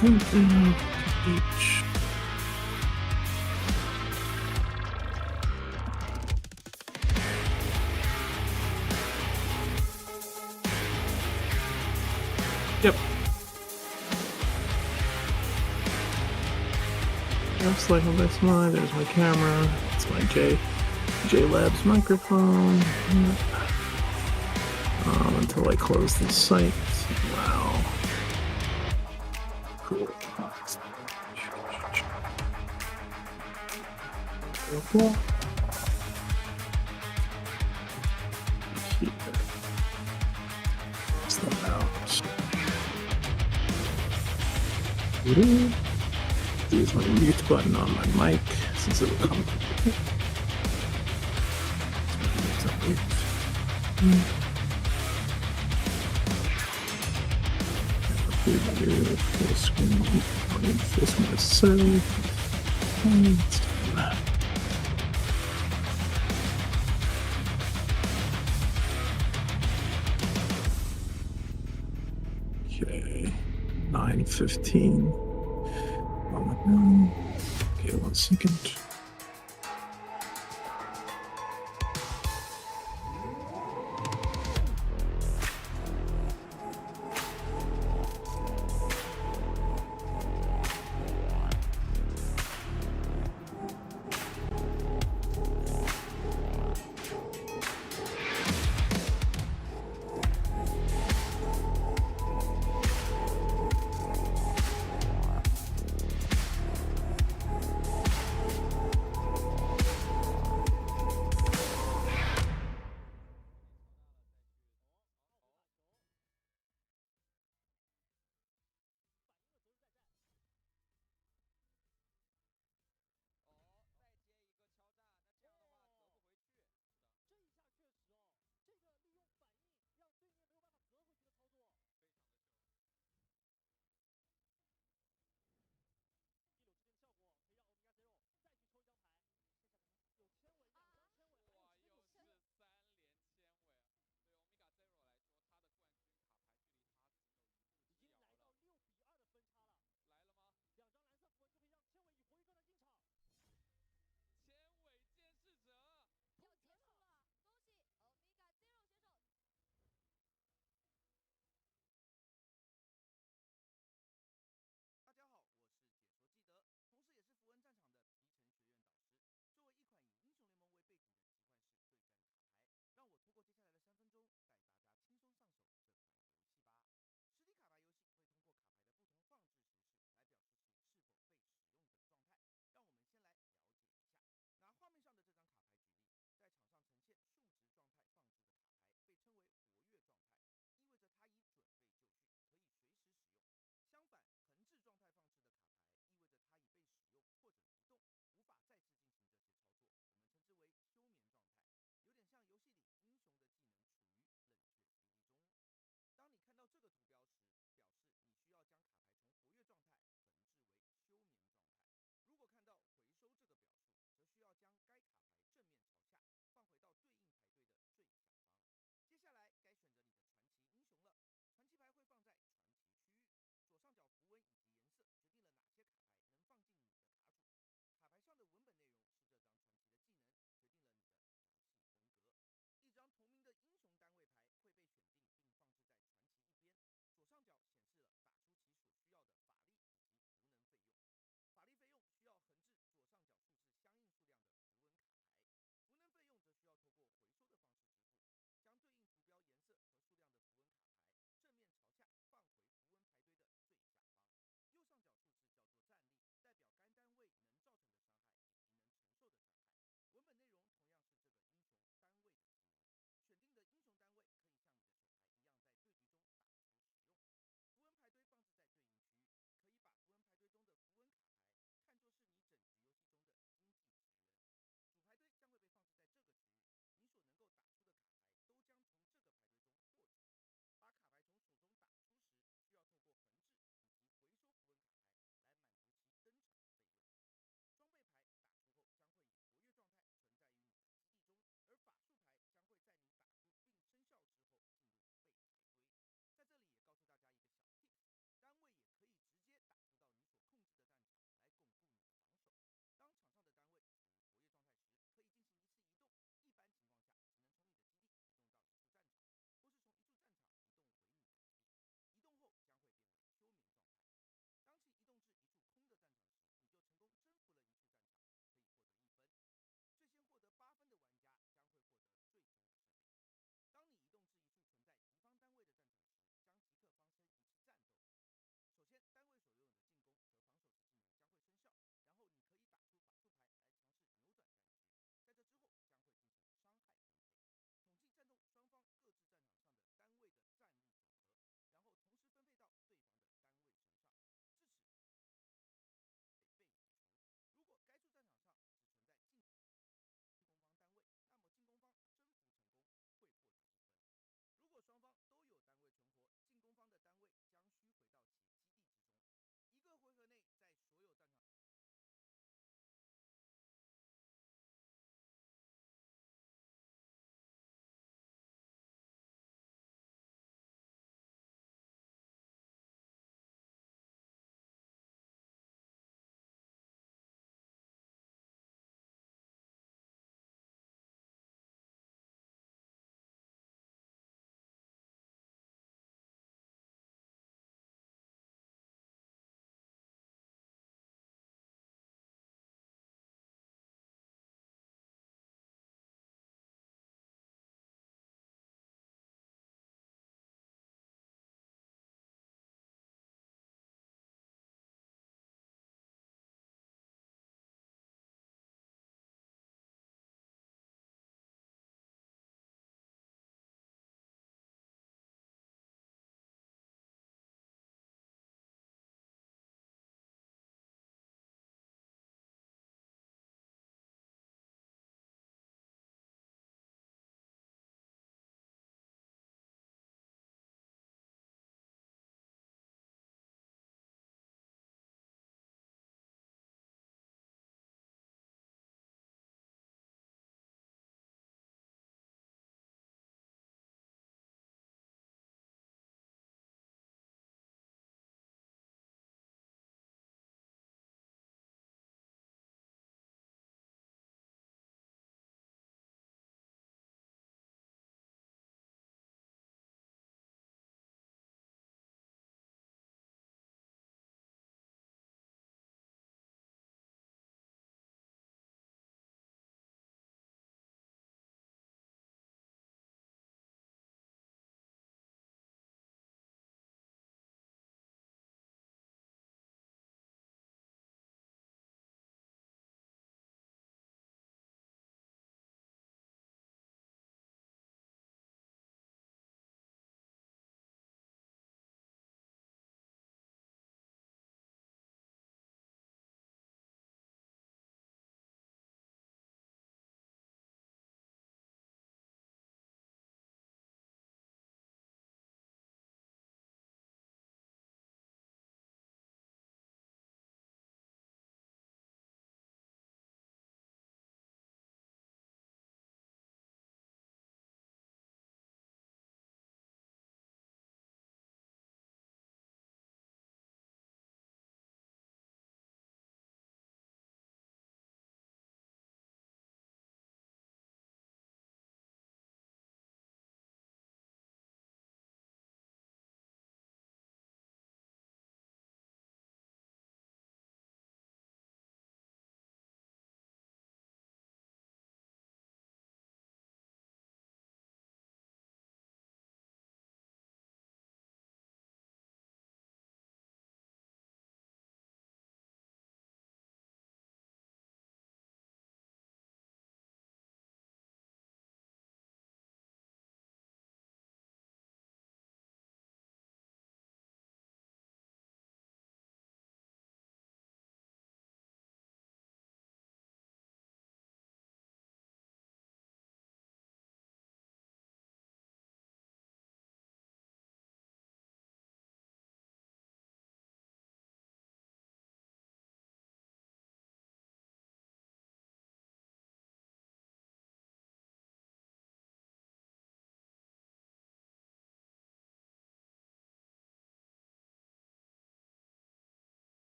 Something each. Yep. Just like that's mine. There's my camera. It's my J Labs microphone. Yep. Until I close the site. Wow. Cool. Cool. Here. Step out. Use my mute button on my mic since it will come. Full screen. This myself. Let's do that. Okay, 9:15. Okay, 1 second.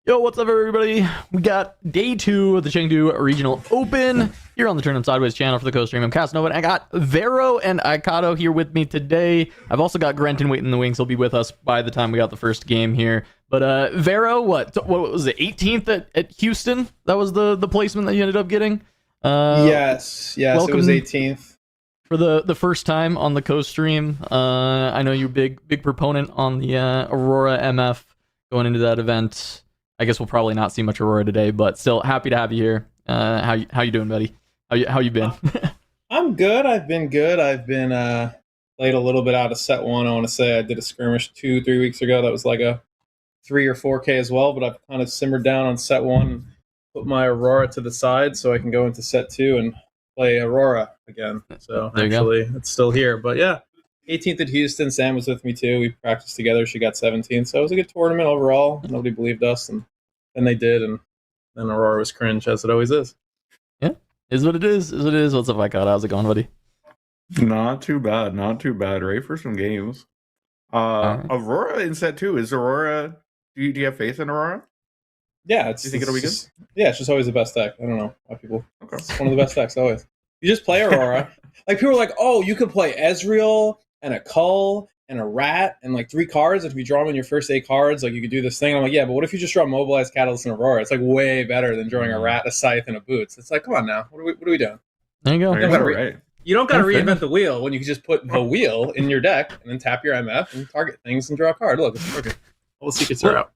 Yo, what's up, everybody? We got day 2 of the Chengdu Regional Open here on the Turn 'Em Sideways channel for the co-stream. I'm Casanova, and I got Vero and Aikado here with me today. I've also got Grenton waiting in the wings. He'll be with us by the time we got the first game here. But Vero, what was it, 18th at Houston? That was the placement that you ended up getting? Yes, it was 18th. For the first time on the co-stream. I know you're big proponent on the Aurora MF going into that event. I guess we'll probably not see much Aurora today, but still happy to have you here. How you doing, buddy? How you been? I'm good. I've been good. I've been played a little bit out of set 1. I want to say I did a skirmish 2-3 weeks ago. That was like a 3 or 4K as well, but I've kind of simmered down on set 1, put my Aurora to the side so I can go into set 2 and play Aurora again. So actually, it's still here. But yeah, 18th at Houston. Sam was with me too. We practiced together. She got 17th. So it was a good tournament overall. Nobody believed us, and then they did, and then Aurora was cringe, as it always is. Yeah, is what it is. Is what it is. What's up, Aikado? How's it going, buddy? Not too bad. Ready for some games. Right. Aurora in set 2. Is Aurora... Do you have faith in Aurora? Yeah. Do you think it'll be good? Yeah, it's just always the best deck. I don't know why people... Okay. It's one of the best decks, always. You just play Aurora. Like, people are like, oh, you could play Ezreal and a Cull and a Rat and like 3 cards. If you draw them in your first 8 cards, like you could do this thing. I'm like, yeah, but what if you just draw Mobilize, Catalyst, and Aurora? It's like way better than drawing a Rat, a Scythe, and a Boots. It's like, come on now. What are we doing? There you go. You don't got to reinvent the wheel when you can just put the wheel in your deck and then tap your MF and target things and draw a card. Look, it's working. All the secrets are out.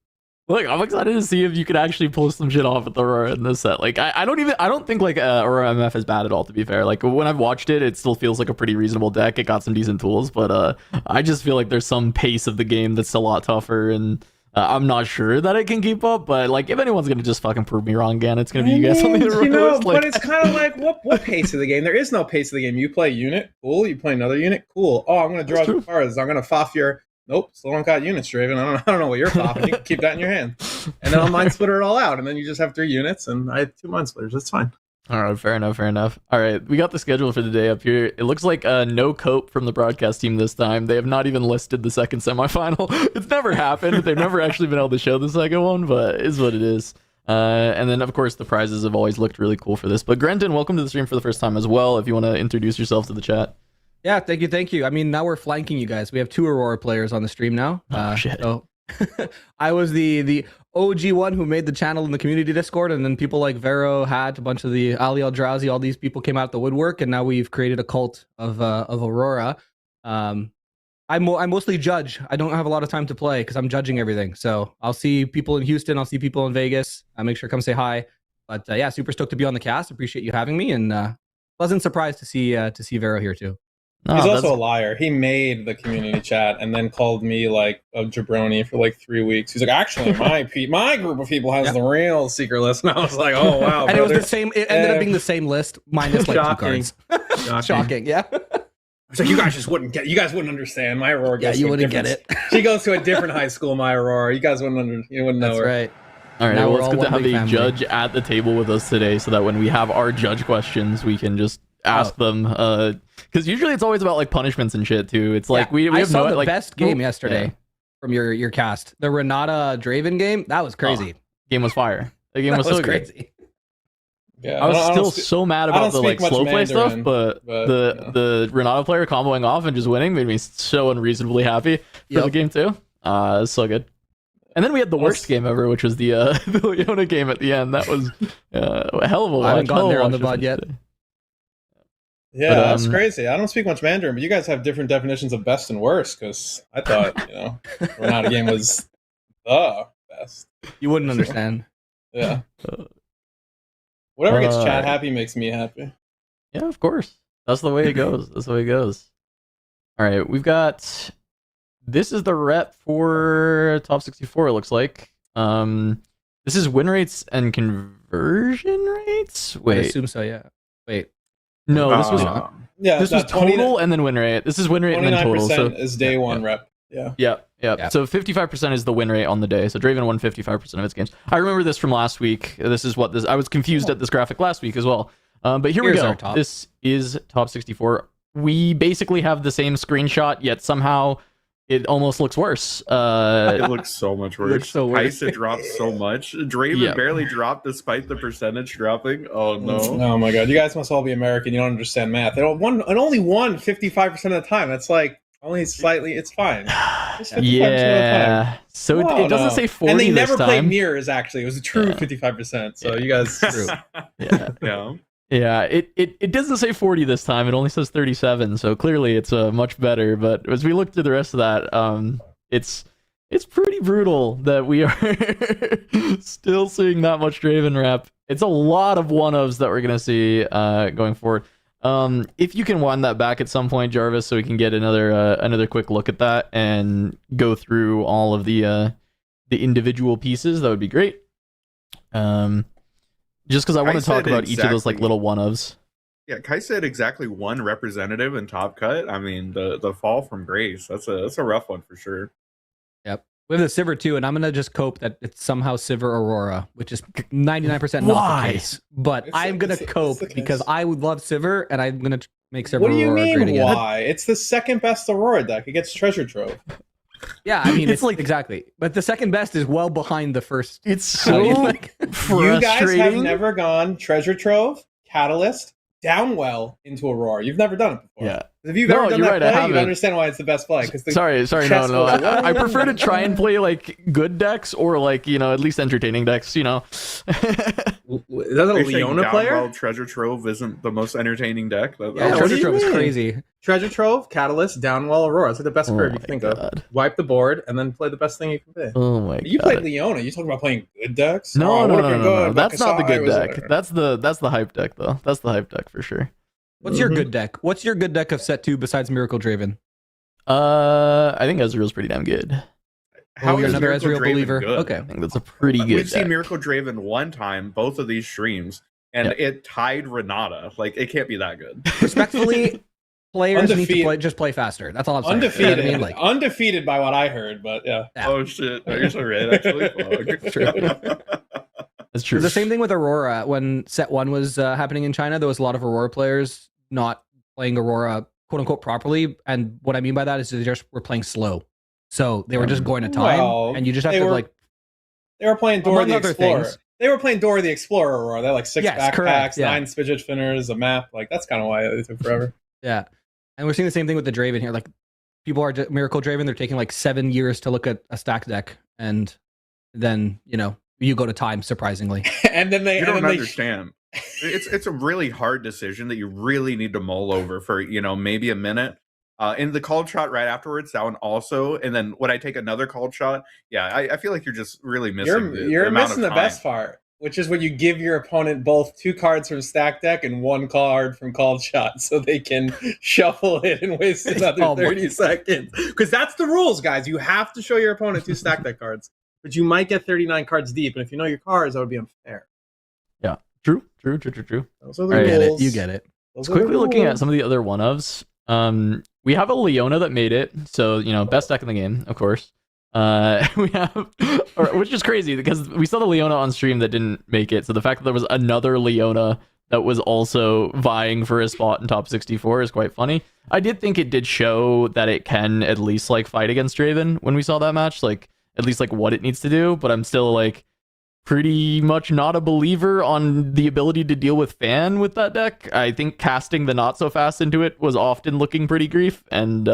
Look, I'm excited to see if you could actually pull some shit off with Aurora in this set. Like, I don't think like Aurora MF is bad at all, to be fair. Like, when I've watched it, it still feels like a pretty reasonable deck. It got some decent tools, but I just feel like there's some pace of the game that's a lot tougher, and I'm not sure that it can keep up. But like, if anyone's gonna just fucking prove me wrong again, it's gonna be you guys on the Aurora. But it's kind of like what pace of the game? There is no pace of the game. You play unit, cool. You play another unit, cool. Oh, I'm gonna draw some cards. I'm gonna foff your. Nope, still don't got units, Draven. I don't know what you're popping. You can keep that in your hand. And then I'll mind splitter it all out. And then you just have 3 units, and I have 2 mind splitters. That's fine. All right, fair enough. All right, we got the schedule for the day up here. It looks like no cope from the broadcast team this time. They have not even listed the second semifinal. It's never happened. They've never actually been able to show the second one, but it is what it is. And then, of course, the prizes have always looked really cool for this. But Grenton, welcome to the stream for the first time as well, if you want to introduce yourself to the chat. Yeah, thank you. I mean, now we're flanking you guys. We have 2 Aurora players on the stream now. Shit. So I was the OG one who made the channel in the community Discord, and then people like Vero, Hat, a bunch of the Ali Eldrazi, all these people came out of the woodwork, and now we've created a cult of Aurora. I mostly judge. I don't have a lot of time to play because I'm judging everything. So I'll see people in Houston, I'll see people in Vegas. I make sure to come say hi. But yeah, super stoked to be on the cast. Appreciate you having me, and pleasant surprise to see Vero here too. He's also a liar. He made the community chat and then called me like a jabroni for like 3 weeks. He's like, actually, my group of people has the real secret list. And I was like, oh wow. And brother. It was the same. It ended up being the same list minus like 2 cards. Shocking. Yeah. It's like, you guys just wouldn't get it. You guys wouldn't understand. My Aurora goes you wouldn't get it. She goes to a different high school, my Aurora. You guys wouldn't know That's her. Right. All right, well, it's good to have a judge at the table with us today so that when we have our judge questions, we can just ask them. Because usually it's always about like punishments and shit too. It's like we I have saw no the like best game yesterday from your cast. The Renata Draven game, that was crazy. Game was fire. The game was so crazy. Yeah, I was still so mad about the like slow play stuff, but the Renata player comboing off and just winning made me so unreasonably happy for the game too. It's so good. And then we had the worst game ever, which was the Leona game at the end. That was a hell of a watch. I haven't gotten there on the VOD yet. Yeah, that's crazy. I don't speak much Mandarin, but you guys have different definitions of best and worst, because I thought, Renata game was the best. You wouldn't understand. Yeah. Whatever gets chat happy makes me happy. Yeah, of course. That's the way it goes. That's the way it goes. All right, we've got... This is the rep for top 64, it looks like. This is win rates and conversion rates? Wait. I assume so, yeah. Wait. No, this was this was total and then win rate. This is win rate and then total. So is day one rep. Yeah. Yeah. So 55% is the win rate on the day. So Draven won 55% of its games. I remember this from last week. This is what this... I was confused at this graphic last week as well. But here we go. This is top 64. We basically have the same screenshot, yet somehow it almost looks worse. It looks so much worse. looks so worse. Kaisa dropped so much. Draven Yeah. barely dropped despite the percentage dropping. Oh no. Oh my god, you guys must all be American. You don't understand math. It only won 55% of the time. That's like only slightly. It's fine. It's 55% of the time. Yeah. So it doesn't say 40 And they this never played time. mirrors. Actually, it was a true 55%. So you guys. Yeah. Yeah. Yeah, it doesn't say 40 this time. It only says 37. So clearly it's much better. But as we look through the rest of that, it's pretty brutal that we are still seeing that much Draven rep. It's a lot of one-ofs that we're gonna see going forward. If you can wind that back at some point, Jarvis, so we can get another quick look at that and go through all of the individual pieces, that would be great. Just because I want to talk about each of those like little one-ofs. Yeah, Kai said exactly one representative in Top Cut. I mean, the fall from grace. That's a rough one for sure. Yep. We have the Sivir too, and I'm gonna just cope that it's somehow Sivir Aurora, which is 99% not Why? the case. But I'm gonna cope the case. because I would love Sivir, and I'm gonna make Sivir What do you Aurora great mean? again. Why? It's the second best Aurora deck. It gets Treasure Trove. Yeah, I mean It's it's like- like exactly, but the second best is well behind the first. It's so Like, You guys have frustrating. never gone Treasure Trove, Catalyst, Downwell into Aurora. You've never done it before. Yeah. If you've No, ever done you're that right, I play, haven't. you understand why it's the best play. Sorry, no, chess no. goes, I prefer to try and play like good decks or like, at least entertaining decks, Is that a Are you saying Leona player? Downwell Treasure Trove isn't the most entertaining deck? yeah, what do Treasure you Trove is mean? crazy. Treasure Trove, Catalyst, Downwell, Aurora. It's like the best Oh curve you my can think God. of. Wipe the board and then play the best thing you can play. Oh my You god. played Leona. You talking about playing good decks? No, Oh, it no, would've no, been no, no. good, but That's not the Kasai good was deck. there. That's the hype deck though. That's the hype deck for sure. What's your Mhm. good deck? What's your good deck of set 2 besides Miracle Draven? I think Ezreal's pretty damn good. You're is another Miracle Ezreal Draven believer. good? Okay. I think that's a pretty good We've seen deck. Miracle Draven one time, both of these streams, and Yeah. it tied Renata. Like, it can't be that good. Respectfully, players need to Undefeated. just play faster. That's all I'm saying. Undefeated. You know what I mean? Like, Undefeated by what I heard, but yeah. Yeah. Oh shit! You're so right, actually. Fuck. True. That's true. It's the same thing with Aurora. When set 1 was happening in China, there was a lot of Aurora players not playing Aurora quote unquote properly. And what I mean by that is they just were playing slow. So they were just going to time, Well, and you just have they to were- like. They were playing Dora Among the other Explorer. things. They were playing Dora the Explorer Aurora. They had like 6 Yes, backpacks, correct, yeah. 9 Spidget Spinners, a map. Like, that's kind of why it took forever. Yeah, and we're seeing the same thing with the Draven here. Like, people are Miracle Draven. They're taking like 7 years to look at a stack deck, and then you go to time. Surprisingly, And then they You don't and then they understand. It's a really hard decision that you really need to mull over for maybe a minute. In the called shot right afterwards, that one also, and then when I take another called shot, yeah, I feel like you're just really missing. you're the amount missing of the time. best part, which is when you give your opponent both 2 cards from stack deck and 1 card from called shot, so they can shuffle it and waste another Oh my 30 seconds. Because that's the rules, guys. You have to show your opponent 2 stack deck cards, but you might get 39 cards deep, and if you know your cards, that would be unfair. True. Those are the I get rules. you get it. Those Just are the quickly looking at rules. some of the other one-ofs. We have a Leona that made it, so best deck in the game, of course. We have, which is crazy because we saw the Leona on stream that didn't make it. So the fact that there was another Leona that was also vying for a spot in top 64 is quite funny. I did think it did show that it can at least like fight against Draven when we saw that match, like at least like what it needs to do. But I'm still like pretty much not a believer on the ability to deal with Fan with that deck. I think casting the not so fast into it was often looking pretty grief, and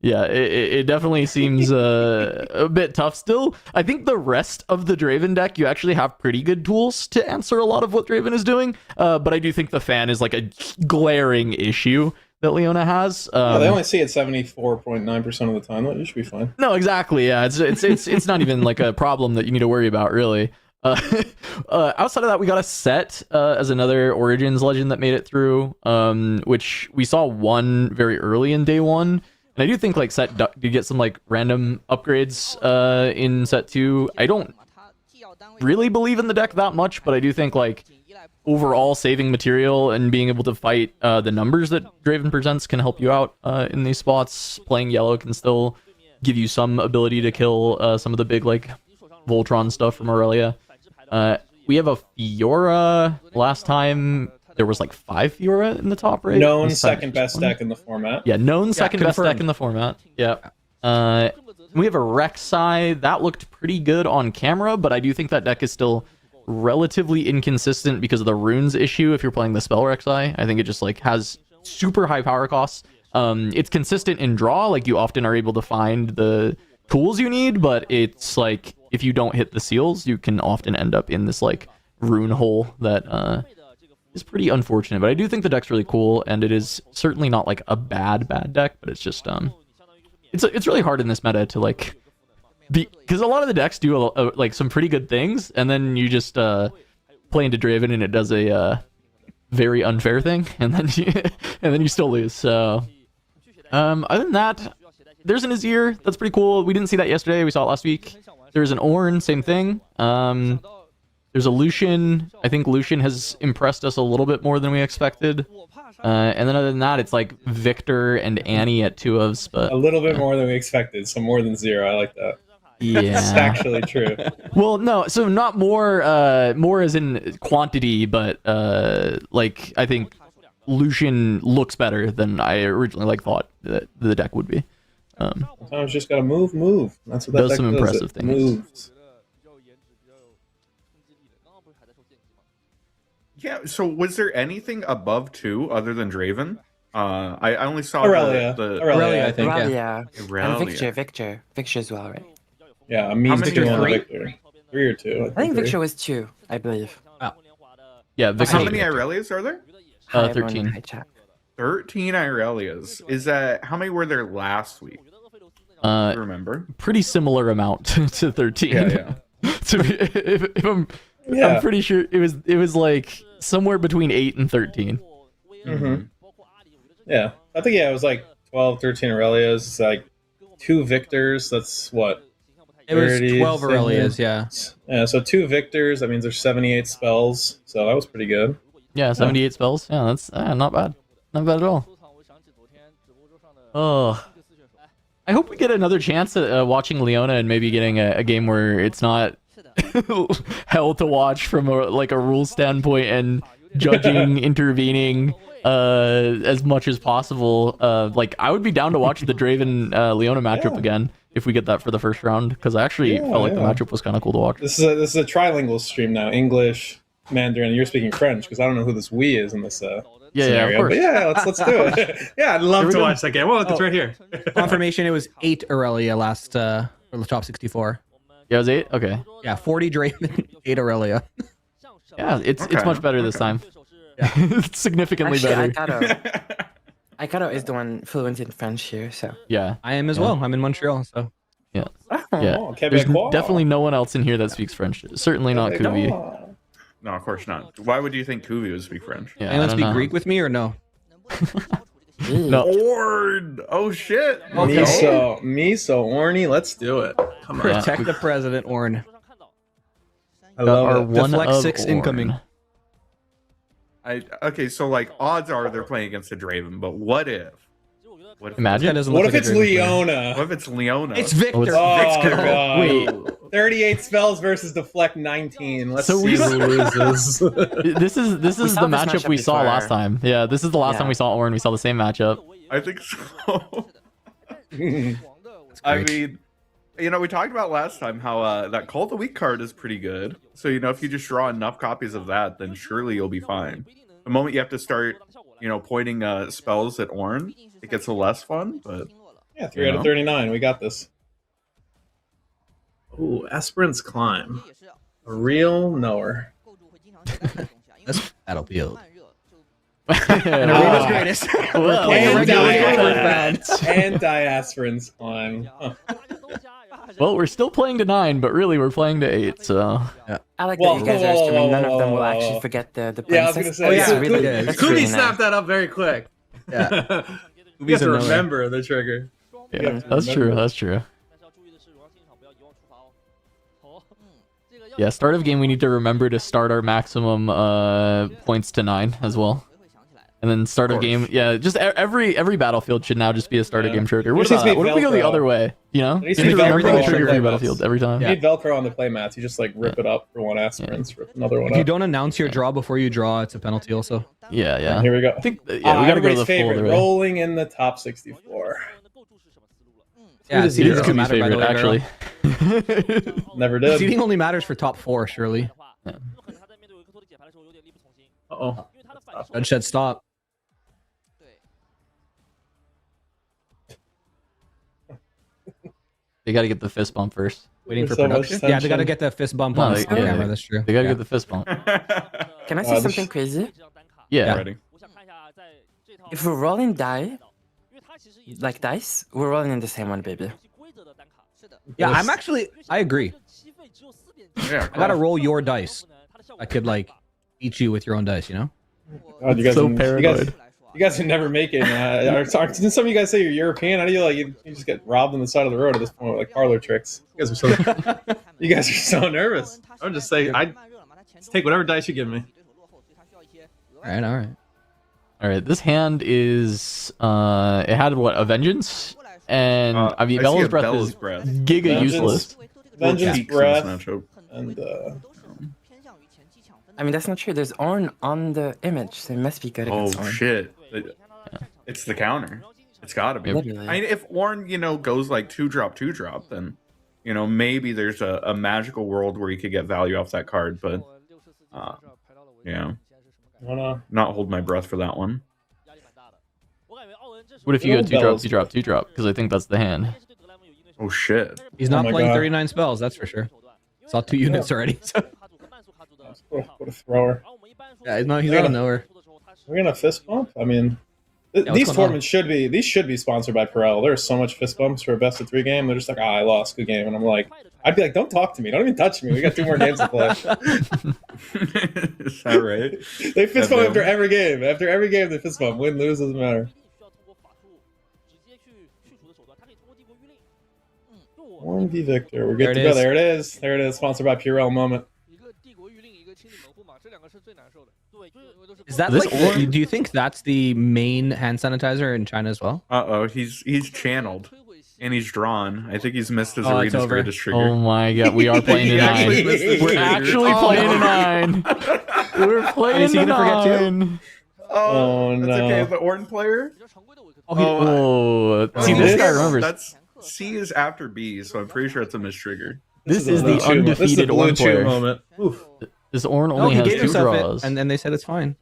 yeah, it definitely seems a bit tough still. I think the rest of the Draven deck, you actually have pretty good tools to answer a lot of what Draven is doing, but I do think the Fan is like a glaring issue that Leona has. Yeah, they only see it 74.9% of the time. You should be fine. No, exactly. Yeah, it's not even like a problem that you need to worry about, really. Outside of that, we got a set as another Origins legend that made it through, which we saw one very early in day 1, and I do think like set did get some like random upgrades in set 2. I don't really believe in the deck that much, but I do think like overall saving material and being able to fight the numbers that Draven presents can help you out in these spots. Playing yellow can still give you some ability to kill some of the big like Voltron stuff from Aurelia. We have a Fiora. Last time there was like 5 Fiora in the top, right? Known This time second it's best one. deck in the format. Yeah, known second best confirmed. deck in the format. Yeah. We have a Rek'Sai that looked pretty good on camera, but I do think that deck is still relatively inconsistent because of the runes issue. If you're playing the spell Rek'Sai, I think it just like has super high power costs. It's consistent in draw, like you often are able to find the tools you need, but it's like if you don't hit the seals, you can often end up in this like rune hole that is pretty unfortunate. But I do think the deck's really cool, and it is certainly not like a bad deck, but it's just it's really hard in this meta to like because a lot of the decks do like some pretty good things, and then you just play into Draven and it does a very unfair thing, and then you still lose. So other than that, there's an Azir that's pretty cool. We didn't see that yesterday. We saw it last week. There's an Ornn, same thing. There's a Lucian. I think Lucian has impressed us a little bit more than we expected. And then other than that, it's like Victor and Annie at 2ofs, but A little bit more than we expected, so more than 0. I like that. It's yeah. actually true. Well, no, so not more, more as in quantity, but like I think Lucian looks better than I originally like thought that the deck would be. Sometimes just gotta move. That's what that Does deck some does. impressive It things. moves. Yeah. So was there anything above 2 other than Draven? I only saw Aurelia. the Aurelia, I think. Yeah. Aurelia. Aurelia. And Victor as well, right? Yeah, How Ami's many still is on three? Victor. 3 or 2. I think three. Victor was 2, I believe. Yeah, Victor. How many Irelias are there? Hi, everyone in 13. the chat. 13 Irelias. Is that how many were there last week? Do you remember? Pretty similar amount to 13. Yeah. To be, if I'm Yeah. pretty sure it was like somewhere between 8 and 13. Mm-hmm. Yeah. I think, it was like 12, 13 Aurelias. It's like 2 Victors. That's what? It was 30, 12 Aurelias, yeah. Yeah, so 2 Victors. That means there's 78 spells. So that was pretty good. Yeah, 78 spells. Yeah, that's not bad. Not bad at all. Oh. I hope we get another chance at watching Leona and maybe getting a game where it's not hell to watch from a rule standpoint and judging, intervening as much as possible. Like I would be down to watch the Draven Leona matchup again if we get that for the first round, because I actually felt like the matchup was kind of cool to watch. This is a trilingual stream now. English, Mandarin. You're speaking French because I don't know who this we is in this Yeah, scenario. of course. But yeah, let's do it. Yeah, I'd love Here we to go. watch that game. Well, it's right here. Confirmation, it was 8 Aurelia last for the top 64. Yeah, it was 8? Okay. Yeah, 40 Draven, 8 Aurelia. Yeah, it's Okay, much better this okay. time. It's significantly Actually, better. Aikaro is the one fluent in French here, so. Yeah. I am as well. I'm in Montreal, so. Yeah. Oh, Yeah. Oh, There's Quebecois. definitely no one else in here that speaks French. Certainly not Kuvi. Quebecois. No, of course not. Why would you think Kuvi would speak French? Yeah, I Anyone don't speak know. Greek with me or no? No. Ord! Oh shit! Miso, Orny, let's do it. Come on. Yeah. Protect the president, Orn. I love Our it. one Deflect of 6 Ornn. incoming. Okay, so like odds are they're playing against a Draven, but what if? What if, Imagine. That doesn't What look if like it's a Draven player. Leona? what if it's Leona? It's Victor. Oh, Victor. God. Wait. 38 spells versus deflect 19. Let's So see we- who loses. This is the saw this matchup we matchup saw before. last time. Yeah, this is the last Yeah. time we saw Ornn. We saw the same matchup. I think so. That's I great. mean, we talked about last time how that Call of the Week card is pretty good. So if you just draw enough copies of that, then surely you'll be fine. The moment you have to start, pointing spells at Ornn, it gets a less fun. But Yeah, 3 out of 39. We got this. Ooh, Aspirant's Climb. A real knower. That's Battlefield. And Arena's greatest. Well, Playing a and regular Diana. game with that. Anti-Aspirant's Climb. Huh. Well, we're still playing to 9, but really we're playing to 8. So I like Well, that you guys are assuming none of them will actually forget the Yeah, I was princess. gonna say. yeah, That's really, yeah. that's Kuvi really snapped nice. that up very quick. Yeah. You have Kuvi's to a knower. remember the trigger. yeah, that's true. That's true. Yeah, start of game we need to remember to start our maximum points to 9 as well. And then start of course. game, yeah, just every battlefield should now just be a start of Yeah. game trigger. There What, needs to be what if we go the Velcro. other way? You know, There needs you to need be to remember Velcro the on trigger the for your playmats. battlefield every time. You Yeah. need Velcro on the playmats. You just rip it up for one aspirants, rip another one If you up. don't announce your draw before you draw, it's a penalty also. Yeah, yeah. Here we go. I think we gotta go to everybody's the full favorite, other way. rolling in the top 64. Yeah, Who's seeding zero? doesn't matter, by the way, actually. Never Vero. did. Seeding only matters for top 4, surely. Uh-oh. Bloodshed, stop. They got to get the fist bump first. Waiting for There's so much production. Yeah, they got to tension. get the fist bump No, on they- the yeah, camera. they- That's true. They got to Yeah. get the fist bump. Can I say this- something crazy? Yeah. Ready. If we're rolling like dice, we're rolling in the same one, baby. Yeah, Yes. I'm actually. I agree. Yeah, I gotta roll your dice. I could like beat you with your own dice. You know. God, you guys, So you paranoid. guys can never make it. Didn't some of you guys say you're European? How do you you just get robbed on the side of the road at this point, like parlor tricks? You guys are so nervous. I'm just saying, I take whatever dice you give me. All right. All right. All right. This hand is it had what, a vengeance, and I mean see Bella's a breath Bella's is breath. giga Vengeance. useless. Vengeance, Peaks in this breath, matchup. and I mean, that's not true. There's Ornn on the image, so it must be good Oh against Ornn. shit! It's the counter. It's gotta be. Literally. I mean, if Ornn, goes like 2-drop, 2-drop, then maybe there's a magical world where you could get value off that card. But yeah, not hold my breath for that one. What if you go Little 2-drop, Bella's 2-drop, 2-drop? Because I think that's the hand. Oh shit! He's not my playing God. 39 spells. That's for sure. Saw 2 units already. So. what a thrower. Yeah, no, he's out of nowhere. We're gonna fist bump. I mean, what's these going tournaments should be sponsored by Perel. There's so much fist bumps for a best of 3 game. They're just like, I lost, good game, and I'm like, I'd be like, don't talk to me, don't even touch me. We got 2 more games to play. Is that right? They fist bump Yeah, after every game. After every game, they fist bump. Win, lose, doesn't matter. Warren v. Victor. We're good There to it go. is. There it is. There it is. Sponsored by Purell moment. Is that This like? Ornn- Do you think that's the main hand sanitizer in China as well? He's channeled and he's drawn. I think he's missed his Oh, it's arena's over. greatest trigger. Oh my god, we are playing He a actually 9. missed his We're trigger. actually Oh. playing a 9. We're playing Is he a gonna forget too? 9. Oh, that's no. okay. The Ornn player. Oh, see, Oh, this this- guy remembers. That's C is after B, so I'm pretty sure it's a missed trigger. This a is blue the chew mo- this is a undefeated blue Ornn chew player. moment. Oof. This Ornn No, only he has gave 2 himself draws. it, and then they said it's fine.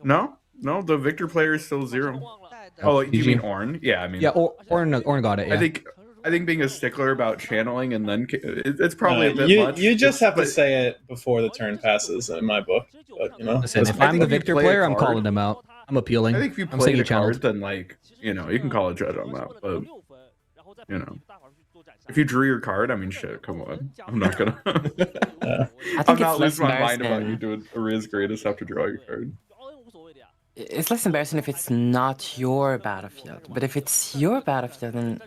No, the Victor player is still 0. Oh, you GG. mean Ornn? Yeah, I mean, Yeah, Ornn got it. Yeah. I think being a stickler about channeling and then it's probably a bit much. You just have to but say it before the turn passes, in my book. But Listen, if I I'm think the if you Victor play a player, I'm card- calling him out. I'm appealing. I think if you I'm play saying the he channeled. card, then you can call a judge on that. But if you drew your card, I mean, shit, come on. I'm not gonna. I I'm think not it's less losing my mind about you embarrassing. doing Aria's greatest after drawing a card. It's less embarrassing if it's not your battlefield, but if it's your battlefield, then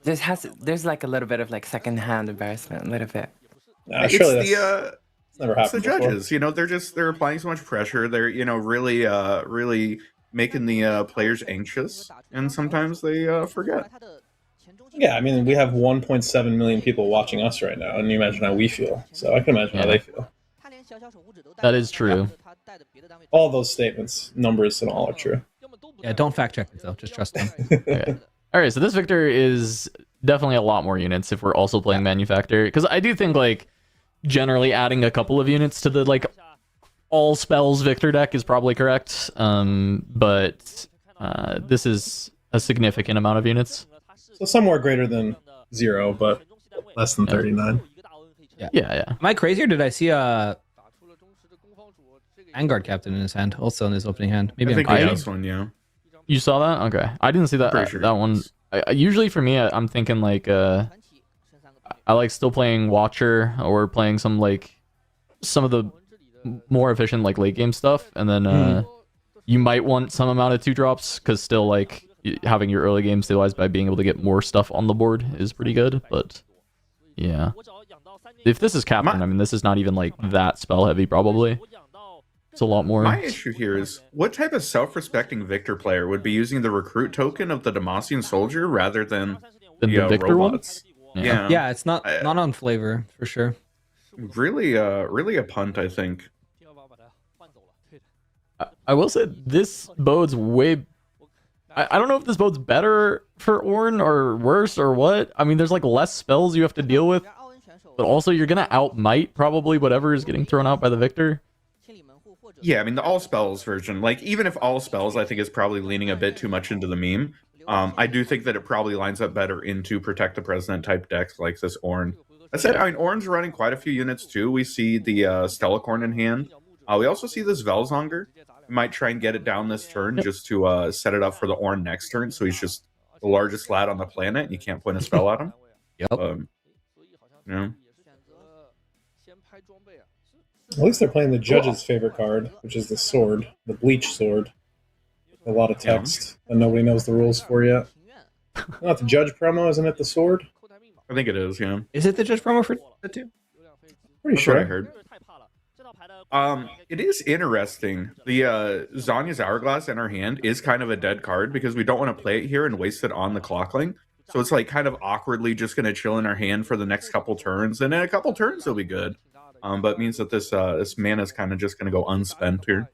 there's like a little bit of like secondhand embarrassment, a little bit. Nah, It's surely the that's never it's the happened before. judges. They're applying so much pressure. They're really making the players anxious, and sometimes they forget. Yeah, I mean, we have 1.7 million people watching us right now, and you imagine how we feel. So I can imagine how Yeah. they feel. That is true. All those statements, numbers, and all are true. Yeah, don't fact check it though. Just trust him. Okay. All right, so this Victor is definitely a lot more units if we're also playing Manufactor, because I do think like generally adding a couple of units to the like all spells Victor deck is probably correct. But this is a significant amount of units. So somewhere greater than 0, but less than 39. Yeah. Am I crazy or did I see a Vanguard captain in his hand, also in his opening hand? Maybe I I'm think crazy. he has one, yeah. You saw that? Okay, I didn't see that. Pretty sure. That one. Usually for me, I'm thinking like I like still playing Watcher or playing some of the more efficient like late game stuff, and then you might want some amount of 2-drops because still like having your early game stabilized by being able to get more stuff on the board is pretty good. But yeah, if this is Captain, I mean this is not even like that spell heavy probably. It's a lot more. My issue here is what type of self-respecting Victor player would be using the recruit token of the Demacian soldier rather than The Victor robots? one? Yeah. Yeah, it's not on flavor for sure. Really a punt, I think. I will say this bodes way I don't know if this bode's better for Ornn or worse or what. I mean, there's like less spells you have to deal with, but also you're gonna outmight probably whatever is getting thrown out by the victor. Yeah, I mean the all spells version, like even if all spells, I think is probably leaning a bit too much into the meme. I do think that it probably lines up better into protect the president type decks like this Ornn. That said, I mean Ornn's running quite a few units too. We see the Stellacorn in hand. We also see this Velzonger. We might try and get it down this turn just to set it up for the Ornn next turn. So he's just the largest lad on the planet, and you can't point a spell at him. Yep. You know. At least they're playing the judge's favorite card, which is the sword, the bleach sword. A lot of text that nobody knows the rules for yet. Not the judge promo, isn't it? The sword. I think it is. Yeah. Is it the judge promo for the 2? Pretty That's sure. what I heard. It is interesting. The Zanya's Hourglass in our hand is kind of a dead card because we don't want to play it here and waste it on the Clockling. So it's like kind of awkwardly just going to chill in our hand for the next couple turns, and in a couple turns it'll be good. But it means that this mana is kind of just going to go unspent here.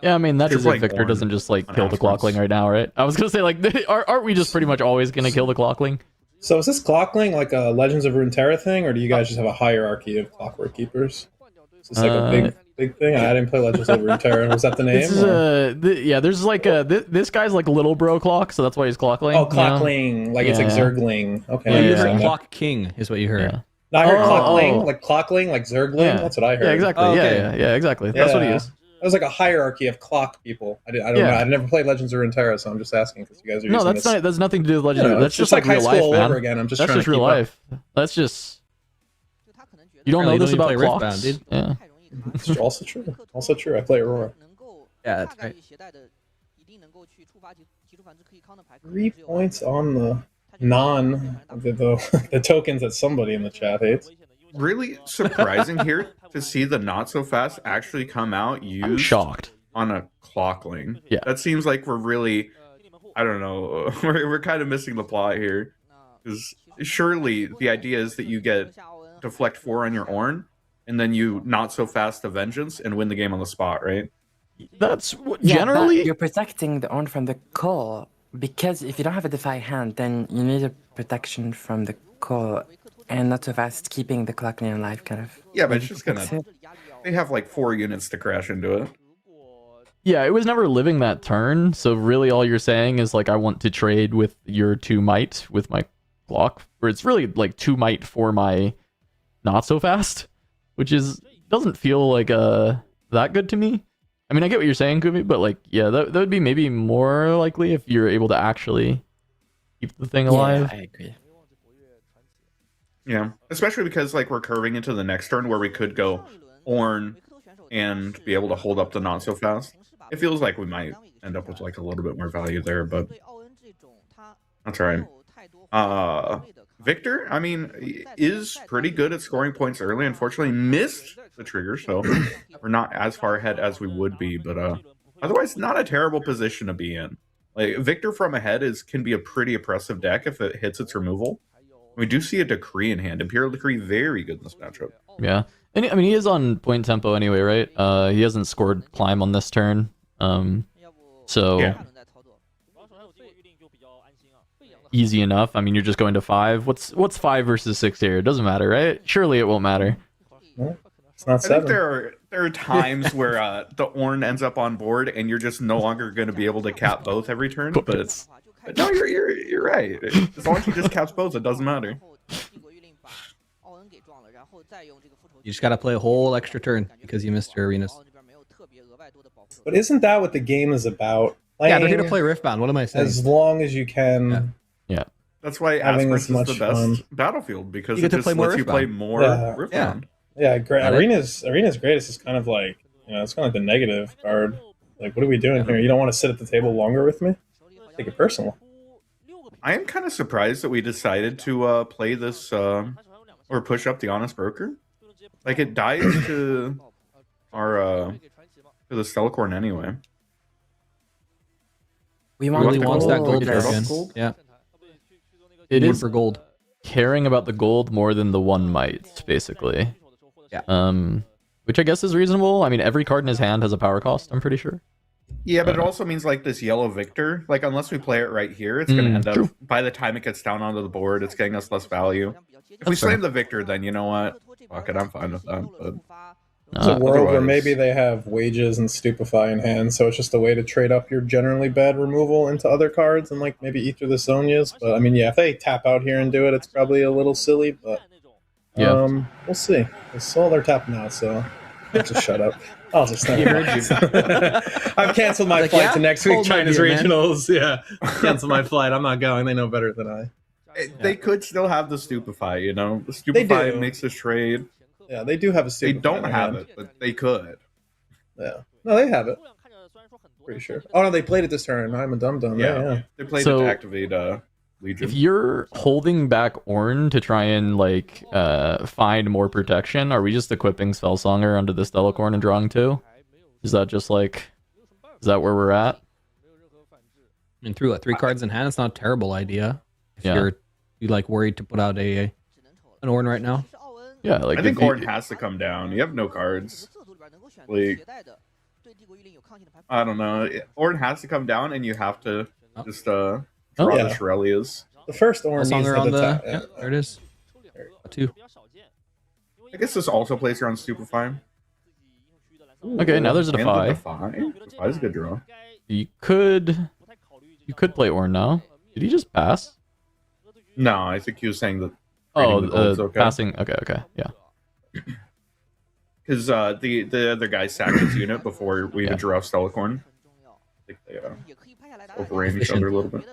Yeah, I mean that's Just if like Victor Ornn doesn't just like on kill the Outskirts. Clockling right now, right? I was gonna say like, aren't we just pretty much always gonna kill the Clockling? So is this Clockling like a Legends of Runeterra thing, or do you guys just have a hierarchy of Clockwork Keepers? Is this like a big thing? I didn't play Legends of Runeterra. Was that the name? This is yeah. There's like this guy's like little bro Clock, so that's why he's Clockling. Oh, Clockling, like it's like Yeah. Zergling. Okay, Yeah, You yeah. heard yeah. Clock King is what you heard. Yeah. No, I heard Oh, Clockling, oh. like Clockling, like Zergling. Yeah. That's what I heard. Yeah, exactly. Oh, okay. Yeah, exactly. That's what he Yeah. is. It was like a hierarchy of clock people. I don't Yeah. know. I never played Legends of Runeterra, so I'm just asking because you guys are No, using that's this. not. That's nothing to do with You Legendary. know, That's it's just like like high real school life, all over man. again. I'm just That's trying just to real keep up. life. That's just. You don't know Apparently this you don't about even play clocks. Riftbound, dude. Yeah. It's also true. Also true. I play Aurora. Yeah, that's right. 3 points on the the tokens that somebody in the chat hates. Really surprising here to see the not so fast actually come out I'm used shocked. on a Clockling. Yeah. That seems like we're really, I don't know, we're kind of missing the plot here. Because surely the idea is that you get deflect 4 on your Ornn, and then you not so fast the Vengeance and win the game on the spot, right? That's what Yeah, generally. but you're protecting the Ornn from the call, because if you don't have a defy hand, then you need a protection from the call, and not so fast keeping the Clockling alive, kind of. Yeah, but it's just gonna. That's it. They have like 4 units to crash into it. Yeah, it was never living that turn. So really, all you're saying is like, I want to trade with your 2 might with my clock, where it's really like 2 might for my not so fast, which is doesn't feel like that good to me. I mean, I get what you're saying, Kuvi, but like, yeah, that would be maybe more likely if you're able to actually keep the thing alive. Yeah, I agree. Yeah, especially because like we're curving into the next turn where we could go Ornn and be able to hold up the not so fast. It feels like we might end up with like a little bit more value there, but that's all right. Victor, I mean, is pretty good at scoring points early. Unfortunately, missed the trigger, so we're not as far ahead as we would be. But otherwise, not a terrible position to be in. Like Victor from ahead can be a pretty oppressive deck if it hits its removal. We do see a Decree in hand. Imperial Decree, very good in this matchup. Yeah, and I mean, he is on point tempo anyway, right? He hasn't scored climb on this turn. So Yeah. easy enough. I mean, you're just going to 5. What's 5 versus 6 here? It doesn't matter, right? Surely it won't matter. It's not I think 7. there are times where the Ornn ends up on board and you're just no longer going to be able to cap both every turn. But no, you're right. As long as he just caps both, it doesn't matter. You just gotta play a whole extra turn because you missed your arenas. But isn't that what the game is about? Yeah, they're here to Playing play Riftbound. What am I saying? as long as you can. Yeah. That's why Having Asper's as is the much best fun. battlefield because You it get to just play more lets you play Riftbound. more Yeah. Riftbound. Yeah, great. Got it. Arena's greatest is kind of like, it's kind of like the negative card. Like, what are we doing here? You don't want to sit at the table longer with me? Take it personal. I am kind of surprised that we decided to play this or push up the Honest Broker. Like it dies to our to the Stellacorn anyway. We want Really the wants that gold Care about token. gold? Yeah, It One is for gold. caring about the gold more than the 1 might, basically. Yeah. Which I guess is reasonable. I mean, every card in his hand has a power cost, I'm pretty sure. Yeah, but it also means like this yellow victor. Like unless we play it right here, it's gonna end up true. by the time it gets down onto the board, it's getting us less value. If we That's fair. slam the victor, then you know what? Fuck it, I'm fine with that. But There's a world where otherwise- maybe they have wages and stupefy in hand, so it's just a way to trade up your generally bad removal into other cards and like maybe eat through the Zonias. But I mean, yeah, if they tap out here and do it, it's probably a little silly. But Yeah. we'll see. It's all they're tapping out, so I'll just shut up. I'll just He heard you. I've canceled my Like, flight yeah? to next week, Cold China's idea, man. regionals. Yeah, cancel my flight. I'm not going. They know better than I. they could still have the stupefy. You know, the stupefy do. makes us trade. Yeah, they do have a They stupefy. don't in their have hand. it, but they could. Yeah, no, they have it. Pretty sure. Oh no, they played it this turn. I'm a dum dum. Yeah. They played So- it to activate Legion. If you're holding back Ornn to try and like find more protection, are we just equipping Spellsonger onto this Delacorn and drawing 2? Is that just like, is that where we're at? I mean, through 3 cards in hand, it's not a terrible idea. If Yeah. you like worried to put out an Ornn right now. Yeah, like I think if you- Ornn has to come down. You have no cards. Like, I don't know. Ornn has to come down, and you have to just draw Yeah. the Shurelya's. The first orange needs Songer to on the. attack. Yeah, there it is. 2. I guess this also plays around Stupefy. Okay, now there's a And the Defy. Defy is a good draw. You could play Ornn now. Did he just pass? No, I think he was saying that. Oh, the gold's okay. passing. Okay, yeah. Because the other guy sacked his unit before we Yeah. even drew off Stellacorn. I think they overran each other a little bit.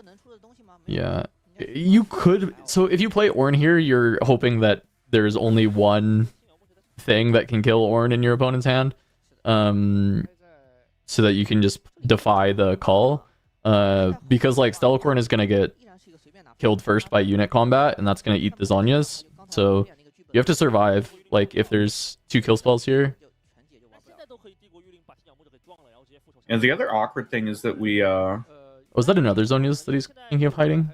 Yeah. You could. So if you play Ornn here, you're hoping that there's only one thing that can kill Ornn in your opponent's hand, so that you can just defy the call. Because like Stellacorn is gonna get killed first by unit combat, and that's gonna eat the Zonias. So you have to survive. Like if there's 2 kill spells here. And the other awkward thing is that we Was that another Zonias that he's thinking of hiding?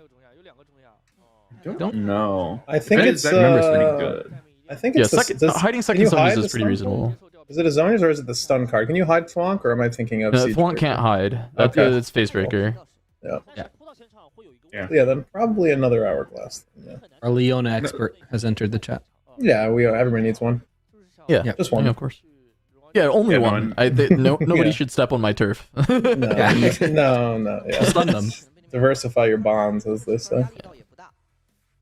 don't know. I think That it's. is- that number's pretty good. I think Yeah, it's. hiding can second you Zonias hide is the pretty stun reasonable. card? Is it a Zonias or is it the stun card? Can you hide Flonk, or am I thinking of Siege Flaunt Breaker? can't hide. That's Okay. it's Facebreaker. Yeah, then probably another hourglass. Yeah, Our Leona expert has entered the chat. yeah. Everybody needs one. Yeah, Just one. Yeah, of course. Yeah, only Yeah, one. no Nobody Yeah. should step on my turf. No, no. Yeah. Stun them. Diversify your bonds, as they say.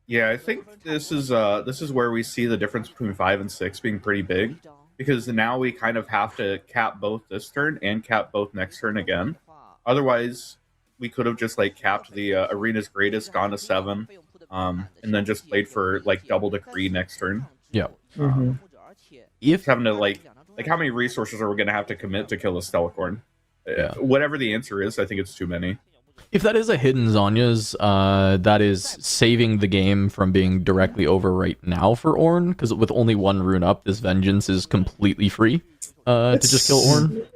Yeah, I think this is where we see the difference between 5 and 6 being pretty big, because now we kind of have to cap both this turn and cap both next turn again. Otherwise, we could have just like capped the arena's greatest, gone to 7, and then just played for like double decree next turn. Yeah. Mhm. If Having to like how many resources are we going to have to commit to kill a Stellacorn? Yeah. Whatever the answer is, I think it's too many. if that is a hidden Zonia's, that is saving the game from being directly over right now for Ornn, because with only 1 rune up, this vengeance is completely free to just kill Ornn.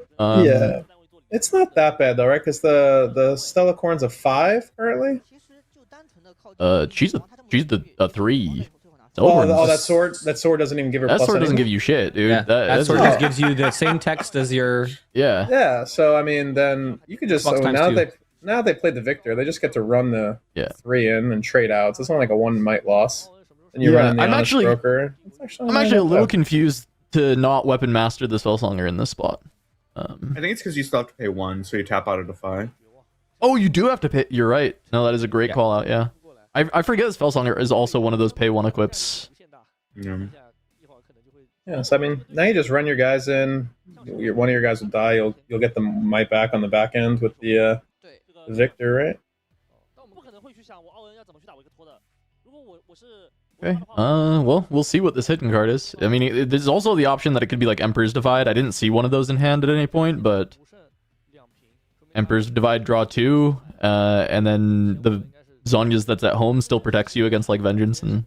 Yeah, it's not that bad though, right? Because the Stellacorn's a 5 currently. She's a 3. Oh, that sword doesn't even give her. That plus sword doesn't anything. give you shit, dude. Yeah, that sword just- just gives you the same text as your. Yeah. Yeah, so I mean, then you could just Xbox so times now 2. they played the victor. They just get to run the Yeah. 3 in and trade out. So it's not like a 1 might loss. And you Yeah, run the I'm honest actually- broker. It's I'm actually a not little bad. confused to not weapon master the Spellsonger in this spot. I think it's because you still have to pay 1, so you tap out a Defy. Oh, you do have to pay. You're right. No, that is a great call out. Yeah, I forget Spellsonger is also one of those pay 1 equips. Yeah. Yeah, so I mean, now you just run your guys in. One of your guys will die. You'll get the might back on the back end with the victor, right? Okay. Well, we'll see what this hidden card is. I mean, there's also the option that it could be like Emperor's Divide. I didn't see one of those in hand at any point, but Emperor's Divide, draw 2, and then the Zonia's that's at home still protects you against like Vengeance and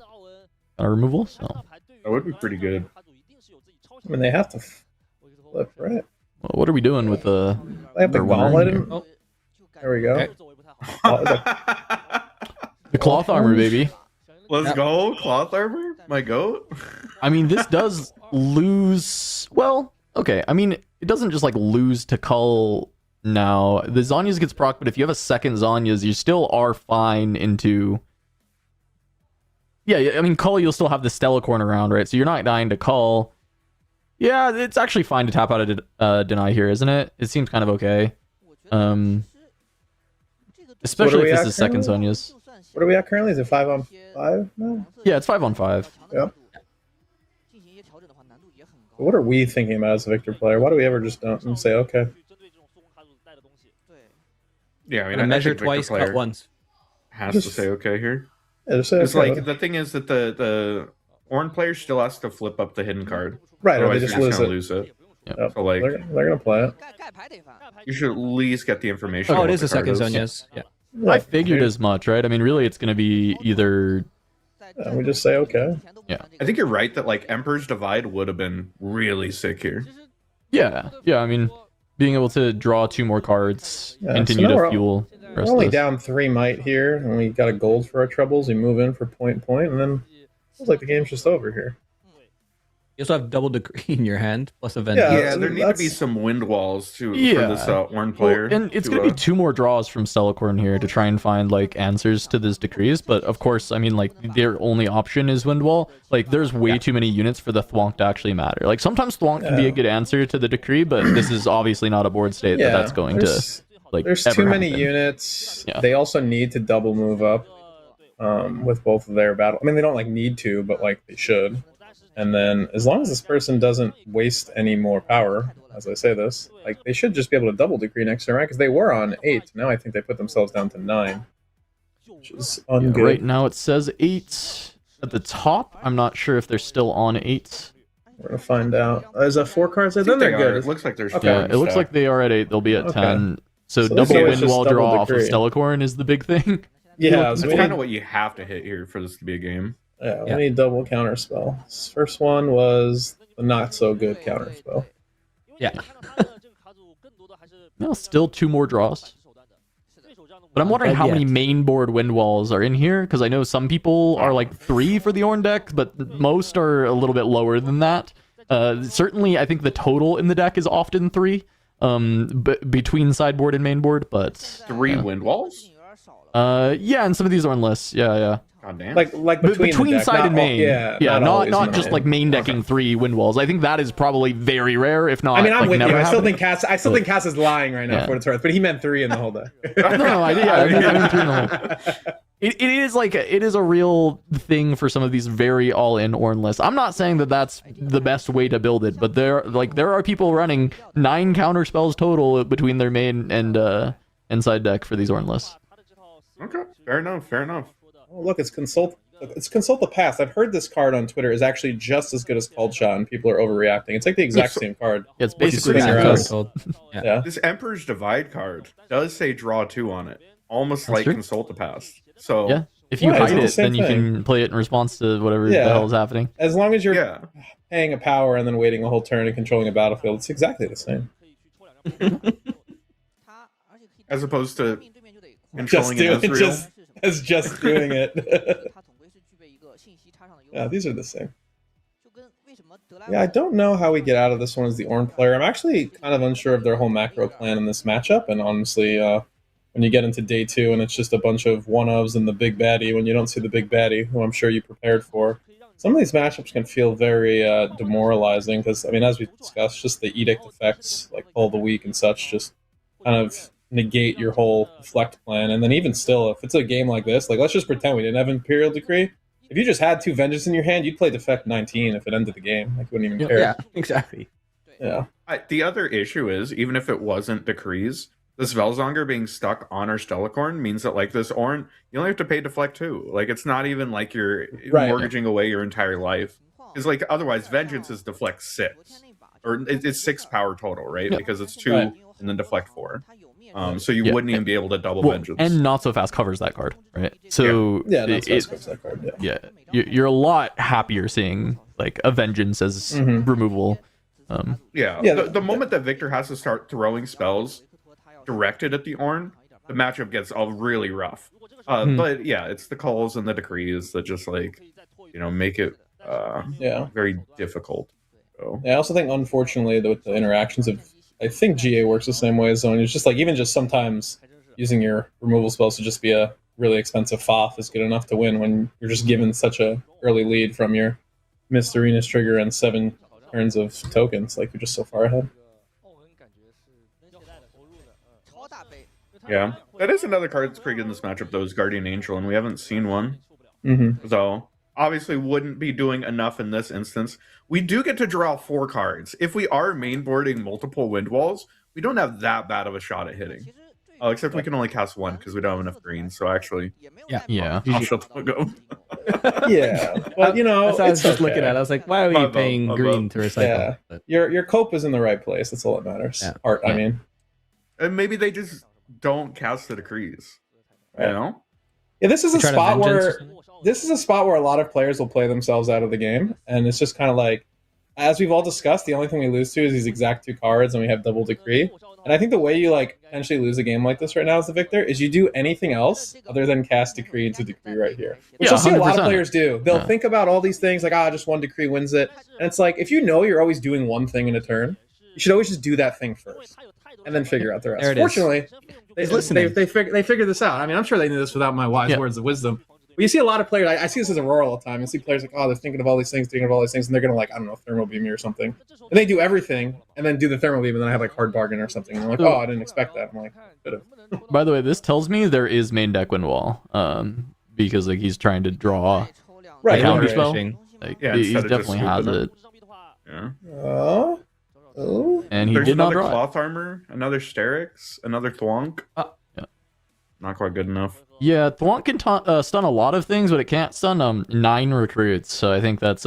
removal. So, That would be pretty good. I mean, they have to flip, right? well, what are we doing with the? They have to They're wondering gauntlet here. him. Oh. There we go. Okay. The cloth armor, baby. Let's go, cloth armor, my goat. I mean, this does lose. Well, okay. I mean, it doesn't just like lose to cull now. The Zhonya's gets proc, but if you have a second Zhonya's, you still are fine into... Yeah, I mean, Cull, you'll still have the Stellacorn around, right? So you're not dying to Cull. Yeah, it's actually fine to tap out a Deny here, isn't it? It seems kind of okay. Especially if this is second Zhonya's. What are we at currently? Is it 5-on-5 now? Yeah, it's 5-on-5. Yep. What are we thinking about as a Victor player? Why do we ever just don't say, okay? Yeah, I mean, And I measure think Victor twice, player cut once. has Just- to say okay here. Yeah, just say It's okay. like the thing is that the Ornn player still has to flip up the hidden card. Right, or they Otherwise, just you're lose gonna it. lose it. Yep. So like, They're gonna play it. you should at least get the information. Oh, on it what is a the card second Zonya's. Yeah. Yeah, I figured as much, right? I mean, really, it's going to be either... yeah, we just say okay. I think you're right that like Emperor's Divide would have been really sick here. Yeah, I mean, being able to draw 2 more cards, Yeah, continue so now to we're- fuel the We're rest only of this. down 3 might here, and we got a gold for our troubles. We move in for point, and then it feels like the game's just over here. You also have double decree in your hand plus a Yeah, Vengeance. Yeah, there need to be that's- some wind walls for Yeah. this Ornn player. Well, and it's to, going to be 2 more draws from Stellacorn here to try and find, like, answers to this decrees. But, of course, I mean, like, their only option is Windwall. Like, there's way too many units for the Thwonk to actually matter. Like, sometimes Thwonk can be a good answer to the decree, but this is obviously not a board state that's going to, like, There's ever too many happen. units. Yeah. They also need to double move up with both of their battle. I mean, they don't, like, need to, but, like, they should. And then, as long as this person doesn't waste any more power, as I say this, like, they should just be able to double decree next turn, right? Because they were on 8. Now I think they put themselves down to 9. Which is Yeah, ungood. right now it says 8 at the top. I'm not sure if they're still on 8. We're going to find out. There's a 4 cards there. I think Then they they're are. good. It looks like there's Okay. Yeah, it looks like they are at 8. They'll be at Okay. 10. So So double this is just Windwall double draw off of decree. Stellacorn is the big thing. Yeah, That's so we kind need, of what you have to hit here for this to be a game. yeah, we Yeah. need double counter spell. This first one was the not so good counter spell. Yeah. No, still 2 more draws. But I'm wondering how many main board wind walls are in here, because I know some people are like 3 for the Ornn deck, but most are a little bit lower than that. Certainly, I think the total in the deck is often 3, between sideboard and main board, but 3 yeah. wind walls? Yeah, and some of these are lists. Yeah. God damn. Like between, Between the deck, side not and all- main. yeah, not always just main. like main decking 3 wind walls. I think that is probably very rare, if not. I mean, I'm like, with never you. I still happening. think Cass is lying right now Yeah. for what it's worth, but he meant 3 in the whole deck. No, I mean 3 in the whole. It is a real thing for some of these very all-in Ornn lists. I'm not saying that that's the best way to build it, but there are people running 9 counter spells total between their main and side deck for these Ornn lists. Okay, fair enough. Oh, look, it's consult the past. I've heard this card on Twitter is actually just as good as Cold Shot, and people are overreacting. It's like the exact same card. It's What's basically sitting the around? same code. Yeah. This Emperor's Divide card does say draw 2 on it, almost That's like true. Consult the Past. So Yeah, if you Yeah, it's hide the it, same then you thing. can play it in response to whatever Yeah. the hell is happening. As long as you're yeah. paying a power and then waiting a whole turn and controlling a battlefield, it's exactly the same. As opposed to Just controlling an Ezreal. just doing it. Yeah, these are the same. Yeah, I don't know how we get out of this one as the Ornn player. I'm actually kind of unsure of their whole macro plan in this matchup, and honestly, when you get into day 2 and it's just a bunch of one-ofs and the big baddie, when you don't see the big baddie, who I'm sure you prepared for, some of these matchups can feel very demoralizing, because, I mean, as we discussed, just the edict effects, like Pull the Weak and such, just kind of negate your whole deflect plan. And then even still, if it's a game like this, like, let's just pretend we didn't have Imperial Decree. If you just had 2 Vengeance in your hand, you'd play Defect 19 if it ended the game. Like, you wouldn't even care. Yeah, exactly. Yeah. The other issue is, even if it wasn't Decrees, this Velzonger being stuck on our Stellacorn means that, like, this Ornn, you only have to pay Deflect 2. Like, it's not even like you're Right. mortgaging away your entire life. Because, like, otherwise, Vengeance is Deflect 6. Or it's 6 power total, right? Yeah. Because it's 2 Right. and then Deflect 4. So you Yeah. wouldn't even be able to double Well, Vengeance. and Not So Fast covers that card, right? So Yeah, that's it- that card. Yeah. yeah, you're a lot happier seeing like a Vengeance as Mhm. removal. Yeah, Yeah, the moment that Victor has to start throwing spells directed at the Ornn, the matchup gets all really rough. But yeah, it's the calls and the decrees that just, like, make it Yeah. very difficult. So Yeah, I also think, unfortunately, with the interactions of I think GA works the same way as zone. It's just like even just sometimes using your removal spells to just be a really expensive FOF is good enough to win when you're just given such a early lead from your missed arenas trigger and 7 turns of tokens. Like you're just so far ahead. Yeah, that is another card that's pretty good in this matchup, though, is Guardian Angel, and we haven't seen one. Mm-hmm. So obviously wouldn't be doing enough in this instance. We do get to draw 4 cards. If we are mainboarding multiple wind walls, we don't have that bad of a shot at hitting. Except we can only cast 1 because we don't have enough green. So actually, Yeah. I'll shut the fuck up. Yeah, but you know, That's what I was it's just okay. looking at. I was like, why are we Above, paying green above. to recycle? Yeah. But Your cope is in the right place. That's all that matters. Yeah. Art, I Yeah. mean. And maybe they just don't cast the decrees. You Right. know? Yeah, this is a Try to spot vengeance where a lot of players will play themselves out of the game, and it's just kind of like, as we've all discussed, the only thing we lose to is these exact 2 cards, and we have double decree. And I think the way you like potentially lose a game like this right now as the victor is you do anything else other than cast decree into decree right here, which Yeah, you'll see a lot of 100%. players do. They'll Yeah. think about all these things like, just one decree wins it, and it's like if you know you're always doing one thing in a turn, you should always just do that thing first, and then figure out the rest. There it is. Fortunately, He's listening. they figured this out. I mean, I'm sure they knew this without my wise Yeah. words of wisdom. But you see a lot of players. I see this as Aurora all the time. You see players like, they're thinking of all these things, and they're gonna like, I don't know, thermal beam me or something. And they do everything, and then do the thermal beam, and then I have like hard bargain or something. And I'm like, I didn't expect that. I'm like, could have. By the way, this tells me there is main deck wind wall. Because like he's trying to draw Right. a counter right. spell. Fishing. Like Yeah, he instead of just definitely has swooping it. Yeah. Oh. And he There's did not another draw it. cloth armor, another Sterix, another Thwonk. Yeah. Not quite good enough. Yeah, Thwonk can stun a lot of things, but it can't stun 9 recruits. So I think that's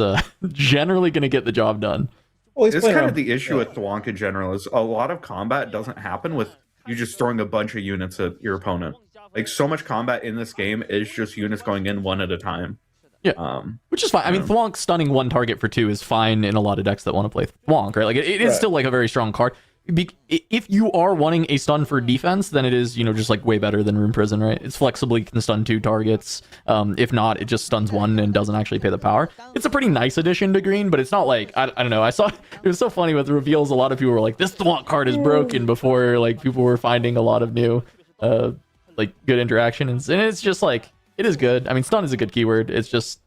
generally going to get the job done. Well, he's It's playing kind of around- the issue yeah. with Thwonk in general is a lot of combat doesn't happen with you just throwing a bunch of units at your opponent. Like so much combat in this game is just units going in one at a time. Yeah. Which is fine. I mean, Thwonk stunning 1 target for 2 is fine in a lot of decks that want to play Thwonk, right? Like it is Right. still like a very strong card. If you are wanting a stun for defense, then it is, just like way better than Room Prison, right? It's flexibly can stun 2 targets. If not, it just stuns 1 and doesn't actually pay the power. It's a pretty nice addition to green, but it's not like, I don't know. I saw, it was so funny with the reveals. A lot of people were like, this Thwonk card is broken before like people were finding a lot of new, like good interaction. And it's just like, it is good. I mean, stun is a good keyword. It's just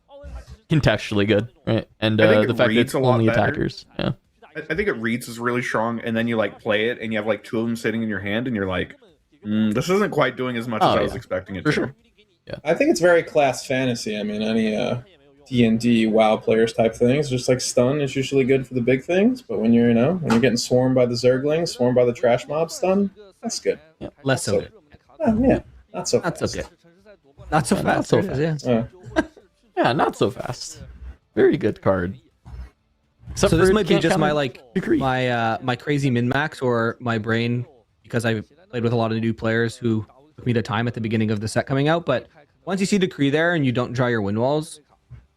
contextually good, right? And I think it the fact that reads it's a lot only better. attackers. Yeah. I think it reads is really strong, and then you like play it, and you have like 2 of them sitting in your hand, and you're like, this isn't quite doing as much as I was expecting it For to. sure. I think it's very class fantasy. I mean, any D&D WoW players type things, just like stun is usually good for the big things. But when you're getting swarmed by the Zerglings, swarmed by the trash mob, stun, that's good. Yeah, less so good. Yeah, not so. Not so fast. good. Not so Yeah, fast. not so there it is, yeah. Yeah, not so fast. Very good card. Except So this for it might be can't just counter my like decree. my crazy min max or my brain because I played with a lot of new players who took me to time at the beginning of the set coming out. But once you see decree there and you don't draw your wind walls,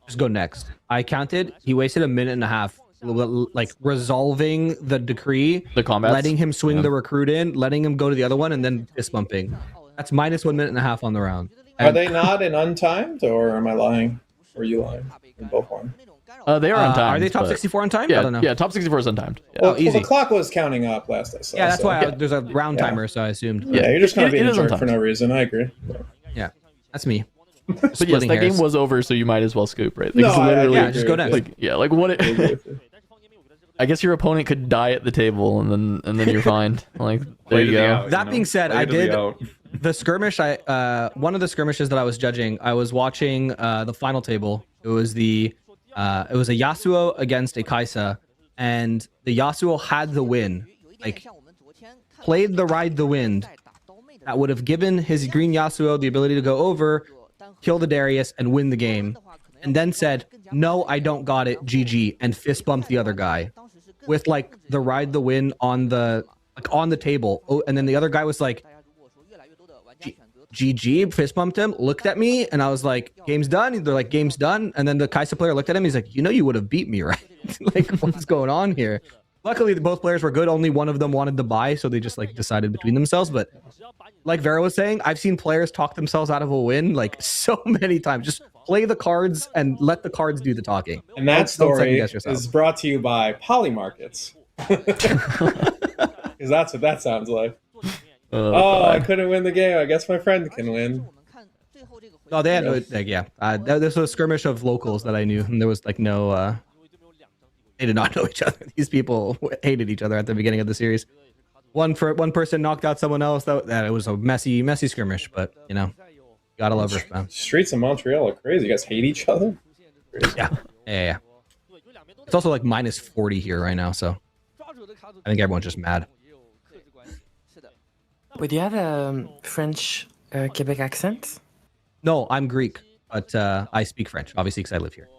just go next. I counted. He wasted 1.5 minutes like resolving the decree, The combats. letting him swing Yeah. the recruit in, letting him go to the other one, and then fist bumping. That's minus 1.5 minutes on the round. Are they not in untimed, or am I lying? Or are you lying? We're both lying. They are untimed. Are they top but- 64 on time? I Yeah, don't know. yeah, top 64 is untimed. Yeah. Well, easy. the clock was counting up last I saw. Yeah, that's so- why there's a round Yeah. timer, so I assumed. Yeah, you're just kind of It being a is jerk for untimed. no reason. I agree. Yeah, that's me. But yes, Splitting that game hairs. was over, so you might as well scoop, right? No, Because I literally, yeah, just go next. like, yeah, like what? I agree with you. I guess your opponent could die at the table, and then you're fine. Like there Play you to the go. out, That being said, Play I to the did- out. The skirmish, one of the skirmishes that I was judging, I was watching the final table. It was a Yasuo against a Kaisa, and the Yasuo had the win. Like played the ride the wind. That would have given his green Yasuo the ability to go over, kill the Darius, and win the game. And then said, "No, I don't got it. GG," and fist bumped the other guy with like the ride the win on the table. Oh, and then the other guy was like, GG, fist bumped him, looked at me, and I was like, game's done. They're like, game's done. And then the Kaisa player looked at him. He's like, you would have beat me, right? Like, what's going on here? Luckily, both players were good. Only one of them wanted to buy, so they just like decided between themselves. But like Vera was saying, I've seen players talk themselves out of a win like so many times. Just play the cards and let the cards do the talking. And that Don't second story guess yourself. is brought to you by Polymarkets. Because that's what that sounds like. Oh, Oh, I God. couldn't win the game. I guess my friend can win. No, they had no, like, yeah. This was a skirmish of locals that I knew, and there was like no. They did not know each other. These people hated each other at the beginning of the series. One person knocked out someone else. That it was a messy skirmish, but you know, gotta love Riftbound. Streets of Montreal are crazy. You guys hate each other? Yeah. It's also like minus 40 here right now, so I think everyone's just mad. Would you have a French Quebec accent? No, I'm Greek, but I speak French, obviously, because I live here.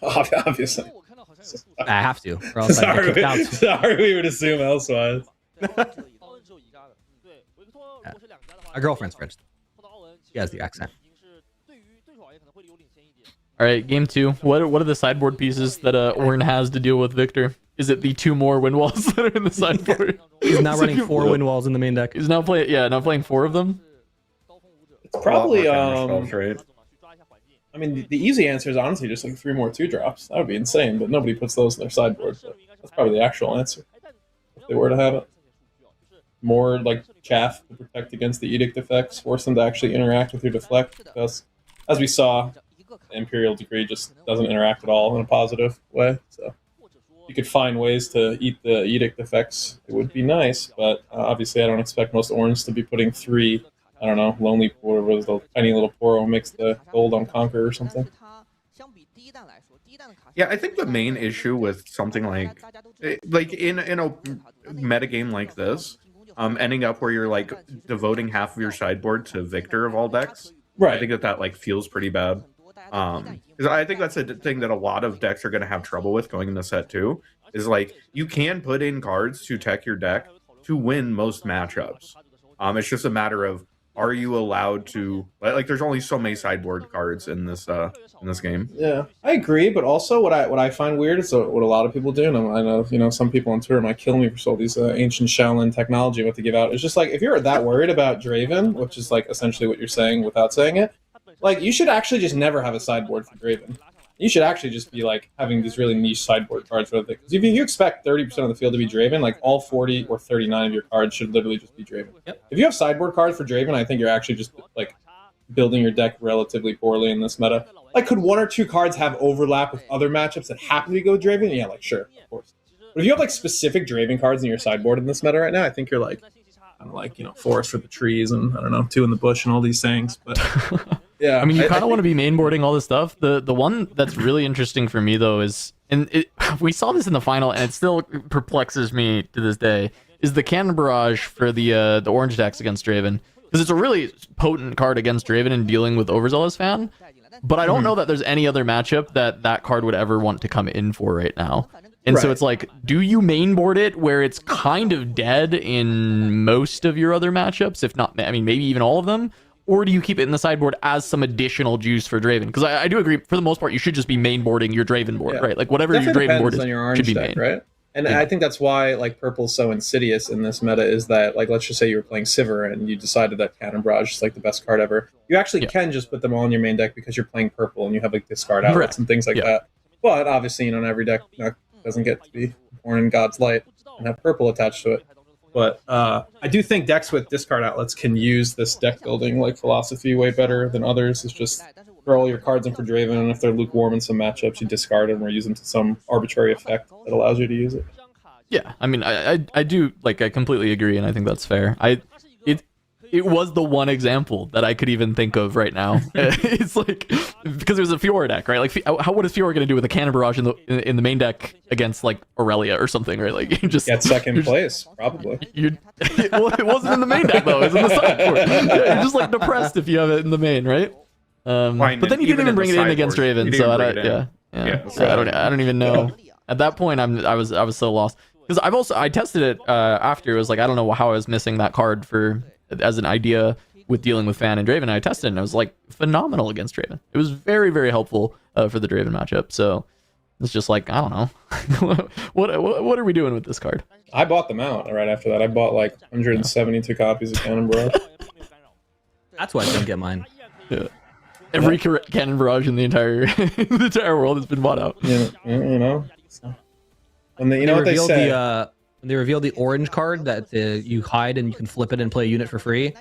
Obviously. I have to, or else I get kicked out. Sorry, we would assume elsewise. My girlfriend's French. She has the accent. All right, game 2. What are the sideboard pieces that Orn has to deal with Victor? Is it the 2 more wind walls that are in the sideboard? He's now running 4 wind walls in the main deck. He's now playing 4 of them. It's probably right? I mean, the easy answer is honestly just like 3 more 2-drops. That would be insane, but nobody puts those in their sideboard. So that's probably the actual answer if they were to have it. More like chaff to protect against the edict effects, force them to actually interact with your deflect. Because as we saw, the Imperial Decree just doesn't interact at all in a positive way. So if you could find ways to eat the edict effects, it would be nice. But obviously, I don't expect most Orns to be putting 3. I don't know, Lonely Poor was the tiny little Poro makes the gold on Conquer or something. Yeah, I think the main issue with something like in a metagame like this, ending up where you're like devoting half of your sideboard to Victor of all decks, Right. I think that like feels pretty bad. Because I think that's a thing that a lot of decks are going to have trouble with going into set 2. Is like you can put in cards to tech your deck to win most matchups. It's just a matter of, are you allowed to, like there's only so many sideboard cards in this game. Yeah, I agree, but also what I find weird is what a lot of people do, and I know some people on Twitter might kill me for all these ancient Shaolin technology what to give out. It's just like if you're that worried about Draven, which is like essentially what you're saying without saying it, like you should actually just never have a sideboard for Draven. You should actually just be like having these really niche sideboard cards for the because if you expect 30% of the field to be Draven, like all 40 or 39 of your cards should literally just be Draven. Yep. If you have sideboard cards for Draven, I think you're actually just like building your deck relatively poorly in this meta. Like, could 1 or 2 cards have overlap with other matchups that happen to go Draven? Yeah, like sure, of course. But if you have like specific Draven cards in your sideboard in this meta right now, I think you're like, I don't know, like forest for the trees and I don't know, 2 in the bush and all these things, but. Yeah, I mean, you kind of want to be mainboarding all this stuff. The one that's really interesting for me though is, we saw this in the final, and it still perplexes me to this day, is the Cannon Barrage for the orange decks against Draven, because it's a really potent card against Draven in dealing with Overzealous Fan. But I don't know that there's any other matchup that card would ever want to come in for right now. And so it's like, do you mainboard it where it's kind of dead in most of your other matchups, if not, I mean, maybe even all of them? Or do you keep it in the sideboard as some additional juice for Draven? Because I do agree, for the most part, you should just be mainboarding your Draven board, right? Like whatever your Draven board is, on your orange should be deck, main. right? And I think that's why like purple's so insidious in this meta is that like let's just say you were playing Sivir and you decided that Cannon Barrage is like the best card ever. You actually can just put them all in your main deck because you're playing purple and you have like discard outlets and things like that. But obviously, not every deck doesn't get to be born in God's light and have purple attached to it. But I do think decks with discard outlets can use this deck building like philosophy way better than others. It's just throw all your cards in for Draven, and if they're lukewarm in some matchups, you discard them or use them to some arbitrary effect that allows you to use it. Yeah, I mean, I do, like, I completely agree, and I think that's fair. It was the one example that I could even think of right now. It's like, because it was a Fiora deck, right? Like, what is Fiora going to do with a Cannon Barrage in the main deck against, like, Aurelia or something, right? Like, you just get second place, probably. Well, it wasn't in the main deck, though. It was in the sideboard. You're just, like, depressed if you have it in the main, right? But then you didn't even bring it in against Draven, so I don't even know. At that point, I was so lost. Because I tested it after. It was like, I don't know how I was missing that card as an idea with dealing with Fan and Draven. I tested it and it was like phenomenal against Draven. It was very, very helpful for the Draven matchup. So it's just like, I don't know. what are we doing with this card? I bought them out right after that. I bought like 172 copies of Cannon Barrage. That's why I didn't get mine. Yeah. Every Cannon Barrage in the entire world has been bought out. Yeah, you know. And you They know what they revealed say. when they revealed the orange card that you hide and you can flip it and play a unit for free,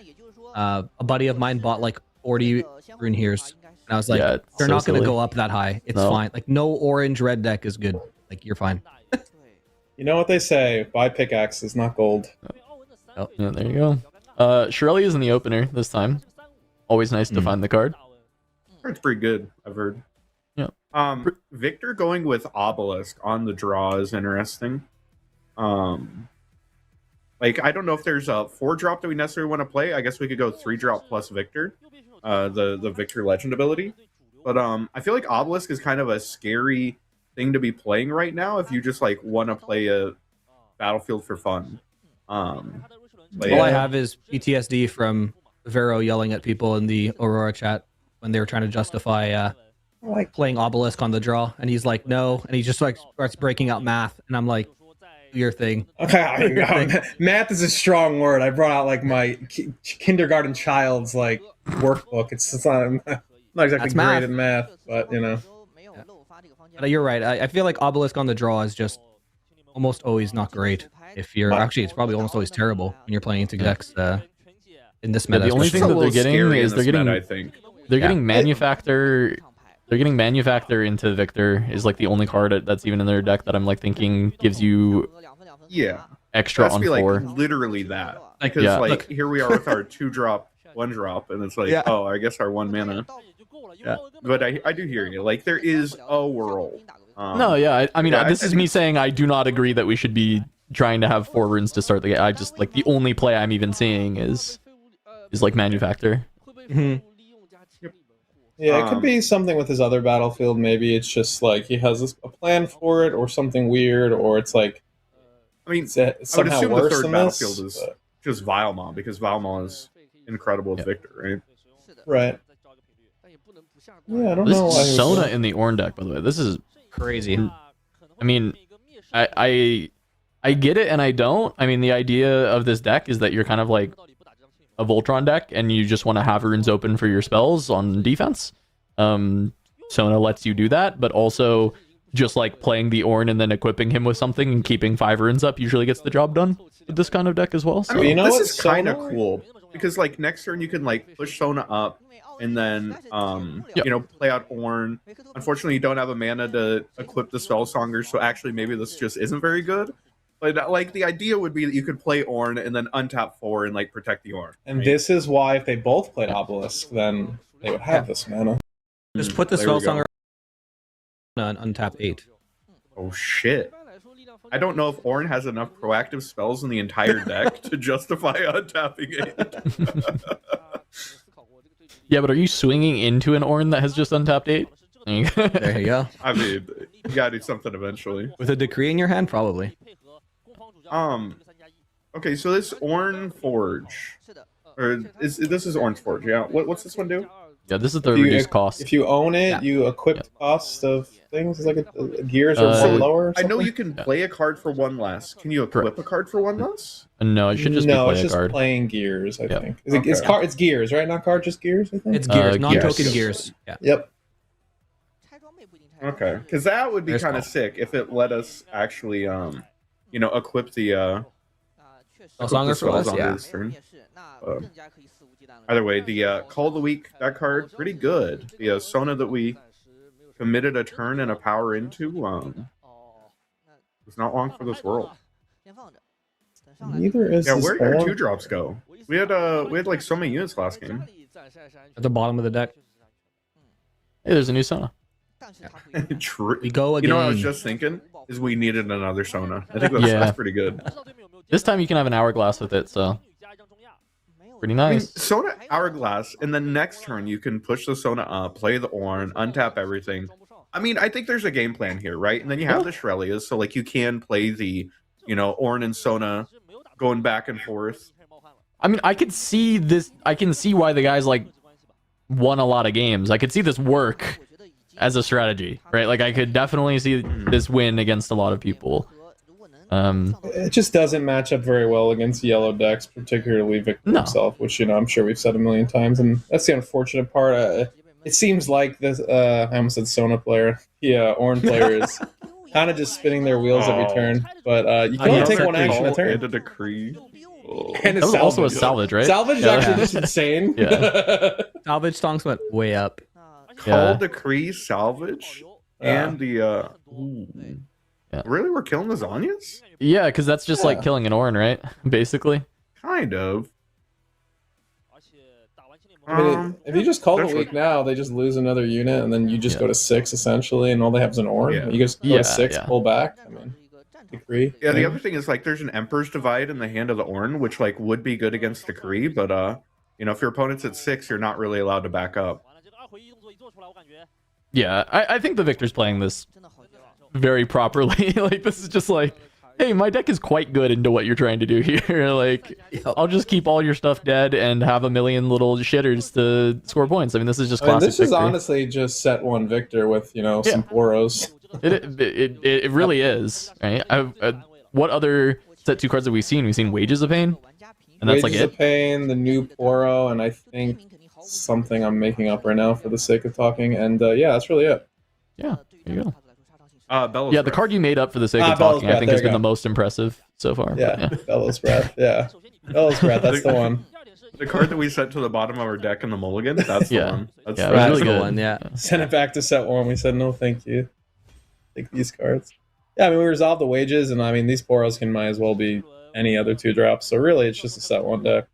a buddy of mine bought like 40 rune here's, and I was like, Yeah, it's they're so not going to silly. go up that high. It's No. fine. Like no orange red deck is good. Like you're fine. You know what they say? Buy pickaxes, not gold. Yeah, there you go. Shirley is in the opener this time. Always nice to find the card. It's pretty good, I've heard. Yeah. Victor going with Obelisk on the draw is interesting. Like, I don't know if there's a 4-drop that we necessarily want to play. I guess we could go 3-drop plus Victor, the Victor Legend ability. But I feel like Obelisk is kind of a scary thing to be playing right now if you just like want to play a battlefield for fun. Like, All I have is PTSD from Vero yelling at people in the Aurora chat when they were trying to justify like playing Obelisk on the draw, and he's like, no, and he just like starts breaking out math, and I'm like, do your thing. Okay, math is a strong word. I brought out like my kindergarten child's like workbook. It's not exactly That's great math. at math, but you know. But you're right. I feel like Obelisk on the draw is just almost always not great. If you're actually, it's probably almost always terrible when you're playing into decks in this meta. the only it's thing a that little they're getting scary in is this they're getting meta, I think. they're Yeah. getting manufactor. They're getting manufactor into Victor is like the only card that's even in their deck that I'm like thinking gives you Yeah. extra It has on to be 4. like literally that. Because Yeah. like Look. here we are with our 2-drop, 1-drop, and it's like, Yeah. oh, I guess our 1 mana. Yeah. But I do hear you. Like there is a world. No, yeah. I mean, yeah, this I is think me it's- saying I do not agree that we should be trying to have 4 runes to start the game. I just like the only play I'm even seeing is like manufactor. Mhm. Yeah, it could be something with his other battlefield. Maybe it's just like he has a plan for it, or something weird, or it's like I mean, it's I would somehow assume the worse third than battlefield this. is just Vilemaw, because Vilemaw is incredible with Yeah. Victor, right? Right. Yeah, I don't This know why. is he was Sona doing- in the Ornn deck, by the way. This is Crazy. I mean, I get it and I don't. I mean, the idea of this deck is that you're kind of like a Voltron deck and you just want to have runes open for your spells on defense. Sona lets you do that, but also just like playing the Ornn and then equipping him with something and keeping 5 runes up usually gets the job done with this kind of deck as well. So. I mean, You know this what, is kind of Sona- cool because like next turn you can like push Sona up and then Yep. you know, play out Ornn. Unfortunately, you don't have a mana to equip the Spellsonger, so actually maybe this just isn't very good. But like the idea would be that you could play Ornn and then untap 4 and like protect the Ornn. And right? this is why if they both played Obelisk, then they would have this mana. Just put the There we go. Spellsonger on untap 8. Oh shit. I don't know if Ornn has enough proactive spells in the entire deck to justify untapping it. Yeah, but are you swinging into an Ornn that has just untapped 8? There you go. I mean, you gotta do something eventually. With a decree in your hand, probably. Okay, so this Ornn Forge, or this is Ornn Forge? Yeah. What's this one do? Yeah, this is the If you- reduced cost. If you own it, Yeah. you equip the cost of things. It's like gears are So lower. Or I know something? you can play a card for 1 less. Can you equip Correct. a card for 1 less? No, it should just no, be it's play a just card. playing gears. I Yep. think it's Okay. it's gears, right? Not card, just gears. I think It's gears, non-token gears. gears. Yeah. Yep. Okay, because that would be There's kind of all. sick if it let us actually, you know, equip the Spellsonger for us, spells yeah. onto this turn. Either way, the Call of the Week, that card, pretty good. The Sona that we committed a turn and a power into, was not long for this world. Neither is Yeah, this where did our Ornn. 2-drops go? We had like so many units last game. At the bottom of the deck. Hey, there's a new Sona. True. We go You again. know what I was just thinking? Is we needed another Sona. I think that's, Yeah. that's pretty good. This time you can have an hourglass with it, so pretty I mean, nice. Sona Hourglass, and then next turn you can push the Sona up, play the Ornn, untap everything. I mean, I think there's a game plan here, right? And then you have the Shrelias, so like you can play the, you know, Ornn and Sona going back and forth. I mean, I could see this. I can see why the guys like won a lot of games. I could see this work as a strategy, right? Like I could definitely see this win against a lot of people. It just doesn't match up very well against yellow decks, particularly Victor No. himself, which I'm sure we've said a million times, and that's the unfortunate part. It seems like this. I almost said Sona player. Yeah, Ornn player is kind of just spinning their wheels every Oh. turn. But you can yeah, only take it's one actually action a Call turn. and a decree. Oh. And That was also a salvage, right? Salvage is Yeah. actually just insane. Yeah. Salvage stonks went way up. Call, Yeah. decree, salvage, Yeah. and the ooh. Yeah. Really, we're killing the Zanyas? Yeah, because that's just like Yeah. killing an Ornn, right? Basically. Kind of. I mean, if you just call the that's week now, they just lose another unit, and then you just Yeah. go to 6 essentially, and all they have is an Ornn. Yeah. You just go Yeah, to 6, yeah. pull back. I mean, decree. Yeah, the other thing is like there's an Emperor's Divide in the hand of the Ornn, which like would be good against decree, but you know, if your opponent's at 6, you're not really allowed to back up. Yeah, I think the Victor's playing this very properly. Like, this is just like, hey, my deck is quite good into what you're trying to do here. Like, I'll just keep all your stuff dead and have a million little shitters to score points. I mean, this is just I mean, classic this is Victor. honestly just set 1 Victor with, you know, some Boros. It really is, right? What other set 2 cards have we seen? We've seen Wages of Pain, and that's Wages like of Pain, the new Poro, and I think something I'm making up right now for the sake of talking. And yeah, that's really it. Yeah, there you go. Bellows Yeah, the Breath. card you made up for the sake of Bellows talking, I Breath, think, there has you been go. the most impressive so far. Yeah, But Bellows Breath. Yeah, Bellows Breath. That's the one. The card that we sent to the bottom of our deck in the mulligan, that's the Yeah. one. That's Yeah, the it was Right. really That's the good. one, yeah. Send it back to set 1. We said no, thank you. Take these cards. Yeah, I mean, we resolved the wages, and I mean, these Boros can might as well be any other 2 drops. So really, it's just a set 1 deck.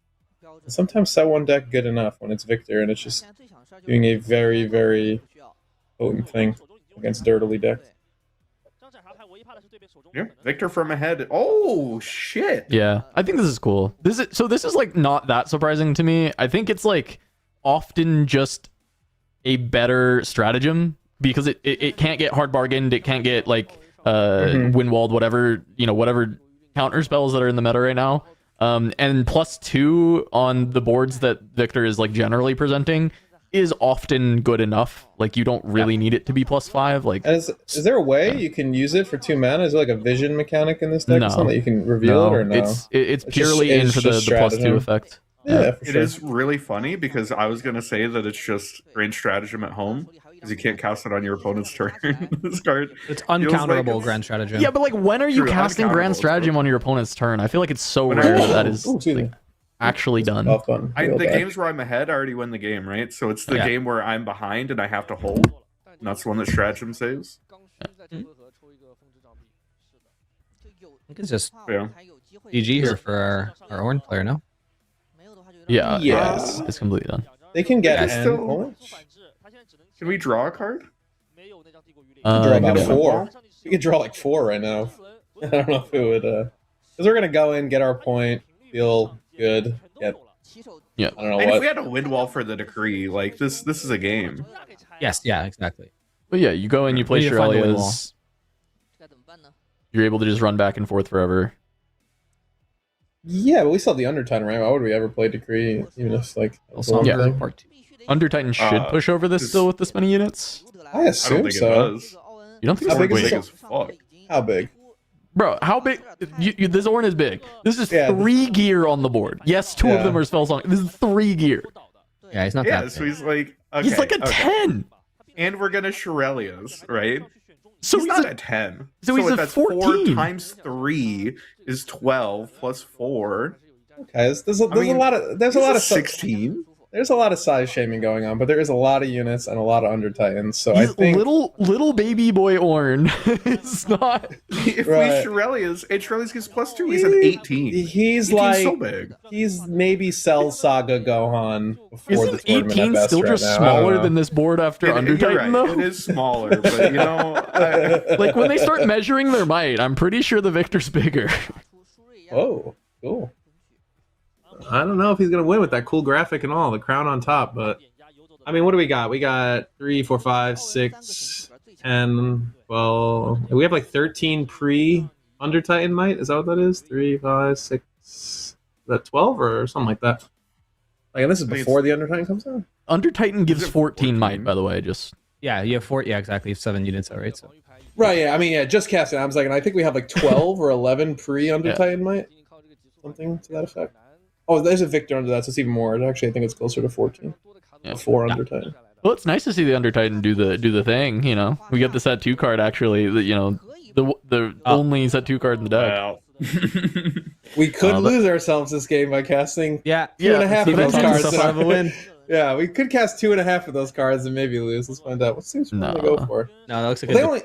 And sometimes set 1 deck good enough when it's Victor, and it's just doing a very, very potent thing against dirtily decks. Yeah, Victor from ahead. Oh shit! yeah, I think this is cool. This is like not that surprising to me. I think it's like often just a better stratagem because it can't get hard bargained. It can't get like windwalled, whatever, you know, whatever counter spells that are in the meta right now. And +2 on the boards that Victor is like generally presenting is often good enough. Like, you don't really need it to be +5. Like, And is there a way you can use it for 2 mana? Is there like a vision mechanic in this deck? No. Or something that you can reveal it or no? it's just- purely it's in for the just +2 stratagem. effect. Yeah, for It sure. is really funny because I was gonna say that it's just range stratagem at home because you can't cast it on your opponent's turn. This card It's feels like uncounterable it's- grand stratagem. Yeah, but like, when are you True, casting Grand uncounterable, Stratagem true. on your opponent's turn? I feel like it's so When I- rare that is Ooh, excuse me. like, actually done. Off button. the Real bad. games where I'm ahead, I already win the game, right? So it's the Yeah. game where I'm behind and I have to hold. And that's the one that stratagem saves. I think it's just Yeah. GG here for our Ornn player, no? Yeah, Yeah. it's completely done. They can get It's N still- points. Can we draw a card? Draw about Yeah. 4. You could draw like 4 right now. I don't know if it would. Because we're gonna go in, get our point, feel good, get. Yeah. I don't know And if what. we had a wind wall for the decree, like this is a game. Yes, yeah, exactly. But yeah, you go in, you place need to your find the wind Elias. You're able to just run back and forth forever. Yeah, but we still have the Undertitan, right? Why would we ever play Decree? Even if like. that was the one Somber thing? part 2. Under Titan should push over this this- still with this many units. I I don't assume think so. it does. You don't think How so? big is Big it? as fuck. How big? Bro, how big? This Ornn is big. This is Yeah. 3 gear on the board. Yes, 2 of Yeah. them are spell song. This is 3 gear. Yeah, he's not Yeah, that so big. he's like okay, He's like a okay. 10. And we're gonna Shirelias, right? So he's he's not a, a 10. so he's a that's 14. 4 times 3 is 12 plus 4. Okay, there's a mean, lot of there's a lot of 16. there's a lot of size shaming going on, but there is a lot of units and a lot of Undertitans. So I he's think little baby boy Ornn is not. If Right. we Shirelias, and Shirelias gets plus 2, he's an 18. he's 18's like so big. he's maybe Cell Saga Gohan before the Isn't tournament 18 at best still right just now. I don't smaller know. than this board after Under You're Titan right, though? it is smaller, but you know, Like, when they start measuring their might, I'm pretty sure the Victor's bigger. Oh, cool. I don't know if he's gonna win with that cool graphic and all, the crown on top, but I mean, what do we got? We got 3, 4, 5, 6, 10. Well, we have like 13 pre Under Titan might. Is that what that is? 3, 5, 6. Is that 12 or something like that? Like, and this is I think before the Under Titan comes out. Under Titan gives it 14 might, 14? by the way. Just Yeah, you have 4. Yeah, exactly. You have 7 units out, right? So Right. Yeah. I mean, yeah. Just casting. I was like, and I think we have like 12 or 11 pre Under Yeah. Titan might. Something to that effect. Oh, there's a Victor under that, so it's even more. Actually, I think it's closer to 14. Yeah. Before Under Titan. well, it's nice to see the Under Titan do the thing. You know, we get the set 2 card actually. That, you know, The only set 2 card in the deck. Wow. We could but- lose ourselves this game by casting Yeah, 2.5 of those Talk cards. yourself out of a win. Yeah, we could cast 2.5 of those cards and maybe lose. Let's find out. What seems to No. go for? No, that looks like Well, a they only.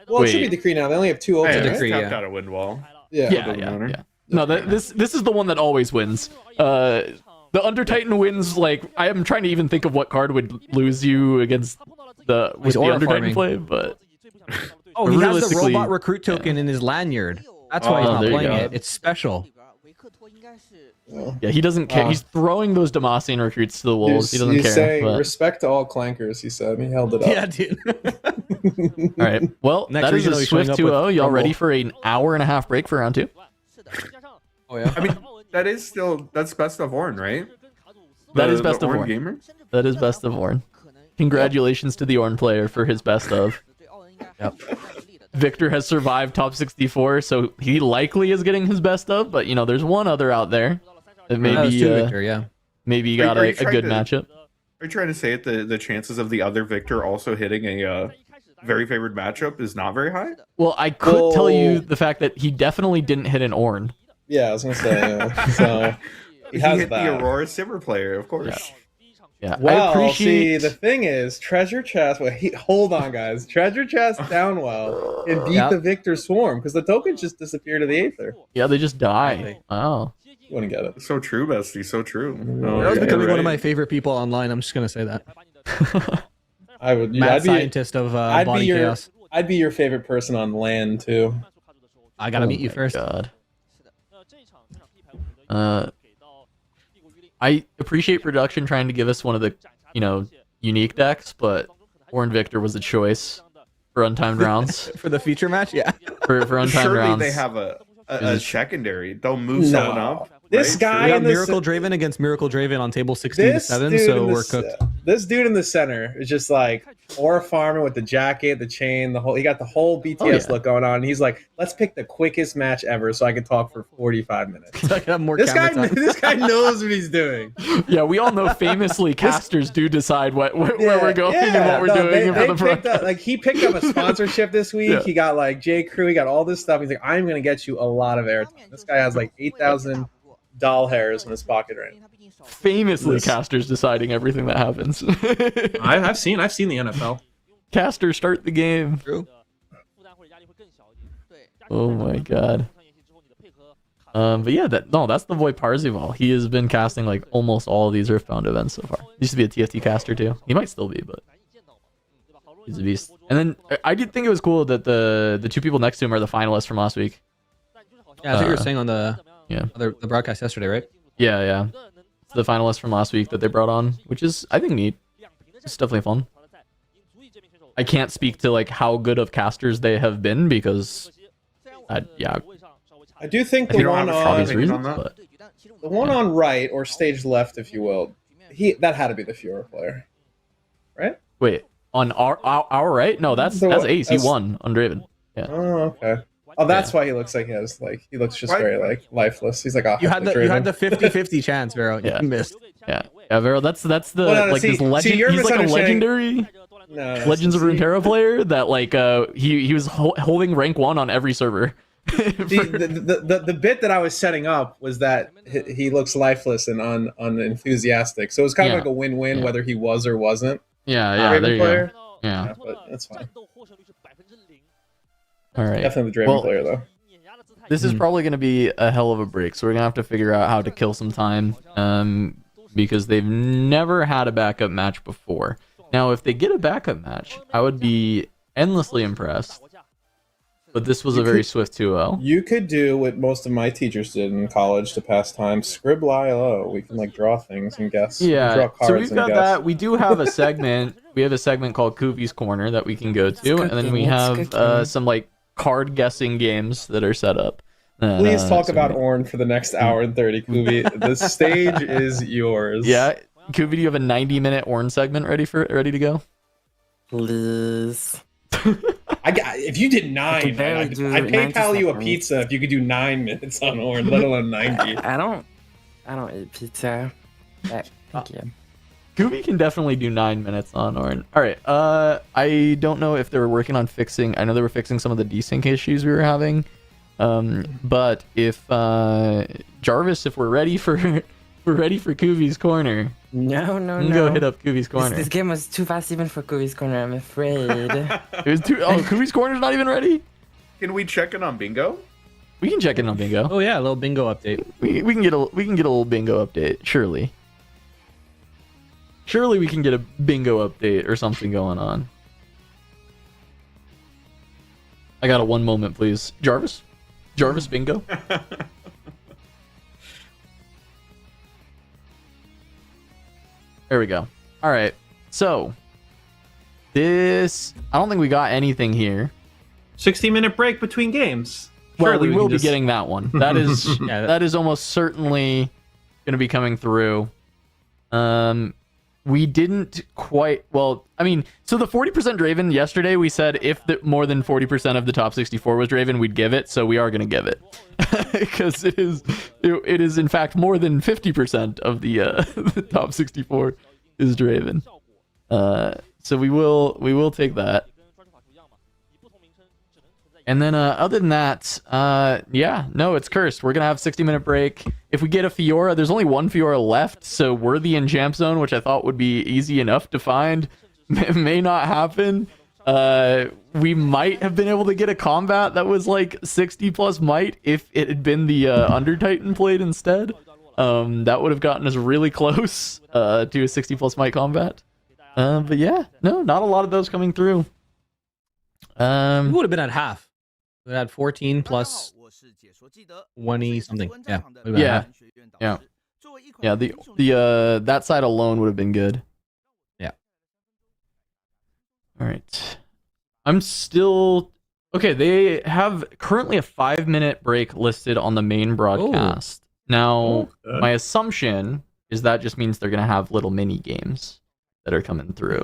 Well, it should be Wait. decree now. They only have 2 open. Hey, a Right? decree. tapped yeah. out a wind wall. Yeah. Yeah, doesn't yeah, matter. yeah. No, this is the one that always wins. The Under Titan wins. Like, I am trying to even think of what card would lose you against with the aura Under Titan farming. play, but Oh, he has the realistically- robot recruit token in his lanyard. That's why he's Oh, not there you playing go. it. It's special. yeah, he doesn't care. He's throwing those Demacian recruits to the wolves. He doesn't He's care. saying but- respect to all clankers. He said. He held it up. Yeah, dude. All right. Well, Next that is regional, a he's showing swift up with 2-0. Y'all Rumble. ready for an hour and a half break for round 2? Oh yeah. I mean, that's best of Orn, right? That is The best of Orn Orn. gamer. That is best of Orn. Congratulations to the Orn player for his best of. Yep. Victor has survived top 64, so he likely is getting his best of. But there's one other out there that That was maybe two Victor, yeah. maybe got Are a you trying good to- matchup. Are you trying to say that the chances of the other Victor also hitting a very favored matchup is not very high? Well, I could tell you Oh. the fact that he definitely didn't hit an Orn. Yeah, I was gonna say. So he He has hit that. the Aurora Simmer player, of course. Yeah, I Well, appreciate. see, the thing is, treasure chest. Hold on, guys. Treasure chest down well and beat Yep. the Victor Swarm because the tokens just disappear to the Aether. Yeah, they just die. Exactly. Wow. You want to get it? So true, bestie. So true. Oh, That was yeah, becoming you're one of my right. favorite people online. I'm just gonna say that. I would. Mad I'd be. scientist of I'd body be your. chaos. I'd be your favorite person on land too. I gotta meet you my first. God. I appreciate production trying to give us one of the, unique decks, but Orn Victor was a choice for untimed rounds. For the feature match, yeah. For untimed Surely rounds. they have a Is- secondary. They'll move someone up. This right? guy We got in the Miracle Draven against Miracle Draven on table 16 to this 7, dude so in the we're s- cooked. This dude in the center is just like aura farming with the jacket, the chain, the whole. He got the whole BTS yeah. look going on. And he's like, let's pick the quickest match ever, so I can talk for 45 minutes. So I can have more This guy, camera time. this guy knows what he's doing. Yeah, we all know famously casters do decide where we're going and what we're no, doing for the picked front. up, he picked up a sponsorship this week. Yeah. He got like J Crew. He got all this stuff. He's like, I'm gonna get you a lot of airtime. This guy has like 8,000 doll hairs in his pocket right now. Famously Listen. casters deciding everything that happens. I've seen the NFL. Casters start the game. True. Oh my god. But yeah, that's the boy Parzival. He has been casting like almost all of these Riftbound events so far. He used to be a TFT caster too. He might still be, but he's a beast. And then I did think it was cool that the two people next to him are the finalists from last week. Yeah, I think you were saying on the Yeah, the broadcast yesterday, right? yeah. It's the finalists from last week that they brought on, which is I think neat. It's definitely fun. I can't speak to like how good of casters they have been because, I do think I the think one for on obvious opinion reasons, on that? but the one on right or stage left, if you will, that had to be the Fiora player, right? wait, on our right? No, that's The- Ace. He that's- won on Draven. Yeah. Oh, okay. Oh, that's why he looks like he looks just What? very like lifeless. He's like, oh, You had the 50-50 chance, Vero. Yeah. You missed. Yeah, Vero, that's the Well, no, like see- this legend. see, you're He's like a misunderstanding- legendary No, Legends of see, Runeterra player that like he was holding rank 1 on every server. the bit that I was setting up was that he looks lifeless and unenthusiastic. So it was kind of Yeah. like a win-win Yeah. whether he was or wasn't yeah, a Draven there you player. go. Yeah. But that's fine. All right. Definitely the Draven Well, player though. This is probably going to be a hell of a break, so we're going to have to figure out how to kill some time because they've never had a backup match before. Now, if they get a backup match, I would be endlessly impressed. But this was a very swift 2-0. You could do what most of my teachers did in college to pass time. Scribble ILO. We can like draw things and guess. Draw Yeah, cards so we've and got guess. that. We do have a segment. We have a segment called Kuvi's Corner that we can go to, and then we It's have cooking. some like card guessing games that are set up. Please talk so about we- Orn for the next hour and 30, Kuvi. The stage is yours. Yeah, Kuvi, do you have a 90-minute Orn segment ready to go? Please. If you did 9, barely I'd do PayPal 90 you a seconds. pizza if you could do 9 minutes on Orn, let alone 90. I don't eat pizza. Thank you. Kuvi can definitely do 9 minutes on Orin. All right. I don't know if they were working on fixing. I know they were fixing some of the desync issues we were having. But if Jarvis, if we're ready for Kuvi's corner, No, we can go hit up Kuvi's corner. This game was too fast even for Kuvi's corner, I'm afraid. It was too. Oh, Kuvi's corner's not even ready. Can we check in on bingo? We can check in on bingo. Oh yeah, a little bingo update. We can get a little bingo update. Surely we can get a bingo update or something going on. I got a 1 moment, please. Jarvis bingo. There we go. All right. So this, I don't think we got anything here. 60-minute break between games. Well, Surely we will can be just- getting that one. That is Yeah, that is almost certainly going to be coming through. We didn't quite. Well, I mean, so the 40% Draven yesterday, we said if more than 40% of the top 64 was Draven, we'd give it. So we are going to give it because it is in fact more than 50% of the the top 64 is Draven. So we will take that. And then other than that, yeah, no, it's cursed. We're going to have 60-minute break. If we get a Fiora, there's only one Fiora left, so Worthy in Champ Zone, which I thought would be easy enough to find, may not happen. We might have been able to get a combat that was like 60 plus might if it had been the Under Titan played instead. That would have gotten us really close to a 60 plus might combat. But yeah, no, not a lot of those coming through. We would have been at half. We had 14 plus 20 something. Yeah. we would've been at Yeah. half. Yeah. The that side alone would have been good. Yeah. All right. I'm still okay. They have currently a 5-minute break listed on the main broadcast. Now, Okay. my assumption is that just means they're gonna have little mini games that are coming through.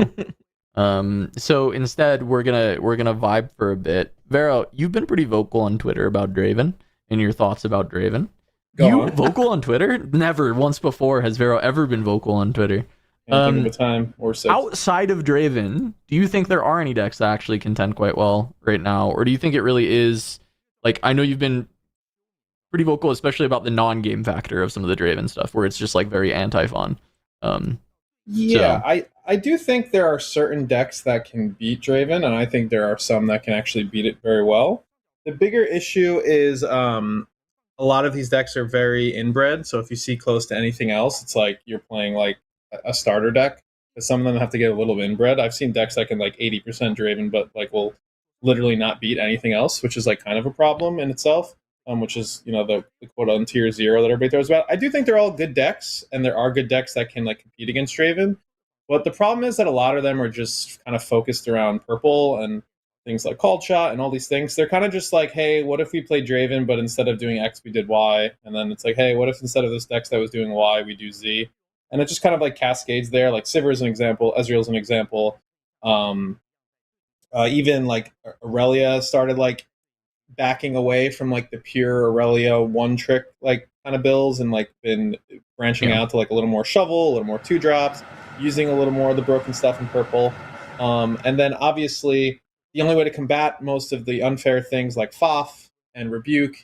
So instead, we're gonna vibe for a bit. Vero, you've been pretty vocal on Twitter about Draven and your thoughts about Draven. Go You on. vocal on Twitter? Never once before has Vero ever been vocal on Twitter. Can't think of a time or six. Outside of Draven, do you think there are any decks that actually contend quite well right now, or do you think it really is like I know you've been pretty vocal, especially about the non-game factor of some of the Draven stuff, where it's just like very anti-fun. Yeah, So- I do think there are certain decks that can beat Draven, and I think there are some that can actually beat it very well. The bigger issue is a lot of these decks are very inbred, so if you see close to anything else, it's like you're playing like a starter deck. Because some of them have to get a little bit inbred. I've seen decks that can like 80% Draven, but like will literally not beat anything else, which is like kind of a problem in itself. Which is the quote on tier 0 that everybody throws about. I do think they're all good decks, and there are good decks that can like compete against Draven. But the problem is that a lot of them are just kind of focused around purple and things like Called Shot and all these things. They're kind of just like, hey, what if we played Draven, but instead of doing X, we did Y? And then it's like, hey, what if instead of this deck that was doing Y, we do Z? And it just kind of like cascades there. Like Sivir is an example, Ezreal's an example. Even like Aurelia started like backing away from like the pure Aurelia one trick like kind of builds and like been branching out to like a little more shovel, a little more 2-drops, using a little more of the broken stuff in purple. And then obviously the only way to combat most of the unfair things like Faf and Rebuke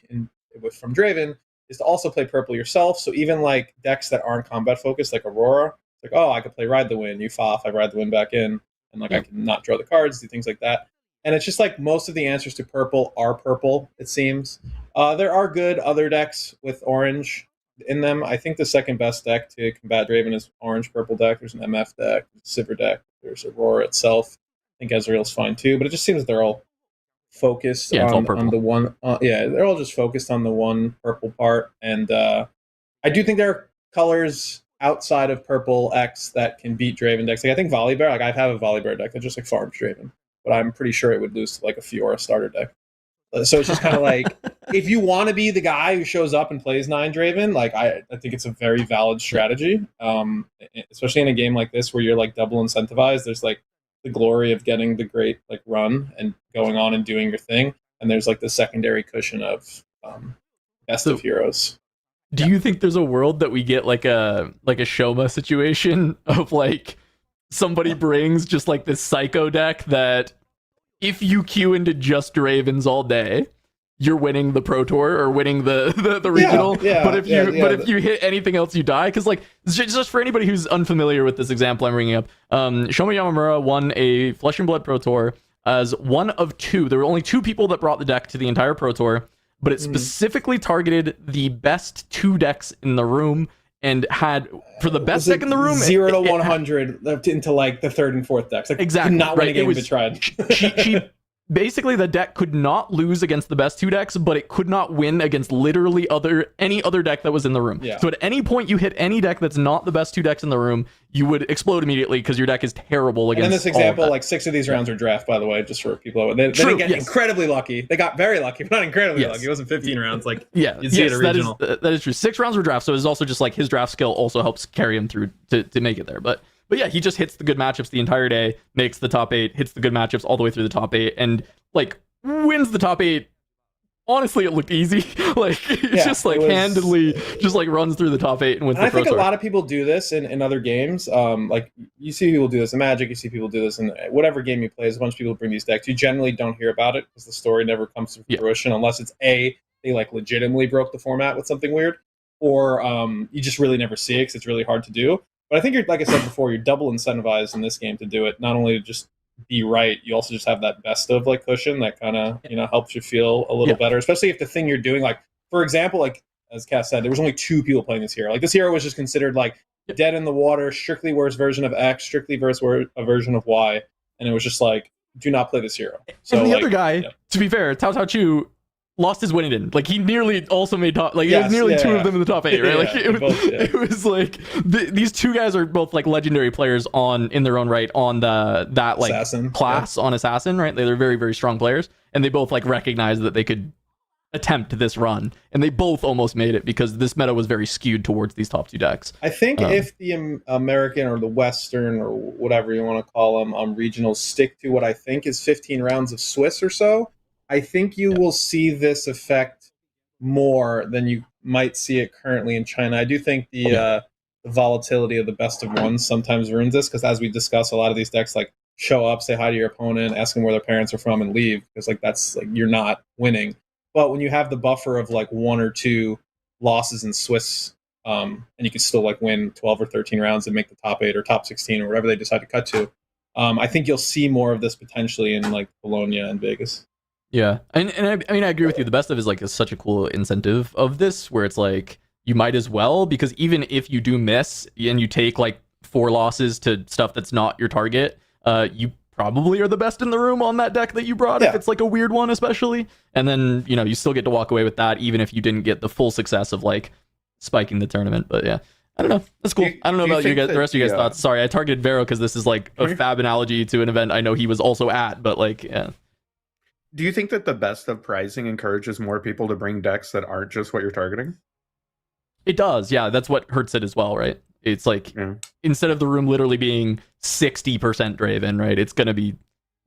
from Draven is to also play purple yourself. So even like decks that aren't combat focused like Aurora, it's like, oh, I could play Ride the Wind, you Faf, I ride the wind back in, and like I can not draw the cards, do things like that. And it's just like most of the answers to purple are purple, it seems. There are good other decks with orange in them. I think the second best deck to combat Draven is orange-purple deck. There's an MF deck, Sivir deck, there's Aurora itself. I think Ezreal's fine too, but it just seems they're all focused Yeah, it's all on purple. the one. They're all just focused on the one purple part. And I do think there are colors outside of purple X that can beat Draven decks. Like I think Volibear, like I have a Volibear deck that just like farms Draven, but I'm pretty sure it would lose to like a Fiora starter deck. So it's just kind of like, if you want to be the guy who shows up and plays 9 Draven, like I think it's a very valid strategy, especially in a game like this where you're like double incentivized. There's like the glory of getting the great like run and going on and doing your thing, and there's like the secondary cushion of best So- of heroes. Do you think there's a world that we get like a Shoma situation of like somebody brings just like this psycho deck that if you queue into just Ravens all day, you're winning the Pro Tour or winning the regional. But if you hit anything else, you die. Because like just for anybody who's unfamiliar with this example I'm bringing up, Shoma Yamamura won a Flesh and Blood Pro Tour as one of two. There were only two people that brought the deck to the entire Pro Tour, but it specifically targeted the best two decks in the room and had for the best deck in the room 0 to 100 into like the third and fourth decks. Like, exactly. could not win a game if it tried. she basically the deck could not lose against the best two decks, but it could not win against literally any other deck that was in the room. Yeah. So at any point you hit any deck that's not the best two decks in the room, you would explode immediately because your deck is terrible against. And in this example, like 6 of these rounds are draft, by the way, just for people. They didn't get incredibly lucky. They got very lucky, but not incredibly lucky. It wasn't 15 rounds like you'd see at a regional. That is true. 6 rounds were draft, so it's also just like his draft skill also helps carry him through to make it there. But yeah, he just hits the good matchups the entire day, makes the top 8, hits the good matchups all the way through the top 8, and like wins the top 8. Honestly, it looked easy. Like it's just like handedly just like runs through the top 8 and wins the Pro Tour. I think a lot of people do this in other games. Like you see people do this in Magic, you see people do this in whatever game you play. There's a bunch of people bring these decks. You generally don't hear about it because the story never comes to fruition unless it's they like legitimately broke the format with something weird, or you just really never see it because it's really hard to do. But I think you're, like I said before, you're double incentivized in this game to do it. Not only to just be right, you also just have that best of like cushion that kind of helps you feel a little better, especially if the thing you're doing, like for example, like as Cass said, there was only 2 people playing this hero. Like this hero was just considered like dead in the water, strictly worst version of X, strictly versus a version of Y, and it was just like, do not play this hero. So and the like, other guy, to be fair, Tao Tao Chu lost his winning in. Like he nearly also made top. Like it was nearly 2 of them in the top 8, right? Like it was like these 2 guys are both like legendary players in their own right on that like Assassin. class on Assassin, right? They're very, very strong players, and they both like recognized that they could attempt this run, and they both almost made it because this meta was very skewed towards these top 2 decks. I think if the American or the Western or whatever you want to call them regionals stick to what I think is 15 rounds of Swiss or so, I think you will see this effect more than you might see it currently in China. I do think the volatility of the best of ones sometimes ruins this because, as we discuss, a lot of these decks like show up, say hi to your opponent, ask them where their parents are from, and leave because like that's like you're not winning. But when you have the buffer of like 1 or 2 losses in Swiss, and you can still like win 12 or 13 rounds and make the top 8 or top 16 or whatever they decide to cut to, I think you'll see more of this potentially in like Bologna and Vegas. Yeah, and I mean I agree with you. The best of is such a cool incentive of this, where it's like you might as well, because even if you do miss and you take like 4 losses to stuff that's not your target, you probably are the best in the room on that deck that you brought. If it's like a weird one, especially, and then you still get to walk away with that, even if you didn't get the full success of like spiking the tournament. But yeah, I don't know. That's cool. I don't know about you guys. The rest of you guys' thoughts. Sorry, I targeted Vero because this is like a fab analogy to an event I know he was also at, but like yeah. Do you think that the best of pricing encourages more people to bring decks that aren't just what you're targeting? It does, yeah. That's what hurts it as well, right? It's like instead of the room literally being 60% Draven, right? It's going to be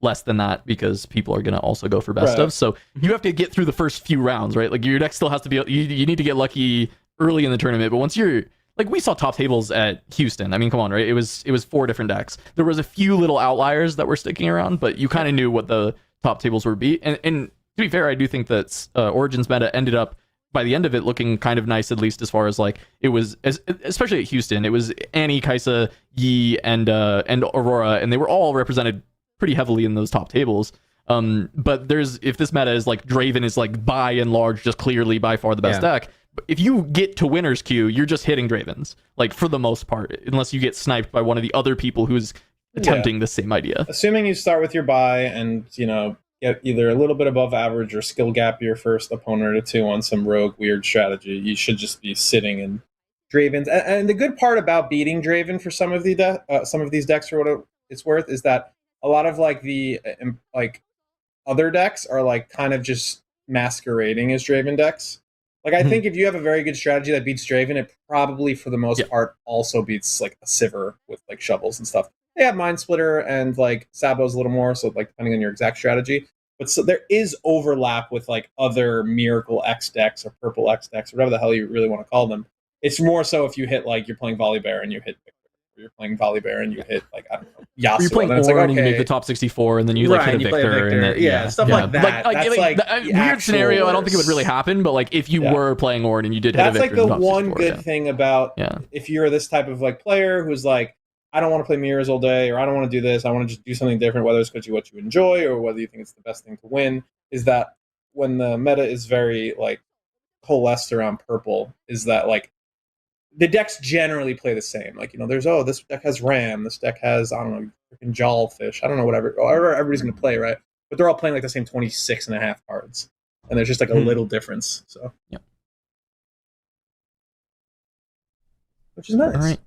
less than that because people are going to also go for best of. So you have to get through the first few rounds, right? Like your deck still has to be, you need to get lucky early in the tournament, but once you're, like we saw top tables at Houston. I mean, come on, right? It was 4 different decks. There was a few little outliers that were sticking around, but you kind of knew what the top tables would be. And to be fair, I do think that Origins meta ended up by the end of it looking kind of nice, at least as far as like it was, especially at Houston. It was Annie, Kaisa, Yi, and Aurora, and they were all represented pretty heavily in those top tables. But if this meta is like Draven is like by and large just clearly by far the best deck. But if you get to winner's queue, you're just hitting Dravens, like for the most part, unless you get sniped by one of the other people who's attempting the same idea. Assuming you start with your buy and get either a little bit above average or skill gap your first opponent or 2 on some rogue weird strategy, you should just be sitting in Dravens. And the good part about beating Draven for some of these decks, for what it's worth, is that a lot of like the like other decks are like kind of just masquerading as Draven decks. Like I think if you have a very good strategy that beats Draven, it probably for the most part also beats like a Sivir with like shovels and stuff. They have Mind Splitter and like Sabo's a little more, so like depending on your exact strategy. But so there is overlap with like other Miracle X decks or Purple X decks, or whatever the hell you really want to call them. It's more so if you hit like you're playing Volibear and you hit Victor, or you're playing Volibear and you hit like I don't know Yasuo. Or you're playing and it's Ornn like, and you make okay, the top 64, and then you like Right, hit a and you play a Victor, and Victor. then, Yeah, stuff like that. That's like the weird actual scenario. I don't think it would really worst. happen, but like if you Yeah. were playing Ornn and you did hit That's a like Victor, in the top one 64, good yeah. thing about Yeah. if you're this type of like player who's like, I don't want to play mirrors all day, or I don't want to do this. I want to just do something different, whether it's because what you enjoy or whether you think it's the best thing to win. Is that when the meta is very like coalesced around purple, is that like the decks generally play the same. Like, there's this deck has Ram, this deck has I don't know freaking Jawfish, I don't know whatever everybody's gonna play, right? But they're all playing like the same 26.5 cards, and there's just like a little difference. So Yep. Which is nice. All right.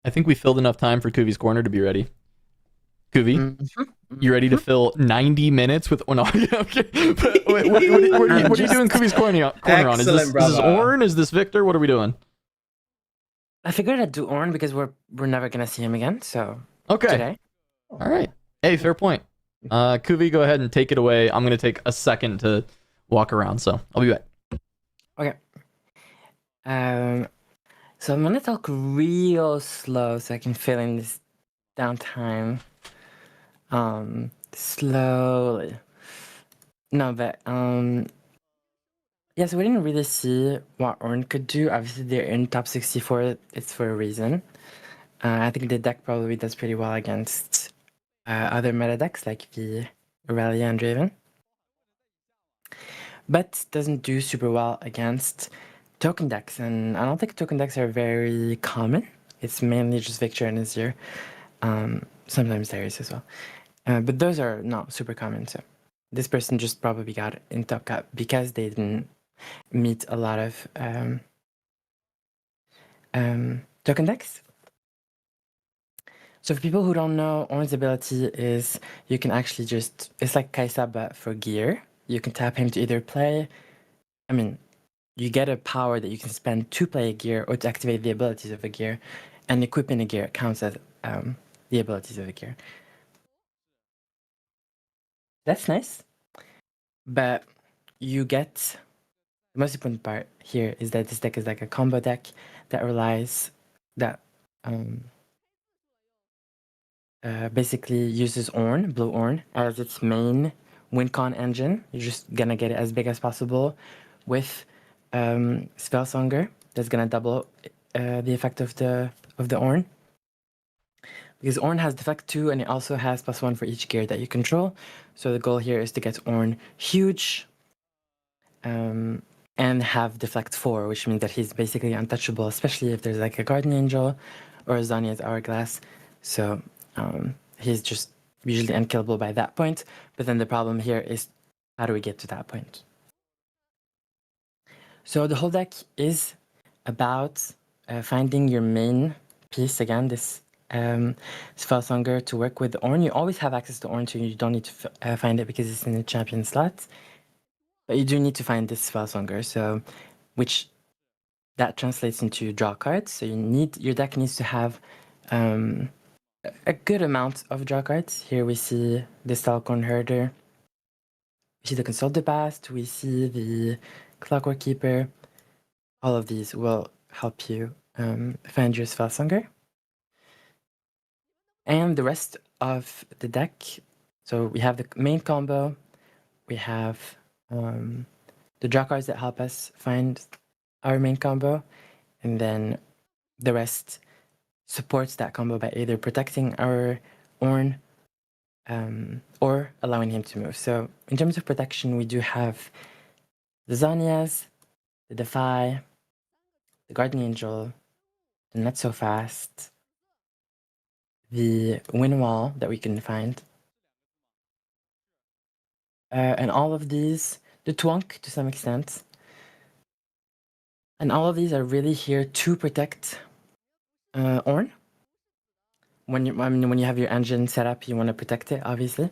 I think we filled enough time for Kuvi's corner to be ready. Kuvi, you ready to fill 90 minutes with? Oh, no, okay. But wait, what are you doing Kuvi's corner on? Is this Ornn? Is this Victor? What are we doing? I figured I'd do Ornn because we're never gonna see him again. So Okay. today. All right. Hey, fair point. Kuvi, go ahead and take it away. I'm gonna take a second to walk around, so I'll be back. Okay. So I'm gonna talk real slow so I can fill in this downtime. Slowly. No, but yeah, so we didn't really see what Ornn could do. Obviously, they're in top 64. It's for a reason. I think the deck probably does pretty well against other meta decks like the Aurelia and Draven. But doesn't do super well against token decks. And I don't think token decks are very common. It's mainly just Victor and Azir. Sometimes Darius as well. But those are not super common. So this person just probably got in top cut because they didn't meet a lot of token decks. So for people who don't know, Ornn's ability is you can actually just, it's like Kaisa but for gear. You can tap him to either play, you get a power that you can spend to play a gear or to activate the abilities of a gear, and equipping a gear counts as the abilities of a gear. That's nice, but you get, the most important part here is that this deck is like a combo deck that relies, that basically uses Ornn, Blue Ornn, as its main win-con engine. You're just gonna get it as big as possible with Spellsonger. That's gonna double the effect of the Ornn. Because Ornn has deflect 2 and it also has +1 for each gear that you control. So the goal here is to get Ornn huge and have deflect 4, which means that he's basically untouchable, especially if there's like a Guardian Angel or a Zhonya's Hourglass. So he's just usually unkillable by that point. But then the problem here is, how do we get to that point? So the whole deck is about finding your main piece, again, this Spellsonger to work with Ornn. You always have access to Ornn, so you don't need to find it because it's in the champion slot. But you do need to find this Spellsonger, so which that translates into draw cards. So your deck needs to have a good amount of draw cards. Here we see the Stalcorn Herder. We see the Consult the Past. We see the Clockwork Keeper. All of these will help you find your Spellsonger. And the rest of the deck, so we have the main combo, we have the draw cards that help us find our main combo, and then the rest supports that combo by either protecting our Ornn or allowing him to move. So in terms of protection, we do have the Zhonyas, the Defy, the Guardian Angel, the Not So Fast, the Wind Wall that we can find, and all of these, the Twonk to some extent, and all of these are really here to protect Ornn. When you have your engine set up, you want to protect it, obviously.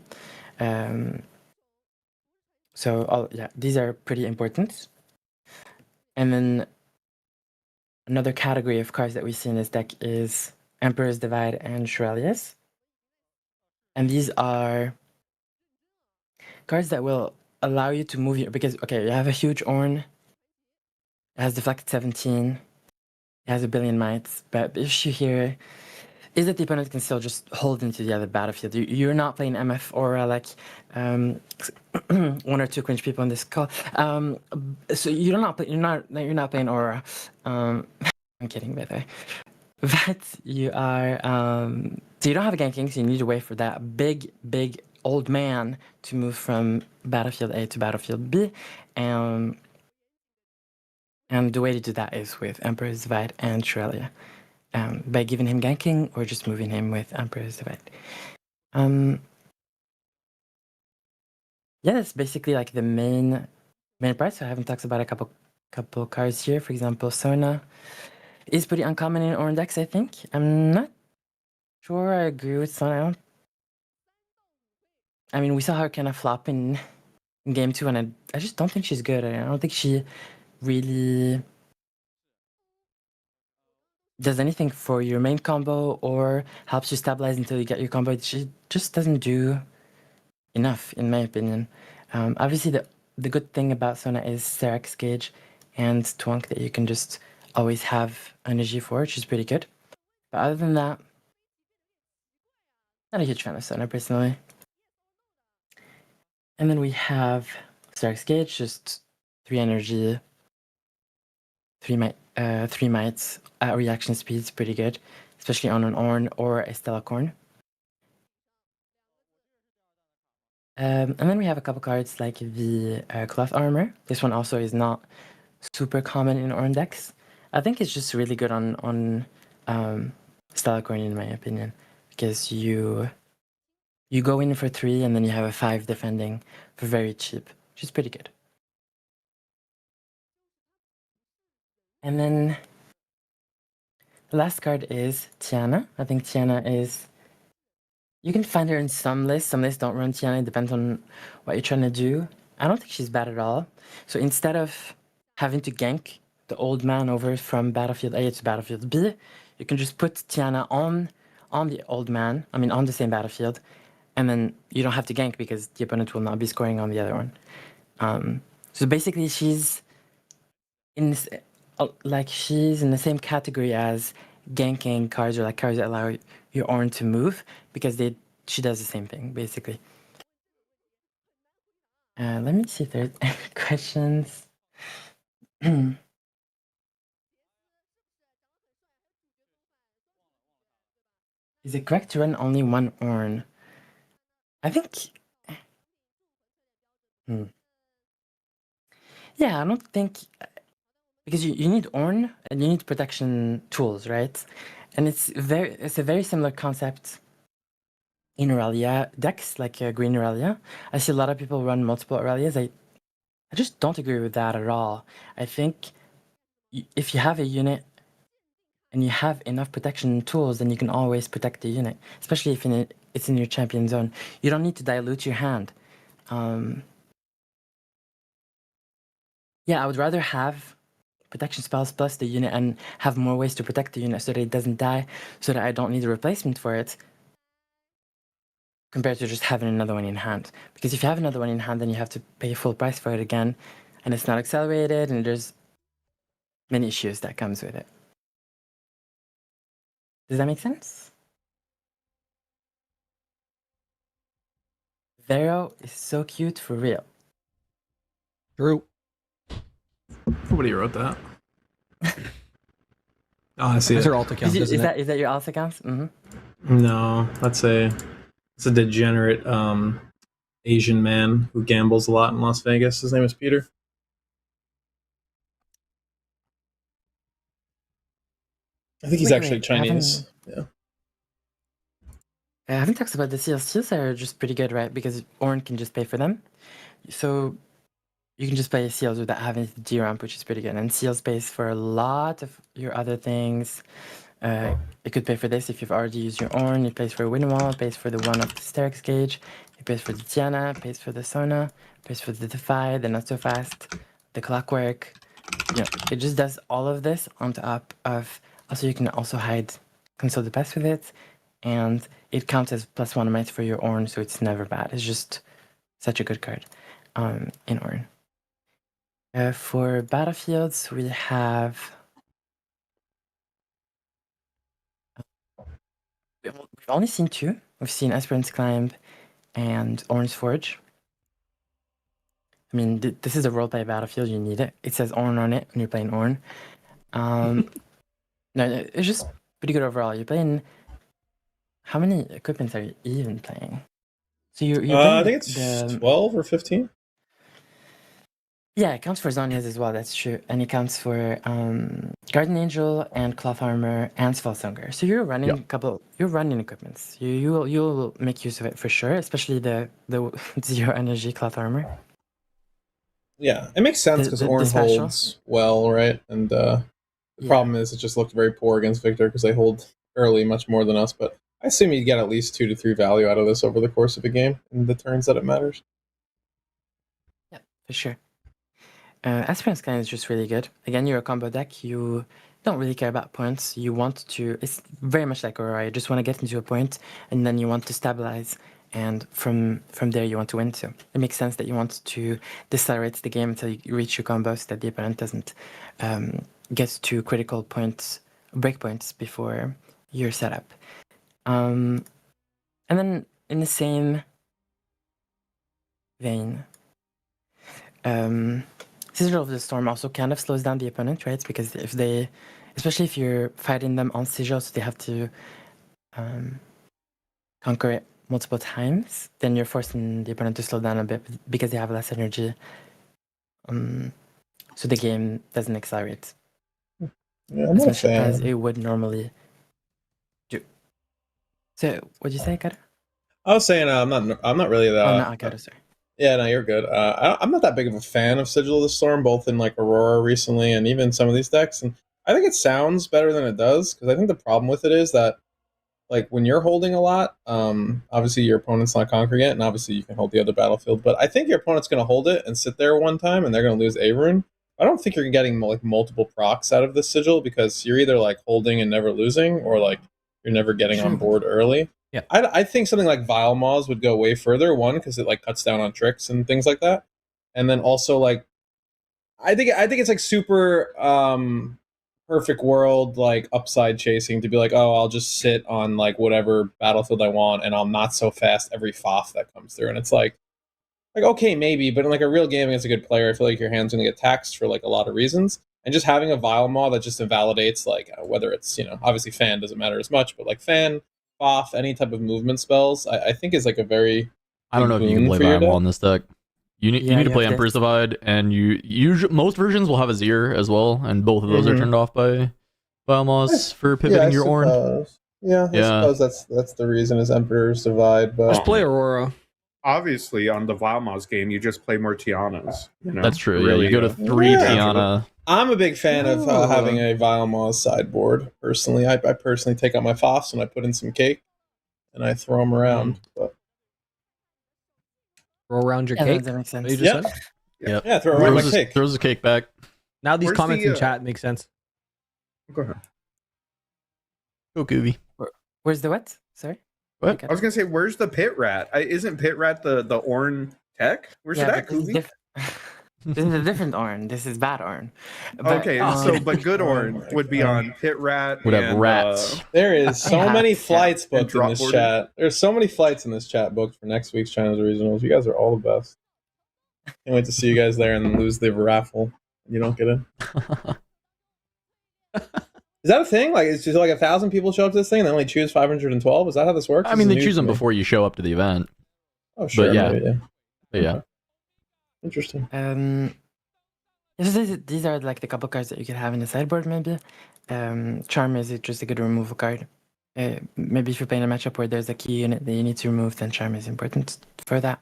These are pretty important. And then another category of cards that we see in this deck is Emperor's Divide and Shurelius. And these are cards that will allow you to move your, because okay, you have a huge Ornn. It has deflected 17. It has a billion mites, but the issue here is that the opponent can still just hold into the other battlefield. You're not playing MF Aura like one or two cringe people on this call. So you're not playing Aura. I'm kidding, by the way. But you are so you don't have a ganking, so you need to wait for that big old man to move from battlefield A to battlefield B, and the way to do that is with Emperor's Divide and Shrelia. By giving him ganking or just moving him with Emperor's Divide. Yeah, that's basically like the main part. So I haven't talked about a couple cards here. For example, Sona is pretty uncommon in Ornn decks, I think. I'm not sure I agree with Sona. I mean, we saw her kind of flop in game 2, and I just don't think she's good. I don't think she really does anything for your main combo or helps you stabilize until you get your combo. She just doesn't do enough, in my opinion. Obviously, the good thing about Sona is Sterak's Gauge and Twonk that you can just always have energy for, which is pretty good. But other than that, not a huge fan of Sona, personally. And then we have Sterak's Gauge, just 3 energy, 3 mites, reaction speed's pretty good, especially on an Ornn or a Stellacorn. And then we have a couple cards like the Cloth Armor. This one also is not super common in Ornn decks. I think it's just really good on Stellacorn, in my opinion, because you go in for 3 and then you have a 5 defending for very cheap, which is pretty good. And then the last card is Tiana. I think Tiana is... You can find her in some lists. Some lists don't run Tiana. It depends on what you're trying to do. I don't think she's bad at all. So instead of having to gank the old man over from battlefield A to battlefield B, you can just put Tiana on the old man, on the same battlefield, and then you don't have to gank because the opponent will not be scoring on the other one. So basically she's in this... she's in the same category as ganking cards, or like cards that allow your Ornn to move, because she does the same thing, basically. Let me see if there's any questions. Is it correct to run only one Ornn? I think... Yeah, I don't think... Because you need Ornn and you need protection tools, right? And it's a very similar concept in Aurelia decks, like Green Aurelia. I see a lot of people run multiple Aurelias. I just don't agree with that at all. I think if you have a unit and you have enough protection tools, then you can always protect the unit, especially if it's in your champion zone. You don't need to dilute your hand. Yeah, I would rather have protection spells plus the unit and have more ways to protect the unit so that it doesn't die, so that I don't need a replacement for it, compared to just having another one in hand. Because if you have another one in hand, then you have to pay full price for it again, and it's not accelerated, and there's many issues that comes with it. Does that make sense? Vero is so cute for real. True. Nobody wrote that. Oh, I see That's it. her alt account, Is isn't it? that your alt account? Mm-hmm. No, it's a degenerate Asian man who gambles a lot in Las Vegas. His name is Peter. I think he's actually Chinese. Yeah. I haven't talked about the seals. Seals are just pretty good, right? Because Ornn can just pay for them. So you can just play seals without having to G-ramp, which is pretty good. And seals pays for a lot of your other things. It could pay for this if you've already used your Ornn. It pays for a Windwall. It pays for the one of the Sterak's Gauge. It pays for the Tiana. It pays for the Sona. It pays for the Defy, the Not So Fast, the Clockwork. It just does all of this on top of... Also, you can also hide Console the Pest with it. And it counts as +1 might for your Ornn, so it's never bad. It's such a good card in Ornn. For battlefields, we have. We've only seen two. We've seen Esperance Climb and Ornn's Forge. I mean, this is a roleplay battlefield. You need it. It says Ornn on it when you're playing Ornn. No, it's just pretty good overall. You're playing. How many equipments are you even playing? So you're playing I think it's 12 or 15. Yeah, it counts for Zhonya's as well. That's true, and it counts for Guardian Angel and Cloth Armor and Spellsonger. So you're running a couple. You're running equipments. You'll make use of it for sure, especially the 0 energy Cloth Armor. Yeah, it makes sense because The Ornn special? holds well, right? And the problem is it just looked very poor against Victor because they hold early much more than us. But I assume you'd get at least 2 to 3 value out of this over the course of a game in the turns that it matters. Yeah, for sure. Esperance Climb is just really good. Again, you're a combo deck. You don't really care about points. You want to. It's very much like Aurora. You just want to get into a point, and then you want to stabilize. And from there, you want to win too. It makes sense that you want to decelerate the game until you reach your combo so that the opponent doesn't get to critical points, breakpoints before your setup. And then in the same vein, Sigil of the Storm also kind of slows down the opponent, right? Because especially if you're fighting them on Sigil, so they have to conquer it multiple times, then you're forcing the opponent to slow down a bit because they have less energy. So the game doesn't accelerate Yeah, I'm as not a much as fan. it would normally do. So, what'd you say, Akata? I was saying I'm not really that. Oh, not Akata, sorry. Yeah, no, you're good. I'm not that big of a fan of Sigil of the Storm, both in like Aurora recently and even some of these decks. And I think it sounds better than it does because I think the problem with it is that like when you're holding a lot, obviously your opponent's not conquering it, and obviously you can hold the other battlefield. But I think your opponent's going to hold it and sit there one time, and they're going to lose a rune. I don't think you're getting like multiple procs out of this Sigil because you're either like holding and never losing, or like you're never getting on board early. Yeah. I think something like Vile Maws would go way further. One, because it like cuts down on tricks and things like that, and then also like I think it's like super perfect world like upside chasing to be like, oh, I'll just sit on like whatever battlefield I want, and I'm not so fast every FOF that comes through, and it's like okay, maybe, but in like a real game against a good player, I feel like your hand's gonna get taxed for like a lot of reasons. And just having a Vile Maw that just invalidates like whether it's obviously fan doesn't matter as much, but like fan, FOF, any type of movement spells, I think is like a very I don't know if you can boon play for your Vile deck. on this deck. You need Yeah, to you play have Emperor's this. Divide, and most versions will have a Zir as well, and both of those are Mhm. turned off by Vile Maws for pivoting your Ornn. suppose. Yeah, I Yeah. suppose that's the reason is Emperor's Divide, but Just play Aurora. Obviously, on the Valmaz game, you just play more Tianas. That's true. Really, yeah, you go to 3 Yeah. Tiana. I'm a big fan of Oh. having a Vile Maws sideboard. Personally, I personally take out my FOFs and I put in some cake, and I throw them around. But Roll around your Yeah, cake. that makes sense. What you just Yeah. said? Yep. yeah, throw around my Throws cake. throws the cake back. Now these Where's comments the, in chat make sense. Go ahead. Go Kuvi. Where's the what? Sorry? What? I was gonna say, where's the Pit Rat? Isn't Pit Rat the Ornn tech? Where's Yeah, that? but this is this is a different Ornn. This is bad Ornn. But, Okay, um, but good Oh Ornn my would be God. on Pit Rat. Would have and, rats. There is so many Hats, flights And booked in drop this boarding. chat. There's so many flights in this chat booked for next week's China's Regionals. You guys are all the best. Can't wait to see you guys there and then lose the raffle. You don't get in. Is that a thing? Like, it's just like 1,000 people show up to this thing and they only choose 512? Is that how this works? I This mean, is they news choose to them me. before you show up to the event. Oh, sure. yeah. maybe, yeah. But yeah. Interesting. these are like the couple cards that you could have in the sideboard, maybe. Charm is just a good removal card. Maybe if you're playing a matchup where there's a key unit that you need to remove, then Charm is important for that.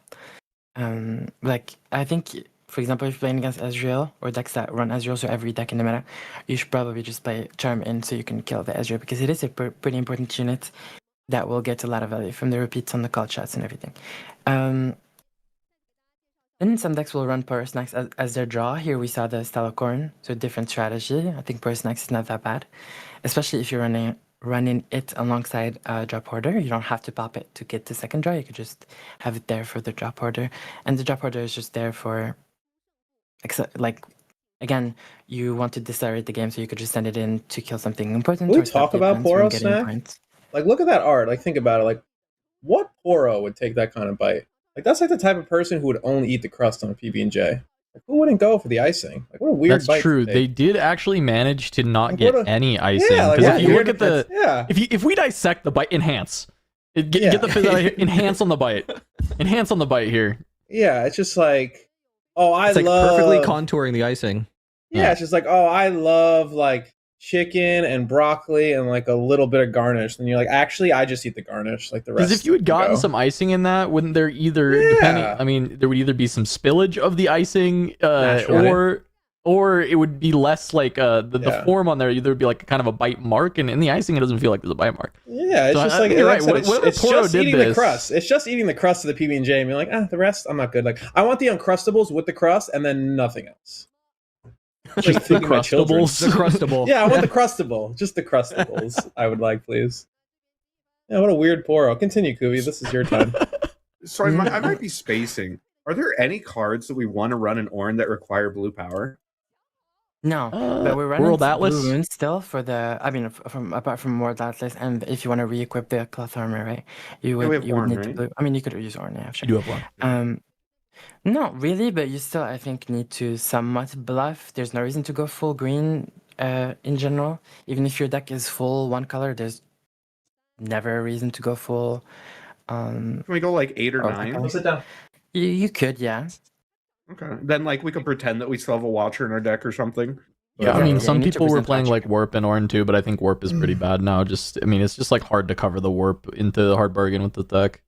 Like, I think, for example, if you're playing against Ezreal or decks that run Ezreal, so every deck in the meta, you should probably just play Charm in so you can kill the Ezreal, because it is a pretty important unit that will get a lot of value from the repeats on the call shots and everything. Then some decks will run Porous Snacks as their draw. Here we saw the Stalocorn, so different strategy. I think Porous Snacks is not that bad, especially if you're running it alongside a drop order. You don't have to pop it to get the second draw. You could just have it there for the drop order, and the drop order is just there for, like, again, you want to decelerate the game, so you could just send it in to kill something important. Can we or stop talk the about opponents from Poro getting Snack? points. Like, look at that art. Like, think about it. Like, what Poro would take that kind of bite? Like, that's like the type of person who would only eat the crust on a PB&J. Like, who wouldn't go for the icing? Like, what a weird That's bite. true. To take. They did actually manage to not Like, get what a- any icing. Yeah, like, Because what if you weird- look at the, yeah. if we dissect the bite, enhance. Get Yeah. the fizz out of here. Enhance on the bite. Enhance on the bite here. Yeah, it's just like, oh, I It's like love perfectly contouring the icing. Yeah, it's just like, oh, I love like chicken and broccoli and like a little bit of garnish. And you're like, actually, I just eat the garnish, like the rest. Because if you had can gotten go. some icing in that, wouldn't there either? Yeah. Depending, I mean, there would either be some spillage of the icing, Naturally. or it would be less like the Yeah. form on there. Either would be like kind of a bite mark, and in the icing, it doesn't feel like there's a bite mark. Yeah, it's So just I like, think you're like I right. said, Whatever it's Poro just did eating the this- crust. It's just eating the crust of the PB&J and being like, the rest, I'm not good. Like, I want the Uncrustables with the crust and then nothing else. Like Just the feeding my children. Crustables. The crustable. Yeah, I want the Crustable. Just the Crustables, I would like, please. Yeah, what a weird Poro. Continue, Kuvi. This is your time. So I might be spacing. Are there any cards that we want to run in Ornn that require blue power? No, but we're running World Atlas? Blue Runes still for the. I mean, apart from World Atlas, and if you want to re-equip the cloth armor, right? You we would have you would Ornn, need right? the blue. I mean, you could use Ornn, yeah, sure. You do have one. Not really, but you still, I think, need to somewhat bluff. There's no reason to go full green in general. Even if your deck is full one color, there's never a reason to go full. Can we go like 8 or Oh, 9? okay. Sit down. You could, yeah. Okay. Then like we could pretend that we still have a Watcher in our deck or something. Yeah, I Yeah, mean, yeah, some you need to people were present playing Watcher. like Warp and Ornn too, but I think Warp is pretty bad now. Just, I mean, it's just like hard to cover the Warp into the hard bargain with the deck.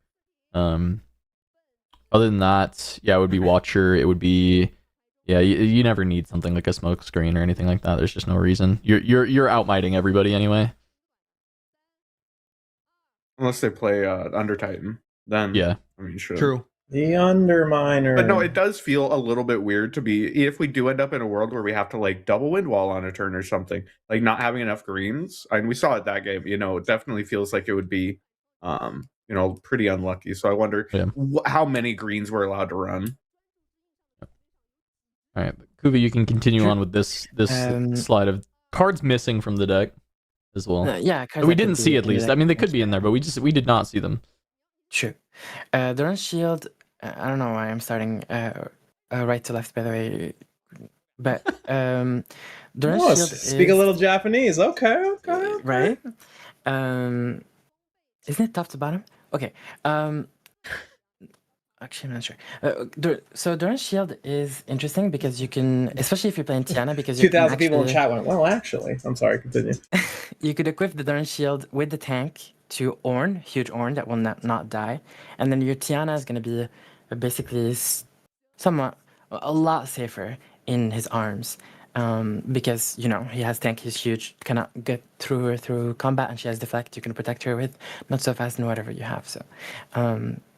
Other than that, yeah, it would be Watcher. It would be, yeah, you never need something like a smoke screen or anything like that. There's just no reason. You're outmighting everybody anyway. Unless they play Under Titan. Then Yeah. I mean sure. True. The Underminer. But no, it does feel a little bit weird to be if we do end up in a world where we have to like double wind wall on a turn or something, like not having enough greens. And we saw it that game, you know, it definitely feels like it would be you know, pretty unlucky. So I wonder Yeah. how many greens we're allowed to run. All right, Kuvi, you can continue Sure. on with this Um, slide of cards missing from the deck as well. Yeah, cards We that could didn't see be at in the least. deck I mean, they could potentially. be in there, but we did not see them. Sure. Duran Shield, I don't know why I'm starting right to left, by the way. But Duran Oh, Shield speak is, a little Japanese. Okay. right? Isn't it top to bottom? Okay. Actually, I'm not sure. So Duran Shield is interesting because you can, especially if you're playing Tiana, because you can 2,000 people in actually- chat went, well, actually. I'm sorry, continue. You could equip the Duran Shield with the tank to Ornn, huge Ornn that will not die, and then your Tiana is going to be basically somewhat a lot safer in his arms, because you know he has tank, he's huge, cannot get through her through combat, and she has deflect. You can protect her with not so fast and whatever you have. So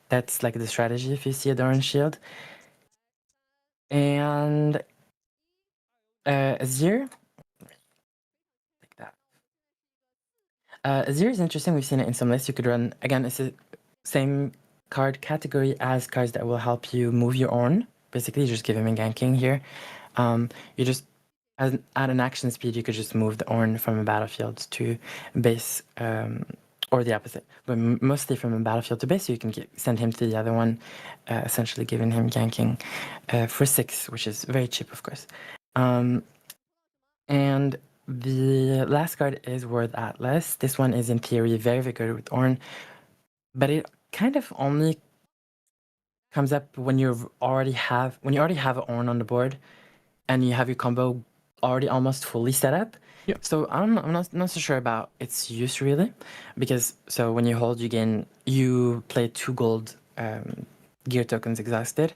that's like the strategy if you see a Duran Shield, and Azir. Azir is interesting. We've seen it in some lists. You could run, again, it's the same card category as cards that will help you move your Ornn. Basically, you just give him a ganking here. You just, at an action speed, you could just move the Ornn from a battlefield to base, or the opposite. But mostly from a battlefield to base, so you can send him to the other one, essentially giving him ganking for 6, which is very cheap, of course. And the last card is World Atlas. This one is in theory very, very good with Ornn, but it kind of only comes up when you already have an Ornn on the board, and you have your combo already almost fully set up. Yep. So I'm not so sure about its use really, because so when you hold, you play 2 gold gear tokens exhausted,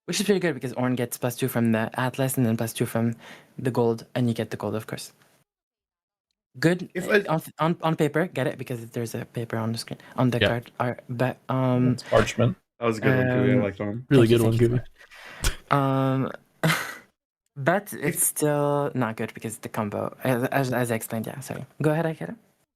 which is pretty good because Ornn gets +2 from the Atlas and then +2 from the gold, and you get the gold, of course. Good If on paper, get it because there's a paper on the screen on the Yeah. card art. But It's parchment. That was a good one, Kuvi. I liked one. Really Thank good you, one, thank Kuvi. but it's still not good because the combo, as I explained. Yeah, sorry. Go ahead, Akira.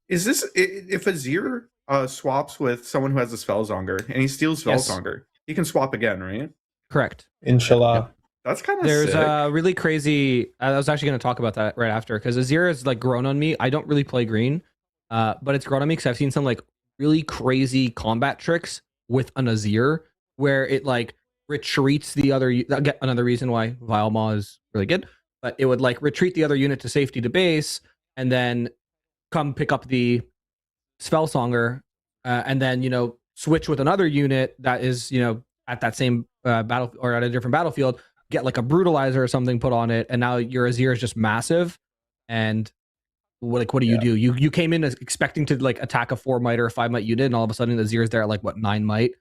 Is this if Azir swaps with someone who has a Spellsonger and he steals Yes. Spellsonger, he can swap again, right? Correct. Inshallah. That's kind of There's sick. a really crazy. I was actually going to talk about that right after because Azir has like grown on me. I don't really play green, but it's grown on me because I've seen some like really crazy combat tricks with an Azir where it like retreats the other. Again, another reason why Vilemaw is really good, but it would like retreat the other unit to safety to base and then come pick up the Spellsonger, and then switch with another unit that is at that same battle or at a different battlefield, get like a brutalizer or something put on it, and now your Azir is just massive. And what do you do? You came in expecting to like attack a 4 might or a 5 might unit, and all of a sudden Azir is there at like what 9 might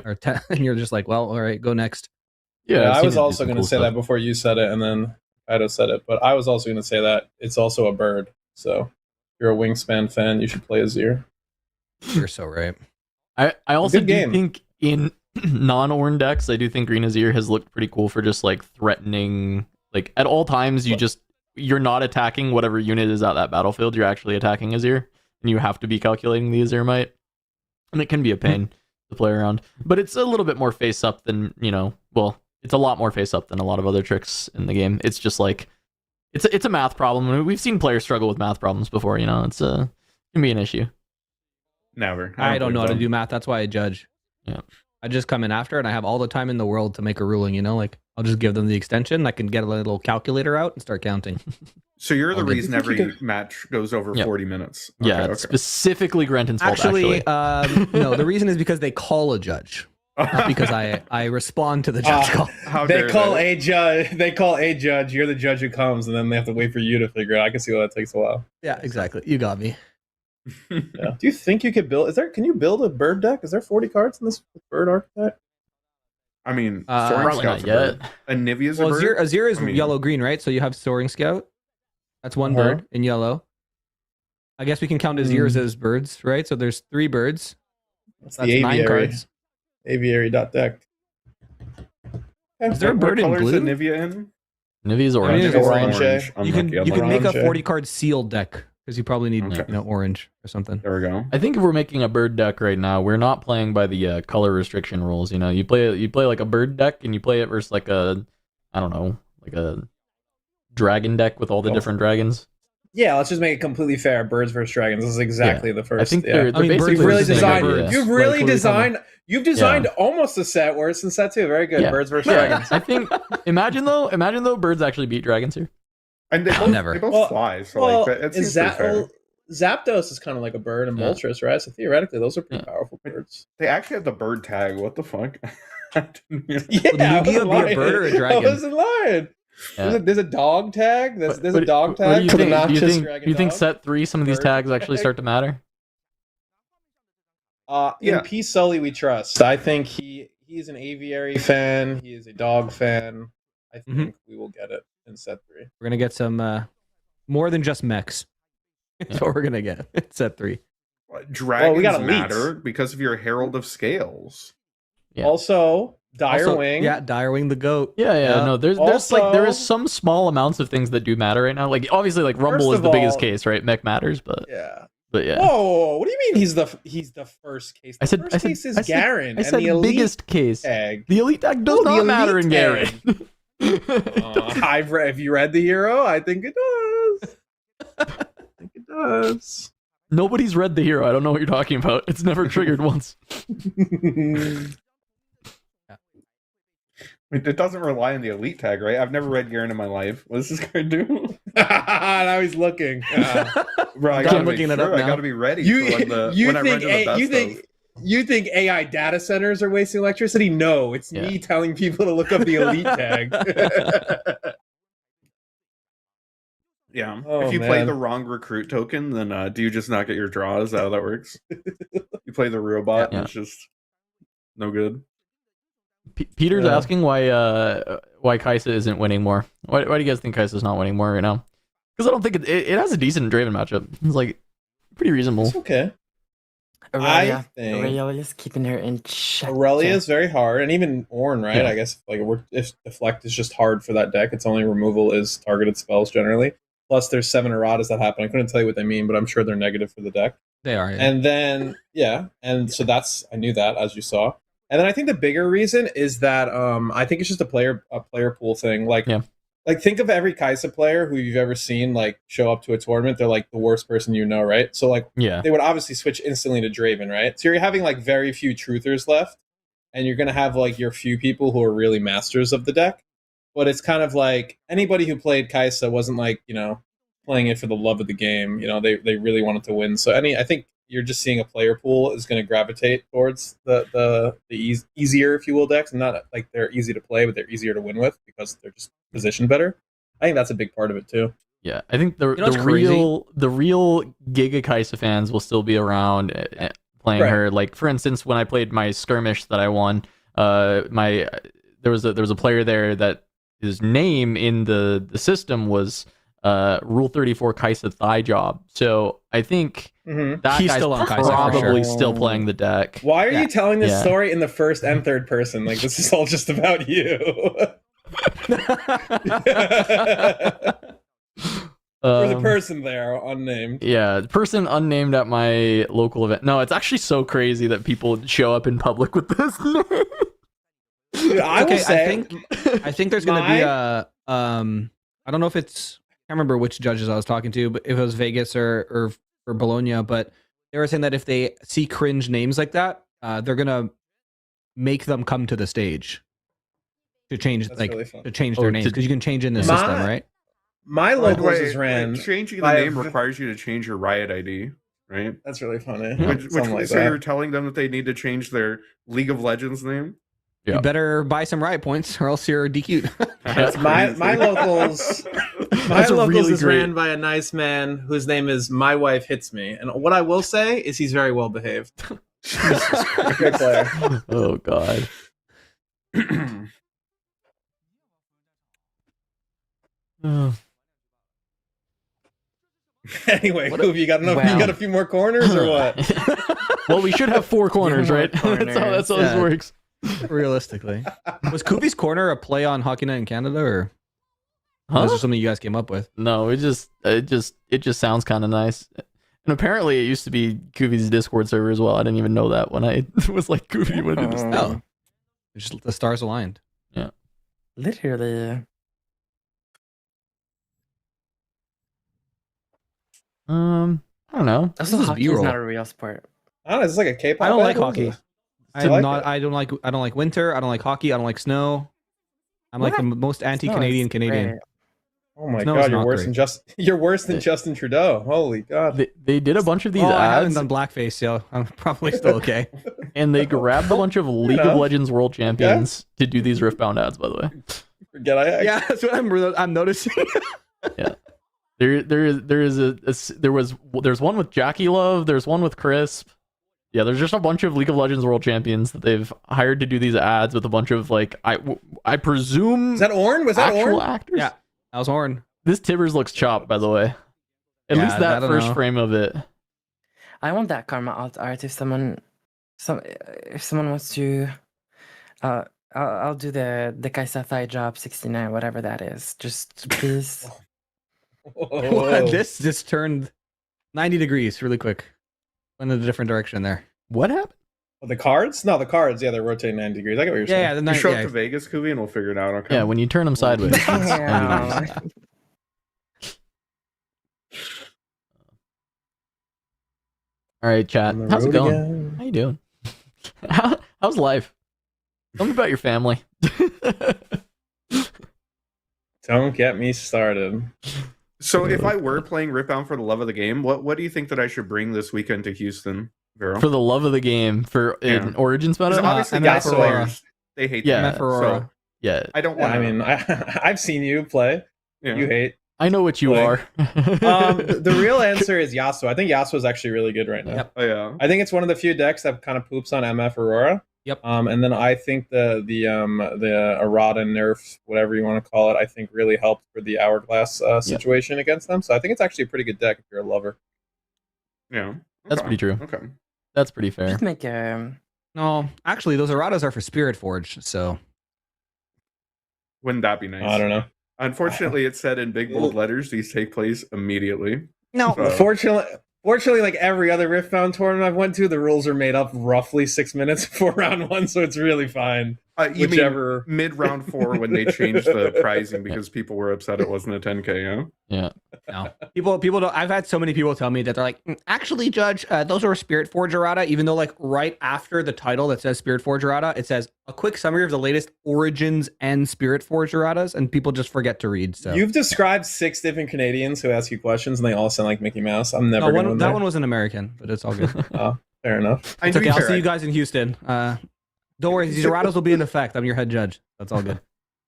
or 10, and you're just like, well, all right, go next. Yeah, I've I seen was it do also some going to cool say stuff. that before you said it, and then Kaido said it. But I was also going to say that it's also a bird. So if you're a Wingspan fan, you should play Azir. You're so right. I also Good do game. think in non-Ornn decks, I do think Green Azir has looked pretty cool for just like threatening. Like at all times, you're not attacking whatever unit is at that battlefield. You're actually attacking Azir, and you have to be calculating the Azir might, and it can be a pain to play around. But it's a little bit more face up than well, it's a lot more face up than a lot of other tricks in the game. It's just like it's a math problem. I mean, we've seen players struggle with math problems before. It's can be an issue. Never. I don't know how to believe do math. That's why I judge. Yeah. I just come in after, and I have all the time in the world to make a ruling. Like I'll just give them the extension. I can get a little calculator out and start counting. So you're the Okay. reason every match goes over Yeah. 40 minutes. Yeah, Okay, it's specifically Grenton's fault. Actually, no. The reason is because they call a judge, not because I respond to the judge call. How They dare call they? a judge. They call a judge. You're the judge who comes, and then they have to wait for you to figure it out. I can see why that takes a while. Yeah, exactly. You got me. Yeah. Do you think you could build? Can you build a bird deck? Is there 40 cards in this bird archetype? I mean, Uh, Soaring Probably Scout's not a yet. bird. And Nivea's Well, a bird. Azir is I mean- yellow green, right? So you have Soaring Scout. That's one Uh-huh. bird in yellow. I guess we can count Azirs as birds, right? So there's 3 birds. That's That's the 9 aviary. cards. Aviary.deck. Is there a What bird in color is blue? the Nivea in? Nivea's I orange. mean, it's orange. orange. I'm You can lucky, I'm you can make a orange. 40 card sealed deck because you probably need Okay. orange or something. There we go. I think if we're making a bird deck right now, we're not playing by the color restriction rules. You play like a bird deck, and you play it versus like a, I don't know, like a dragon deck with all the different dragons. Yeah, let's just make it completely fair. Birds versus dragons. This is exactly the first. I think yeah. they're I mean, basically You've really versus designed. birds. You've Like, really what are we designed. You've designed Yeah. almost a set where it's in set 2. Very good. Yeah. Birds versus Yeah, dragons. I think. Imagine though, birds actually beat dragons here. And they both, Never. They both Well- fly, so Well, like it seems pretty fair. Zapdos is kind of like a bird, and Yeah. Moltres, right? So theoretically, those are pretty Yeah. powerful birds. They actually have the bird tag. What the fuck? I didn't even- Yeah, Lugia be a bird or a dragon? I wasn't lying. Yeah. There's a dog tag. There's a dog What do tag you for the think? Do noxious you dragon think dog. set 3 some of these Bird tags actually tag. start to matter? In Yeah. P. Sully, we trust. I think he's an aviary fan. He is a dog fan. I think we will get it in set 3. We're gonna get some more than just mechs. That's what we're gonna get. It's set 3. Dragons got elites. matter because of your Herald of Scales. Yeah. Also, Dire Also, Wing. Yeah, Direwing the goat. Yeah. No, there's like there Also- is some small amounts of things that do matter right now. Like obviously, like Rumble First is of the biggest all- case, right? Mech matters, but Yeah. yeah. Whoa! What do you mean he's the first case? The first case is Garen, I said and the elite biggest case. tag. The elite tag does Oh, the not matter in elite Garen. Have you read the hero? I think it does. I think it does. Nobody's read the hero. I don't know what you're talking about. It's never triggered once. It doesn't rely on the elite tag, right? I've never read Garen in my life. What does this guy do? Now he's looking. Bro, I I'm gotta looking make it up sure. I now. gotta be ready You for when you when I run think to the best you of. think you think AI data centers are wasting electricity? No, it's Yeah. me telling people to look up the elite tag. Yeah. Oh, if you play man. the wrong recruit token, then do you just not get your draw? Is that how that works? You play the robot, Yeah. and it's just no good. Peter's Yeah. asking why Kaisa isn't winning more. Why do you guys think Kaisa's not winning more right now? Because I don't think it has a decent Draven matchup. It's like pretty reasonable. It's okay. I Aurelia. think Aurelia's keeping her in check. Aurelia is very hard, and even Ornn, right? Yeah. I guess if Deflect is just hard for that deck. Its only removal is targeted spells generally. Plus, there's 7 erratas that happen. I couldn't tell you what they mean, but I'm sure they're negative for the deck. They are. Yeah. And then and so I knew that, as you saw. And then I think the bigger reason is that I think it's just a player pool thing. Like think of every Kaisa player who you've ever seen like show up to a tournament. They're like the worst person you know, right? So like they would obviously switch instantly to Draven, right? So you're having like very few truthers left, and you're gonna have like your few people who are really masters of the deck. But it's kind of like anybody who played Kaisa wasn't like, playing it for the love of the game. They really wanted to win. So I think you're just seeing a player pool is going to gravitate towards the easier, if you will, decks. And not like they're easy to play, but they're easier to win with because they're just positioned better. I think that's a big part of it too. Yeah, I think the real Giga Kaisa fans will still be around playing her. Like for instance, when I played my skirmish that I won, there was a player there that his name in the system was Rule 34 Kaisa Thigh Job. So I think that He's guy's still on Kaisa, probably for sure. still playing the deck. Why are you telling this story in the first and third person? Like this is all just about you. There's a person there, unnamed. Yeah, person unnamed at my local event. No, it's actually so crazy that people show up in public with this name. Dude, I think there's gonna be a I don't know if it's, I can't remember which judges I was talking to, but if it was Vegas or Bologna, but they were saying that if they see cringe names like that, they're gonna make them come to the stage to change to change their names, because you can change in the system, right? My locals is ran. Changing the name requires you to change your Riot ID, right? That's really funny. So you're telling them that they need to change their League of Legends name? Yeah. You better buy some Riot points, or else you're DQ'd. my locals. My locals is ran by a nice man whose name is My Wife Hits Me, and what I will say is he's very well behaved. Good player. Oh God. Anyway, Kuvi, you got enough? You got a few more corners, or what? Well, we should have 4 corners, right? That's how this works. Realistically, was Kuvi's corner a play on Hockey Night in Canada, or was it something you guys came up with? No, it just sounds kind of nice. And apparently, it used to be Kuvi's Discord server as well. I didn't even know that when I was like, Kuvi, what did this? Just the stars aligned. Yeah, literally. I don't know. Also, hockey is not a real sport. I don't know. It's like a K-pop. I don't like hockey. I don't like winter. I don't like hockey. I don't like snow. I'm like the most anti-Canadian Canadian. Oh my God, you're worse than Justin Trudeau. Holy God. They did a bunch of these ads. I haven't done blackface, so I'm probably still okay. And they grabbed a bunch of League of Legends World Champions to do these Riftbound ads, by the way. Yeah, that's what I'm noticing. Yeah. There's one with Jackie Love, there's one with Crisp. Yeah, there's just a bunch of League of Legends World Champions that they've hired to do these ads with a bunch of like I presume. Is that Orn? Was that actual Orn? Actors? Yeah, that was Orn. This Tibbers looks chopped, by the way. At least that first frame of it. I want that karma alt art if someone wants to. I'll do the Kaisa Thigh Job 69, whatever that is. Just please. This just turned 90 degrees really quick. Went in a different direction there. What happened? The cards? No, the cards. Yeah, they're rotating 90 degrees. I get what you're saying. You show up to Vegas, Kuvi, and we'll figure it out. Okay. Yeah, when you turn them sideways. All right, chat. How's it going? Again. How you doing? How's life? Tell me about your family. Don't get me started. So if I were playing Riftbound for the love of the game, what do you think that I should bring this weekend to Houston, Vero? For the love of the game, in Origins meta? Obviously, Yasuo players, they hate that. So yeah. I don't want I mean, I've seen you play. Yeah. You hate. I know what you are. The real answer is Yasuo. I think Yasuo is actually really good right now. Yep. Oh, yeah. I think it's one of the few decks that kind of poops on MF Aurora. Yep. And then I think the errata nerf, whatever you want to call it, I think really helped for the Hourglass situation against them. So I think it's actually a pretty good deck if you're a lover. Yeah. Okay. That's pretty true. Okay. That's pretty fair. Just make No, actually, those erratas are for Spiritforged, so wouldn't that be nice? I don't know. Unfortunately, it said in big bold letters these take place immediately. No, So- fortunately, like every other Riftbound tournament I've went to, the rules are made up roughly 6 minutes before round one, so it's really fine. You Whichever. mean mid round 4 when they changed the pricing because people were upset it wasn't a 10K, huh? Yeah. No, people don't. I've had so many people tell me that they're like, actually, Judge, those are Spiritforged errata. Even though, like, right after the title that says Spiritforged errata, it says a quick summary of the latest Origins and Spiritforged erratas, and people just forget to read. So You've described 6 different Canadians who ask you questions, and they all sound like Mickey Mouse. I'm never going to win that there. one was an American, but it's all good. Oh, fair enough. It's okay. I'll see you guys in Houston. Don't worry, these erratas will be in effect. I'm your head judge. That's all good.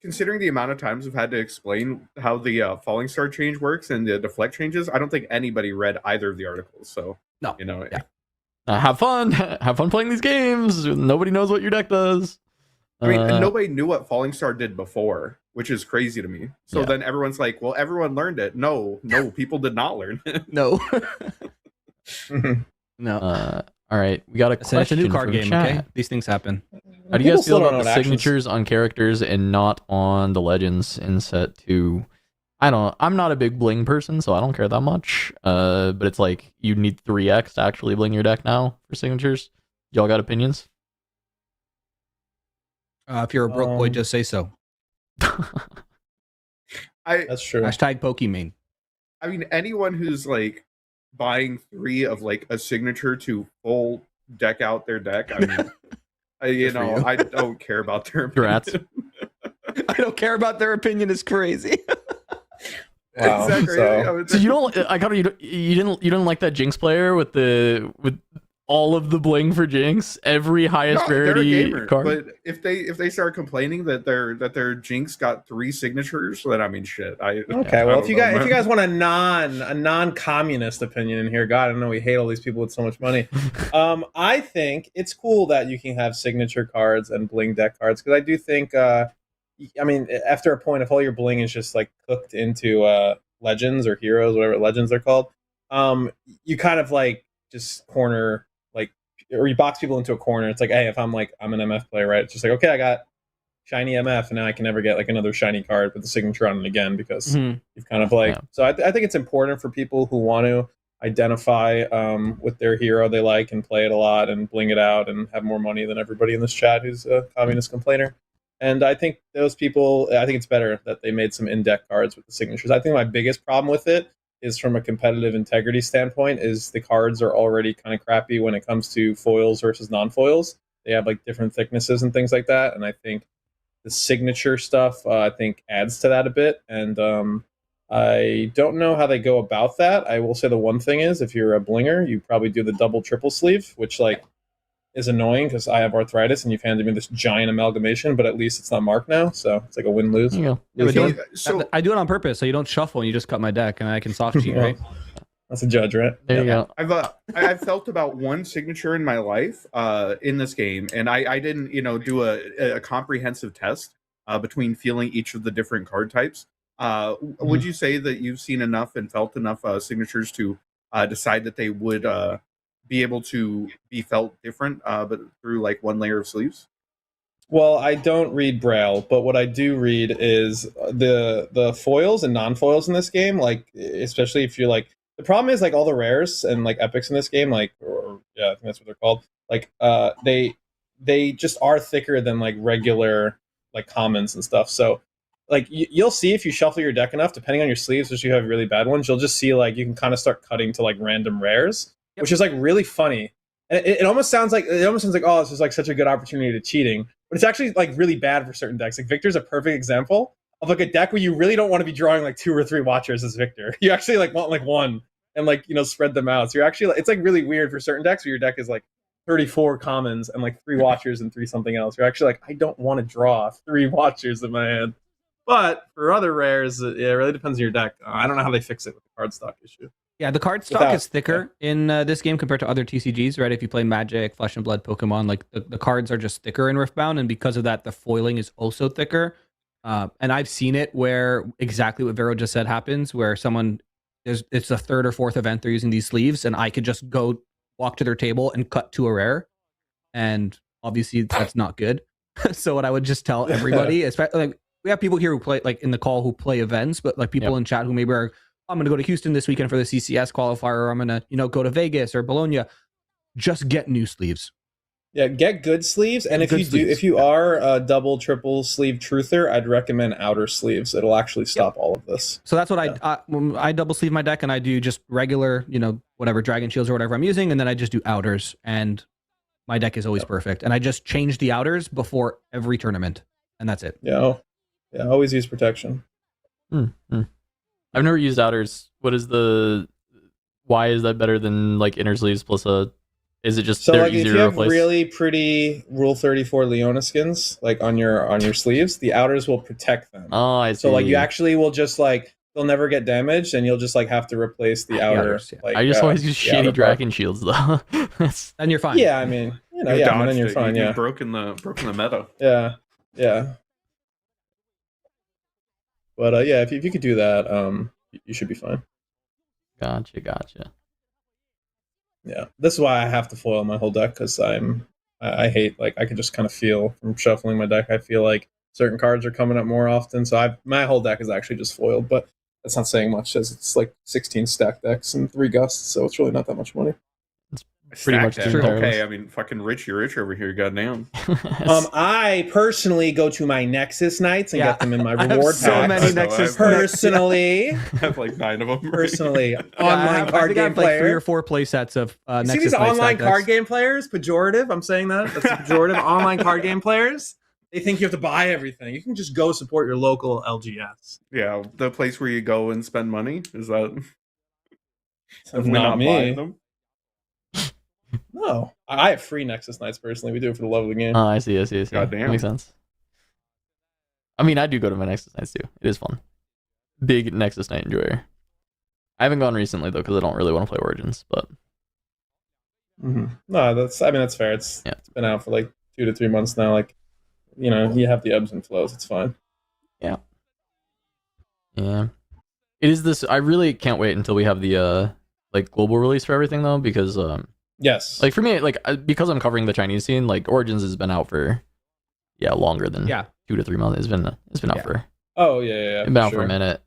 Considering the amount of times we've had to explain how the falling star change works and the deflect changes, I don't think anybody read either of the articles. So, No. you know, Yeah. Have fun. Have fun playing these games. Nobody knows what your deck does. I mean, and nobody knew what falling star did before, which is crazy to me. So Yeah. then everyone's like, well, everyone learned it. No, people did not learn it. No. No. All right, we got a It's question a new card from game, chat. okay? These things happen. How do you guys People still feel don't about know the what actions- signatures on characters and not on the legends in set 2? I'm not a big bling person, so I don't care that much. But it's like you need 3x to actually bling your deck now for signatures. Y'all got opinions? If you're a broke boy, just say so. That's true. Hashtag Pokemon. I mean, anyone who's like buying 3 of like a signature to full deck out their deck, I mean, I don't care about their Congrats. opinion. I don't care about their opinion. Is crazy. Wow, Exactly. so- So you don't, you didn't like that Jinx player with all of the bling for Jinx, every highest No, they're a rarity gamer, card. but if they start complaining that their Jinx got 3 signatures, then I mean, shit. Okay, I well, don't if you know, guys want a non-communist opinion in here, God, I know we hate all these people with so much money. I think it's cool that you can have signature cards and bling deck cards because I do think, I mean, after a point, if all your bling is just like cooked into legends or heroes, whatever legends they're called, you kind of like just corner or you box people into a corner. It's like, hey, if I'm an MF player, right? It's just like, okay, I got shiny MF, and now I can never get like another shiny card with the signature on it again because you've kind of like. Yeah. So I think it's important for people who want to identify with their hero they like and play it a lot and bling it out and have more money than everybody in this chat who's a communist complainer. And I think those people, I think it's better that they made some in-deck cards with the signatures. I think my biggest problem with it is from a competitive integrity standpoint is the cards are already kind of crappy when it comes to foils versus non-foils. They have like different thicknesses and things like that. And I think the signature stuff, I think adds to that a bit. And I don't know how they go about that. I will say the one thing is if you're a blinger, you probably do the double triple sleeve, which like is annoying because I have arthritis and you've handed me this giant amalgamation, but at least it's not marked now. So it's like a win-lose. There you go. Yeah, but Lose-win. don't- I do it on purpose so you don't shuffle and you just cut my deck and I can soft cheat, Well, right? That's a judge, right? There you go. I've felt about one signature in my life in this game, and I didn't do a comprehensive test between feeling each of the different card types. Would you say that you've seen enough and felt enough signatures to decide that they would be able to be felt different, but through like one layer of sleeves? Well, I don't read Braille, but what I do read is the foils and non-foils in this game. Like, especially if you're like, the problem is like all the rares and like epics in this game, like, or yeah, I think that's what they're called. Like, they just are thicker than like regular like commons and stuff. So, like, you'll see if you shuffle your deck enough, depending on your sleeves, if you have really bad ones, you'll just see like you can kind of start cutting to like random rares, which is like really funny. And it almost sounds like oh, this is like such a good opportunity to cheating, but it's actually like really bad for certain decks. Like Victor's a perfect example of like a deck where you really don't want to be drawing like 2 or 3 Watchers as Victor. You actually like want like one and like spread them out. So you're actually it's like really weird for certain decks where your deck is like 34 commons and like 3 Watchers and 3 something else. You're actually like, I don't want to draw 3 Watchers in my hand. But for other rares, it really depends on your deck. I don't know how they fix it with the card stock issue. Yeah, the card stock is thicker in this game compared to other TCGs, right? If you play Magic, Flesh and Blood, Pokemon, like the cards are just thicker in Riftbound, and because of that, the foiling is also thicker. And I've seen it where exactly what Vero just said happens, where it's a third or fourth event they're using these sleeves, and I could just go walk to their table and cut to a rare, and obviously that's not good. So what I would just tell everybody, especially like we have people here who play like in the call who play events, but like people in chat who maybe are, I'm going to go to Houston this weekend for the CCS qualifier, or I'm going to, go to Vegas or Bologna. Just get new sleeves. Yeah, get good sleeves, and if you are a double, triple sleeve truther, I'd recommend outer sleeves. It'll actually stop all of this. So that's what I double sleeve my deck, and I do just regular, whatever dragon shields or whatever I'm using, and then I just do outers, and my deck is always perfect. And I just change the outers before every tournament, and that's it. Yeah, always use protection. I've never used outers. Why is that better than like inner sleeves plus a? Is it just so they're like easier if you to have replace? really pretty Rule 34 Leona skins like on your sleeves, the outers will protect them. Oh, I see. So like you actually will just like they'll never get damaged, and you'll just like have to replace the outer. outers, yeah. Like, I just always use the outer shitty part. dragon shields though. And you're fine. Yeah, I mean, You then dodged you're it. fine. You've Yeah, broken the meta. yeah. But yeah, if you could do that, you should be fine. Gotcha. Yeah, this is why I have to foil my whole deck, because I hate, like, I can just kind of feel from shuffling my deck. I feel like certain cards are coming up more often, so my whole deck is actually just foiled. But that's not saying much, as it's like 16 stack decks and 3 gusts, so it's really not that much money. Pretty much Stacked true. deck. Okay, I mean, fucking you're rich over here, goddamn. I personally go to my Nexus Nights and Yeah. get them in my I have reward so packs. many I know, Nexus. Personally, I have like 9 of them. personally, I online think card I game have like 3 player. or 4 play sets of You Nexus see these Knight online stack card decks. game players? Pejorative. I'm saying that. That's a pejorative. Online card game players. They think you have to buy everything. You can just go support your local LGS. Yeah, the place where you go and spend money is that. Have we Not me. buying them? No, I have free Nexus Nights personally. We do it for the love of the game. Oh, I see. Goddamn. Makes sense. I mean, I do go to my Nexus Nights too. It is fun. Big Nexus Night enjoyer. I haven't gone recently though because I don't really want to play Origins, but No, that's fair. It's been out for like 2 to 3 months now. Like, you have the ebbs and flows. It's fine. yeah. It is this. I really can't wait until we have the like global release for everything though, because Yes. like for me, like because I'm covering the Chinese scene, like Origins has been out for longer than 2 to 3 months. It's been out for yeah. it's been out for a minute,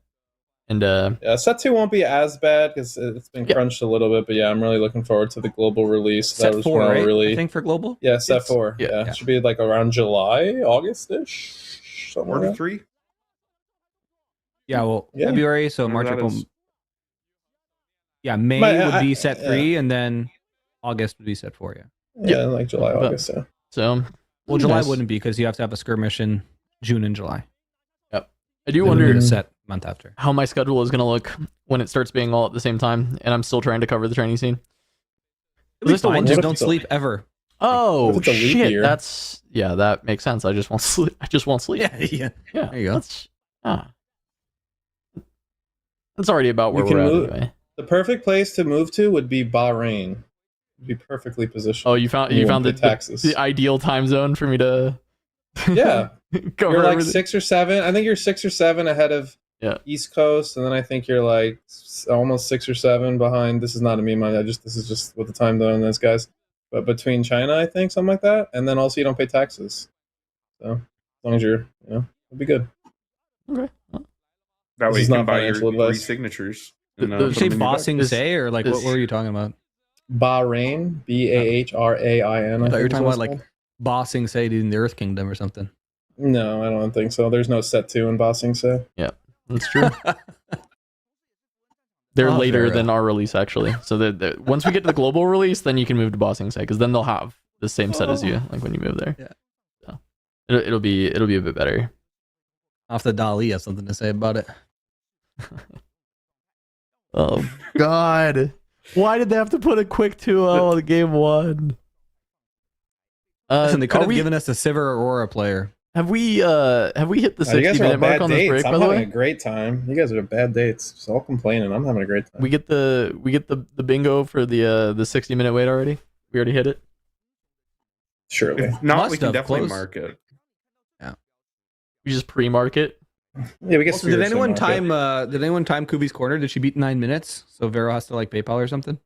and Yeah, set 2 won't be as bad because it's been crunched a little bit, but yeah, I'm really looking forward to the global release. Set that was 4, when I right? really, I think for global. yeah, set Yes. 4. Yeah. Yeah, it should be like around July, August-ish, something like Order that. 3? Yeah, well, Yeah. February, so Whatever March, that April. is. Yeah, May would be set 3, and then August would be set 4. Yeah. Yeah, like July, But- August. Yeah. so Well, July nice. wouldn't be because you have to have a skirmish in June and July. I do Then we need wonder a set month after. how my schedule is gonna look when it starts being all at the same time, and I'm still trying to cover the Chinese scene. It'll be I still fine. want Just to- don't sleep ever. Oh What if it's a leap shit! year? That makes sense. I just won't sleep. Yeah. Yeah. There you go. That's already about where You can we're at move- anyway. The perfect place to move to would be Bahrain. It'd be perfectly positioned. Oh, you found You found won't the, pay taxes. the ideal time zone for me to Yeah, cover you're like everything. 6 or 7. I think you're 6 or 7 ahead of East Coast, and then I think you're like almost 6 or 7 behind. This is not a meme. This is just what the time zone is, guys. But between China, I think something like that, and then also you don't pay taxes. So as long as you're, it'll be good. Okay. That This way is you can not buy your financial advice. signatures. The- And, the- Did you put say them in your deck. bossing This- say, or like this- what were you talking about? Bahrain, Bahrain. I thought you were talking about like bossing say in the Earth Kingdom or something. No, I don't think so. There's no set 2 in Bossing Say. That's true. They're Oh, later very than our release actually. So that once we get to the global release, then you can move to Bossing Say because then they'll have the same set as you, like when you move there. Yeah. So it'll be a bit better. Off the Dali has something to say about it. Oh God! Why did they have to put a quick 2-0 on game 1? Listen, they could are have we- given us a Sivir Aurora player. Have we hit the You 60 guys are minute on mark bad on this dates. break? I'm By the having way, a great time. You guys are bad dates. Just all complaining. I'm having a great time. we get the bingo for the 60-minute wait already. We already hit it. Surely. If not, Must we can have, definitely close. mark it. We just pre-mark it. Yeah, we get. Also, did anyone time Kuvi's corner? Did she beat 9 minutes? So Vero has to like PayPal or something?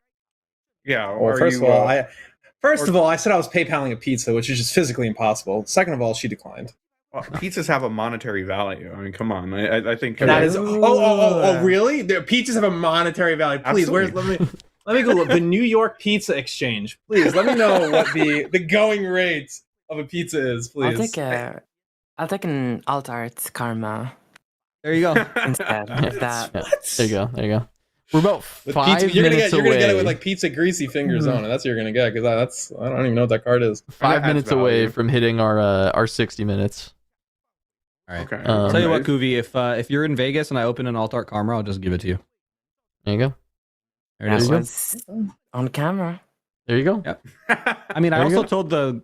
Yeah. Well, are first you, of all, I said I was PayPaling a pizza, which is just physically impossible. Second of all, she declined. Pizzas have a monetary value. I mean, come on. I think That is really? The pizzas have a monetary value. Please, Absolutely. let me Google the New York Pizza Exchange. Please let me know what the going rate of a pizza is. Please. I'll take an alt art karma There you go. instead. If that. Yeah, there you go. We're about With 5 pizza, you're minutes gonna away. get it with like pizza greasy fingers on it. That's what you're gonna get because I don't even know what that card is. 5 That minutes adds away value. from hitting our 60 minutes. All right. Okay. Tell you what, Nice. Kuvi, if you're in Vegas and I open an alt art karma, I'll just give it to you. There you go. There it That is. was on camera. There you go. Yep. I mean, I There you also go. told the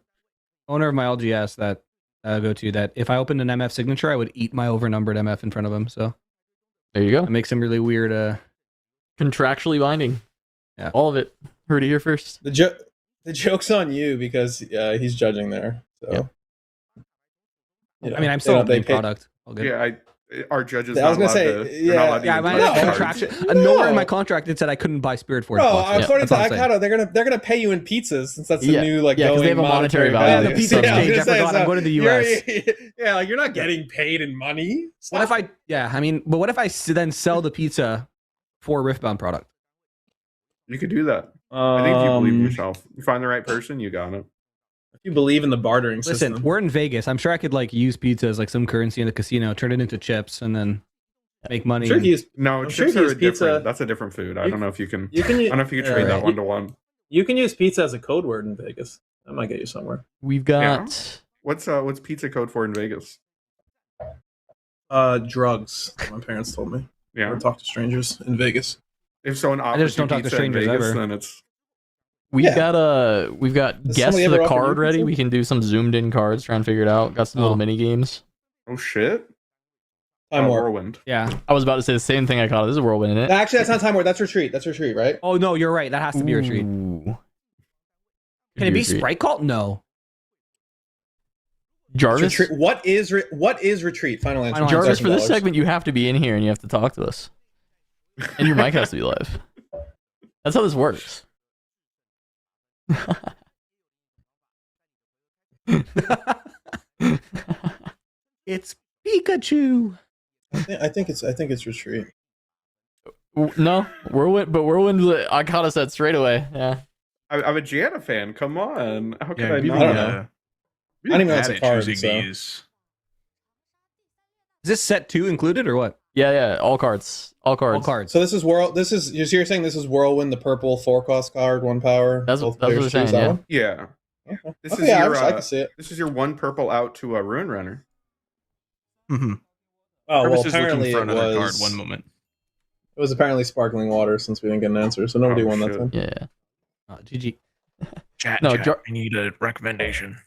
owner of my LGS that I go to that if I opened an MF signature, I would eat my overnumbered MF in front of him. So There you go. it makes him really weird. Contractually binding. Yeah. All of it. Heard it here first. The joke's on you because he's judging there. So. Yeah. You know, I mean, I'm they still don't- opening they pay- product. All good. Yeah, our judges. I was not gonna say, allowed to- you're not allowed to Yeah, even my touch No. cards. contract. Nowhere in my contract it said I couldn't buy Spiritforged Bro, boxes. according That's to all I'm saying. Icado, they're gonna pay you in pizzas since that's the Yeah. new like Yeah, 'cause going they have a monetary value. Yeah, the pizza Yeah, I was exchange. I gonna say, forgot. I'm going to the US. Yeah, like you're not getting paid in money. What if I? Yeah, I mean, but what if I then sell the pizza for Riftbound product? You could do that. I think if you believe in yourself, you find the right person, you got it. If you believe in the bartering Listen, system. we're in Vegas. I'm sure I could like use pizza as like some currency in the casino, turn it into chips, and then make money. I'm sure and- he's No, I'm chips sure if you are use different. pizza- That's a different food. I You- don't know if you can. you can I don't know if you can trade that right. 1-to-1. You can use pizza as a code word in Vegas. That might get you somewhere. We've got What's pizza code for in Vegas? Drugs. My parents told me. Yeah. Never talk to strangers in Vegas. If someone offers just don't you talk to pizza in strangers Vegas, ever. then it's we've Yeah. got Has guess somebody ever the offered you card ready. pizza? We can do some zoomed in cards, try and figure it out. Got some little mini games. oh shit. Time warp. Whirlwind. Yeah. I was about to say the same thing I caught. This is a whirlwind, isn't it? Actually, that's not time warp. That's retreat. That's retreat, right? Oh no, you're right. That has to be a retreat. Ooh. Can it be Retreat. Sprite Cult? No. Jarvis? Retreat. What is retreat? Final answer. Final Jarvis, answer. for this $1,000. segment, you have to be in here and you have to talk to us. And your mic has to be live. That's how this works. It's Pikachu. I think it's retreat. No, Whirlwind, I caught us that straight away. Yeah. I'm a Gianna fan. Come on. How could Yeah, I we not? I don't know. we I don't even know bad it's a at card, choosing so. these. Is this set 2 included or what? Yeah. All cards. All cards. All cards. So this is world. This is you're saying this is whirlwind, the purple 4-cost card, 1 power. That's both what we're players saying, choose that yeah. one? Yeah. Okay. This Okay, is yeah, your I can see it. this is your 1 purple out to a Ruin Runner. Mm-hmm. Oh well, Purpose is apparently looking for it another was. card. One moment. It was apparently sparkling water since we didn't get an answer, so nobody Oh, won that shit. time. Yeah. GG. Chat. No, chat. I need a recommendation.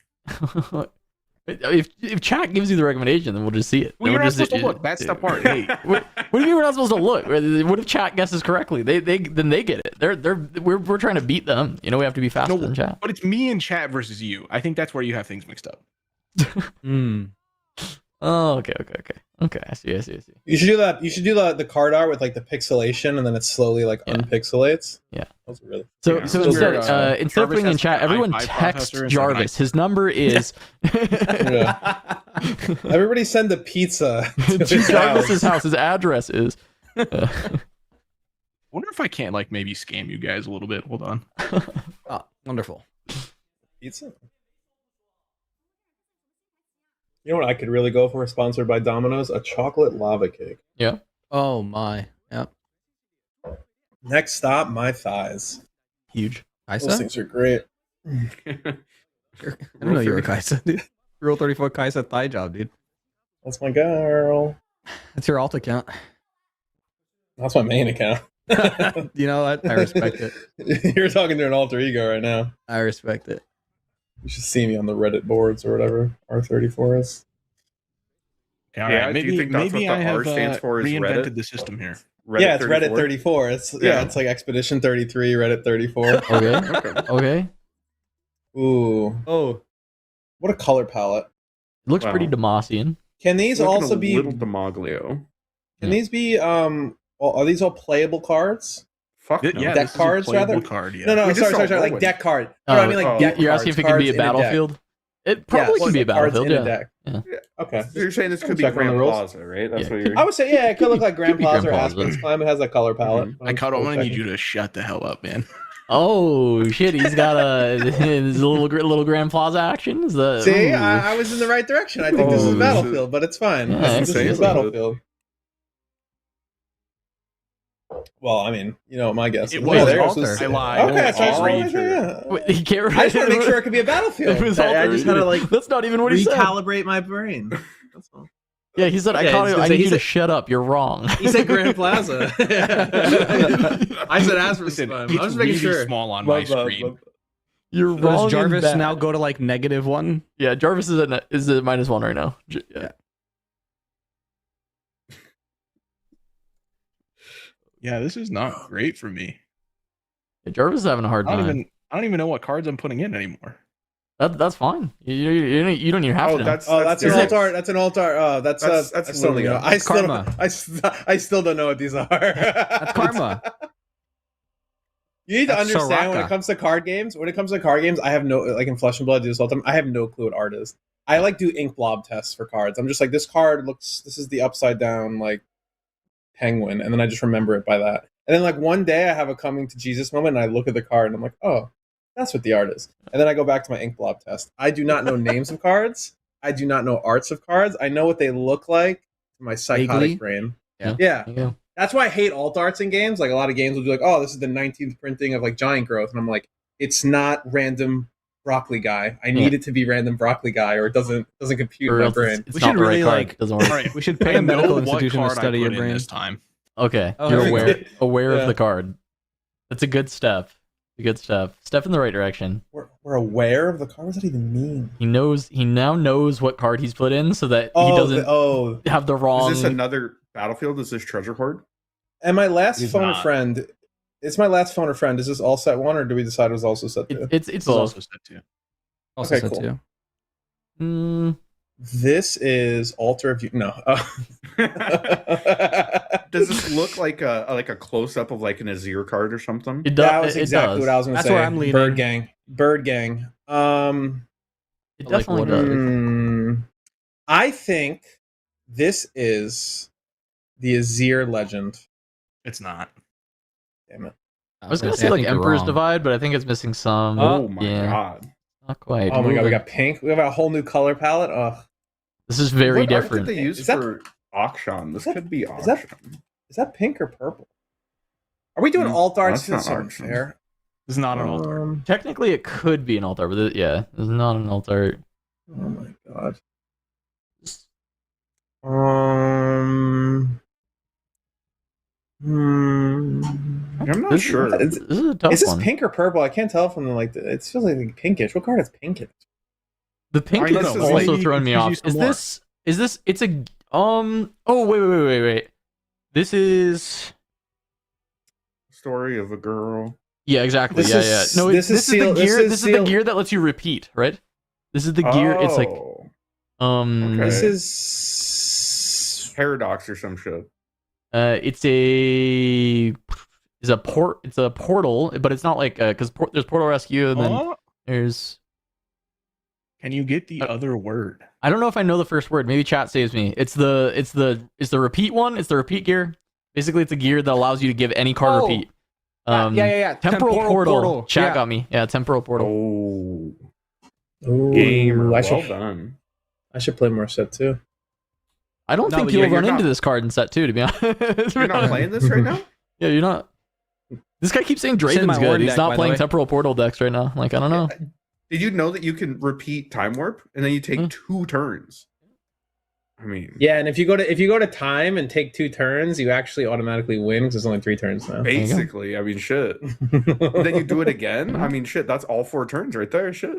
if chat gives you the recommendation, then we'll just see it. Well, Then you're we'll not just- supposed to look. That's the part. Hey, What do you mean we're not supposed to look? What if chat guesses correctly? They then they get it. We're trying to beat them. You know, we have to be faster No, than chat. but it's me and chat versus you. I think that's where you have things mixed up. Oh, okay. I see. You should do that. You should do the card art with like the pixelation, and then it slowly like Yeah. unpixelates. Yeah. That's really. So, Yeah. so Those instead, are, instead of Jarvis putting in has chat, an everyone i5 text processor, so Jarvis. His number is Yeah. Everybody send a pizza to his Jarvis's house. house. His address is. Wonder if I can't like maybe scam you guys a little bit. Hold on. Oh, wonderful. Pizza. You know what I could really go for? Sponsored by Domino's, a chocolate lava cake. Yeah. Oh my. Yep. Next stop, my thighs. Huge. Those Kaisa? things are great. I didn't know you were Kaisa, dude. Rule 34 Kaisa thigh job, dude. That's my girl. That's your alt account. That's my main account. You know what? I respect it. You're talking to an alter ego right now. I respect it. You should see me on the Reddit boards or whatever R34 is. All Yeah, right, do you maybe think that's maybe what the I R have stands for is reinvented Reddit? the system here. Yeah, it's Reddit 34. It's Yeah. it's like Expedition 33, Reddit 34. Okay. Okay. Ooh, Oh, what a color palette. It looks Wow. pretty Demacian. Can these Looking also a be? little Demoglio. Can these be? Are these all playable cards? Fuck no. Yeah, Deck this is a cards, playable rather? card. Yeah. No, We just sorry, saw like Whirlwind. deck card. No, I mean like deck You're cards. asking if it can be cards a in deck. battlefield? It probably so can be a the cards battlefield. in a Yeah. deck. Yeah. Okay. So you're saying this could be Check on the Grand rules. Plaza, right? That's Yeah. what you're. I would say, yeah, it could look like Grand Could be Plaza or Grand Plaza. Aspen's Climb. It has a color palette. Mhm. I caught. I'm gonna need checking. you to shut the hell up, man. Oh shit! He's got his little Grand Plaza action. Is that See, ooh. I was in the right direction. I think this is Oh, Battlefield, but it's fine. Yeah, I think this it's is good. Battlefield. Well, I mean, you know what my guess It is. was Yeah, there, Alter. so- I lied. Okay, so I just Oh, wanted to- true. yeah. Wait, he can't. I just want to make sure it could be a Battlefield. It was I Alter. just had to, like, That's not even what he said. Recalibrate my brain. That's all. Yeah, he said, Yeah, I he's caught gonna I say- need he you to said- shut up. You're wrong. He said Grand Plaza. I said Aspen's Listen, Climb. it's I was making really sure. small on my screen. You're wrong. Does Jarvis and bad. now go to like -1? Yeah, Jarvis is at -1 right now. Yeah. Yeah, this is not great for me. Yeah, Jarvis is having a hard I time. don't even know what cards I'm putting in anymore. That's fine. You don't even have Oh, to. that's Oh, that's an different. altar. That's an altar. That's I still don't know. Lilia. I still Karma. I still don't know what these are. That's karma. You need to That's understand when Soraka. it comes to card games. When it comes to card games, I have no like in Flesh and Blood. I do this all the time. I have no clue what art is. I like do ink blob tests for cards. I'm just like this card looks. This is the upside down like penguin, and then I just remember it by that. And then like one day I have a coming to Jesus moment, and I look at the card and I'm like, oh, that's what the art is. And then I go back to my ink blob test. I do not know names of cards. I do not know arts of cards. I know what they look like in my psychotic Vaguely? brain. Yeah. Yeah. Yeah. That's why I hate alt arts in games. Like a lot of games will be like, oh, this is the 19th printing of like Giant Growth. And I'm like, it's not random broccoli guy. I need it to be random broccoli guy or it doesn't compute Or in my else brain. it's We not should the right really, card. like- It doesn't work. All right, We should pay I a medical know what institution to card I study your put in brain. this time. Okay, Oh, you're there we aware go. aware Yeah. of the card. That's a good step. A good step. Step in the right direction. We're aware of the card. What does that even mean? He now knows what card he's put in so that he Oh, doesn't have the wrong. Is this another Battlefield? Is this Treasure Hoard? and my last He's phone a not. friend. It's my last phone a friend. Is this all set one or do we decide it was also set two? It's This is both. also set too. Also Okay, said cool. too. Mm, This is altar of you. No. Does this look like a close up of like an Azir card or something? it does. That was it exactly does. what I was going to That's say. where I'm leaning. Bird gang. Bird gang. It Like definitely what does. I think this is the Azir legend. It's not. Damn it. I was gonna say like Emperor's Divide, but I think it's missing some. Oh my yeah, god! not quite. Oh my god, we Moving. got pink. We have a whole new color palette. Ugh. This is very What art different. did they use Is that- for auction? This is that- could be is auction. that- Is that pink or purple? Are we doing Mm, alt arts? that's not That's so auction. unfair. This is not an altar. Technically, it could be an altar, but yeah, it's not an altar. Oh my god. Um. I'm not This- sure. This is a tough Is this one. pink or purple? I can't tell from the like. It feels like pinkish. What card is pinkish? The pink I know, is this is also maybe throwing me confuse off. you some Is more. this? Is this? It's a. Oh wait. This is. Story of a girl. Yeah, exactly. This yeah, is- yeah. No, this is the seal- gear. this is This is the seal- gear that lets you repeat, right? This is the gear. It's like Oh, um. Okay. This is. Paradox or some shit. It's a. It's a portal, but it's not like because there's portal rescue and then Oh, there's. can you get the other word? I don't know if I know the first word. Maybe chat saves me. It's the repeat one. It's the repeat gear. Basically, it's a gear that allows you to give any card Oh. repeat. Yeah. Temporal portal. Chat Yeah. got me. Yeah, temporal portal. Oh, Ooh, gamer. I Well should. done. I should play more set too. I don't No, think but you'll you're run into not- this card in set 2, to be honest. You're not playing this right now? Yeah, you're not. This guy keeps saying It's in my Draven's good. Warden He's deck, not by the playing way. temporal portal decks right now. Like I don't know. Did you know that you can repeat Time Warp and then you take Hmm. 2 turns? I mean, Yeah, and if you go to time and take 2 turns, you actually automatically win because there's only 3 turns now. you go. basically, I mean, shit. And then you do it again. I mean, shit. That's all 4 turns right there. Shit.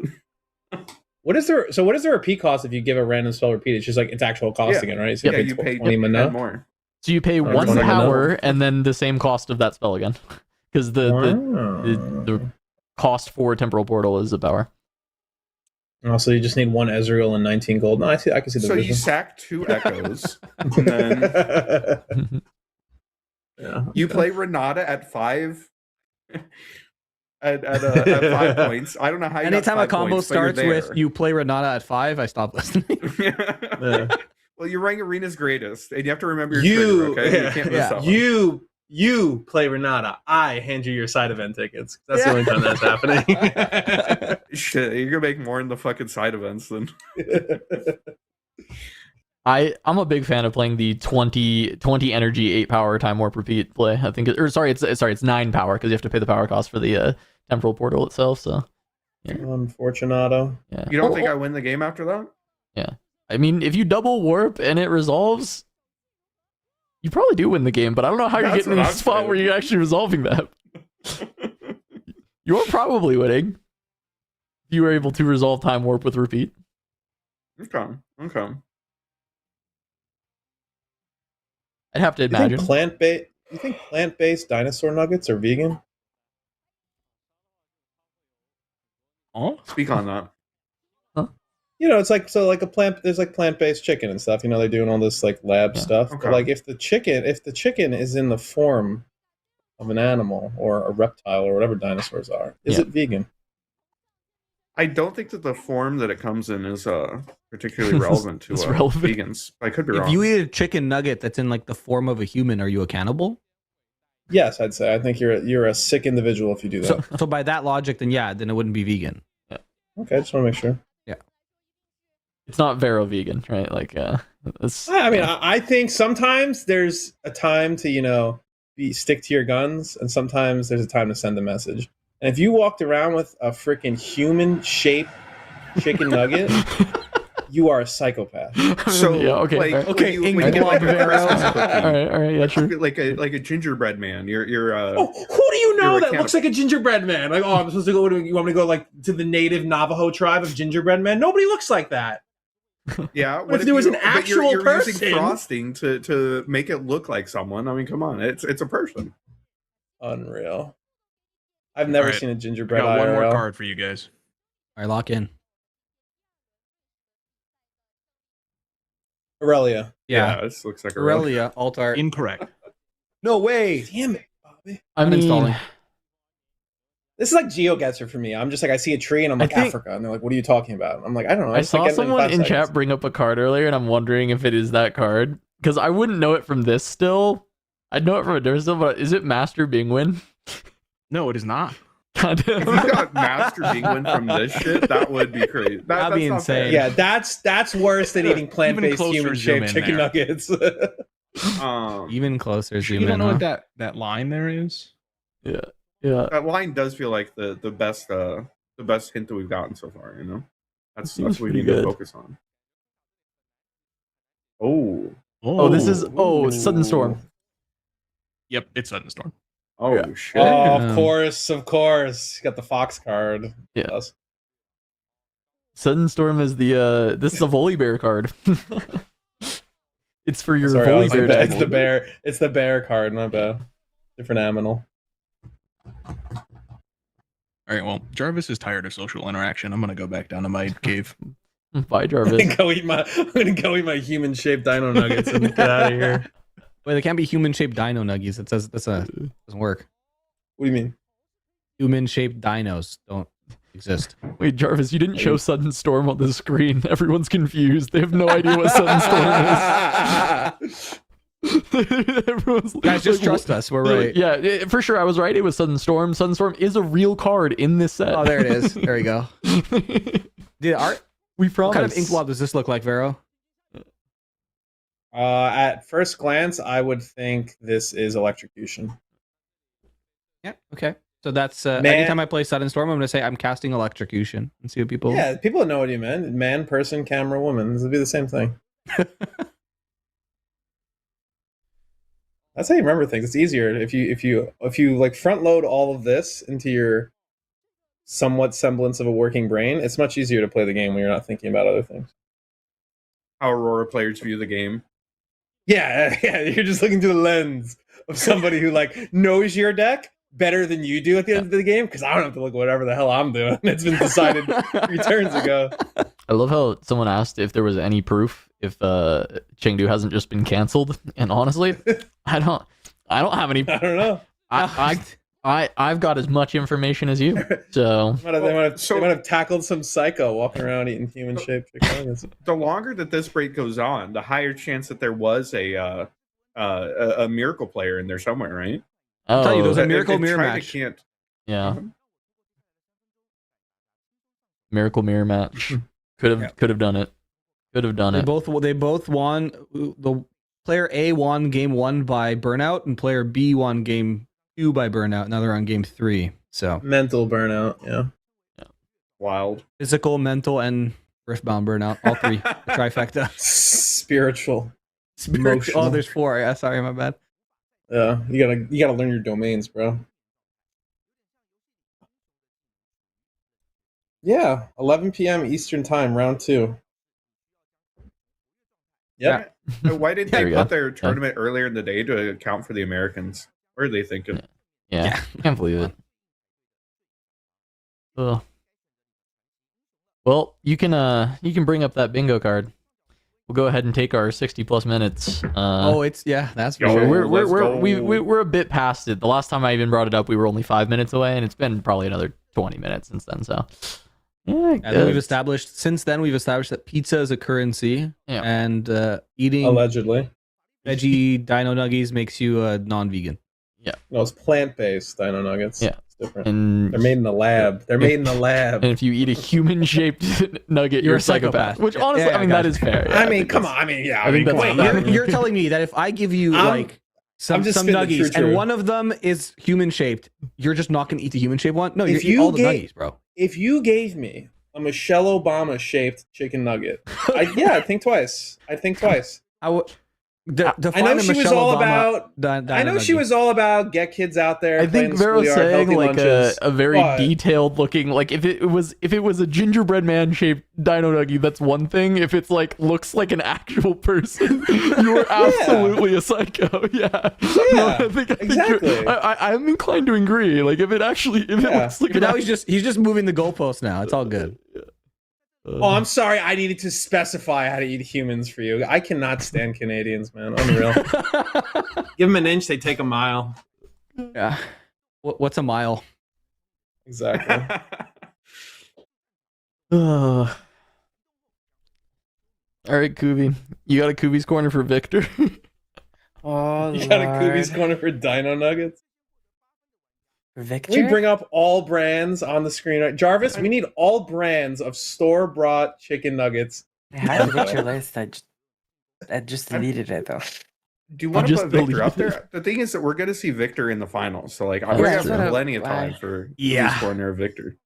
What is there? So what is the repeat cost if you give a random spell repeat? It's just like its actual cost Yeah. again, right? So Yeah, you pay 20 mana. 10 more. So you pay Oh, 1 it's power and then the same cost of that spell again, because the cost for temporal portal is a power. Also, you just need 1 Ezreal and 19 gold. No, I can see the So you vision. sack 2 echoes, and then yeah. you play Renata at 5. at 5 points. I don't know how you Anytime got a 5 combo points, but you're starts with there. you play Renata at 5, I stop listening. Yeah. Well, you're ranking Arena's greatest, and you have to remember your You, trigger, okay? yeah, You can't miss yeah. that one. You play Renata. I hand you your side event tickets. That's the only time that's happening. Shit, you're gonna make more in the fucking side events than. I'm a big fan of playing the 20 energy 8 power time warp repeat play. I think it's 9 power because you have to pay the power cost for the temporal portal itself. So Unfortunato. yeah. You don't think I win the game after that? Yeah. I mean, if you double warp and it resolves, you probably do win the game, but I don't know how you're That's getting in what a I'm spot saying. where you're actually resolving that. You're probably winning. If you were able to resolve time warp with repeat. Okay. I'd have to You imagine. think plant-based dinosaur nuggets are vegan? Oh, Speak on that. You know, it's like like a plant. There's like plant-based chicken and stuff. You know, they're doing all this like lab Yeah. stuff. Okay. But like, if the chicken is in the form of an animal or a reptile or whatever dinosaurs are, is Yeah. it vegan? I don't think that the form that it comes in is particularly relevant to It's relevant. vegans. I could be If wrong. you eat a chicken nugget that's in like the form of a human, are you a cannibal? Yes, I'd say. I think you're a sick individual if you do that. So by that logic, then it wouldn't be vegan. Okay, I just want to make sure. It's not Vero vegan, right? Like, it's, I mean, I think sometimes there's a time to stick to your guns, and sometimes there's a time to send a message. And if you walked around with a freaking human-shaped chicken nugget, you are a psychopath. So, yeah, okay, like, fair. when Okay, you, when you Ink get like a Blob Vero. Christmas cookie, all right, yeah, true. like a gingerbread man, you're Oh, who do you know You're a that looks cannibal. like a gingerbread man? Like, I'm supposed to go to. You want me to go like to the native Navajo tribe of gingerbread men? Nobody looks like that. yeah. If there was an but actual you're person- using frosting to make it look like someone. I mean, come on, it's a person. Unreal. I've never Alright. seen a I gingerbread got one more IRL. card for you guys. All right, lock in. Aurelia. This looks like a real- Aurelia, alt art. Incorrect. No way. Damn it, Bobby. I mean, Uninstalling. This is like GeoGuessr for me. I'm just like, I see a tree and I'm I like, think- Africa. And they're like, what are you talking about? I'm like, I don't know. I just, like, saw getting it someone 5 in seconds. chat bring up a card earlier, and I'm wondering if it is that card because I wouldn't know it from this still. I'd know it from a different still, but is it Master Bingwin? No, it is not. God If you got Master Bingwin from this shit, that would be crazy. That'd be that's not fair. insane. Yeah, that's worse than eating plant-based closer human-shaped zoom in chicken there. nuggets. Even closer. You Zoom don't in. know Huh? what that line there is? yeah. That line does feel like the best hint that we've gotten so far. You know, that's Seems what we pretty need to good. focus on. Oh, Oh, this is Sudden Storm. Yep, it's Sudden Storm. oh Yeah. shit! Oh, Damn. of course. Got the Fox card. Yeah. Us. Sudden Storm is the this is a Volibear card. It's for your Sorry, Volibear it's deck. the bear. It's the bear card. Not bad. Different aminal. All right, well, Jarvis is tired of social interaction. I'm gonna go back down to my cave. Bye, I'm Jarvis. gonna go eat my human-shaped dino nuggets and get out of here. Wait, they can't be human-shaped dino nuggies. It says doesn't work. What do you mean? Human-shaped dinos don't exist. Wait, Jarvis, you didn't show Sudden Storm on the screen. Everyone's confused. They have no idea what Sudden Storm is. Everyone's Guys, just like, trust us. We're they're right. like, yeah, for sure. I was right. It was Sudden Storm. Sudden Storm is a real card in this set. Oh, there it is. There we go. Did art? We What promise. kind of ink blob does this look like, Vero? At first glance, I would think this is electrocution. Yeah. Okay. So that's Man. anytime I play Sudden Storm, I'm gonna say I'm casting electrocution and see what people. Yeah, people know what you meant. Man, person, camera, woman. This would be the same thing. That's how you remember things. It's easier if you like front load all of this into your somewhat semblance of a working brain. It's much easier to play the game when you're not thinking about other things. How Aurora players view the game. Yeah, you're just looking through the lens of somebody who like knows your deck better than you do at the end of the game because I don't have to look at whatever the hell I'm doing. It's been decided 3 turns ago. I love how someone asked if there was any proof if Chengdu hasn't just been canceled. And honestly, I don't have any. I don't know. I I've got as much information as you, so They might have tackled some psycho walking around eating human-shaped chicken nuggets. The longer that this break goes on, the higher chance that there was a miracle player in there somewhere, right? I'll tell you, those oh, are Miracle Mirror China match. can't. yeah, miracle mirror match. Could have done it. Could have done They it. both won. The player A won game 1 by burnout, and player B won game 2 by burnout. Now they're on game 3. So Mental burnout, yeah. Wild. physical, mental, and riftbound burnout. All 3. Trifecta. Spiritual. Spiritual. Oh, there's 4. Yeah, sorry, my bad. Yeah, you gotta learn your domains, bro. Yeah, 11 p.m. Eastern Time, round 2. Yep. Why did There they we put go. their tournament earlier in the day to account for the Americans? What are they thinking? Yeah, I can't believe it. Ugh. Well, you can bring up that bingo card. We'll go ahead and take our 60+ minutes. That's for Yo, sure. let's go. We're a bit past it. The last time I even brought it up, we were only 5 minutes away, and it's been probably another 20 minutes since then. So, yeah, And then we've established that pizza is a currency, Yeah. and eating Allegedly. veggie dino nuggies makes you a non-vegan. No, it's plant-based dino nuggets. Yeah. It's different. and They're made in the lab. They're made in the lab. and if you eat a human-shaped nugget, you're a psychopath. Which honestly, Yeah, I mean, got that it. is fair. I mean, come on. I mean, yeah. I think come that's on. not- Wait, you're telling me that if I give you I'm some just spitting the nuggies true. and one of them is human shaped, you're just not gonna eat the human shaped one? No, If you eat you all the gave- nuggies, bro. If you gave me a Michelle Obama-shaped chicken nugget, I'd think twice. I know she was all about. I know she was all about get kids out there. I think playing Vero's schoolyard, saying healthy like lunches. a very What? detailed looking, like if it was a gingerbread man shaped dino nuggie, that's one thing. If it's like looks like an actual person, you are absolutely a psycho. Yeah, Yeah, I think exactly. you're- I'm inclined to agree. Like if it Yeah. looks like But now he's just moving the goalpost now. It's all good. Oh, I'm sorry. I needed to specify how to eat humans for you. I cannot stand Canadians, man. Unreal. Give them an inch, they take a mile. Yeah. What's a mile? Exactly. All right, Kuvi, you got a Kuvi's corner for Victor. Oh, You got a Lord. Kubi's corner for dino nuggets? Victor? Can we bring up all brands on the screen? Right? Jarvis, we need all brands of store-bought chicken nuggets. I had a Victor list. I just deleted it though. Do you want to just put Victor deleted up there? The thing is that we're going to see Victor in the finals, so like That's we're going to true. have plenty of time for Yeah. Kuvi's corner of Victor.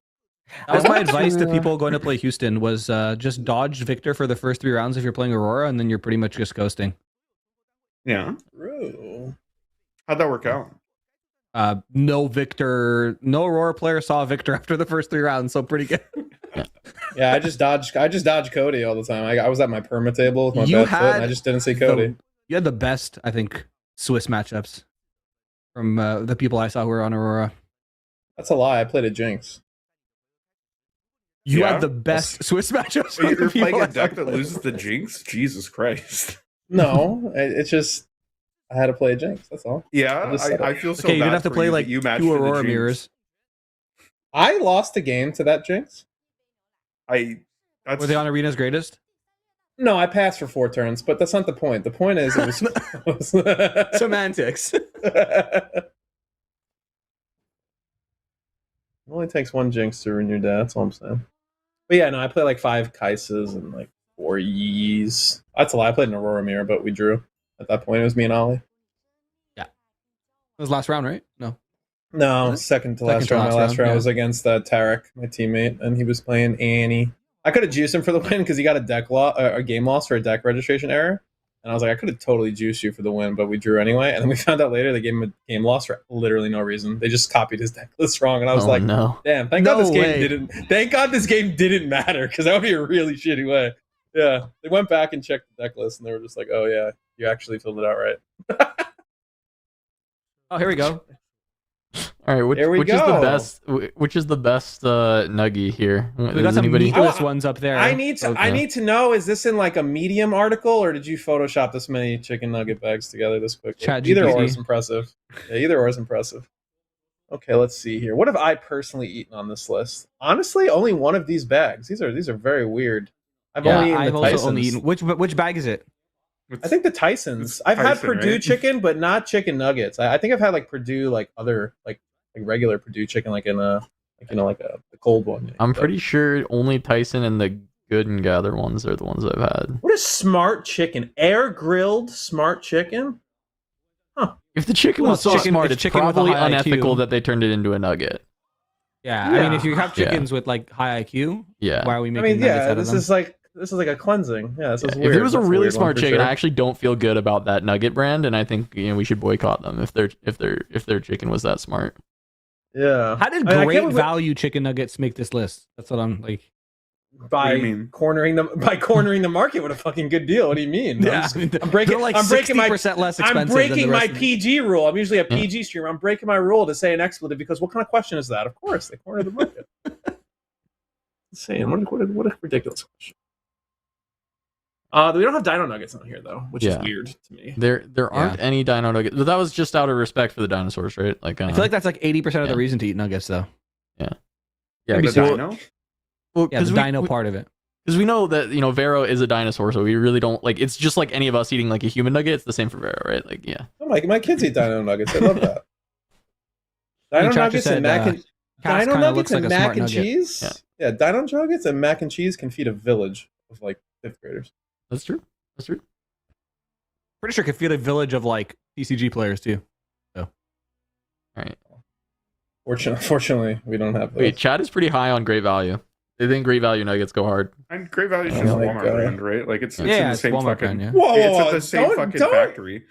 That was my want advice to to- people going to play Houston was just dodge Victor for the first 3 rounds if you're playing Aurora, and then you're pretty much just coasting. Yeah, True. how'd that work out? No Aurora player saw Victor after the first 3 rounds, so pretty good. Yeah, I just dodged Cody all the time. I was at my perma table with my You bad foot, and had I just didn't see Cody. You had the best, I think, Swiss matchups from the people I saw who were on Aurora. That's a lie. I played a Jinx. You Yeah? had the best Swiss matchups. So from the you're people playing I a saw deck that play. loses the Jinx? Jesus Christ. No, it's just I had to play a Jinx. That's all. Yeah, just said I it. feel so Okay, you bad didn't have to for play you that like you matched 2 to the Aurora Jinx. mirrors. I lost a game to that Jinx. That's Were they on Arena's greatest? No, I passed for 4 turns, but that's not the point. The point is it was close. Semantics. It only takes 1 Jinx to ruin your day. That's all I'm saying. But yeah, no, I played like 5 Kaises and like 4 Yees. That's a lie. I played an Aurora Mirror, but we drew. At that point, it was me and Ollie. It was last round, right? No. No, Was it? second to Second last to round. last My last round, round yeah. was against Tarek, my teammate, and he was playing Annie. I could have juiced him for the win because he got a game loss for a deck registration error. And I was like, I could have totally juiced you for the win, but we drew anyway. And then we found out later they gave him a game loss for literally no reason. They just copied his deck list wrong. And I was like, no. damn, thank No God this game way. didn't. Thank God this game didn't matter because that would be a really shitty way. Yeah, they went back and checked the deck list, and they were just like, "Oh yeah, you actually filled it out right." Oh, here we go. All right, There we which is the go. best? Which is the best nuggie here? We got Does some anybody? meatless ones up there. I need to. I Okay. need to know: is this in like a Medium article, or did you Photoshop this many chicken nugget bags together this quickly? Chat Either or GPT. is impressive. Yeah, either or is impressive. Okay, let's see here. What have I personally eaten on this list? Honestly, only one of these bags. These are very weird. I've only eaten I've the also Tysons. only eaten. Which bag is it? I think the Tysons. I've had Tyson, Purdue right? chicken, but not chicken nuggets. I think I've had like Purdue, like other like regular Purdue chicken, like in a the cold one. I'm But pretty sure only Tyson and the Good and Gather ones are the ones I've had. What is smart chicken? Air grilled smart chicken? If the chicken Well, was so chicken- smart, it's it's chicken with a probably high unethical IQ. that they turned it into a nugget. Yeah, I mean, if you have Yeah. chickens with like high IQ, Yeah. why are we I making mean, nuggets yeah, out of this them? is like a cleansing. Yeah, this is If weird. it was a That's really weird one smart for chicken, sure. I actually don't feel good about that nugget brand, and I think we should boycott them if their chicken was that smart. Yeah. How did I mean, I great can't believe- value chicken nuggets make this list? That's what I'm like. by What do you mean? cornering the market with a fucking good deal. What do you mean? Yeah, I mean, I'm breaking. they're like I'm breaking my. 60% less I'm expensive than breaking the my rest of the- PG rule. I'm usually a PG streamer. I'm breaking my rule to say an expletive because what kind of question is that? Of course, they corner the market. Insane. What a ridiculous question. We don't have Dino Nuggets on here though, which is Yeah. weird to me. There aren't any dino nuggets, but that was just out of respect for the dinosaurs, right? Like I feel like that's like 80% of the Yeah. reason to eat nuggets, though. yeah, maybe The so. dino? well, Yeah, the dino part of it. because we know that Vero is a dinosaur, so we really don't like. It's just like any of us eating like a human nugget. It's the same for Vero, right? Like, yeah. Oh, my kids eat Dino Nuggets. I love that. Dino Chacha Nuggets said, and mac and Cass Dino kinda Nuggets looks and like a mac smart and nugget. cheese. Yeah, Dino Nuggets and mac and cheese can feed a village of like fifth graders. That's true. That's true. Pretty sure it could feed a village of like TCG players too. All right. Fortunately, we don't have those. Wait, Chad is pretty high on great value. They think great value nuggets go hard. And Great Value is Oh just my Walmart God. brand, right? Like it's in Yeah, the it's same Walmart fucking. brand, yeah. Whoa, It's whoa, at the same don't- fucking don't- factory.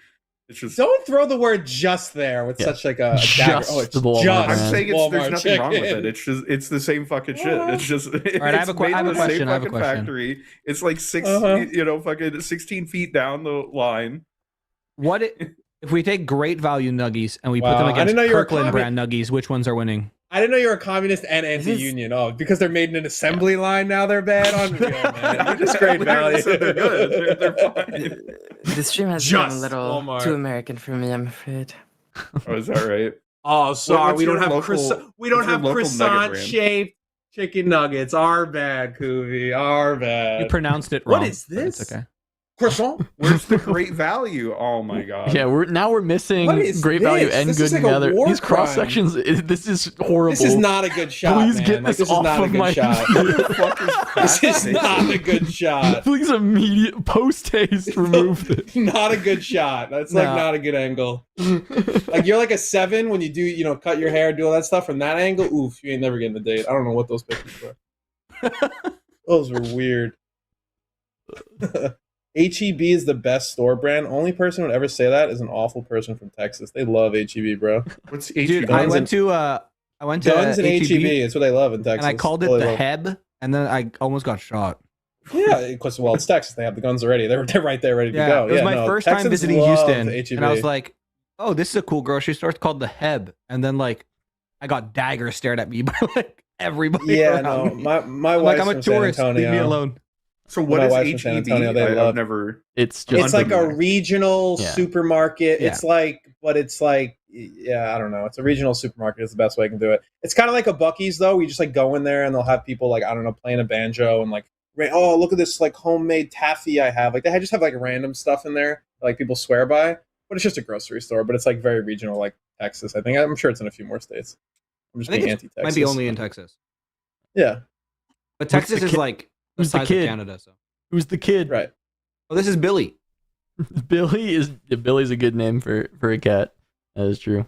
It's just. Don't throw the word "just" there with Yeah. such like a Just dagger. Oh, it's the Walmart just. I'm brand. saying there's Walmart nothing wrong with chicken. it. It's the same fucking shit. It's just. I have a que- I have a question, I have a question. Factory. It's like Uh-huh. fucking 16 feet down the line. What if we take great value nuggies and we put Wow, them I against didn't know you were Kirkland commu- brand nuggies? Which ones are winning? I didn't know you were a communist and anti-union. Oh, because they're made in an assembly line now they're bad. Unreal, man. You're just great value. So they're good. They're fine. The stream has Just been a little Walmart. too American for me, I'm afraid. Oh, is that right? Oh, sorry. What's We don't your have local- croissant. We what's don't your have local nugget croissant brand? shaped chicken nuggets. Our bad, Kuvi. Our You bad. pronounced it wrong. What is but it's this? okay. Croissant. Where's the Great Value? Oh my god. Yeah, we're missing What is great value this? and This good is like a together. war These cross crime. sections, this is horrible. This is not a good shot. Please man. get Like, this this is off not a of good my shot. This is not a good shot. Please immediate post haste remove this. Not a good shot. That's like No. not a good angle. Like you're like a 7 when you do, cut your hair, do all that stuff from that angle. Oof, you ain't never getting the date. I don't know what those pictures were. Those were weird. HEB is the best store brand. Only person who would ever say that is an awful person from Texas. They love HEB, bro. What's Dude, HEB? I Guns went and- to Guns and HEB. HEB It's what they love in Texas. and I called it That's all the they love. Heb, and then I almost got shot. Yeah, because it's Texas. They have the guns already. They're right there, ready to Yeah, go. it was Yeah, my no, first time Texans visiting love Houston, HEB. and I was like, "Oh, this is a cool grocery store. It's called the Heb." And then like, I got daggers stared at me by like everybody. yeah, around no, me. my I'm wife's like, I'm a from San tourist. Leave me Antonio. alone. So what My is wife's from San HEB? Antonio, they love- I've never. It's just It's like a Unfamiliar. regional Yeah. supermarket. Yeah. It's like, but it's like, yeah, I don't know. It's a regional supermarket. It's the best way I can do it. It's kind of like a Buc-ee's though. We just like go in there and they'll have people like, I don't know, playing a banjo and like, oh, look at this like homemade taffy I have. Like they just have like random stuff in there that, like people swear by. But it's just a grocery store. But it's like very regional, like Texas. I think I'm sure it's in a few more states. I'm just I think being it anti-Texas. might be only in Texas, Yeah, but What's Texas the is kid- like the who's the size kid? of Canada. So, who's the kid? right. oh, this is Billy. Billy's a good name for a cat. That is true.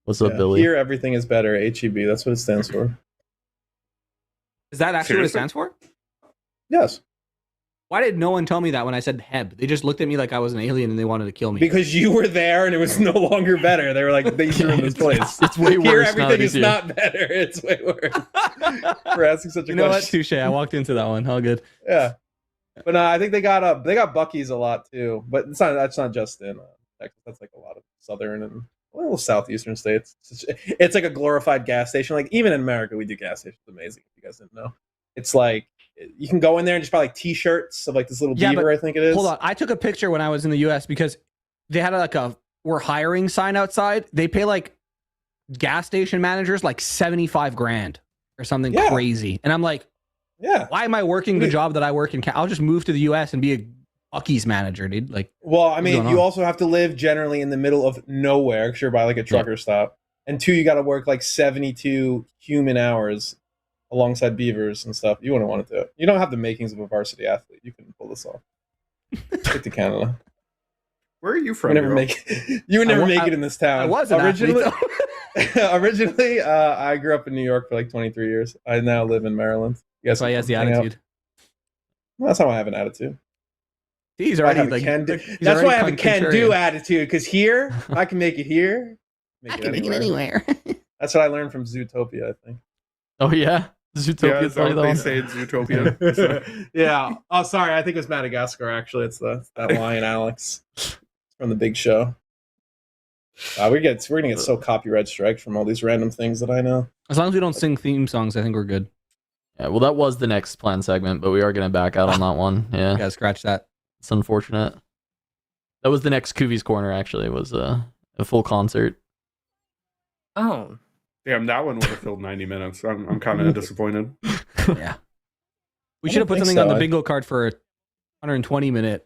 What's up, Yeah. Billy? Here, everything is better. HEB. That's what it stands for. Is that actually what it Seriously? stands for? Yes, Why did no one tell me that when I said Heb? They just looked at me like I was an alien and they wanted to kill me. because you were there and it was no longer better. They were like, they threw in this place. It's way Here, worse now that everything he's is here. not better. It's way worse. For asking such a You know what? question. Touche. I walked into that one. All good. Yeah, but no, I think they got Buc-ee's a lot too. But that's not just in Texas. That's like a lot of southern and little southeastern states. It's like a glorified gas station. Like even in America, we do gas stations. Amazing. If you guys didn't know, it's like you can go in there and just buy like T-shirts of like this little Yeah, beaver. but I think it is. Hold on. I took a picture when I was in the US because they had like a "we're hiring" sign outside. They pay like gas station managers like 75 grand or something Yeah. crazy. And I'm like, Yeah. why am I working the job that I work in? I'll just move to the US and be a Bucky's manager, dude. Like, Well, I What's mean, going you on? also have to live generally in the middle of nowhere because you're by like a trucker stop. And 2, you got to work like 72 human hours alongside beavers and stuff. You wouldn't want to do it. You don't have the makings of a varsity athlete. You couldn't pull this off. Stick to Canada. Where are you You from? would never Earl? make. You would never make it in this town. I was an originally. athlete, Originally, I grew up in New York for like 23 years. I now live in Maryland. You guys that's why he has the hang out. attitude. That's how I have an attitude. He's I already have a like, can-do. he's That's why I have a already can-do contrarian. attitude. Because here, I can make it here. Make it anywhere. That's what I learned from Zootopia, I think. Oh yeah, Yeah, Zootopia. is that what they say in Zootopia? So- Yeah. Oh, sorry. I think it was Madagascar. Actually, it's that lion Alex from the Big Show. We're gonna get so copyright striked from all these random things that I know. As long as we don't sing theme songs, I think we're good. Yeah, well, that was the next planned segment, but we are gonna back out on that one. Yeah, Yeah, scratch that. it's unfortunate. That was the next Kuvi's Corner. Actually, it was a full concert. Oh, Damn, that one would have filled 90 minutes. I'm kind of disappointed. Yeah. We I should have don't put think something so. on the bingo card for a 120 minute.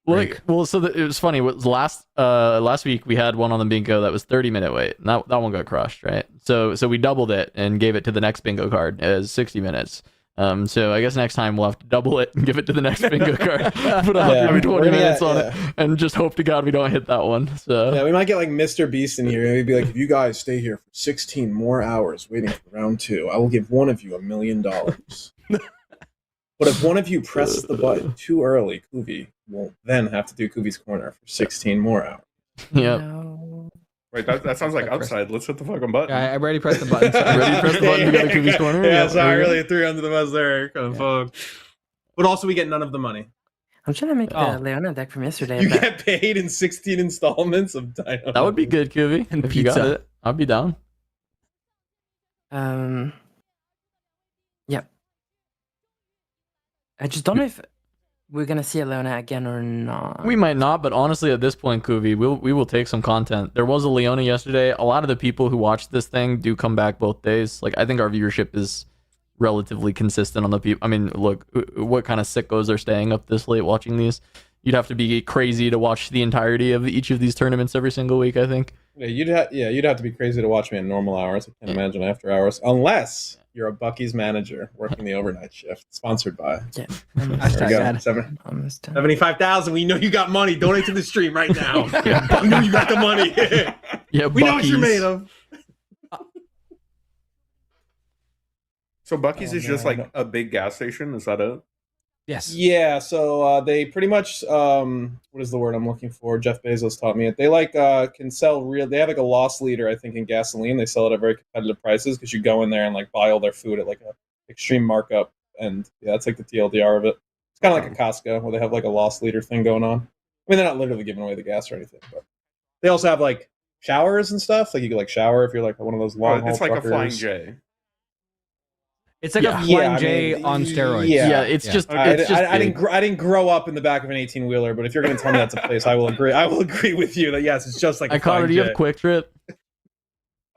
Like, well, so it was funny. It was last week we had one on the bingo that was 30-minute wait. And that one got crushed, right? So we doubled it and gave it to the next bingo card as 60 minutes. So I guess next time we'll have to double it and give it to the next bingo card. Put 120 we're gonna minutes get- on yeah. it and just hope to God we don't hit that one. So Yeah, we might get like Mr. Beast in here. He'd be like, if you guys stay here for 16 more hours waiting for round 2, I will give one of you $1 million. But if one of you presses the button too early, Kuvi will then have to do Kuvi's Corner for 16 more hours. yeah. no. Wait, that sounds like upside. Let's hit the fucking button. I already pressed the button. Ready to press the button to go to Kuvi's Corner? Yeah, Yeah, sorry, there you really threw under the bus there. Kind of fun. But also, we get none of the money. I'm trying to make Oh. the Leona deck from yesterday. You but get paid in 16 installments of Dino. That would be good, Kuvi. And If you got pizza. it, I'd be down. yeah. I just don't know if we're gonna see a Leona again or not. We might not, but honestly, at this point, Kuvi, we will take some content. There was a Leona yesterday. A lot of the people who watch this thing do come back both days. Like, I think our viewership is relatively consistent on the people. I mean, look, what kind of sickos are staying up this late watching these? You'd have to be crazy to watch the entirety of each of these tournaments every single week, I think. Yeah, you'd have to be crazy to watch me in normal hours. I can't imagine after hours, unless you're a Bucky's manager working the overnight shift. Sponsored by. Yeah. There we Hashtag go. ad. 75,000. We know you got money. Donate to the stream right now. We know you got the money. Yeah, We know what you're Buc-ee's. made of. So Bucky's Oh, is just man. like a big gas station. Is that it? Yes. Yeah, so they pretty much what is the word I'm looking for? Jeff Bezos taught me it. They like can sell real. They have like a loss leader, I think, in gasoline. They sell it at very competitive prices because you go in there and like buy all their food at like a extreme markup, and yeah, that's like the TLDR of it. It's kind of like a Costco where they have like a loss leader thing going on. I mean, they're not literally giving away the gas or anything, but they also have like showers and stuff. Like you can like shower if you're like one of those long haul It's like a flying truckers. J. It's like Yeah. a Flying Yeah, I J mean, on steroids. Yeah, it's Yeah. just. I It's just big. didn't grow up in the back of an 18-wheeler, but if you're going to tell me that's a place, I will agree. I will agree with you that yes, it's just like a Connor, flying do you J. have Quick Trip?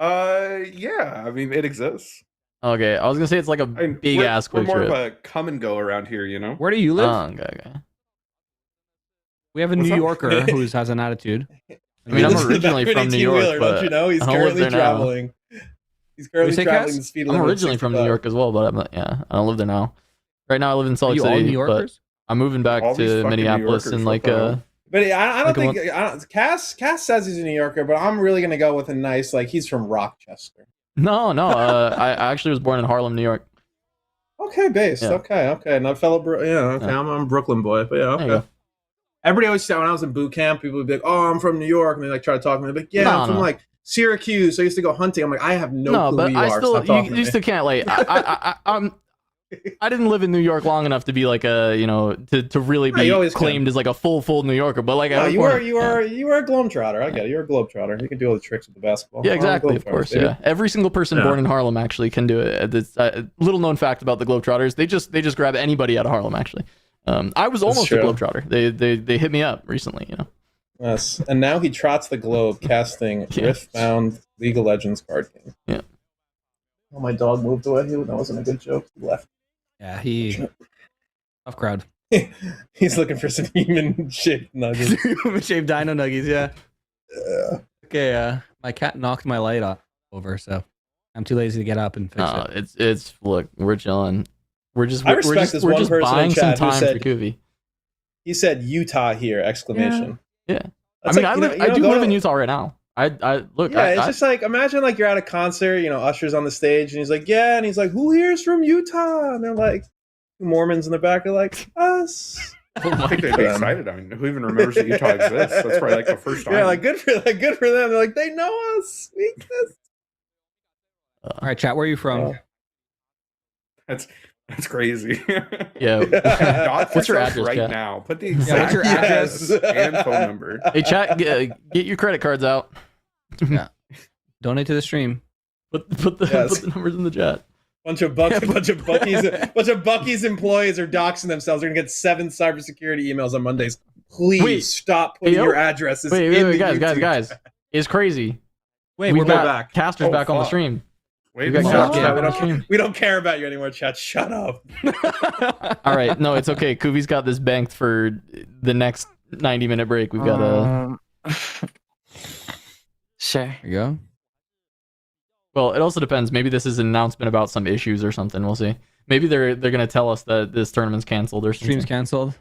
Yeah. I mean, it exists. Okay, I was gonna say it's like a I mean, big ass We're Quick more Trip. of a come and go around here, you know. Where do you live? Okay. We have a What's New up? Yorker who has an attitude. I mean, I'm He lives in the originally back of an from New York, 18-wheeler, but don't you know? He's I don't live currently there now. traveling. He's currently say, traveling Cass? the speed I'm limit. of originally from New 65. York as well, but I'm not, yeah, I don't live there now. Right now, I live in Are Salt Lake you all New City, but Yorkers? I'm moving back All these to fucking New Minneapolis Yorkers, in what like the hell? But I don't Like a think Cass says he's a New Yorker, but I'm really gonna go with a nice like he's from Rochester. No, I actually was born in Harlem, New York. Okay, base. Yeah. Okay. Not fellow, okay. Yeah. I'm a Brooklyn boy, but yeah, There you okay. go. Everybody always said when I was in boot camp, people would be like, "Oh, I'm from New York," and they like try to talk to me. They're like, "Yeah, No, I'm from no. like Syracuse. I used to go hunting." I'm like, "I have no clue but who you I are. still, Stop talking to you me." still can't like. I didn't live in New York long enough to be like a, to really No, be you always claimed as like a full New Yorker. But like, I No, was you born- were a globetrotter. I get it. You're a globetrotter. You can do all the tricks with the basketball. Yeah, I'm a exactly. Of globetrotter, course, baby. yeah. Every single person Yeah. born in Harlem actually can do it. It's little known fact about the Globetrotters. They just grab anybody out of Harlem. Actually, I was almost a true. Globetrotter. They hit me up recently. Yes. And now he trots the globe, casting Riftbound League of Legends card game. Yeah. Oh, my dog moved away. That wasn't a good joke. He left. Yeah, tough crowd. He's looking for some human-shaped nuggets. Shaved dino nuggies, yeah. Okay, my cat knocked my light over, so I'm too lazy to get up and fix it. It's look, we're chilling. We're just I respect this one person in buying some chat who time said- for Kuvi. He said Utah here! Exclamation. Yeah. That's I like, do live in Utah right now. I look. Yeah, it's just like imagine like you're at a concert, Usher's on the stage, and he's like, "Yeah," and he's like, "Who here's from Utah?" And they're like, Mormons in the back are like, "Us." I think they'd be excited. I mean, who even remembers that Utah exists? That's probably like the first time. Yeah, like good for them. They're like, they know us. We exist. All right, chat. Where are you from? That's crazy. Yeah. What's your address, right chat? now? Put the Yeah, what's your address? and phone number. Hey, chat, get your credit cards out. Donate to the stream. Put the numbers in the chat. Bunch of Bucky's employees are doxing themselves. They're gonna get 7 cybersecurity emails on Mondays. Please stop putting your addresses. Wait, guys. It's crazy. Wait, We've we're got back. Casters back on the fuck. stream. Wait, We got Casters back on the stream. We don't care about you anymore, chat. Shut up. All right, no, it's okay. Kuvi's got this banked for the next 90-minute break. We've got Sure. There you go. Well, it also depends. Maybe this is an announcement about some issues or something. We'll see. Maybe they're gonna tell us that this tournament's canceled or something. Stream's canceled.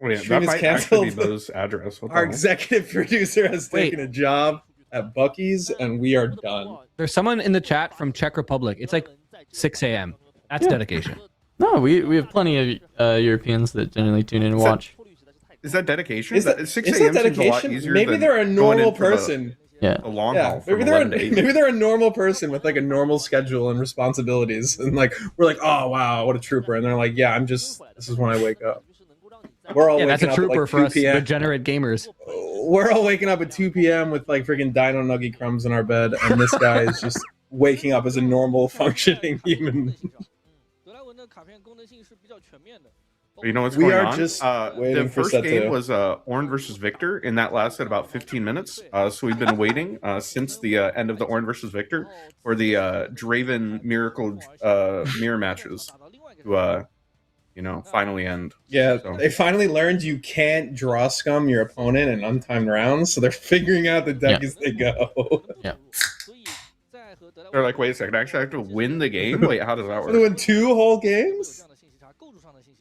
Well, yeah, Stream that is might canceled. actually be Bo's address. What the Our hell? executive producer has taken a job at Bucky's, and we are done. There's someone in the chat from Czech Republic. It's like 6 a.m. That's dedication. No, we have plenty of Europeans that generally tune in and watch. Is that dedication? Is that 6 is that a.m. seems a lot dedication? easier Maybe than they're a going normal in for person. Yeah. The long Yeah, haul from maybe they're 11 to 8. maybe they're a normal person with like a normal schedule and responsibilities, and like we're like, oh wow, what a trooper, and they're like, yeah, this is when I wake up. We're all Yeah, that's waking a up at, trooper like, for 2 us p.m. degenerate gamers. We're all waking up at 2 p.m. with like freaking dino nugget crumbs in our bed, and this guy is just waking up as a normal functioning human. You know what's We going are on? just the waiting for first set game two. was Orn versus Victor, and that lasted about 15 minutes. So we've been waiting since the end of the Orn versus Victor for the Draven Miracle mirror matches to finally end. Yeah, So- they finally learned you can't draw scum your opponent in untimed rounds, so they're figuring out the deck as they go. They're like, wait a second, actually I have to win the game? Wait, how does that So they work? win 2 whole games?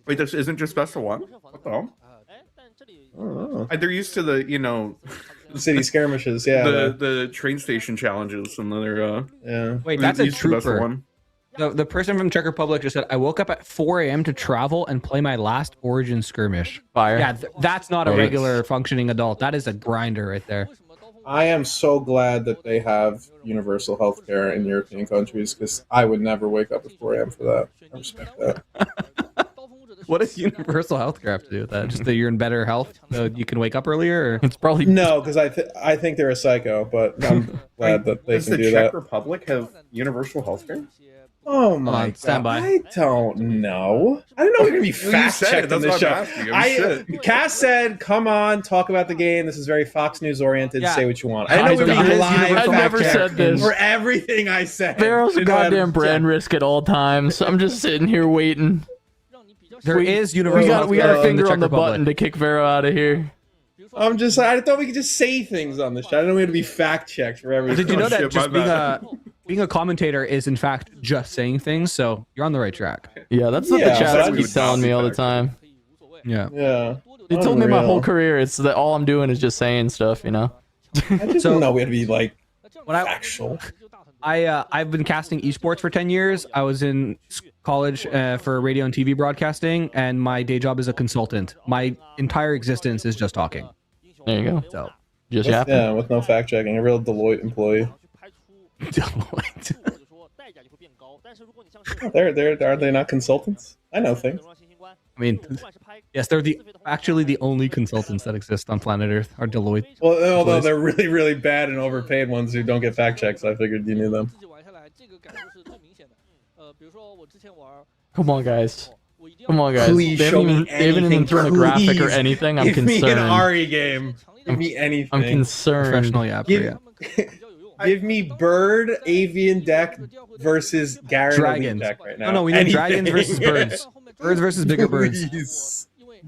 Wait, this isn't just best of one? What the hell? I don't know. They're used to the, City skirmishes, yeah. the train station challenges and other Yeah. Wait, that's a used to best of trooper. one. The person from Czech Republic just said, I woke up at 4 a.m. to travel and play my last Origin skirmish. Fire. Yeah, that's not a Right. regular functioning adult. That is a grinder right there. I am so glad that they have universal healthcare in European countries, because I would never wake up at 4 a.m. for that. I respect that. What does universal healthcare have to do with that? Just that you're in better health, so you can wake up earlier? Or? It's probably No, because I think they're a psycho, but I'm glad that they Does can the do Czech that. Republic have universal healthcare? Oh my on, stand god! by. I don't know. I didn't know we were gonna be fact said it, checked on that's this what show. I'm asking. Shit. Cass said, "Come on, talk about the game. This is very Fox News oriented. Yeah. Say what you want." I didn't know we were Guys, gonna be it is live universal fact never checked said this. for everything I said. Pharaoh's a Didn't know how to goddamn check. brand risk at all times. I'm just sitting here waiting. There is universal We got healthcare our in finger Czech on the Republic. button to kick Pharaoh out of here. I thought we could just say things on the show. I didn't know we had to be fact checked for everything. Did you know Oh, that shit, just my bad. being a commentator is in fact just saying things? So you're on the right track. Yeah, that's what Yeah, the chat but keeps telling me all the time. Yeah. Yeah. They told me my Unreal. whole career it's that all I'm doing is just saying stuff, you know. I just So- didn't know we had to be like When I factual. I've been casting esports for 10 years. I was in college for radio and TV broadcasting, and my day job is a consultant. My entire existence is just talking. There you go. So Just yapping. Yeah, with no fact checking. A real Deloitte employee. Are they not consultants? I know things. I mean, yes, they're actually the only consultants that exist on planet Earth are Deloitte. Well, although they're really, really bad and overpaid ones who don't get fact checks, I figured you knew them. Come on, guys. Come on, guys. Please They show haven't me even, they haven't even anything, thrown a graphic or please. anything. I'm Give me an concerned. Ari game. Give me anything. I'm concerned. Professional Yapper, Give, yeah. give me Bird Avian deck versus Garen Dragons. Elite deck right now. No, we need Anything. dragons versus birds. Birds versus bigger birds. Please.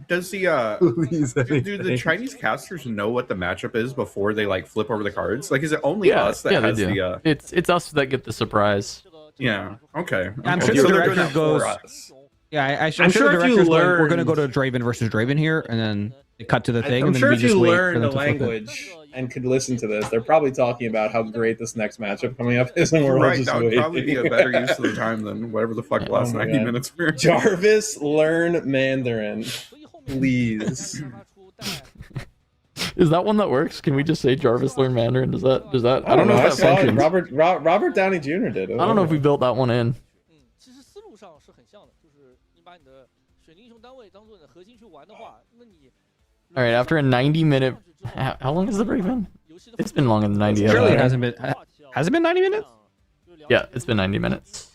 Does the Please, do the anything. Chinese casters know what the matchup is before they like flip over the cards? Like, is it only us that yeah, has they do. the? It's us that get the surprise. Yeah. Okay. I'm Okay. sure So the they're doing director that for goes. us. Yeah, I'm I'm sure sure the if you director's going, we're going to learned- go to Draven versus Draven here, and then they cut to the thing, I'm and then sure we if just you wait for learn them the to flip it. language and could listen to this, they're probably talking about how great this next matchup coming up is, and we're all Right. just That would waiting. probably be a better use of the time than whatever the fuck the Yeah. last Oh my 90 God. minutes were. Jarvis, learn Mandarin, please. Is that one that works? Can we just say Jarvis learn Mandarin? Does that? I don't know I if that saw it. functions. Robert Downey Jr. did it. I don't know if we built that one in. 其实思路上是很像的，就是你把你的选英雄单位当做你的核心去玩的话，那你 All right, after a 90-minute, how long has the break been? It's been longer than 90. Surely it hasn't hasn't been. Has it been 90 minutes? Yeah, it's been 90 minutes.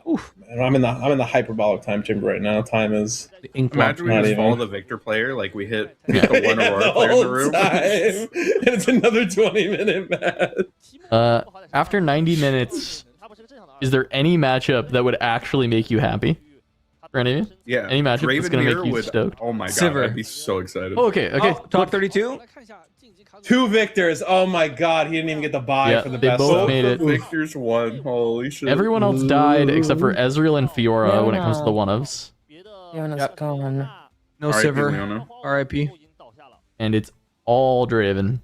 Oof, man, I'm in the hyperbolic time chamber right now. Time is The ink Imagine we Not just even. follow the Victor player, like we hit Yeah. the one Aurora the player in the whole room. time. It's another 20-minute match. After 90 minutes, is there any matchup that would actually make you happy? For any of you? Yeah. Any matchup that's Draven gonna make Mirror you would, stoked? Oh my god, Sivir. I'd be so excited. Oh, okay. Oh, top 32? 来看一下晋级卡组 Two victors. Oh my god, he didn't even get the buy Yeah, for the they best. both of. made it. Victor's won. Holy shit. Everyone else died except for Ezreal and Fiora when it comes to the one-ofs. 别的 Fiona's Yep. gone. No R.I.P. Sivir. Leona. R.I.P. 都已经倒下了， And it's all Draven.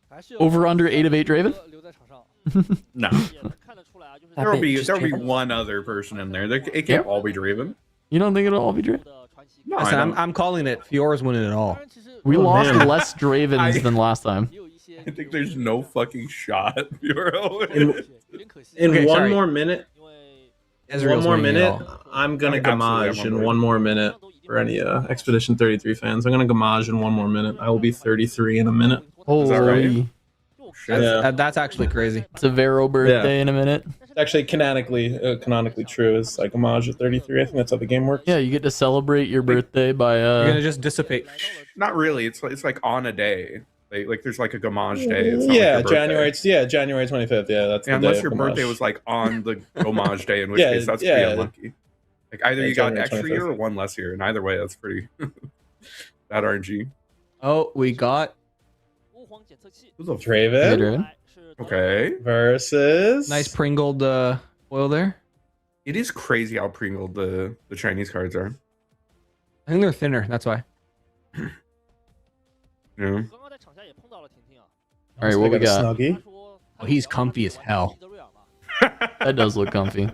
还是有 Over under 8 of 8 Draven? 留在场上， No. 也能看得出来啊，就是 There'll be Just there'll be Draven. one other person in there. It can't Yeah. all be Draven. You don't think it'll all be Draven? 的传奇。 No, I Listen, don't. I'm calling it. Fiora's winning it all. 当然，其实 We Oh, lost man. less Dravens I- than last time. 也有一些 I think there's no fucking shot. Bureau. 有点可惜， In Okay, one sorry. more minute, 因为 Ezreal's one more winning it minute, all. I'm gonna Okay, absolutely, gamage I'm in on board. one more minute. For any Expedition 33 fans, I'm gonna gamage in one more minute. I will be 33 in a minute. Holy. that right? That's, Yeah. that's actually crazy. It's a Vero birthday in a minute. It's actually canonically true. Is like gamage at 33. I think that's how the game works. Yeah, you get to celebrate your birthday by You're gonna just dissipate. Not really. It's like on a day. Like there's like a gamage day. It's not Yeah, like your birthday. January 25th. Yeah, that's Yeah, the day unless of your gamage. birthday was like on the homage day, in which Yeah, case that's yeah. pretty unlucky. Like either Yeah, you got January extra 25th. year or one less year, and either way, that's pretty that RNG. Oh, we got 欧皇检测器 Who the Draven Draven. 是 Okay, versus nice pringled oil there. it is crazy how pringled the Chinese cards are. I think they're thinner. That's why. Yeah. 刚刚在场下也碰到了婷婷啊， All right, what we I got a got? Snuggie. 他说 Oh, he's comfy as hell. 德瑞尔嘛， That does look comfy.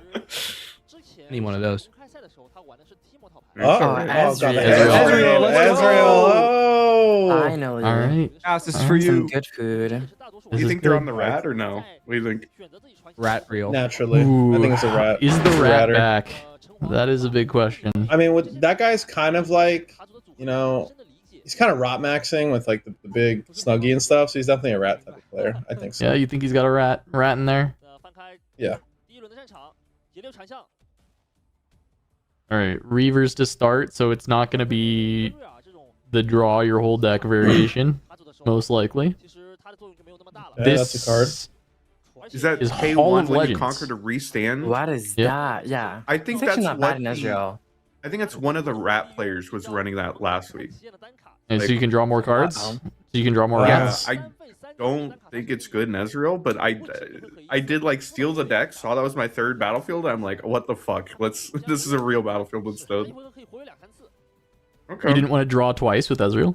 之前 Need one of those. 公开赛的时候他玩的是 Timo 套牌， Oh, Oh, God, Ezreal. Ezreal. Oh. Finally. All right. Yes, this is for Some you. good food. 是大多数Do This you is think they're good. on the rat or no? What do you think? 选择自己传奇 Rat real. Naturally, I think it's a rat. Is the It's a rat ratter. back? That is a big question. I mean, with that guy's kind of like, 卡组的组合 you know, 深的理解 he's kind of rot maxing with like the big Snuggie and stuff. So he's definitely a rat type of player. I think so. Yeah, you think he's got a rat in there? 翻开 Yeah. 第一轮的战场，节六传向 All right, Reavers to start, so it's not going to 德 be 瑞尔这种 the draw your whole deck variation, 卡组的时候， most likely. 其实它的作用就没有那么大了。 Yeah, that's a card. This Is that Is pay Hall one of when Legends. you conquer to restand? What is Yep. that? Yeah. I think It's actually that's not bad what in the- Israel. I think that's one of the rat players was running that last week. 期间的单卡 and so Like- you can draw more cards. Uh-oh. So you can draw more Wow. Yeah, rats. I don't think it's good in Ezreal, but I did like steal the deck, saw that was my third battlefield. I'm like, what the fuck? This is a real battlefield 一 instead. 回合可以活跃两三次， Okay. You didn't want to draw twice with Ezreal.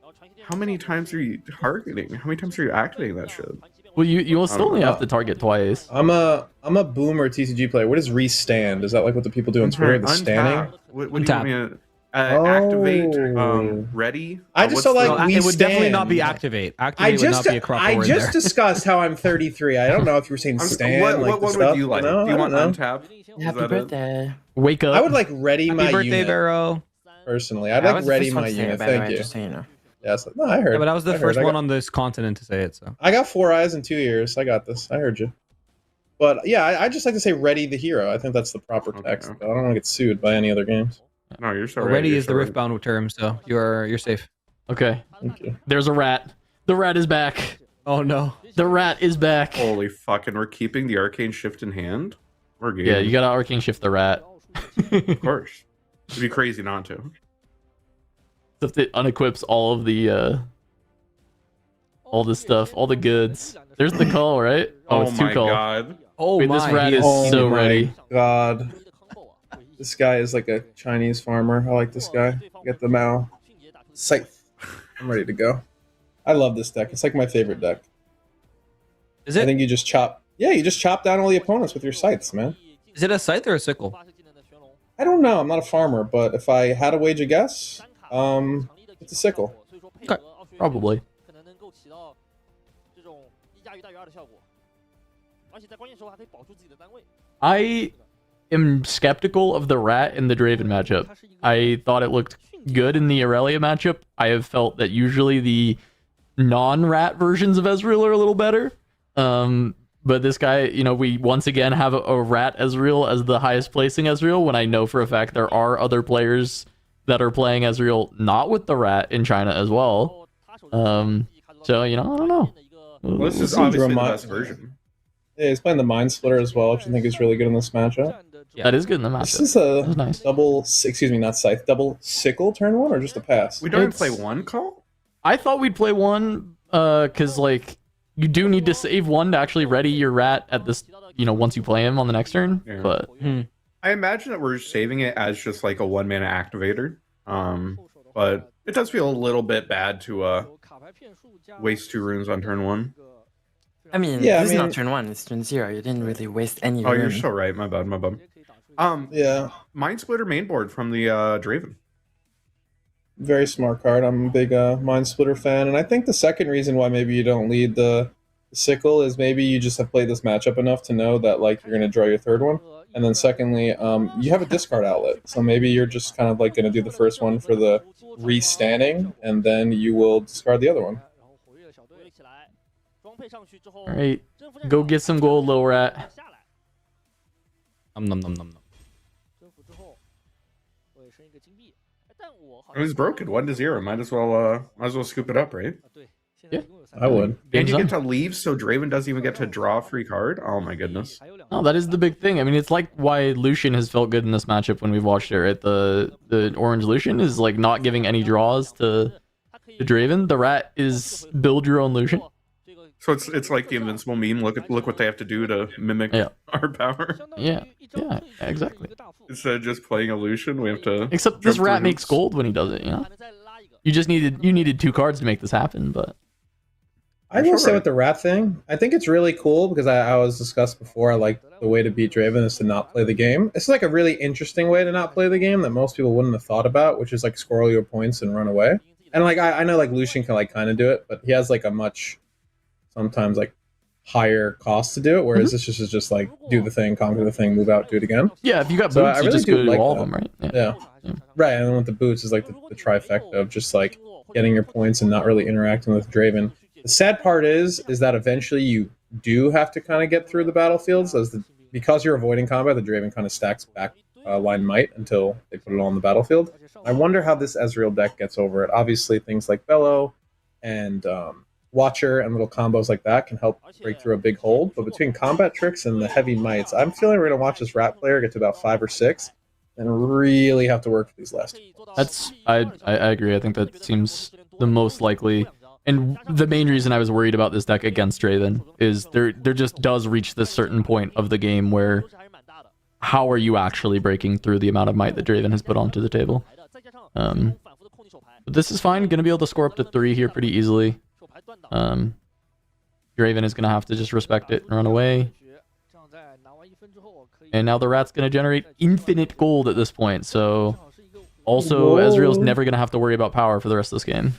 然后传奇电 How many times are you targeting? How many times are you activating that shit? Well, you will still only have to target twice. I'm a boomer TCG player. What is restand? Is that like what the people do on Twitter? The standing? Untap. What do you Untap. mean? Activate. Oh. Ready. I just What's saw, the- like, No, we it would definitely not be stand. activate. I Activate would just not be a crop I word just there. discussed how I'm 33. I don't know if you were saying I'm- stand. what like what the one stuff, would you like? know? Do you I want don't know. untap? Is Happy that it? birthday. Wake up. I would like ready Happy my birthday, unit Vero. personally. I'd I like was the ready first one my to say unit. it, by the Thank way, you. just so you know. Yes. No, I heard. Yeah, but I was the I heard. first I one got- on this continent to say it. So I got 4 eyes and 2 ears. I got this. I heard you. But yeah, I just like to say ready the hero. I think that's the proper text. Okay. But I don't want to get sued by any other games. No, you're so right. Already You're is so the right. Riftbound term, so you're safe. Okay. Thank you. There's a rat. The rat is back. Oh no. The rat is back. Holy fucking, we're keeping the arcane shift in hand. We're good. Yeah, you gotta arcane shift the rat. Of course. It'd be crazy not to. Except it unequips all of the all this stuff, all the goods. There's the call, right? Oh, it's two my call. god. Oh Wait, my. this rat he is Oh so my ready. God. This guy is like a Chinese farmer. I like this guy. Get the Mao. Scythe. I'm ready to go. I love this deck. It's like my favorite deck. Is I it? think you just chop. Yeah, you just chop down all the opponents with your scythes, man. Is it a scythe or a sickle? I don't know. I'm not a farmer, but if I had to wage a guess, it's a sickle. Okay, probably. I am skeptical of the rat in the Draven matchup. I thought it looked good in the Aurelia matchup. I have felt that usually the non-rat versions of Ezreal are a little better. But this guy, you know, we once again have a rat Ezreal as the highest placing Ezreal, when I know for a fact there are other players that are playing Ezreal not with the rat in China as well. So, you know, I don't know. Well, this is Listen, obviously the Dramon- best version. Yeah, he's playing the Mind Splitter as well, which I think is really good in this matchup. That is good in the This matchup. is a That's nice. double, excuse me, not scythe, double sickle turn one, or just a pass? We don't even It's- play one call? I thought we'd play one, because, like, you do need to save one to actually ready your rat at this, you know, once you play him on the next turn. Yeah. But I imagine that we're saving it as just like a 1-mana activator. But it does feel a little bit bad to waste 2 runes on turn 1. I mean, Yeah, I this is mean- not turn 1, it's turn 0. You didn't really waste any Oh, you're rune. so right. My bad. Yeah, Mind Splitter main board from the Draven. very smart card. I'm a big Mind Splitter fan, and I think the second reason why maybe you don't lead the sickle is maybe you just have played this matchup enough to know that like you're going to draw your third one, and then secondly, you have a discard outlet, so maybe you're just kind of like going to do the first one for the re-standing, and then you will discard the other one. all right, go get some gold, little rat. Nom nom nom nom nom. It was broken 1-0. Might as well scoop it up, right? I would. And Game's you on. get to leave, so Draven doesn't even get to draw a free card. Oh my goodness. No, that is the big thing. I mean, it's like why Lucian has felt good in this matchup when we've watched it, right? The orange Lucian is like not giving any draws to Draven. The rat is build your own Lucian. So it's like the invincible meme. Look what they have to do to mimic Yeah. our power. Yeah, exactly. Instead of just playing illusion, we have to. Except this jump through rat makes hoops. gold when he does it, you know? You needed 2 cards to make this happen, but I You're will so say right. with the rat thing, I think it's really cool because I was discussed before. I like the way to beat Draven is to not play the game. It's like a really interesting way to not play the game that most people wouldn't have thought about, which is like score all your points and run away. And like I know like Lucian can like kind of do it, but he has like a much sometimes like higher cost to do it. Whereas this is just like do the thing, conquer the thing, move out, do it again. yeah, if you got So boots, I you really just do go to like all of that. them, right? Yeah. Right, and then with the boots is like the trifecta of just like getting your points and not really interacting with Draven. The sad part is that eventually you do have to kind of get through the battlefields because you're avoiding combat. The Draven kind of stacks back line might until they put it all on the battlefield. I wonder how this Ezreal deck gets over it. Obviously, things like Bellow and Watcher and little combos like that can help break through a big hold. But between combat tricks and the heavy mites, I'm feeling we're gonna watch this rat player get to about 5 or 6 and really have to work for these last. I agree. I think that seems the most likely. And the main reason I was worried about this deck against Draven is there just does reach this certain point of the game where how are you actually breaking through the amount of might that Draven has put onto the table? But this is fine. Gonna be able to score up to 3 here pretty easily. Draven is gonna have to just respect it and run away. And now the rat's gonna generate infinite gold at this point. So also Whoa. Ezreal's never gonna have to worry about power for the rest of this game.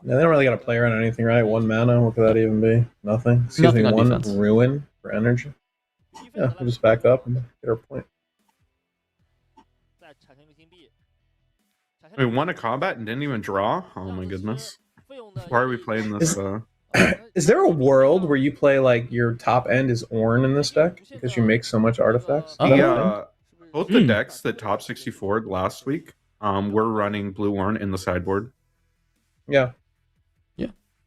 Yeah, they don't really got to play around anything, right? 1 mana, what could that even be? Nothing. Excuse Nothing me, on 1 defense. ruin for energy. Yeah, we'll just back up and get our point. We won a combat and didn't even draw. Oh my goodness. Why are we playing this? Is there a world where you play like your top end is Ornn in this deck because you make so much artifacts? Is that a thing? Both the decks that top 64'd last week, we're running blue Ornn in the sideboard. Yeah.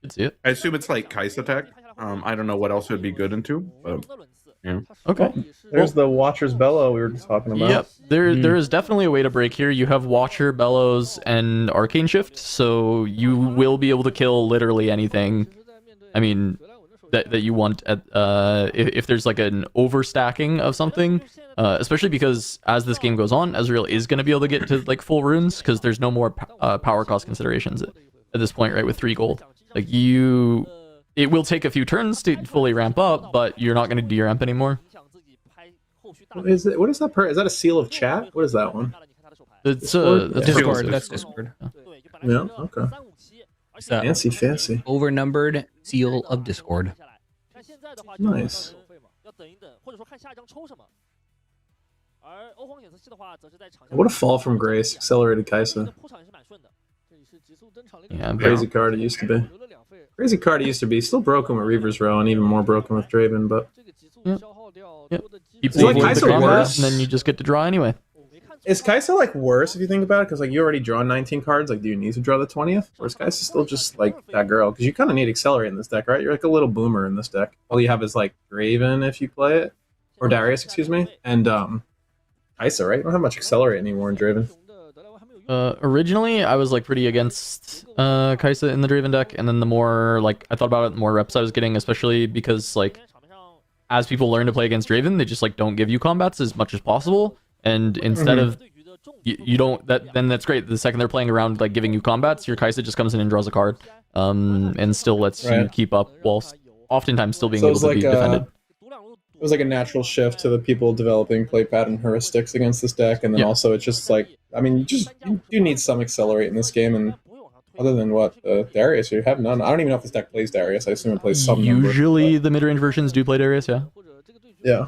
Could see it. I assume it's like Kaisa tech. I don't know what else it would be good into, but yeah. Okay. There's the Watcher's Bellow we were just talking about. Yep, there is definitely a way to break here. You have Watcher, Bellows, and Arcane Shift, so you will be able to kill literally anything. I mean, that you want at if there's like an overstacking of something, especially because as this game goes on, Ezreal is going to be able to get to like full runes because there's no more power cost considerations at this point, right? With 3 gold, like it will take a few turns to fully ramp up, but you're not going to de-ramp anymore. What is it? What is that? Is that a seal of chat? What is that one? It's Discord. That's Discord. Yeah. Okay. It's a Fancy. overnumbered seal of Discord. Nice. What a fall from grace. Accelerated Kaisa. Yeah, Crazy card it used to be. Crazy card it used to be. Still broken with Reaver's Row and even more broken with Draven, but people like avoid Kaisa the combat, worse? and then you just get to draw anyway. is Kaisa like worse if you think about it? Because like you already drawn 19 cards. Like, do you need to draw the 20th? Or is Kaisa still just like that girl? Because you kind of need Accelerate in this deck, right? You're like a little boomer in this deck. All you have is like Draven if you play it, or Darius, excuse me, and Kaisa, right? You don't have much Accelerate anymore in Draven. Originally, I was like pretty against Kaisa in the Draven deck, and then the more like I thought about it, the more reps I was getting, especially because like as people learn to play against Draven, they just like don't give you combats as much as possible, and instead of you don't then that's great. The second they're playing around like giving you combats, your Kaisa just comes in and draws a card, and still lets you keep up whilst oftentimes still being able to be defended. It was like a natural shift to the people developing play pattern heuristics against this deck, and then also it's just like, I mean, you do need some Accelerate in this game, and other than what, Darius, you have none. I don't even know if this deck plays Darius. I assume it plays some number, Usually the mid-range versions do play Darius, yeah. Yeah.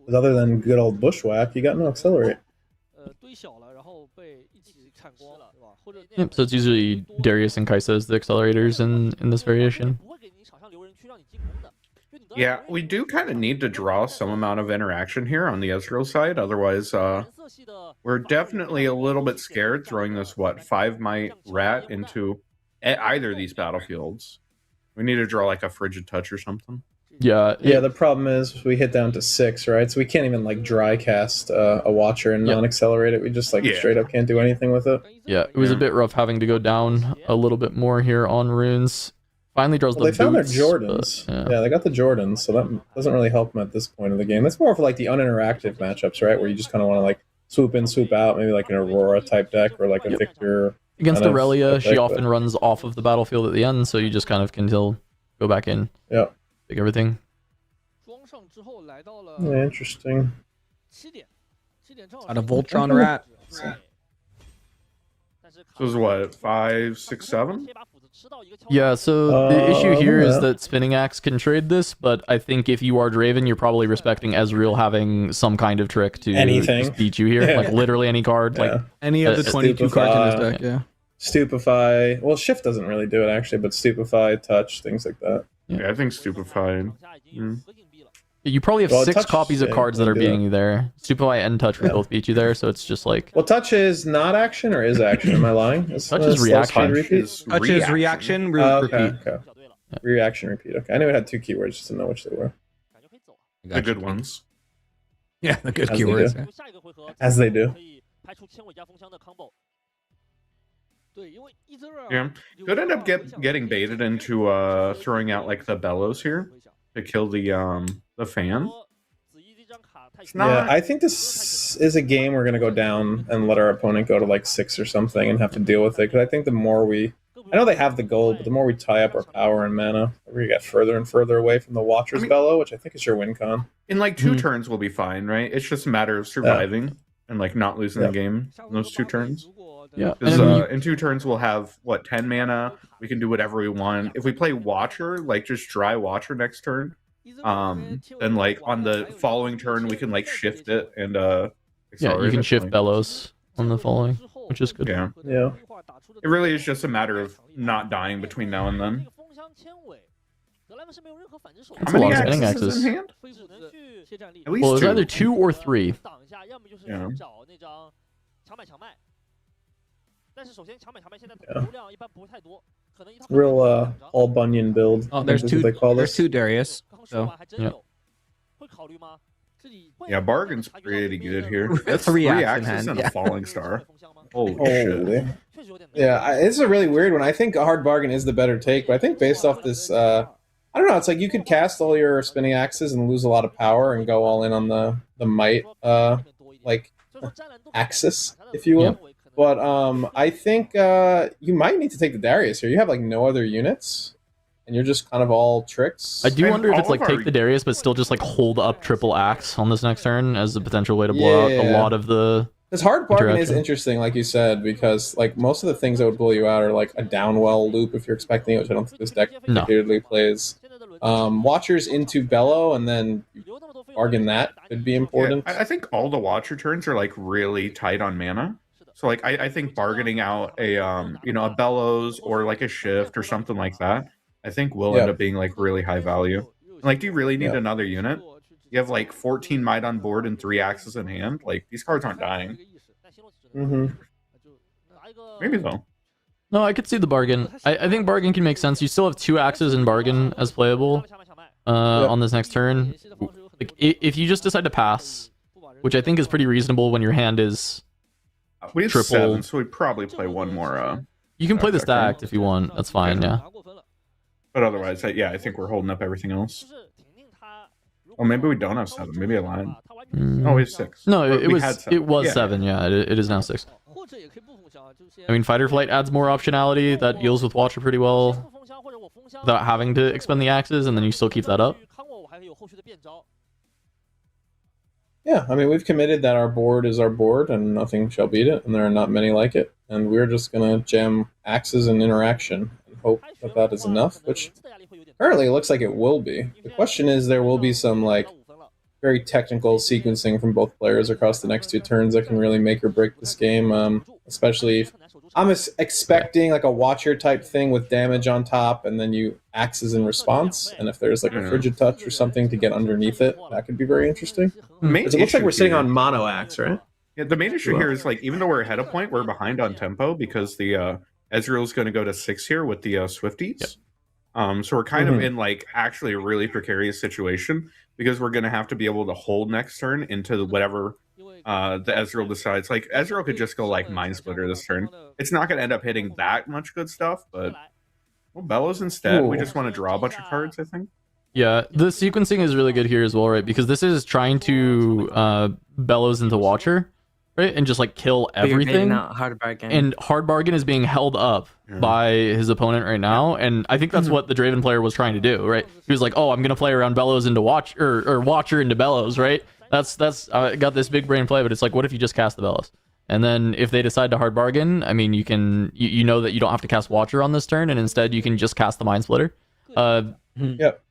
But other than good old Bushwhack, you got no Accelerate. Yep, so it's usually Darius and Kaisa as the accelerators in this variation. Yeah, we do kind of need to draw some amount of interaction here on the Ezreal side. Otherwise, we're definitely a little bit scared throwing this, 5 might rat into either of these battlefields. We need to draw like a Frigid Touch or something. Yeah. Yeah, the problem is we hit down to 6, right? So we can't even like dry cast a Watcher and non-accelerate it. We just like straight up can't do anything with it. Yeah, it was a bit rough having to go down a little bit more here on runes. Finally draws the they found boots, their Jordans. but, Yeah, they got the Jordans, so that doesn't really help them at this point of the game. That's more for like the uninteractive matchups, right? Where you just kind of want to like swoop in, swoop out, maybe like an Aurora type deck or like a Victor. Against Aurelia, she deck, often runs off of the battlefield at the end, so you just kind of can go back in. Yeah. Take everything. Yeah, interesting. Out of Voltron Rat. So is what, 5, 6, 7? Yeah, so the issue here is that Spinning Axe can trade this, but I think if you are Draven, you're probably respecting Ezreal having some kind of trick to just beat you here. Like literally any card. Like any of the 22 cards in this deck, yeah. Stupefy. Well, Shift doesn't really do it actually, but Stupefy, Touch, things like that. Yeah, I think Stupefy. You probably have 6 copies of cards that are beating you there. Stupefy and Touch would both beat you there, so it's just like... Well, Touch is not action or is action? Am I lying? Touch is reaction. Touch is reaction, repeat. Okay. Reaction, repeat. Okay, I knew it had 2 keywords, just didn't know which they were. The good ones. Yeah, the good keywords. As they do. Yeah, could end up getting baited into throwing out like the Bellows here to kill the fan. Yeah, I think this is a game we're gonna go down and let our opponent go to like 6 or something and have to deal with it. Because I think the more I know they have the gold, but the more we tie up our power and mana, we get further and further away from the Watcher's Bellow, which I think is your win con. In like 2 turns, we'll be fine, right? It's just a matter of surviving and like not losing the game in those 2 turns. Yeah, because in 2 turns we'll have 10 mana. We can do whatever we want. If we play Watcher, like just dry Watcher next turn, then like on the following turn we can like shift it and accelerate. Yeah, you can shift Bellows on the following. which is good. Yeah. Yeah. It really is just a matter of not dying between now and then. That's How a many lot of spinning axes axes. in hand? At least Well, it's two. either 2 or 3. Yeah. Real all Bunyan build. Oh, there's is two. what they call There's this. 2 Darius. So Yeah. Yeah, bargain's pretty good here. That's 3 3 axes in axes hand, and yeah. a falling star. Holy shit. Holy. Yeah, it's a really weird one. I think a hard bargain is the better take, but I think based off this, I don't know. It's like you could cast all your spinning axes and lose a lot of power and go all in on the might, like axis, if you will. But I think you might need to take the Darius here. You have like no other units, and you're just kind of all tricks. I do And wonder if all it's like of take our- the Darius, but still just like hold up triple axe on this next turn as a potential way to blow out a Yeah. lot of the. This hard bargain is interaction. interesting, like you said, because like most of the things that would blow you out are like a downwell loop if you're expecting it, which I don't think this deck No. particularly plays. Watchers into Bellow, and then bargain that could be important. Yeah, I think all the Watcher turns are like really tight on mana. So like I think bargaining out a a Bellows or like a Shift or something like that, I think will end up being like really high value. Like, do you really need another unit? You have like 14 might on board and 3 axes in hand. Like, these cards aren't dying. Mm-hmm. Maybe though. No, I could see the bargain. I think bargain can make sense. You still have 2 axes in bargain as playable on this next turn. Like if you just decide to pass, which I think is pretty reasonable when your hand is. We have Triple. 7, so we'd probably play one more. You can play the Okay, okay. stacked if you want. That's fine. Yeah. But otherwise, I think we're holding up everything else. Oh, maybe we don't have 7. Maybe I lied. Oh, we have 6. No, Or it we was had 7. it was Yeah. 7. Yeah, it is now 6. I mean, Fighter Flight adds more optionality that deals with Watcher pretty well without having to expend the axes, and then you still keep that up. Yeah, I mean, we've committed that our board is our board and nothing shall beat it, and there are not many like it. And we're just going to jam axes and interaction and hope that that is enough, which currently it looks like it will be. The question is, there will be some, like, very technical sequencing from both players across the next 2 turns that can really make or break this game, especially if I'm expecting like a Watcher type thing with damage on top, and then you axes in response. And if there's like a Frigid Touch or something to get underneath it, that could be very interesting. Main Because it looks like issue we're sitting here- on mono axe, right? Yeah, the main issue here is like even though we're ahead of point, we're behind on tempo because the Ezreal's going to go to 6 here with the Swifties. So we're kind of in like actually a really precarious situation because we're going to have to be able to hold next turn into whatever the Ezreal decides. Like Ezreal could just go like Mind Splitter this turn. It's not going to end up hitting that much good stuff, but well, Bellows instead. We Ooh. just want to draw a bunch of cards, I think. Yeah, the sequencing is really good here as well, right? Because this is trying to Bellows into Watcher, right? And just like kill But you're everything. getting out hard bargain. And hard bargain is being held up by his opponent right now, and I think that's what the Draven player was trying to do, right? He was like, "Oh, I'm gonna play around Bellows into or Watcher into Bellows, right?" That's I got this big brain play, but it's like, what if you just cast the Bellows? And then if they decide to hard bargain, I mean, you know that you don't have to cast Watcher on this turn, and instead you can just cast the Mind Splitter. Yep.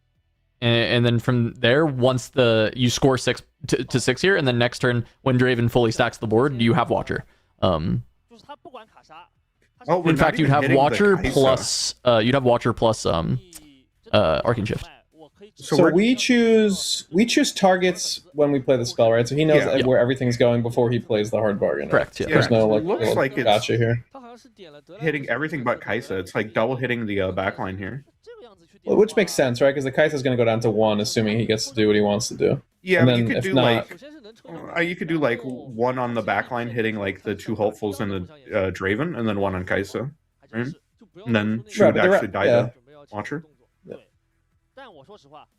And then from there, once you score 6 to 6 here, and then next turn when Draven fully stacks the board, you have Watcher. Oh, we're In not fact, you'd even have hitting the Watcher Kaisa. plus Arcane Shift. So we choose targets when we play the spell, right? So he knows Yeah. where everything's going before he plays the hard bargain. Right? Correct. Yeah. There's no like, Looks little like it's- gotcha here. Hitting everything but Kaisa. It's like double hitting the backline here. Well, which makes sense, right? Because the Kaisa's going to go down to 1, assuming he gets to do what he wants to do. Yeah, And but you then could if do not- like 1 on the backline hitting like the 2 hopefuls and the Draven, and then 1 on Kaisa, right? And then she Right, would but they're- actually die yeah. to Watcher.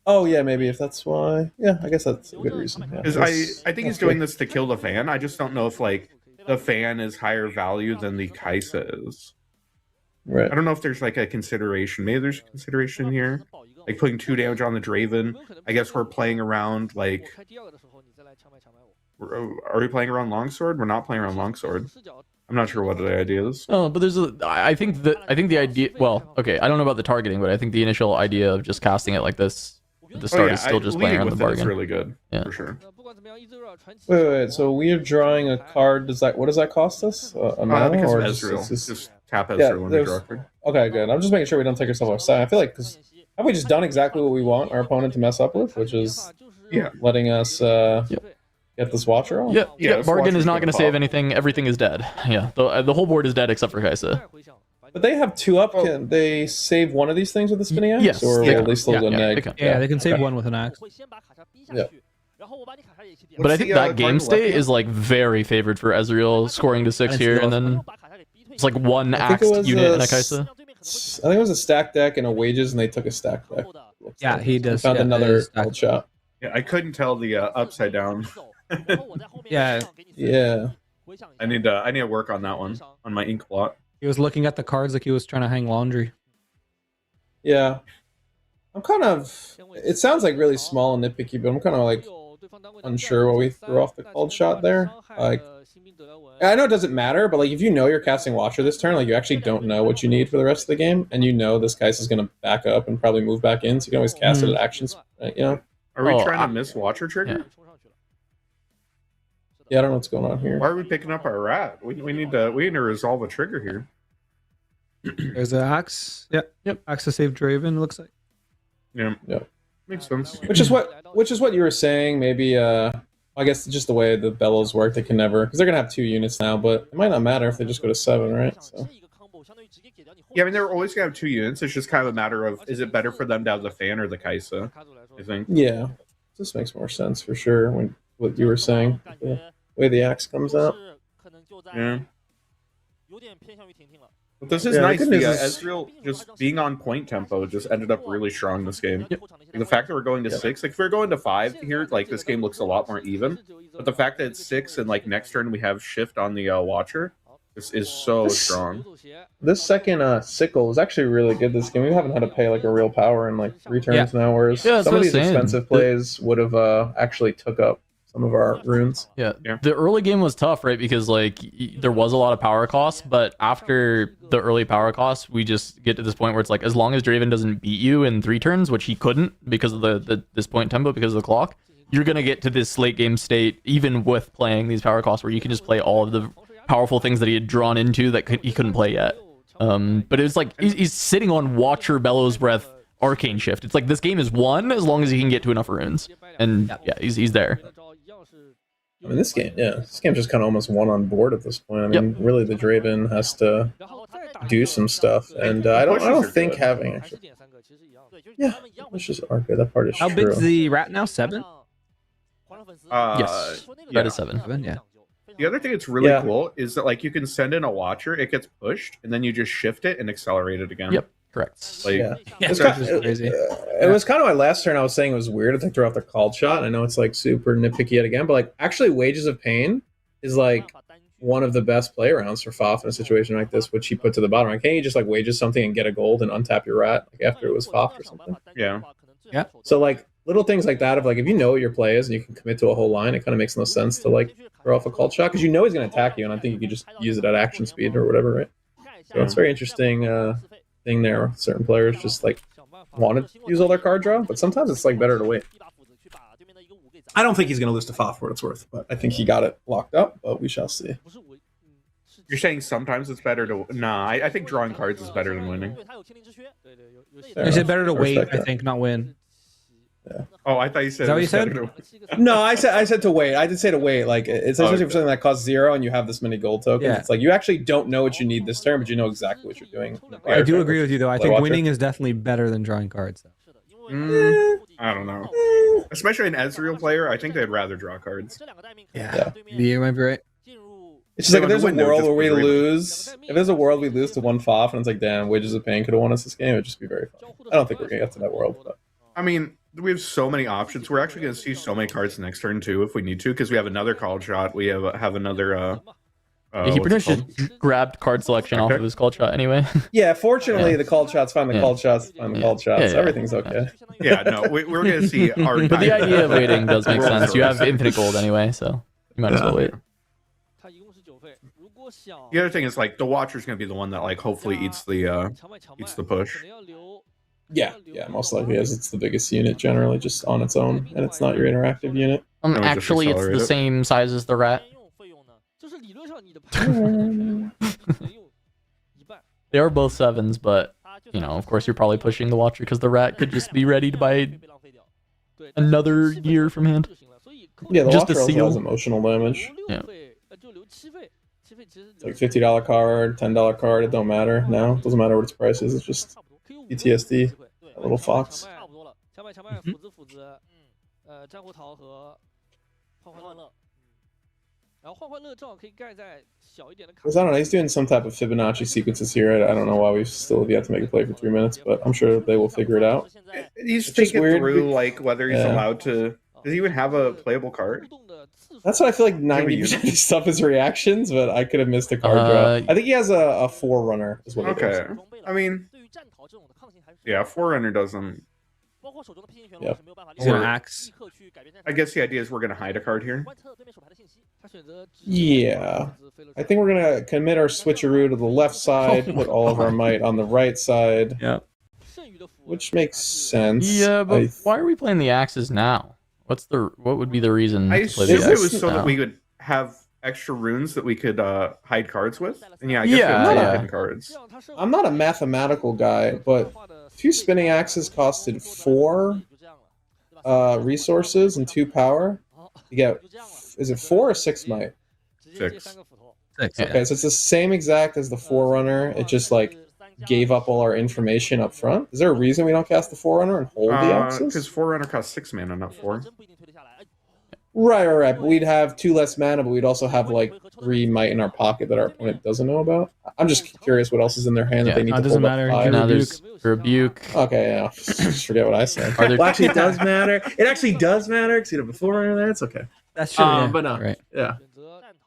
Oh yeah, maybe if that's why. Yeah, I guess that's a good reason. Yeah. Because I think he's doing this to kill the fan. I just don't know if like the fan is higher value than the Kaisa is. Right. I don't know if there's like a consideration. Maybe there's a consideration here, like putting 2 damage on the Draven. I guess we're playing around like. Are we playing around Longsword? We're not playing around Longsword. I'm not sure what the idea is. Oh, but I think the idea. Well, okay, I don't know about the targeting, but I think the initial idea of just casting it like this at the start is still just playing leading around the with it is bargain. really good, Yeah. for sure. Wait. So we are drawing a card. What does that cost us? A mana Because or of just, Ezreal. it's just- Just tap Yeah, Ezreal when you there's- draw a card. Okay, good. I'm just making sure we don't take ourselves outside. I feel like because have we just done exactly what we want our opponent to mess up with, which is Yeah. letting us get this Watcher off? Yeah, Yeah, yeah. this Bargain Watcher's is not gonna going to save pop. anything. Everything is dead. Yeah, the whole board is dead except for Kaisa. But they have 2 up. Oh. Can they save one of these things with the spinning axe? Yes, Or they will can. they still Yeah, go yeah, neg? they can. Yeah, they can save Okay. one with an axe. Yeah. But I think that game card state left is like very favored for Ezreal scoring to 6 And here, it's and then it's like one I think it axed was unit a and a Kaisa. I think it was a stack deck and a wages, and they took a stack deck. Looks Yeah, like. he They does. found yeah, another his stack. old shot. Yeah, I couldn't tell the upside down. Yeah. Yeah. I need to work on that one on my ink blot. He was looking at the cards like he was trying to hang laundry. Yeah. I'm kind of. It sounds like really small and nitpicky, but I'm kind of like unsure what we threw off the cold shot there. Like, I know it doesn't matter, but like if you know you're casting Watcher this turn, like you actually don't know what you need for the rest of the game, and you know this Kai'Sa is going to back up and probably move back in, so you can always cast it at actions. You know? Are we Oh, trying to miss Watcher trigger? Yeah, I don't know what's going on here. Why are we picking up our rat? We need to resolve a trigger here. There's an axe. Yep. Axe to save Draven, looks like. Yeah. Yeah. Makes sense. Which is what you were saying. Maybe I guess just the way the bellows work, they can never because they're gonna have 2 units now, but it might not matter if they just go to 7, right? So Yeah, I mean they're always gonna have 2 units. It's just kind of a matter of is it better for them to have the fan or the Kaisa? I think. yeah, this makes more sense for sure. When what you were saying, the way the axe comes out. Yeah. But this is Yeah, the nice. good The news is- Ezreal just being on point tempo just ended up really strong this game. Yep. The fact that we're going to Yep. 6, like if we're going to 5 here, like this game looks a lot more even. But the fact that it's 6 and like next turn we have shift on the Watcher, this is so This- strong. This second sickle was actually really good this game. We haven't had to pay like a real power in like 3 turns now, whereas Yeah, that's some what of I these was saying. expensive plays would have actually took up some of our runes. Yeah. Yeah. The early game was tough, right? Because like there was a lot of power costs, but after the early power costs, we just get to this point where it's like as long as Draven doesn't beat you in 3 turns, which he couldn't because of this point tempo because of the clock, you're gonna get to this late game state even with playing these power costs where you can just play all of the powerful things that he had drawn into that he couldn't play yet. But it was like he's sitting on Watcher, Bellows Breath, Arcane Shift. It's like this game is won as long as he can get to enough runes, and yeah, he's there. I mean, this game's just kind of almost one on board at this point. I mean, really, the Draven has to do some stuff, and I don't think having actually. Yeah, pushes are good. That part is How true. big's the rat now? 7? Yes, that is 7. 7, yeah. The other thing that's really Yeah. cool is that like you can send in a Watcher, it gets pushed, and then you just shift it and accelerate it again. Yep, correct. Like, Yeah. It's It's just crazy. It was kind of my last turn. I was saying it was weird to throw off the called shot. I know it's like super nitpicky yet again, but like actually, Wages of Pain is like one of the best play rounds for Faf in a situation like this, which he put to the bottom. Like, can't you just like wages something and get a gold and untap your rat like after it was Faf or something? Yeah. Yeah. So like little things like that of like if you know what your play is and you can commit to a whole line, it kind of makes no sense to like throw off a called shot because you know he's going to attack you, and I think you could just use it at action speed or whatever, right? So it's a very interesting thing there. Certain players just like want to use all their card draw, but sometimes it's like better to wait. I don't think he's going to lose to Faf for what it's worth, but I think he got it locked up, but we shall see. You're saying sometimes it's better to I think drawing cards is better than winning. Fair Is enough. it better to I wait, respect I that. think, not win? Oh, I thought you said Is that what it's you better said? to- No, I said to wait. I did say to wait. Like it's especially okay. for something that costs 0 and you have this many gold tokens. Yeah. It's like you actually don't know what you need this turn, but you know exactly what you're doing. I do agree with you, though. I Play think Watcher. winning is definitely better than drawing cards. I don't know. Especially an Ezreal player, I think they'd rather draw cards. Yeah. You might be right. It's just like if No, there's the a window world just where we be really- lose, if there's a world we lose to one Faf and it's like, damn, Wages of Pain could have won us this game, it'd just be very fun. I don't think we're gonna get to that world, but I mean, we have so many options. We're actually going to see so many cards next turn too, if we need to, because we have another call shot. We have another. Yeah, he pretty much what's it just grabbed card selection off of his call shot anyway. yeah, fortunately Yeah. the called shots find the Yeah. called shots find the Yeah. called shots. Yeah, yeah. Everything's okay. called? Yeah, no, we're going to see our. But the idea of waiting does make Rolls sense. You have Royce. infinite gold anyway, so you might as well wait. The other thing is like the Watcher's going to be the one that like hopefully eats the push. Yeah, most likely as it's the biggest unit generally just on its own, and it's not your interactive unit. we just Actually, it's accelerate the it? same size as the rat. 费用呢，就是理论上你的牌只能用一半。 They are both 7s, but you know, of course, you're probably pushing the Watcher because the rat could just be ready to buy another gear from hand. Yeah, the Just a Watcher also seal. has emotional damage. Yeah. It's like $50 card, $10 card. It don't matter now. It doesn't matter what its price is. It's just PTSD. A little fox. 差不多了，强买斧子，战火桃和幻欢乐，然后幻欢乐正好可以盖在小一点的卡。 Because I don't know, he's doing some type of Fibonacci sequences here. I don't know why we still have yet to make a play for 3 minutes, but I'm sure they will figure it out. He's It's just thinking weird. through like whether he's Yeah. allowed to. Does he even have a playable card? That's what I feel like 90% of his stuff is reactions, but I could have missed a card draw. I think he has a Forerunner, is what it is. Okay. I mean, yeah, Forerunner doesn't. Yep. He's gonna axe. I guess the idea is we're gonna hide a card here. Yeah. I think we're going to commit our switcheroo to the left side, put all of our might on the right side. Yeah. Which makes sense. Yeah, but I why are we playing the axes now? What would be the reason I to play the assume it axes was so now? that we could have extra runes that we could hide cards with. And yeah, I guess Yeah, we have yeah. hidden cards. I'm not a mathematical guy, but 2 spinning axes costed 4 resources and 2 power. You get, is it 4 or 6 might? 6. Okay, so it's the same exact as the Forerunner. It just like gave up all our information up front. Is there a reason we don't cast the Forerunner and hold the axes? Because Forerunner costs 6 mana, not 4. Right. But we'd have 2 less mana, but we'd also have like 3 might in our pocket that our opponent doesn't know about. I'm just curious what else is in their hand that they need to doesn't hold matter. up You 5. can Now there's rebuke. Okay, yeah. Just forget what I said. Are there- Well, actually, it does matter. It actually does matter because you have a Forerunner there. It's okay. That's true. Yeah. But no. Right. Yeah.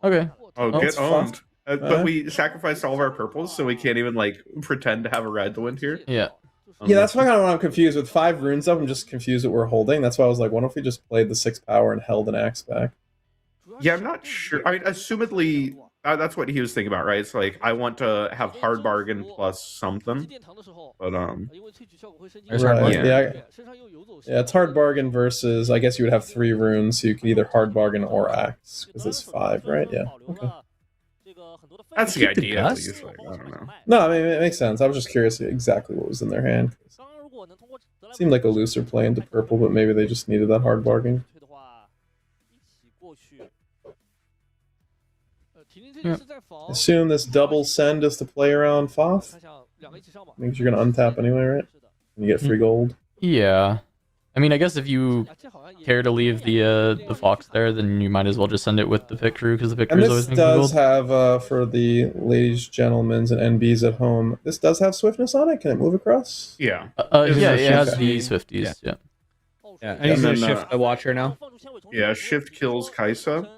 Okay. Oh, Oh, get it's owned. fucked. But we sacrificed all of our purples, so we can't even like pretend to have a red to win here. Yeah. Yeah, that's why kind of what I'm confused with 5 runes up. I'm just confused what we're holding. That's why I was like, what if we just played the 6 power and held an axe back? Yeah, I'm not sure. I mean, assumedly, that's what he was thinking about, right? It's like I want to have hard bargain plus something, but There's Right, hard bargain. yeah, it's hard bargain versus I guess you would have 3 runes, so you could either hard bargain or axe because it's 5, right? Yeah. Okay. that's the Keep the idea. At dust? least, like, I don't know. No, I mean it makes sense. I was just curious exactly what was in their hand. It seemed like a looser play into purple, but maybe they just needed that hard bargain. Assume this double send is to play around Foth. Means you're gonna untap anyway, right? And you get free gold. Yeah. I mean, I guess if you care to leave the fox there, then you might as well just send it with the pick crew because the pick And crew is this always making does gold. have, for the ladies, gentlemen's, and NBs at home, this does have swiftness on it. Can it move across? Yeah. Yeah, it has shift. the Swifties. Yeah. Yeah. And he's And gonna then, shift the Watcher now. Yeah, shift kills Kaisa.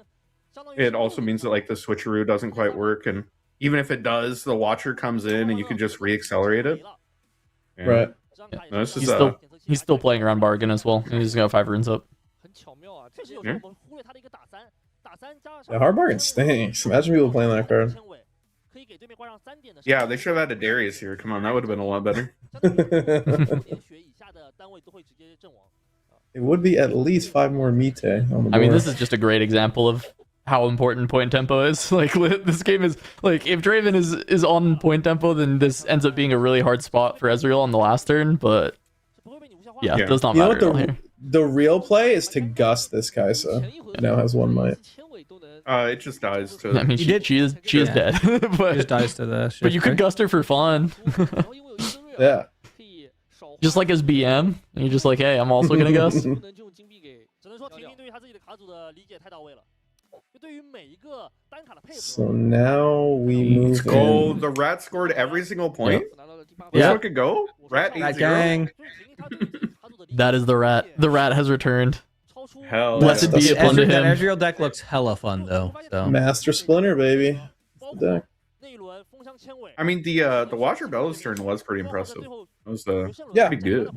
It also means that like the switcheroo doesn't quite work, and even if it does, the Watcher comes in and you can just re-accelerate it. Yeah. Right. No, this is He's still playing around bargain as well. He's got 5 runes up. Yeah. Yeah, hard bargain stinks. Imagine people playing that card. Yeah, they should have had a Darius here. Come on, that would have been a lot better. It would be at least 5 more Mite on the board. I mean, this is just a great example of how important point tempo is. Like, this game is like, if Draven is on point tempo, then this ends up being a really hard spot for Ezreal on the last turn. But yeah, Yeah. it does not You know matter what at all here. the real play is to gust this Kaisa. It now has 1 might. It just dies to. I mean, she is Yeah. dead. He but just dies to the. but you could gust her for fun. Yeah. Just like as BM, and you're just like, hey, I'm also gonna gust. So now we move Let's go. in. The rat scored every single point. Yeah. This one could go. Rat 8-0. That gang. That is the rat. The rat has returned. Hell. Blessed yeah. be upon That him. Ezreal deck looks hella fun though. So Master Splinter, baby. That's the deck. I mean, the Watcher Bella's turn was pretty impressive. That was Yeah. pretty good.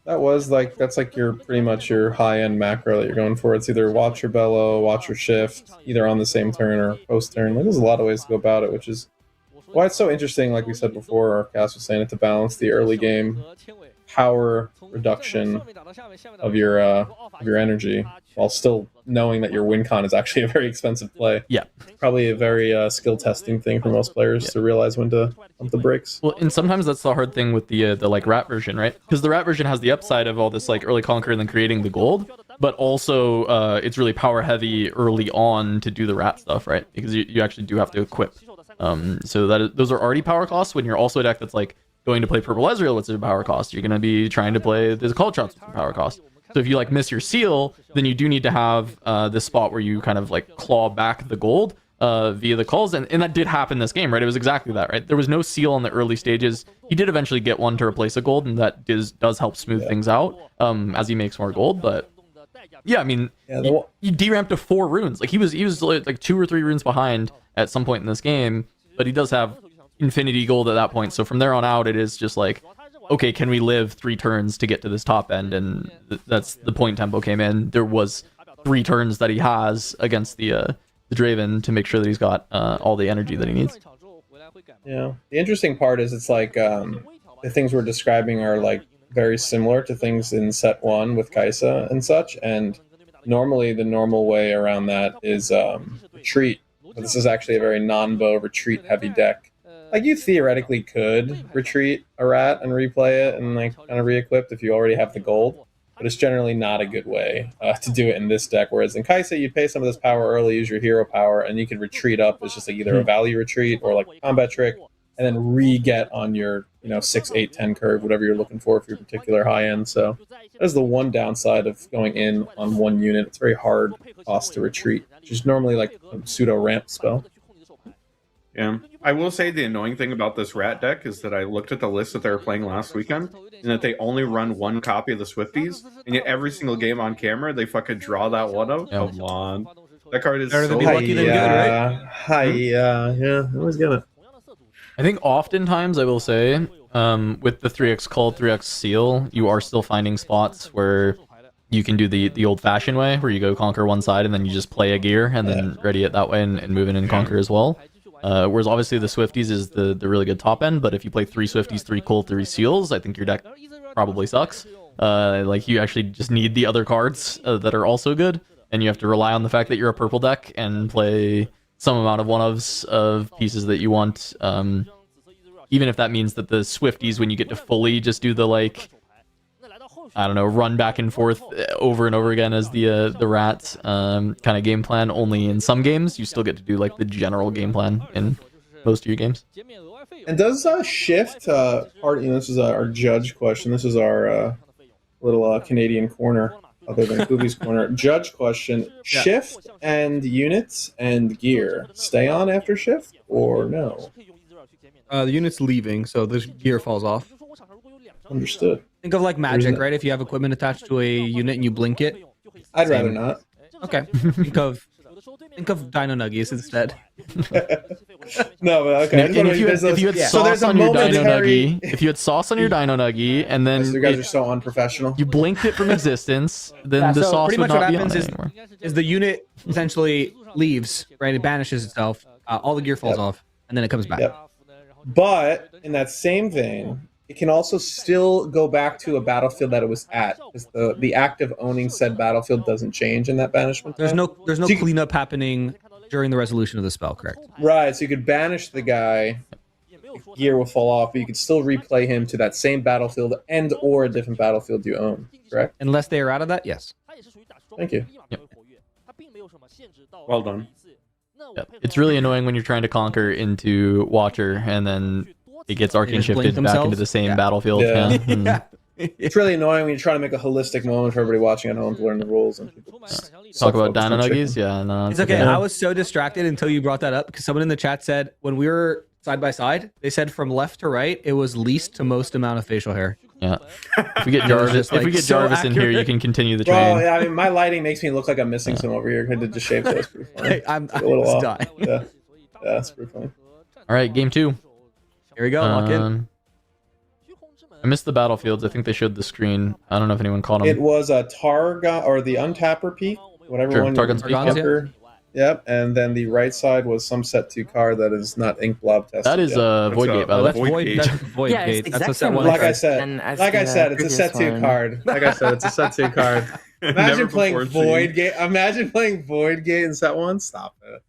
That was like, that's like your pretty much your high end macro that you're going for. It's either Watcher Bellow, Watcher Shift, either on the same turn or post turn. Like, there's a lot of ways to go about it, which is why it's so interesting. Like we said before, or Cass was saying it, to balance the early game power reduction of your energy while still knowing that your win con is actually a very expensive play. Yeah. Probably a very skill testing thing for most players to realize when to pump the brakes. Well, and sometimes that's the hard thing with the like rat version, right? Because the rat version has the upside of all this like early conquer and then creating the gold, but also it's really power heavy early on to do the rat stuff, right? Because you actually do have to equip. So those are already power costs. When you're also a deck that's like going to play purple Ezreal, what's a power cost? You're going to be trying to play the call shots with a power cost. So if you like miss your seal, then you do need to have this spot where you kind of like claw back the gold via the calls, and that did happen this game, right? It was exactly that, right? There was no seal in the early stages. He did eventually get one to replace a gold, and that does help smooth things out as he makes more gold. But yeah, I mean, he deramped to 4 runes. Like he was like 2 or 3 runes behind at some point in this game, but he does have infinity gold at that point. So from there on out, it is just like, okay, can we live 3 turns to get to this top end? And that's the point tempo came in. There was 3 turns that he has against the Draven to make sure that he's got all the energy that he needs. Yeah. The interesting part is it's like the things we're describing are like very similar to things in set 1 with Kaisa and such. And normally the normal way around that is retreat. But this is actually a very non-bow retreat heavy deck. Like you theoretically could retreat a rat and replay it and like kind of re-equipped if you already have the gold, but it's generally not a good way to do it in this deck. Whereas in Kaisa, you pay some of this power early, use your hero power, and you can retreat up. It's just like either a value retreat or like a combat trick, and then re-get on your 6, 8, 10 curve, whatever you're looking for your particular high end. So that is the one downside of going in on one unit. It's very hard cost to retreat, which is normally like a pseudo ramp spell. Yeah, I will say the annoying thing about this rat deck is that I looked at the list that they were playing last weekend, and that they only run 1 copy of the Swifties, and yet every single game on camera they fucking draw that one out. Yeah. Come on, that card is Better so to be lucky than good, right? Yeah, I always get it. I think oftentimes I will say with the 3x call, 3x seal, you are still finding spots where you can do the old-fashioned way, where you go conquer one side and then you just play a gear and then ready it that way and move in and conquer as well. Whereas obviously the Swifties is the really good top end, but if you play 3 Swifties, 3 Cold, 3 Seals, I think your deck probably sucks. Like you actually just need the other cards that are also good, and you have to rely on the fact that you're a purple deck and play some amount of one-ofs of pieces that you want. Even if that means that the Swifties, when you get to fully just do the like, I don't know, run back and forth over and over again as the rat kind of game plan. Only in some games you still get to do like the general game plan in most of your games. And does shift part? This is our judge question. This is our little Canadian corner, other than Kuvi's corner. Judge question: shift and units and gear stay on after shift or no? The unit's leaving, so the gear falls off. Understood. Think of like magic, right? If you have equipment attached to a unit and you blink it. I'd rather not. Okay. Think of Dino Nuggies instead. No, but okay. And if you had sauce on your Dino Nuggie, if you had sauce on your Dino Nuggie, and then you guys are so unprofessional. You blinked it from existence, then the so sauce pretty would much not what be on happens it anymore. is the unit essentially leaves, right? It banishes itself. All the gear falls off, and then it comes back. Yep. But in that same vein, it can also still go back to a battlefield that it was at, because the act of owning said battlefield doesn't change in that banishment. There's no cleanup happening during the resolution of the spell, correct? Right, so you could banish the guy, gear will fall off, but you could still replay him to that same battlefield and or a different battlefield you own, correct? Unless they are out of that, yes. Thank you. Yep. Well done. Yep. It's really annoying when you're trying to conquer into Watcher and then it gets arcane just blink shifted back themselves? into the same Yeah. battlefield. Yeah. Yeah. It's really annoying when you're trying to make a holistic moment for everybody watching at home to learn the rules and people Talk about self-focus Dino on chicken. Nuggies? Yeah, no. It's okay. I was so distracted until you brought that up because someone in the chat said when we were side by side, they said from left to right, it was least to most amount of facial hair. Yeah. If we get It was Jarvis, just, if we like, get so Jarvis in here, you accurate. can continue the Well, train. yeah, I mean, my lighting makes me look like I'm missing some over here. I did just shave those. Pretty funny. I'm A little just off. dying. Yeah, that's pretty funny. All right, game 2. Here we go. Lock in. I missed the battlefields. I think they showed the screen. I don't know if anyone caught them. It was a Targa or the Untapper Peak, whatever Sure, one. Targon's Peak, yeah. Untapper. Yep, and then the right side was some set 2 card that is not ink blob tested. That is yet. Void Gate, by the way. That's Void void. Gate. That's void Yeah, it's gate. That's a exact set same one. look Like I card. said, And as like I the said, it's a previous set 2 one. card. Like I said, it's a set 2 card. Never Imagine playing before Void seen. Gate. Imagine playing Void Gate in set 1. Stop it.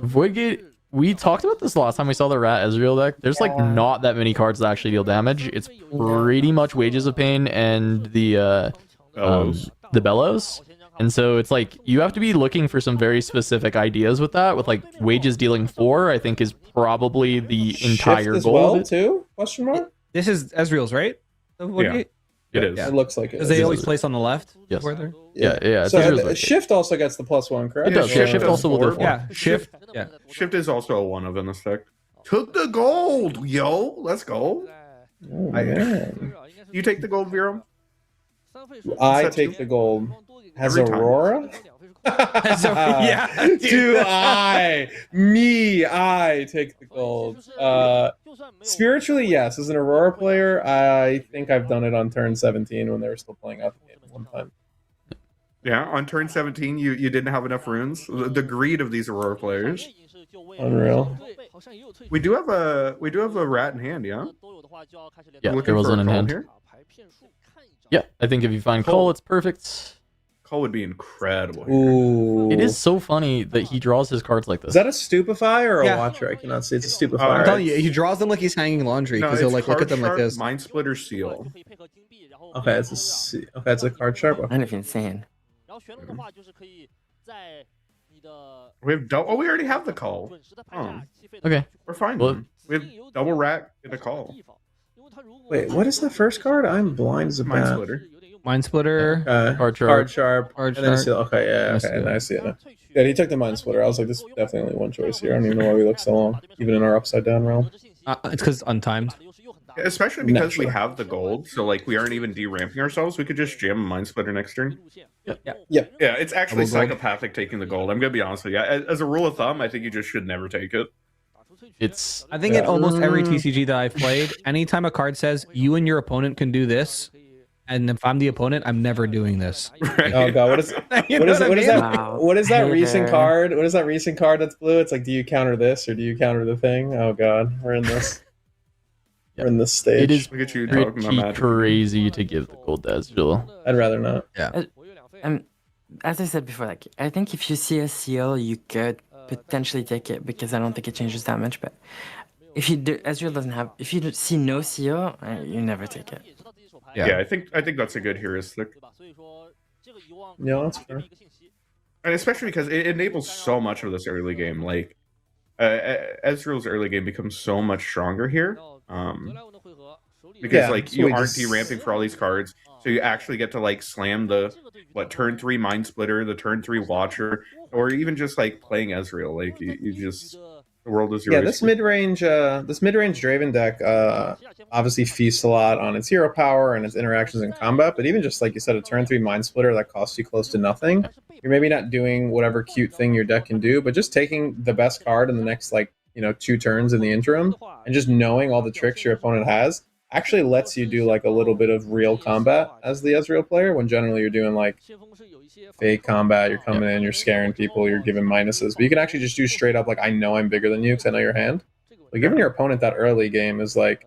Void Gate. We talked about this last time we saw the Rat Ezreal deck. There's like not that many cards that actually deal damage. It's pretty much Wages of Pain and the Bellows. And so it's like you have to be looking for some very specific ideas with that. With like Wages dealing 4, I think is probably the entire Shift as goal well of it. too? Question mark? This is Ezreal's, right? The void Yeah. gate? It is. It looks like it. Because they is. always place on the left. Yes. Where they're- Yeah, it's So Ezreal's Void Gate. Shift also gets the +1, correct? It does. Yeah, Yeah, Shift does also will do 4. 4. Yeah, shift. Yeah. Shift is also a 1 of in this deck. Took the gold, yo. Let's go. Oh, man. You take the gold, Vero? I Set take 2? the gold. Has Every time. Aurora? Yeah. Do I take the gold. Spiritually, yes. As an Aurora player, I think I've done it on turn 17 when they were still playing out the game one time. Yeah, on turn 17, you didn't have enough runes. The greed of these Aurora players. Unreal. We do have a rat in hand, yeah. Yeah, Looking there was for one a in call hand. here. Yeah, I think if you find Cole. Cole, it's perfect. Call would be incredible. Here. Ooh. It is so funny that he draws his cards like this. Is that a stupefier or a Yeah. watcher? I cannot see. It's a I'm stupefier. telling you, he draws them like he's hanging laundry No, because he'll it's like look card at them like sharp, this. Mind Splitter Seal. Okay, it's a card sharp. Okay. Kind of insane. We have double. Oh, we already have the call. Oh, Okay. we're fine. Well- then. We have double rat and a call. Wait, what is the first card? I'm blind as a Mind bat. Splitter. Mind splitter. Card sharp. Card sharp. Card And then sharp. seal. Okay, yeah, And okay, seal. and I see it now. Yeah, he took the mind splitter. I was like, this is definitely only one choice here. I don't even know why we look so long, even in our upside down realm. It's because untimed. Especially because we Naturally. have the gold, so like we aren't even deramping ourselves. We could just jam a Mind Splitter next turn. Yeah, it's actually Double gold. psychopathic taking the gold. I'm gonna be honest with you. As a rule of thumb, I think you just should never take it. It's I think in Yeah. almost every TCG that I've played, anytime a card says you and your opponent can do this, and if I'm the opponent, I'm never doing this. Right? Oh god, what is You what know is what I what is mean? that? Wow. What is that Hey recent there. card? What is that recent card that's blue? It's like, do you counter this or do you counter the thing? Oh god, we're in this. We're in this stage. it is Look at you talking about pretty magic. crazy to give the gold to Ezreal. I'd rather not. As I said before, like I think if you see a seal, you could potentially take it because I don't think it changes damage. But if you do, Ezreal doesn't have. If you see no seal, you never take it. Yeah, I think that's a good heuristic, Yeah, that's fair. and especially because it enables so much of this early game. Like Ezreal's early game becomes so much stronger here. Because Yeah, like so you we aren't just- deramping for all these cards, so you actually get to like slam the turn 3 Mind Splitter, the turn 3 Watcher, or even just like playing Ezreal. Like you just the world is yours. Yeah, this mid range Draven deck obviously feasts a lot on its hero power and its interactions in combat. But even just like you said, a turn 3 Mind Splitter that costs you close to nothing. You're maybe not doing whatever cute thing your deck can do, but just taking the best card in the next 2 turns in the interim and just knowing all the tricks your opponent has actually lets you do like a little bit of real combat as the Ezreal player, when generally you're doing like fake combat, you're coming in, you're scaring people, you're giving minuses. But you can actually just do straight up like, I know I'm bigger than you because I know your hand. Like giving your opponent that early game is like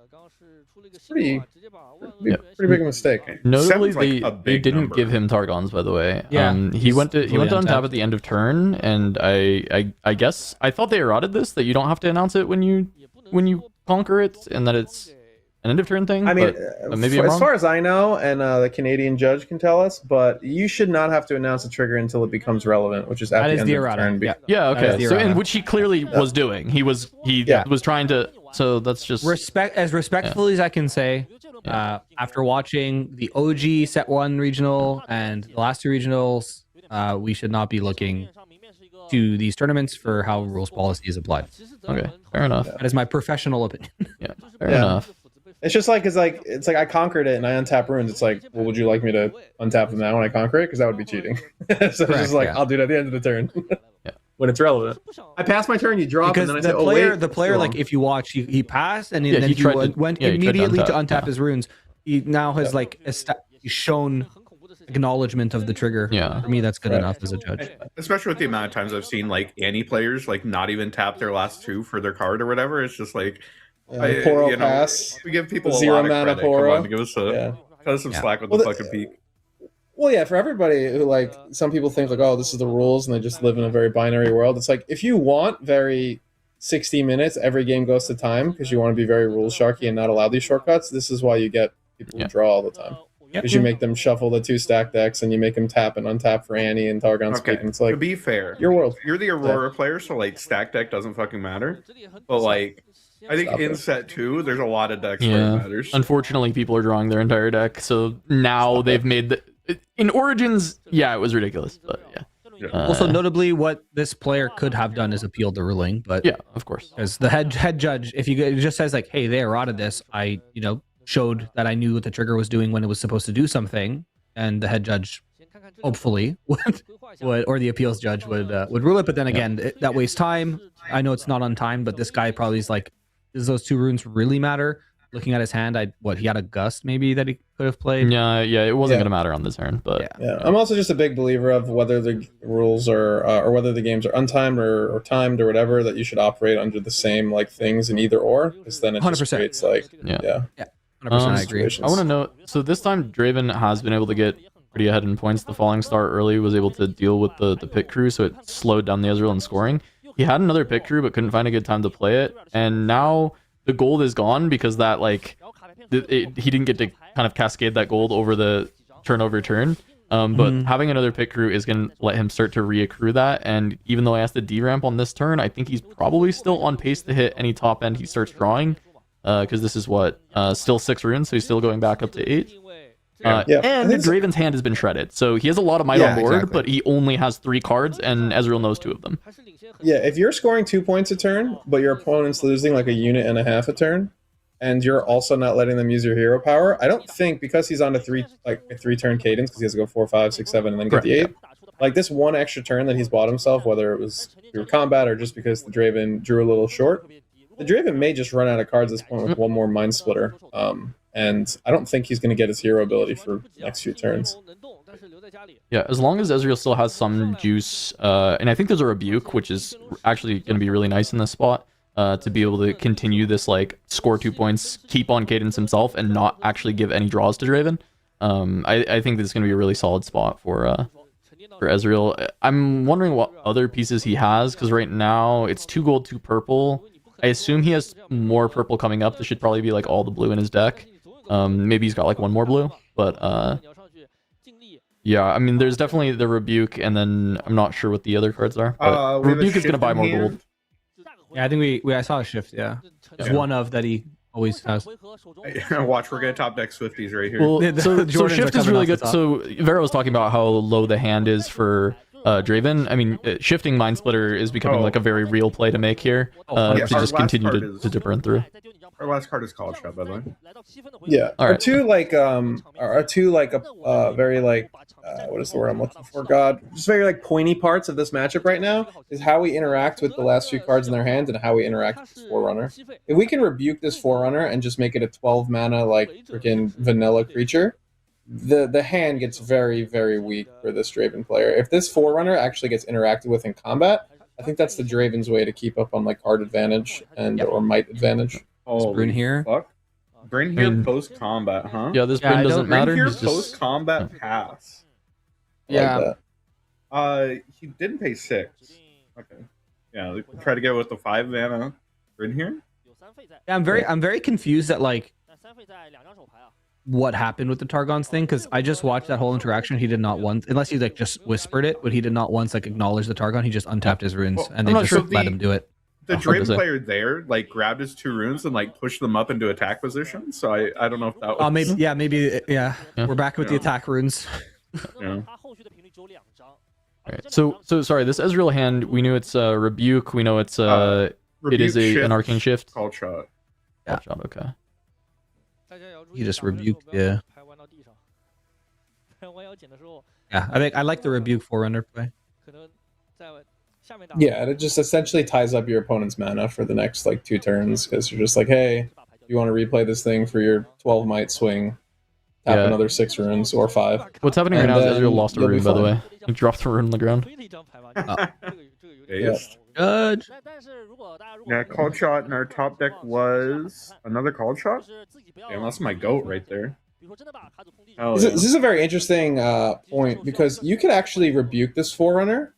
pretty big mistake. Notably, Seven's, like, a they big didn't number. give him Targons, by the way. Yeah, he went to fully untap untapped. at the end of turn, and I guess I thought they eroded this, that you don't have to announce it when you conquer it, and that it's an end of turn thing. I mean, but maybe I'm as wrong. far as I know, and the Canadian judge can tell us, but you should not have to announce a trigger until it becomes relevant, which is at That the is end the of errata. turn. Yeah. Yeah, That is okay. the So, errata. and which he clearly was doing. He was trying to. So that's just Respectfully as I can say, after watching the OG Set 1 regional and the last 2 regionals, we should not be looking to these tournaments for how rules policy is applied. okay. Fair enough. That is my professional opinion. Yeah, fair Yeah. enough. It's just like it's like I conquered it and I untap runes. It's like, well, would you like me to untap them now when I conquer it? Because that would be cheating. So it's just like, yeah. I'll do it at the end of the turn. Yeah. When it's relevant. I pass my turn, you drop, Because and then I the say, player, oh wait, the player, it's like wrong. if you watch, he passed and Yeah, then he he tried to- went yeah, he tried to immediately to untap, untap yeah. his runes. He now has like he's shown acknowledgement of the trigger. Yeah. For me, that's good Right. enough as a judge. Especially with the amount of times I've seen like Annie players like not even tap their last 2 for their card or whatever. It's just like The Poro you know, pass. we give people a Zero lot of mana credit. Come Poro. on, give us some Yeah. slack with Well, the the- fucking peak. Well, yeah, for everybody who like some people think like, oh, this is the rules, and they just live in a very binary world. It's like if you want very 60 minutes, every game goes to time because you want to be very rule sharky and not allow these shortcuts. This is why you get people who draw all the time because you make them shuffle the 2 stack decks and you make them tap and untap for Annie and Targon Speed. Okay, And it's to like be fair, your world. you're the Aurora player, so like stack deck doesn't fucking matter. But like, I think Stop in it. set 2, there's a lot of decks where it Yeah. matters. Unfortunately, people are drawing their entire deck, so now they've made the. In Origins, yeah, it was ridiculous, but yeah. Also, notably, what this player could have done is appeal the ruling, but Yeah, of course. because the head judge, if you it just says like, "Hey, they eroded this," I showed that I knew what the trigger was doing when it was supposed to do something, and the head judge hopefully would or the appeals judge would rule it. But then again, that wastes time. I know it's not on time, but this guy probably is like, does those 2 runes really matter? Looking at his hand, he had a gust maybe that he could have played. Yeah, it wasn't Yeah. gonna matter on this turn, but Yeah, I'm also just a big believer of whether the rules are or whether the games are untimed or timed or whatever, that you should operate under the same like things in either or, because then it just 100%. creates like Yeah. 100%, I agree. situations. I want to know. So this time, Draven has been able to get pretty ahead in points. The falling star early was able to deal with the pit crew, so it slowed down the Ezreal in scoring. He had another pit crew, but couldn't find a good time to play it. And now the gold is gone because that like he didn't get to kind of cascade that gold over the turnover turn. But having another pit crew is going to let him start to reaccrue that. And even though he has to D-ramp on this turn, I think he's probably still on pace to hit any top end he starts drawing. Because this is what still 6 runes, so he's still going back up to 8. Yeah, I And think Draven's hand has been shredded, so he has a lot of might Yeah, on board, exactly. but he only has 3 cards, and Ezreal knows 2 of them. Yeah, if you're scoring 2 points a turn, but your opponent's losing like a unit and a half a turn, and you're also not letting them use your hero power, I don't think, because he's on a 3-turn cadence, because he has to go 4, 5, 6, 7, and then get the 8. Like this one extra turn that he's bought himself, whether it was through combat or just because the Draven drew a little short, the Draven may just run out of cards at this point with one more Mind Splitter. And I don't think he's going to get his hero ability for the next few turns. Yeah, as long as Ezreal still has some juice, and I think there's a rebuke, which is actually going to be really nice in this spot, to be able to continue this, like, score 2 points, keep on cadence himself, and not actually give any draws to Draven. I think this is going to be a really solid spot for Ezreal. I'm wondering what other pieces he has, because right now it's 2 gold, 2 purple. I assume he has more purple coming up. This should probably be like all the blue in his deck. Maybe he's got like 1 more blue, but yeah, I mean, there's definitely the rebuke, and then I'm not sure what the other cards are. But We have a rebuke is shift gonna buy in more here. gold. Yeah, I think I saw a shift. Yeah, it's one of that he always has. Watch, we're gonna top deck Swifties right here. Well, Yeah, the so Jordans are shift is coming really off good. the top. So Vera was talking about how low the hand is for Draven. I mean, shifting Mind Splitter is becoming like a very real play to make here, yeah, to our just last continue card to burn through. Our last card is College Shot, by the way. Yeah, All are right. 2 like very like what is the word I'm looking for? God, just very like pointy parts of this matchup right now is how we interact with the last few cards in their hand and how we interact with this Forerunner. If we can rebuke this Forerunner and just make it a 12 mana like freaking vanilla creature, the hand gets very, very weak for this Draven player. If this Forerunner actually gets interacted with in combat, I think that's the Draven's way to keep up on like card advantage and or might advantage. Bryn here. Fuck. Bryn I here mean, post combat, huh? Yeah, this Yeah, Bryn I doesn't don't- Bryn matter. here He's post just combat pass. I like Yeah, that. He didn't pay 6. Okay. Yeah, we can try to go with the 5 mana Bryn here. yeah. I'm very confused at like what happened with the Targon's thing, because I just watched that whole interaction. He did not once, unless he like just whispered it, but he did not once like acknowledge the Targon. He just untapped his runes, Well, and they I'm not just sure let the- him do it. The Oh, hard to Draven say. player there like grabbed his 2 runes and like pushed them up into attack position. So I don't know if that was. Oh, maybe yeah. Yeah. We're back with the Yeah. attack runes. Yeah. Right. So sorry. This Ezreal hand, we knew it's rebuke. We know it's it is Rebuke, an arcane shift. Call shot. Yeah. Shot, okay. He just rebuked, yeah. Yeah, I think I like the rebuke Forerunner play. Yeah, and it just essentially ties up your opponent's mana for the next like 2 turns because you're just like, hey, you want to replay this thing for your 12 might swing, tap Yeah. another 6 runes or 5. What's happening right And now is then Ezreal lost a you'll be rune, by the fine. way. He dropped a rune on the ground. Based. Judge. Yeah, called shot in our top deck was another called shot. Damn, that's my goat right there. Oh, This is a very interesting point because you could actually rebuke this Forerunner.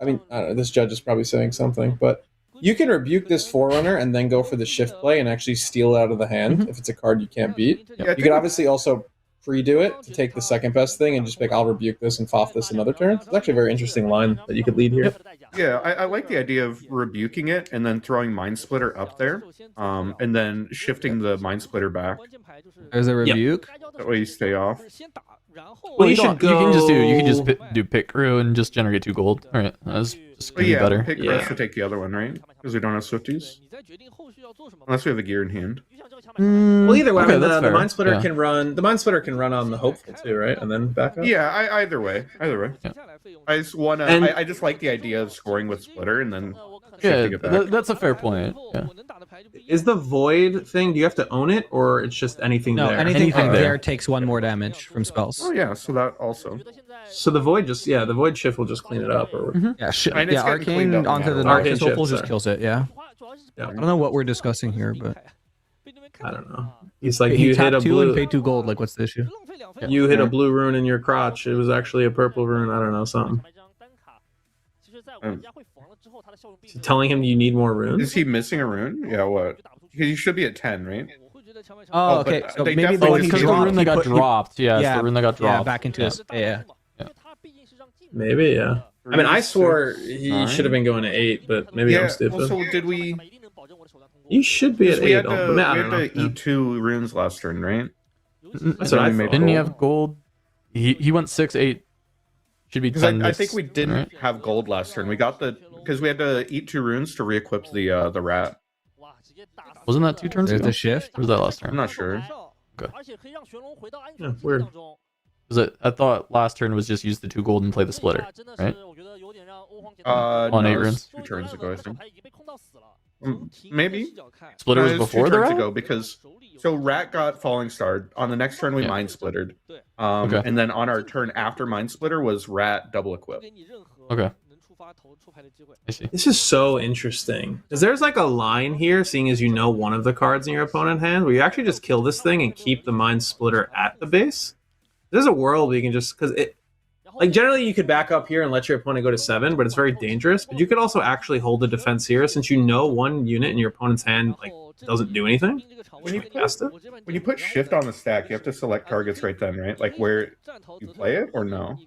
I mean, I don't know, this judge is probably saying something, but you can rebuke this Forerunner and then go for the shift play and actually steal it out of the hand if it's a card you can't beat. Yeah, You could obviously also pre-do it to take the second best thing and just pick, I'll rebuke this and foff this another turn. It's actually a very interesting line that you could lead here. Yeah, I like the idea of rebuking it and then throwing Mind Splitter up there, and then shifting the Mind Splitter back. There's a rebuke. That way you stay off. Well, you you, should you can just go- do pick crew and just generate 2 gold. All right, that's just But gonna be yeah, better. pick Yeah. us to take the other one, right? Because we don't have Swifties. Unless we have a gear in hand. Well, either way, Okay, I mean, that's the fair. Mind Splitter Yeah. can run. The Mind Splitter can run on the Hopeful too, right? And then back up. Yeah, either way. I just wanna. And- I just like the idea of scoring with Splitter and then Yeah, shifting it back. that's a fair point. Yeah. Is the Void thing? Do you have to own it, or it's just anything No, there? anything Anything there. there. Takes 1 more damage from spells. Oh yeah, so that also. So the Void the Void shift will just clean it up, or Yeah, And it's getting Arcane cleaned up no onto the matter what. Arcane Noxious Opal shift, just sorry. kills it. Yeah. Yeah. I don't know what we're discussing here, but I don't know. He's like, he you hit tapped a 2 and blue. pay 2 gold. Like, what's the issue? You hit a blue rune in your crotch. It was actually a purple rune. I don't know, something. Is he telling him you need more Is runes? he missing a rune? Yeah, what? Because you should be at 10, right? Oh, but okay. So they maybe the definitely one Oh, he because the dropped, rune that he got put- he- dropped. Yeah, yeah, it's the rune that got Yeah, dropped. back into his. Yeah. Maybe, yeah. I mean, I swore he nine. should have been going to 8, but maybe I'm Yeah. stupid. Well, so did we? You should be at 8. We had to, I we don't had know. to eat 2 runes last turn, right? That's what I Then we thought. Didn't he gold. have gold? He went 6, 8. Should be Because 10. I this think we turn, didn't right? have gold last turn. We got because we had to eat 2 runes to re-equip the rat. Wasn't that 2 turns There's ago? the shift. Or was that last I'm turn? not sure. Yeah, weird. Was it? I thought last turn was just use the 2 gold and play the splitter, right? On No, 8 it was runes. 2 turns ago, I think. Maybe. Splitter was No, it was 2 before the turns rat? ago because so rat got falling star. On the next turn we Yeah. mind splittered. Okay. And then on our turn after mind splitter was rat double equip. Okay. I see. This is so interesting. Because there's like a line here, seeing as you know one of the cards in your opponent hand, where you actually just kill this thing and keep the Mind Splitter at the base. There's a world where you can just, because it, like generally you could back up here and let your opponent go to 7, but it's very dangerous. But you could also actually hold the defense here, since you know one unit in your opponent's hand like doesn't do anything. When you cast it. When you put shift on the stack, you have to select targets right then, right? Like where you play it or no?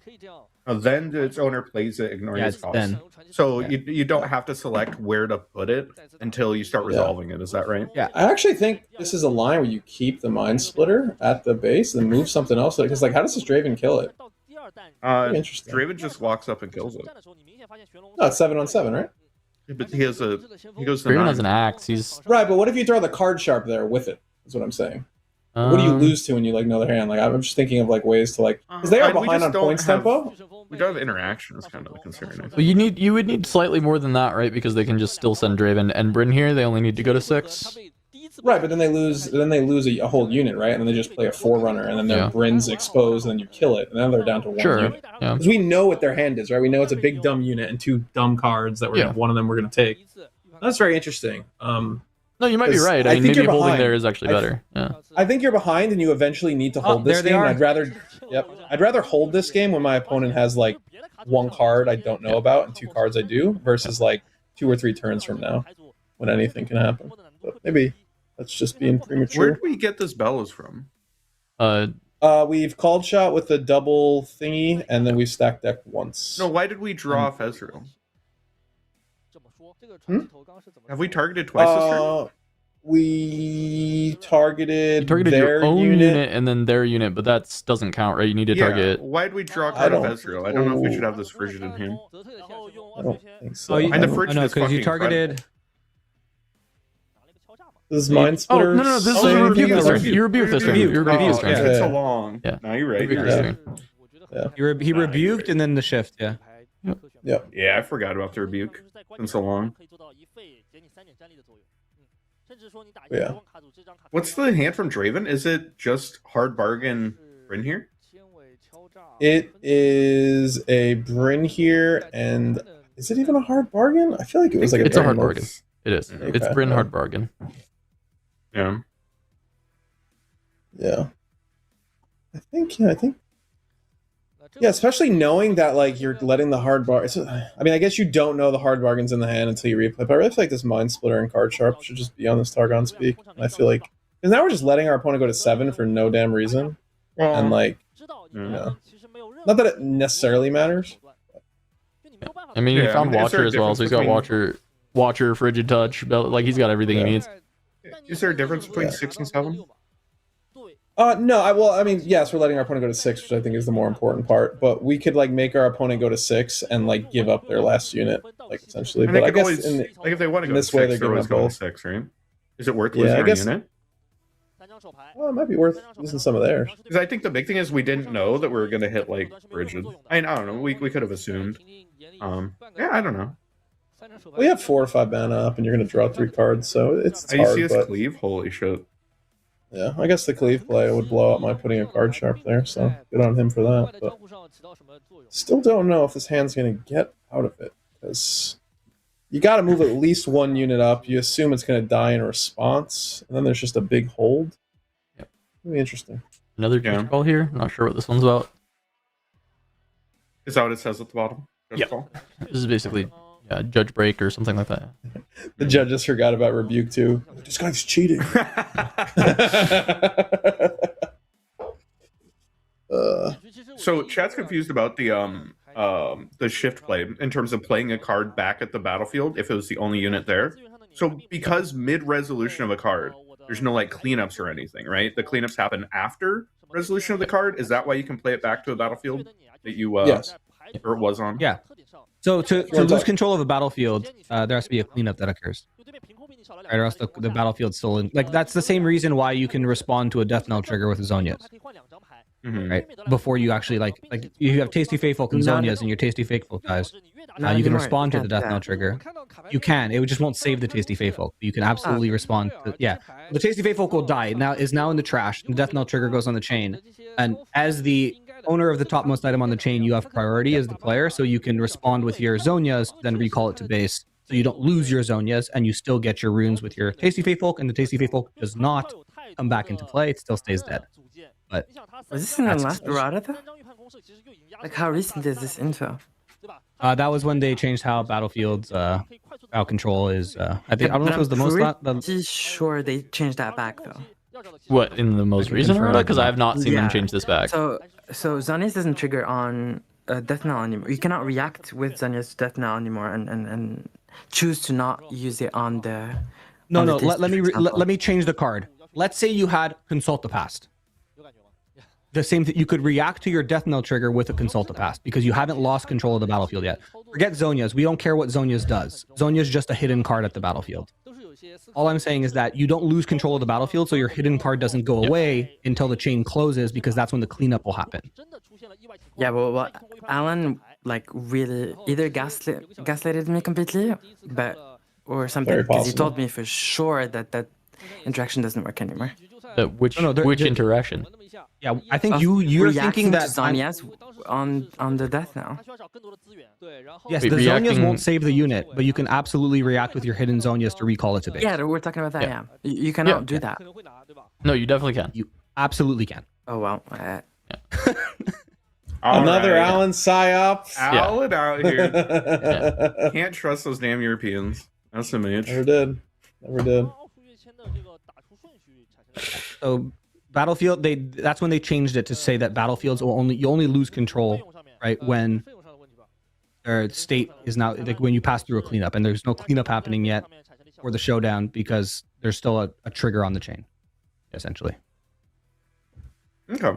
Then its owner plays it, ignoring Yeah, its it's cost. then. So you don't have to select where to put it until you start resolving it. Is that right? Yeah. I actually think this is a line where you keep the Mind Splitter at the base and move something else. Because like, how does this Draven kill it? Interesting. Draven just walks up and kills it. No, it's 7 on 7, right? But he goes to Draven has 9. an axe. He's. Right, but what if you throw the card sharp there with it? That's what I'm saying. What do you lose to when you like know their hand? Like I'm just thinking of like ways to like because they are And we behind just on don't points have- tempo. We don't have interaction. Is kind of the concern. I think. Well, you would need slightly more than that, right? Because they can just still send Draven and Bryn here. They only need to go to 6. Right, but then they lose a whole unit, right? And then they just play a Forerunner, and then their Yeah. Bryn's exposed, and then you kill it, and then they're down to 1 Sure. unit. Yeah. Because we know what their hand is, right? We know it's a big dumb unit and 2 dumb cards that Yeah. one of them we're gonna take. That's very interesting. No, you might be 'Cause right. I I mean, think maybe you're holding behind. there is actually better. Yeah. I think you're behind, and you eventually need to hold this there they game. are. I'd rather hold this game when my opponent has like 1 card I don't know about and 2 cards I do, versus like 2 or 3 turns from now when anything can happen. But maybe that's just being Where premature. did we get this bellows from? We've called shot with the double thingy, and then we've stacked deck once. No, why did we draw off Ezreal? Have we targeted twice this turn? We targeted, You targeted their your own unit and then their unit, but that doesn't count, right? You need to target. Why did we draw a I card of don't- Ezreal? I don't know if we should have this frigid in hand. I don't think so. Oh, you, And the I don't- frigid no, is because you fucking targeted. incredible. This is Mind Oh Splitter. no, this is say you anything rebuke this else? turn. You rebuke this turn. You rebuke this Oh, turn. it's Yeah. been so long. Yeah. No, you're right. Rebuke You're this right. turn. He rebuked and then the shift. Yeah. Yep. Yeah, I forgot about the rebuke. It's been so long. Yeah. What's the hand from Draven? Is it just hard bargain Bryn here? It is a Bryn here, and is it even a hard bargain? I feel like it was like It's a very hard low- bargain. It is. Okay, It's Bryn yeah. hard bargain. Yeah. Yeah. I think. Yeah, especially knowing that like you're letting the hard bar. I mean, I guess you don't know the hard bargains in the hand until you replay. But I really feel like this Mind Splitter and Card Sharp should just be on this Targon Speak. And I feel like because now we're just letting our opponent go to 7 for no damn reason, and like, you know, not that it necessarily matters. I mean, he Yeah, found I mean, is there Watcher a as well, so he's got difference Watcher, Frigid Touch, like he's got everything Yeah. he needs. Is there a difference between 6 and 7? No, I mean, yes, we're letting our opponent go to 6, which I think is the more important part. But we could like make our opponent go to 6 and like give up their last unit, like essentially. And But they I could guess always, in the, like if they want to in go this to way, 6, they're they're always giving going up to 6, right? Is it worth Yeah, losing I our guess- unit? well, it might be worth losing some of theirs. Because I think the big thing is we didn't know that we were going to hit like Rigid. I don't know. We could have assumed. Yeah, I don't know. We have 4 or 5 mana up, and you're going to draw 3 cards, so it's Oh, you hard. see us But cleave? Holy shit. yeah, I guess the cleave play would blow up my putting a card sharp there, so good on him for that. But still don't know if this hand's going to get out of it, because you got to move at least 1 unit up. You assume it's going to die in response, and then there's just a big hold. Yep. Really interesting. Another Yeah. judge call here. Not sure what this one's about. Is that what it says at the bottom? Judge Yeah. call? This is basically judge break or something like that. The judges forgot about Rebuke too. This guy's cheating. So chat's confused about the shift play in terms of playing a card back at the battlefield if it was the only unit there. So because mid resolution of a card, there's no like cleanups or anything, right? The cleanups happen after resolution of the card. Is that why you can play it back to a battlefield that you Yes. or it was on? Yeah. So to lose control of a battlefield, there has to be a cleanup that occurs. Right, or else the battlefield's still in. Like that's the same reason why you can respond to a death knell trigger with Zonias, Mhm. right? Before you actually like you have Tasty Faithful and Zonias and your Tasty Faithful guys. Not You can anymore, respond to you the can't death do knell that. trigger. You can. It just won't save the Tasty Faithful. You can absolutely respond. Yeah, the Tasty Faithful will die. Is now in the trash. The death knell trigger goes on the chain, and as the owner of the topmost item on the chain, you have priority as the player, so you can respond with your Zonias, then recall it to base. So you don't lose your Zonias, and you still get your runes with your Tasty Faithful, and the Tasty Faithful does not come back into play. It still stays dead. But Was this in the That's last errata though? Like how recent is this info? that was when they changed how battlefields out control is. I don't know if it was the most. Pretty sure they changed that back though. What in the most can recent confirm. errata? Because I have not seen Yeah. them change this back. So Zonias doesn't trigger on Death Knell anymore. You cannot react with Zonias Death Knell anymore and choose to not use it on the. No, on the no. Tasty, Let me for example. let me change the card. Let's say you had Consult the Past. The same thing. You could react to your Death Knell trigger with a Consult the Past because you haven't lost control of the battlefield yet. Forget Zonias. We don't care what Zonias does. Zonia's just a hidden card at the battlefield. All I'm saying is that you don't lose control of the battlefield, so your hidden card doesn't go away until the chain closes because that's when the cleanup will happen. Yeah, well, Alan like really either gaslighted me completely, or something Very because he possible. told me for sure that interaction doesn't work anymore. Which No, no, which they're- interaction? Yeah, I think Of you're reacting thinking that to Zonias on the Death Knell. yes, Wait, the Zonias reacting- won't save the unit, but you can absolutely react with your hidden Zonias to recall it to base. Yeah, we're talking about that. Yeah, you cannot do that. No, you definitely can. You absolutely can. Oh well. All Another right. Alan psyop. Alan out here. Never Can't trust those damn Europeans. That's a match. did. Never did. So battlefield, that's when they changed it to say that battlefields will you only lose control right when their state is now like when you pass through a cleanup, and there's no cleanup happening yet for the showdown because there's still a trigger on the chain, essentially. Okay.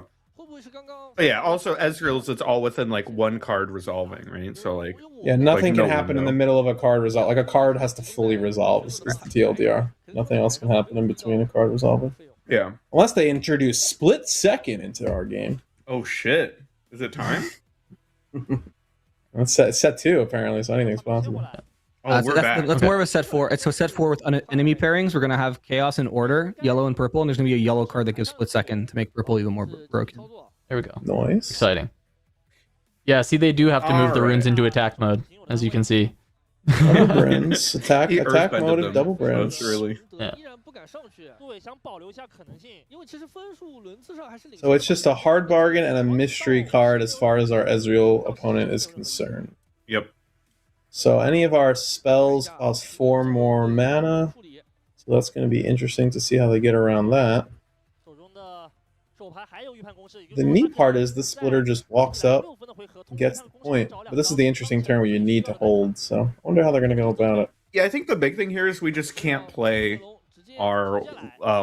But yeah, also Ezreal's, it's all within like one card resolving, right? So like, Yeah, nothing no can happen in window. the middle of a card resolve. Like a card has to fully resolve is the TLDR. Nothing else can happen in between a card resolving. yeah. Unless they introduce split second into our game. Oh shit! Is it time? It's set 2 apparently, so anything's possible. Oh, So we're back. that's more of a set 4. It's a set 4 with enemy pairings. We're gonna have chaos in order, yellow and purple, and there's gonna be a yellow card that gives split second to make purple even more broken. There we go. Nice. Exciting. Yeah, see, they do have to move the runes into attack mode, as you can see. Double brands. Attack He attack earthbended mode them, of double so brands. it's really. Yeah. So it's just a hard bargain and a mystery card as far as our Ezreal opponent is concerned. Yep. So any of our spells cost 4 more mana. So that's going to be interesting to see how they get around that. The neat part is the splitter just walks up and gets the point. But this is the interesting turn where you need to hold. So I wonder how they're going to go about it. Yeah, I think the big thing here is we just can't play our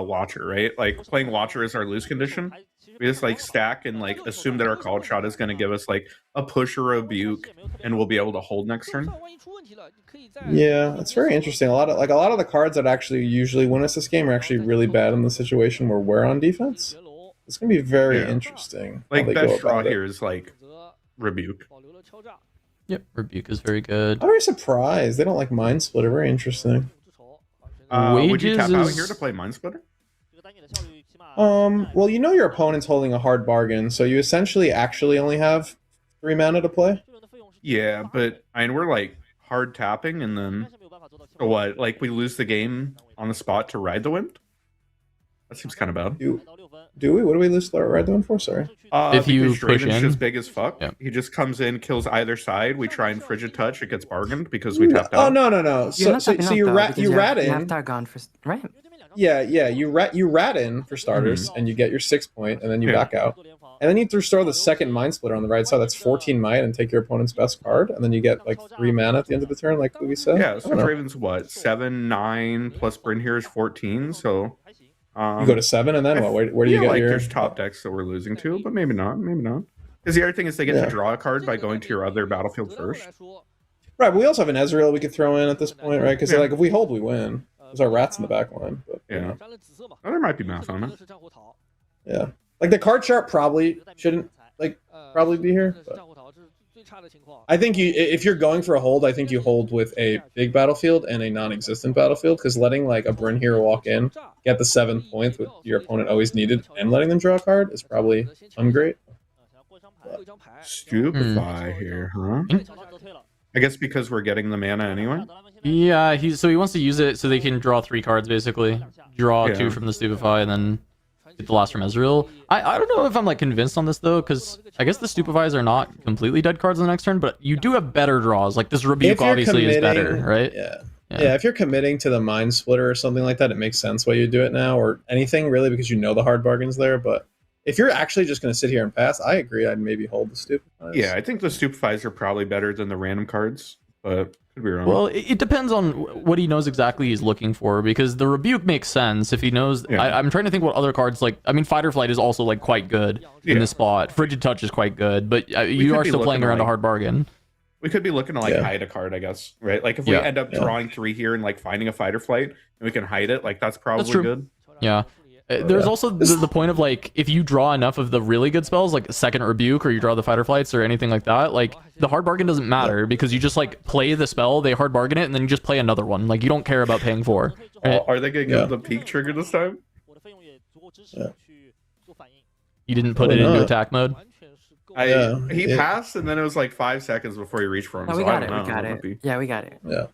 Watcher, right? Like playing Watcher is our lose condition. We just like stack and like assume that our call shot is going to give us like a push or a rebuke, and we'll be able to hold next turn. Yeah, it's very interesting. A lot of the cards that actually usually win us this game are actually really bad in the situation where we're on defense. It's gonna be very interesting. Like best draw here is like rebuke. Yep, rebuke is very good. I'm very surprised they don't like Mind Splitter. Very interesting. Would you Wages tap out is- here to play Mind Splitter? Well, you know your opponent's holding a hard bargain, so you essentially actually only have 3 mana to play. Yeah, but I mean we're like hard tapping, and then what? Like we lose the game on the spot to ride the wind. That seems kind of bad. Do we? What do we lose Ride the Wind for? Sorry. If you because push Draven's in. just big as fuck. Yeah. He just comes in, kills either side. We try and Frigid Touch. It gets bargained because we tapped out. Oh no. You're So not so, tapping so out, you though, rat because you rat You have in. Targon first, right? Yeah. You rat in for starters, and you get your 6 point, and then you Yeah. back out. And then you restore the second Mind Splitter on the right side. That's 14 might, and take your opponent's best card, and then you get like 3 mana at the end of the turn, like Kuvi said. Yeah, I so don't know. Draven's what? 7, 9 plus Bryn here is 14. So You go to 7, and then what? Where do you feel get like your? there's top decks that we're losing to, but maybe not. Maybe not. Because the other thing is they get Yeah. to draw a card by going to your other battlefield first. Right, but we also have an Ezreal we could throw in at this point, right? Because Yeah. like if we hold, we win. There's our rats in the back line. But, you Yeah. know. Oh, there might be math on it. Yeah. Like the card chart probably shouldn't probably be here. But I think if you're going for a hold, I think you hold with a big battlefield and a non-existent battlefield, because letting like a Bryn hero walk in, get the 7 points which your opponent always needed, and letting them draw a card is probably ungreat. Stupefy here, huh? I guess because we're getting the mana anyway. Yeah, he wants to use it so they can draw 3 cards basically. Draw Yeah. 2 from the Stupefy and then get the last from Ezreal. I don't know if I'm like convinced on this though, because I guess the Stupefies are not completely dead cards on the next turn, but you do have better draws. Like this rebuke If you're obviously is better, committing- right? Yeah, if you're committing to the Mind Splitter or something like that, it makes sense why you do it now, or anything really, because you know the hard bargain's there. But if you're actually just going to sit here and pass, I agree. I'd maybe hold the Stupefies. Yeah, I think the Stupefies are probably better than the random cards, but could be wrong. Well, it depends on what he knows exactly he's looking for, because the rebuke makes sense if he knows. Yeah. I'm trying to think what other cards like. I mean, Fight or Flight is also like quite good in this spot. Frigid Touch is quite good, but you could are be still playing looking around a like- hard bargain. We could be looking to like Yeah. hide a card, I guess, right? Like if we Yeah. end up drawing 3 here and like finding a Fight or Flight and we can hide it, like that's probably true. good. Yeah. There's yeah. also the point of like if you draw enough of the really good spells, like second rebuke, or you draw the Fight or Flights or anything like that, like the hard bargain doesn't matter because you just like play the spell, they hard bargain it, and then you just play another one. Like you don't care about paying 4. Right? Are they gonna Yeah. give the peak trigger this time? You didn't put Probably it into not. attack mode. He Yeah. passed and then it was like 5 seconds before he reached for him. No, so we I got don't it. know. We got That it. might be- Yeah, we got it. Yeah.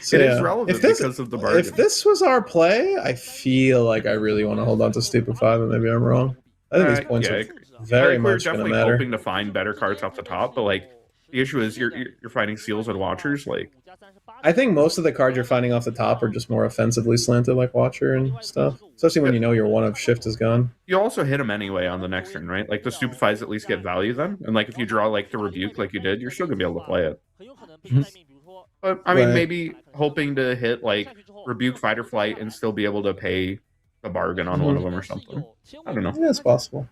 So, It is yeah. relevant If this- because of the bargain. If this was our play, I feel like I really want to hold on to Stupefy, but maybe I'm wrong. I think these points yeah, I are agree. very Like, we're much going to definitely matter. hoping to find better cards off the top, but like the issue is you're finding seals and watchers. Like I think most of the cards you're finding off the top are just more offensively slanted, like Watcher and stuff. Especially when you know your one of Shift is gone. you also hit them anyway on the next turn, right? Like the Stupefies at least get value then, and like if you draw like the rebuke like you did, you're still gonna be able to play it. But I mean, Right. maybe hoping to hit like rebuke, Fight or Flight, and still be able to pay the bargain on one of them or something. I don't know. Yeah, it's possible.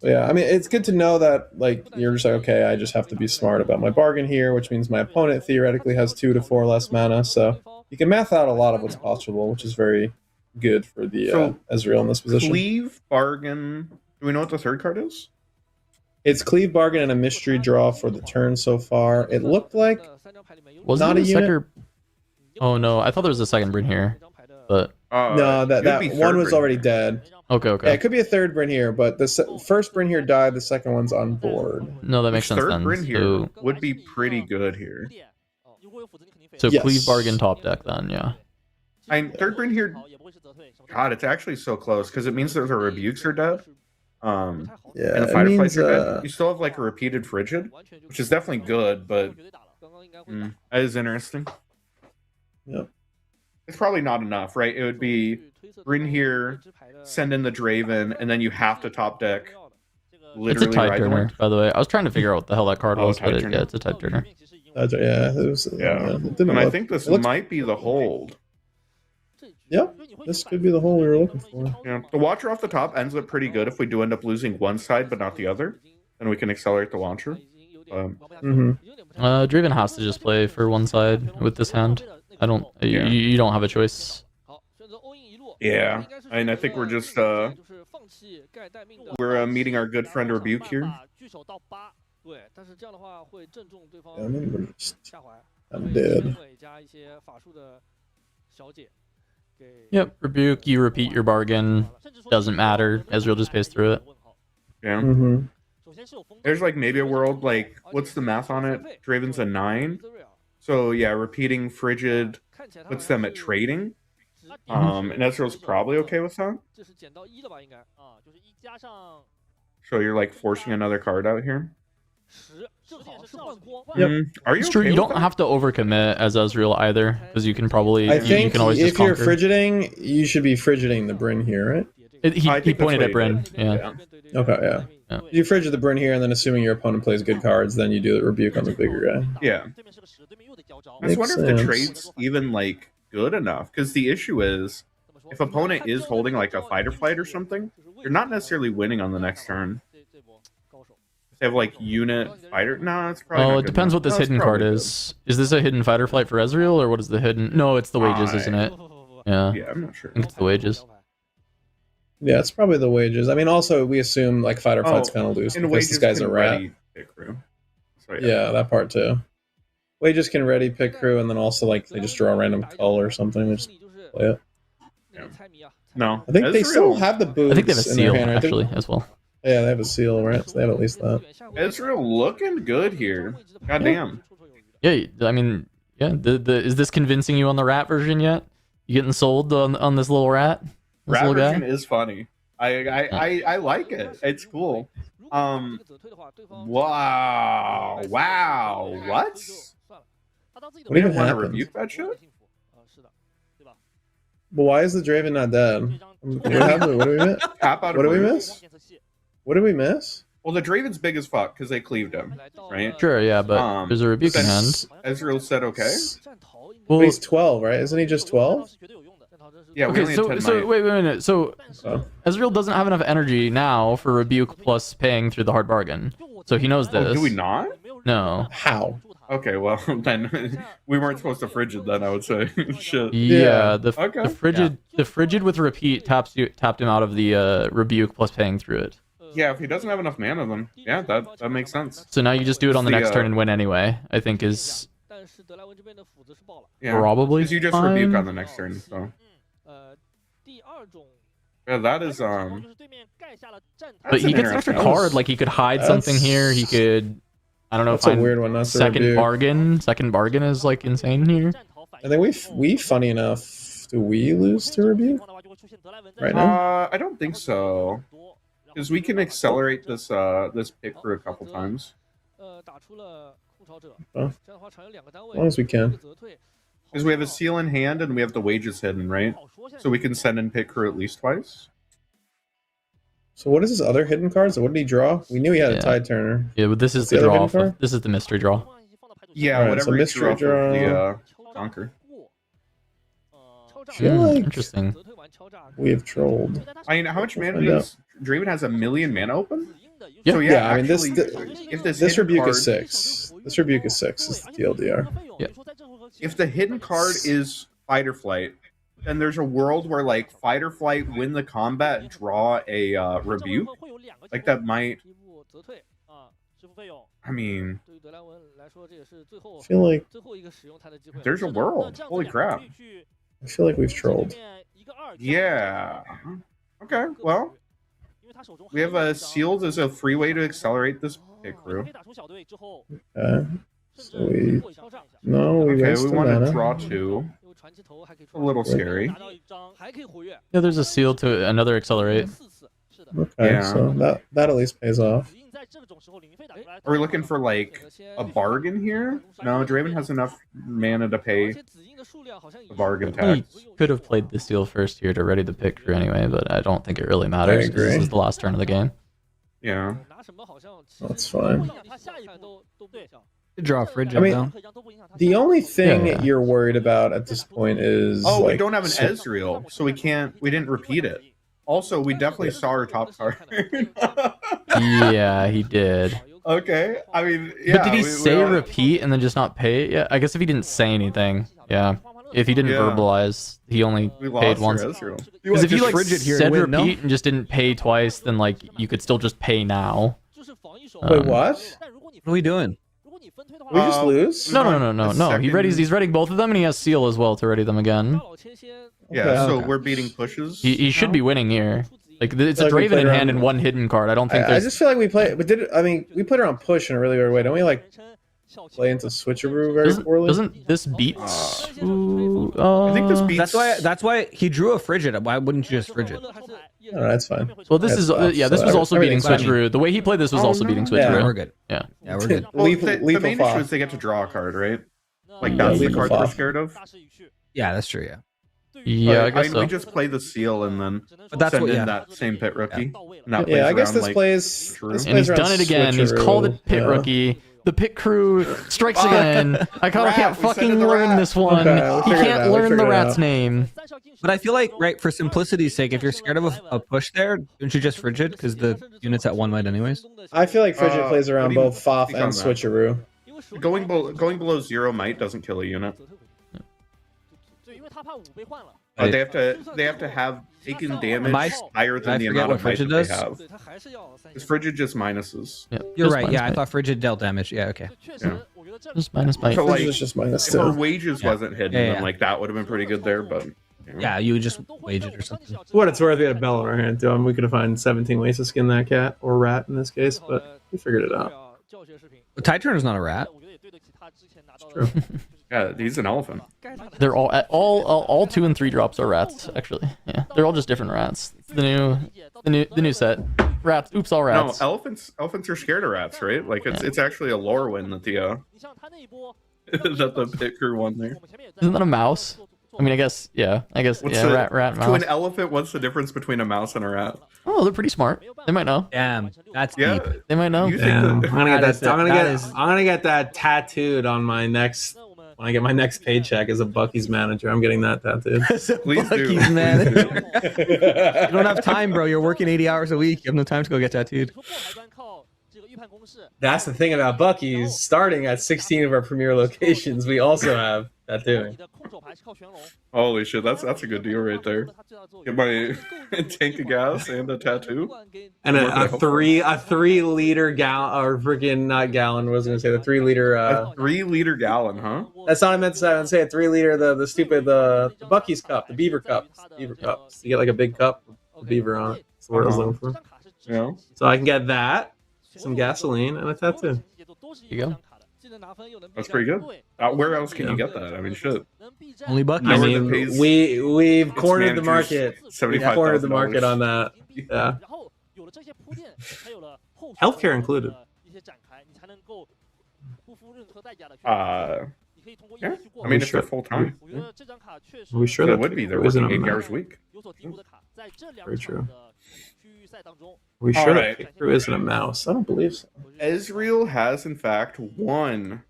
But yeah, I mean, it's good to know that like you're just like, okay, I just have to be smart about my bargain here, which means my opponent theoretically has 2 to 4 less mana. So you can math out a lot of what's possible, which is very good for the So, Ezreal in this position. Cleave, bargain. Do we know what the third card is? It's Cleave Bargain and a mystery draw for the turn so far. It looked like Wasn't not there a a unit. second? Oh no, I thought there was a second Bryn here, but No, that it'd be one third was Bryn already here. dead. okay, Yeah, okay. it could be a third Bryn here, but the first Bryn here died. The second one's on board. No, that Which makes sense third then. Bryn here So, would be pretty good here. Yes. Cleave Bargain top deck then, yeah. Third Bryn here, God, it's actually so close because it means that the rebukes are dead. And Yeah, the it fighter means flights are dead. You still have like a repeated frigid, which is definitely good, but that is interesting. Yep. It's probably not enough, right? It would be Bryn here, send in the Draven, and then you have to top deck. It's a Literally tide ride the turner, wind. by the way. I was trying to figure out what the hell that card Oh, was, tide but turner. yeah, it's a tide turner. Yeah, it was. Yeah, it didn't and I look- think this it looked- might be the hold. Yep, this could be the hole we were looking for. Yeah, the Watcher off the top ends up pretty good if we do end up losing one side but not the other. Then we can accelerate the launcher. Mhm. Draven has to just play for one side with this hand. I don't. Yeah. You don't have a choice. Yeah, and I think we're just we're meeting our good friend Rebuke here. Yeah, I mean, we're just, I'm dead. Yep, rebuke, you repeat your bargain. Doesn't matter. Ezreal just pays through it. Yeah. Mhm. There's like maybe a world like what's the math on it? Draven's a 9. So yeah, repeating Frigid puts them at trading. And Ezreal's probably okay with that. So you're like forcing another card out here. Yep. Are you It's true. okay You with don't that? have to overcommit as Ezreal either, because you can probably. I you think can always if just you're conquer. frigiding, you should be frigiding the Bryn here, right? He I think that's pointed what at he Bryn. did. Yeah. Okay, yeah. Yeah. You frigid the Bryn here, and then assuming your opponent plays good cards, then you do the rebuke on the bigger guy. Yeah. I Makes just wonder if the sense. trade's even like good enough. Because the issue is if opponent is holding like a fight or flight or something, you're not necessarily winning on the next turn. If they have like unit fighter. No, it's probably. Oh, not it good depends enough. what this No, it's hidden card probably is. Is this a hidden fighter flight for Ezreal, or what is the hidden? No, it's the wages, isn't it? Yeah. good. Yeah, I'm not sure. I think it's the wages. Yeah, it's probably the wages. I mean, also we assume like fighter fight's kind of loose And because wages this guy's can a rat. ready pick crew. So, Yeah, that part too. Wages can ready pick crew, and then also like they just draw a random cull or something. They just play it. No, I think they still Ezreal- have the boots. I think they have a in their seal hand, right? actually as well. Yeah, they have a seal, right? So they have at least that. Ezreal looking good here. God damn. Yeah, I mean, yeah. Is this convincing you on the rat version yet? You getting sold on this little rat? This Rat little version guy? is funny. I like it. It's cool. Wow. Wow. What? What even Want to happened? rebuke that shit? But why is the Draven not dead? What happened? What did we miss? Tap out of What did we blue. miss? What did we miss? Well, the Draven's big as fuck because they cleaved him, right? Sure, yeah, but there's a rebuking hand. Ezreal said okay. But Well, he's 12, right? Isn't he just 12? Yeah, we okay, only had 10 so might. wait a minute. So Oh. Ezreal doesn't have enough energy now for rebuke plus paying through the hard bargain. So he knows this. Oh, do we not? No. How? Okay, well then we weren't supposed to frigid then. I would say shit. Yeah, Okay. the frigid with repeat tapped him out of the rebuke plus paying through it. Yeah, if he doesn't have enough mana, then yeah, that makes sense. So now you just do it on the The, next turn and win anyway. I think is Yeah, probably because you just fine. rebuke on the next turn. So yeah, that is But that's he an gets an extra interesting- card. Like he could hide something here. He could, I don't know. That's a Find weird one. Not to second rebuke. bargain. Second bargain is like insane here. I think we funny enough. Do we lose to rebuke right now? I don't think so. Because we can accelerate this this pick for a couple times. As long as we can. Because we have a seal in hand and we have the wages hidden, right? So we can send in pick crew at least twice. So what is this other hidden card? So what did he draw? We knew he had Yeah. a tide turner. Yeah, but this is What's the the other draw. hidden card? This is the mystery draw. Yeah, Alright, whatever so he mystery drew off of the draw. conquer. I feel like Interesting. we have trolled. I mean, how much mana find does Draven has 1,000,000 mana open? Yeah. So Yeah, I mean actually, if this hidden rebuke card, is 6. This rebuke is 6. Is the TLDR. If the hidden card is fight or flight, then there's a world where like fight or flight win the combat, draw a rebuke. Like that might I mean, 对于德莱文来说，这也是最后 I feel like 最后一个使用它的机会。 there's a 是的，那 world. 这样子 Holy 两个 crap. 可以去 I feel like we've 里 trolled. 面一个二 Yeah. Okay, well, 因为他手中 we have 还有 a 一张 sealed as a free way to accelerate this pit 他 crew. 可以打出小队之后， Okay. 甚 So 至 we 过一敲上一下。 no, we Okay, waste we the want to mana. draw 2. 因为传奇头还可以 A little 出来 scary. 拿到一张还可以活跃。 Yeah, there's a seal to another accelerate. 4次，是的。 Okay, Yeah. so that at least pays off. 子印在这种时候领飞打出来， Are we looking for like a bargain here? No, Draven has enough mana to 而 pay 且子印的数量好像 the bargain He tax. could have played the seal first here to ready the pick crew anyway, but I don't think it really matters. 'Cause agree. This is the last turn of the game. Yeah. 拿什么好像 That's fine. 他下一盘都对。 Draw Frigid I mean, though. The only thing Yeah. you're worried about at this point is Oh, we like, don't have an so- Ezreal, so we didn't repeat it. Also, we definitely saw our top card. Yeah, he did. Okay, I mean, yeah. But did he we say all- repeat and then just not pay it? Yeah, I guess if he didn't say anything, yeah. If he didn't Yeah. verbalize, he only We paid lost once. our Ezreal. Because if you just like Frigid here and said win, no? repeat and just didn't pay twice, then like you could still just pay now. Wait, what? What are we doing? We just lose? No, no, no, no, the no. He second- he's readying both of them, and he has seal as well to ready them again. Yeah, Okay. so Okay. we're beating pushes. He should be winning here. Like it's a Like we Draven played in around- hand and one hidden card. I don't think I there's. just feel like we play, but we put her on push in a really weird way. Don't we like play into switcheroo very poorly? Doesn't this beat? I think this beats. That's why he drew a Frigid. Why wouldn't you just Frigid? No, that's fine. Well, this That's is tough, yeah. This so was also beating everything's fine. switcheroo. The way he played this was Oh, also no. beating Yeah. switcheroo. We're good. Yeah. Yeah, we're good. Well, Lethal- the lethal main issue fob. is they get to draw a card, right? Like Yeah, that's the lethal card we're fob. scared of. Yeah, that's true. Yeah. Yeah, I Like, guess we so. just play the seal and then But that's send what. in Yeah. that same pit rookie. And that Yeah, I plays guess around, this like, plays. True. This And plays he's done around it again. He's called it switcheroo. pit Yeah. rookie. The pit crew strikes again. I can't Rat, we sent fucking in the learn rat. this one. Okay, we'll He figure it can't out, we'll learn the figure it rat's out. name. But I feel like, right, for simplicity's sake, if you're scared of a push there, don't you just Frigid? Because the unit's at 1 white anyways. I feel like Frigid plays what around do you both Foff think on and that? switcheroo. Going below 0 might doesn't kill a unit. But they have to have taken damage I- higher did I than the forget amount what of might Frigid that they does? have. Because Frigid just minuses. Yeah, You're just right. minus Yeah, I might. thought Frigid dealt damage. Yeah, okay. Just minus might. So, Frigid like, is just minus If our 2. wages Yeah. wasn't hidden, Yeah, yeah. then like that would have been pretty good there. But Yeah, you would just wage it or something. What it's worth, we had a bell in our hand, too. We could have found 17 ways to skin that cat, or rat in this case, but we figured it out. But Tide Turner's not a rat. True. yeah, he's an elephant. They're all 2 and 3 drops are rats. Actually, yeah, they're all just different rats. It's the new set. Rats. Oops, all No, rats. elephants are scared of rats, right? Like it's actually a lore win that the that the pit crew won there. Isn't that a mouse? I mean, I guess yeah. What's Yeah, the- rat, To mouse. an elephant, what's the difference between a mouse and a rat? Oh, they're pretty smart. They might know. Damn, that's Yeah, deep. They might know. you think Damn. that, I'm gonna That is- get that. that is- I'm gonna get that tattooed on my next. When I get my next paycheck as a Bucky's manager, I'm getting that tattooed. please do. Bucky's, man. Please do. You don't have time, bro. You're working 80 hours a week. You have no time to go get tattooed. That's the thing about Bucky's. Starting at 16 of our premier locations, we also have tattooing. Holy shit, that's a good deal right there. Get my tank of gas and a tattoo. And Work it a out. 3-liter gallon, or freaking not gallon. What was I gonna say? The 3-liter. A 3-liter gallon, huh? That's not what I meant to say. I meant to say a 3-liter. The stupid the Bucky's cup, the Beaver cup, Beaver cups. You get like a big cup, with Beaver on it. That's the word I was looking for. Yeah. So I can get that, some gasoline, and a tattoo. You go. That's pretty good. Where else can you get that? I mean, shit. Only Bucky's. I Nowhere mean, that pays we've its cornered the managers market. We've $75,000. cornered the market on that. Yeah. Healthcare included. Yeah. I mean, if they're full time, Are we sure that that would be. They're isn't working a 8 map? hours a week. Very true. Are we sure Alright. that Crew isn't a mouse? I don't believe so. Ezreal has, in fact, won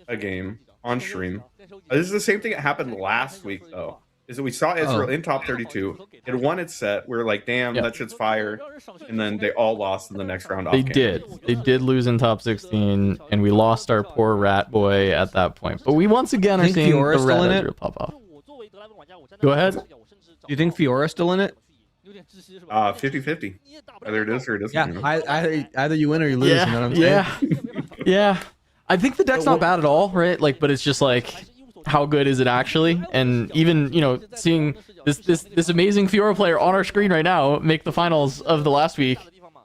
a game on stream. This is the same thing that happened last week, though. Is that we saw Ezreal in top 32. It won its set. We were like, damn, Yeah. that shit's fire. And then they all lost in the next round. They off camera. did. They did lose in top 16, and we lost our poor rat boy at that point. But we once again are Think seeing Fiora's the still rat in it? Ezreal pop off. Go ahead. Do you think Fiora's still in it? 50-50. Either it is or it isn't. Yeah, you know? either you win or you lose. You know what I'm saying? Yeah. I think the deck's not bad at all, right? Like, but it's just like, how good is it actually? And even, you know, seeing this amazing Fiora player on our screen right now make the finals of the last week,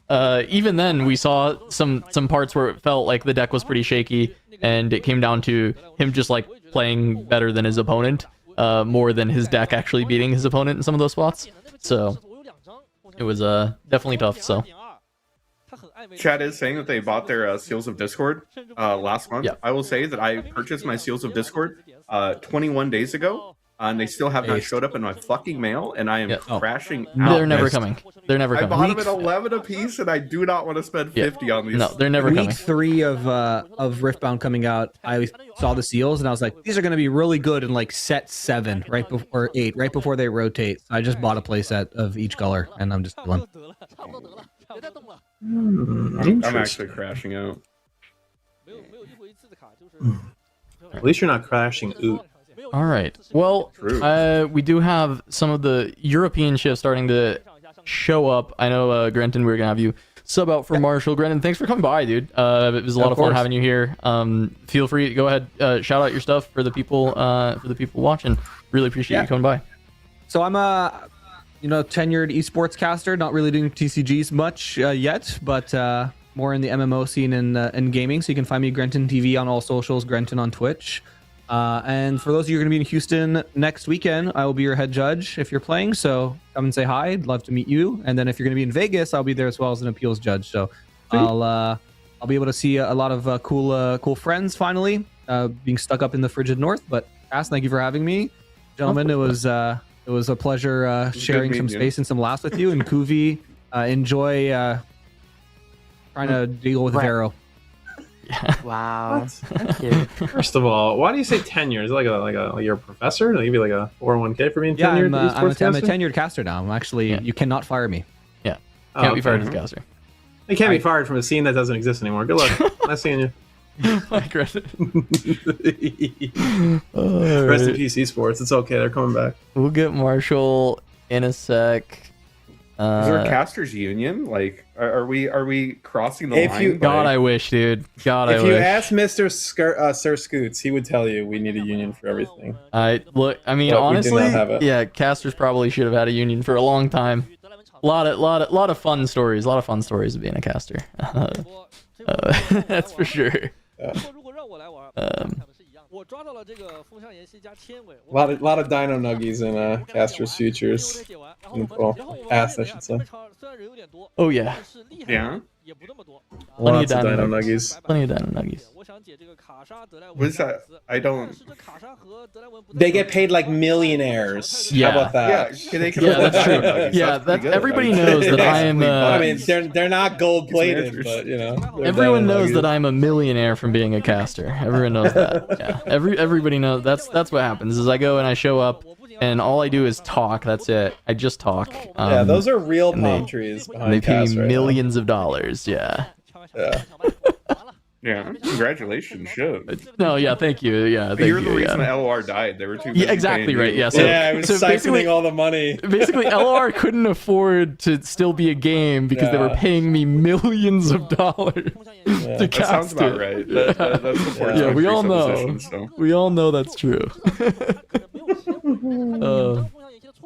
even then we saw some parts where it felt like the deck was pretty shaky, and it came down to him just like playing better than his opponent, more than his deck actually beating his opponent in some of those spots. So it was definitely tough. So Chad is saying that they bought their Seals of Discord last month. Yeah. I will say that I purchased my Seals of Discord 21 days ago, and they still have not showed up in my fucking mail, and I am crashing out. They're never coming. They're never I coming. bought them at 11 a piece, and I do not want to spend 50 on these. No, they're never Week coming. 3 of Riftbound coming out, I saw the seals and I was like, these are going to be really good in like set 7 right before or 8 right before they rotate. So I just bought a playset of each color and I'm just chilling. I'm actually crashing out. At least you're not crashing. Ooh. All right. Well, we do have some of the European shifts starting to show up. I know, Grenton, we're gonna have you sub out for Marshall. Grenton, thanks for coming by, dude. It was a lot of fun having you here. Feel free to go ahead, shout out your stuff for the people watching. Really appreciate you coming by. So I'm a tenured esports caster, not really doing TCGs much yet, but more in the MMO scene and gaming. So you can find me Grenton TV on all socials, Grenton on Twitch. And for those of you who are going to be in Houston next weekend, I will be your head judge if you're playing. So come and say hi. I'd love to meet you. And then if you're going to be in Vegas, I'll be there as well as an appeals judge. So I'll be able to see a lot of cool friends finally, being stuck up in the frigid north. But Cass, thank you for having me, gentlemen. It was a pleasure sharing some space and some laughs with you. And Kuvi, enjoy trying to deal with Vero. Wow. Thank you. First of all, why do you say tenure? Is it like you're a professor? Like, give you like a 401k for being tenured? I'm a tenured caster now. I'm actually, you cannot fire me. Yeah. Can't be fired as a caster. You can't be fired from a scene that doesn't exist anymore. Good luck. Nice seeing you. Rest in peace, esports. It's okay. They're coming back. We'll get Marshall in a sec. Is there a casters union? Like, are we crossing the line? God, I wish, dude. God, I wish. If you ask Mr. Sir Scoots, he would tell you we need a union for everything. I mean, but honestly, we do not have it. Yeah, casters probably should have had a union for a long time. A lot of fun stories. A lot of fun stories of being a caster. That's for sure. A lot of Dino Nuggies in Caster's futures. Well, past, I should say. Oh yeah. Yeah. Lots of Dino Nuggies. Plenty of Dino Nuggies. What is that? I don't. They get paid like millionaires. Yeah. How about that? Yeah, that's true. Yeah, that's everybody knows that I am. I mean, they're not gold plated, but you know. Everyone knows that I'm a millionaire from being a caster. Everyone knows that. Yeah. Everybody knows that's what happens. Is I go and I show up and all I do is talk. That's it. I just talk. Yeah, those are real palm trees. And they pay me millions of dollars. Yeah. Yeah. Yeah, congratulations, should. No, yeah, thank you. Yeah, thank You're the you, reason yeah. LOR died. They were too busy exactly paying right. you. Yeah, so, I was siphoning all the money. Basically, LOR couldn't afford to still be a game because they were paying me millions of dollars to cast that sounds about it. right. That supports my we all know. presupposition, so. We all know that's true.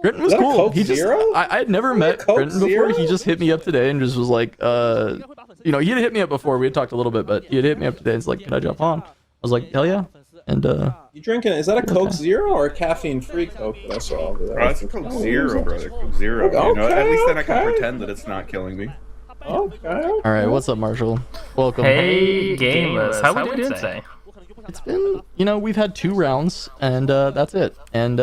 Grenton was Is that a cool. Coke He just, Zero? I had never met Coke Grenton before. Zero? He just hit me up today and just was like, he had hit me up before. We had talked a little bit, but he had hit me up today. It's like, can I jump on? I was like, hell yeah. And You drinking? Is that a Coke Zero or a caffeine-free Coke that I saw over there? Oh, that's a Coke Zero, brother. Coke Zero. You know, at least then I can pretend that it's not killing me. Okay. all right, what's up, Marshall? Welcome. Hey, gamers. How we doing today? It's been, we've had 2 rounds, and that's it. And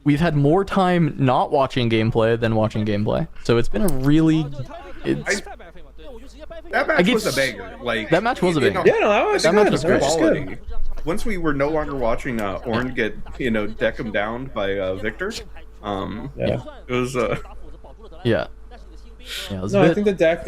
we've had more time not watching gameplay than watching gameplay. So it's been a really... That match was a banger. Like, that match was a banger. Yeah, no, that match was good. Quality. Once we were no longer watching Ornn get, deck him down by Victor, it was... Yeah. It was I think the deck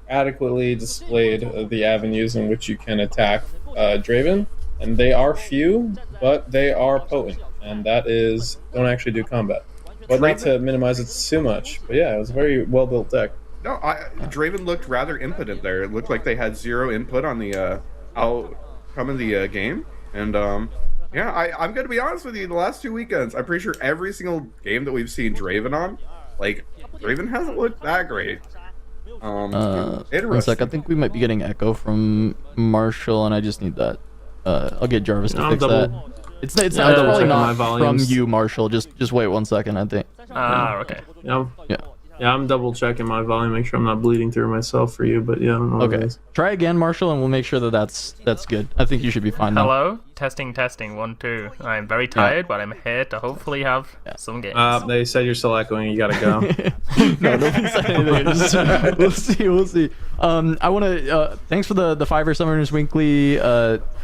adequately displayed the avenues in which you can attack Draven, and they are few, but they are potent, and that is don't actually do combat. but not to minimize it too much. But yeah, it was a very well built deck. No, Draven looked rather impotent there. It looked like they had zero input on the outcome of the game. And yeah, I'm going to be honest with you. The last 2 weekends, I'm pretty sure every single game that we've seen Draven on, like, Draven hasn't looked that great. One sec, I think we might be getting echo from Marshall, and I just need that. I'll get Jarvis to fix that. It's probably not from you, Marshall. Just wait 1 second, I think. Okay. Yeah, I'm double checking my volume, make sure I'm not bleeding through myself for you. But yeah, I don't know. Okay, try again, Marshall, and we'll make sure that that's good. I think you should be fine now. Hello, testing, 1, 2. I'm very tired, but I'm here to hopefully have some games. They said you're still echoing. You gotta go. No, nobody said anything. We'll see. I want to thanks for the Fiverr Summoners Winkley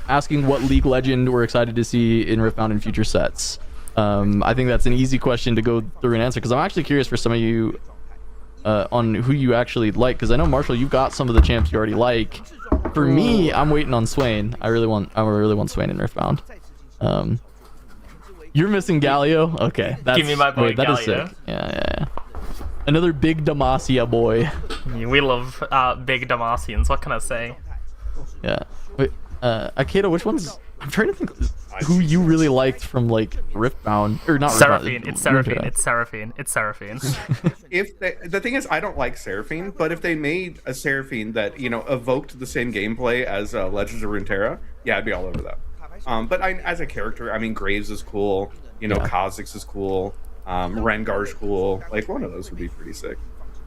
asking what League Legend we're excited to see in Riftbound in future sets. I think that's an easy question to go through and answer because I'm actually curious for some of you on who you actually like, because I know Marshall, you've got some of the champs you already like. For me, I'm waiting on Swain. I really want Swain in Riftbound. You're missing Galio? Okay, give me my boy that Galio. Is sick. Yeah. Another big Demacia boy. We love big Damasians. What can I say? Yeah. Wait, Akeda, which one's? I'm trying to think who you really liked from like Riftbound or not. Seraphine. It's Seraphine. It's Seraphine. It's Seraphine. If the thing is, I don't like Seraphine, but if they made a Seraphine that evoked the same gameplay as Legends of Runeterra, yeah, I'd be all over that. But as a character, I mean, Graves is cool. Kha'Zix is cool. Rengar's cool. Like one of those would be pretty sick.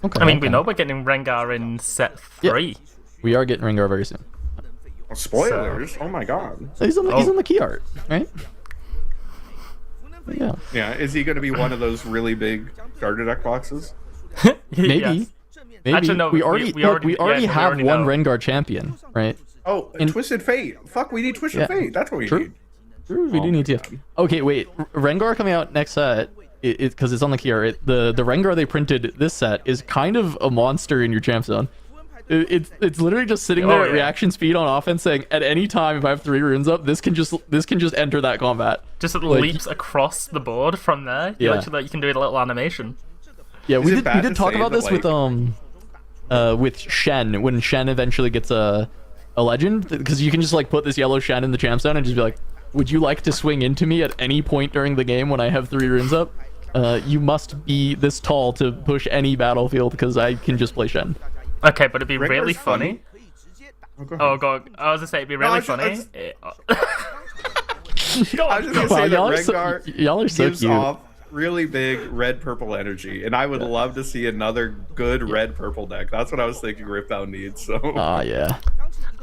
Okay. I mean, we know we're getting Rengar in set 3. Yeah. We are getting Rengar very soon. Oh, spoilers! Oh my god. He's on the key art, right? Yeah. Yeah. Is he going to be one of those really big starter deck boxes? Maybe. Maybe. Actually, no, we already have one Rengar champion, right? Oh, Twisted Fate. Fuck, we need Twisted Fate. That's what we need. True, we do need to. Okay, wait. Rengar coming out next set, because it's on the key art. The Rengar they printed this set is kind of a monster in your champ zone. It's literally just sitting there at reaction speed on offense, saying at any time if I have 3 runes up, this can just enter that combat. Just leaps across the board from there. You can do a little animation. Yeah, we did talk about this with Shen when Shen eventually gets a legend, because you can just like put this yellow Shen in the champ zone and just be like, would you like to swing into me at any point during the game when I have 3 runes up? You must be this tall to push any battlefield because I can just play Shen. Okay, but it'd be really funny. Oh god, I was gonna say it'd be really funny. I was just gonna say that Rengar gives off really big red-purple energy, and I would love to see another good red-purple deck. That's what I was thinking Riftbound needs. So. Yeah.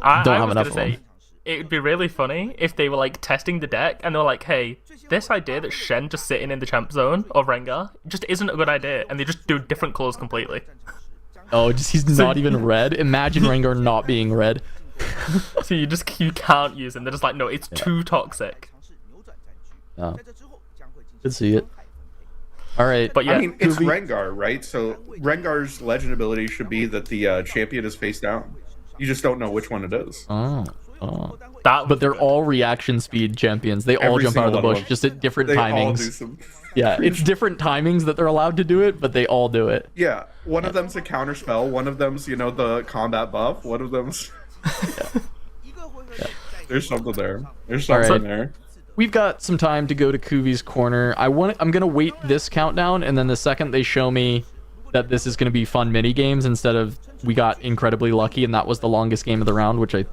I was gonna say it would be really funny if they were like testing the deck and they were like, hey, this idea that Shen just sitting in the champ zone of Rengar just isn't a good idea, and they just do different colors completely. Oh, he's not even red. Imagine Rengar not being red. So you can't use him. They're just like, no, it's too toxic. Oh. Could see it. All right, but yeah, I mean, it's Rengar, right? So Rengar's legend ability should be that the champion is face down. You just don't know which one it is. But they're all reaction speed champions. They all jump out of the bush, just at different timings. Yeah, it's different timings that they're allowed to do it, but they all do it. Yeah, one of them's a counter spell. One of them's, the combat buff. One of them's. There's something there. There's something there. We've got some time to go to Kuvi's corner. I'm gonna wait this countdown, and then the second they show me that this is gonna be fun mini games instead of we got incredibly lucky and that was the longest game of the round, which I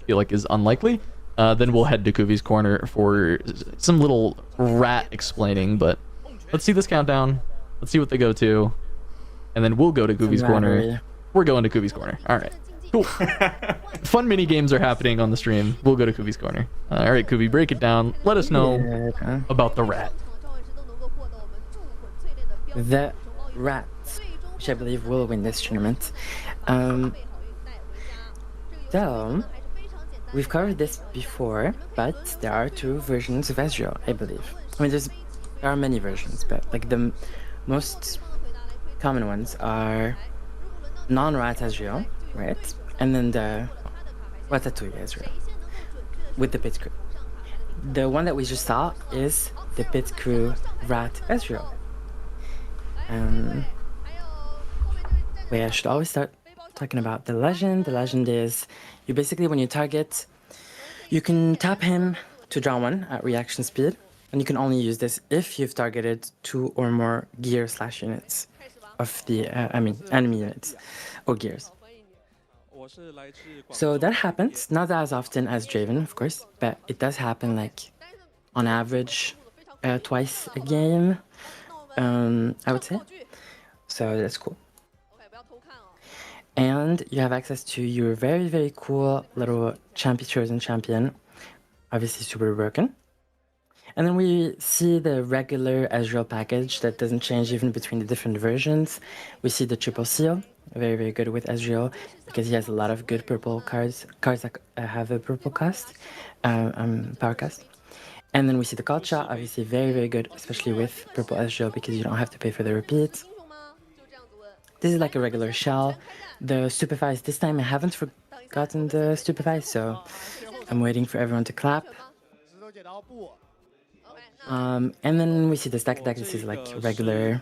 feel like is unlikely. Then we'll head to Kuvi's corner for some little rat explaining, but let's see this countdown. Let's see what they go to. And then we'll go to Kuvi's corner. We're going to Kuvi's corner. All right. Cool. Fun mini games are happening on the stream. We'll go to Kuvi's corner. All right, Kuvi, break it down. Let us know about the rat. The rat, which I believe will win this tournament. So, we've covered this before, but there are 2 versions of Ezreal, I believe. I mean, there are many versions, but like the most common ones are non-rat Ezreal, right? And then the Ratatouille Ezreal with the pit crew. The one that we just saw is the pit crew rat Ezreal. Wait, I should always start talking about the legend. The legend is you basically, when you target, you can tap him to draw 1 at reaction speed, and you can only use this if you've targeted 2 or more gear/units of the, enemy units or gears. So that happens, not as often as Draven, of course, but it does happen like on average twice a game, I would say. So that's cool. And you have access to your very, very cool little chosen champion, obviously super broken. And then we see the regular Ezreal package that doesn't change even between the different versions. We see the triple seal, very, very good with Ezreal because he has a lot of good purple cards that have a purple cost, power cost. And then we see the card shot, obviously very, very good, especially with purple Ezreal because you don't have to pay for the repeats. This is like a regular shell. The stupefies, this time I haven't forgotten the stupefies, so I'm waiting for everyone to clap. And then we see the stack deck. This is like regular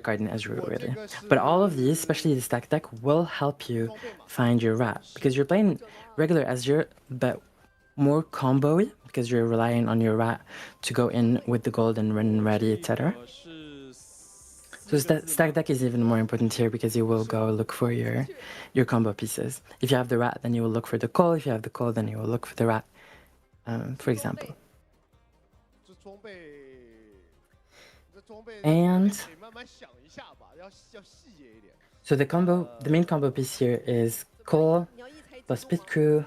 card in Ezreal, really. But all of these, especially the stack deck, will help you find your rat because you're playing regular Ezreal, but more combo-y because you're relying on your rat to go in with the gold and run ready, etc. So stack deck is even more important here because you will go look for your combo pieces. If you have the rat, then you will look for the coal. If you have the coal, then you will look for the rat, for example. And so the main combo piece here is coal plus pit crew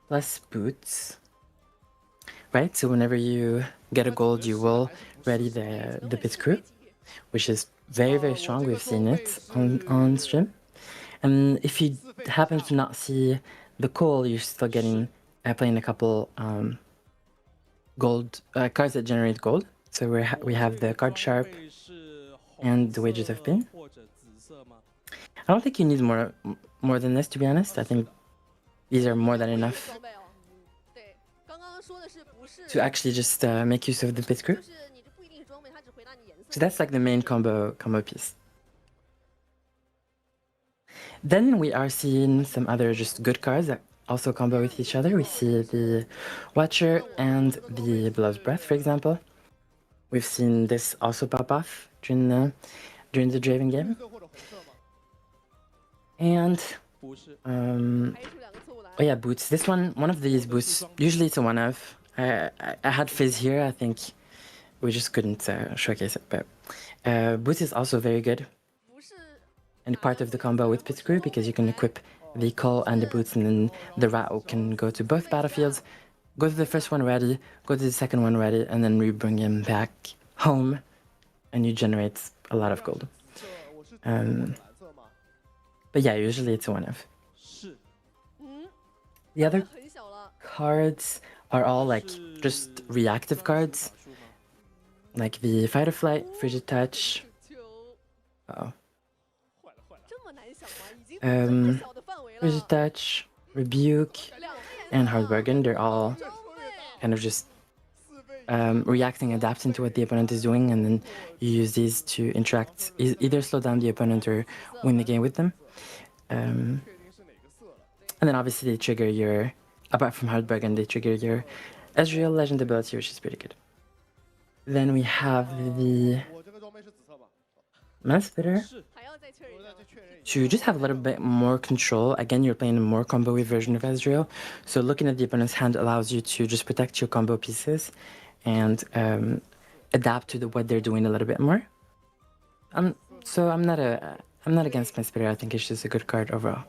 plus boots, right? So whenever you get a gold, you will ready the pit crew, which is very, very strong. We've seen it on stream. And if you happen to not see the coal, you're still getting playing a couple gold cards that generate gold. So we have the card sharp and the wages of pin. I don't think you need more than this, to be honest. I think these are more than enough to actually just make use of the pit crew. So that's like the main combo piece. Then we are seeing some other just good cards that also combo with each other. We see the Watcher and the Beloved Breath, for example. We've seen this also pop off during the Draven game. And oh yeah, boots. This one of these boots, usually it's a one-of. I had Fizz here, I think we just couldn't showcase it, but boots is also very good. And part of the combo with pit crew because you can equip the coal and the boots, and then the rat can go to both battlefields, go to the first one ready, go to the second one ready, and then we bring him back home, and you generate a lot of gold. But yeah, usually it's a one-of. The other cards are all like just reactive cards, like the Fight or Flight, Frigid Touch. Frigid Touch, Rebuke, and Hard Bargain. They're all kind of just reacting, adapting to what the opponent is doing, and then you use these to interact, either slow down the opponent or win the game with them. And then obviously they trigger your, apart from Hard Bargain, they trigger your Ezreal Legend ability, which is pretty good. Then we have the Mana Splitter to just have a little bit more control. Again, you're playing a more combo-y version of Ezreal, so looking at the opponent's hand allows you to just protect your combo pieces and adapt to what they're doing a little bit more. So I'm not against Mana Splitter. I think it's just a good card overall.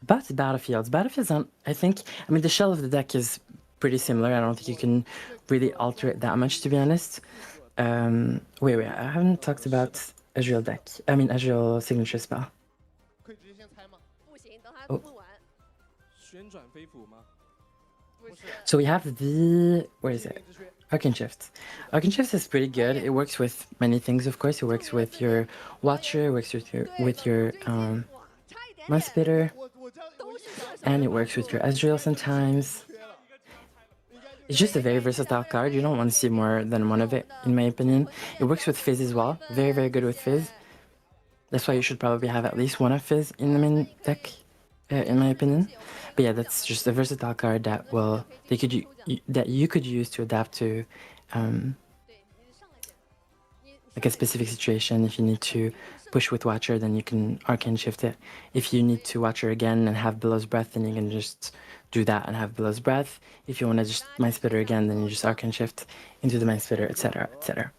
About the battlefields, I mean, the shell of the deck is pretty similar. I don't think you can really alter it that much, to be honest. Wait, I haven't talked about Ezreal deck. I mean, Ezreal signature spell. Oh. So we have the, where is it? Arcane Shift. Arcane Shift is pretty good. It works with many things, of course. It works with your Watcher, it works with your Mana Splitter. and it works with your Ezreal sometimes. It's just a very versatile card. You don't want to see more than one of it, in my opinion. It works with Fizz as well. Very, very good with Fizz. That's why you should probably have at least one of Fizz in the main deck, in my opinion. But yeah, that's just a versatile card that you could use to adapt to like a specific situation. If you need to push with Watcher, then you can Arcane Shift it. If you need to Watcher again and have Billow's Breath, then you can just do that and have Billow's Breath. If you want to just Mind Splitter again, then you just Arcane Shift into the Mind Splitter, etc., etc.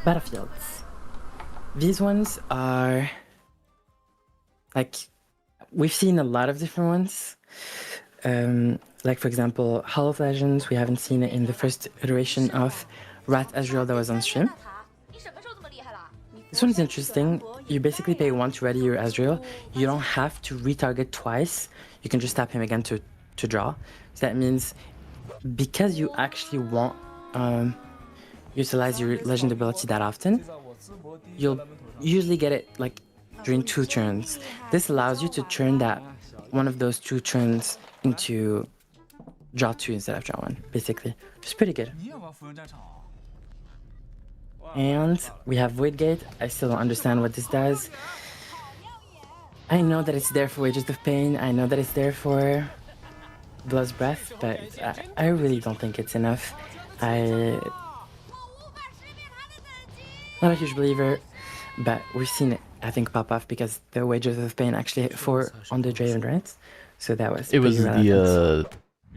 Battlefields. These ones are like, we've seen a lot of different ones. Like for example, Hall of Legends, we haven't seen it in the first iteration of Rat Ezreal that was on stream. This one's interesting. You basically pay 1 to ready your Ezreal. You don't have to retarget twice. You can just tap him again to draw. So that means because you actually won't utilize your legend ability that often, you'll usually get it like during 2 turns. This allows you to turn that one of those 2 turns into draw 2 instead of draw 1, basically. Which is pretty good. And we have Void Gate. I still don't understand what this does. I know that it's there for Wages of Pain. I know that it's there for Blood's Breath, but I really don't think it's enough. I'm not a huge believer, but we've seen it, I think, pop off because the Wages of Pain actually hit 4 on the Draven, right? So that was It was relevant.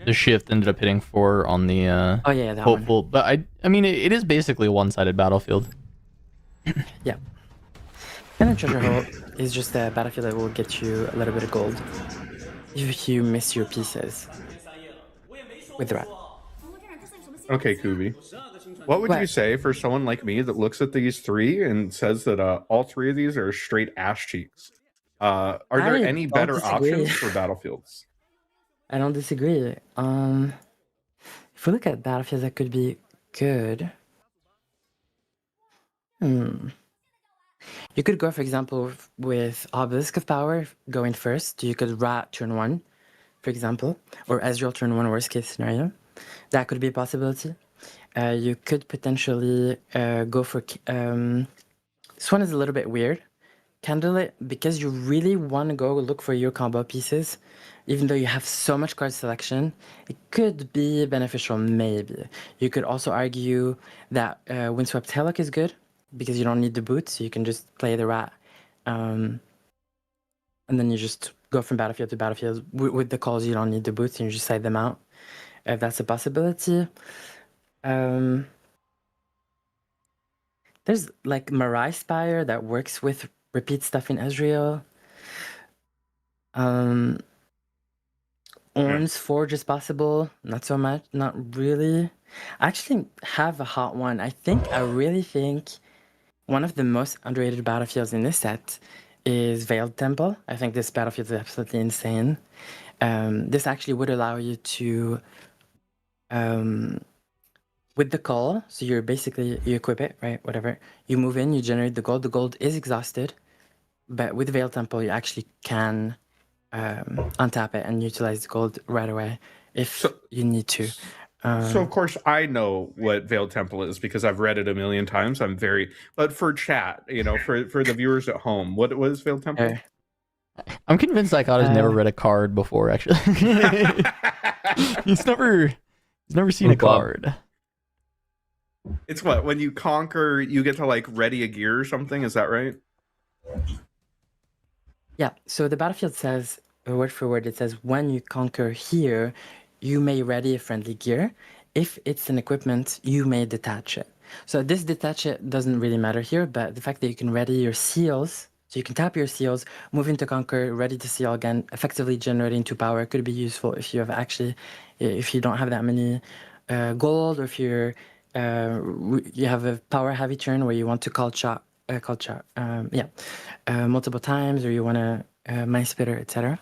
the shift ended up hitting 4 on the Oh yeah, that hopeful. one. But I mean it is basically a one-sided battlefield. Yeah. And a treasure hole is just a battlefield that will get you a little bit of gold if you miss your pieces with the rat. Okay, Kuvi. What would you say for someone like me that looks at these 3 and says that all 3 of these are straight ass cheeks? Are there any better options for battlefields? I don't disagree. If we look at battlefields that could be good, you could go, for example, with Obelisk of Power going first. You could Rat turn 1, for example, or Ezreal turn 1, worst case scenario. That could be a possibility. You could potentially go for... this one is a little bit weird. Candlelit, because you really want to go look for your combo pieces, even though you have so much card selection, it could be beneficial, maybe. You could also argue that Windswept Hellock is good, because you don't need the boot, so you can just play the rat. And then you just go from battlefield to battlefield. With the calls, you don't need the boots, and you just side them out. If that's a possibility. There's like Mirai Spire that works with repeat stuff in Ezreal. Orn's Forge is possible. Not so much. Not really. I actually have a hot one. I really think one of the most underrated battlefields in this set is Veiled Temple. I think this battlefield is absolutely insane. This actually would allow you to, with the call, so you're basically, you equip it, right? Whatever. You move in, you generate the gold. The gold is exhausted. But with Veiled Temple, you actually can untap it and utilize the gold right away if you need to. So of course I know what Veiled Temple is because I've read it a million times. But for chat, for the viewers at home, what is Veiled Temple? I'm convinced Icon has never read a card before. Actually, he's never seen a card. It's what, when you conquer, you get to like ready a gear or something. Is that right? Yeah. So the battlefield says, word for word, it says when you conquer here, you may ready a friendly gear. If it's an equipment, you may detach it. So this detach it doesn't really matter here, but the fact that you can ready your seals, so you can tap your seals, move into conquer, ready to seal again, effectively generating 2 power could be useful if you have if you don't have that many gold, or if you have a power heavy turn where you want to call shot multiple times, or you want to Mind Splitter, etc.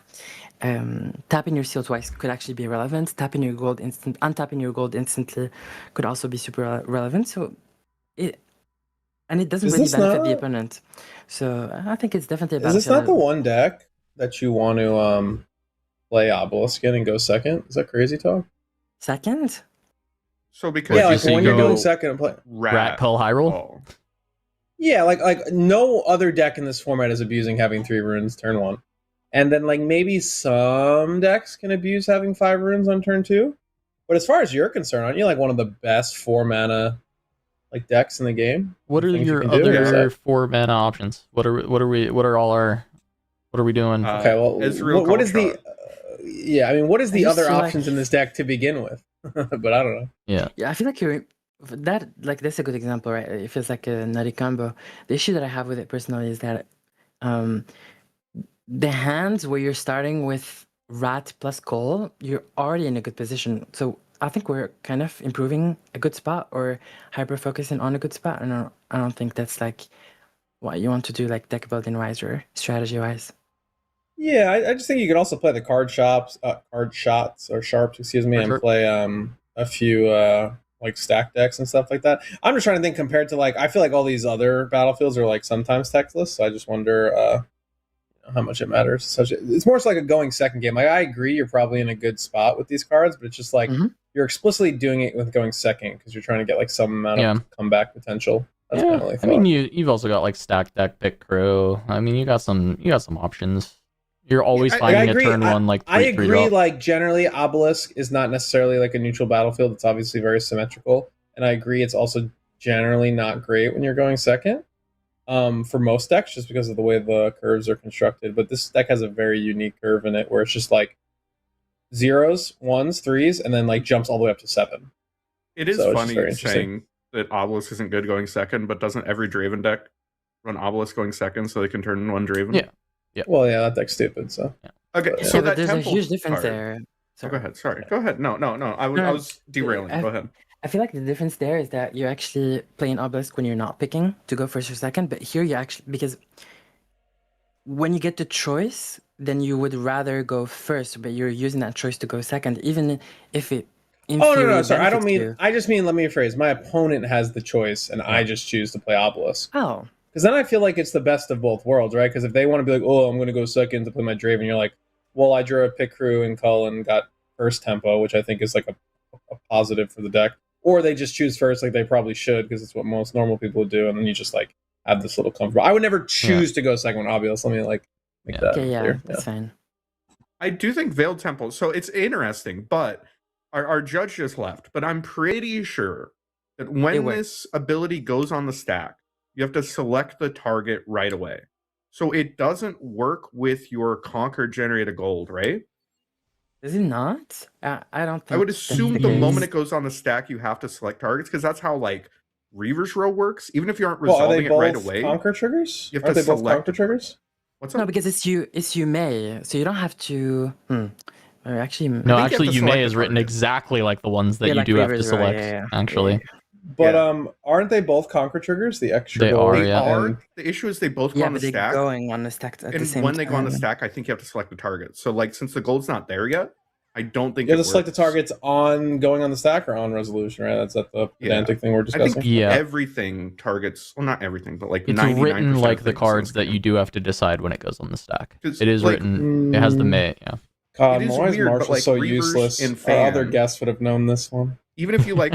Tapping your seal twice could actually be relevant. Untaping your gold instantly could also be super relevant. So and it doesn't Is really this benefit the not- opponent. So I think it's definitely a Is this not the battlefield. one deck that you want to play Obelisk in and go second? Is that crazy talk? Second? So because Yeah, you like say when you're go doing second and play. Rat Pill Hyrule. Oh. Yeah, like no other deck in this format is abusing having 3 runes turn 1. And then like maybe some decks can abuse having 5 runes on turn 2. But as far as you're concerned, aren't you like one of the best 4 mana like decks in the game? What are Things you your can do? other 4 mana options? What are we doing? Okay, well, Ezreal what is the? Cultshot. Yeah, I mean, what is I the used other to like- options in this deck to begin with? But I don't know. Yeah. Yeah, I feel like that's a good example, right? It feels like a nutty combo. The issue that I have with it personally is that the hands where you're starting with rat plus coal, you're already in a good position. So I think we're kind of improving a good spot or hyper focusing on a good spot. And I don't think that's like what you want to do, like deck building wise or strategy wise. Yeah, I just think you could also play the card shots, excuse me, For and sure. play a few like stack decks and stuff like that. I'm just trying to think compared to like I feel like all these other battlefields are like sometimes techless, so I just wonder how much it matters. It's more so like a going second game. Like I agree, you're probably in a good spot with these cards, but it's just like you're explicitly doing it with going second because you're trying to get like some amount of comeback potential. That's my only I thought. mean, you've also got like stack deck, pick crew. I mean, you got some options. You're always finding a turn 1 like 3-3 I agree. drop. Like generally, Obelisk is not necessarily like a neutral battlefield. It's obviously very symmetrical, and I agree it's also generally not great when you're going second. For most decks, just because of the way the curves are constructed. But this deck has a very unique curve in it, where it's just like 0s, 1s, 3s, and then like jumps all the way up to 7. It is So it's just very funny interesting. saying that Obelisk isn't good going second, but doesn't every Draven deck run Obelisk going second so they can turn 1 Draven? Yeah. Yeah. Well, yeah, that deck's stupid. So Okay, Yeah. so Yeah, but that there's a temple huge difference card- there. Oh, Sorry. go ahead. Sorry. Go ahead. No. I No, was derailing. Go ahead. I feel like the difference there is that you're actually playing Obelisk when you're not picking to go first or second, but here you actually, because when you get the choice, then you would rather go first, but you're using that choice to go second, even if it in Oh theory no, sorry. I don't benefits mean. you. I just mean. Let me rephrase. My opponent has the choice, and I just choose to play Obelisk. Oh, Because then I feel like it's the best of both worlds, right? Because if they want to be like, oh, I'm going to go second to play my Draven, you're like, well, I drew a pick crew and Cull and got first tempo, which I think is like a positive for the deck. Or they just choose first, like they probably should, because it's what most normal people would do, and then you just like have this little comfortable. I would never choose to go second with Obelisk. Let me like make that okay, yeah, clear. that's fine. I do think Veiled Temple. So it's interesting, but our judge just left. But I'm pretty sure that when went. this ability goes on the stack, you have to select the target right away. So it doesn't work with your Conquer Generated Gold, right? Is it not? I don't think I would that's assume the case. moment it goes on the stack, you have to select targets because that's how like Reaver's Row works. Even if you aren't Well, are resolving they it right both away, conquer triggers? you have Are to they both select conquer a target. triggers? What's No, up? because it's you may, so you don't have to. Or actually, No, think you have actually, to you select may the is written target. exactly like the ones that Yeah, you like do have to Reaver's Row, select. yeah. Actually, But Yeah. aren't they both conquer triggers? The extra They gold are, They yeah. are. and- The issue is they both go Yeah, on the but they're stack. going on the stack at the And same when they go on the time. stack, I think you have to select the target. So like since the gold's not there yet, I don't think You have it to select the works. targets on going on the stack or on resolution, right? That's the pedantic thing we're I discussing. think Yeah. everything targets. Well, not everything, but like it's 99% written of like the things in cards this that game. you do have to decide when it goes on the stack. 'Cause, It is like, written. It has the may. Yeah. God, It is why is weird, but, Marshall like, so Reavers useless? and Our other Fan- guests would have known this one. Even if you like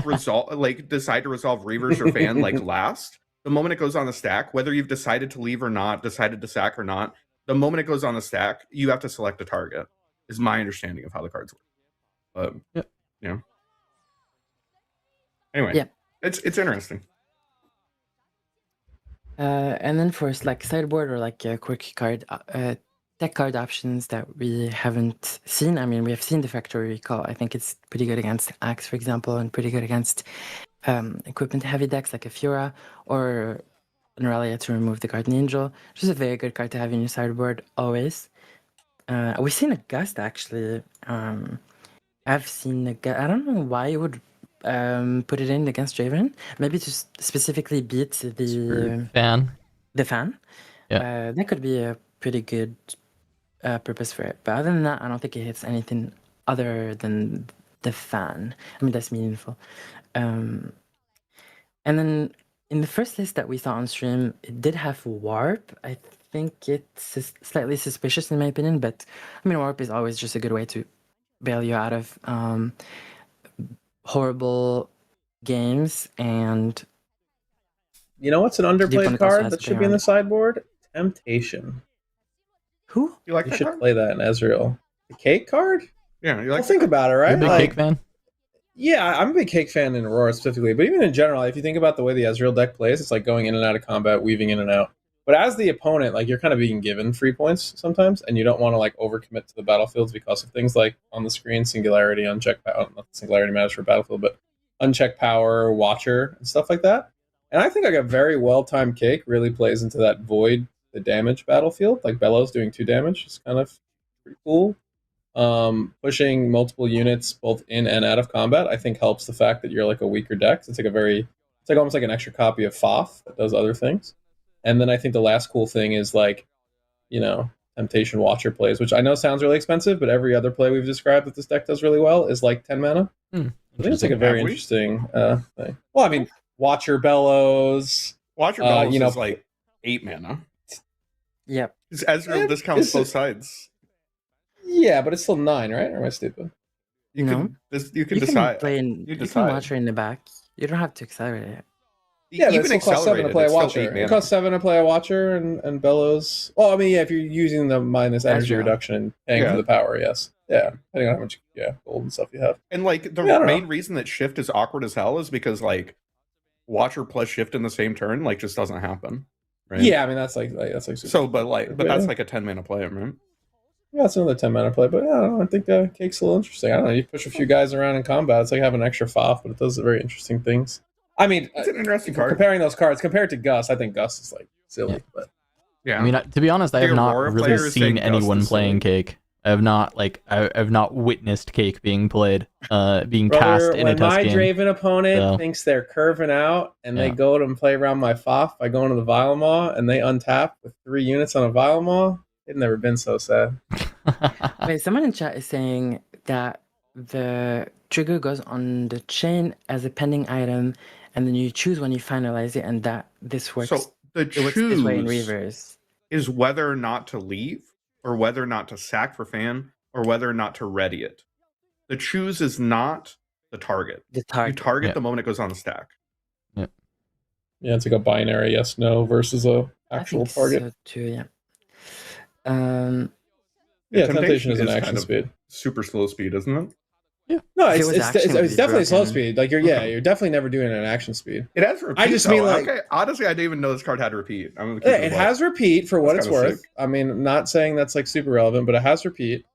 decide to resolve Reavers or Fan like last, the moment it goes on the stack, whether you've decided to leave or not, decided to sack or not, the moment it goes on the stack, you have to select a target. Is my understanding of how the cards work. But Yep. yeah. Anyway, Yeah. it's interesting. And then for like sideboard or like quirky card, tech card options that we haven't seen. I mean, we have seen the Factory Recall. I think it's pretty good against Axe, for example, and pretty good against equipment heavy decks like a Fiora or Neuralia to remove the Guardian Angel. Which is a very good card to have in your sideboard always. We've seen a Gust actually. I've seen a Gust. I don't know why you would put it in against Draven. Maybe to specifically beat the Fan. fan. Yeah. That could be a pretty good purpose for it. But other than that, I don't think it hits anything other than the fan. I mean, that's meaningful. And then in the first list that we saw on stream, it did have warp. I think it's slightly suspicious in my opinion, but I mean, warp is always just a good way to bail you out of horrible games. And You know what's an the underplayed opponent also card has that to should play be in around the sideboard? Temptation. who? You like You that should card? play that in Ezreal. The cake card? Yeah, you Well, like think about it, You're right? a big Like, Cake fan? yeah, I'm a big cake fan in Aurora specifically, but even in general, if you think about the way the Ezreal deck plays, it's like going in and out of combat, weaving in and out. But as the opponent, like you're kind of being given free points sometimes, and you don't want to like overcommit to the battlefields because of things like on the screen, singularity, unchecked power. Not that singularity matters for battlefield, but unchecked power, watcher, and stuff like that. And I think like a very well-timed cake really plays into that void, the damage battlefield. Like Bellows doing 2 damage is kind of pretty cool. Pushing multiple units both in and out of combat, I think helps the fact that you're like a weaker deck. It's like almost like an extra copy of Foth that does other things. And then I think the last cool thing is like, Temptation Watcher plays, which I know sounds really expensive, but every other play we've described that this deck does really well is like 10 mana. I think it's like a very interesting thing. Well, I mean, Watcher Bellows. Watcher Bellows is like 8 mana. Yep. Because Ezreal discounts both sides. Yeah, but it's still 9, right? Or am I stupid? You No. can You decide. you can watch her in the back. You don't have to accelerate it. Yeah, but it Even still costs 7 to accelerated, play a it's still Watcher. 8 It mana. costs 7 to play a Watcher and Bellows. Well, I mean, yeah, if you're using the minus energy Ezreal. reduction and paying for the power, yes. Yeah, depending on how much gold and stuff you have. And like the Yeah, I don't main know. reason that shift is awkward as hell is because like Watcher plus shift in the same turn like just doesn't happen. Right? Yeah, I mean that's like super So but that's yeah. like a 10 mana play, right? Yeah, that's another 10 mana play, but yeah, I don't know, I think Cake's a little interesting. I don't know, you push a few guys around in combat, it's like having an extra FOF, but it does very interesting things. I mean, It's an interesting if we're card. comparing those cards, compared to Gus, I think Gus is like silly, but Yeah. I mean, to be honest, I The have not Aurora really player is saying seen Gust anyone is playing silly. Cake. I have not witnessed Cake being played, being brother, cast in a when test my game. Draven opponent So- thinks they're curving out and they Yeah. go to play around my FOF by going to the Vilemaw and they untap with 3 units on a Vilemaw, they've never been so sad. Wait, someone in chat is saying that the trigger goes on the chain as a pending item, and then you choose when you finalize it, and that this works. So the it works this way in choose reverse. is whether or not to leave, or whether or not to sack for fan, or whether or not to ready it. The choose is not the target. The You target. target Yeah. the moment it goes on the stack. Yeah, it's like a binary yes no versus a I actual think target. so too. Yeah. Yeah, temptation is an is action kind of speed. super slow speed, isn't it? No, If it it's was it's, action, it's, it'd it's be definitely slow broken. speed. Like you're definitely never doing an action speed. It has repeat. I just though. mean, like- okay, honestly, I didn't even know this card had repeat. I'm gonna keep Yeah, it it low. has repeat for what That's it's kinda worth. sick. I mean, not saying that's like super relevant, but it has repeat.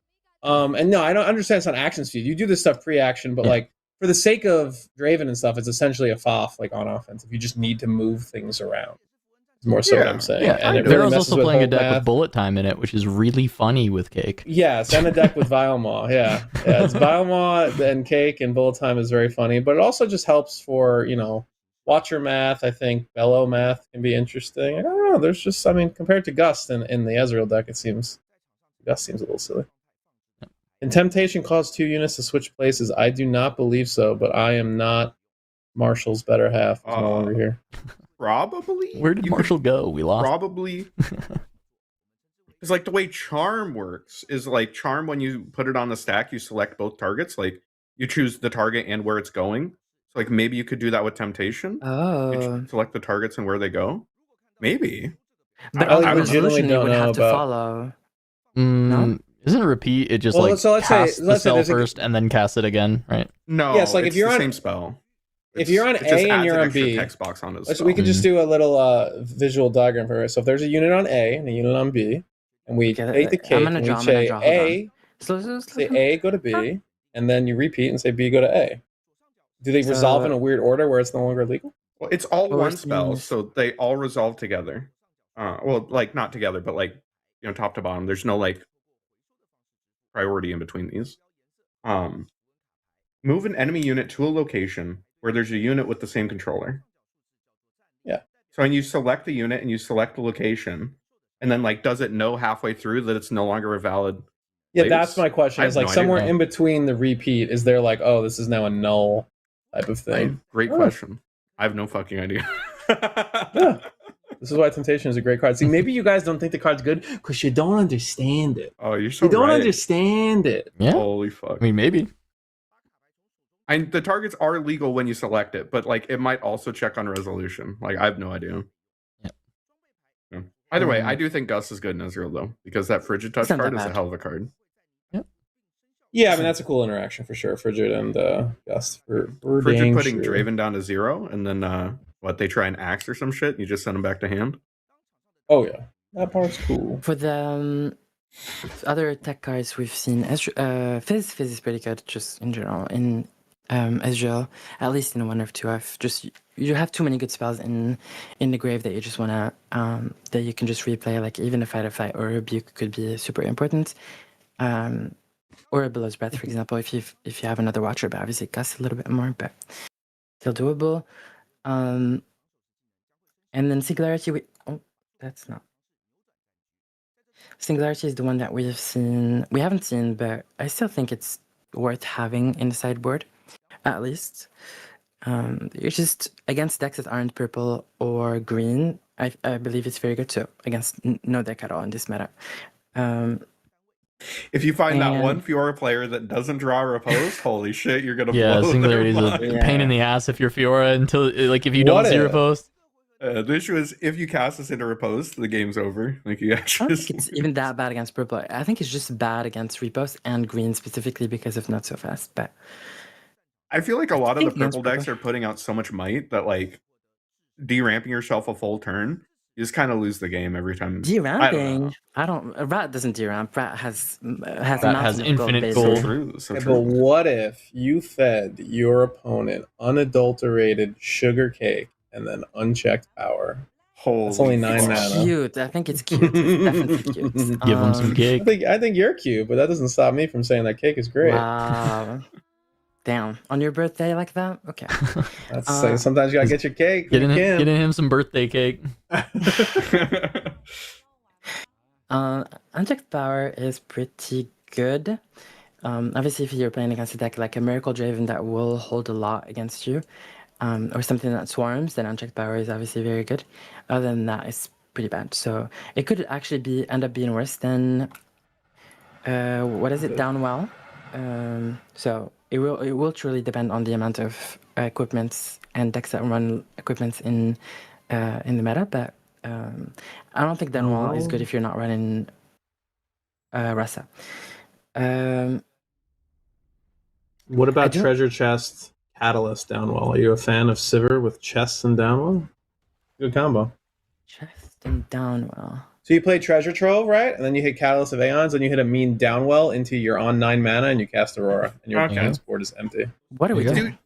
And no, I don't understand it's not action speed. You do this stuff pre-action, but Yeah. like for the sake of Draven and stuff, it's essentially a FOF like on offense. If you just need to move things around, it's more so what Yeah. I'm saying. Yeah, and it Vero's really messes also with playing a hold deck math. with bullet time in it, which is really funny with Cake. Yes, and a deck with Vilemaw. Yeah, it's Vilemaw and Cake and Bullet Time is very funny, but it also just helps for Watcher math. I think Bellow math can be interesting. I don't know. There's just, I mean, compared to Gust in the Ezreal deck, Gust seems a little silly. And Temptation caused 2 units to switch places. I do not believe so, but I am not Marshall's better half. He's no longer here. Probably. Where did You could Marshall go? We lost. Probably. It's like the way Charm works is like Charm, when you put it on the stack, you select both targets. Like you choose the target and where it's going. So like maybe you could do that with Temptation. You Oh, select the targets and where they go. Maybe. but I on the legitimately resolution, you don't would know have to about- follow. Isn't it repeat? It just Well, like so let's say- casts the let's say spell there's a- first and then casts it again, right? No. Yes, like if it's you're the on- same spell. if you're on it just A and adds you're an on extra B, text box onto the So spell. we could just do a little visual diagram for it. So if there's a unit on A and a unit on B, and we Okay, take the I'm cake gonna and draw, we I'm gonna say draw, hold A, Slow. say A, go to B, and then you repeat and say B, go to A. Do they So- resolve in a weird order where it's no longer legal? Well, it's all Or one it spell, means- so they all resolve together. Well, like not together, but like top to bottom. There's no like priority in between these. Move an enemy unit to a location where there's a unit with the same controller. Yeah. So when you select the unit and you select the location, and then like does it know halfway through that it's no longer a valid? Yeah, place? that's my question. I Is have like no somewhere idea. in between the repeat, is there like, oh, this is now a null type of thing? Great Oh. question. I have no fucking idea. Yeah. This is why Temptation is a great card. See, maybe you guys don't think the card's good because you don't understand it. Oh, you're so You don't right. understand it. Yeah. Holy fuck. I mean, maybe. And the targets are legal when you select it, but like it might also check on resolution. Like I have no idea. Yeah. Either way, I do think Gus is good in Ezreal though, because that Frigid Touch It's not card that is a bad. hell of a card. Yeah, I mean that's a cool interaction for sure. Frigid and Gust for Frigid dang putting sure. Draven down to 0, and then what they try and axe or some shit, and you just send them back to hand. Oh yeah, that part's cool. For the other tech cards we've seen, Fizz is pretty good just in general. In Ezreal, at least in 1 or 2, you have too many good spells in the grave that you just wanna that you can just replay. Like even a Fight or Flight or a Rebuke could be super important. Or a Billow's Breath, for example, if you have another Watcher, but obviously it costs a little bit more, but still doable. And then Singularity, that's not. Singularity is the one that we haven't seen, but I still think it's worth having in the sideboard, at least. It's just against decks that aren't purple or green, I believe it's very good too, against no deck at all in this meta. If you find that And- one Fiora player that doesn't draw a riposte, holy shit, you're gonna Yeah, blow Singularity is their a mind. pain in the ass if you're Fiora until like if you don't What see if? riposte. The issue is if you cast this into riposte, the game's over. Like you I don't actually. think it's even that bad against purple. I think it's just bad against repos and green specifically because of not so fast. But I feel like a lot of the think against purple decks purple. are putting out so much might that like deramping yourself a full turn, you just kind of lose the game every time. deramping, Rat doesn't deramp. Rat has has mountain of infinite base. So gold. true. So Yeah, true. but what if you fed your opponent unadulterated sugar cake and then unchecked power? Holy That's only 9 fuck. mana. Cute. I think it's cute. It's definitely cute. Give him some cake. I think you're cute, but that doesn't stop me from saying that cake is great. Wow. Damn. On your birthday like that? Okay. That's saying sometimes you gotta get your cake. Getting when you can. him some birthday cake. Unchecked power is pretty good. Obviously, if you're playing against a deck like a Miracle Draven that will hold a lot against you, or something that swarms, then unchecked power is obviously very good. Other than that, it's pretty bad. So it could actually end up being worse than what is it? Downwell. So it will truly depend on the amount of equipments and decks that run equipments in the meta, but I don't think Downwell is good if you're not running Rasa. What I about don't- treasure chest catalyst downwell? Are you a fan of Sivir with chests and downwell? Good combo. Chest and Downwell. So you play treasure trove, right? And then you hit Catalyst of Aeons, and you hit a mean downwell into your on 9 mana, and you cast Aurora, and your Okay. defense board is empty. What are we There you doing?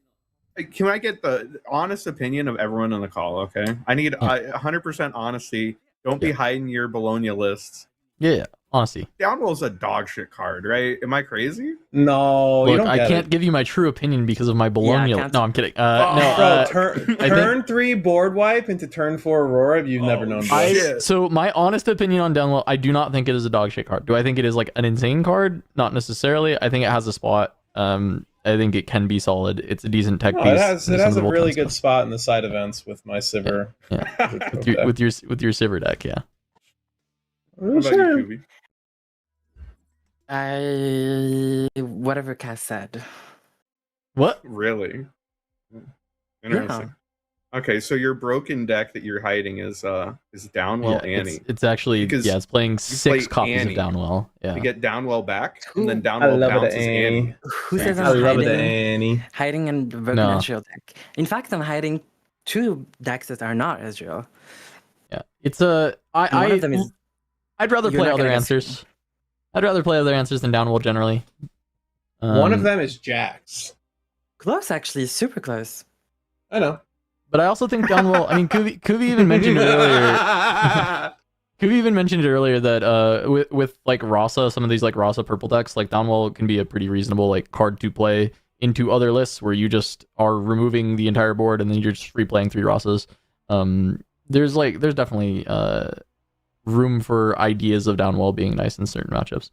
Dude, can I get the honest opinion of everyone on the call? Okay, I need 100% honesty. Don't be hiding your Bologna lists. Yeah, honesty. Downwell's a dog shit card, right? Am I crazy? No, you Look, don't I get can't it. give you my true opinion because of my Bologna. can't- No, I'm kidding. Bro, think- turn 3 board wipe into turn 4 Aurora. You've never known. I- this. Shit. So my honest opinion on Downwell, I do not think it is a dog shit card. Do I think it is like an insane card? Not necessarily. I think it has a spot. I think it can be solid. It's a decent tech No, piece. it has and a some really of good stuff. spot in the side events with my Sivir. Yeah. Okay. with your Sivir deck, yeah. What about Sure. you, Kuvi? Whatever Cass said. What? Really? Interesting. Okay, so your broken deck that you're hiding is Downwell Yeah, Annie. it's actually Because it's playing 6 play copies Annie. of Downwell. Yeah. You get Downwell back, and then I Downwell love it, bounces Annie. Annie. Who says I I'm love it, hiding? Annie. Hiding in the broken No. Ezreal deck. In fact, I'm hiding 2 decks that are not Ezreal. Yeah. It's a And one of them is I'd rather you're play not other gonna get answers. I'd rather play other answers than Downwell generally. One of them is Jax. close, actually, super close. I know. But I also think Downwell. I mean, Kuvi even mentioned it earlier. Kuvi even mentioned it earlier that with like Rasa, some of these like Rasa purple decks, like Downwell can be a pretty reasonable like card to play into other lists where you just are removing the entire board and then you're just replaying 3 Rasas. There's definitely room for ideas of Downwell being nice in certain matchups.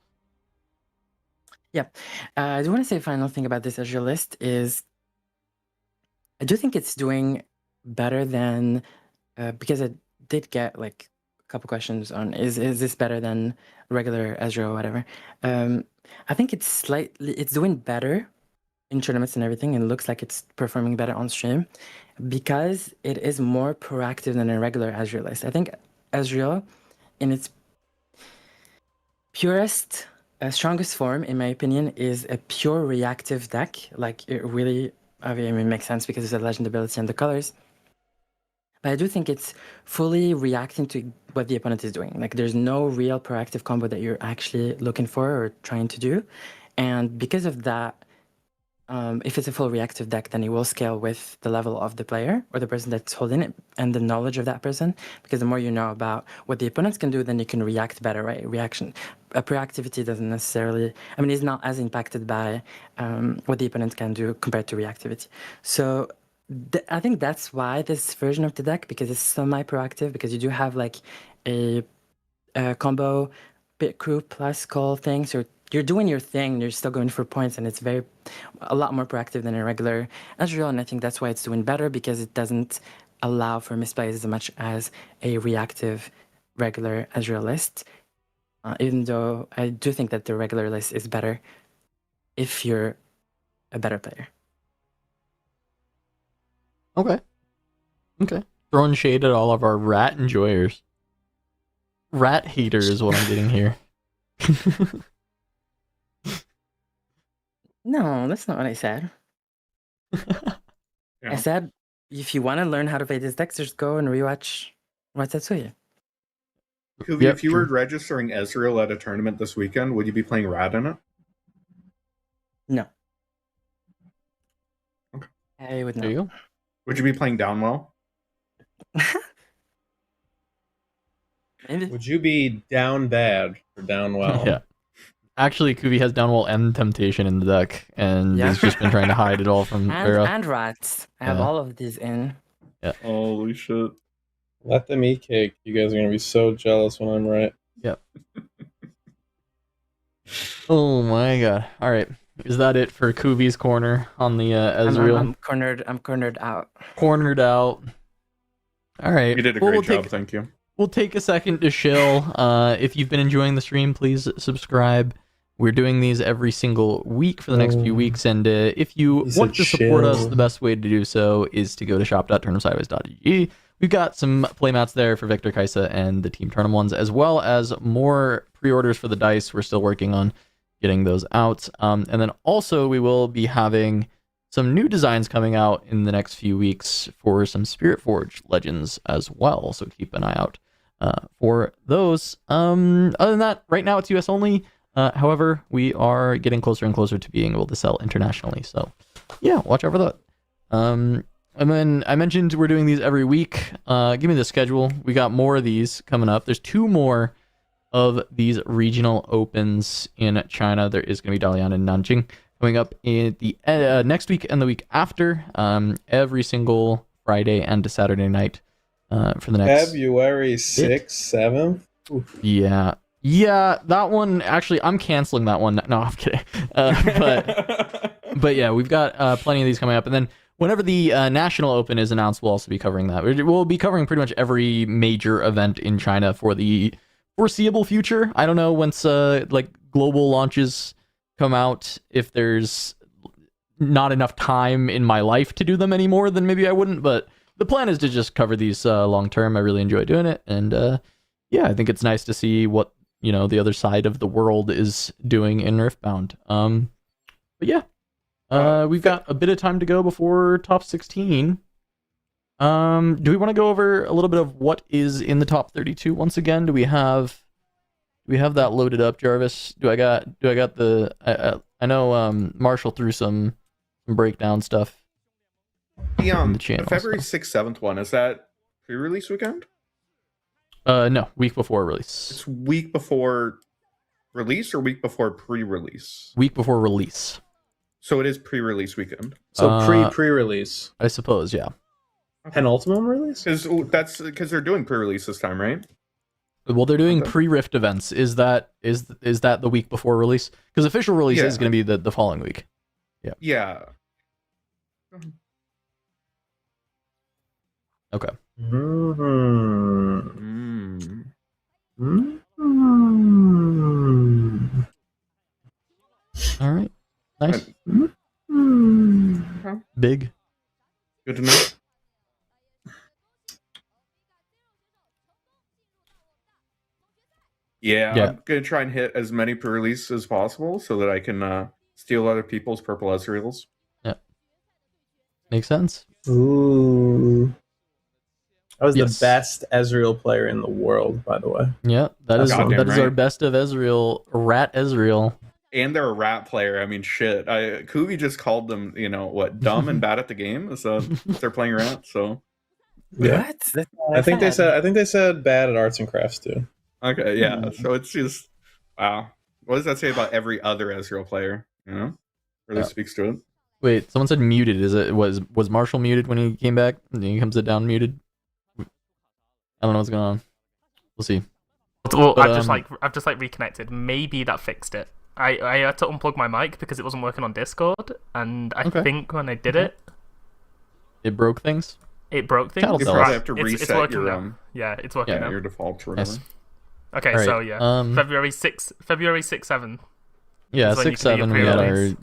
I do want to say a final thing about this Ezreal list is I do think it's doing better than because I did get like a couple questions on is this better than regular Ezreal or whatever. I think it's doing better in tournaments and everything, and looks like it's performing better on stream because it is more proactive than a regular Ezreal list. I think Ezreal, in its purest, strongest form, in my opinion, is a pure reactive deck. Like, it really, I mean, it makes sense because of the legend ability and the colors. But I do think it's fully reacting to what the opponent is doing. Like, there's no real proactive combo that you're actually looking for or trying to do. And because of that, if it's a full reactive deck, then it will scale with the level of the player or the person that's holding it and the knowledge of that person. Because the more you know about what the opponents can do, then you can react better, right? Proactivity doesn't necessarily, I mean, it's not as impacted by what the opponent can do compared to reactivity. So I think that's why this version of the deck, because it's semi-proactive, because you do have like a combo bit crew plus call thing. So you're doing your thing, you're still going for points, and it's a lot more proactive than a regular Ezreal, and I think that's why it's doing better, because it doesn't allow for misplays as much as a reactive regular Ezreal list. Even though I do think that the regular list is better if you're a better player. Okay. Throwing shade at all of our rat enjoyers. Rat hater is what I'm getting here. No, that's not what I said. I said, if you want to learn how to play this deck, just go and rewatch Ratatouille. Kuvi, if you were registering Ezreal at a tournament this weekend, would you be playing Rad in it? No. Okay. I would not. There you go. Would you be playing Downwell? Maybe. Would you be down bad or down well? Yeah. Actually, Kuvi has Downwell and Temptation in the deck, and Yeah. he's just been trying to hide it all from Vera. And rats. I have all of these in. Yeah. Holy shit. Let them eat cake. You guys are gonna be so jealous when I'm right. Yep. Oh my god. All right. Is that it for Kuvi's corner on the Ezreal? I'm cornered out. Cornered out. All right. You did a great job, thank you. We'll take a second to chill. If you've been enjoying the stream, please subscribe. We're doing these every single week for the next few weeks, and if you want to support us, the best way to do so is to go to shop.turnipsideways.gg. We've got some playmats there for Victor, Kaisa, and the Team Turnham ones, as well as more pre-orders for the dice. We're still working on getting those out. And then also we will be having some new designs coming out in the next few weeks for some Spiritforged legends as well. So keep an eye out for those. Other than that, right now it's US only. However, we are getting closer and closer to being able to sell internationally. So yeah, watch out for that. And then I mentioned we're doing these every week. Give me the schedule. We got more of these coming up. There's 2 more of these regional opens in China. There is going to be Dalian and Nanjing coming up in the next week and the week after, every single Friday and Saturday night for the next February 6th, 7th. Yeah, that one actually I'm canceling that one. No, I'm kidding. But yeah, we've got plenty of these coming up, and then whenever the National Open is announced, we'll also be covering that. We'll be covering pretty much every major event in China for the foreseeable future. I don't know once like global launches come out, if there's not enough time in my life to do them anymore, then maybe I wouldn't. But the plan is to just cover these long term. I really enjoy doing it, and yeah, I think it's nice to see what the other side of the world is doing in Riftbound. But yeah, we've got a bit of time to go before top 16. Do we want to go over a little bit of what is in the top 32 once again? Do we have that loaded up, Jarvis? Do I got the I know Marshall threw some breakdown stuff. The channel, February 6th, 7th one, is that pre-release weekend? No, week before release. It's week before release or week before pre-release? Week before release. So it is pre-release weekend. So pre-release, I suppose, yeah. Penultimate release? Because they're doing pre-release this time, right? Well, they're doing pre-Rift events. Is that the week before release? Because official release is going to be the following week. Yeah. Yeah. Okay. Yeah, Yeah. I'm gonna try and hit as many pre-release as possible so that I can steal other people's purple Ezreals. Makes sense. Ooh. I was Yes. the best Ezreal player in the world, by the way. Yeah, that is Goddamn our right. best of Ezreal, Rat Ezreal. And they're a rat player. I mean, shit. Kuvi just called them, dumb and bad at the game. So they're playing rat. So Yeah. What? That's not I think they bad. said bad at arts and crafts too. okay, yeah. So it's just wow. What does that say about every other Ezreal player? Really Yeah. speaks to it. Wait, someone said muted. Was Marshall muted when he came back? And he comes it down muted. I don't know what's going on. We'll see. Well, But, I've just reconnected. Maybe that fixed it. I had to unplug my mic because it wasn't working on Discord, and I Okay. think when I did it, It broke things. it broke things. That'll You tell probably us. have to It's reset working your now. Yeah, it's working Yeah, now. your defaults or whatever. Nice. Okay, All right, so yeah, February 6, 7. Yeah, is when you 6, can do your 7. We had our pre-release.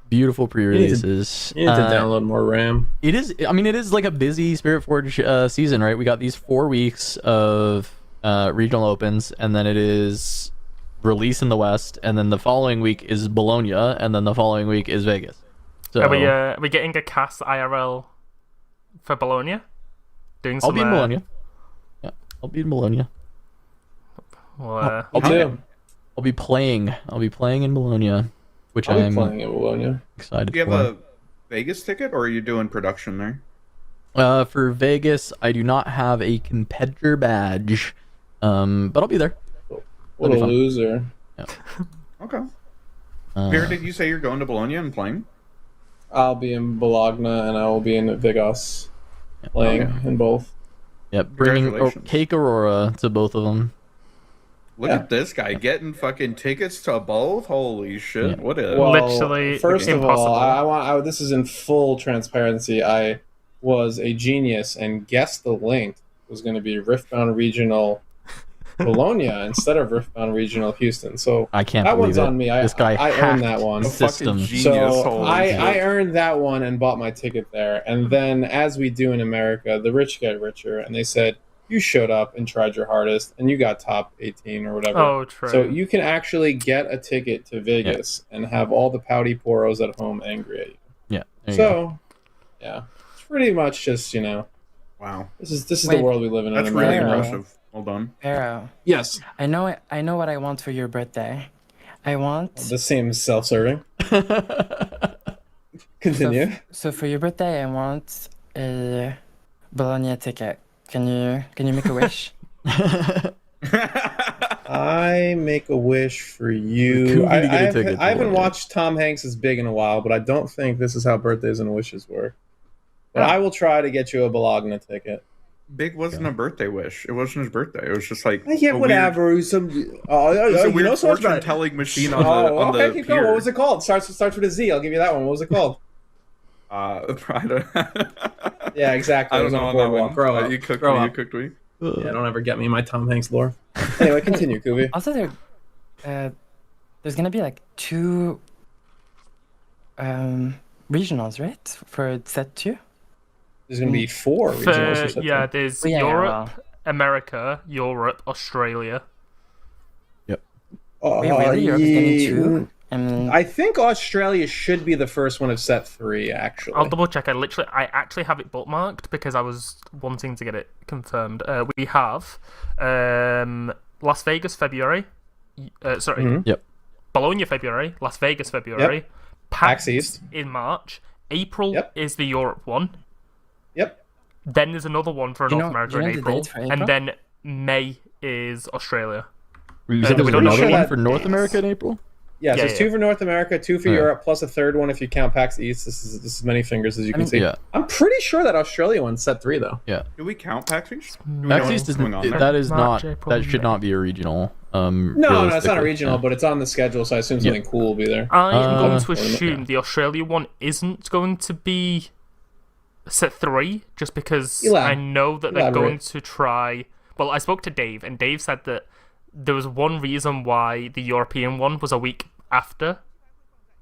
beautiful pre-releases. You need to download more RAM. It is. I mean, it is like a busy Spiritforged season, right? We got these 4 weeks of regional opens, and then it is release in the West, and then the following week is Bologna, and then the following week is Vegas. So Are we getting a cast IRL for Bologna? Doing I'll some. be in Bologna. Yeah, I'll be in Bologna. Well, I'll do. I'll be playing. I'll be playing in Bologna, which I'll be I'm playing at Bologna. excited Do you have for. a Vegas ticket, or are you doing production there? For Vegas, I do not have a competitor badge, but I'll be there. What That'll a be fun. loser. Okay. Uh, Pierre, did you say you're going to Bologna and playing? I'll be in Bologna and I will be in Vegas playing Okay. in both. yeah, bringing Congratulations. Cake Aurora to both of them. Look Yeah. at this guy getting fucking tickets to both. Holy shit! Yeah. What a Well, Literally first of impossible. all, this is in full transparency. I was a genius and guessed the link was going to be Riftbound Regional Bologna instead of Riftbound Regional Houston. So I can't that believe one's it. on me. This guy I hacked earned that one. the A fucking system. genius. So Holy I shit. earned that one and bought my ticket there. And then, as we do in America, the rich get richer. And they said, you showed up and tried your hardest and you got top 18 or whatever. Oh, true. So you can actually get a ticket to Vegas and have all the pouty poros at home angry at you. Yeah. There you go. So, yeah, it's pretty much just, wow. this is the Wait, world we live in. That's in really America. impressive. Well done. Pharaoh, Yes, I know what I want for your birthday. I want this seems self-serving. Continue. so for your birthday I want a Bologna ticket. Can you make a wish? I make a wish for you. Kuvi to get a ticket I haven't for it. watched Tom Hanks as Big in a while, but I don't think this is how birthdays and wishes work. But I will try to get you a Bologna ticket. Big wasn't a birthday wish. It wasn't his birthday. It was just like Yeah, a whatever. Weird, Some it was a you weird know so much about fortune it. telling machine on Oh, the okay, keep going. pier. What was it called? Starts with a Z. I'll give you that one. What was it called? I don't, Yeah, exactly. I It don't was know on on a that boardwalk. one. Grow up. You cooked Grow me. You up. cooked me. Yeah, don't ever get me my Tom Hanks lore. Anyway, continue, Kuvi. Also, there's gonna be like 2 regionals, right? For set 2. There's going to be 4 regionals. or something. Yeah, there's Yeah, Europe, well. America, Europe, Australia. Wait, really? You're getting 2? I think Australia should be the first one of set 3, actually. I'll double check. I actually have it bookmarked because I was wanting to get it confirmed. We have Las Vegas February. Yep. Bologna February. Las Vegas February. PAX East. in March. April Yep. is the Europe one. Yep. Then there's another one for Do you North know- America do you in know the April. dates for April? And then May is Australia. You Uh, said we there's don't know another sure one that- for North America in April? Yeah, so Yeah, it's yeah. 2 for North America, 2 for Yeah. Europe, plus a third one if you count PAX East. This is as many fingers as you can mean- see. Yeah. I'm pretty sure that Australia one's set 3, though. Do we count PAX East? Do we know PAX what's East is going on there? that is March, not April, that should May. not be a regional. No, it's not a realistically. regional, Yeah. but it's on the schedule, so I assume something cool will be there. I am going to yeah. assume the Australia one isn't going to be set 3, just because Elab- I know that they're elaborate. going to try. Well, I spoke to Dave, and Dave said that there was one reason why the European one was a week after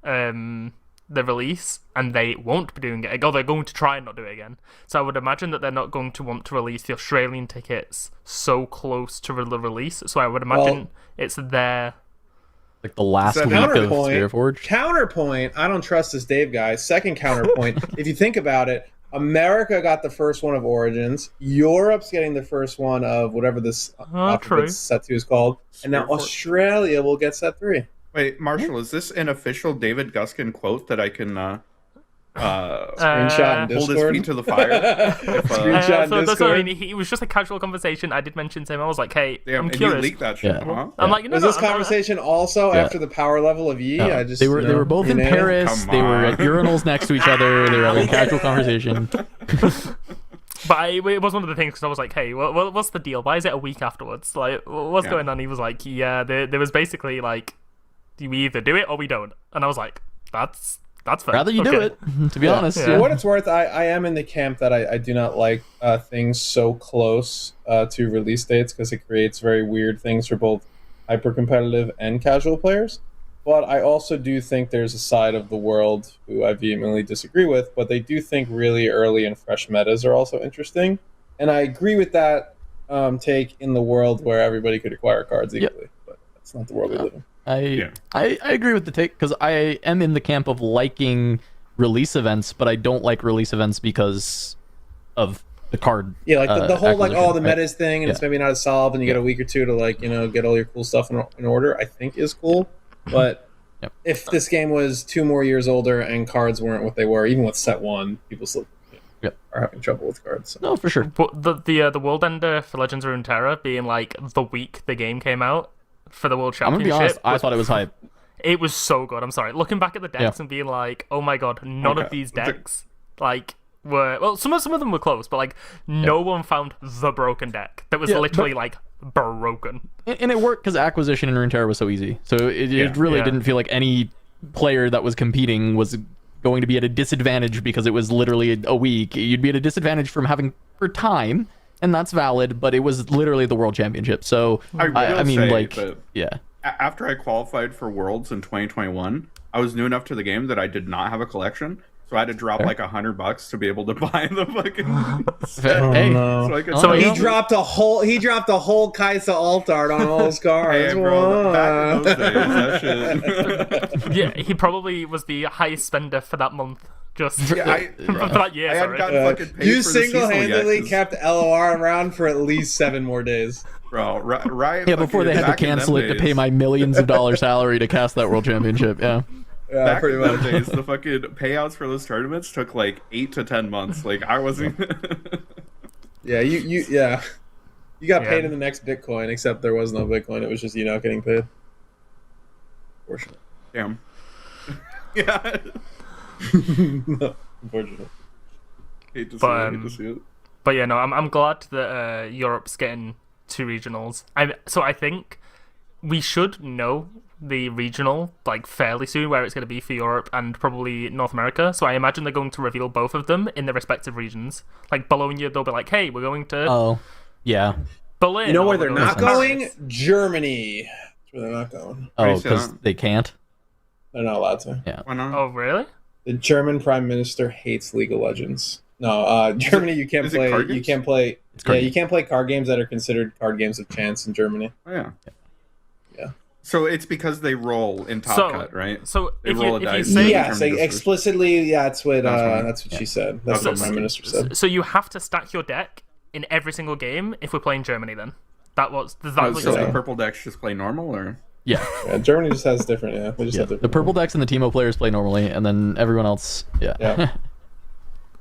the the release, and they won't be doing it. Or they're going to try and not do it again. So I would imagine that they're not going to want to release the Australian tickets so close to the release. So I would imagine it's their like the last So week of counterpoint- Spiritforged. Counterpoint, I don't trust this Dave guy. Second counterpoint, if you think about it, America got the first one of Origins. Europe's getting the first one of whatever this true. set 2 is called. And now Spiritforged. Australia will get set 3. Wait, Marshall, is this an official David Guskin quote that I can Screenshot in hold his Discord. feet to the fire? If, Screenshot in so that's what I Discord. mean. It was just a casual conversation. I did mention to him. I was like, "Hey, damn, I'm and curious." you leaked that shit, Yeah. huh? I'm like, "No, Was no, this I'm not- conversation also Yeah. after the power level of Yi? No, I just they were both in unanimous? Paris. Come They were on. at urinals next to each other. They were having a casual conversation. But it was one of the things because I was like, "Hey, what's the deal? Why is it a week afterwards? Like, what's Yeah. going on?" He was like, "Yeah, there was basically like, we either do it or we don't." And I was like, "That's fair." Rather you do Okay. it, to be Yeah. honest. Yeah. For what it's worth, I am in the camp that I do not like things so close to release dates because it creates very weird things for both hyper competitive and casual players. But I also do think there's a side of the world who I vehemently disagree with, but they do think really early and fresh metas are also interesting. And I agree with that take in the world where everybody could acquire cards Yep. equally. But that's not the world we live in. I agree with the take because I am in the camp of liking release events, but I don't like release events because of the card. Yeah, like the whole like acquisition, the right? metas thing, and it's Yeah. maybe not as solved, and you get a week or two to like get all your cool stuff in order. I think is cool, but Yep. if this game was 2 more years older and cards weren't what they were, even with set 1, people still Yep. are having trouble with cards. So. No, for sure. But the world ender for Legends of Runeterra being like the week the game came out for the World I'm gonna Championship. be honest. I thought it was hype. It was so good. I'm sorry. Looking back at the decks and being like, oh my god, none of Okay. these decks like were some of them were close, but like no one found the broken deck that was Yeah, literally like broken. And it worked because acquisition in Runeterra was so easy. So it really Yeah. didn't feel like any player that was competing was going to be at a disadvantage because it was literally a week. You'd be at a disadvantage from having for time, and that's valid, but it was literally the World Championship. So I will I mean, say like, that- yeah. After I qualified for Worlds in 2021, I was new enough to the game that I did not have a collection, so I had to drop Fair. like $100 to be able to buy the fucking set. Hey, no. So I could Oh, sell yeah. He it. dropped a whole Kaisa Altart on all his cards. Hey, bro, back in those days, What? that shit. Yeah, he probably was the highest spender for that month. Just I for that year, hadn't sorry. gotten fucking paid You for the seasonal single-handedly yet, 'cause- kept LOR around for at least 7 more days. Bro, Ryan. Yeah, before they had to back in them cancel it to days- pay my millions of dollars salary to cast that World Championship. Yeah. Yeah, Back pretty in much. those days, the fucking payouts for those tournaments took like 8 to 10 months. Like I wasn't. Yeah, you got Yeah. paid in the next Bitcoin, except there was no Bitcoin. It was just you not getting paid. Unfortunately. Damn. Yeah. Unfortunately. Hate to see But, it. Hate to see it. But yeah, no, I'm glad that Europe's getting 2 regionals. I think we should know the regional like fairly soon where it's going to be for Europe and probably North America. So I imagine they're going to reveal both of them in their respective regions. Like Bologna, they'll be like, "Hey, we're going to Oh, yeah. Berlin." You know or where we're they're going not to going? Paris." Germany. That's where they're not going. Oh, Pretty because soon. they can't. They're not allowed to. Why not? Oh, really? The German Prime Minister hates League of Legends. No, Germany you can't is it play. card You games? can't play. It's card Yeah, you games. can't play card games that are considered card games of chance in Germany. Oh, yeah. Yeah. So it's because they roll in Top So- Cut, right? So They if roll you, a if you dice. say Yeah. Yes, Determined explicitly. Yeah, that's what. That's That's what she said. That's Okay. what the Prime Minister said. so you have to stack your deck in every single game if we're playing Germany. Then that's what Oh, you're so the saying. purple decks just play normal, or Yeah. Yeah, Germany just has different. Yeah, they just Yeah. have different. The purple decks and the Teemo players play normally, and then everyone else, yeah. Yeah.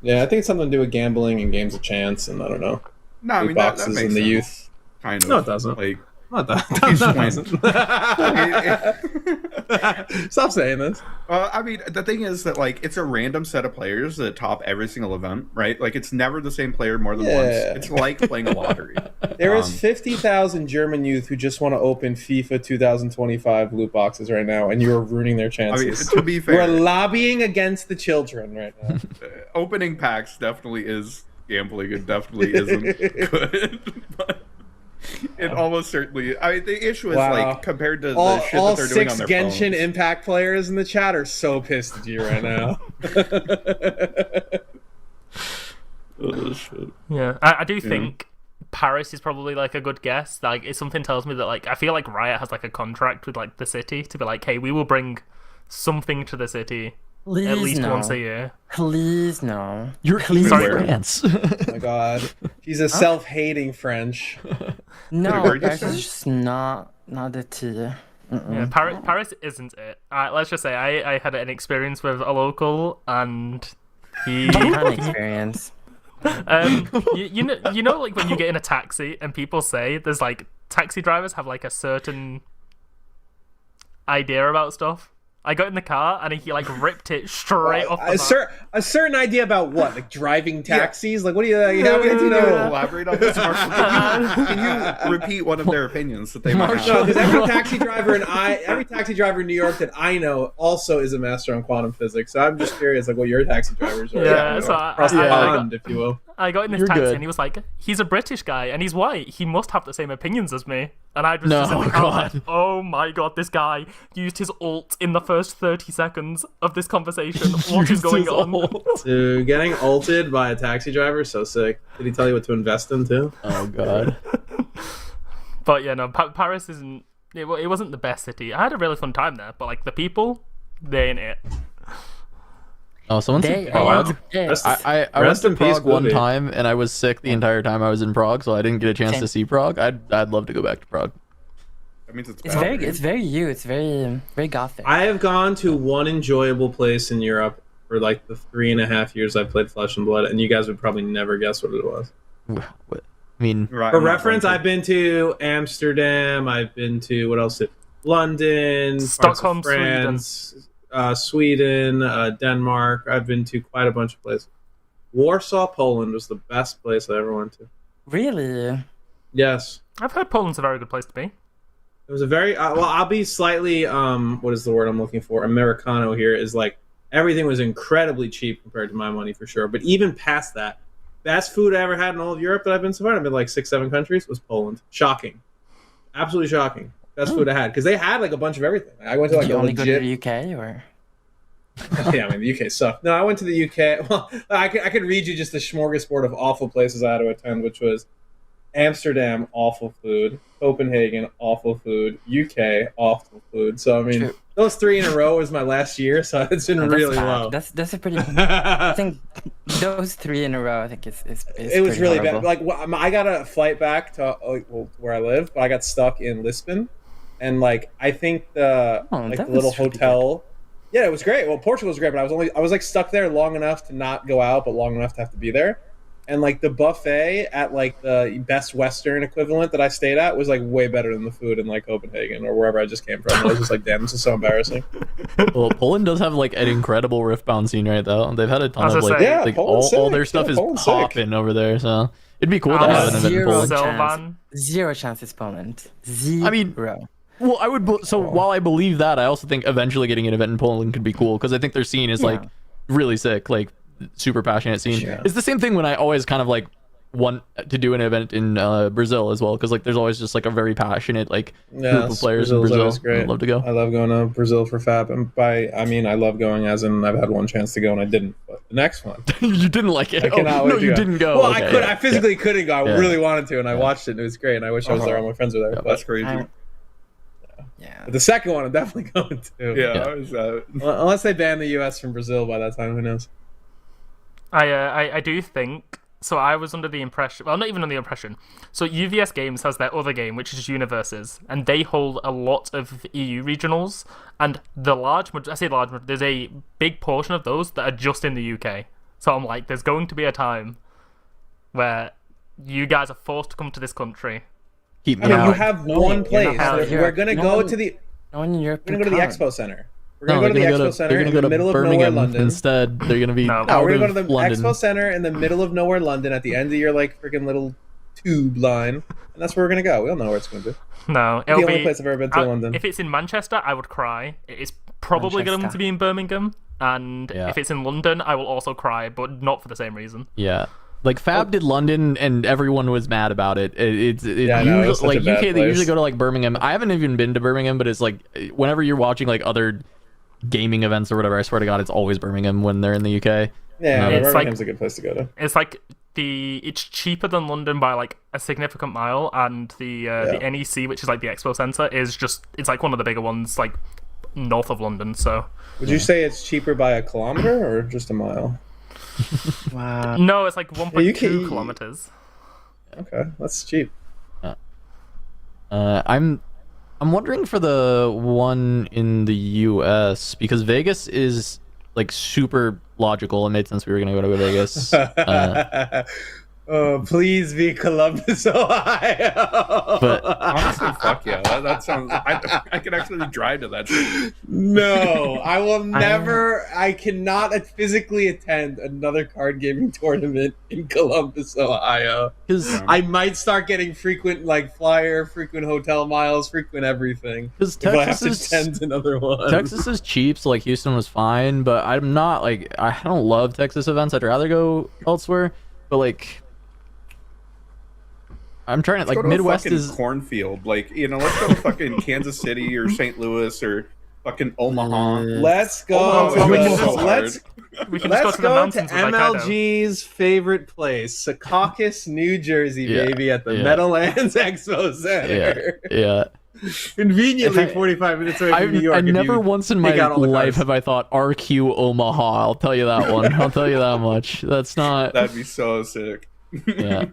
Yeah, I think it's something to do with gambling and games of chance, and I don't know. no? I Loot mean that boxes makes in the sense. youth. Kind of. No, it doesn't. Like Not that. He's No, it doesn't. Stop saying this. I mean, the thing is that like it's a random set of players that top every single event, right? Like it's never the same player more than once. Yeah. It's like playing a lottery. There is 50,000 German youth who just want to open FIFA 2025 loot boxes right now, and you're ruining their I mean, chances. to be We're fair, lobbying against the children right now. opening packs definitely is gambling. It definitely isn't good. But It almost certainly. I mean, the issue is Wow. like compared to all the shit all that they're doing six on their Genshin phones. Impact players in the chat are so pissed at you right now. Oh, shit. Yeah, I do think Paris is probably like a good guess. Like, if something tells me that, like, I feel like Riot has like a contract with like the city to be like, hey, we will bring something to the city Please at least no. once a year. Please no. You're clean Sorry. France. Oh my god. She's a self-hating French. No, Where did you Paris say? is just not the tea. Yeah, Paris isn't it. Let's just say I had an experience with a local, and he. What kind of experience? You know, like when you get in a taxi and people say there's like taxi drivers have like a certain idea about stuff. I got in the car and he like ripped it straight off the bat. A certain idea about what? Like driving taxis? Like what do you how Can do you you know? elaborate on this, Marshall? Can you repeat one of their opinions that they might No, have? because every taxi driver in New York that I know also is a master on quantum physics. So I'm just curious, like what your taxi drivers are. Yeah, so across the pond, if you will. I got in this You're taxi good. and he was like, he's a British guy and he's white. He must have the same opinions as me. And I just No, was in the car God. like, oh my god, this guy used his alt in the first 30 seconds of this conversation. What is going on? Dude, getting ulted by a taxi driver is so sick. Did he tell you what to invest in too? Oh god. But yeah, no, Paris isn't. It wasn't the best city. I had a really fun time there, but like the people, they ain't it. Oh, someone They said Oh, wow. are it. Rest- I went Rest to in peace, Prague one Kuvi. time and I was sick the entire time I was in Prague, so I didn't get a chance Same. to see Prague. I'd love to go back to Prague. That means it's It's bad. very you. It's very gothic. I have gone to one enjoyable place in Europe for like the 3.5 years I played Flesh and Blood, and you guys would probably never guess what it was. What? I mean, Right, For I'm not reference, going to. I've been to Amsterdam. I've been to what else? London, parts of Stockholm, France, Sweden, Denmark. I've been to quite a bunch of places. Warsaw, Poland was the best place I ever went to. Really? Yes, I've heard Poland's a very good place to be. it was a very well. I'll be slightly what is the word I'm looking for? Americano here is like everything was incredibly cheap compared to my money for sure. But even past that, best food I ever had in all of Europe that I've been so far, I've been like 6-7 countries, was Poland. Shocking, absolutely shocking. Best food I had because they had like a bunch of everything. I went to like Did you a only go to legit. the UK or? Yeah, I mean the UK sucked. No, I went to the UK. Well, I could read you just the smorgasbord of awful places I had to attend, which was Amsterdam, awful food. Copenhagen, awful food. UK, awful food. So I mean, True. those 3 in a row was my last year, so it's been Oh, that's really bad. low. That's a pretty. I think those 3 in a row. I think it's It was pretty really horrible. bad. Like I got a flight back to where I live, but I got stuck in Lisbon, and like I think the Oh, like that the little was really hotel. Yeah, it was great. Well, Portugal was great, but I was like stuck there long enough to not go out, but long enough to have to be there. And like the buffet at like the Best Western equivalent that I stayed at was like way better than the food in like Copenhagen or wherever I just came from. And I was just like, damn, this is so embarrassing. well, Poland does have like an incredible Riftbound scene right though. They've had a ton As of I like, say- Yeah, like Poland's all sick. their stuff Yeah, is Poland's sick. popping over there, so it'd be cool to have an event in Zero Poland. Selvan. Zero chance it's Poland. Zero. I mean, well, I would. So while I believe that, I also think eventually getting an event in Poland could be cool because I think their scene is like really sick, like super passionate scene. Sure. It's the same thing when I always kind of like want to do an event in Brazil as well because like there's always just like a very passionate like group of players in Brazil's Brazil. always great. I'd love to go. I love going to Brazil for FAP, and I mean I love going as in I've had one chance to go and I didn't. But the next one, You didn't like it. I cannot Oh, wait no, to you go. didn't go. Well, Okay, I could. yeah. I physically couldn't go. I Yeah. really wanted to, and I watched it. And it was great, and I wish I was there. All my friends were there. Yeah, That's But, crazy. Yeah. but the second one, I'm definitely going to. Yeah, Yeah. I was, Unless they ban the U.S. from Brazil by that time, who knows? I do think so. I was under the impression, well, not even under the impression. So UVS Games has their other game, which is Universes, and they hold a lot of EU regionals. And the there's a big portion of those that are just in the UK. So I'm like, there's going to be a time where you guys are forced to come to this country. Keep I me mean, out. you have one place. out here. We're gonna No go one- to the. No one in Europe. We're gonna go to the Expo Center. We're No, gonna go to the they're Expo Center they're in gonna the go middle to of nowhere, Birmingham London. instead. They're gonna be No. out No, we're gonna of go to the London. Expo Center in the middle of nowhere, London, at the end of your like freaking little tube line, and that's where we're gonna go. We all know where it's gonna be. No, It's the it'll only be. place I've ever been to in London. If it's in Manchester, I would cry. It is probably going to Manchester. be in Birmingham, and Yeah. if it's in London, I will also cry, but not for the same reason. Yeah. Like Fab did London, and everyone was mad about it. It's I know, it was such like a bad UK. They usually place. go to like Birmingham. I haven't even been to Birmingham, but it's like whenever you're watching like other gaming events or whatever, I swear to God, it's always Birmingham when they're in the UK. Yeah, It's like- Birmingham's a good place to go to. It's like it's cheaper than London by like a significant mile, and the NEC, which is like the expo center, is just it's like one of the bigger ones, like north of London. So Would you say it's cheaper by a kilometer or just a mile? Wow. no, it's like 1.2 you can- kilometers. Okay, that's cheap. I'm wondering for the one in the US because Vegas is like super logical. It made sense we were gonna go to Vegas. Oh, please be Columbus, Ohio. But Honestly, fuck yeah. That sounds. I could actually drive to that shit. No, I will never. I cannot physically attend another card gaming tournament in Columbus, Ohio. because I might start getting frequent frequent hotel miles, frequent everything. If I have to attend another one. Texas is cheap, so like Houston was fine, but I'm not like I don't love Texas events. I'd rather go elsewhere. But like I'm trying to Let's like go to Midwest a fucking is cornfield. Like, you know, let's go to fucking Kansas City or St. Louis or fucking Omaha. Let's go. Oh, to, we can let's just- We can just go let's to the go to mountains with Hokkaido. MLG's favorite place, Secaucus, New Jersey, Yeah, baby, at the yeah. Meadowlands Expo Center. yeah. Conveniently, If I- 45 minutes away from New York. I if never you once in take my out all the life cars. have I thought RQ Omaha. I'll tell you that one. I'll tell you that much. That's not. That'd be so sick. Yeah.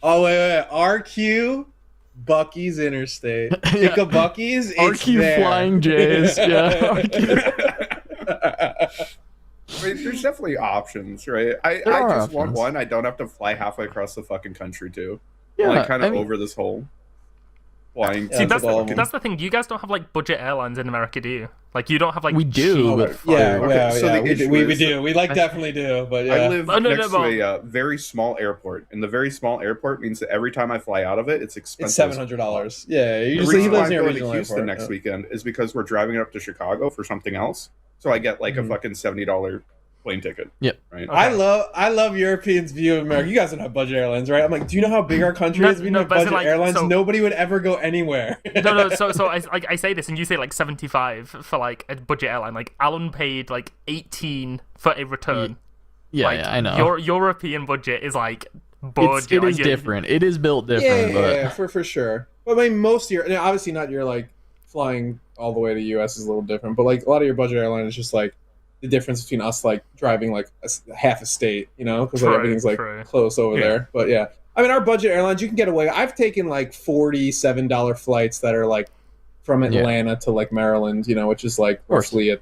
Oh, wait. RQ, Bucky's Interstate. Pick a Bucky's, it's RQ there. Flying Jays. Yeah. Right, there's definitely options, right? I There are just want options. one I don't have to fly halfway across the fucking country to. Yeah, I'm like kind I of mean- over this whole flying. Yeah, See, it's that's all of them. that's the thing. You guys don't have like budget airlines in America, do you? Like, you don't have like We do, cheap- but Yeah, Okay, yeah, so yeah. the We issue we is do. We like definitely do, but yeah. I live Oh, no, next no, to a very small airport, and the very small airport means that every time I fly out of it, it's expensive. It's $700. Yeah, you The just he reason why lives I'm near going regional to Houston airport. next yeah. weekend is because we're driving up to Chicago for something else, so I get like a Mhm. fucking $70 plane ticket. Yep. Right. I love Europeans' view of America. You guys don't have budget airlines, right? I'm like, do you know how big our country No, is? We don't no, have but is it budget like- airlines. so- Nobody would ever go anywhere. No. So I say this, and you say like 75 for like a budget airline. Like Alan paid like 18 for a return. Yeah, like, I know. Your European budget is like budget. It like, is you- different. It is built different, yeah, but for sure. But I mean, most of your now, obviously not your like flying all the way to the U.S. is a little different. But like a lot of your budget airline is just like the difference between us like driving like half a state, you know, because like, True, everything's like true. close over Yeah. there. But yeah, I mean, our budget airlines you can get away. I've taken like $47 flights that are like from Atlanta to like Maryland, you know, which is like course. roughly a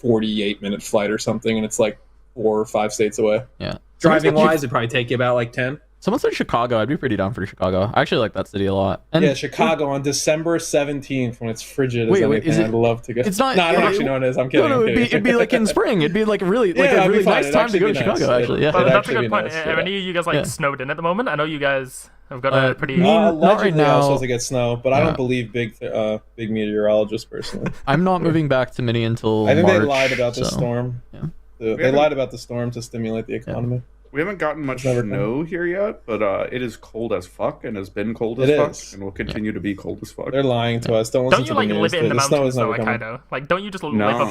48-minute flight or something, and it's like 4 or 5 states away. yeah. Driving wise, it'd probably take you about like 10. Someone said Chicago. I'd be pretty down for Chicago. I actually like that city a lot. And Yeah, Chicago on December 17th when it's frigid as Wait, anything. is it- I'd love to go. it's not- No, I don't it- actually know what it is. I'm kidding. no, I'm it'd kidding. be like in spring. It'd be like really Yeah, a it'd be really fine. nice It'd time to go to actually be Chicago. nice. Actually, yeah. Well, It'd that's a actually good be point. nice, Are yeah. any of you guys like Yeah. snowed in at the moment? I know you guys have got Uh, a pretty. me- not right allegedly, I now. was supposed to get snow, but I Yeah. don't believe big meteorologists personally. I'm not moving back to Mini until I think March, they lied about the so- storm. Yeah. They haven't- lied about the storm to stimulate the economy. We haven't gotten much It's never snow here yet, but it is cold as fuck and has been cold as It fuck is. and will continue to be cold as fuck. They're lying to us. Don't listen Don't you to like the live news. in the The snow mountains is though, never coming. Hokkaido? Like, don't you just No. live above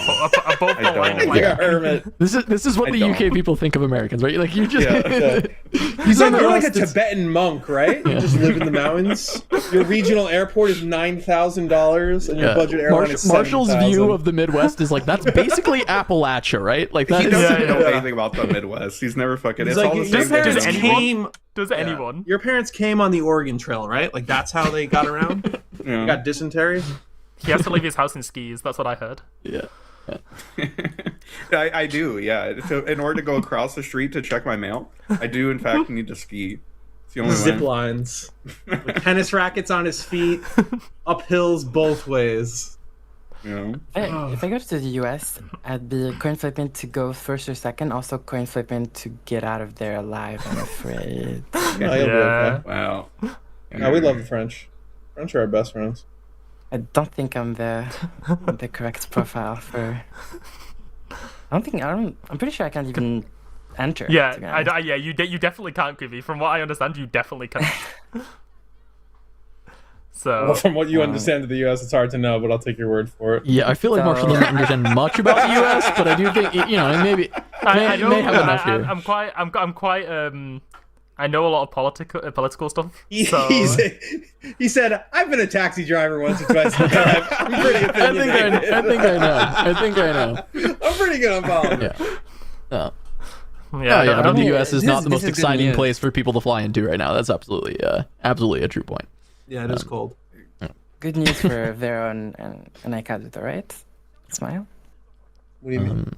I the line? don't. Of, Like like, a hermit. This is what I the don't. UK people think of Americans, right? Like you just Yeah. He's on the You're like a rest, it's- Tibetan monk, right? You Yeah. just live in the mountains. Your regional airport is $9,000, and your Yeah. budget airline is Marshall's $7,000. view of the Midwest is like that's basically Appalachia, right? Like that He is doesn't know yeah. anything about the Midwest. He's never fucking. It's It's like all the your same parents thing. came. does anyone? Your parents came on the Oregon Trail, right? Like that's how they got around. Yeah. They got dysentery. He has to leave his house in skis. That's what I heard. yeah. I do, yeah. So in order to go across the street to check my mail, I do in fact need to ski. It's the only Zip way. lines, with tennis rackets on his feet, up hills both ways. You know? If I go to the US, I'd be coin flipping to go first or second, also coin flipping to get out of there alive, I'm afraid. No, you'll be Yeah. okay. Wow. No, we love the French. French are our best friends. I don't think I'm the correct profile for. I'm pretty sure I can't even enter. Yeah, to be honest. yeah, you definitely can't, Kuvi. From what I understand, you definitely can't. So Well, from what you understand of the U.S., it's hard to know, but I'll take your word for it. Yeah, I feel like Marshall doesn't understand much about the U.S., but I do think maybe I may have enough here. I'm quite I know a lot of political stuff. He So said, "I've been a taxi driver once or twice in my life. I'm pretty opinionated. I think I know. I'm pretty good on politics." Yeah. yeah, I mean, the U.S. is This not is- the most this is good exciting news. place for people to fly into right now. That's absolutely a true point. Yeah, it is cold. Good news for Vero and Aikazuto, right? Smile. What do you mean?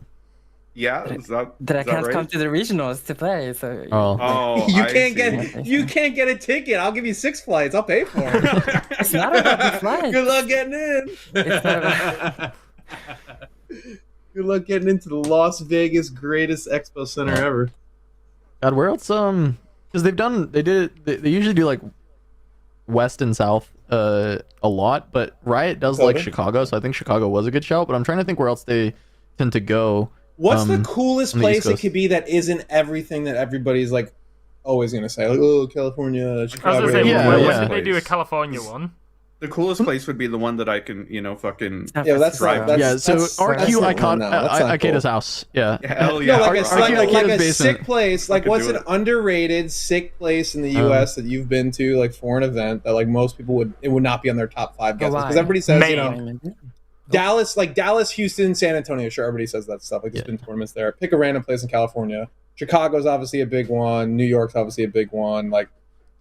Yeah, is that That I is that can't right? come to the regionals to play. So Oh, You I can't see. get a ticket. I'll give you 6 flights. I'll pay for it. it's not about the flights. Good luck getting in. It's not about. Good luck getting into the Las Vegas greatest expo center ever. God, where else? Because they usually do like West and South a lot, but Riot does like Dakota? Chicago, so I think Chicago was a good shout. But I'm trying to think where else they tend to go. What's the coolest on the East place it Coast. could be that isn't everything that everybody's like always gonna say? Like, oh, California, I was Chicago. gonna say, Yeah, when yeah. did they do a California one? The coolest place would be the one that I can, fucking. Yeah, that's Right. not. Yeah, so that's RQ not cool. No, that's not Ikeda's cool. house. Yeah. Hell yeah! No, like a, Ar- like, Arcade like a Ikeda's basement. sick place. Like, Fucking what's do an it. underrated sick place in the U.S. that you've been to, like for an event that like most people would not be on their top 5 guesses because Hawaii. everybody says Maine. Dallas, like Dallas, Houston, San Antonio. Sure, everybody says that stuff. Like there's been tournaments there. Pick a random place in California. Chicago's obviously a big one. New York's obviously a big one. Like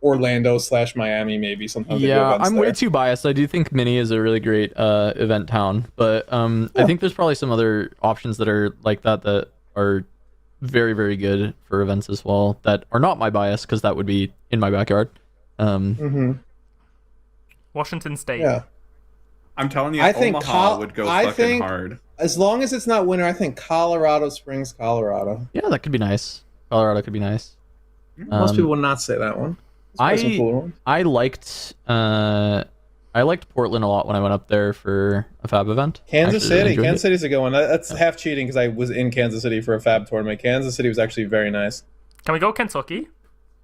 Orlando / Miami, maybe sometimes. they do Yeah, events I'm there. way too biased. I do think Mini is a really great event town, but I think there's probably some other options that are like that are very, very good for events as well that are not my bias because that would be in my backyard. Washington State. Yeah. I'm telling you, I think Omaha would go fucking hard. As long as it's not winter, I think Colorado Springs, Colorado. Yeah, that could be nice. Colorado could be nice. Most people would not say that one. There's some cooler ones. I liked Portland a lot when I went up there for a Fab event. Kansas Actually really City. enjoyed Kansas it. City's a good one. That's half cheating because I was in Kansas City for a Fab tournament. Kansas City was actually very nice. Can we go Kentucky?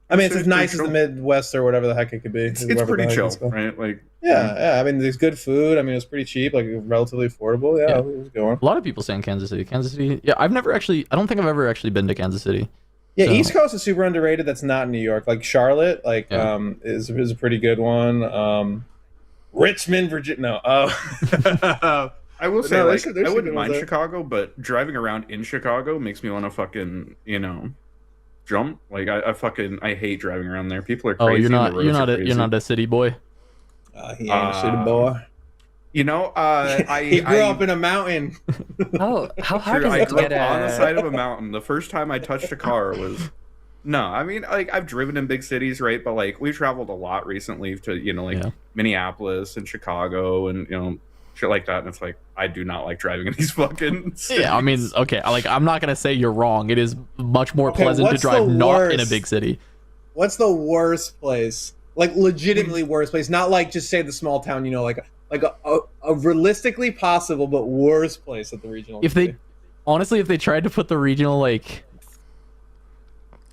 I mean, it's It's as nice pretty as the Midwest or whatever the heck it could be. It's Wherever pretty the heck chill, it's called. right? Like, Yeah. I mean, there's good food. I mean, it was pretty cheap, like relatively affordable. Yeah, Yeah. it was a good one. A lot of people saying Kansas City. Kansas City. Yeah, I don't think I've ever actually been to Kansas City. Yeah, So- East Coast is super underrated. That's not New York. Like Charlotte, like Yeah. is a pretty good one. Richmond, Virginia. No. I will say, No, like, there's I some wouldn't good ones mind there. Chicago, but driving around in Chicago makes me want to fucking, jump. Like, I hate driving around there. People are Oh, crazy. you're and the not roads are crazy. you're not a city boy. He ain't a city boy. I He grew up in a mountain. Oh, how hard True, is I it to grew get up on the a? side of a mountain. The first time I touched a car was no. I mean, like I've driven in big cities, right? But like we've traveled a lot recently to Yeah. Minneapolis and Chicago and shit like that. And it's like I do not like driving in these fucking cities. Yeah, I mean, okay, like I'm not gonna say you're wrong. It is much more Okay, pleasant to what's the drive not in a worst? big city. What's the worst place? Like legitimately worst place, not like just say the small town. Like a realistically possible but worst place at the regional. If they honestly, if they tried to put the regional like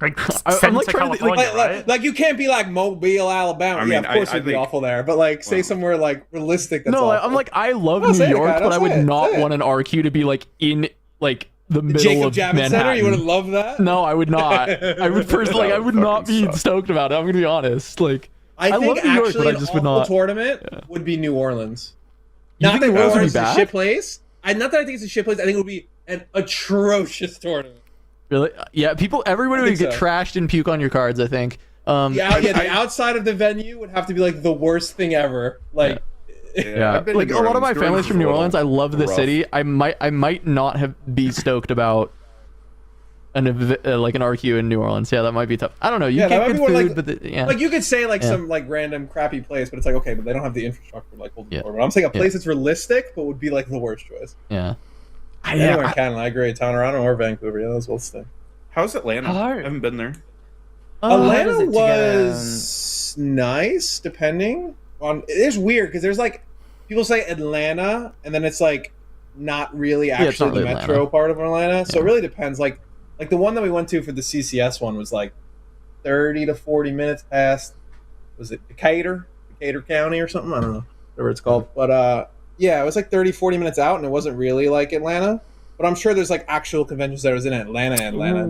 Like I'm send like to trying to think, California, right? like you can't be like Mobile, Alabama. I mean, yeah, of course I it'd be think- awful there. But like, say well- somewhere like realistic. That's no, awful. I'm like I love No, New say it, York, guy, but I would say it, not say it. want an RQ to be like in like the the middle Jacob of Javits Manhattan. Center. You wouldn't love that. No, I would not. I would first like I would not be stoked about it. I'm gonna be honest. Like I love think New York, actually but I an just would awful not. tournament would be New Orleans. You Not think that New New Orleans would be Orleans is a bad? shit place. Not that I think it's a shit place. I think it would be an atrocious tournament. Really? Yeah, everybody would think get so. trashed and puke on your cards, I think. The outside of the venue would have to be like the worst thing ever. Like, Yeah, I've been to like New a lot of my Orleans. New family's Orleans from is New a little Orleans. I love the rough. city. I might not be stoked about like an RQ in New Orleans. Yeah, that might be tough. I don't know. You Yeah, that get might good be one, food, like- but yeah, like you could say like Yeah. some like random crappy place, but it's like okay, but they don't have the infrastructure like hold the Yeah. tournament. I'm saying a Yeah. place that's realistic, but would be like the worst choice. yeah. Anywhere in Canada, I agree. Toronto or Vancouver, yeah, those both stay. How's Atlanta? How hard? I haven't been there. Atlanta is it to get, was nice, depending on. It is weird because there's like people say Atlanta, and then it's like not really it's actually not the really metro Atlanta. part of Atlanta. So it really depends. Like Like the one that we went to for the CCS one was like 30 to 40 minutes past. Was it Decatur County or something? I don't know whatever it's called. But yeah, it was like 30, 40 minutes out, and it wasn't really like Atlanta. But I'm sure there's like actual conventions that was in Atlanta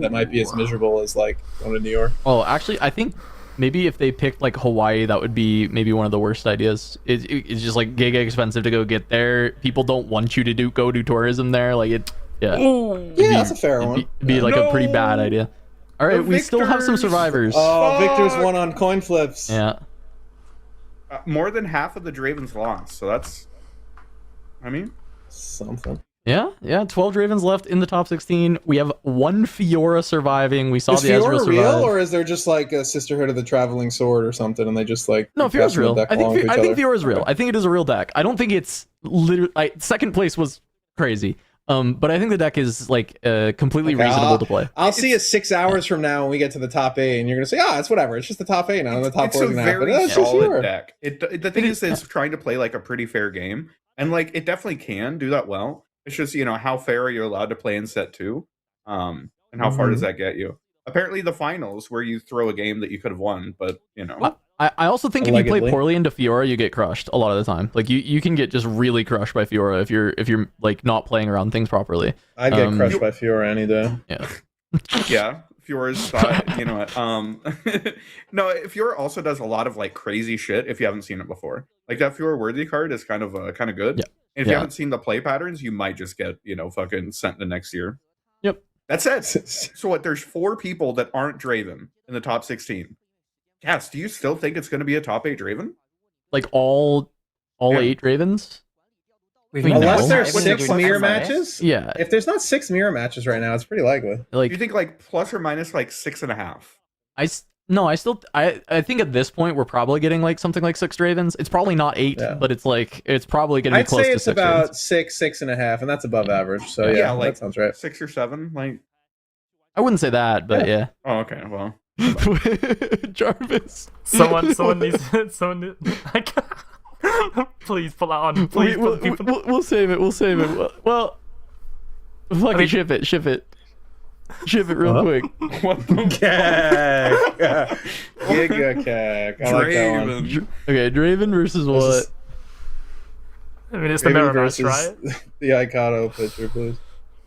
that might be as miserable as like going to New York. Oh, actually, I think maybe if they picked like Hawaii, that would be maybe one of the worst ideas. It's just like giga expensive to go get there. People don't want you to go do tourism there. Like it, yeah. Yeah, that's a fair one. It'd be like a pretty bad idea. All right, we still have some survivors. Oh, Victor's won on coin flips. Yeah. More than half of the Dravens lost, so that's, I mean, something. Yeah, 12 Ravens left in the top 16. We have one Fiora surviving. We saw Is the Ezreal Fiora survive. real, or is there just like a Sisterhood of the Traveling Sword or something, and they just like No, Fiora's real. I think Fiora's real. Okay. I think it is a real deck. I don't think it's literally. Second place was crazy. But I think the deck is like completely reasonable to play. I'll see it 6 hours from now when we get to the top 8, and you're gonna say, it's whatever. It's just the top 8 now. The top 4 is a gonna happen. very That's just solid Fiora. deck. The thing is, it's trying to play like a pretty fair game, and like it definitely can do that well. It's just, how fair are you allowed to play in set 2, and how far does that get you? Apparently, the finals where you throw a game that you could have won, but I also think if you play poorly into Fiora, you get crushed a lot of the time. Like you can get just really crushed by Fiora if you're like not playing around things properly. I'd get crushed by Fiora any day. Yeah. Yeah, Fiora's thought, you know what? No, Fiora also does a lot of like crazy shit if you haven't seen it before. Like that Fiora worthy card is kind of good. Yeah. And if you haven't seen the play patterns, you might just get, fucking sent to next year. Yep. That's it. So what? There's 4 people that aren't Draven in the top 16. Cass, do you still think it's going to be a top 8 Draven? Like all 8 Ravens? Unless there's 6 mirror matches? Yeah. If there's not 6 mirror matches right now, it's pretty likely. Like, you think like plus or minus like 6.5? I think at this point we're probably getting like something like 6 Ravens. It's probably not 8, but it's probably going to be close to 6. I'd say it's about 6, 6.5, and that's above average. So yeah, like that sounds right. 6 or 7, like. I wouldn't say that, but yeah. Oh, okay. Well, Jarvis. Someone needs. Please put that on. Please. We'll save it. We'll save it. Well, fucking ship it. Ship it real quick. What the Giga Kag. I like that one. Okay, Draven versus what? I mean, it's the mirror match, right? The Icado picture, please.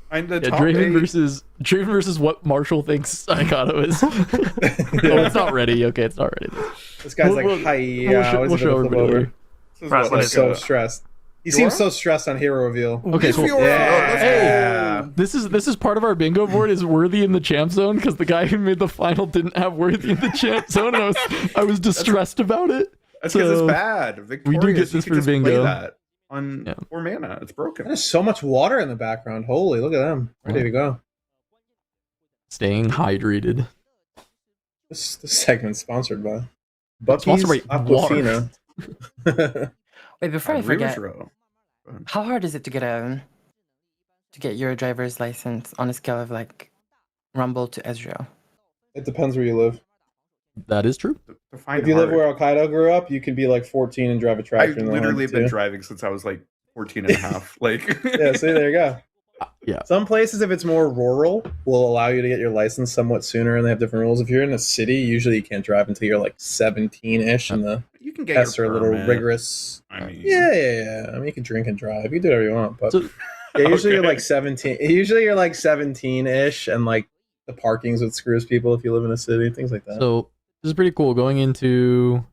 Draven versus what Marshall thinks Icado is. Oh, it's not ready. Okay, it's not ready. This guy's we'll show everybody. He's so stressed. He seems so stressed on hero reveal. Okay, cool. Hey, this is part of our bingo board. Is Worthy in the champ zone because the guy who made the final didn't have Worthy in the champ zone, and I was distressed about it. That's because it's bad. Victorious, we do get this for bingo. Play that on 4 mana. It's broken. There's so much water in the background. Holy, look at them. Ready to go. Staying hydrated. This segment's sponsored by Bucky's Aquafina. Wait, before I forget, how hard is it to get your driver's license on a scale of like Rumble to Ezreal? It depends where you live. That is true. If you live where Al-Qaeda grew up, you can be like 14 and drive a tractor. I've literally been driving since I was like 14 and a half. Like, yeah, see, there you go. Yeah. Some places, if it's more rural, will allow you to get your license somewhat sooner, and they have different rules. If you're in a city, usually you can't drive until you're like 17-ish, and the you can get tests are a little permit. Rigorous. I mean, yeah. I mean, you can drink and drive. You can do whatever you want, but usually you're like 17. Usually you're like 17-ish, and like the parking's what screws people if you live in a city, things like that. So this is pretty cool. Going into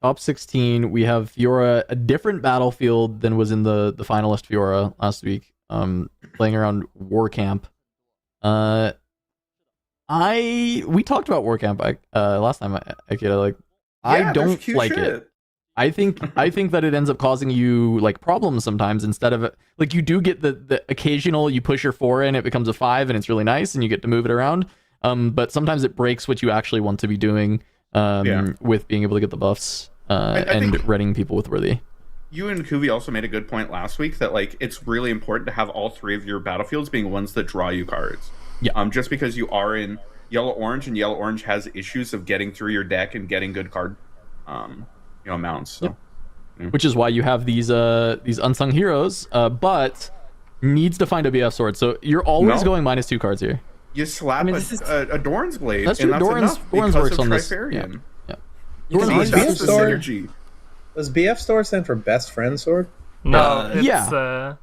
top 16, we have Fiora, a different battlefield than was in the finalist Fiora last week. Playing around War Camp. We talked about War Camp last time. I don't like it. I think that it ends up causing you like problems sometimes. Instead of like you do get the occasional you push your 4 in, it becomes a 5 and it's really nice and you get to move it around. But sometimes it breaks what you actually want to be doing with being able to get the buffs and readying people with Worthy. You and Kuvi also made a good point last week that like it's really important to have all 3 of your battlefields being ones that draw you cards. Yeah. Just because you are in yellow-orange and yellow-orange has issues of getting through your deck and getting good card amounts. So. Yeah. Which is why you have these unsung heroes, but needs to find a BF sword. So you're always going -2 cards here. You slap I mean, this is- a Doran's blade, That's and true. that's Doran's enough works because of on this. Trifarian. Yeah. You can Doran's use That's BF the sword? synergy. Does BF store stand for best friend sword? No, it's yeah.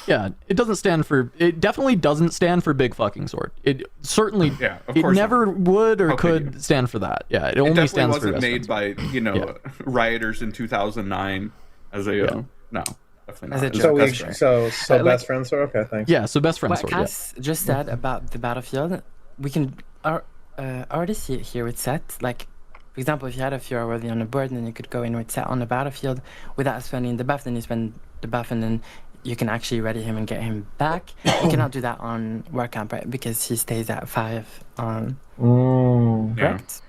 Yeah, it doesn't stand for. It definitely doesn't stand for big fucking sword. It certainly. Yeah, of it course never would or How could could you? stand for that. Yeah, it It only definitely stands for wasn't best made friends. by rioters in 2009 as a no, definitely As not. a It's So joke. we best friend. so Like- best friend sword. Okay, thanks. Yeah, so best friend What sword. Yeah. Cass just said about the battlefield, we can already see it here with Set. Like, for example, if you had a Fiora worthy on the board, then you could go in with Set on the battlefield without spending the buff. Then you spend the buff, and then you can actually ready him and get him back. You cannot do that on Warcamp, right? Because he stays at 5 on. Mm. Yeah. Correct.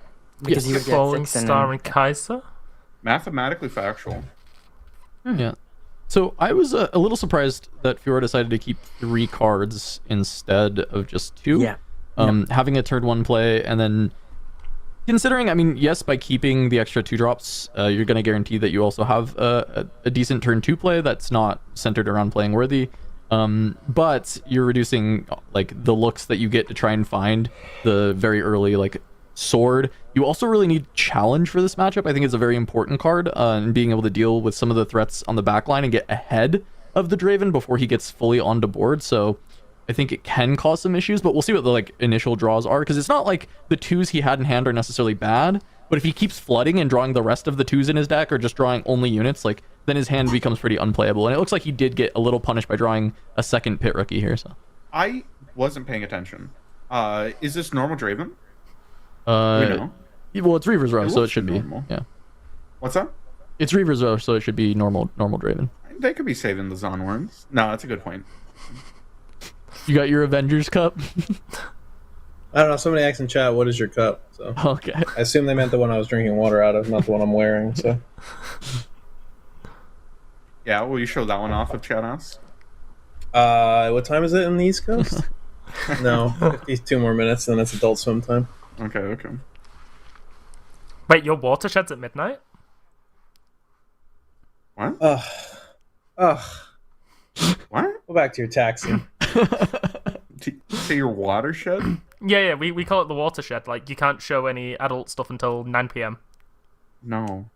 Because he would get Falling 6 and Star then, and Kaiser. Mathematically factual. Yeah. So I was a little surprised that Fiora decided to keep 3 cards instead of just 2. Yeah. Having a turn 1 play, and then considering, I mean, yes, by keeping the extra 2 drops, you're going to guarantee that you also have a decent turn 2 play that's not centered around playing worthy. But you're reducing like the looks that you get to try and find the very early like sword. You also really need challenge for this matchup. I think it's a very important card in being able to deal with some of the threats on the back line and get ahead of the Draven before he gets fully onto board. So I think it can cause some issues, but we'll see what the like initial draws are, because it's not like the 2s he had in hand are necessarily bad, but if he keeps flooding and drawing the rest of the 2s in his deck or just drawing only units, like then his hand becomes pretty unplayable. And it looks like he did get a little punished by drawing a second pit rookie here. So I wasn't paying attention. Is this normal Draven? We uh know. well, it's Reaver's Row, so it looks should be. normal. Yeah, What's that? it's Reaver's Row, so it should be normal Draven. They could be saving the Zonworms. No, that's a good point. You got your Avengers cup? I don't know. Somebody asked in chat, "What is your cup?" So Okay. I assume they meant the one I was drinking water out of, not the one I'm wearing. So Yeah, will you show that one off if chat asks? what time is it in the East Coast? No, 52 more minutes, then it's Adult Swim time. Okay. Wait, your watershed's at midnight? What? Ugh. What? Go back to your taxi. Say your watershed? Yeah, we call it the watershed. Like, you can't show any adult stuff until 9 p.m. No.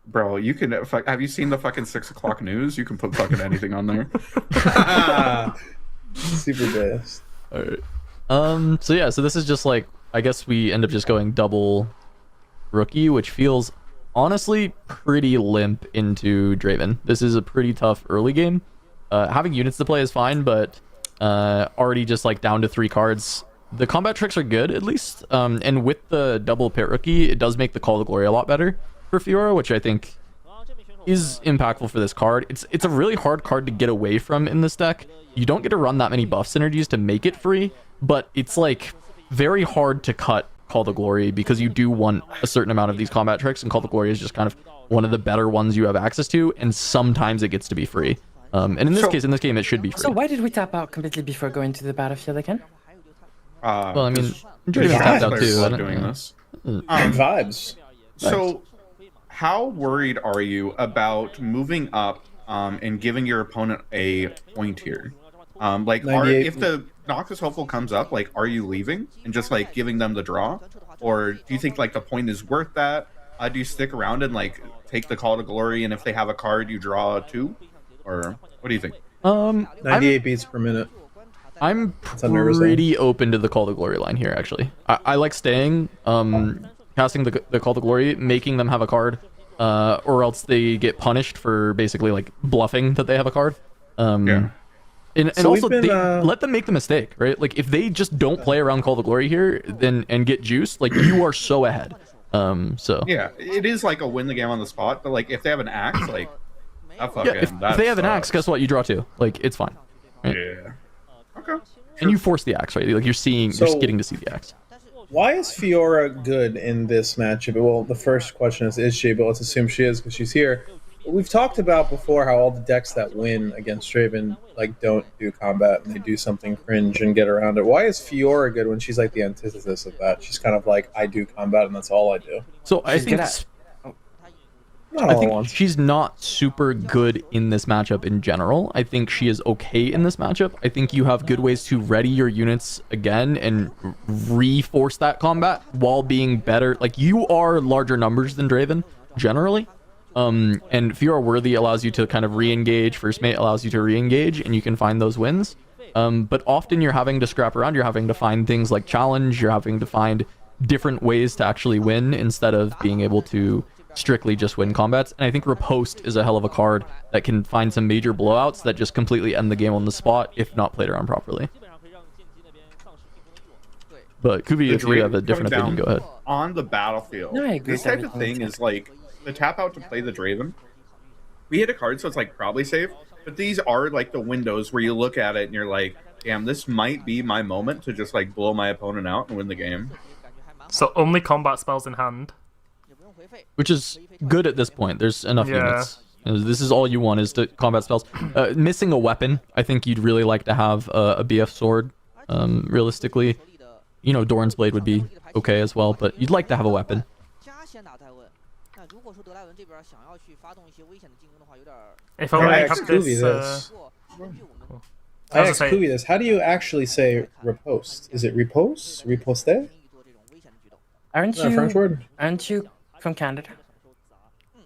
Bro, you can. Have you seen the fucking 6 o'clock news? You can put fucking anything on there. Super best. All right. So yeah, so this is just like, I guess we end up just going double rookie, which feels honestly pretty limp into Draven. This is a pretty tough early game. Having units to play is fine, but already just like down to 3 cards. The combat tricks are good, at least. And with the double pit rookie, it does make the Call to Glory a lot better for Fiora, which I think is impactful for this card. It's a really hard card to get away from in this deck. You don't get to run that many buff synergies to make it free, but it's like very hard to cut Call to Glory because you do want a certain amount of these combat tricks, and Call to Glory is just kind of one of the better ones you have access to, and sometimes it gets to be free. And in this case, in this game, it should be free. So why did we tap out completely before going to the battlefield again? Well, I mean, Draven Draven's tapped out players too. love I don't- doing yeah. this. Vibes. So, how worried are you about moving up and giving your opponent a point here? Like, 98. if the Noctis Hopeful comes up, like, are you leaving and just like giving them the draw, or do you think like the point is worth that? Do you stick around and like take the Call to Glory, and if they have a card, you draw 2, or what do you think? 98 beats per minute. I'm a nervous pretty open to the Call to Glory line here, actually. I like staying, casting the Call to Glory, making them have a card, or else they get punished for basically like bluffing that they have a card. Yeah. And So we've also, been, let them make the mistake, right? Like, if they just don't play around Call to Glory here and get juiced, like, you are so ahead. So Yeah, it is like a win the game on the spot, but like if they have an axe, like that fucking. yeah, if they have an axe, guess what? You draw 2. Like, it's fine. Right? Yeah. Okay. And you force the axe, right? Like, you're So- getting to see the axe. Why is Fiora good in this matchup? Well, the first question is she? But let's assume she is because she's here. We've talked about before how all the decks that win against Draven like don't do combat and they do something cringe and get around it. Why is Fiora good when she's like the antithesis of that? She's kind of like, I do combat and that's all I do. So I She's think good at- Not I all at think once. she's not super good in this matchup in general. I think she is okay in this matchup. I think you have good ways to ready your units again and reforce that combat while being better. Like, you are larger numbers than Draven, generally. And if you are worthy, it allows you to kind of re-engage. First mate allows you to re-engage, and you can find those wins. But often you're having to scrap around. You're having to find things like challenge. You're having to find different ways to actually win instead of being able to strictly just win combats. And I think Riposte is a hell of a card that can find some major blowouts that just completely end the game on the spot if not played around properly. But Kuvi, if you have a different opinion, go ahead. On the battlefield, No, I agree this with type of everything thing you is like the tap out to play the Draven. We hit a card, so it's like probably safe. But these are like the windows where you look at it and you're like, damn, this might be my moment to just like blow my opponent out and win the game. So only combat spells in hand. Which is good at this point. There's enough Yeah. units. This is all you want is to combat spells. Missing a weapon, I think you'd really like to have a BF sword. Realistically, you know, Doran's Blade would be okay as well, but you'd like to have a weapon. If I only I asked have Kuvi this. this. I I was asked gonna say- Kuvi this. How do you actually say riposte? Is it riposte? Riposte? Aren't Is that a French you? word? Aren't you from Canada?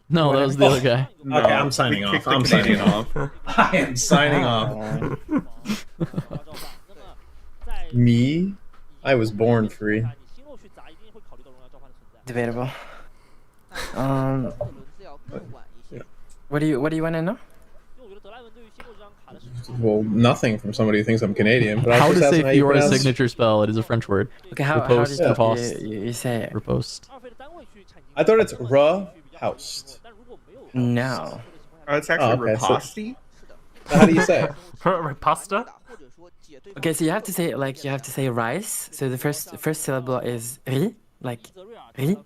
No, that was the other guy. No, Okay, I'm signing we off. kicked the I'm signing Canadian off. I am signing off. Me? I was born free. Debatable. What do you want to know? Well, nothing from somebody who thinks I'm Canadian. But I How was to just say asking how you Fiora's pronounce- signature spell? It is a French word. Okay, how Riposte, did riposte. you say it? Riposte. I thought it's Ra-housed. No. It's actually okay, so- riposte. How do you say it? Pasta? Okay, so you have to say like you have to say rice. So the first syllable is ri, like ri.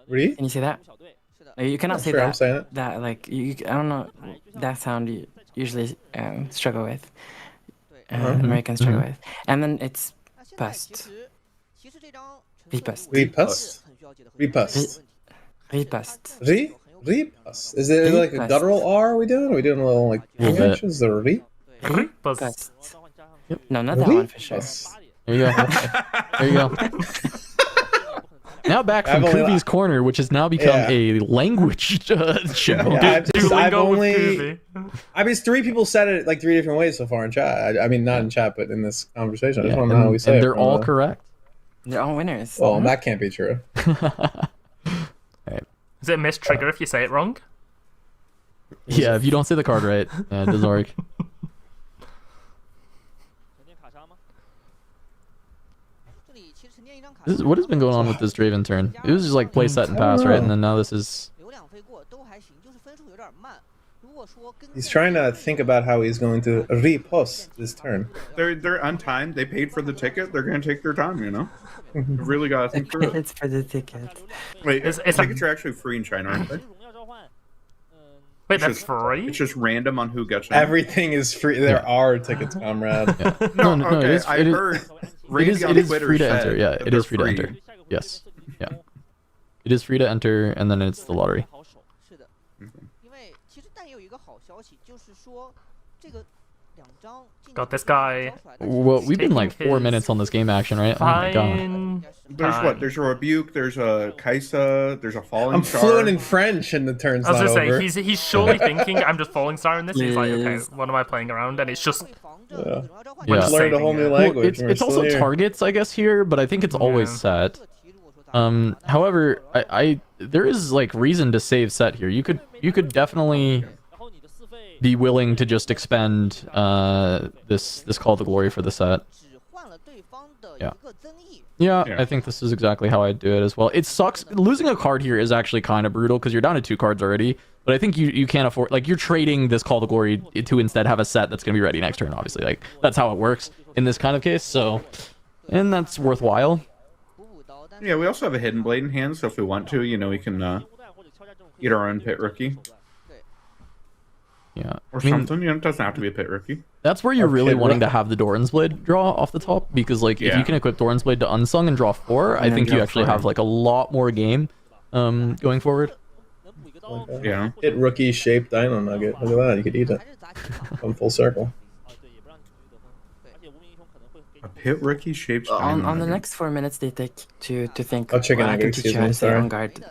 Really? Can you say that? No, you cannot say Sure, that. I'm saying it. That like I don't know that sound you usually struggle with. Americans struggle with, and then it's pust. Repust. Repust? Repust. Repust. Repust. Is it like a Repust. guttural R we doing? Are we doing a little like Little bit. English? Is there a re? Repust. No, not that one for sure. Repust. There you go. There you go. Now back from I've only- Kuvi's corner, which has now become Yeah. a language show. Yeah, I've Duolingo with only. Kuvi. I mean, 3 people said it like 3 different ways so far in chat. I mean, not in chat, but in this conversation. I just Yeah, want to know how we and, say and it. they're from, all correct. They're all winners. Well, that can't be true. Is it a missed trigger if you say it wrong? Yeah, if you don't say the card right, it doesn't work. This is, what has been going on with this Draven turn? It was just like play set and pass, right? And then now this is... He's trying to think about how he's going to repost this turn. They're untimed. They paid for the ticket. They're gonna take their time. You know. You've really got to think through it. It's for the ticket. Wait, It's a- tickets are actually free in China, aren't they? Wait, It's that's just- free? It's just random on who gets in. Everything is free. There are tickets, comrade. No, no, okay, it is, I it is, heard it Randy is, on it is Twitter free to said enter. Yeah, that it is they're free to enter. Yes. Yeah. It is free to enter, and then it's the lottery. God, this guy. Well, we've been like Taking 4 his minutes on this game action, right? Oh my god. Fine. There's time. what? There's a rebuke. There's a Kaisa. There's a falling I'm star. fluent in French, and the turn's I was not gonna say, over. he's surely thinking, I'm just falling star in this. He's like, okay, Yes. what am I playing around? And it's just. Yeah. We're Yeah. just Learned a saving whole new it. language. Well, it's and we're it's also still here. targets, I guess, here, but I think it's always Yeah. set. However, I there is like reason to save set here. You could definitely be willing to just expend this Call to Glory for the set. Yeah. Yeah, Yeah. I think this is exactly how I'd do it as well. It sucks. Losing a card here is actually kind of brutal because you're down to 2 cards already. But I think you can't afford... Like, you're trading this Call to Glory to instead have a set that's going to be ready next turn, obviously. Like, that's how it works in this kind of case, so... And that's worthwhile. Yeah, we also have a hidden blade in hand, so if we want to, you know, we can eat our own pit rookie Yeah. or I mean, something. You know, it doesn't have to be a pit rookie. that's where you're really Kid wanting Rock. to have the Doran's Blade draw off the top, because, like, if Yeah. you can equip Doran's Blade to Unsung and draw 4, I then think you draw actually 4. have, like, a lot more game going forward. Like that. Yeah. Hit rookie shaped dino nugget. Look at that. You could eat it. Come full circle. A pit rookie shaped On the next 4 minutes they take to think. Oh, chicken I nugget, can teach excuse you how me, to say sorry. on guard.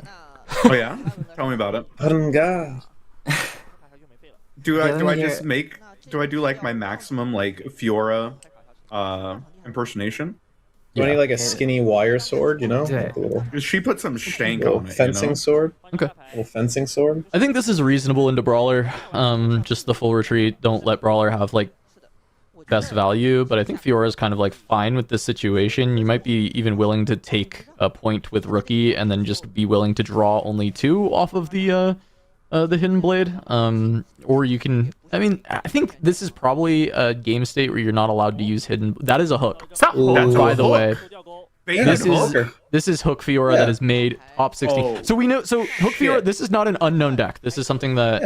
Oh yeah? Tell me about it. Paranga. Do I Yeah, do let I me just hear- make do I do like my maximum like Fiora impersonation? Do I need like a skinny wire sword, you know? Yeah. Like a little, She put some shank little on it. fencing You know? sword. Okay. Little fencing sword. I think this is reasonable into Brawler. Just the full retreat. Don't let Brawler have like best value, but I think Fiora's kind of like fine with this situation. You might be even willing to take a point with Rookie and then just be willing to draw only 2 off of the Hidden Blade. Or you can, I mean, I think this is probably a game state where you're not allowed to use Hidden. That is a hook. Is that Ooh. That's a By the hook. way, Baited this is hook? this is Hook Fiora Yeah. that is made top 16. Oh, So we know. So Hook Fiora. shit. This is not an unknown deck. This is something that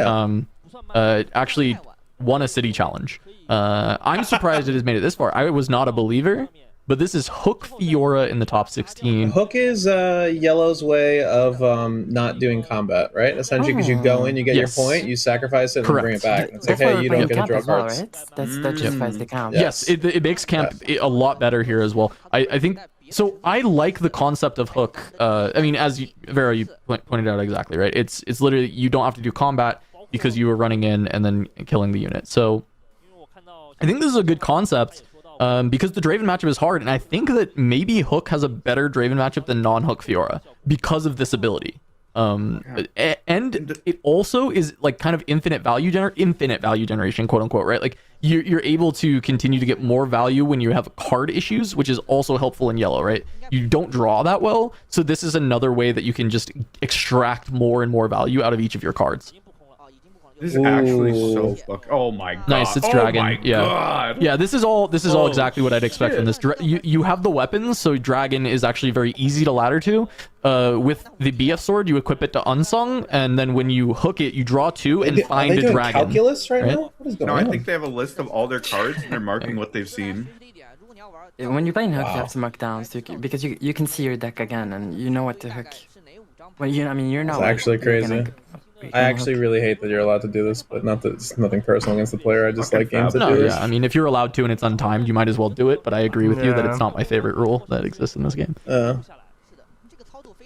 actually won a city challenge. I'm surprised it has made it this far. I was not a believer, but this is Hook Fiora in the top 16. Hook is Yellow's way of not doing combat, right? Essentially, because you go in, you get Yes. your point, you sacrifice it, and Correct. bring it back. And it's like, That's why hey, we're you playing don't get to camp draw as well, cards. right? That justifies the camp. Yeah. Yes, it makes camp a lot better here as well. I think so. I like the concept of Hook. I mean, as Vero, you pointed out exactly right. It's literally you don't have to do combat because you were running in and then killing the unit. So I think this is a good concept because the Draven matchup is hard, and I think that maybe Hook has a better Draven matchup than non-Hook Fiora because of this ability. And it also is like kind of infinite value generation, quote unquote, right? Like you're able to continue to get more value when you have card issues, which is also helpful in yellow, right? You don't draw that well, so this is another way that you can just extract more and more value out of each of your cards. This is actually so Ooh. fuck. Oh my god. Nice, it's oh Dragon. My Yeah. God. Yeah, this is all Oh, exactly what I'd expect from this. You have the weapons, so Dragon is actually very easy to ladder to. With the BF sword, you equip it to Unsung, and then when you hook it, you draw 2 and Are find they a doing dragon. calculus right right? now? What is going No, I on? think they have a list of all their cards and they're marking what they've seen. When you're playing Hook, Wow. you have to mark down because you can see your deck again and you know what to hook. Well, you're not. It's actually you're crazy. you're I gonna actually hook. really hate that you're allowed to do this, but not that it's nothing personal against the player. I just Fucking like games that fab. No, do this. yeah, I mean, if you're allowed to and it's untimed, you might as well do it, but I agree with you that Yeah. it's not my favorite rule that exists in this game.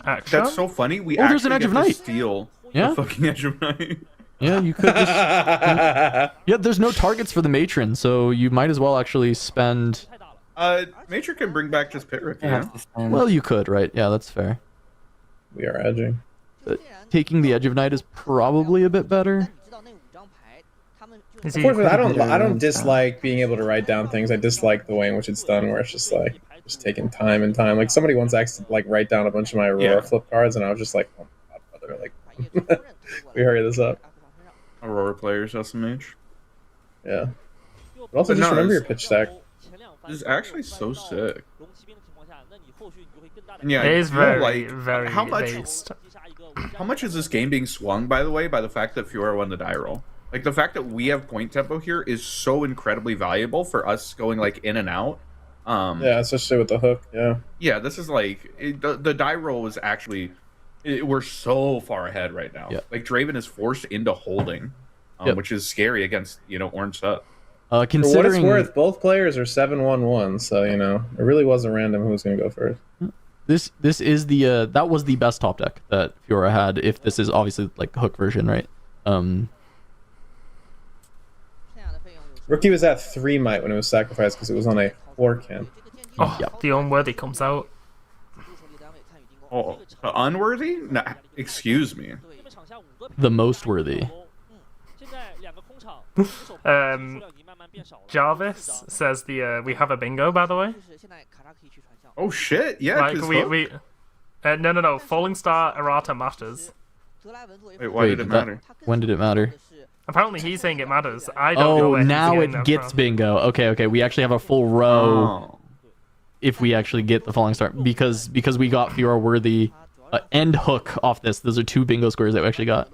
Action? That's so funny. We Oh, there's an actually Edge get of to Night. steal Yeah. the fucking Edge of Night. Yeah, you could just... Yeah, there's no targets for the matron, so you might as well actually spend... Matrix can bring back just Pit Rip, You you have know? to spend. Well, you could, right? Yeah, that's fair. We are edging. Taking the Edge of Night is probably a bit better. Is he- Unfortunately, I don't dislike being able to write down things. I dislike the way in which it's done, where it's just like just taking time and time. Like somebody once asked to like write down a bunch of my Aurora Yeah. flip cards, and I was just like, oh my God, brother, like we hurry this up. Aurora players, SMH. Yeah. But also But just no, remember your it's- pitch stack. This is actually so sick. And yeah, It is you know, very, like, very how much based. how much is this game being swung, by the way, by the fact that Fiora won the die roll? Like the fact that we have point tempo here is so incredibly valuable for us going like in and out. Yeah, especially with the hook. Yeah. Yeah, this is like the die roll is actually we're so far ahead right now. Yeah. Like Draven is forced into holding, Yep. which is scary against Orange Sut. For what it's Considering worth, both players are 7-1-1, so you know it really wasn't random who was going to go first. this is the that was the best top deck that Fiora had. If this is obviously like hook version, right? Rookie was at 3 might when it was sacrificed because it was on a 4 camp. Oh, Yeah. the unworthy comes out. Oh, unworthy? No, excuse me. The most worthy. Jarvis says we have a bingo, by the way. Oh shit! Yeah, Like 'cause we Hook- no, Falling Star errata matters. Wait, why Wait, did it that- matter? When did it matter? Apparently he's saying it matters. I don't know Oh, where he's now getting it that gets from. bingo. Okay. We actually have a full row Oh. if we actually get the falling star because we got Fiora worthy and hook off this. Those are 2 bingo squares that we actually got.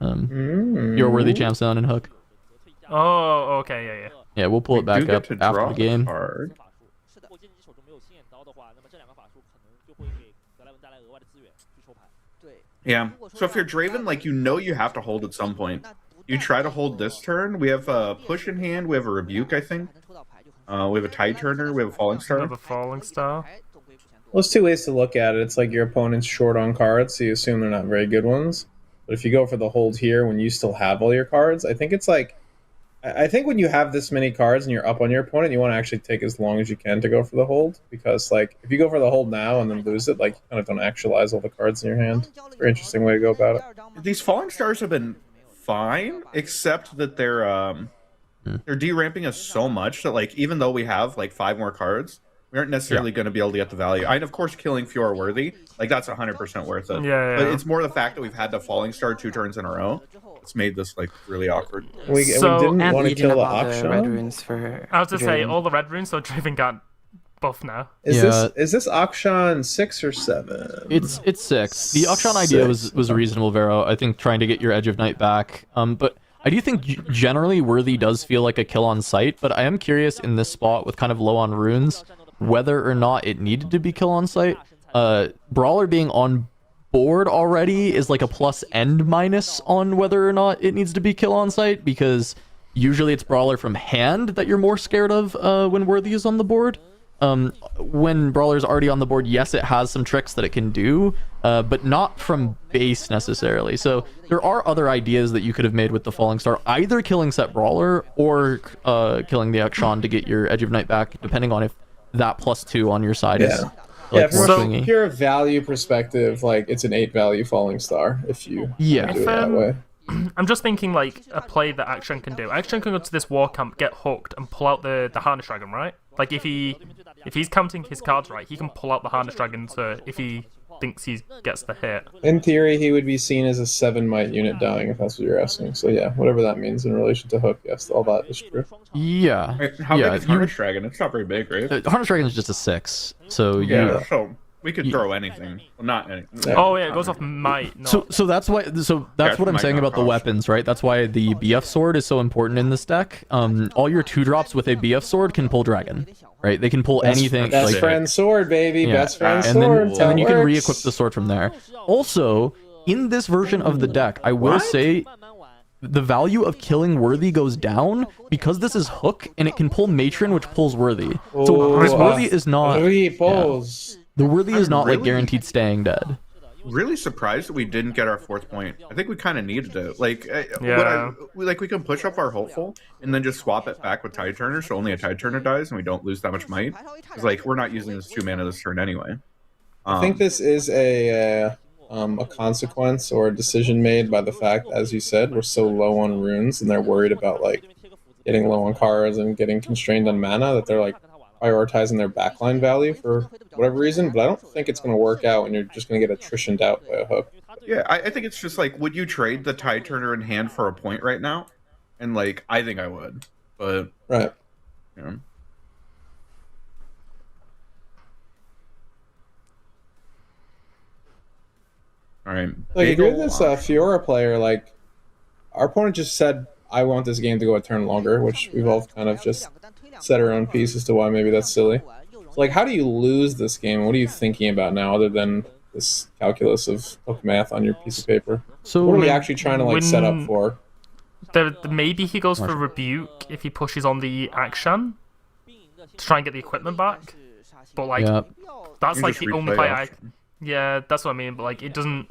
Fiora worthy champs down and hook. Oh, okay, yeah. Yeah, we'll pull We it back do get up to after draw the game. a card. Yeah. So if you're Draven, like you have to hold at some point. You try to hold this turn. We have a push in hand. We have a rebuke, I think. We have a tide turner. We have a falling star. Another falling star. Well, there's two ways to look at it. It's like your opponent's short on cards, so you assume they're not very good ones. But if you go for the hold here when you still have all your cards, I think it's like, I think when you have this many cards and you're up on your opponent, you want to actually take as long as you can to go for the hold, because like if you go for the hold now and then lose it, like you kind of don't actualize all the cards in your hand. It's a very interesting way to go about it. These falling stars have been fine, except that they're deramping us so much that like even though we have like 5 more cards, we aren't necessarily going to be able to get the value. And of course, killing Fiora worthy, like that's 100% worth it. Yeah. But it's more the fact that we've had the falling star 2 turns in a row. It's made this like really awkward. We didn't And want to Legion kill the about the red Akshan. runes for. I was to say Draven. all the red runes, so Draven got buff now. Is this Akshan 6 or 7? It's 6. The Akshan idea was reasonable, Vero. I think trying to get your Edge of Night back. But I do think generally Worthy does feel like a kill on sight, but I am curious in this spot with kind of low on runes whether or not it needed to be kill on sight. Brawler being on board already is like a plus and minus on whether or not it needs to be kill on sight, because usually it's Brawler from hand that you're more scared of when Worthy is on the board. When Brawler's already on the board, yes, it has some tricks that it can do, but not from base necessarily. So there are other ideas that you could have made with the Falling Star, either killing set Brawler or killing the Akshan to get your Edge of Night back, depending on if that +2 on your side is like, more from a swingy. pure value perspective, like it's an 8 value falling star if you do it that way. I'm just thinking like a play that Action can do. Action can go to this war camp, get hooked, and pull out the Harness Dragon, right? Like if he's counting his cards right, he can pull out the Harness Dragon to if he thinks he gets the hit. In theory, he would be seen as a 7 might unit dying, if that's what you're asking. So yeah, whatever that means in relation to hook, yes, all that is true. Yeah. How big is Harness Dragon? It's not very big, right? Harness Dragon is just a 6, so So we could throw anything. Well, not anything. Oh yeah, it goes off might. So that's why. So that's what I'm might saying not about the cost. weapons, right? That's why the BF sword is so important in this deck. All your 2-drops with a BF sword can pull dragon, right? They can pull anything. Best like, friend sword, baby. Yeah. Best friend and sword. then, and then you can re-equip the sword from there. Also, in this version of the deck, I will say the value of killing Worthy goes down because this is hook and it can pull Matron, which pulls Worthy. So this Worthy is not. The Worthy is not like guaranteed staying dead. Really surprised that we didn't get our 4th point. I think we kind of needed it. Like, we can push up our hopeful and then just swap it back with Tide Turner, so only a Tide Turner dies and we don't lose that much might. Because like we're not using this 2 mana this turn anyway. I think this is a consequence or a decision made by the fact, as you said, we're so low on runes and they're worried about like getting low on cards and getting constrained on mana that they're like prioritizing their backline value for whatever reason. But I don't think it's going to work out when you're just going to get attritioned out by a hook. Yeah, I think it's just like, would you trade the Tide Turner in hand for a point right now? And like, I think I would, but right. Yeah. All right. Like, if you're this Fiora player, like, our opponent just said, I want this game to go a turn longer, which we've all kind of just set our own piece as to why maybe that's silly. So, like, how do you lose this game? What are you thinking about now other than this calculus of hook math on your piece of paper? So what are we actually trying to, like, set up for? Maybe he goes for Rebuke if he pushes on the Akshan to try and get the equipment back. But, like, that's, You like, just the only replay play option. Yeah, that's what I mean, but, like, it doesn't...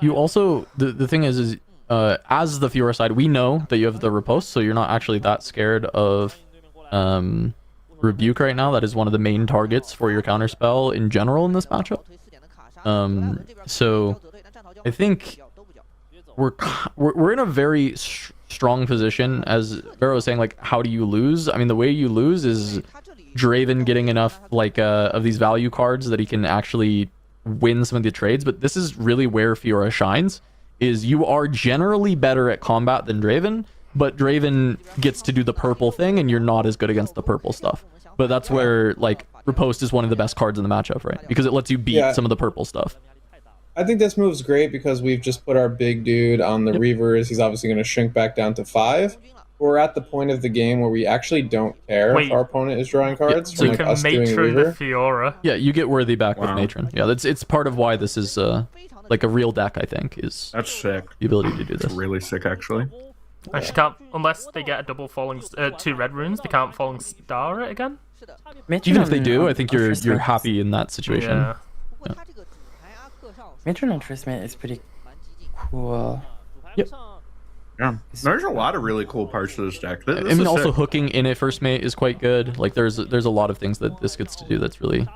You also, the thing is as the Fiora side, we know that you have the riposte, so you're not actually that scared of Rebuke right now. That is one of the main targets for your counterspell in general in this matchup. So I think we're in a very strong position, as Vero was saying, like, how do you lose? I mean, the way you lose is Draven getting enough, like, of these value cards that he can actually win some of the trades. But this is really where Fiora shines, is you are generally better at combat than Draven, but Draven gets to do the purple thing and you're not as good against the purple stuff. But that's where, like, Riposte is one of the best cards in the matchup, right? Because it lets you beat some of the purple stuff. I think this move's great because we've just put our big dude on the Reavers. He's obviously going to shrink back down to 5. we're at the point of the game where we actually don't care Wait. if our opponent is drawing cards so from You like can us doing matron the Reaver. Fiora. Yeah, you get worthy back Wow. with Matron. Yeah, it's part of why this is like a real deck. I think is That's sick. the ability to do It's this. really sick, actually. Actually, can't unless they get a double falling 2 red runes. They can't falling star it again. Even if they do, I think you're first you're mate- happy in that situation. Yeah. Matron on first mate is pretty cool. Yeah, there's a lot of really cool parts to this deck. This I is mean, also sick. hooking in at first mate is quite good. Like there's a lot of things that this gets to do that's really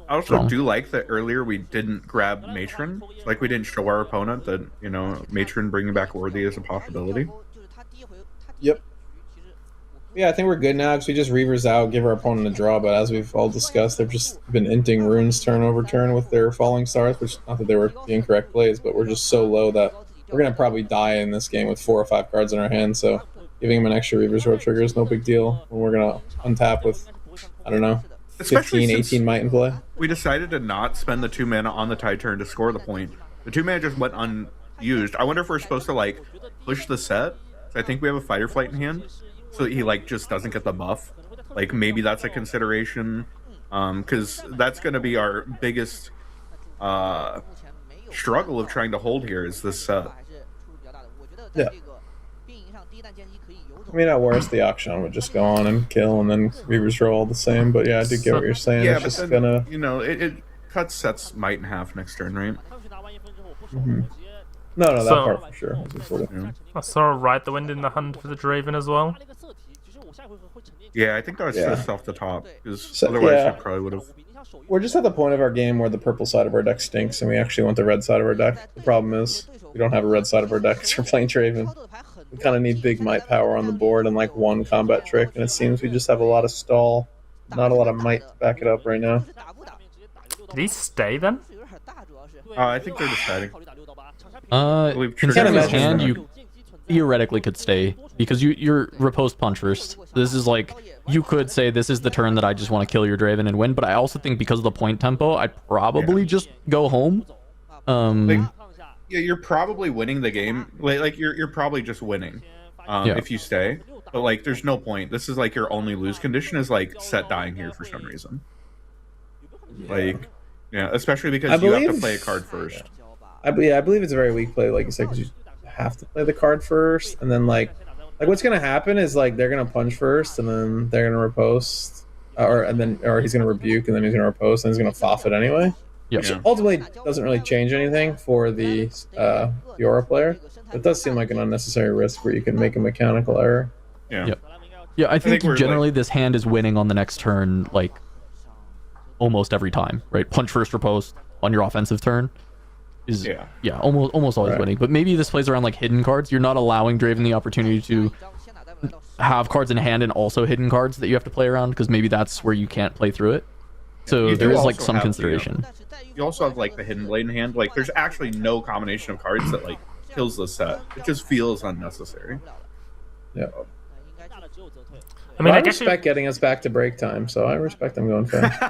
I also strong. do like that earlier we didn't grab Matron. Like we didn't show our opponent that, you know, Matron bringing back Worthy is a possibility. Yep. Yeah, I think we're good now because we just Reavers out, give our opponent a draw. But as we've all discussed, they've just been inting runes turn over turn with their falling stars, which not that they were the incorrect plays, but we're just so low that we're gonna probably die in this game with 4 or 5 cards in our hand. So giving him an extra Reavers row trigger is no big deal when we're gonna untap with, I don't know, Especially 15, since 18 might in play. we decided to not spend the 2 mana on the tide turn to score the point. The 2 mana just went unused. I wonder if we're supposed to like push the set. I think we have a Fight or Flight in hand, so he like just doesn't get the buff. Like maybe that's a consideration, because that's going to be our biggest struggle of trying to hold here is this set. Yeah. I mean, at worst, the auction would just go on and kill, and then Reavers roll all the same. But yeah, I do get what you're saying. Yeah, It's but just then, gonna. you know, it cuts sets might in half next turn, right? No, that So- part for sure. As we sort of- Yeah. I saw a Ride the Wind in the hand for the Draven as well. Yeah, I think that was Yeah. just off the top, because So- otherwise yeah. I probably would have. We're just at the point of our game where the purple side of our deck stinks, and we actually want the red side of our deck. The problem is we don't have a red side of our deck because we're playing Draven. We kind of need big might power on the board and like one combat trick, and it seems we just have a lot of stall, not a lot of might to back it up right now. Did he stay then? I think they're deciding. We've Considering his triggered hand, that. you theoretically could stay because you're riposte punch first. This is like you could say this is the turn that I just want to kill your Draven and win, but I also think because of the point tempo, I'd probably just go home. Like, yeah, you're probably winning the game. Like you're probably just winning Yeah. if you stay. But like, there's no point. This is like your only lose condition is like set dying here for some reason. Like, yeah, especially because I you have to believe- play a card first. I believe it's a very weak play, like you said, because you have to play the card first, and then like what's gonna happen is like they're gonna punch first, and then they're gonna riposte, or he's gonna rebuke, and then he's gonna riposte, and he's gonna forfeit anyway. Yeah. Which ultimately doesn't really change anything for the Fiora player. It does seem like an unnecessary risk where you can make a mechanical error. Yeah. Yep. Yeah, I think, think we're, generally this hand is winning on the next turn, like almost every time, right? Punch first riposte on your offensive turn is almost always Right. winning. But maybe this plays around like hidden cards. You're not allowing Draven the opportunity to have cards in hand and also hidden cards that you have to play around because maybe that's where you can't play through it. So You there do is like also some have the, consideration. You also have like the hidden blade in hand. Like, there's actually no combination of cards that like kills the set. It just feels unnecessary. Yeah. I mean, I I guess you, respect getting us back to break time, so I respect them going fast.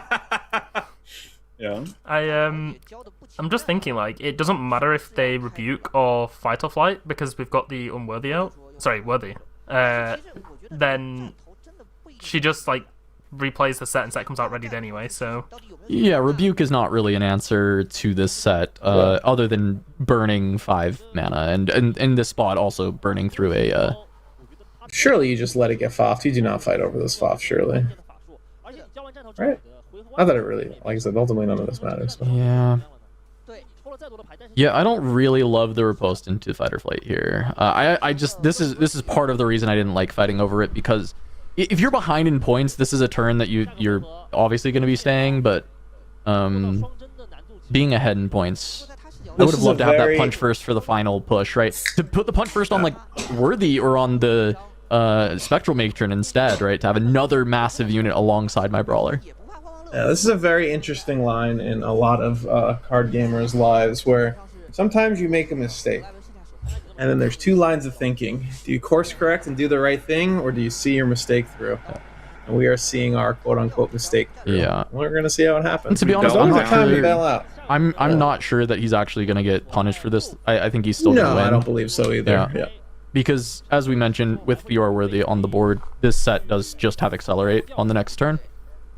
Yeah. I'm just thinking like it doesn't matter if they rebuke or fight or flight because we've got the unworthy out. Sorry, worthy. Then she just like replays the set and set comes out readied anyway. So Yeah, rebuke is not really an answer to this set, other than burning 5 mana, and in this spot also burning through a. Surely you just let it get foffed. You do not fight over this foff, surely. Right? Not that it really, like I said, ultimately none of this matters. But. Yeah. Yeah, I don't really love the riposte into fight or flight here. I just this is part of the reason I didn't like fighting over it because if you're behind in points, this is a turn that you're obviously going to be staying, but being ahead in points, I would have loved to have that punch first for the final push, right? To put the punch first on like Worthy or on the Spectral Matron instead, right? To have another massive unit alongside my Brawler. Yeah, this is a very interesting line in a lot of card gamers' lives where sometimes you make a mistake. And then there's 2 lines of thinking. Do you course correct and do the right thing, or do you see your mistake through? And we are seeing our quote-unquote mistake through. Yeah. We're going to see how it happens. And to be honest, there's I'm always not a time to sure- bail out. I'm not sure that he's actually going to get punished for this. I think he's still No, going to win. I don't believe so either. Yeah. Yeah. because as we mentioned with Fiora Worthy on the board, this set does just have Accelerate on the next turn.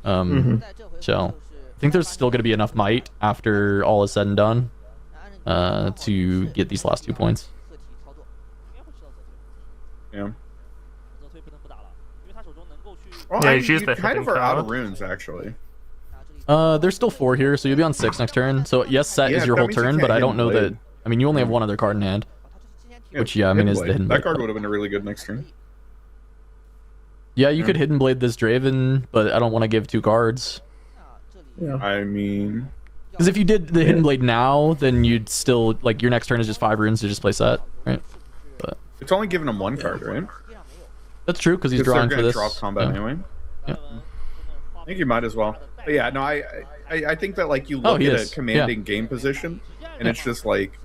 So I think there's still going to be enough might after all is said and done to get these last 2 points. Yeah. Yeah, Well, she's you the kind of hidden are out of card. runes, actually. There's still 4 here, so you'll be on 6 next turn. So yes, set Yeah, is your that whole means you turn, can't but I hidden don't know blade. that. I mean, you only have one other card in hand, which I mean is the hidden That blade. card would have been really good next turn. Yeah, you could hidden blade this Draven, but I don't want to give 2 cards. I mean, Because if you did the hidden blade now, then you'd still like your next turn is just 5 runes to just play set, right? But it's only giving him 1 card, right? that's true because he's Because they're drawing for gonna this. drop combat Yeah. anyway. Yeah. I think you might as well. But yeah, no, I think that like you Oh, look he at is. a commanding game position, and it's just like,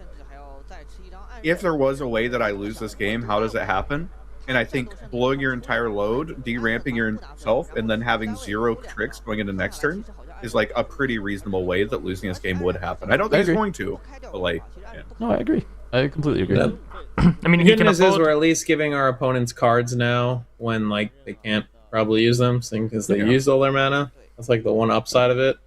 if there was a way that I lose this game, how does it happen? And I think blowing your entire load, de-ramping yourself, and then having 0 tricks going into next turn is like a pretty reasonable way that losing this game would happen. I don't think it's agree. going to, but like, yeah. No, I agree. I completely agree. Yeah. I mean, The he good can news is afford. we're at least giving our opponents cards now when like they can't probably use them because they Yeah. used all their mana. That's like the one upside of it.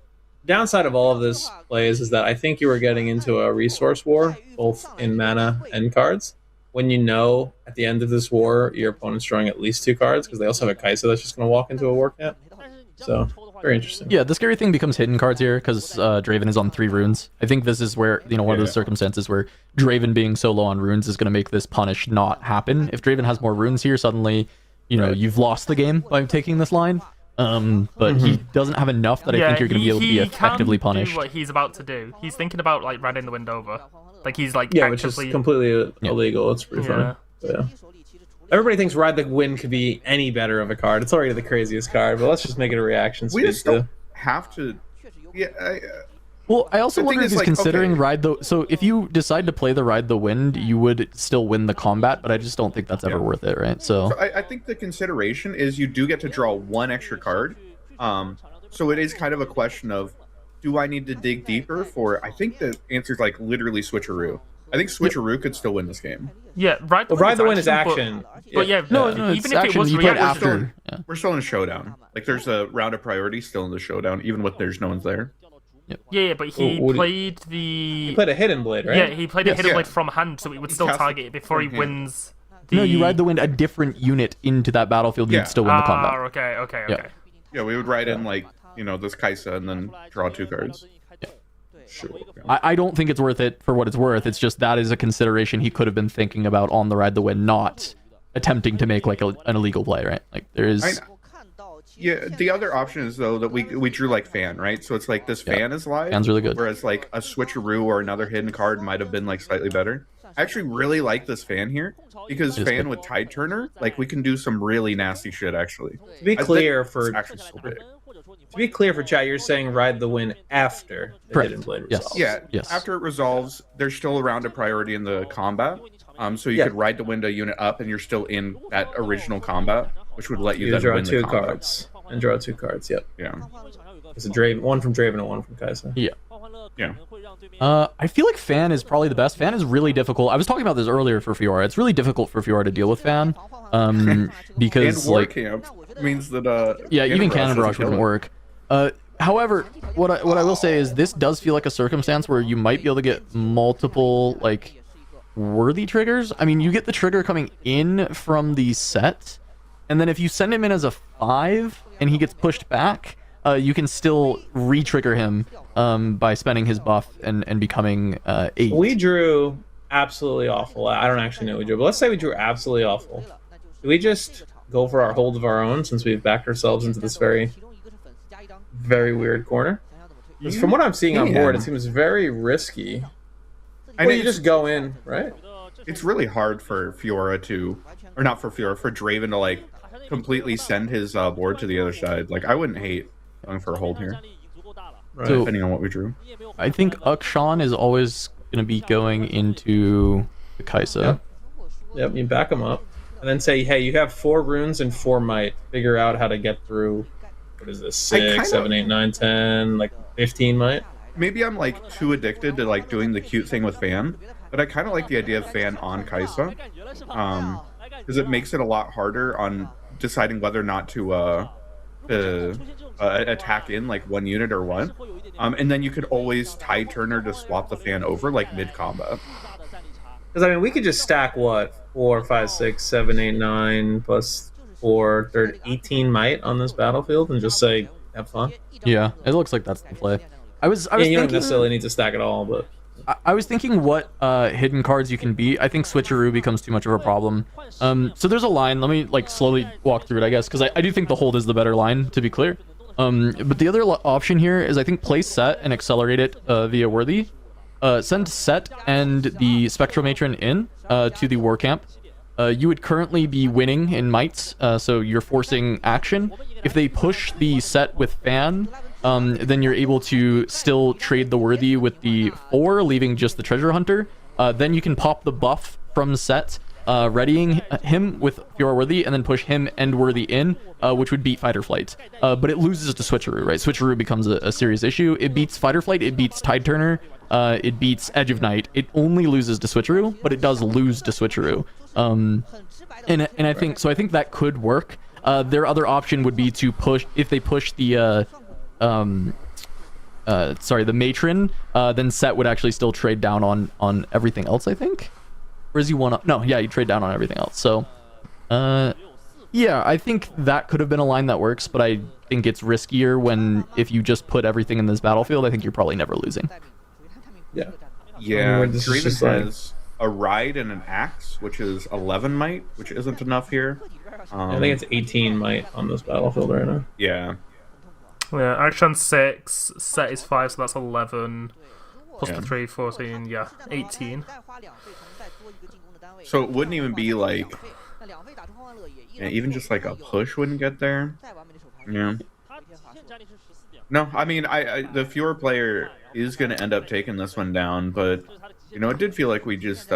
Downside of all of this plays is that I think you were getting into a resource war, both in mana and cards. When you know at the end of this war your opponent's drawing at least 2 cards because they also have a Kaisa that's just going to walk into a war camp. So very interesting. Yeah, the scary thing becomes hidden cards here because Draven is on 3 runes. I think this is where, you know, one of those circumstances where Draven being so low on runes is going to make this punish not happen. If Draven has more runes here, suddenly, you know, you've lost the game by taking this line. But he doesn't have enough that I think you're going to be able to be effectively can punished. do what he's about to do. He's thinking about like running the wind over. Like he's like Yeah, which actively... is completely illegal. It's pretty funny. But, yeah. Everybody thinks Ride the Wind could be any better of a card. It's already the craziest card, but let's just make it a reaction We speed just don't have to. Yeah, Well, I also The wonder thing if is, he's like, considering okay. Ride the... So if you decide to play the Ride the Wind, you would still win the combat, but I just don't think that's ever worth it, right? So So I think the consideration is you do get to draw 1 extra card. So it is kind of a question of, do I need to dig deeper for? I think the answer is like literally switcheroo. I think switcheroo could still win this game. Yeah, Ride the Well, Ride the Wind is but- action. But yeah, no, even it's if action, it was you play it reaction, after. Yeah. We're still in a showdown. Like there's a round of priority still in the showdown, even with there's no one's there. Yeah, but he What do you- played the. He played a Hidden Blade, right? Yeah, he played a Yes. hidden Yeah. blade from hand, so it would He still cast target it it before he from hand. wins. The... No, you Ride the Wind a different unit into that battlefield, Yeah. you'd still win the combat. Okay. Yeah. Yeah, we would ride in like, you know, this Kaisa and then draw 2 cards. Sure. I don't think it's worth it for what it's worth. It's just that is a consideration he could have been thinking about on the Ride the Wind, not attempting to make like an illegal play, right? Like there is... Yeah, the other option is though that we drew like fan, right? So it's like this fan is live. Fan's really good. Whereas like a switcheroo or another hidden card might have been like slightly better. I actually really like this fan here because It is fan good. with Tide Turner, like we can do some really nasty shit actually. To be I think clear, it's for actually so big. chat, you're saying Ride the Wind after the Correct. Hidden Blade Yes. resolves. Yeah, Yes. after it resolves, there's still a round of priority in the combat. So you Yeah. could ride the window unit up and you're still in that original combat, which would let you You then draw win the 2 combat. cards. And draw 2 cards, yep. Yeah. It's a Draven, one from Draven and one from Kaisa. Yeah. Yeah. I feel like Fan is probably the best. Fan is really difficult. I was talking about this earlier for Fiora. It's really difficult for Fiora to deal with Fan. Because And War like Camp means that yeah, even Cannon Barrage doesn't wouldn't work. However, what I will say is this does feel like a circumstance where you might be able to get multiple like worthy triggers. I mean, you get the trigger coming in from the set, and then if you send him in as a 5 and he gets pushed back, you can still re-trigger him by spending his buff and becoming 8. We drew absolutely awful. I don't actually know what we drew, but let's say we drew absolutely awful. Do we just go for our hold of our own since we've backed ourselves into this very, very weird corner? 'Cause from what I'm seeing on board, it seems very risky. I Well, mean, you just go in, right? It's really hard for Fiora to, or not for Fiora, for Draven to like completely send his board to the other side. Like I wouldn't hate going for a hold here, Right. So depending on what we drew. I think Ukshan is always going to be going into the Kaisa. Yep, you back them up. And then say, hey, you have 4 runes and 4 might. Figure out how to get through, what is this, I 6, kinda- 7, 8, 9, 10, like 15 might? Maybe I'm like too addicted to like doing the cute thing with Fan, but I kind of like the idea of fan on Kaisa, because it makes it a lot harder on deciding whether or not to attack in like one unit or what. And then you could always tide turner to swap the fan over like mid combat. Because I mean, we could just stack what 4, 5, 6, 7, 8, 9 plus 4, 18 might on this battlefield, and just say have fun. Yeah, it looks like that's the play. I was you thinking, don't necessarily need to stack it all, but I was thinking what hidden cards you can beat. I think switcheroo becomes too much of a problem. So there's a line. Let me like slowly walk through it, I guess, because I do think the hold is the better line, to be clear. But the other option here is I think play set and accelerate it via worthy. Send set and the spectral matron in to the war camp. You would currently be winning in mites, so you're forcing action. If they push the set with fan, then you're able to still trade the worthy with the 4, leaving just the treasure hunter. Then you can pop the buff from set, readying him with your worthy, and then push him and worthy in, which would beat fight or flight. But it loses to switcheroo, right? Switcheroo becomes a serious issue. It beats fight or flight, it beats tide turner, it beats edge of night. It only loses to switcheroo, but it does lose to switcheroo. And I think so. I think that could work. Their other option would be to push, if they push the the matron, then set would actually still trade down on everything else, I think. Or is he one up? No, yeah, you trade down on everything else. So yeah, I think that could have been a line that works, but I think it's riskier when if you just put everything in this battlefield, I think you're probably never losing. Yeah. Draven has a ride and an axe, which is 11 might, which isn't enough here. I think it's 18 might on this battlefield right now. Yeah. Yeah, action 6, set is 5, so that's 11. Plus the 3, 14, yeah, 18. So it wouldn't even be like, yeah, even just like a push wouldn't get there. Yeah. No, I mean, the Fiora player is going to end up taking this one down, but you know, it did feel like we just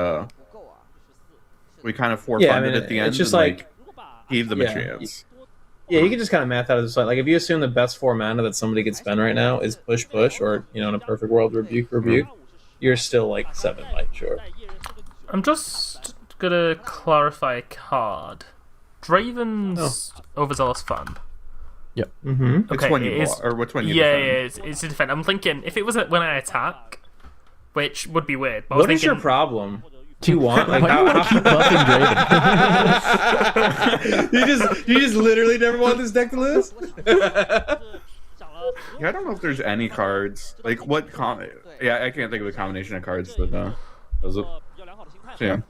we kind of forefunded at the end. It's just and, like gave them a chance. Yeah, you can just kind of math out of this. Like, if you assume the best 4 mana that somebody could spend right now is push, or, you know, in a perfect world, rebuke, you're still like 7 might short. I'm just gonna clarify a card. Draven's overzealous fan. Yep. Mm-hmm. It's Okay, when you or which one you defend. It's to defend. I'm thinking if it was when I attack, which would be weird. But What is your problem? Do you want like Why do you want to keep buffing Draven? you just literally never want this deck to lose? Yeah, I don't know if there's any cards like what yeah, I can't think of a combination of cards that does it. So, yeah.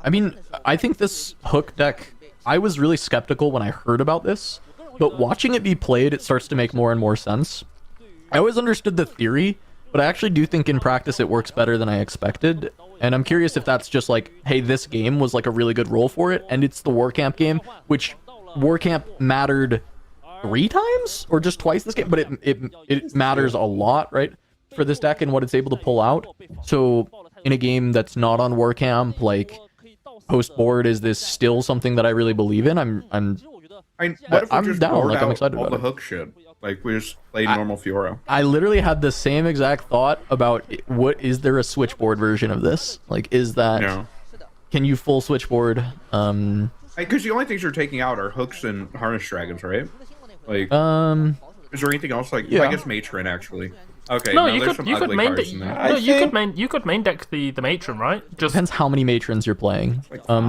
I mean, I think this hook deck, I was really skeptical when I heard about this, but watching it be played, it starts to make more and more sense. I always understood the theory, but I actually do think in practice it works better than I expected. And I'm curious if that's just like, hey, this game was like a really good role for it, and it's the War Camp game, which War Camp mattered 3 times or just twice this game, but it matters a lot, right, for this deck and what it's able to pull out. So in a game that's not on War Camp, like post board, is this still something that I really believe in? I'm down. Like, I'm excited all about the it. hook shit. Like we just played normal Fiora. I literally had the same exact thought about what is there a switchboard version of this? Like, is that can you full switchboard? Because the only things you're taking out are hooks and harness dragons, right? Like, is there anything else? Like, I guess matron actually. Okay, no, there's some ugly cards in there. No, you could main deck the matron, right? Just depends how many matrons you're playing.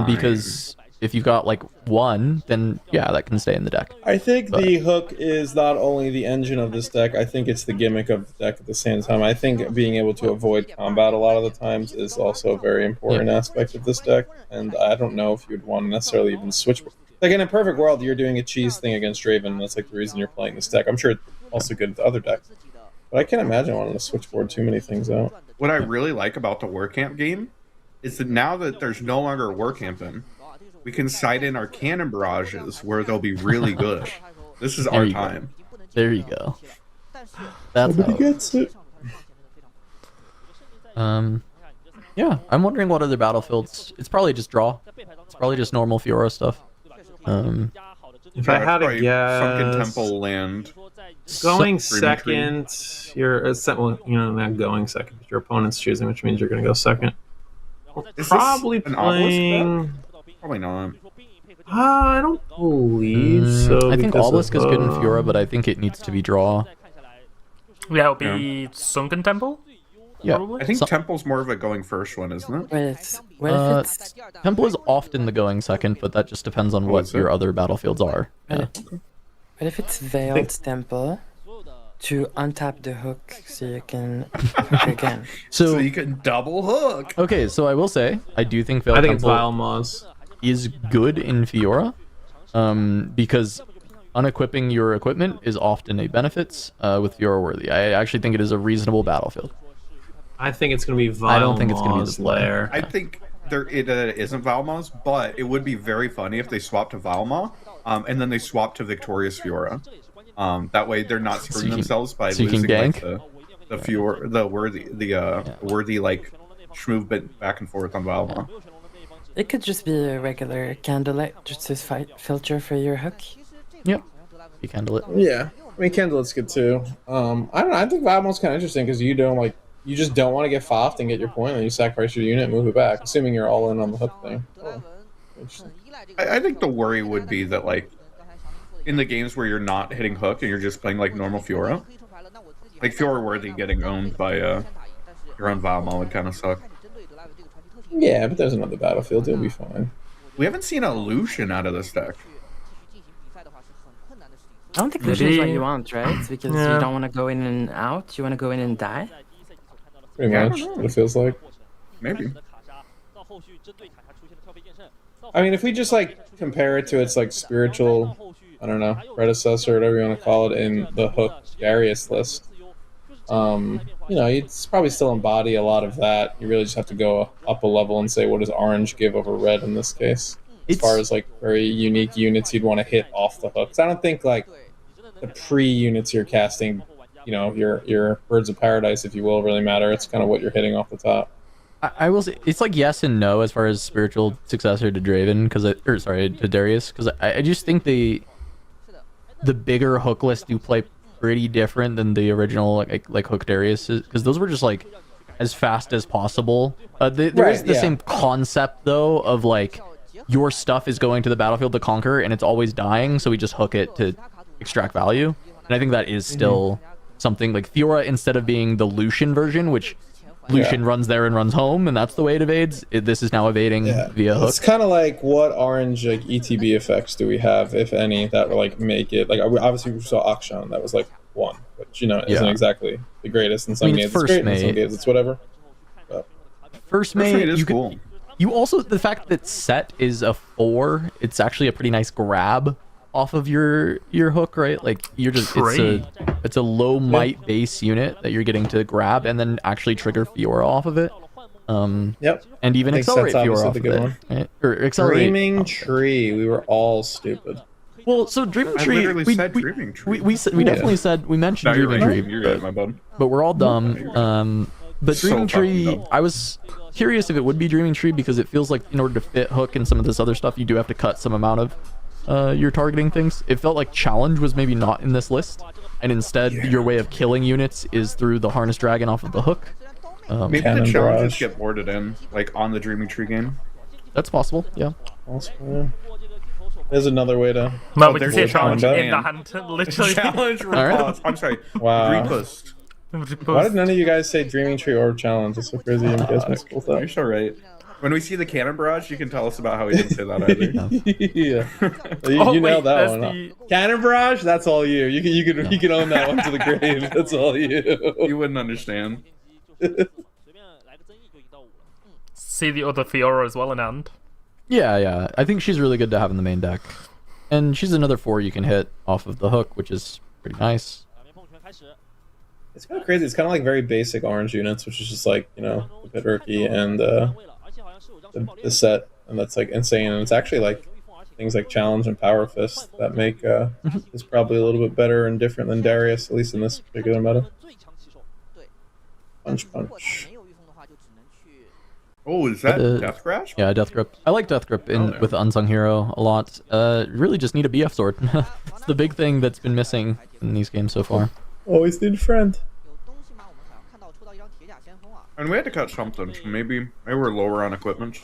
Because if you've got like 1, then yeah, that can stay in the deck. I think the hook is not only the engine of this deck, I think it's the gimmick of the deck at the same time. I think being able to avoid combat a lot of the times is also a very important aspect of this deck, and I don't know if you'd want to necessarily even switch. Like, in a perfect world, you're doing a cheese thing against Draven, and that's like the reason you're playing this deck. I'm sure it's also good with other decks, but I can't imagine wanting to switchboard too many things out. What I really like about the War Camp game is that now that there's no longer a War Camp in, we can side in our cannon barrages where they'll be really good. This is our time. There you go. That's how gets it. Yeah, I'm wondering what other battlefields. It's probably just draw. It's probably just normal Fiora stuff. If I had to probably guess, Sunken Temple land. going Dreaming Tree. second, well, not going second, but your opponent's choosing, which means you're going to go second. We're Is probably this an obelisk playing. Probably not. I don't believe so. I think because Obelisk of, is good in Fiora, but I think it needs to be draw. Yeah, it'll be Sunken Temple. Yeah, Probably. I think Temple's more of a going first one, isn't it? What if it's Temple is often the going second, but that just depends on what your other battlefields are. Yeah. what if it's Veiled Temple to untap the hook so you can hook again? So you can double hook. Okay, so I will say I do think Veiled I think it's Temple Vile Moz. is good in Fiora, because unequipping your equipment is often a benefit with Fiora worthy. I actually think it is a reasonable battlefield. I think it's going to be Vile I don't think it's gonna be Moz the play. lair. I think it isn't Valmos, but it would be very funny if they swapped to Valma, and then they swapped to Victorious Fiora. That way they're not screwing themselves by so you can losing like, gank? the Fiora, the worthy like schmoove bit back and forth on Valma. It could just be a regular candlelight, just to filter for your hook. Yep, you handle it. Yeah, I mean Candlelight's good too. I don't know. I think Vile Moz's kind of interesting because you just don't want to get foffed and get your point, and you sacrifice your unit, and move it back, assuming you're all in on the hook thing. Oh, interesting. I think the worry would be that like in the games where you're not hitting hook and you're just playing like normal Fiora, like Fiora worthy getting owned by your own Valma would kind of suck. Yeah, but there's another battlefield. You'll be fine. We haven't seen a Lucian out of this deck. I don't think Lucian is what you want, right? It's because you don't want to go in and out. You want to go in and die. Pretty much what it feels like. Maybe. I mean, if we just like compare it to its like spiritual, I don't know, predecessor, whatever you want to call it, in the hook Darius list, it's probably still embody a lot of that. You really just have to go up a level and say, what does orange give over red in this case? As far as like very unique units you'd want to hit off the hook. 'Cause I don't think like the pre-units you're casting, your Birds of Paradise, if you will, really matter. It's kind of what you're hitting off the top. I will say it's like yes and no as far as spiritual successor to Draven, to Darius, because I just think the bigger hook list do play pretty different than the original like hook Darius, because those were just like as fast as possible. There is the same concept though of like your stuff is going to the battlefield to conquer and it's always dying, so we just hook it to extract value. And I think that is still something like Fiora, instead of being the Lucian version, which Lucian runs there and runs home, and that's the way it evades. This is now evading via hook. It's kind of like what orange like ETB effects do we have, if any, that will like make it like obviously we saw Akshan, that was like one, which isn't exactly the greatest. In some games it's great, in some games it's whatever. But First mate is cool. You also, the fact that set is a 4, it's actually a pretty nice grab off of your hook, right? Like you're just it's a low might base unit that you're getting to grab and then actually trigger Fiora off of it. And even accelerate Fiora off of it. Right? Or accelerate. Dreaming Tree, we were all stupid. Well, so Dreaming Tree, we definitely said, we mentioned Dreaming Tree. You're right, my bud. But we're all dumb. But Dreaming Tree, I was curious if it would be Dreaming Tree, because it feels like in order to fit hook and some of this other stuff, you do have to cut some amount of your targeting things. It felt like challenge was maybe not in this list, and instead your way of killing units is through the harness dragon off of the hook. Maybe the challenges get boarded in, like on the Dreaming Tree game. That's possible, yeah. There's another way to. No, we can see a challenge in the hand, literally. Challenge riposte. I'm sorry. Wow. Riposte. Why did none of you guys say Dreaming Tree or challenge? It's so crazy. You guys missed both up. You're so right. When we see the cannon barrage, you can tell us about how he didn't say that either. You nailed that one. Huh? Cannon barrage? That's all you. You can own that one to the grave. That's all you. You wouldn't understand. See the other Fiora as well in hand. Yeah. I think she's really good to have in the main deck. And she's another 4 you can hit off of the hook, which is pretty nice. It's kind of crazy. It's kind of like very basic orange units, which is just like, the Piturki and the set. And that's like insane. And it's actually like things like Challenge and Power Fist that make this probably a little bit better and different than Darius, at least in this particular meta. Punch. Oh, is that Uh, Death Grasp? Yeah, Death Grip. I like Death Grip yeah. with Unsung Hero a lot. Really just need a BF sword. It's the big thing that's been missing in these games so far. Always need a friend. And we had to cut something, so maybe we're lower on equipment.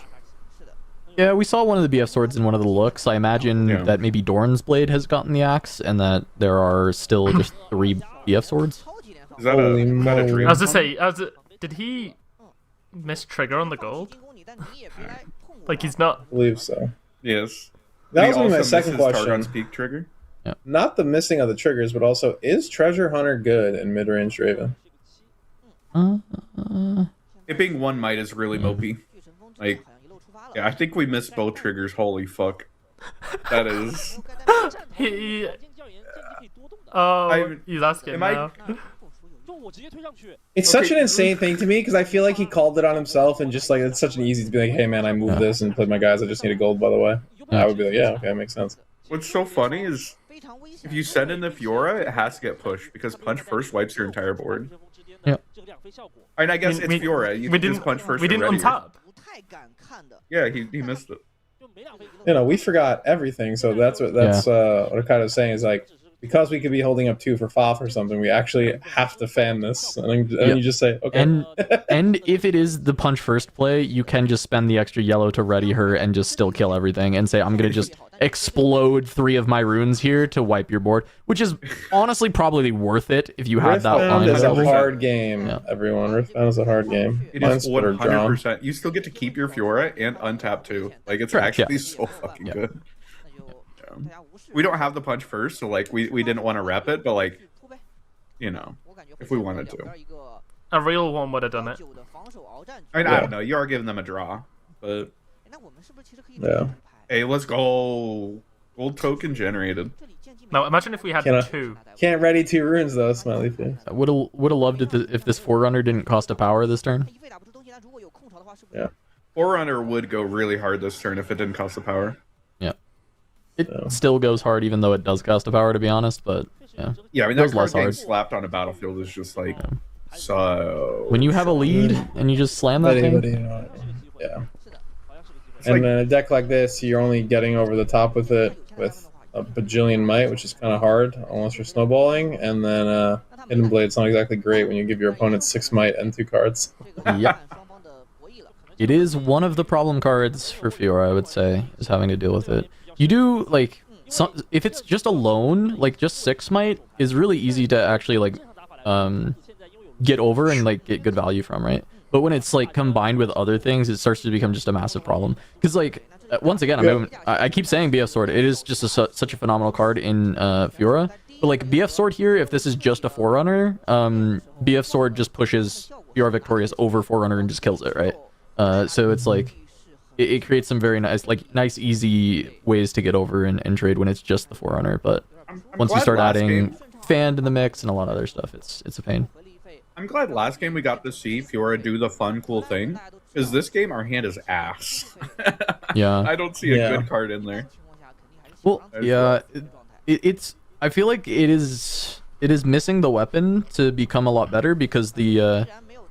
Yeah, we saw one of the BF swords in one of the looks. I imagine that maybe Dorn's blade has gotten the axe, and that there are still just 3 BF swords. Is that a dream? I was to say, did he miss trigger on the gold? Like he's not. I believe so. Yes. That He was gonna be my also second misses question. Targon's peak trigger. Not the missing of the triggers, but also, is Treasure Hunter good in mid-range Draven? It being 1 might is really mopey. Like, yeah, I think we missed both triggers. Holy fuck. That is. He. He's asking am I- now. It's such an insane thing to me because I feel like he called it on himself and just like it's such an easy to be like, hey man, I moved this and played my guys. I just need a gold, by the way. I would be like, yeah, okay, that makes sense. What's so funny is if you send in the Fiora, it has to get pushed because punch first wipes your entire board. Yeah. And I guess it's Fiora. You can just punch first. We didn't already. untap. Yeah, he missed it. You know, we forgot everything, so that's what I'm kind of saying is like, because we could be holding up 2 for FOF or something, we actually have to fan this. And then you just say, okay. And if it is the punch first play, you can just spend the extra yellow to ready her and just still kill everything and say, I'm going to just explode 3 of my runes here to wipe your board, which is honestly probably worth it if you had that line. Riftbound is a available. hard game, everyone. Riftbound is a hard game. It Mine's is Spitter drawn. 100%. You still get to keep your Fiora and untap too. Like it's actually so fucking good. We don't have the punch first, so like we didn't want to rep it, but like, you know, if we wanted to. A real one would have done it. I mean, I don't know. You are giving them a draw, but yeah. Hey, let's go. Gold token generated. Now imagine if we had 2. Can't ready 2 runes though, smiley face. Would have loved it if this Forerunner didn't cost a power this turn. Yeah. Forerunner would go really hard this turn if it didn't cost the power. Yeah. It still goes hard even though it does cost a power, to be honest, but yeah. Yeah, I mean, It that goes card less getting hard. slapped on a battlefield is just like, so... When you have a lead and you just slam that thing... Yeah. It's And like- then a deck like this, you're only getting over the top with it with a bajillion might, which is kind of hard unless you're snowballing. And then Hidden Blade's not exactly great when you give your opponent 6 might and 2 cards. Yep. It is one of the problem cards for Fiora, I would say, is having to deal with it. You do, like, if it's just alone, like, just 6 might is really easy to actually, like, get over and, like, get good value from, right? But when it's, like, combined with other things, it starts to become just a massive problem. Because, like, once again, I keep saying BF Sword. It is just such a phenomenal card in Fiora. But, like, BF Sword here, if this is just a Forerunner, BF Sword just pushes Fiora Victorious over Forerunner and just kills it, right? So it's like it creates some very nice, easy ways to get over and trade when it's just the Forerunner. But once you start adding Fan in the mix and a lot of other stuff, it's a pain. I'm glad last game we got to see Fiora do the fun, cool thing. Because this game, our hand is ass. Yeah. I don't see a good card in there. Well, yeah, it's. I feel like it is missing the weapon to become a lot better because the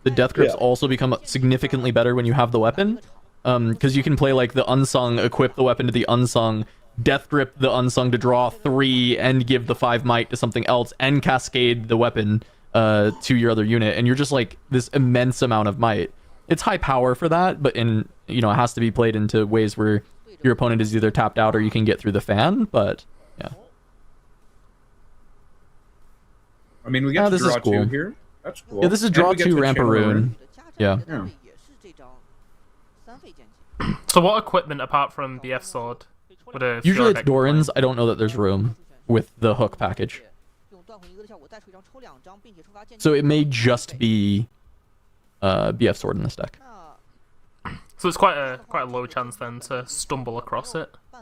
death grips also become significantly better when you have the weapon. Because you can play like the unsung, equip the weapon to the unsung, death grip the unsung to draw 3 and give the 5 might to something else and cascade the weapon to your other unit, and you're just like this immense amount of might. It's high power for that, but it has to be played into ways where your opponent is either tapped out or you can get through the fan. But yeah. I mean, we get to this draw is cool. 2 here. That's cool. Yeah, this is And draw we get 2 to ramp a chain rune. Yeah. So what equipment apart from BF Sword would a Usually Fiora it's deck be playing? Doran's. I don't know that there's room with the hook package. So it may just be BF Sword in this deck. So it's quite a low chance then to stumble across it. I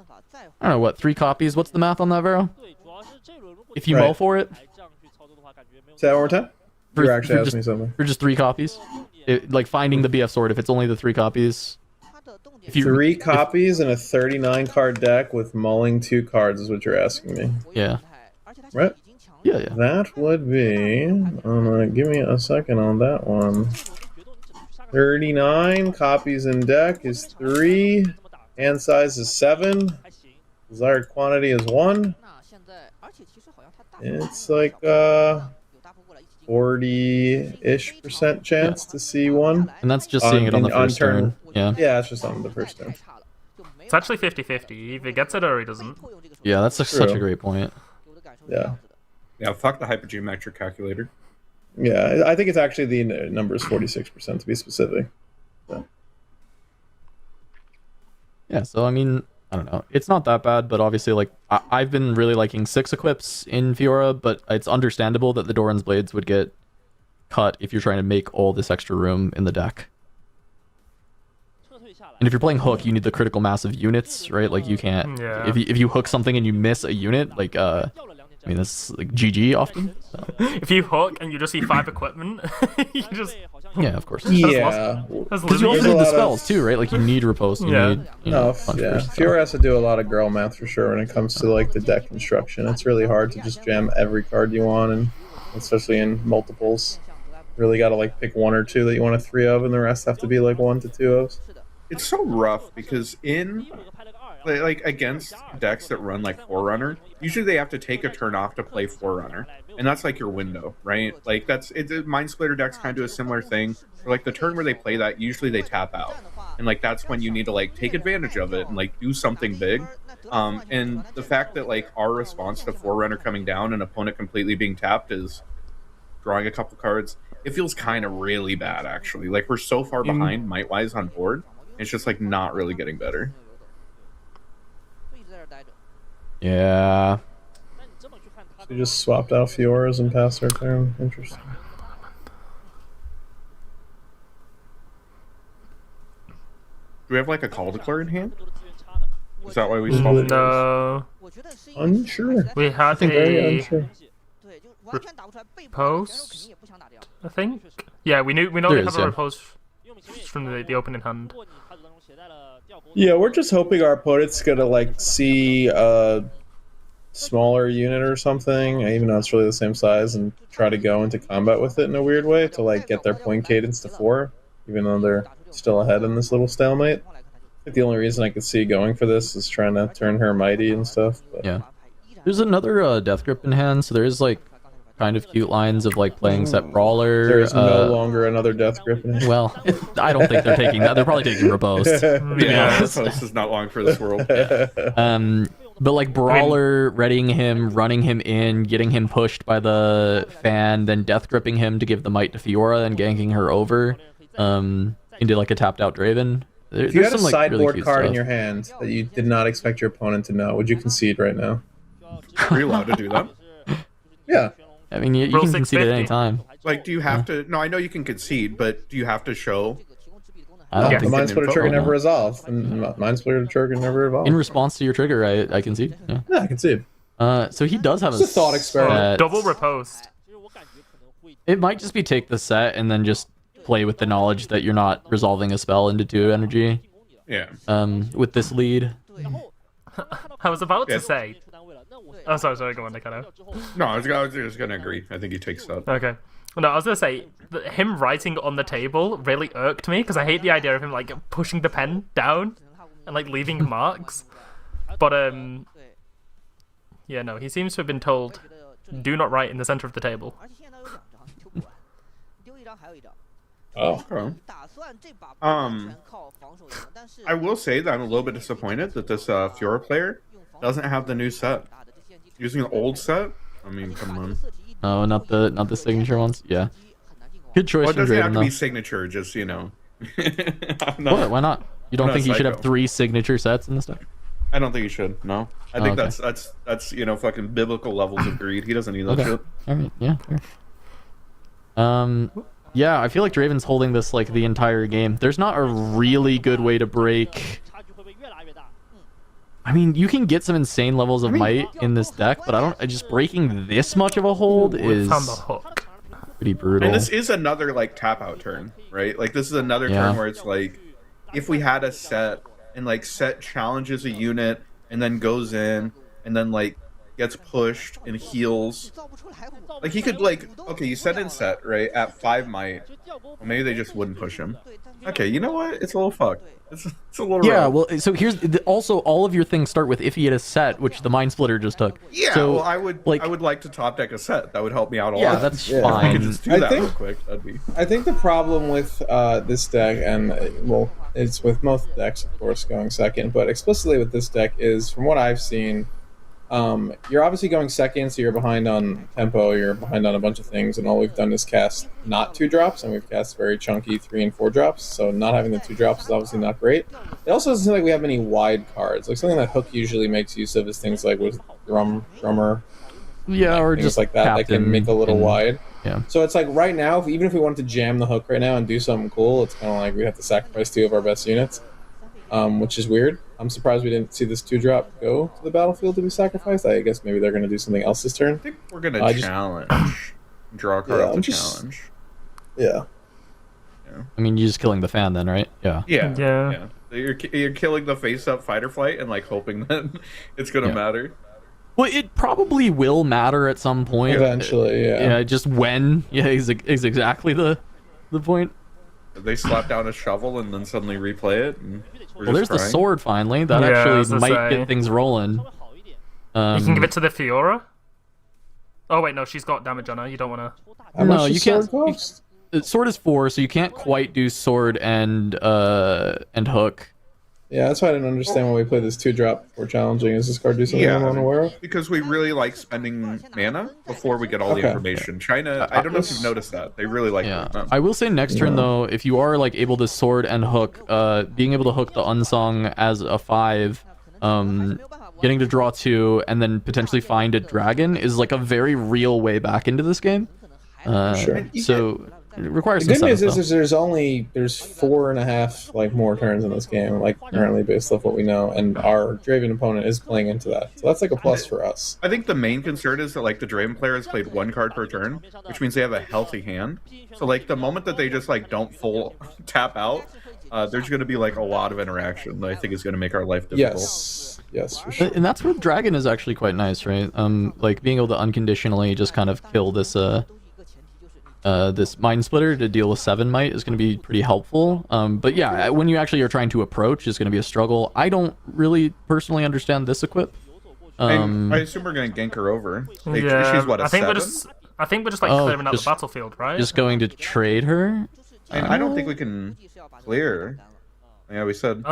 don't know, what, 3 copies? What's the math on that, Vero? If you mull for it? Say that one more time? You're actually asking me something. For just 3 copies? Like finding the BF Sword, if it's only the 3 copies. If you, 3 copies in a 39 card deck with mulling 2 cards is what you're asking me. Yeah. Right? Yeah. That would be... give me a second on that one. 39 copies in deck is 3. Hand size is 7. Desired quantity is 1. It's like 40-ish% chance to see one. And that's just seeing it on the first turn. Yeah. Yeah, it's just on the first turn. It's actually 50-50. He either gets it or he doesn't. Yeah, that's such a great point. Yeah. Yeah, fuck the hypergeometric calculator. Yeah, I think it's actually the number is 46% to be specific. So. Yeah, so I mean, I don't know. It's not that bad, but obviously, like, I've been really liking 6 equips in Fiora, but it's understandable that the Doran's Blades would get cut if you're trying to make all this extra room in the deck. And if you're playing Hook, you need the critical mass of units, right? Like, you can't... Yeah. If you hook something and you miss a unit, like, I mean, that's like GG often. So. If you hook and you just see 5 equipment, you just... Yeah, of course. Yeah. Because you also need the spells, too, right? Like, you need riposte, you need... You know, Fiora has to do a lot of girl math for sure when it comes to, like, the deck construction. It's really hard to just jam every card you want, and especially in multiples. Really got to, like, pick 1 or 2 that you want a 3 of, and the rest have to be, like, 1 to 2 of. It's so rough because in like against decks that run like Forerunner, usually they have to take a turn off to play Forerunner, and that's like your window, right? Like that's it. Mind Splitter decks kind of do a similar thing. For, like the turn where they play that, usually they tap out, and like that's when you need to like take advantage of it and like do something big. And the fact that like our response to Forerunner coming down and opponent completely being tapped is drawing a couple cards. It feels kind of really bad actually. Like we're so far behind might wise on board. It's just like not really getting better. Yeah. So you just swapped out Fioras and passed our turn. Interesting. Do we have like a Call Declare in hand? Is that why we swapped? No. Unsure. We had Very unsure. Post, I think. Yeah, we know There we is, have yeah. a post from the opening hand. Yeah, we're just hoping our opponent's gonna like see a smaller unit or something, even though it's really the same size, and try to go into combat with it in a weird way to like get their point cadence to 4, even though they're still ahead in this little stalemate. I think the only reason I could see going for this is trying to turn her mighty and stuff. But. Yeah. There's another Death Grip in hand, so there is like kind of cute lines of like playing Set Brawler. There is no longer another Death Grip in hand. Well, I don't think they're taking that. They're probably taking Riposte. Yeah, this is not long for this world. But like Brawler, readying him, running him in, getting him pushed by the fan, then Death Gripping him to give the might to Fiora and ganking her over into like a tapped out Draven. If you had a some, like, sideboard really cute card in stuff. your hand that you did not expect your opponent to know, would you concede right now? Are you allowed to do that? Yeah. I mean, you can concede at any time. Like, do you have to? No, I know you can concede, but do you have to show? I don't The think Mind Splitter trigger no. never resolved. And Mind Splitter trigger never evolved. In response to your trigger, I concede. Yeah. Yeah, I concede. So he does have It's a thought experiment. Double riposte. It might just be take the set and then just play with the knowledge that you're not resolving a spell into 2 energy. Yeah. With this lead. I was about to say. Oh, sorry, go on, Nick. No, I was just gonna agree. I think he takes that. Okay. No, I was gonna say that him writing on the table really irked me because I hate the idea of him like pushing the pen down and like leaving marks. But yeah, no, he seems to have been told, do not write in the center of the table. Oh. Okay. I will say that I'm a little bit disappointed that this Fiora player doesn't have the new set. Using the old set? I mean, come on. Oh, not the signature ones? Yeah. Good choice Well, it from doesn't have Draven, to be though. signature, just, you know. What? Why not? You don't I'm not think you should have psycho. 3 signature sets in this deck? I don't think you should, no. I Oh, think okay. that's you know, fucking biblical levels of greed. He doesn't need that Okay. shit. Alright, yeah. Fair. Yeah, I feel like Draven's holding this like the entire game. There's not a really good way to break. I mean, you can get some insane levels of might in this deck, but just breaking this much of a hold is Found the hook. pretty brutal. And this is another like tap out turn, right? Like this is another Yeah. turn where it's like if we had a set and like set challenges a unit and then goes in and then like gets pushed and heals. Like he could like, okay, you set in set right at 5 might. Well, maybe they just wouldn't push him. Okay, you know what? It's a little fucked. It's a little Yeah, rough. well, so here's also all of your things start with if he had a set, which the Mind Splitter just took. Yeah, so, well, I would like to top deck a set. That would help me out a lot. Yeah, that's If I fine. could just do I that think- real quick. That'd be. I think the problem with this deck, and well, it's with most decks, of course, going second, but explicitly with this deck is, from what I've seen, you're obviously going second, so you're behind on tempo, you're behind on a bunch of things, and all we've done is cast not 2 drops, and we've cast very chunky 3 and 4 drops, so not having the 2 drops is obviously not great. It also doesn't seem like we have many wide cards. Like something that Hook usually makes use of is things like with Drummer, Yeah, or things just like that that can Captain make a little and- wide. Yeah. So it's like right now, even if we wanted to jam the Hook right now and do something cool, it's kind of like we have to sacrifice 2 of our best units, which is weird. I'm surprised we didn't see this 2-drop go to the battlefield to be sacrificed. I guess maybe they're going to do something else this turn. I think we're gonna challenge. Draw a card off the challenge. Yeah. I mean, you're just killing the fan then, right? Yeah. Yeah. Yeah. Yeah. So you're killing the face-up fight or flight and like hoping that it's gonna matter. Well, it probably will matter at some point. Eventually, yeah. Yeah, just when. Yeah, is exactly the point. They slap down a shovel and then suddenly replay it. And we're Well, there's just the crying. sword finally. That Yeah, I was actually gonna might say. get things rolling. You can give it to the Fiora. Oh wait, no, she's got damage on her. You don't want to. How No, much you does can't- sword cost? Sword is 4, so you can't quite do sword and hook. Yeah, that's why I didn't understand when we played this 2-drop for challenging. Is this card do something I'm unaware of? Because we really like spending mana before we get all the Okay. information. China, I don't know if you've noticed that. They really like Yeah, doing that. I will say next turn though, if you are like able to sword and hook, being able to hook the unsung as a 5, getting to draw 2 and then potentially find a dragon is like a very real way back into this game. Sure. So it requires The some good news setup, is there's 4.5 like more turns in this game, like currently based off what we know, and our Draven opponent is playing into that, so that's like a plus for us. I think the main concern is that like the Draven player has played 1 card per turn, which means they have a healthy hand. So like the moment that they just like don't full tap out, there's going to be like a lot of interaction that I think is going to make our life difficult. Yes, for sure. And that's where dragon is actually quite nice, right? Like being able to unconditionally just kind of kill this this Mind Splitter to deal with 7 might is going to be pretty helpful. But yeah, when you actually are trying to approach, it's going to be a struggle. I don't really personally understand this equip. I assume we're going to gank her over. Like, Yeah, she's what, a I think 7? I think we're just like clearing out the battlefield, right? Just going to trade her. And I don't think we can clear. Yeah, we said.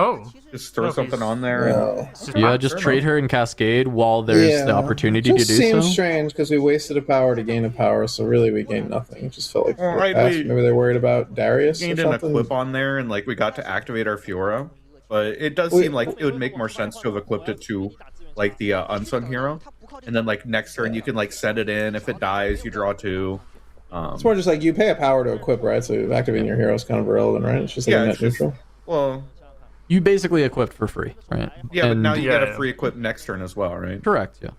Just throw something on there. No. Yeah, just trade her and cascade while there's the opportunity to just do so. seems strange because we wasted a power to gain a power, so really we gained nothing. It just felt like Well, right, maybe they're worried about Darius or Gained an something. equip on there, and like we got to activate our Fiora. But it does seem like it would make more sense to have equipped it to like the unsung hero, and then like next turn you can like send it in. If it dies, you draw 2. It's more just like you pay a power to equip, right? So activating your hero is kind of irrelevant, right? It's just like a net neutral. Well, you basically equipped for free, right? Yeah, but now you get Yeah. a free equip next turn as well, right? Correct. Yeah.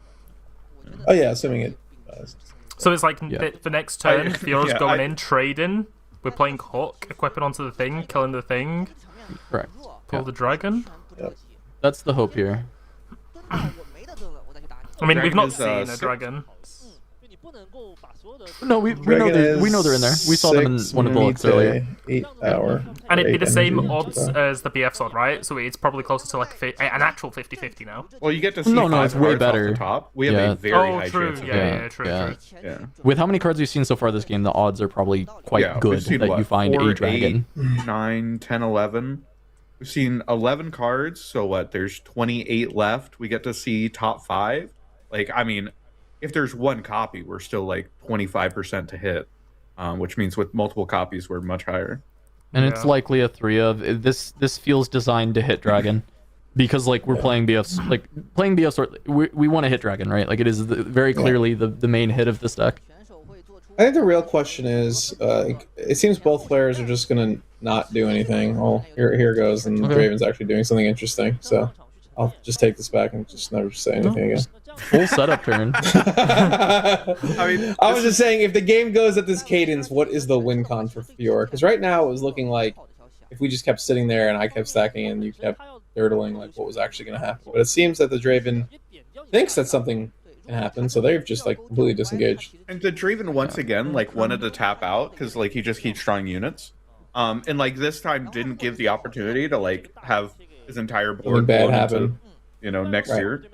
Oh yeah, assuming it does. So it's like the next turn, Fiora's yeah, going in, trading. We're playing Hook, equipping onto the thing, killing the thing. Correct. Pull the dragon. That's the hope here. I mean, we've Dragon not is, seen a 6. dragon. No, we know Dragon we know they're in there. We saw them in 6 one of the looks meets earlier. 8 hour. And it'd be 8 the same energy. odds as the BF sword, right? So it's probably closer to like an actual 50-50 now. Well, you get to see No, 5 it's way cards off better. the top. We have Yeah. a very Oh, high true. chance of Yeah, true. Yeah. With how many cards we've seen so far this game, the odds are probably quite Yeah, good we've seen, that what, you find 4, a dragon. 8, 9, 10, 11. We've seen 11 cards, so what? There's 28 left. We get to see top 5. Like, I mean, if there's 1 copy, we're still like 25% to hit, which means with multiple copies, we're much higher. And it's likely a 3 of this. This feels designed to hit dragon, because like we're playing BFs, like playing BF sword. We want to hit dragon, right? Like it is very clearly the main hit of this deck. I think the real question is, it seems both players are just gonna not do anything. Well, here goes, and Draven's actually doing something interesting. So I'll just take this back and just never say anything again. Full setup turn. I was just saying, if the game goes at this cadence, what is the win con for Fiora? Because right now it was looking like if we just kept sitting there and I kept stacking and you kept dirtling, like what was actually going to happen. But it seems that the Draven thinks that something can happen. So they've just like completely disengaged. And the Draven once again like wanted to tap out because like he just keeps drawing units. And like this time didn't give the opportunity to like have his entire board bad blown happen. into, you know, next Right. year.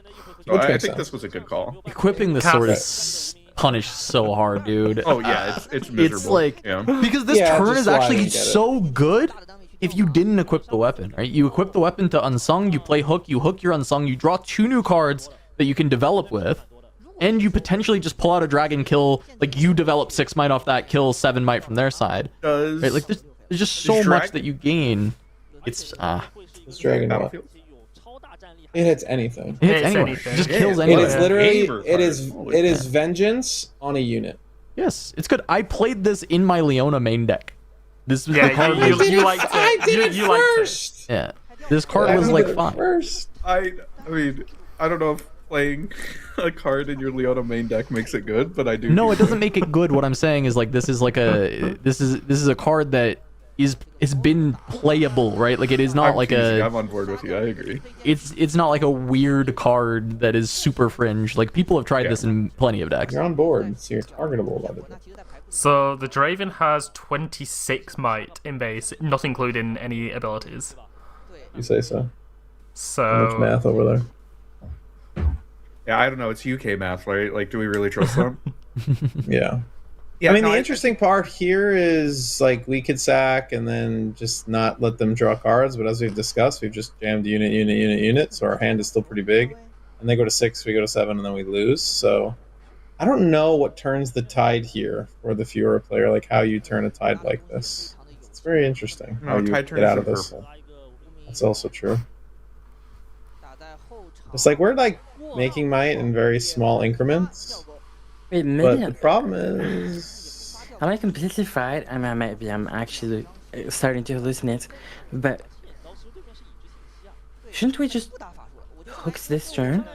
So Which I makes think sense. this was a good call. Equipping the sword is punished so hard, dude. Oh yeah, it's miserable. It's like yeah. because this Yeah, turn just is why I actually don't get it. so good if you didn't equip the weapon, right? You equip the weapon to Unsung, you play Hook, you hook your Unsung, you draw 2 new cards that you can develop with, and you potentially just pull out a dragon kill, like you develop 6 might off that, kill 7 might from their side. Does Right? Like there's just so much Dragon- that you gain. It's This dragon what? Battlefield? It hits anything. it hits It's anywhere. anything. It just It kills is. It anywhere. is literally Anger it is card. it is vengeance on a unit. Yes, it's good. I played this in my Leona main deck. This was Yeah, the card you- was- you liked it. I did it You liked it. first. yeah. This card I was did like it fine. first. I mean, I don't know if playing a card in your Leona main deck makes it good, but I do. No, think it doesn't so. make it good. What I'm saying is like this is like a this is a card that is it's been playable, right? Like it is not I'm like teasing, a I'm on board with you. I agree. it's not like a weird card that is super fringe. Like people have tried Yeah. this in plenty of decks. You're on board, so you're targetable by the way. So the Draven has 26 might in base, not including any abilities. You say so. Much So math over there. Yeah, I don't know. It's UK math, right? Like, do we really trust them? Yeah. Yeah, I mean, no, the interesting part here is like we could sack and then just not let them draw cards, but as we've discussed, we've just jammed unit, so our hand is still pretty big. And they go to 6, we go to 7, and then we lose. So I don't know what turns the tide here for the Fiora player, like how you turn a tide like this. It's very interesting how No, you tide get turns out in of this. purple. That's also true. It's like we're like making might in very small increments, Wait, but maybe the problem is am I completely fried? I mean, maybe I'm actually starting to hallucinate, but shouldn't we just hook this turn?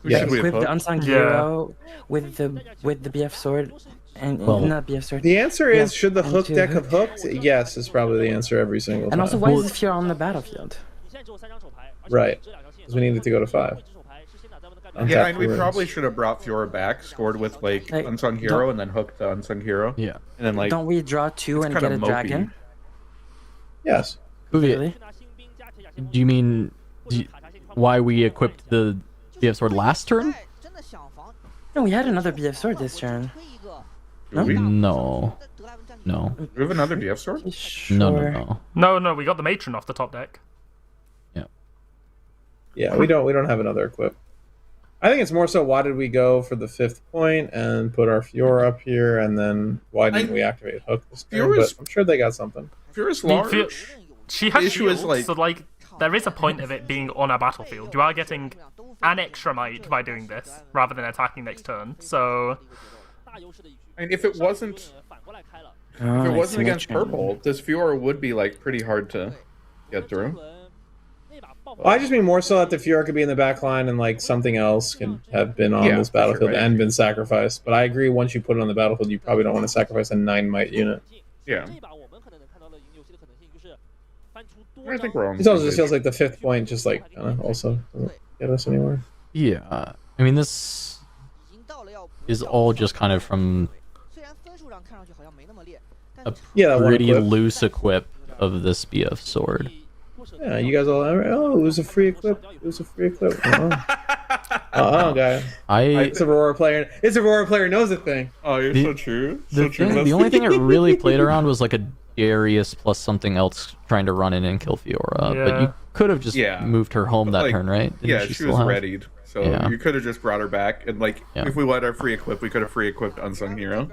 Yeah. Should we Equip the hook? unsung Yeah. hero with the BF sword and Well, not BF sword. the answer is Yeah, should the and hook to deck hook- have hooked? Yes, is probably the answer every single time. And also, why is the Fiora on the battlefield? Right, because we needed to go to 5. Yeah, and we Ruins. probably should have brought Fiora back, scored with like Like, Unsung Hero, and then hooked the Unsung Hero. Yeah. And then like, Don't we draw 2 it's and kinda get a mopey. dragon? Yes. Kuvi, Really? do you mean why we equipped the BF sword last turn? No, we had another BF sword this turn. do we? No. No. Do we have another BF sword? Sure. No. we got the matron off the top deck. Yeah, we don't have another equip. I think it's more so why did we go for the 5th point and put our Fiora up here, and then why didn't we activate hook this turn? Fiora's- But I'm sure they got something. Fiora's I mean, large. She has The issue is, shields, like- so like there is a point of it being on a battlefield. You are getting an extra might by doing this rather than attacking next turn. So And if it wasn't, Oh, if it I wasn't see against what you mean. purple, this Fiora would be like pretty hard to get through. Well, I just mean more so that the Fiora could be in the back line and like something else could have been on Yeah, this for sure, battlefield right. and been sacrificed. But I agree, once you put it on the battlefield, you probably don't want to sacrifice a 9 might unit. Yeah. I think we're on. It also just feels like the 5th point just like also doesn't get us anywhere. Yeah. I mean, this is all just kind of from a Yeah, that one pretty equip. loose equip of this BF sword. Yeah, you guys all, oh, it was a free equip. It was a free equip. Guys. It's a Aurora player. It's a Aurora player knows a thing. Oh, you're The- so true. The, thing, the only thing it really played around was like a Darius plus something else trying to run in and kill Fiora. But Yeah. you could have just Yeah. moved her home that Like, turn, right? Didn't Yeah, she still was have- readied. So Yeah. you could have just brought her back, and like Yeah. if we wanted our free equip, we could have free equipped Unsung Hero.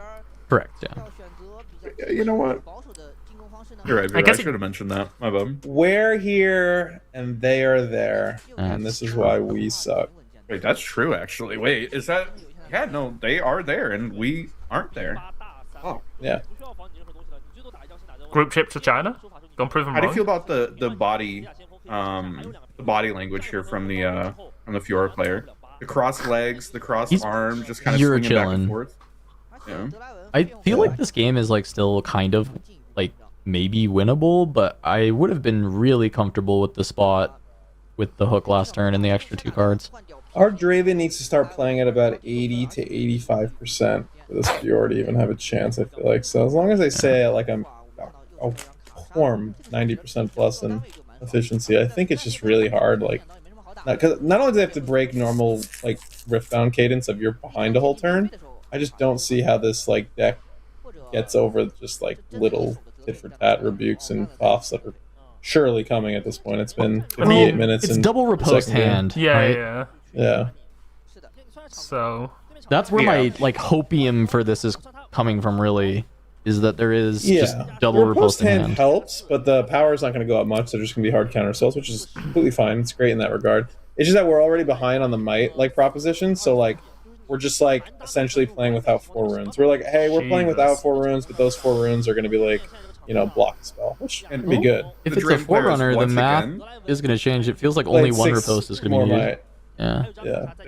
Correct, yeah. Yeah, you know what? You're right, I Vera. I, guess it- should have mentioned that. My bum. We're here and they are there, and this is why we suck. Wait, that's true. Actually, wait, is that? Yeah, no, they are there, and we aren't there. Oh, Yeah. group trip to China. Don't prove them how do you wrong. feel about the body language here from the Fiora player? The cross legs, the cross He's arms, just kind of pure swinging back and chillin'. forth. Yeah. I feel like this game is like still kind of like maybe winnable, but I would have been really comfortable with the spot with the hook last turn and the extra 2 cards. Our Draven needs to start playing at about 80 to 85% for this Fior to even have a chance, I feel like. So as long as I say like I'll perform 90% plus in efficiency, I think it's just really hard. Like, because not only do they have to break normal like Riftbound cadence of you're behind a whole turn, I just don't see how this like deck gets over just like little tit for tat rebukes and coughs that are surely coming at this point. It's been 58 minutes. It's and double riposte hand. Yeah, right? yeah. Yeah. So that's where my like hopium for this is coming from. Really, is that there is just double riposte hand helps, but the power is not going to go up much. So there's going to be hard counter assaults, which is completely fine. It's great in that regard. It's just that we're already behind on the might like proposition. So like we're just like essentially playing without 4 runes. We're like, hey, we're playing without 4 runes, but those 4 runes are going to be like, you know, block the spell, which would be good. If it's a Forerunner, the math is going to change. It feels like only 1 riposte is going to be needed. Yeah.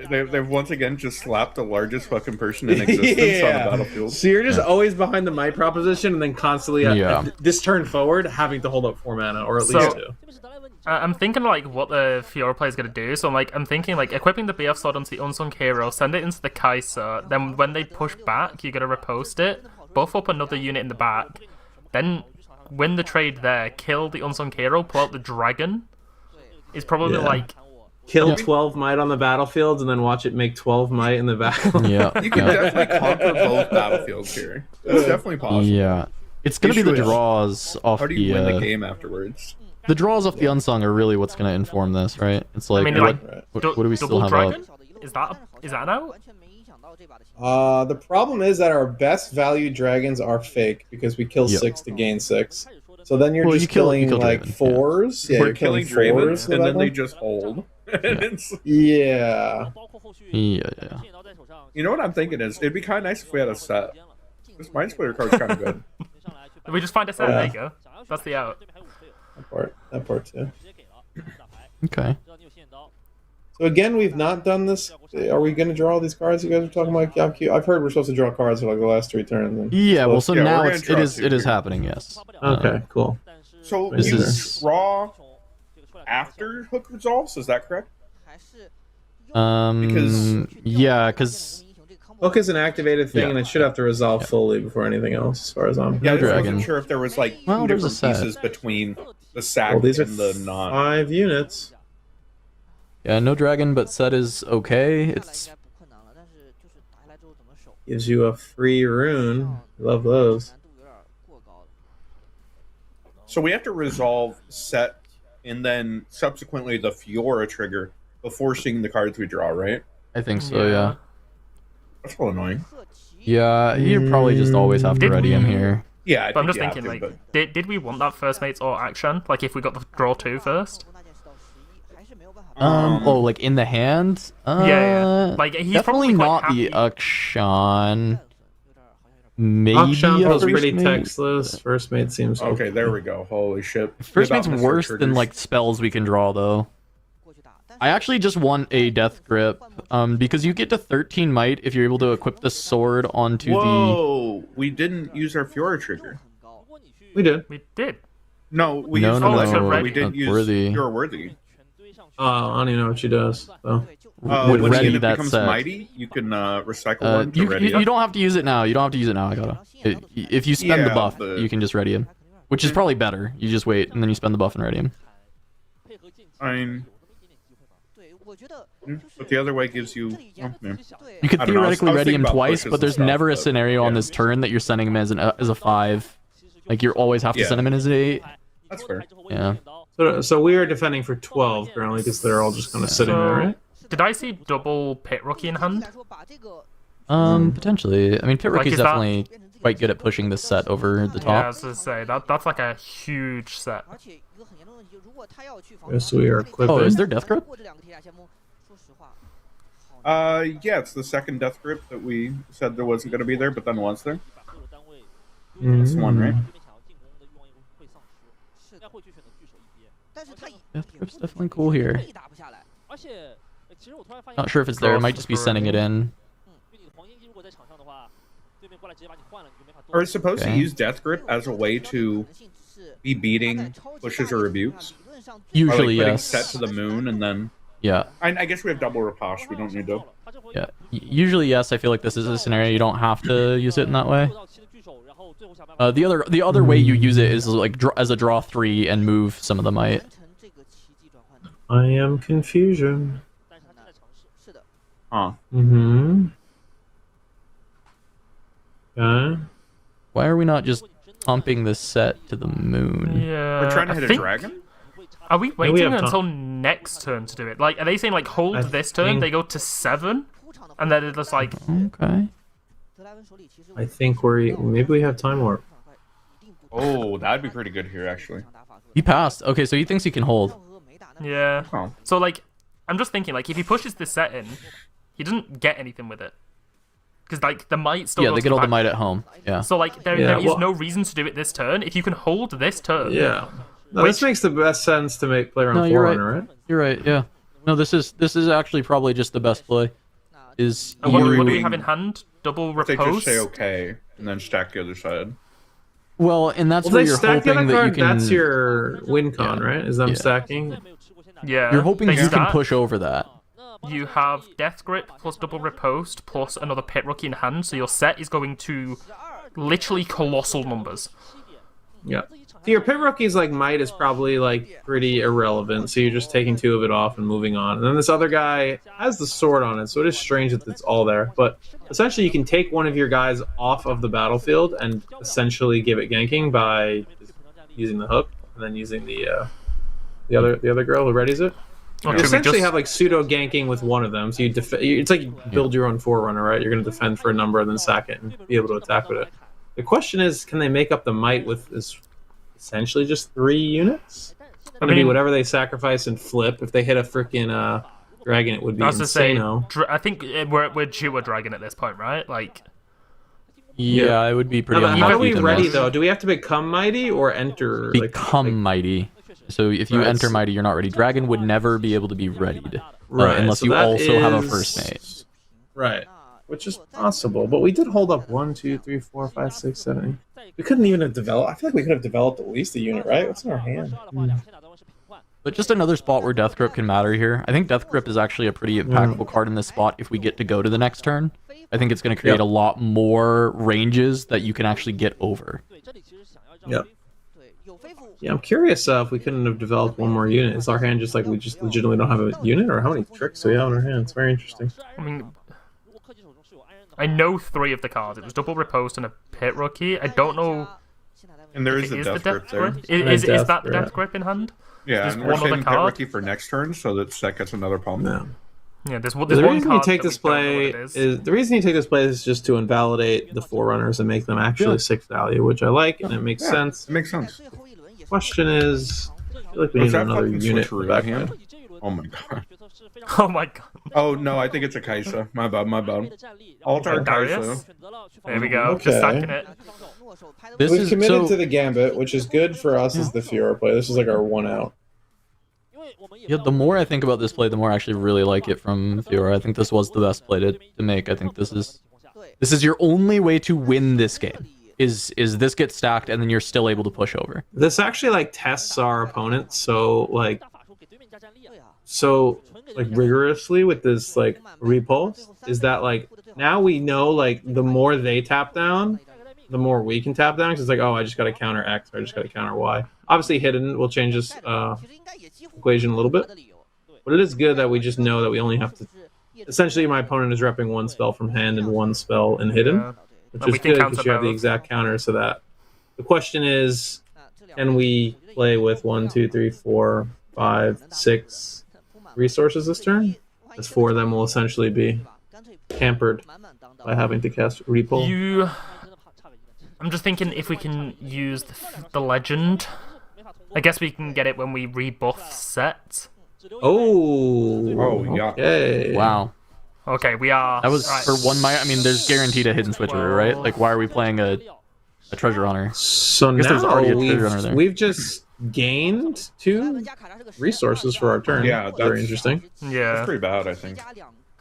They've once again just slapped the largest fucking person in existence on the battlefield. So you're just always behind the might proposition and then constantly this turn forward having to hold up 4 mana or at least 2. I'm thinking like what the Fiora player is gonna do. So I'm thinking like equipping the BF sword onto the unsung hero, send it into the Kaiser. Then when they push back, you're gonna riposte it, buff up another unit in the back, then win the trade there, kill the unsung hero, pull out the dragon. Is probably like kill 12 might on the battlefield and then watch it make 12 might in the back. You can definitely conquer both battlefields here. It's definitely possible. Yeah, it's gonna be the draws off how do you win the game afterwards? The draws off the unsung are really what's going to inform this, right? It's like, I mean, what do we still have dragon? up? Is that out? The problem is that our best value dragons are fake because we kill 6 to gain 6. So then you're just killing like Draven, 4s. Yeah, we're killing Dravens, and then they just hold. Yeah. You know what I'm thinking is, it'd be kind of nice if we had a set. This Mind Splitter card's kind of good. We just find a set, there you go. That's the out. That part too. Okay. So again, we've not done this. Are we going to draw all these cards you guys are talking about? I've heard we're supposed to draw cards for like the last 3 turns. And well, so now it is happening. Yes. Okay, cool. So you draw after hook resolves, is that correct? Because hook is an activated thing, and it should have to resolve fully before anything else, as far as I'm. I wasn't sure if there was like 2 different pieces between the sack and the non. 5 units. Yeah, no dragon, but set is okay. It's gives you a free rune. Love those. So we have to resolve set and then subsequently the Fiora trigger before seeing the cards we draw, right? I think so. Yeah. That's a little annoying. Yeah, you probably just always have to ready him here. Yeah, but I'm just thinking, like, did we want that first mate's or action? Like, if we got the draw 2 first? Like in the hand? Yeah. Like, he's definitely not happy. the Akshan. Maybe Akshan was first pretty mate. textless. First mate seems okay. There we go. Holy shit. First mate's worse than like spells we can draw though. I actually just want a death grip, because you get to 13 might if you're able to equip the sword onto Whoa, we didn't use our Fiora trigger. We did. We did. No, we No, used no, we didn't use Worthy. Fiora Worthy. I don't even know what she does. So. Would when ready unit that becomes set. mighty, you can recycle one to You ready it. don't have to use it now. You don't have to use it now. I gotta. If you spend the buff, you can just ready him, which is probably better. You just wait and then you spend the buff and ready him. I mean, but the other way gives you. Oh, man. You could I don't know, I was theoretically ready thinking him about twice, pushes but and there's stuff, never a but, scenario on yeah. this turn that you're sending him as a 5. Like you always have to send him in as an 8. That's fair. Yeah. So we are defending for 12 currently because they're all just kind of sitting there, right? Did I see double Pit Rookie in hand? Potentially. I mean, Pit Like, Rookie's is that- definitely quite good at pushing this set over the Yeah, I top. was gonna say that's like a huge set. Yes, we are equipped. Oh, is there death grip? Yeah, it's the second death grip that we said there wasn't going to be there, but then was there. Mm-hmm. That's the one, right? Death grip's definitely cool here. Not sure if it's there. It might just be sending it in. Are we supposed to Okay. use death grip as a way to be beating pushes or rebukes? Usually, putting yes. set to the moon and then. Yeah. I guess we have double riposte. We don't need to. Yeah. Usually, yes. I feel like this is a scenario you don't have to use it in that way. The other way you use it is like as a draw 3 and move some of the might. I am confusion. Huh. Mm-hmm. Okay. Why are we not just pumping this set to the moon? Yeah. We're trying to I hit a think- dragon? Are we we waiting have until next turn to do it? Like, are they saying like hold this turn? think- They go to 7, and then it's just like Okay. I think maybe we have time warp. Oh, that'd be pretty good here, actually. He passed. Okay, so he thinks he can hold. yeah. Oh. So like, I'm just thinking like if he pushes this set in, he doesn't get anything with it. Because like the might still. Yeah, goes they to get all the back. might at home. Yeah. So like there Yeah, is well- no reason to do it this turn. If you can hold this turn. Yeah. No, this makes the best sense to play around No, you're Forerunner, right? You're right. Yeah. No, this is actually probably just the best play. Is And what do we worrying have in hand? Double If they just repose. say okay and then stack the other side. well, and that's Well, where they you're stack the hoping other that you card. can. That's your win con, Yeah. right? Is them Yeah. stacking? Yeah. You're hoping they you can stack. push over that. You have Death Grip plus double riposte plus another Pit Rookie in hand, so your set is going to literally colossal numbers. Yeah. So your pit rookie's like might is probably like pretty irrelevant, so you're just taking 2 of it off and moving on. And then this other guy has the sword on it, so it is strange that it's all there. But essentially, you can take one of your guys off of the battlefield and essentially give it ganking by using the hook and then using the other girl who readies it. Or You should we essentially just- have like pseudo ganking with one of them, so it's like you build your own Forerunner, right? You're going to defend for a number and then sack it and be able to attack with it. The question is, can they make up the might with this essentially just 3 units? It's going to be whatever they sacrifice and flip. If they hit a freaking dragon, it would be I was to say, insane. I think we're due a dragon at this point, right? Like, Yeah, it would be pretty. How do we unlucky to ready miss. though? Do we have to become mighty or enter? Become mighty. So if you Right, enter so- mighty, you're not ready. Dragon would never be able to be readied, Right, unless so you that also have a is- first mate. Right. Which is possible, but we did hold up 1, 2, 3, 4, 5, 6, 7. 8. We couldn't even have developed. I feel like we could have developed at least a unit, right? What's in our hand? But just another spot where Death Grip can matter here. I think Death Grip is actually a pretty impactful card in this spot if we get to go to the next turn. I think it's going to create a lot more ranges that you can actually get over. Yep. Yeah, I'm curious if we couldn't have developed one more unit. Is our hand just like we just legitimately don't have a unit, or how many tricks do we have in our hand? It's very interesting. I mean, I know 3 of the cards. It was double riposte and a Pit Rookie. I don't know. And there if is it a is death the grip Death there. Grip. Is Death that the Grip. Death Grip in hand? Yeah, There's and one we're other saving Pit card. Rookie for next turn so that set gets another palm. Yeah. Yeah, there's The one reason you card take that this we don't know play what it is the reason you take this play is just to invalidate the Forerunners and make them actually 6 value, which I like and it makes sense. It makes sense. Question is, I feel like we Was need that another fucking unit in the switcheroo back hand? end. Oh my god. Oh my god. Oh no, I think it's a Kaisa. My bad, my bad. Altar Darius? Kaisa. There we go. Okay. Just stacking it. This We've is committed so, to the Gambit, which is good for us as the Fiora play. This is like our 1 out. yeah, the more I think about this play, the more I actually really like it from Fiora. I think this was the best play to make. I think this is your only way to win this game. Is this gets stacked and then you're still able to push over. This actually like tests our opponents so rigorously with this like repulse is that like now we know like the more they tap down, the more we can tap down because it's like, oh, I just got to counter X or I just got to counter Y. Obviously hidden will change this equation a little bit, but it is good that we just know that we only have to essentially my opponent is repping 1 spell from hand and 1 spell in hidden. Yeah. Which And is we can good counter because you have the both. exact counter so that the question is, can we play with 1, 2, 3, 4, 5, 6 resources this turn? As 4 of them will essentially be hampered by having to cast Repull. I'm just thinking if we can use the legend. I guess we can get it when we rebuff set. Oh, yeah. Okay. Wow. Okay, we are. That was right. for 1 might. I mean, there's guaranteed a hidden switcher, right? Like, why are we playing a treasure hunter? So guess there's already now a treasure hunter there. we've just gained 2 resources for our turn. Yeah, Very that's- interesting. Yeah. That's pretty bad, I think.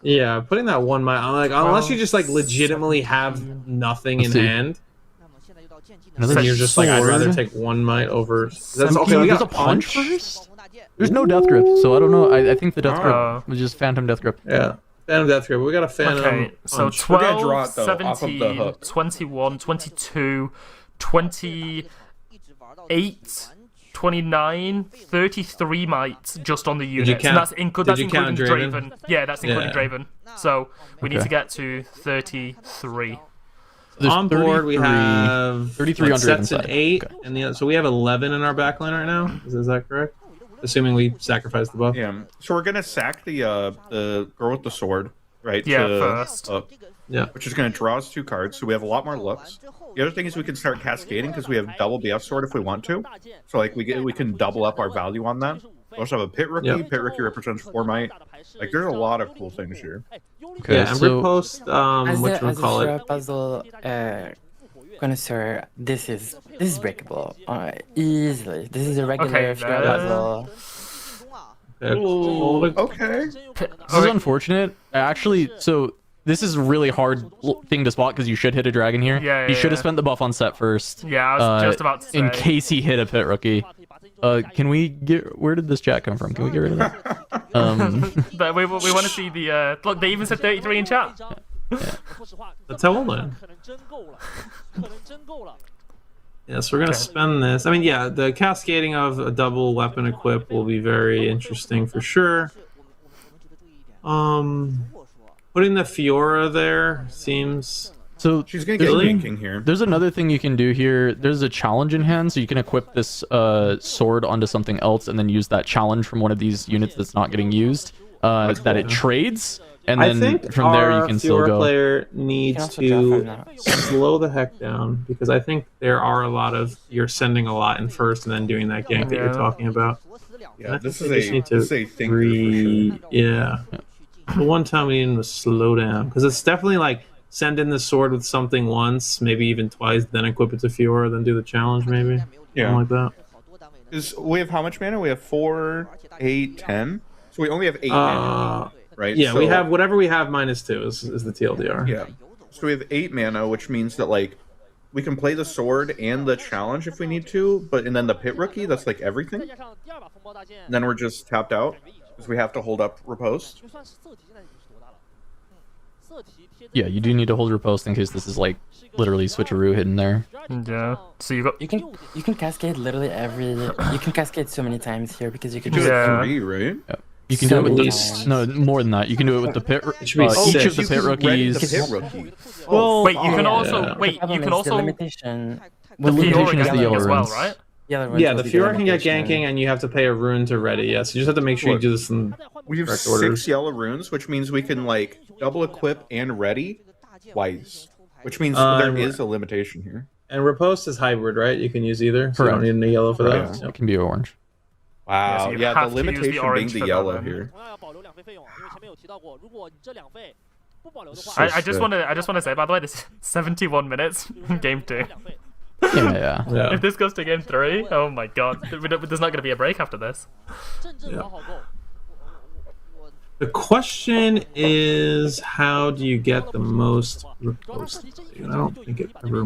Yeah, putting that 1 might, I'm like, unless you just like legitimately have nothing in Let's see. hand, Another then you're just like, I'd rather sword. take 1 might over. That's Okay, okay. We there's got a punch first. There's no death grip, so I don't know. I think the death Oh. grip was just phantom death grip. Yeah. Phantom Death Grip. We got a Phantom. Okay, so Punch. We're gonna 12, draw it, though, off of the 17, hook. 21, 22, 28, 29, 33 mites just on the you units. count- And that's did you count including Draven? Draven. Yeah, that's including Yeah. Draven. So we need Okay. to get to 33. There's On board, we 33 have 33 like, on sets Draven's and side. 8, Okay. and so we have 11 in our backline right now. Is that correct? Assuming we sacrifice the buff. Yeah. So we're gonna sack the girl with the sword, right? Yeah, first. Yeah. Which is gonna draw us 2 cards, so we have a lot more looks. The other thing is we can start cascading because we have double BF sword if we want to. So like we can double up our value on that. We also have a pit rookie. Yeah. Pit rookie represents 4 might. Like there's a lot of cool things here. Okay, Yeah, and so riposte, what you As call a it? puzzle connoisseur, this is breakable easily. This is a regular Okay, Shura that- puzzle. Ooh, okay. this is unfortunate. Actually, so this is a really hard thing to spot because you should hit a dragon here. Yeah, he yeah, should have yeah. spent the buff on set first. Yeah, I was just about to say. In case he hit a pit rookie. Can we get? Where did this chat come from? Can we get rid of that? But we want to see the. Look, they even said 33 in chat. That's how old I am. Yes, we're gonna spend this. I mean, yeah, the cascading of a double weapon equip will be very interesting for sure. Putting the Fiora there seems. So She's gonna get Really? ganking here. there's another thing you can do here. There's a challenge in hand, so you can equip this sword onto something else and then use that challenge from one of these units that's not getting used. That it trades, and I then think from there you our can still Fiora go. player needs also draw from to that. slow the heck down because I think there are a lot of you're sending a lot in first and then doing that gank that you're Yeah. talking about. Yeah, I this think is we just a need to this is a thinker for sure. Yeah. The one time we need to slow down because it's definitely like send in the sword with something once, maybe even twice, then equip it to Fiora, then do the challenge, maybe. Yeah. Something like that. We have how much mana? We have 4, 8, 10. So we only have 8 mana, right? Yeah, so, we have whatever we have -2 is the TLDR. Yeah. So we have 8 mana, which means that like we can play the sword and the challenge if we need to, and then the pit rookie, that's like everything. And then we're just tapped out because we have to hold up riposte. Yeah, you do need to hold your post in case this is like literally switcheroo hidden there. Yeah. So you got. You can cascade literally you can cascade so many times here because you can Do just Yeah. 3, right? You can do it with the Sometimes. no more than that. You can do it with the pit. should be Each six. of the You pit can ready rookies. the pit rookie. Well, Wait, you can also yeah. wait. The problem You can is also the limitation. The Fiora limitation is the ganking yellow as well, runes. right? Yeah, the Fiora can get ganking, and you have to pay a rune to ready. Yeah, so you just have to make sure you Look, do this in We have correct 6 orders. yellow runes, which means we can like double equip and ready twice. Which means Um, there is a limitation here. And riposte is hybrid, right? You can use either. So you don't Correct. need any yellow for that. Correct. Yep. It can be orange. Wow. you Yeah, have the to use the limitation being orange the for yellow that, here. I just want to say, by the way, this is 71 minutes game 2. Yeah. Yeah. If this goes to game 3, oh my god, there's not going to be a break after this. The question is, how do you get the most riposte? I don't think it ever.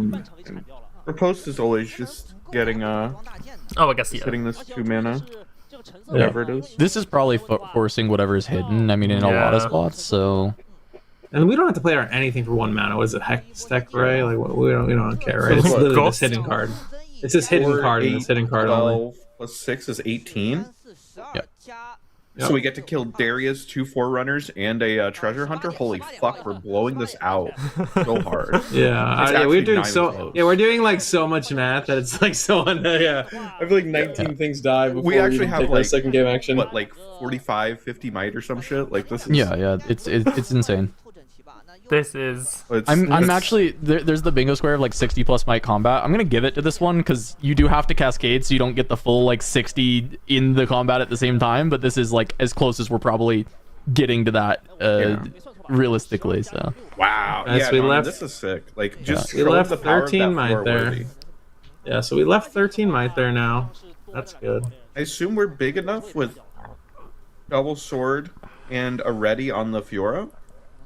Riposte is always just getting Oh, I guess yeah. hitting this 2 mana, whatever it is. This is probably forcing whatever is hidden. I mean, in a lot of Yeah. spots. So And we don't have to play on anything for 1 mana. What is it, Hex Deck Ray? Like we don't care, right? It's what, literally Ghost? this hidden card. It's this hidden 4, card and 8, this hidden card only. 12 plus 6 is 18. Yep. Yep. So we get to kill Darius, 2 Forerunners, and a Treasure Hunter. Holy fuck, we're blowing this out so hard. Yeah, It's yeah, actually we're doing not so. even close. Yeah, we're doing like so much math that it's like so. Yeah, I feel like 19 things die before We actually even have take our like second game action. What, like 45, 50 might or some shit? Like this is yeah, it's insane. This is. I'm actually there's the bingo square of like 60 plus might combat. I'm gonna give it to this one because you do have to cascade, so you don't get the full like 60 in the combat at the same time. But this is like as close as we're probably getting to that realistically. So wow. Yes, Yeah, we no, left- this is sick. Like just We show left the power of 13 that might floor there. worthy. Yeah, so we left 13 might there now. That's good. I assume we're big enough with double sword and a ready on the Fiora.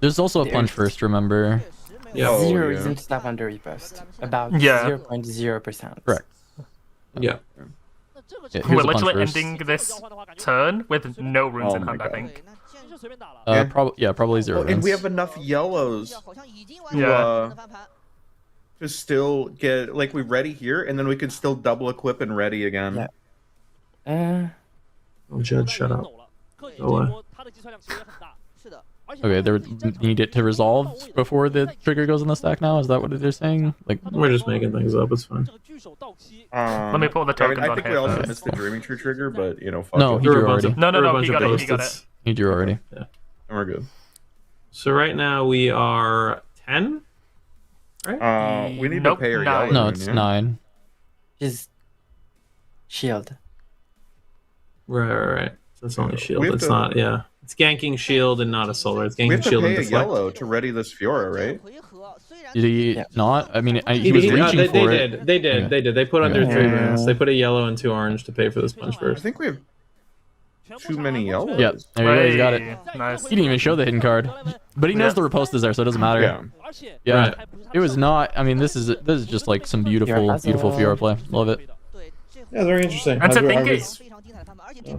there's also a punch first. Remember? Yeah. Oh, Zero yeah. reason to stop under repost. About Yeah. 0.0%. Correct. Yeah. Yeah, here's We're a punch literally first. ending this turn with no runes Oh in my hand, I God. think. Probably 0 and we runes. have enough yellows Yeah. to still get like we ready here, and then we could still double equip and ready again. Yeah. Oh, Judge, shut up. Go away. Okay, they need it to resolve before the trigger goes in the stack now? Is that what they're saying? Like, We're just making things up. It's fine. Let me put the tokens I on think here we also first. missed the Dreaming Tree trigger, but you know, fuck No, it. he There were drew a bunch already. of- No, there were a he bunch got of it, he got ghosts. He drew already. And we're good. So right now we are 10. We need Nope, to pay our 9. yellow. No, rune, it's yeah? 9. Just shield. Right. So it's only shield. We have It's to- not. Yeah, it's ganking shield and not a solar. It's We ganking have to shield and pay a deflect. yellow to ready this Fiora, right? Did he Yeah. not? I mean, he was reaching they for did. it. They did. Okay. They did. They put under Okay. 3 runes. They put a yellow and 2 orange to pay for this punch I first. think we have too many yellows. Yep, there you go. He's got it. Hey, Nice. He didn't even show the hidden card, but he knows the riposte is there, so it doesn't matter. Yeah. Yeah. Right. It was not. I mean, this is just like some beautiful Fiora play. Love it. Yeah, very interesting. And to I- think I it's,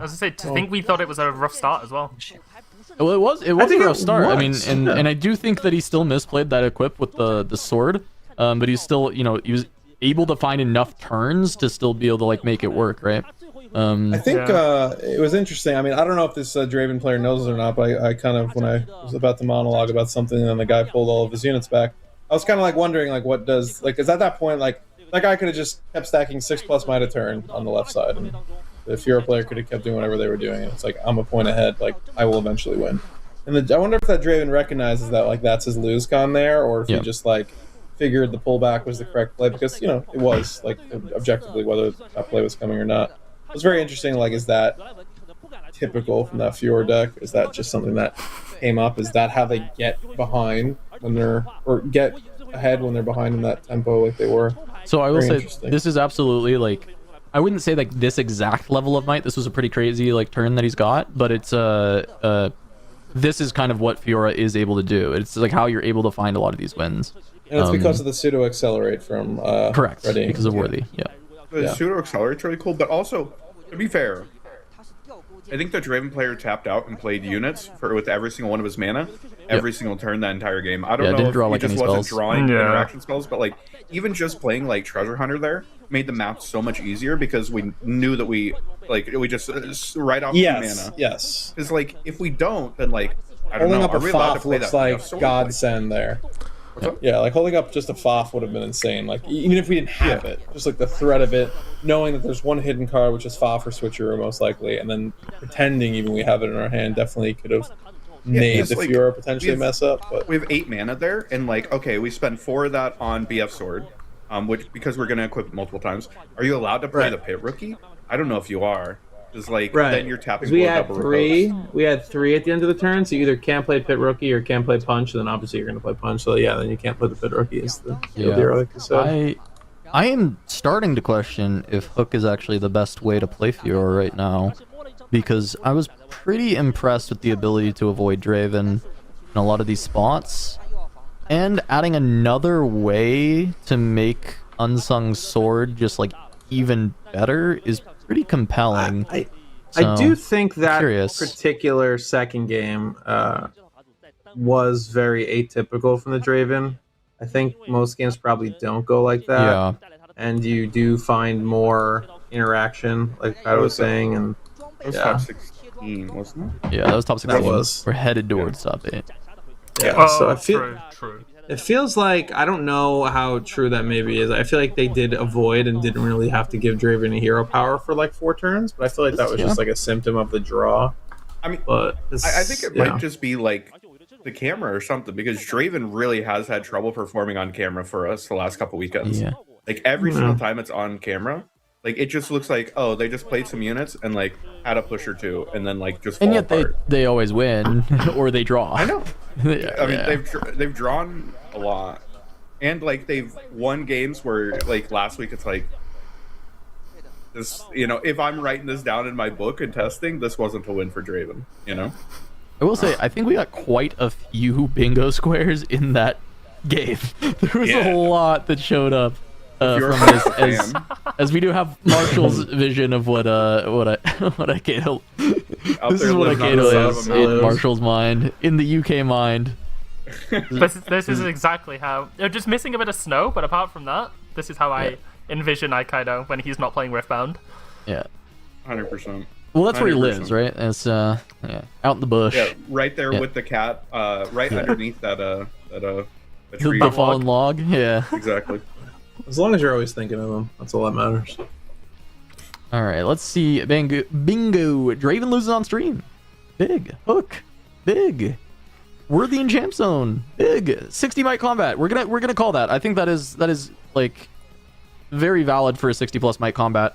as I say, to think we thought it was a rough start as well. Well, it was a think rough it start. I mean, was, and yeah. and I do think that he still misplayed that equip with the sword, but he's still, you know, he was able to find enough turns to still be able to like make it work, right? I think Yeah. it was interesting. I mean, I don't know if this Draven player knows it or not, but I kind of, when I was about to monologue about something and then the guy pulled all of his units back, I was kind of like wondering, like, what does, like, because at that point, like, that guy could have just kept stacking 6+ might a turn on the left side, and the Fiora player could have kept doing whatever they were doing, and it's like, I'm a point ahead, like, I will eventually win. And I wonder if that Draven recognizes that, like, that's his lose con there, or if he just, like, figured the pullback was the correct play, because, you know, it was, like, objectively, whether that play was coming or not. It was very interesting, like, is that typical from that Fiora deck? Is that just something that came up? Is that how they get behind when they're, or get ahead when they're behind in that tempo like they were? So I will Very say interesting. this is absolutely like, I wouldn't say like this exact level of might. This was a pretty crazy like turn that he's got, but it's this is kind of what Fiora is able to do. It's like how you're able to find a lot of these wins. And it's because of the pseudo accelerate from Correct, readying. because of Worthy. Yeah. The Yeah. pseudo accelerate's really cool, but also, to be fair, I think the Draven player tapped out and played units with every single one of his mana every single turn that entire game. I don't Yeah, know didn't if draw, he like, just any wasn't spells. drawing Yeah. interaction spells, but like even just playing like Treasure Hunter there made the map so much easier because we knew that we just right off the Yes, mana. yes. Because like if we don't, then like I don't Holding know. up Are a we allowed to Foff play looks that like sword? godsend there. Yeah, like holding up just a Foff would have been insane. Like even if we didn't have it, just like the threat of it, knowing that there's one hidden card which is Foff or Switcher most likely, and then pretending even we have it in our hand definitely could have made because, the like, Fiora potentially we have- mess up. But We have 8 mana there, and like, okay, we spend 4 of that on BF Sword, which because we're gonna equip it multiple times. Are you allowed to play Right. the Pit Rookie? I don't know if you are. It's like right, then you're tapping. 'Cause we for a had double three. repose. We had 3 at the end of the turn, so you either can't play Pit Rookie or can't play Punch. Then obviously you're gonna play Punch. So yeah, then you can't play the Pit Rookie. Is the deal, like you said. I am starting to question if Hook is actually the best way to play Fiora right now, because I was pretty impressed with the ability to avoid Draven in a lot of these spots, and adding another way to make Unsung Sword just like even better is pretty compelling. I So, do think that curious. particular second game was very atypical from the Draven. I think most games probably don't go like that. Yeah. And you do find more interaction, like I was saying, and It was yeah. top 16, wasn't it? Yeah, that was top 16. That was. We're headed towards top 8. yeah. Oh, So I feel true. it feels like I don't know how true that maybe is. I feel like they did avoid and didn't really have to give Draven a hero power for like 4 turns, but I feel like that was just like a symptom of the draw. I mean, But I think it yeah. might just be like the camera or something because Draven really has had trouble performing on camera for us the last couple weekends. Yeah. Like every single time it's on camera, like it just looks like they just played some units and like had a push or 2 and then like just fall And yet apart. they always win or they draw. I know. Yeah, I mean, yeah. they've drawn a lot, and like they've won games where like last week it's like this. You know, if I'm writing this down in my book and testing, this wasn't a win for Draven. You know. I will say, I think we got quite a few bingo squares in that game. There was Yeah. a lot that showed up. you're a from this, fan, as we do have Marshall's vision of what Kato. out This there is what living on Kato the side of is a in mountain. Marshall's mind, in the UK mind. This is exactly how. They're just missing a bit of snow, but apart from that, this is how I envision Aikaido when he's not playing Riftbound. Yeah. 100%. Well, that's where he 100%. lives, right? It's out in the bush. Yeah, right there Yeah. with the cat, right underneath that a tree. The fallen log. Yeah. Exactly. As long as you're always thinking of them, that's all that matters. All right, let's see. Bingo. Draven loses on stream. Big. Hook. Big. Worthy in champ zone. Big. 60 might combat. We're gonna call that. I think that is like very valid for a 60 plus might combat.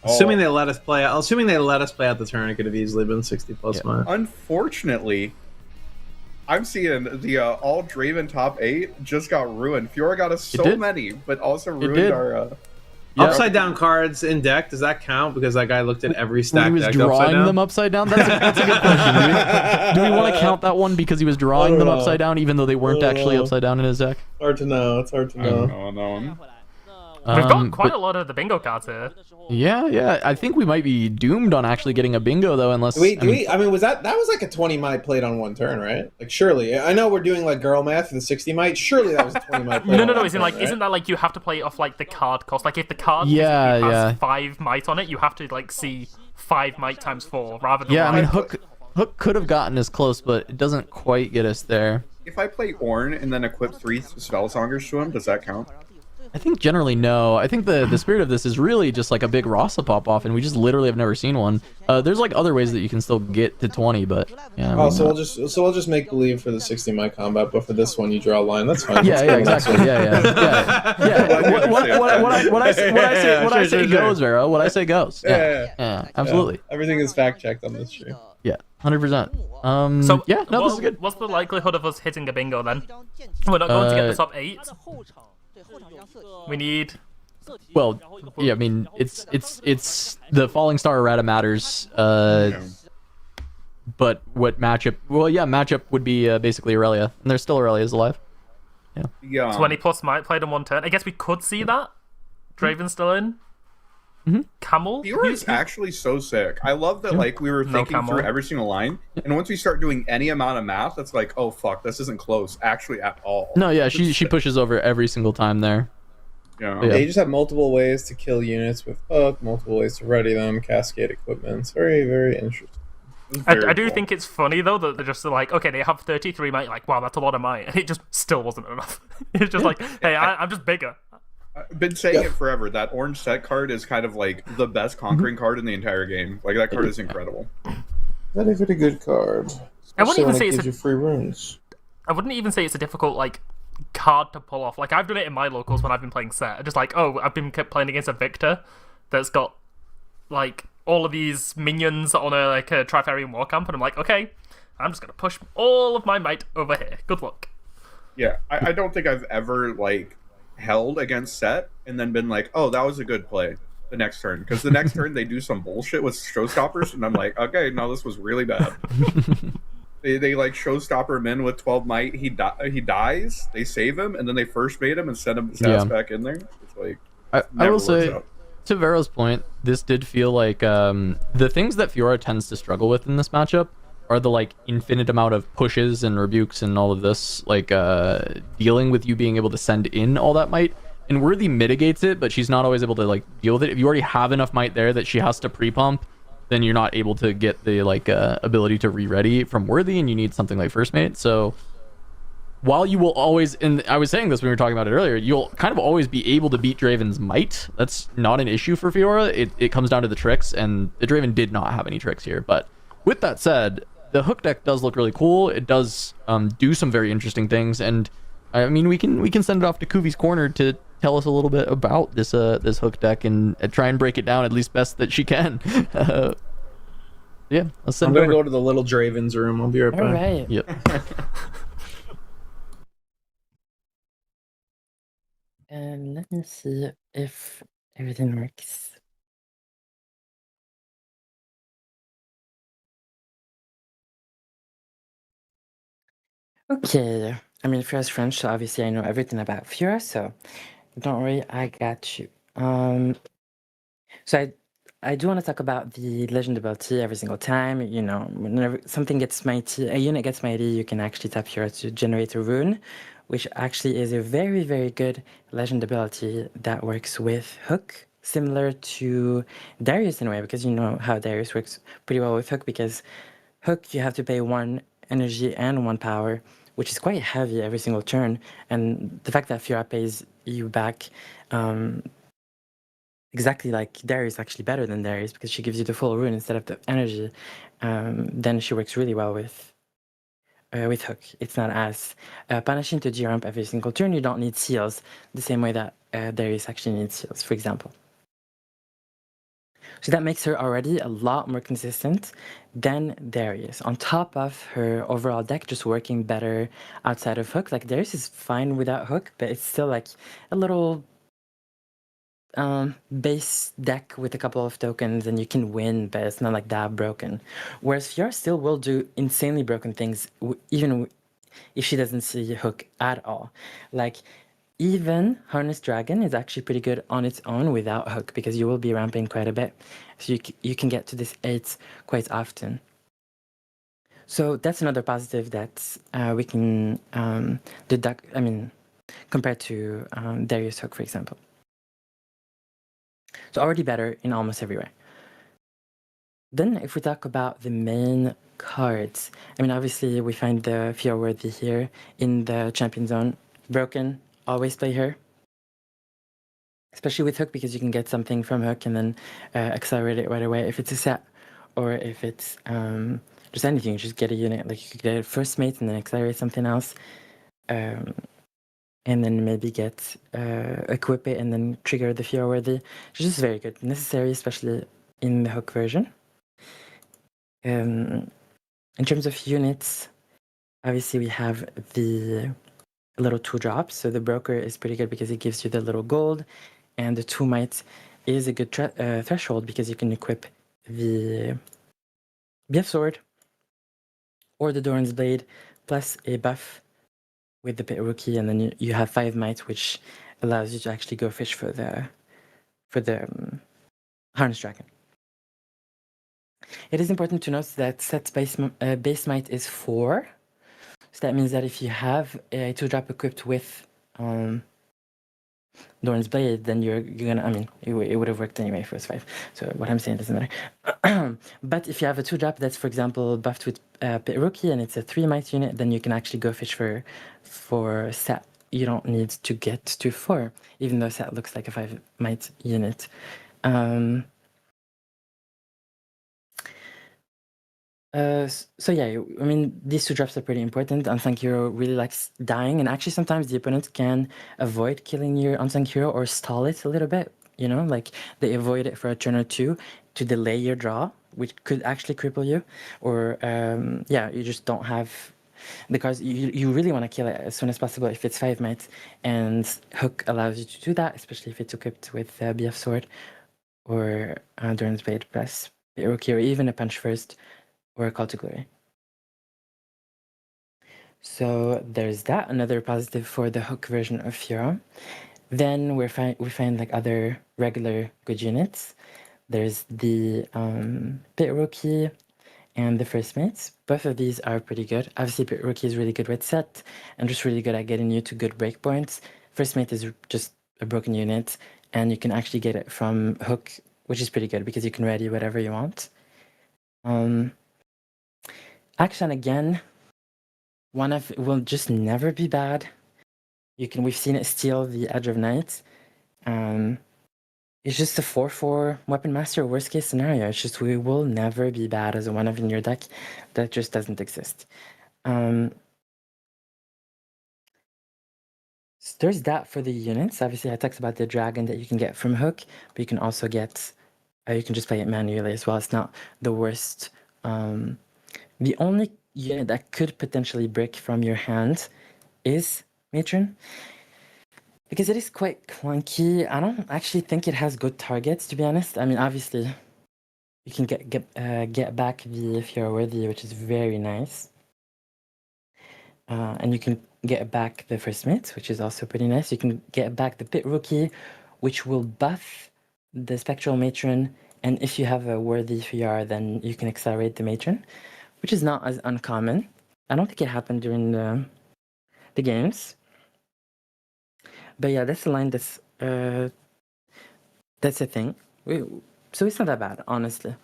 Assuming they let us play out the turn, it could have easily been 60 plus mine. Unfortunately, I'm seeing the all Draven top 8 just got ruined. Fiora got us so many, but also ruined our. Upside down cards in deck, does that count? Because that guy looked at every stack When he was deck drawing them upside down? That's a good question. Do we want to count that one because he was drawing them upside down even though they weren't actually upside down in his deck? Hard to know. It's hard to know. No. We've got quite a lot of the bingo cards here. Yeah. I think we might be doomed on actually getting a bingo though, unless. Was that was like a 20 might played on one turn, right? Like surely, I know we're doing like girl math for the 60 might. Surely that was a 20 might. Played No. Isn't that like you have to play it off like the card cost? Like if the card has 5 might on it, you have to like see 5 might times 4 rather than. Yeah, I mean Hook could have gotten us close, but it doesn't quite get us there. If I play Ornn and then equip 3 Spellsongers to him, does that count? I think generally no. I think the spirit of this is really just like a big Rasa pop off, and we just literally have never seen one. There's like other ways that you can still get to 20, but yeah. We'll just make believe for the 60 might combat, but for this one you draw a line. That's fine. Yeah, exactly. Yeah. What I say goes, Vero. What I say goes. Yeah, absolutely. Everything is fact checked on this stream. Yeah, 100%. This is good. What's the likelihood of us hitting a bingo then? We're not going to get the top 8. We need. Well, yeah, I mean, it's the falling star errata matters. But what matchup? Well, yeah, matchup would be basically Aurelia, and there's still Aurelia's alive. Yeah. 20 plus might played in one turn. I guess we could see that. Draven's still in. Camel. Fiora is actually so sick. I love that. Like we were thinking through every single line, and once we start doing any amount of math, it's like, oh fuck, this isn't close actually at all. No, yeah, she pushes over every single time there. Yeah. You just have multiple ways to kill units with hook, multiple ways to ready them, cascade equipment. It's very, very interesting. I do think it's funny though that they're just like, okay, they have 33 might, like wow, that's a lot of might, and it just still wasn't enough. It's just like, hey, I'm just bigger. I've been saying it forever. That orange set card is kind of like the best conquering card in the entire game. Like that card is incredible. That is a very good card. I wouldn't even say it's free runes. I wouldn't even say it's a difficult like card to pull off. Like I've done it in my locals when I've been playing set. Just like, oh, I've been playing against a Victor that's got like all of these minions on a Trifarian war camp, and I'm like, okay, I'm just gonna push all of my might over here. Good luck. Yeah, I don't think I've ever like held against set and then been like, oh, that was a good play the next turn, because the next turn they do some bullshit with showstoppers and I'm like, okay, no, this was really bad. they like showstopper him in with 12 might, he dies, they save him, and then they first mate him and send him his ass back in there. It's like I will say to Vero's point, this did feel like the things that Fiora tends to struggle with in this matchup are the like infinite amount of pushes and rebukes and all of this, like dealing with you being able to send in all that might. And Worthy mitigates it, but she's not always able to like deal with it. If you already have enough might there that she has to pre-pump, then you're not able to get the like ability to re-ready from Worthy, and you need something like first mate. So while you will always, and I was saying this when we were talking about it earlier, you'll kind of always be able to beat Draven's might. That's not an issue for Fiora. It comes down to the tricks, and the Draven did not have any tricks here. But with that said, the hook deck does look really cool. It does do some very interesting things, and I mean we can send it off to Kuvi's corner to tell us a little bit about this this hook deck and try and break it down at least best that she can. Yeah, let's send. I'm gonna go to the little Draven's room. I'll be right back. All right. Yep. Let me see if everything works. Okay, I mean, Fiora's French, so obviously I know everything about Fiora, so Don't worry, I got you. So I do want to talk about the legend ability every single time. You know, whenever something gets mighty, a unit gets mighty, you can actually tap here to generate a rune, which actually is a very, very good legend ability that works with Hook, similar to Darius in a way, because you know how Darius works pretty well with Hook, because Hook, you have to pay 1 energy and 1 power, which is quite heavy every single turn. And the fact that Fiora pays you back exactly like Darius, actually better than Darius, because she gives you the full rune instead of the energy, then she works really well with Hook. It's not as punishing to G-Ramp every single turn. You don't need seals the same way that Darius actually needs seals, for example. So that makes her already a lot more consistent than Darius. On top of her overall deck just working better outside of Hook. Like Darius is fine without Hook, but it's still like a little base deck with a couple of tokens and you can win, but it's not like that broken. Whereas Fiora still will do insanely broken things, even if she doesn't see Hook at all. Like, even Harness Dragon is actually pretty good on its own without Hook, because you will be ramping quite a bit. So you can get to this 8 quite often. So that's another positive that we can deduct, compared to Darius Hook, for example. So already better in almost every way. Then if we talk about the main cards, obviously we find the Fear Worthy here in the champion zone. Broken, always play her. Especially with Hook, because you can get something from Hook and then accelerate it right away. If it's a set, or if it's just anything, you just get a unit. Like you could get a first mate and then accelerate something else. And then maybe get equip it and then trigger the Fear Worthy. It's just very good. Necessary, especially in the Hook version. In terms of units, obviously we have the little 2-drops. So the Broker is pretty good because it gives you the little gold. And the 2 might is a good threshold because you can equip the BF Sword or the Doran's Blade plus a buff with the Pit Rookie, and then you have 5 might, which allows you to actually go fish for the Harness Dragon. It is important to note that set base might is 4. So that means that if you have a 2-drop equipped with Doran's Blade, then you're gonna, it would have worked anyway for 5. So what I'm saying doesn't matter. But if you have a 2-drop that's, for example, buffed with Pit Rookie and it's a 3 might unit, then you can actually go fish for set. You don't need to get to 4, even though set looks like a 5 might unit. So yeah, these 2 drops are pretty important. Unsung Hero really likes dying, and actually sometimes the opponent can avoid killing your Unsung Hero or stall it a little bit, like they avoid it for a turn or 2 to delay your draw, which could actually cripple you, or you just don't have the cards. You really want to kill it as soon as possible if it's 5 might, and Hook allows you to do that, especially if it's equipped with BF Sword or Doran's Blade plus Rookie, or even a Punch First or a Call to Glory. So there's that, another positive for the Hook version of Fiora. Then we find like other regular good units. There's the Pit Rookie and the First Mates. Both of these are pretty good. Obviously, Pit Rookie is really good with set and just really good at getting you to good breakpoints. First Mate is just a broken unit, and you can actually get it from Hook, which is pretty good because you can ready whatever you want. Action again, will just never be bad. We've seen it steal the Edge of Night. It's just a 4/4 Weapon Master, worst case scenario. It's just we will never be bad as a 1-of in your deck. That just doesn't exist. So there's that for the units. Obviously, I talked about the dragon that you can get from Hook, but you can also get, you can just play it manually as well. It's not the worst. The only unit that could potentially break from your hand is Matron, because it is quite clunky. I don't actually think it has good targets, to be honest. Obviously, you can get back the Fear Worthy, which is very nice. And you can get back the first mate, which is also pretty nice. You can get back the pit rookie, which will buff the spectral matron, and if you have a worthy VR, then you can accelerate the matron, which is not as uncommon. I don't think it happened during the games, but yeah, that's the line. That's a thing. So it's not that bad, honestly,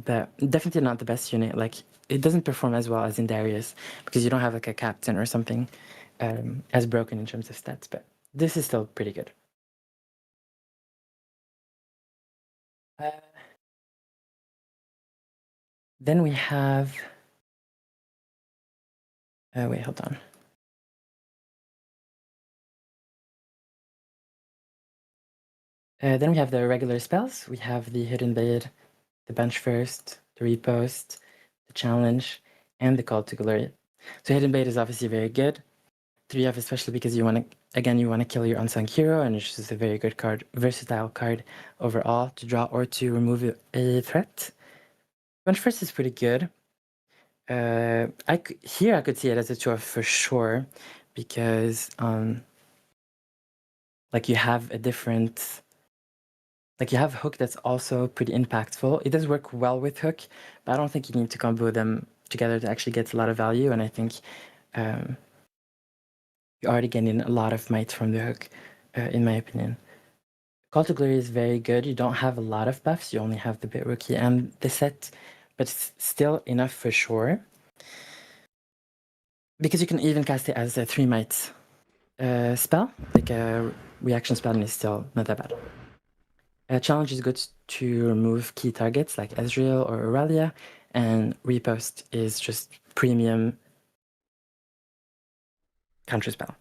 but definitely not the best unit. Like, it doesn't perform as well as in Darius because you don't have like a captain or something as broken in terms of stats, but this is still pretty good. Then we have wait, hold on. Then we have the regular spells. We have the Hidden Blade, the Bench First, the Repost, the Challenge, and the Call to Glory. So Hidden Blade is obviously very good. 3F, especially because you want to kill your unsung hero, and it's just a very good card, versatile card overall to draw or to remove a threat. Bench First is pretty good. I could see it as a 2F for sure, because like you have a different. Like, you have Hook that's also pretty impactful. It does work well with Hook, but I don't think you need to combo them together to actually get a lot of value, and I think you're already getting a lot of might from the Hook, in my opinion. Call to Glory is very good. You don't have a lot of buffs. You only have the Bit Rookie and the set, but it's still enough for sure. Because you can even cast it as a 3 might spell, like a reaction spell, and it's still not that bad. Challenge is good to remove key targets like Ezreal or Aurelia, and Repost is just premium counter spell.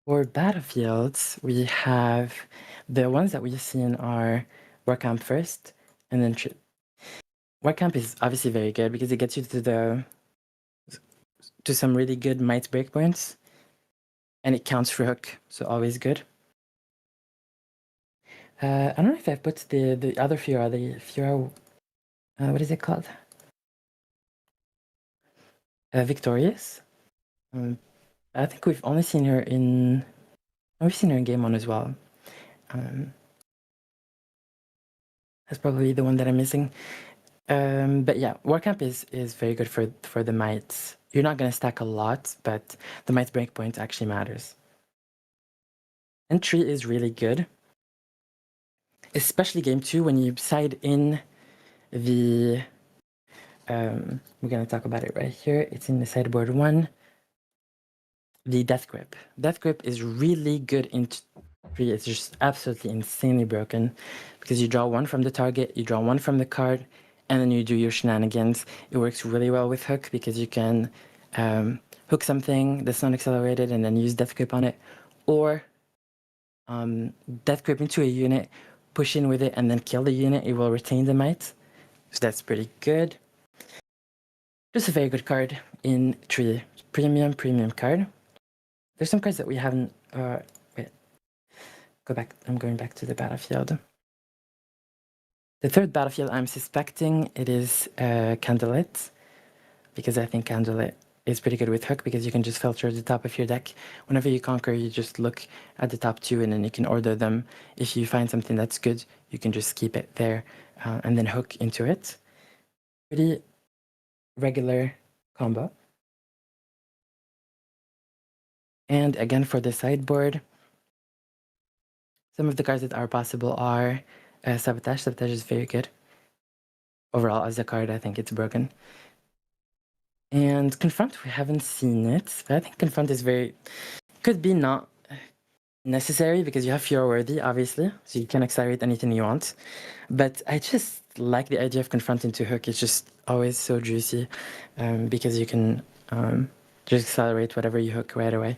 For battlefields, we have the ones that we've seen are Warcamp first, and then Warcamp is obviously very good because it gets you to some really good might breakpoints, and it counts for Hook, so always good. I don't know if I put the other Fiora, what is it called? Victorious. I think we've only seen her in game 1 as well. That's probably the one that I'm missing. But yeah, Warcamp is very good for the mites. You're not gonna stack a lot, but the might breakpoint actually matters. And Tree is really good, especially game 2 when you side in the. We're gonna talk about it right here. It's in the sideboard 1. The Death Grip. Death Grip is really good in Tree. It's just absolutely insanely broken because you draw 1 from the target, you draw 1 from the card, and then you do your shenanigans. It works really well with Hook because you can hook something that's not accelerated and then use Death Grip on it, or Death Grip into a unit, push in with it, and then kill the unit. It will retain the might. So that's pretty good. Just a very good card in Tree. Premium card. There's some cards that we haven't. Wait. Go back. I'm going back to the battlefield. The third battlefield, I'm suspecting it is Candlelit, because I think Candlelit is pretty good with Hook because you can just filter the top of your deck. Whenever you conquer, you just look at the top 2 and then you can order them. If you find something that's good, you can just keep it there and then hook into it. Pretty regular combo. And again, for the sideboard, some of the cards that are possible are Sabotage. Sabotage is very good. Overall, as a card, I think it's broken. And Confront, we haven't seen it, but I think Confront is could be not necessary because you have Fiora Worthy, obviously, so you can accelerate anything you want. But I just like the idea of Confront into Hook. It's just always so juicy because you can just accelerate whatever you hook right away.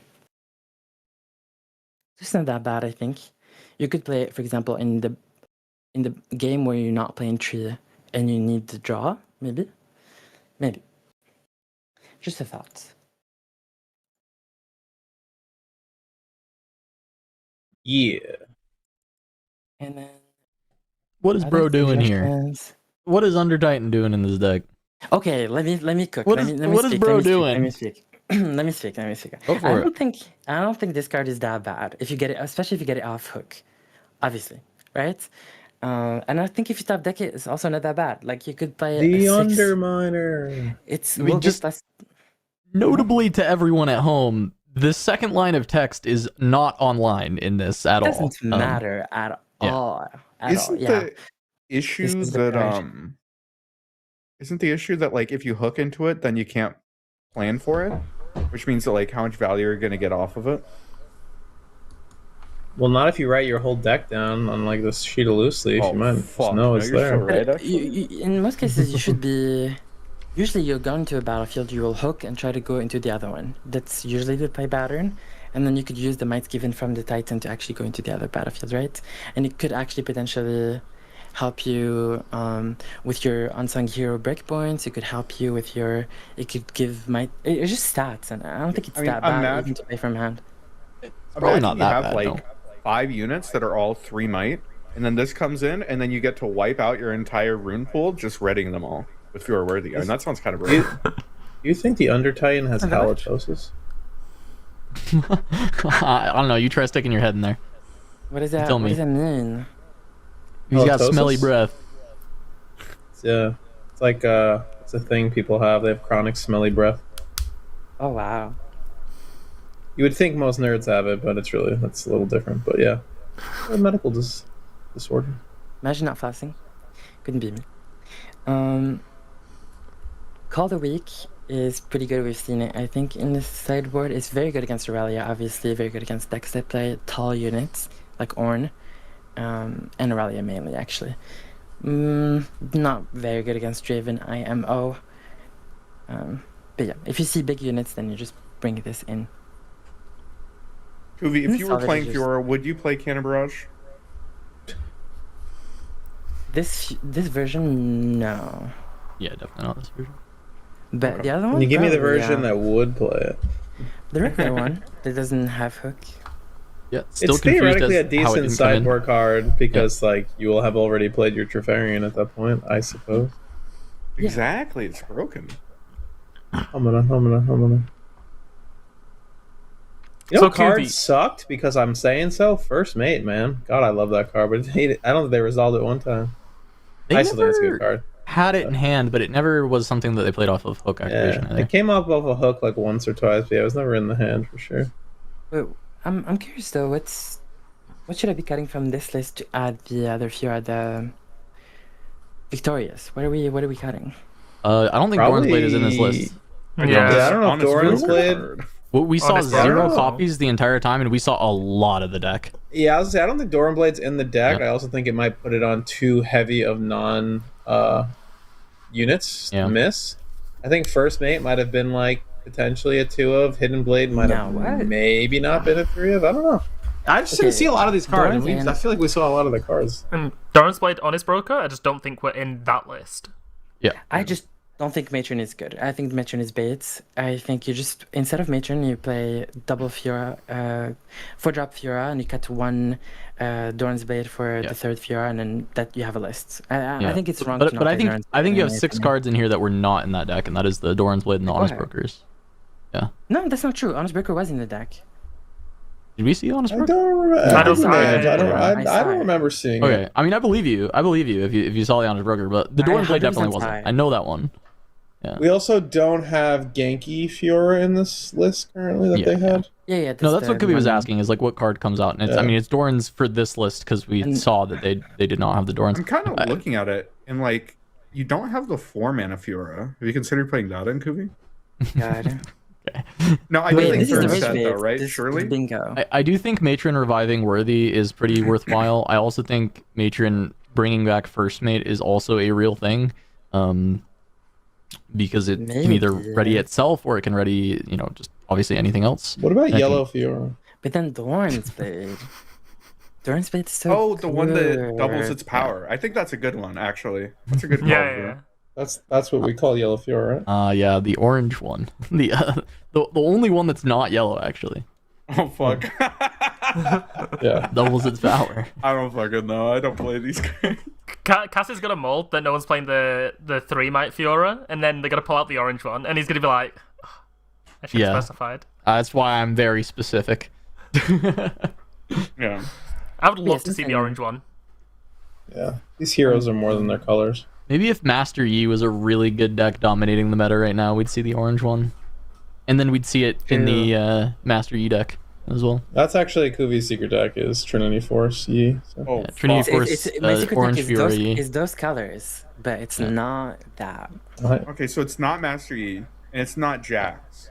It's not that bad, I think. You could play it, for example, in the game where you're not playing Tree and you need to draw, maybe. Just a thought. Yeah. And then What is bro doing here? what is Under Titan doing in this deck? Okay, let me cook. What let is- me, let me what is speak, bro let me speak, doing? Let me speak. Let me speak. Let me speak. Go for it. I don't think this card is that bad if you get it, especially if you get it off hook, obviously, right? And I think if you top deck it, it's also not that bad. Like you could play The a 6. Underminer. It's I mean, will just- get plus. Notably to everyone at home, the second line of text is not online in this at all. Doesn't matter at yeah. all. At Isn't all. Yeah. the issue is the that card. isn't the issue that like if you hook into it, then you can't plan for it, which means that like how much value you're gonna get off of it. Well, not if you write your whole deck down on like this sheet of loose leaf. Oh, You might just fuck. know No, it's you're so there. right. But in most cases, you should be. Usually, you're going to a battlefield, you will hook and try to go into the other one. That's usually the play pattern. And then you could use the mites given from the Titan to actually go into the other battlefield, right? And it could actually potentially help you with your unsung hero breakpoints. It could help you with your. It could give might. It's just stats, and I don't think it's I mean, that bad imagine- even to play from hand. probably not you that have bad, like no. 5 units that are all 3 might, and then this comes in, and then you get to wipe out your entire rune pool just reading them all with fewer worthy. And that sounds kind of You, brutal. you think the Under Titan has Not that much. halitosis? I don't know. You try sticking your head in there. What does that? Tell What me. does that mean? He's got Halitosis? smelly breath. Yeah, it's like it's a thing people have. They have chronic smelly breath. Oh wow. You would think most nerds have it, but that's a little different. But yeah, a medical disorder. Imagine not flossing. Couldn't be me. Call the Week is pretty good. We've seen it. I think in the sideboard, it's very good against Aurelia. Obviously, very good against decks that play tall units like Ornn, and Aurelia mainly actually. Not very good against Draven, IMO. But yeah, if you see big units, then you just bring this in. Kuvi, if This you were already playing just- Fiora, would you play Cannon Barrage? This version, no. Yeah, definitely not this version. But the other one. Can you give me the probably, version yeah. that would play it? The regular one that doesn't have hook. Yeah, still It's confused theoretically a as how it decent didn't come in. sideboard card because like you will have already played your Trifarian at that point, I suppose. Yeah. Exactly, it's broken. I'm gonna. You know, So, card Kuvi- sucked because I'm saying so. First Mate, man. God, I love that card, but I don't think they resolved it one time. They I still think it's a never good card. had it in hand, but it never was something that they played off of hook activation. Yeah, I it think. came up off a hook like once or twice, but yeah, it was never in the hand for sure. Wait, I'm curious though. What should I be cutting from this list to add the other Fiora, the Victorious? What are we cutting? I don't think Doran's Blade is in this list. Yeah. Yeah, I don't know if Honest Doran's Broker Blade. card. Well, we saw Honestly, I don't 0 know. copies the entire time, and we saw a lot of the deck. Yeah, I was gonna say I don't think Doran Blade's in the deck. Yeah. I also think it might put it on too heavy of non units Yeah. to miss. I think First Mate might have been like potentially a 2 of. Hidden Blade might Now have what? maybe not been a 3 of. I don't know. I just didn't Okay, see a lot of these cards. Doran's in- I feel like we saw a lot of the cards. And Doran's Blade, Honest Broker, I just don't think we're in that list. Yeah. I just don't think Matron is good. I think Matron is bait. I think you just instead of Matron, you play double Fiora, 4-drop Fiora, and you cut 1 Doran's Blade for Yeah. the third Fiora, and then that you have a list. I Yeah. think it's wrong. But to not I play think Doran's I think Blade you in have my 6 opinion. cards in here that were not in that deck, and that is the Doran's Blade and the Honest Okay. Brokers. No, that's not true. Honest Breaker was in the deck. Did we see Honest I Broker? don't remember. I don't see I don't remember seeing Okay, it. I mean, I believe you. I believe you if you saw the Honest Broker, but the I Doran's Blade 100% definitely wasn't. saw it. I know that one. We also don't have Genki Fiora in this list currently that Yeah, they had. Yeah. No, that's the what Kuvi was one- asking, is like what card comes out, and it's, I Yeah. mean, it's Doran's for this list because we And- saw that they did not have the Doran's. I'm kind of I- looking at it and like you don't have the 4-mana Fiora. Have you considered playing that in Kuvi? God. No, I do Wait, think this is they're the in set Rage though, Wave. right? This Surely. is bingo. I do think Matron reviving Worthy is pretty worthwhile. I also think Matron bringing back First Mate is also a real thing, because it can either Maybe. ready itself or it can ready, just obviously anything else. What about I think- Yellow Fiora? But then Doran's Blade. Doran's Blade is so Oh, the one that good. doubles its power. I think that's a good one, actually. That's a good call. Yeah, bro. yeah. That's what we call Yellow Fiora, right? Yeah, the orange one, the only one that's not yellow actually Oh fuck. Yeah. doubles its power. I don't fucking know. I don't play these games. Cass is gonna mold that no one's playing the 3-might Fiora, and then they're gonna pull out the orange one, and he's gonna be like, "Oh, I should have specified." That's why I'm very specific. Yeah. I would love to see the orange one. Yeah, these heroes are more than their colors. Maybe if Master Yi was a really good deck dominating the meta right now, we'd see the orange one. And then we'd see it in the Master Yi deck as well. That's actually Kuvi's secret deck is Trinity Force Yi. So. Oh, Trinity fuck. Force, My secret Orange deck is Fiora those, Yi. is those colors, but it's not that. Okay, so it's not Master Yi, and it's not Jax.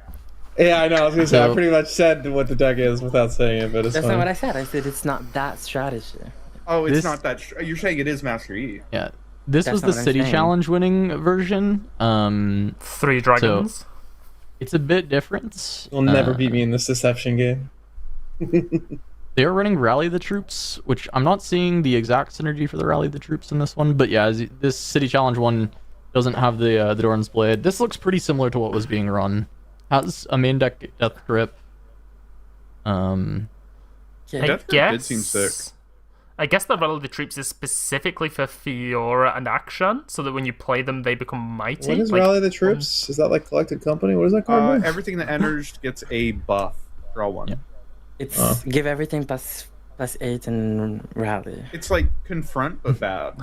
Yeah, I know. I was gonna say I So- pretty much said what the deck is without saying it, but it's That's fine. not what I said. I said it's not that strategy. Oh, it's This- not that. You're saying it is Master Yi. Yeah. This That's was not the what I'm City saying. Challenge winning version. 3 dragons. It's a bit different. You'll never beat me in this deception game. They're running Rally the Troops, which I'm not seeing the exact synergy for the Rally the Troops in this one. But yeah, this City Challenge one doesn't have the Doran's Blade. This looks pretty similar to what was being run. Has a main deck Death Grip. Yeah. Death Grip did seem sick. I guess the Rally the Troops is specifically for Fiora and Akshan, so that when you play them, they become mighty. What is like, Rally the Troops? Is that like Collected Company? What is that called? Everything that enters gets a buff. Draw one. Yeah. It's give everything +8 and rally. It's like confront but bad.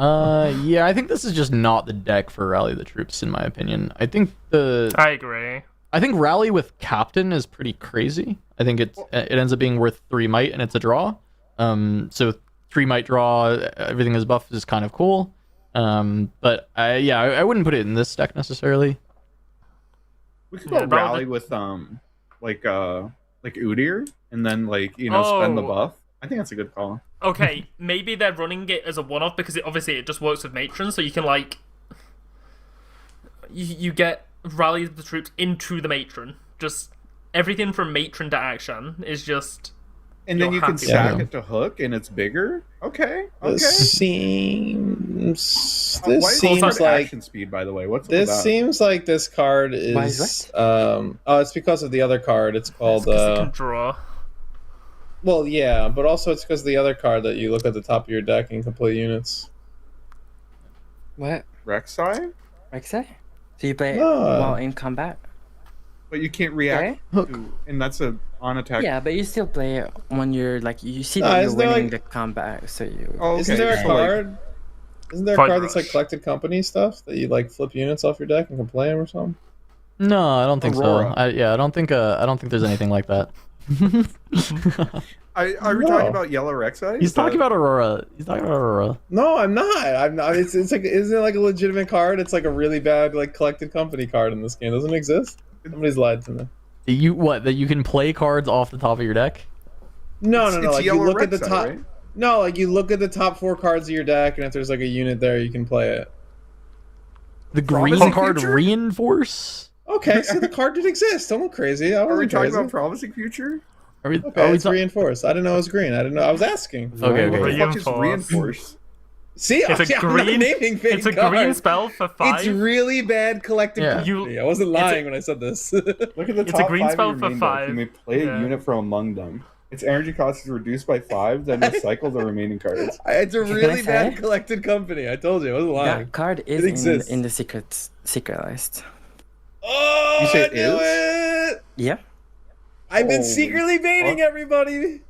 Yeah, I think this is just not the deck for Rally the Troops, in my opinion. I think I agree. I think Rally with Captain is pretty crazy. I think it ends up being worth 3 might and it's a draw. So 3 might draw, everything is buffed is kind of cool. But I wouldn't put it in this deck necessarily. We could go rally with like Udyr and then spend the buff. I think that's a good call. Okay, maybe they're running it as a one-off because it just works with Matron, so you can you get Rally the Troops into the Matron. Just everything from Matron to Action is just. And then you can happy stack with it to hook, and it's bigger. Okay. This seems. Why This is it seems like. action speed, by the way. What's up This with that? seems like this card Why is. is It's because of the other card. It's called. Because they can draw. Well, yeah, but also it's because of the other card that you look at the top of your deck and complete units. What? Rek'Sai? Rek'Sai? So you play it No. while in combat? But you can't react to, and that's a on attack. Yeah, but you still play it when you're you see Nah, that you're isn't there, winning like- the combat, so you. Oh, okay. Isn't there a So, like, card? Isn't there a Fight card that's like Rush. collected company stuff that you flip units off your deck and can play them or something? No, I don't think Aurora. so. I don't think there's anything like that. Are we No. talking about Yellow Rek'Sai? He's talking about Aurora. No, I'm not. I'm not. It's like, isn't it like a legitimate card? It's like a really bad collected company card in this game. Doesn't it exist? Somebody's lied to me. That you can play cards off the top of your deck? No. It's Like you Yellow look at the Rek'Sai, top. right? No, like you look at the top 4 cards of your deck, and if there's like a unit there, you can play it. The green Promising card Future? Reinforce? Okay, so the card did exist. Don't look crazy. I Are we wasn't talking crazy. about Promising Future? Are we, Okay, are we it's ta- reinforced. I didn't know it was green. I didn't know. I was asking. Okay, What okay. the fuck is Reinforce. Reinforce? See, It's a I'm not green. naming fake It's a cards. green spell for 5. It's really bad collected Yeah. company. I wasn't lying when I said this. Look at the It's a top green 5 spell of your for main deck. 5. You may play Yeah. a unit from among them. Its energy cost is reduced by 5, then recycle the remaining cards. It's a Can I really bad say? collected company. I told you. I wasn't lying. That card It is exists. in the secret list. Oh, You say I it knew is? it. Yeah. I've been Holy secretly baiting fuck. everybody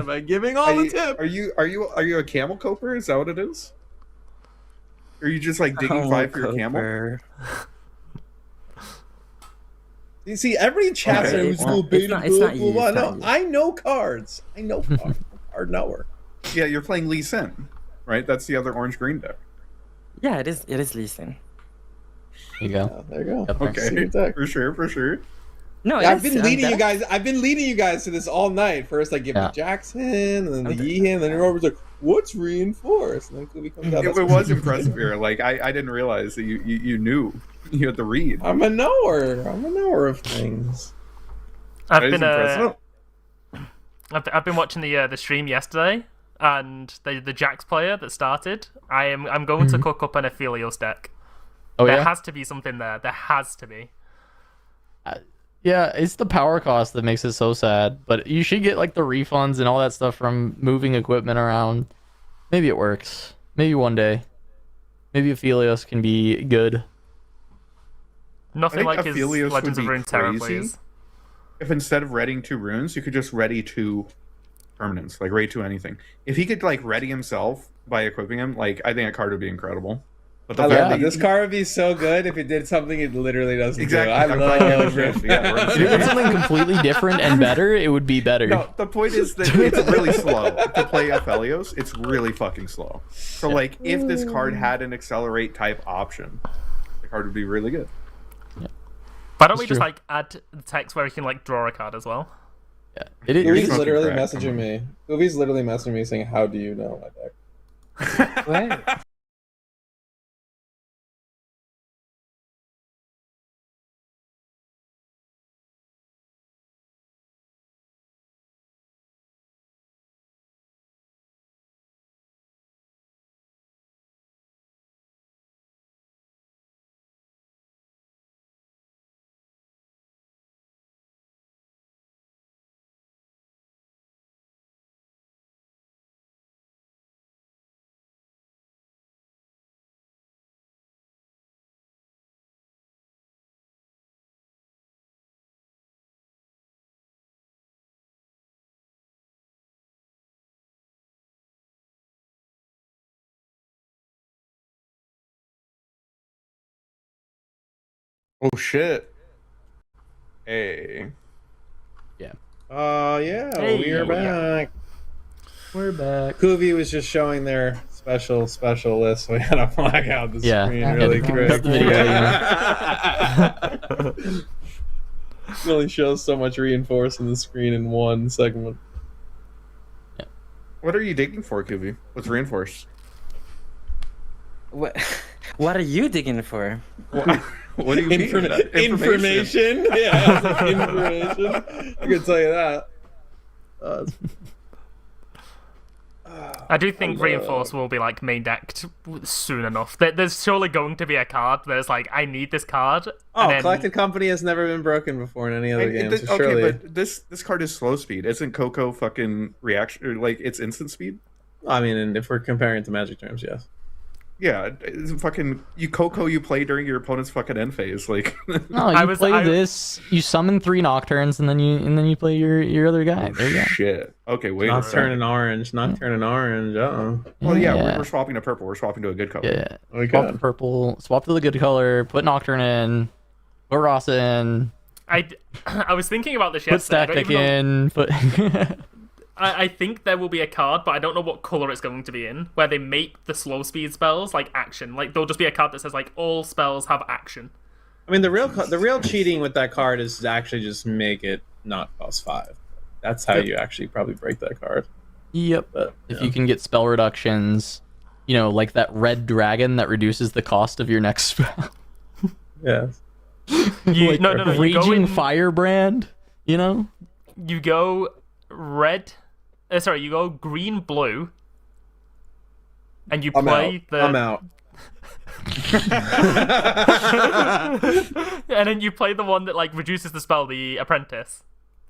by giving all the tips. Are you a camel coper? Is that what it is? Or are you just digging Oh, 5 for your camel? Coper. You see, every chat Okay, who's well, school baited, it's not blah, you, blah, it's blah. not No, you. I know cards. I know cards. Card knower. Yeah, you're playing Lee Sin, right? That's the other orange green deck. Yeah, it is. It is leasing. There you go. Oh, there you go. Yep. Okay, Secret deck. for sure. No, Yeah, it I've is been leading undead. you guys. I've been leading you guys to this all night. First, I give Yeah. the Jackson, and then the Yeehan, and then Robert's like, "What's reinforced?" And then Kuvi comes out. It that's- was impressive here. I didn't realize that you knew. You had to read. I'm a knower. I'm a knower of things. I've That is been impressive. I've been watching the stream yesterday, and the Jax player that started. I'm going to cook up an Aphelios deck. Oh, There yeah? has to be something there. There has to be. Yeah, it's the power cost that makes it so sad. But you should get the refunds and all that stuff from moving equipment around. Maybe it works. Maybe one day. Maybe Aphelios can be good. Nothing like his Aphelios would Legends of be Runeterra crazy plays. if instead of readying 2 runes, you could just ready 2 permanents, like ready 2 anything. If he could like ready himself by equipping him, like I think a card would be incredible. But the I fact love that this card would be so good if it did something it literally doesn't Exactly. do. I I'm glad you love understand. it. Yeah, we're If it did something completely different and better, it would be better. No, the point is that it's really slow to play Aphelios. It's really fucking slow. So like, if this card had an accelerate type option, the card would be really good. Why don't we It's just true. like add the text where you can like draw a card as well? Yeah. Kuvi's smoking literally crack, messaging come me. Kuvi's literally messaging me saying, "How do you know my deck?" Ouais. Oh shit! Hey, Yeah, Hey. we're back. We're back. Kuvi was just showing their special list, so we had to black out the Yeah. screen Yeah, really cut quick. the video, It only shows so much reinforcing the screen in one segment. what are you digging for, Kuvi? What's reinforced? What are you digging for? What do you mean? Information. Yeah, I was like, information. I can tell you that. I do think Reinforce will be like main decked soon enough. There's surely going to be a card that's like, I need this card. Oh, and then- Collected Company has never been broken before in any other game, so okay, surely. but this card is slow speed. Isn't Coco fucking reaction or like it's instant speed? I mean, and if we're comparing it to Magic terms, yes. Yeah, it's fucking you Coco you play during your opponent's fucking end phase. Like No, you play this. You summon 3 Nocturnes, and then you play your other guy. There you go. shit. Okay, wait. Nocturne and orange. Nocturne and orange. Uh-oh. Well, yeah, we're swapping to purple. We're swapping to a good color. Yeah. We Swap could. to purple. Swap to the good color. Put Nocturne in. Put Rasa in. I was thinking about this Put yesterday. I don't Static even know- in. Put. I think there will be a card, but I don't know what color it's going to be in, where they make the slow speed spells like action. Like there'll just be a card that says like all spells have action. I mean, the real cheating with that card is to actually just make it not cost 5. That's how you actually probably break that card. Yep. But If you can get spell reductions, like that red dragon that reduces the cost of your next spell. yeah. You, no, you go Raging in, Firebrand, you go red. Sorry, you go green, blue, and you play the. I'm out. And then you play the one that like reduces the spell, the apprentice.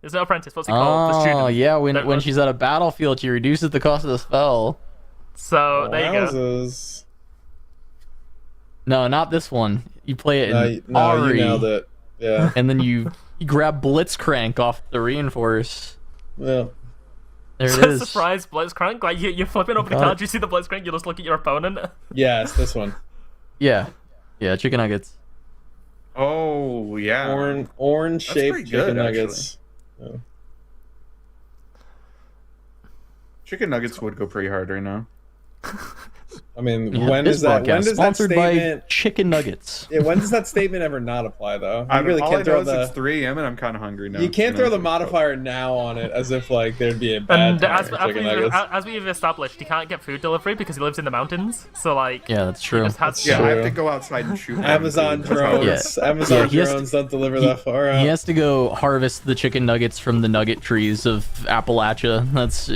Is it apprentice? What's it called? The student. Oh, yeah. When she's at a battlefield, she reduces the cost of the spell. So there you go. Wowzers. No, not this one. You play it in No, Ari, you nailed it. Yeah. and then you grab Blitzcrank off the reinforce. Yeah. There it is. Surprise Blitzcrank! Like you're flipping over the Got card, it. you see the Blitzcrank, you just look at your opponent. Yes, this one. Yeah, chicken nuggets. Oh yeah. Orange That's shaped pretty chicken good, nuggets. Yeah. Chicken nuggets would go pretty hard right now. I mean, Yeah, when this does that podcast statement? sponsored by chicken nuggets? Yeah, when does that statement ever not apply though? You really all can't I throw know is the. it's 3 a.m. and I'm kind of hungry now. You can't throw the so- modifier now on it as if like there'd be a bad And time for chicken nuggets. as we've established, he can't get food delivery because he lives in the mountains. So like, Yeah, that's true. he just has Yeah, to. I have True. to go outside and shoot. Amazon That's how it works. drones. Amazon he has to- drones don't deliver that far out. He has to go harvest the chicken nuggets from the nugget trees of Appalachia. That's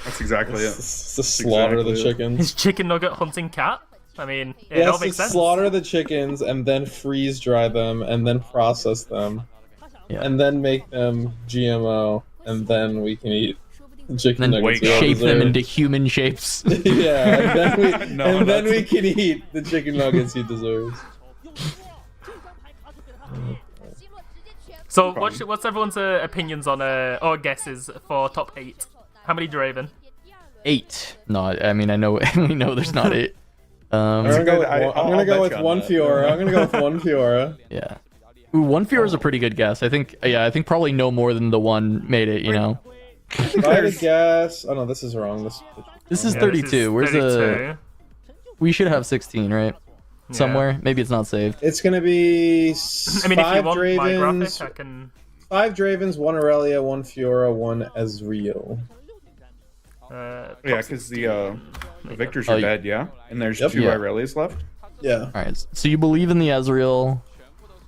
That's exactly it. It's to slaughter the exactly it. chickens. His chicken nugget hunting cat. I mean, He it all has to makes sense. slaughter the chickens and then freeze dry them and then process them Yeah. and then make them GMO and then we can eat. Chicken And then nuggets we all shape them deserve. into human shapes. Yeah, and No, then we that's- can eat the chicken nuggets he deserves. So what's everyone's opinions on or guesses for top 8? How many Draven? 8. No, I mean I know we know there's not 8. I'm gonna go with I'll one, I'm gonna go bet with you on one that. Fiora. I'm gonna go with one Fiora. Yeah. Ooh, one Fiora is a pretty good guess. I think probably no more than the one made it. You know. If I had to guess, oh no, this is wrong. This is Yeah, 32. this is Where's 32. the? We should have 16, right? Yeah. Somewhere. Maybe it's not saved. It's gonna be I mean, if you 5 want my Dravens, graphic, I can. 5 Dravens, 1 Aurelia, 1 Fiora, 1 Ezreal. Yeah, because the Victors Oh, are dead, yeah? And there's Yep. 2 Yeah. Irelias left? Yeah. All right. So you believe in the Ezreal,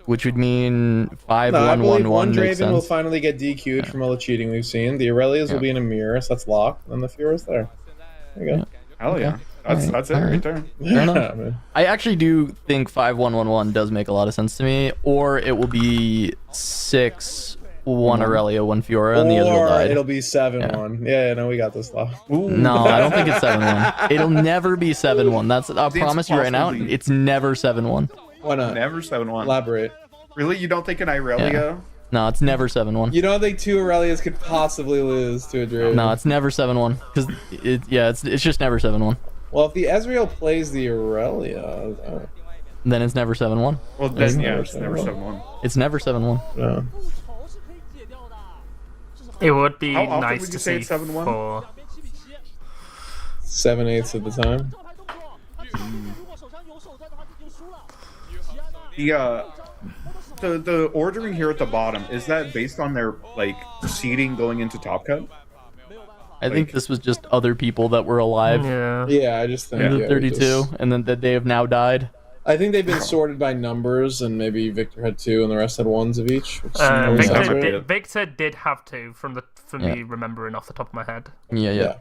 which would mean 5 No, I 1 believe 1 one 1 makes Draven will sense. finally get DQ'd from all the cheating we've seen. The Aurelias Yeah. will be in a mirror, so that's locked, and the Fiora's there. There you go. Hell yeah. That's it All right there. Fair enough. Yeah, man. I actually do think 5 1 1 1 does make a lot of sense to me, or it will be 6 1 Aurelia 1 Fiora and the Ezreal Or died. it'll be 7-1. Yeah, no, we got this locked. No, I don't think it's 7-1. It'll never be 7-1. That's I It's promise you right now, possibly- it's never 7-1. Why not? Never 7-1. Elaborate. Really? You don't think an Irelia? No, it's never 7-1. You don't think 2 Aurelias could possibly lose to a Draven? No, it's never 7-1 because it's just never 7-1. Well, if the Ezreal plays the Aurelia, Then it's never 7-1. Well, then, yeah, never it's never 7-1. It's never 7-1. no. It would be How often nice would to you say see it's 7-1? for. 7/8 of the time. The ordering here at the bottom, is that based on their like seeding going into Top Cut? I think this was just other people that were alive Yeah. Yeah, I just think in the yeah, we 32, just- and then that they have now died. I think they've been sorted by numbers, and maybe Victor had 2 and the rest had 1s of each. Which always sounds Victor, right. Victor did have 2 from Yeah. me remembering off the top of my head. Yeah. Yeah.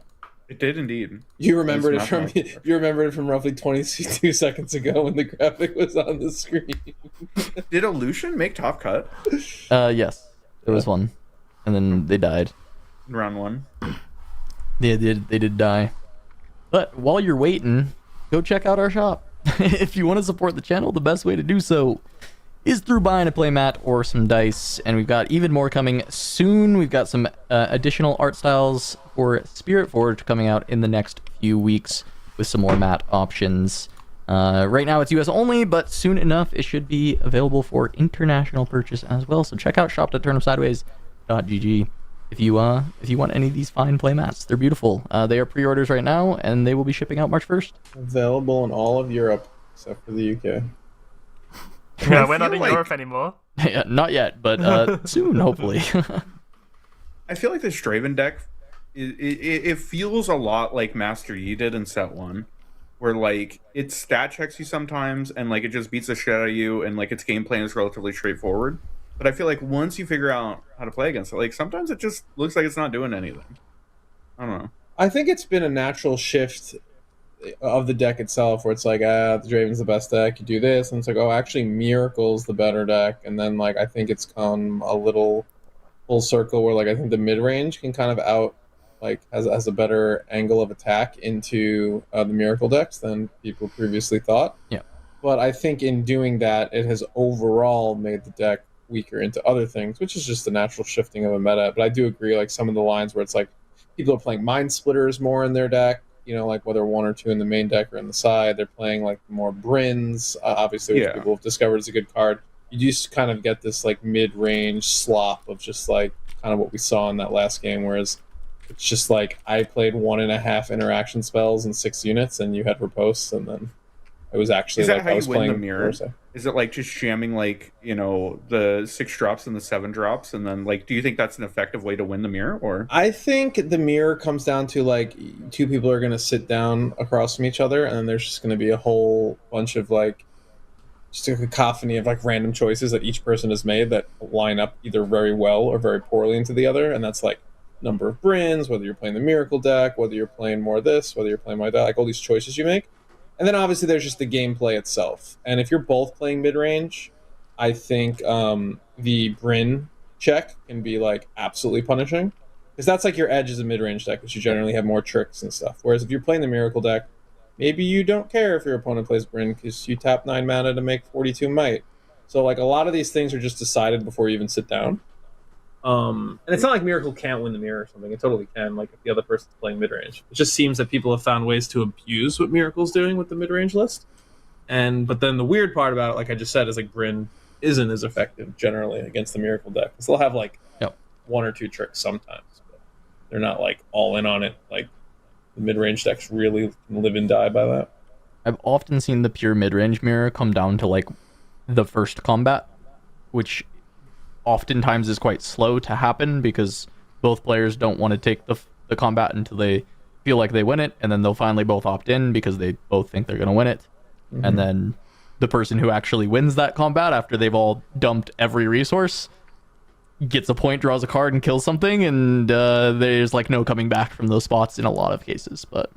It did indeed. You remembered it It's from not you remembered it from roughly 22 seconds ago when the graphic was on the screen. Did Illusion make Top Cut Yes, there was one, and then they died. in round 1? They did die. But while you're waiting, go check out our shop. If you want to support the channel, the best way to do so is through buying a playmat or some dice, and we've got even more coming soon. We've got some additional art styles for Spiritforged coming out in the next few weeks with some more mat options. Right now it's US only, but soon enough it should be available for international purchase as well. So check out shop.turnupsideways.gg if you want any of these fine playmats. They're beautiful. They are pre-orders right now, and they will be shipping out March 1st. Available in all of Europe except for the UK. Yeah, we're not feel in like- Europe anymore. Yeah, not yet, but soon, hopefully. I feel like this Draven deck, it feels a lot like Master Yi did in set 1, where like it stat checks you sometimes, and like it just beats the shit out of you, and like its game plan is relatively straightforward. But I feel like once you figure out how to play against it, like sometimes it just looks like it's not doing anything. I don't know. I think it's been a natural shift of the deck itself, where it's like, the Draven's the best deck. You do this, and it's like, oh, actually, Miracle's the better deck. And then, like, I think it's come a little full circle, where like I think the mid range can kind of has a better angle of attack into the Miracle decks than people previously thought. Yeah. But I think in doing that, it has overall made the deck weaker into other things, which is just the natural shifting of a meta. But I do agree, like some of the lines where it's like people are playing Mind Splitters more in their deck, you know, like whether 1 or 2 in the main deck or in the side. They're playing like more Brins, obviously, which people have discovered is a good card. You just kind of get this like mid-range slop of just like kind of what we saw in that last game, whereas it's just like I played 1.5 interaction spells and 6 units, and you had riposte, and then it was actually Is that like how I you was win playing the mirror? Is it like just shamming like, you know, the 6 drops and the 7 drops, and then like do you think that's an effective way to win the mirror? Or I think the mirror comes down to like 2 people are going to sit down across from each other, and then there's just going to be a whole bunch of like just a cacophony of like random choices that each person has made that line up either very well or very poorly into the other, and that's like number of Brins, whether you're playing the Miracle deck, whether you're playing more of this, whether you're playing more of that, like all these choices you make. And then obviously there's just the gameplay itself. And if you're both playing mid-range, I think the Bryn check can be like absolutely punishing. because that's like your edge as a mid-range deck, is you generally have more tricks and stuff. Whereas if you're playing the Miracle deck, maybe you don't care if your opponent plays Bryn because you tap 9 mana to make 42 might. So like a lot of these things are just decided before you even sit down. And it's not like Miracle can't win the mirror or something. It totally can, like if the other person's playing mid-range. It just seems that people have found ways to abuse what Miracle's doing with the mid-range list. But then the weird part about it, like I just said, is like Bryn isn't as effective generally against the Miracle deck. Because they'll have like 1 or 2 tricks sometimes. But they're not like all in on it. Like the mid-range decks really can live and die by that. I've often seen the pure mid-range mirror come down to like the first combat, which oftentimes is quite slow to happen because both players don't want to take the combat until they feel like they win it, and then they'll finally both opt in because they both think they're going to win it. And then the person who actually wins that combat after they've all dumped every resource gets a point, draws a card, and kills something, and there's like no coming back from those spots in a lot of cases. But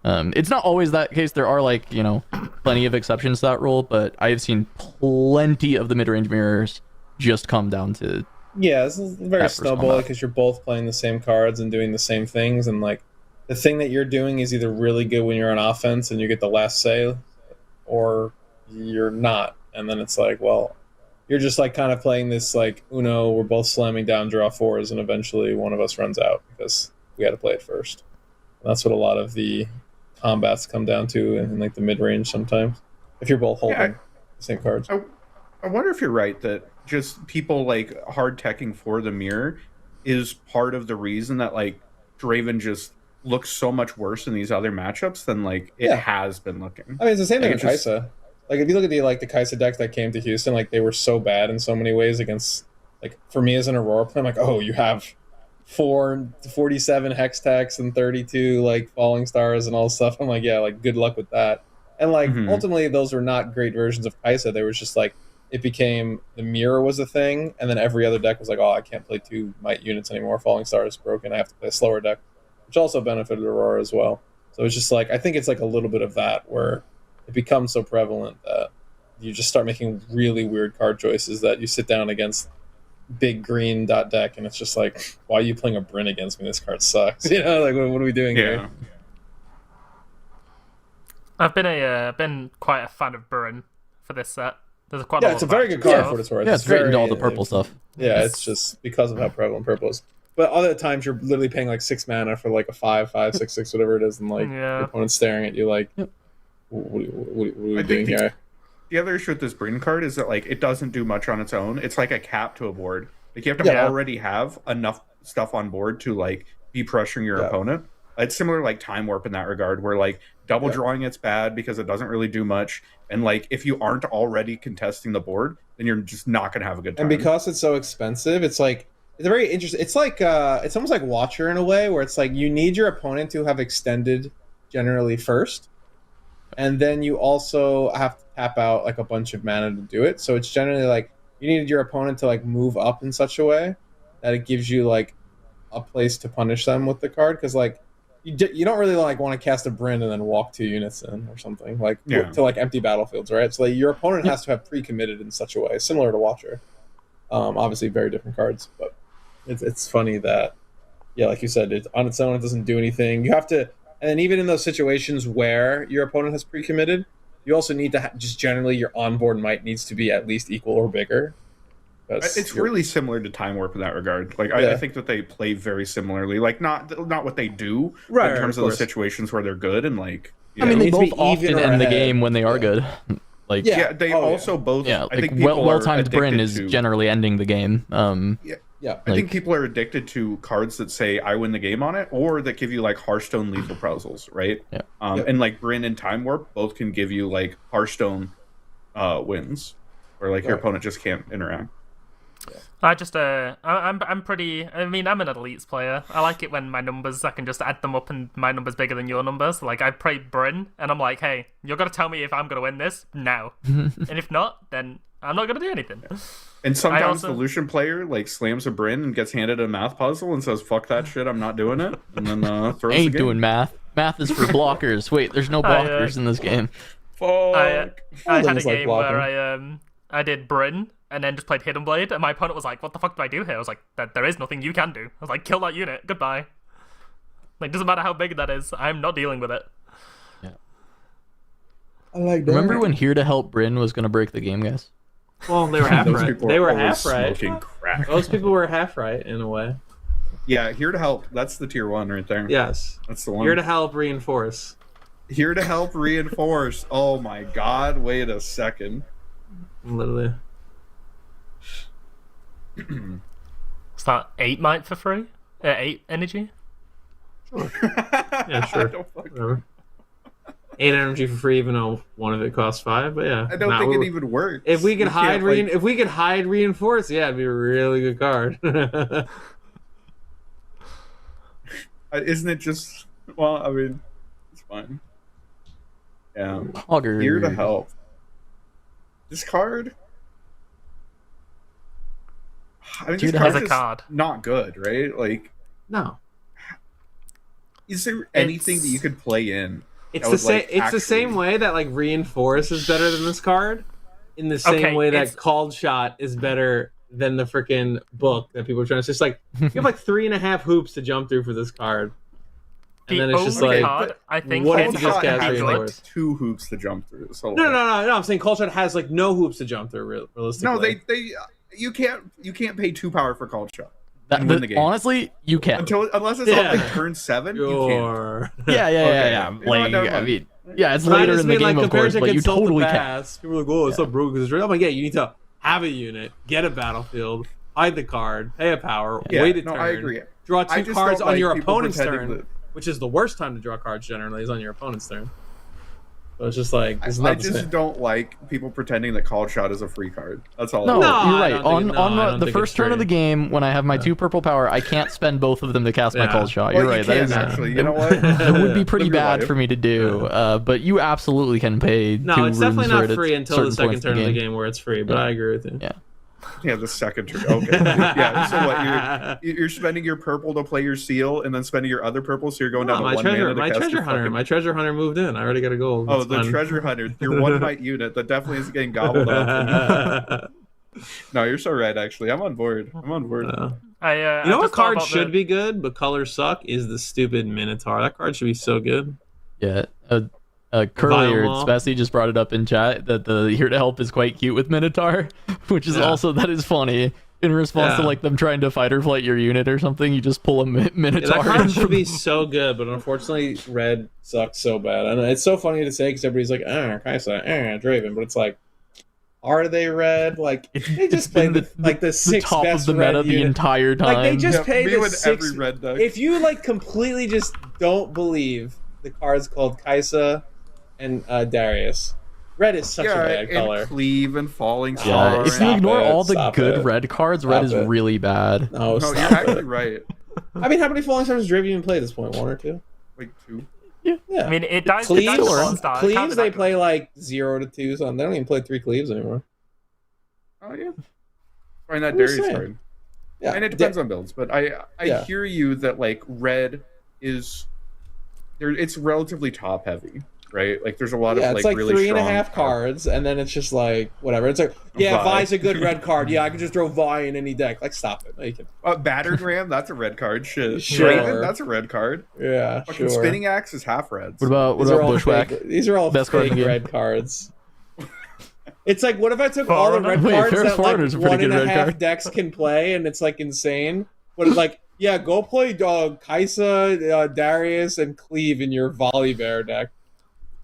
it's not always that case. There are like, you know, plenty of exceptions to that rule, but I have seen plenty of the mid-range mirrors just come down to it's very snowball because you're both playing the same cards and doing the same things, and like the thing that you're doing is either really good when you're on offense and you get the last say, or you're not, and then it's like, well, you're just like kind of playing this like Uno, we're both slamming down draw 4s, and eventually one of us runs out because we had to play it first. And that's what a lot of the combats come down to in like the mid-range sometimes, if you're both holding the same cards. I wonder if you're right that just people like hard teching for the mirror is part of the reason that like Draven just looks so much worse in these other matchups than like it has been looking. I mean, it's the same thing like, with Kaisa. Like if you look at the Kaisa decks that came to Houston, like they were so bad in so many ways against, like for me as an Aurora player, I'm like, oh, you have 47 hex techs and 32 like falling stars and all this stuff. I'm like, yeah, like good luck with that. And like ultimately those were not great versions of Kaisa. They were just like, it became the mirror was a thing, and then every other deck was like, oh, I can't play 2 might units anymore. Falling Star is broken. I have to play a slower deck, which also benefited Aurora as well. So it's just like, I think it's like a little bit of that where it becomes so prevalent that you just start making really weird card choices that you sit down against big green dot deck, and it's just like, why are you playing a Bryn against me? This card sucks. You know, like what are we doing here? I've been quite a fan of Bryn for this set. There's quite it's a very good card for what it's worth. Yeah, it's great into all the purple stuff. Yeah, it's just because of how prevalent purple is. But other times you're literally paying like 6 mana for like a 5/5, 6/6, whatever it is, and like your opponent's staring at you like, what are we doing here? The other issue with this Bryn card is that like it doesn't do much on its own. It's like a cap to a board. Like you have to already have enough stuff on board to like be pressuring your opponent. It's similar like Time Warp in that regard, where like double drawing it's bad because it doesn't really do much, and like if you aren't already contesting the board, then you're just not gonna have a good time. And because it's so expensive, it's like it's very interesting. It's like it's almost like Watcher in a way, where it's like you need your opponent to have extended generally first, and then you also have to tap out like a bunch of mana to do it. So it's generally like you need your opponent to like move up in such a way that it gives you like a place to punish them with the card, because like you don't really like want to cast a Bryn and then walk 2 units in or something like to like empty battlefields, right? So like your opponent has to have pre-committed in such a way, similar to Watcher. Obviously very different cards, but it's funny that like you said, it's on its own, it doesn't do anything. You have to, and even in those situations where your opponent has pre-committed, you also need to just generally your onboard might needs to be at least equal or bigger. It's really similar to Time Warp in that regard. Like I think that they play very similarly. Like not what they do, but in terms of the situations where they're good and like. I mean, they both often end the game when they are good. Like they also both. Yeah, I think well-timed Bryn is generally ending the game. I think people are addicted to cards that say I win the game on it, or that give you like Hearthstone lethal puzzles, right? Yeah. And like Bryn and Time Warp both can give you like Hearthstone wins, where like your opponent just can't interact. I just I'm pretty. I mean, I'm an elites player. I like it when my numbers, I can just add them up and my number's bigger than your numbers. Like I play Bryn and I'm like, hey, you're gonna tell me if I'm gonna win this now, and if not, then I'm not gonna do anything. And sometimes the Lucian player like slams a Bryn and gets handed a math puzzle and says, "Fuck that shit, I'm not doing it," and then throws. Ain't doing math. Math is for blockers. Wait, there's no blockers in this game. Fuck. I had a game where I did Bryn. and then just played Hidden Blade, and my opponent was like, what the fuck do I do here? I was like, there is nothing you can do. I was like, kill that unit, goodbye. Like, doesn't matter how big that is, I'm not dealing with it. Yeah. I like that. Remember when Here to Help Bryn was going to break the game, guys? Well, they were half Those right. people They were always half right. smoking crack. Those people were half right in a way. Yeah, Here to Help. That's the tier 1 right there. Yes. That's the one. Here to help reinforce. Here to help reinforce. Oh my god, wait a second. Literally. Is that 8 might for free? 8 energy? Yeah, sure. I don't fucking- Whatever. 8 energy for free, even though one of it costs 5. But yeah, I don't think it even works. If we could You can't, hide, like- if we could hide reinforce, yeah, it'd be a really good card. Isn't it just? Well, I mean, it's fine. Yeah. Augur. Here to help. This card. I mean, this Here to card help. is As a card. not good, right? Like, No, is there anything that you could play in? it's that the would, same. like, It's the same actually- way that like reinforce is better than this card. In the same Okay, way that it's- called shot is better than the freaking book that people are trying to. It's just like you have like 3.5 hoops to jump through for this card, and The then it's just only like card I think what if hits you just that cast can be good. reinforce? 2 hoops to jump through. So no. I'm saying Cold Shot has like no hoops to jump through. Realistically, no, they you can't pay 2 power for called shot That, and win the game. Unless you can. unless it's Yeah. on like turn 7. You can't. Sure. Yeah. Okay. Yeah. You know what, Like, never I mind. mean, yeah, it's But I later just in the mean, game, like, of compared course, to but you Consult the totally can. Past, people are like, oh, it's so broke because I'm like, yeah, you need to have a unit, get a battlefield, hide the card, pay a power, Yeah, wait a no, turn. I agree. Draw I 2 just cards don't on like your people opponent's pretending turn, that- which is the worst time to draw cards generally, is on your opponent's turn. So it's just like, it's I not the just same. don't like people pretending that called shot is a free card. That's all. No, No, you're I right. don't On think- no, I don't the think first it's turn of the free. game, when I have my 2 purple power, I can't spend both of them to cast my Yeah. cold shot. Well, You're you right. That can is actually. You know what? It would be pretty Live your bad life. for me to do, but you absolutely can pay. No, 2 it's definitely runes for not it at free until the certain second points turn of the game where it's free, but I agree with you. Yeah. Yeah, the second turn. Okay. Yeah. So what? You're spending your purple to play your seal, and then spending your other purple, so you're going down No, to 1 mana to my cast treasure your hunter, fucking- my treasure hunter moved in. I already got a gold. Oh, It's the fine. treasure hunter, your 1 might unit that definitely is getting gobbled up. No, you're so right. Actually, I'm on board. I'm on board. You know I what just thought card about should the- be good, but colors suck? Is the stupid Minotaur. That card should be so good. Yeah. Curlier, Violent. Spessy just brought it up in chat that the Here to Help is quite cute with Minotaur, which is Yeah. also, that is funny. In response to Yeah. like them trying to fight or flight your unit or something, you just pull a Yeah, Minotaur. that card in should from- be so good, but unfortunately, red sucks so bad. And it's so funny to say because everybody's like, Kaisa, Draven, but it's like, are they red? Like they just played the 6 top best of the meta red the unit. entire time. Like they just Yeah, pay me the with 6. every red deck. If you like completely just don't believe the cards called Kaisa and Darius, red is such a bad color. and cleave and falling Yeah, star. if you Stop ignore it, all the stop good it. red cards, red is Stop it. really bad. No, No, stop you're it. actually right. I mean, how many falling stars does Draven even play at this point? 1 or 2? Like 2. Yeah. I mean, it dies. Cleaves, It dies to 1 star. It can't be Cleaves that they good. play like 0 to 2, so they don't even play 3 Cleaves anymore. Oh yeah. Find that I'm just Darius saying. card. Yeah, And it depends on builds, but I Yeah. hear you that like red is there. It's relatively top heavy, right? Like there's a lot yeah, of it's like like really 3.5 strong cards, and then it's just like whatever. It's like, yeah, Vi. Vi's a good red card. Yeah, I can just throw Vi in any deck. Like, stop it. No, you can. Battered Ram, that's a red card. Shit, Sure. Draven, that's a red card. Yeah, Fucking sure. Spinning Axe is half reds. What about These are all Bushwhack? fake- These are all Best card in fake the game. red cards. It's like, what if I took all the red Wait, cards Ferris that like Foreigner's a pretty good red 1.5 card. decks can play, and it's like insane? But it's like, yeah, go play Kaisa, Darius, and Cleave in your Volibear deck.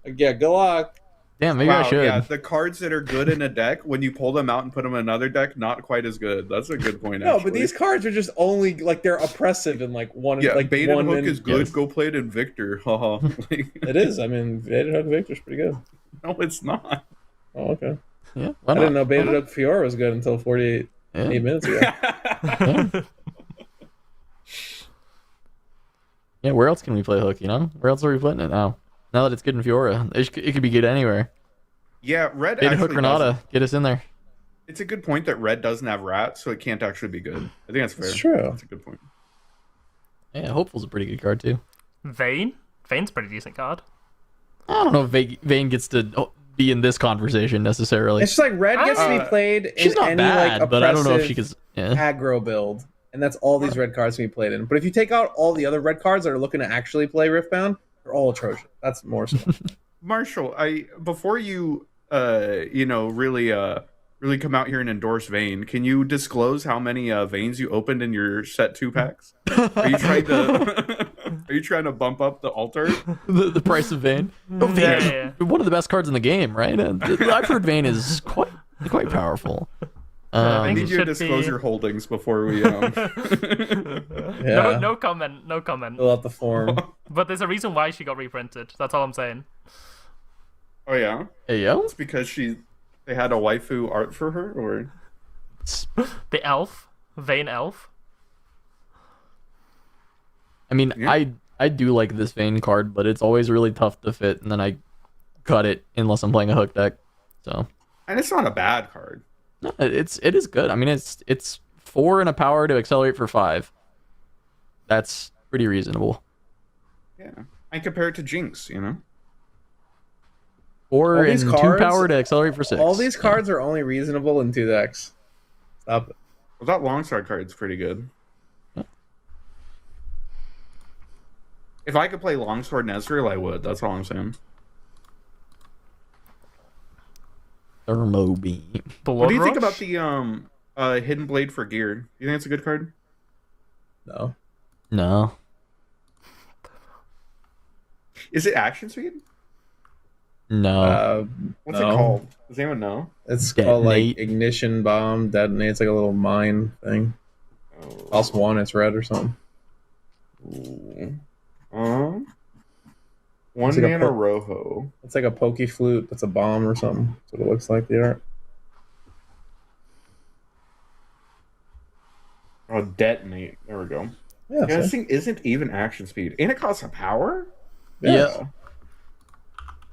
Like, yeah, good luck. Damn, maybe Wow, I should. yeah, the cards that are good in a deck, when you pull them out and put them in another deck, not quite as good. That's a good point. No, actually. but these cards are just only like they're oppressive in like one. yeah, like Bait and one Hook and- is good. Yes. Go play it in Victor. Haha. Like, It is. I mean, Baited Hook Victor's pretty good. no, it's not. Oh, okay. Yeah, I why didn't know not? Baited Hook Fiora was good until 48 Yeah. 8 minutes ago. Yeah, where else can we play Hook, you know? Where else are we playing it now? Now that it's good in Fiora. It could be good anywhere. Yeah, red. Beta actually Hook Renata, doesn't- get us in there. It's a good point that red doesn't have rat, so it can't actually be good. I think that's fair. It's true. That's a good point. Yeah, Hopeful's a pretty good card too. Vayne? Vayne's a pretty decent card. I don't know if Vayne gets to be in this conversation necessarily. It's just like red gets to be played She's in not any bad, like but I don't know if she oppressive could. Yeah. aggro build, and that's all these red cards can be played in. But if you take out all the other red cards that are looking to actually play Riftbound, they're all atrocious. That's more so. Marshall, before you really come out here and endorse Vayne, can you disclose how many Vaynes you opened in your set 2 packs? Are you trying to bump up the altar? The price of Vayne? Oh, Vayne is one of the best cards in the game, right? And I've heard Vayne is quite powerful. I need you to disclose your holdings before we. Yeah. No comment. No comment. Fill out the form. But there's a reason why she got reprinted. That's all I'm saying. Oh yeah. Hey yo. It's because they had a waifu art for her, or the elf, Vayne elf. I mean, yeah. I do like this Vayne card, but it's always really tough to fit, and then I cut it unless I'm playing a hook deck. So. And it's not a bad card. No, it is good. I mean, it's 4 and a power to accelerate for 5. That's pretty reasonable. Yeah, I compare it to Jinx, you know. 4 and 2 power to accelerate for 6. All these cards are only reasonable in 2 decks. Stop it. Well, that longsword card's pretty good. Yeah. If I could play longsword and Ezreal, I would. That's all I'm saying. Thermo beam. What do you think about the Hidden Blade for gear? Do you think it's a good card? No. Is it action speed? No. What's it called? Does anyone know? It's called like Ignition Bomb, Detonate. It's like a little mine thing. Plus 1, it's red or something. One mana Rojo. It's like a pokey flute. That's a bomb or something. That's what it looks like, the art. Oh, Detonate. There we go. Yeah, this thing isn't even action speed. And it costs a power? Yeah.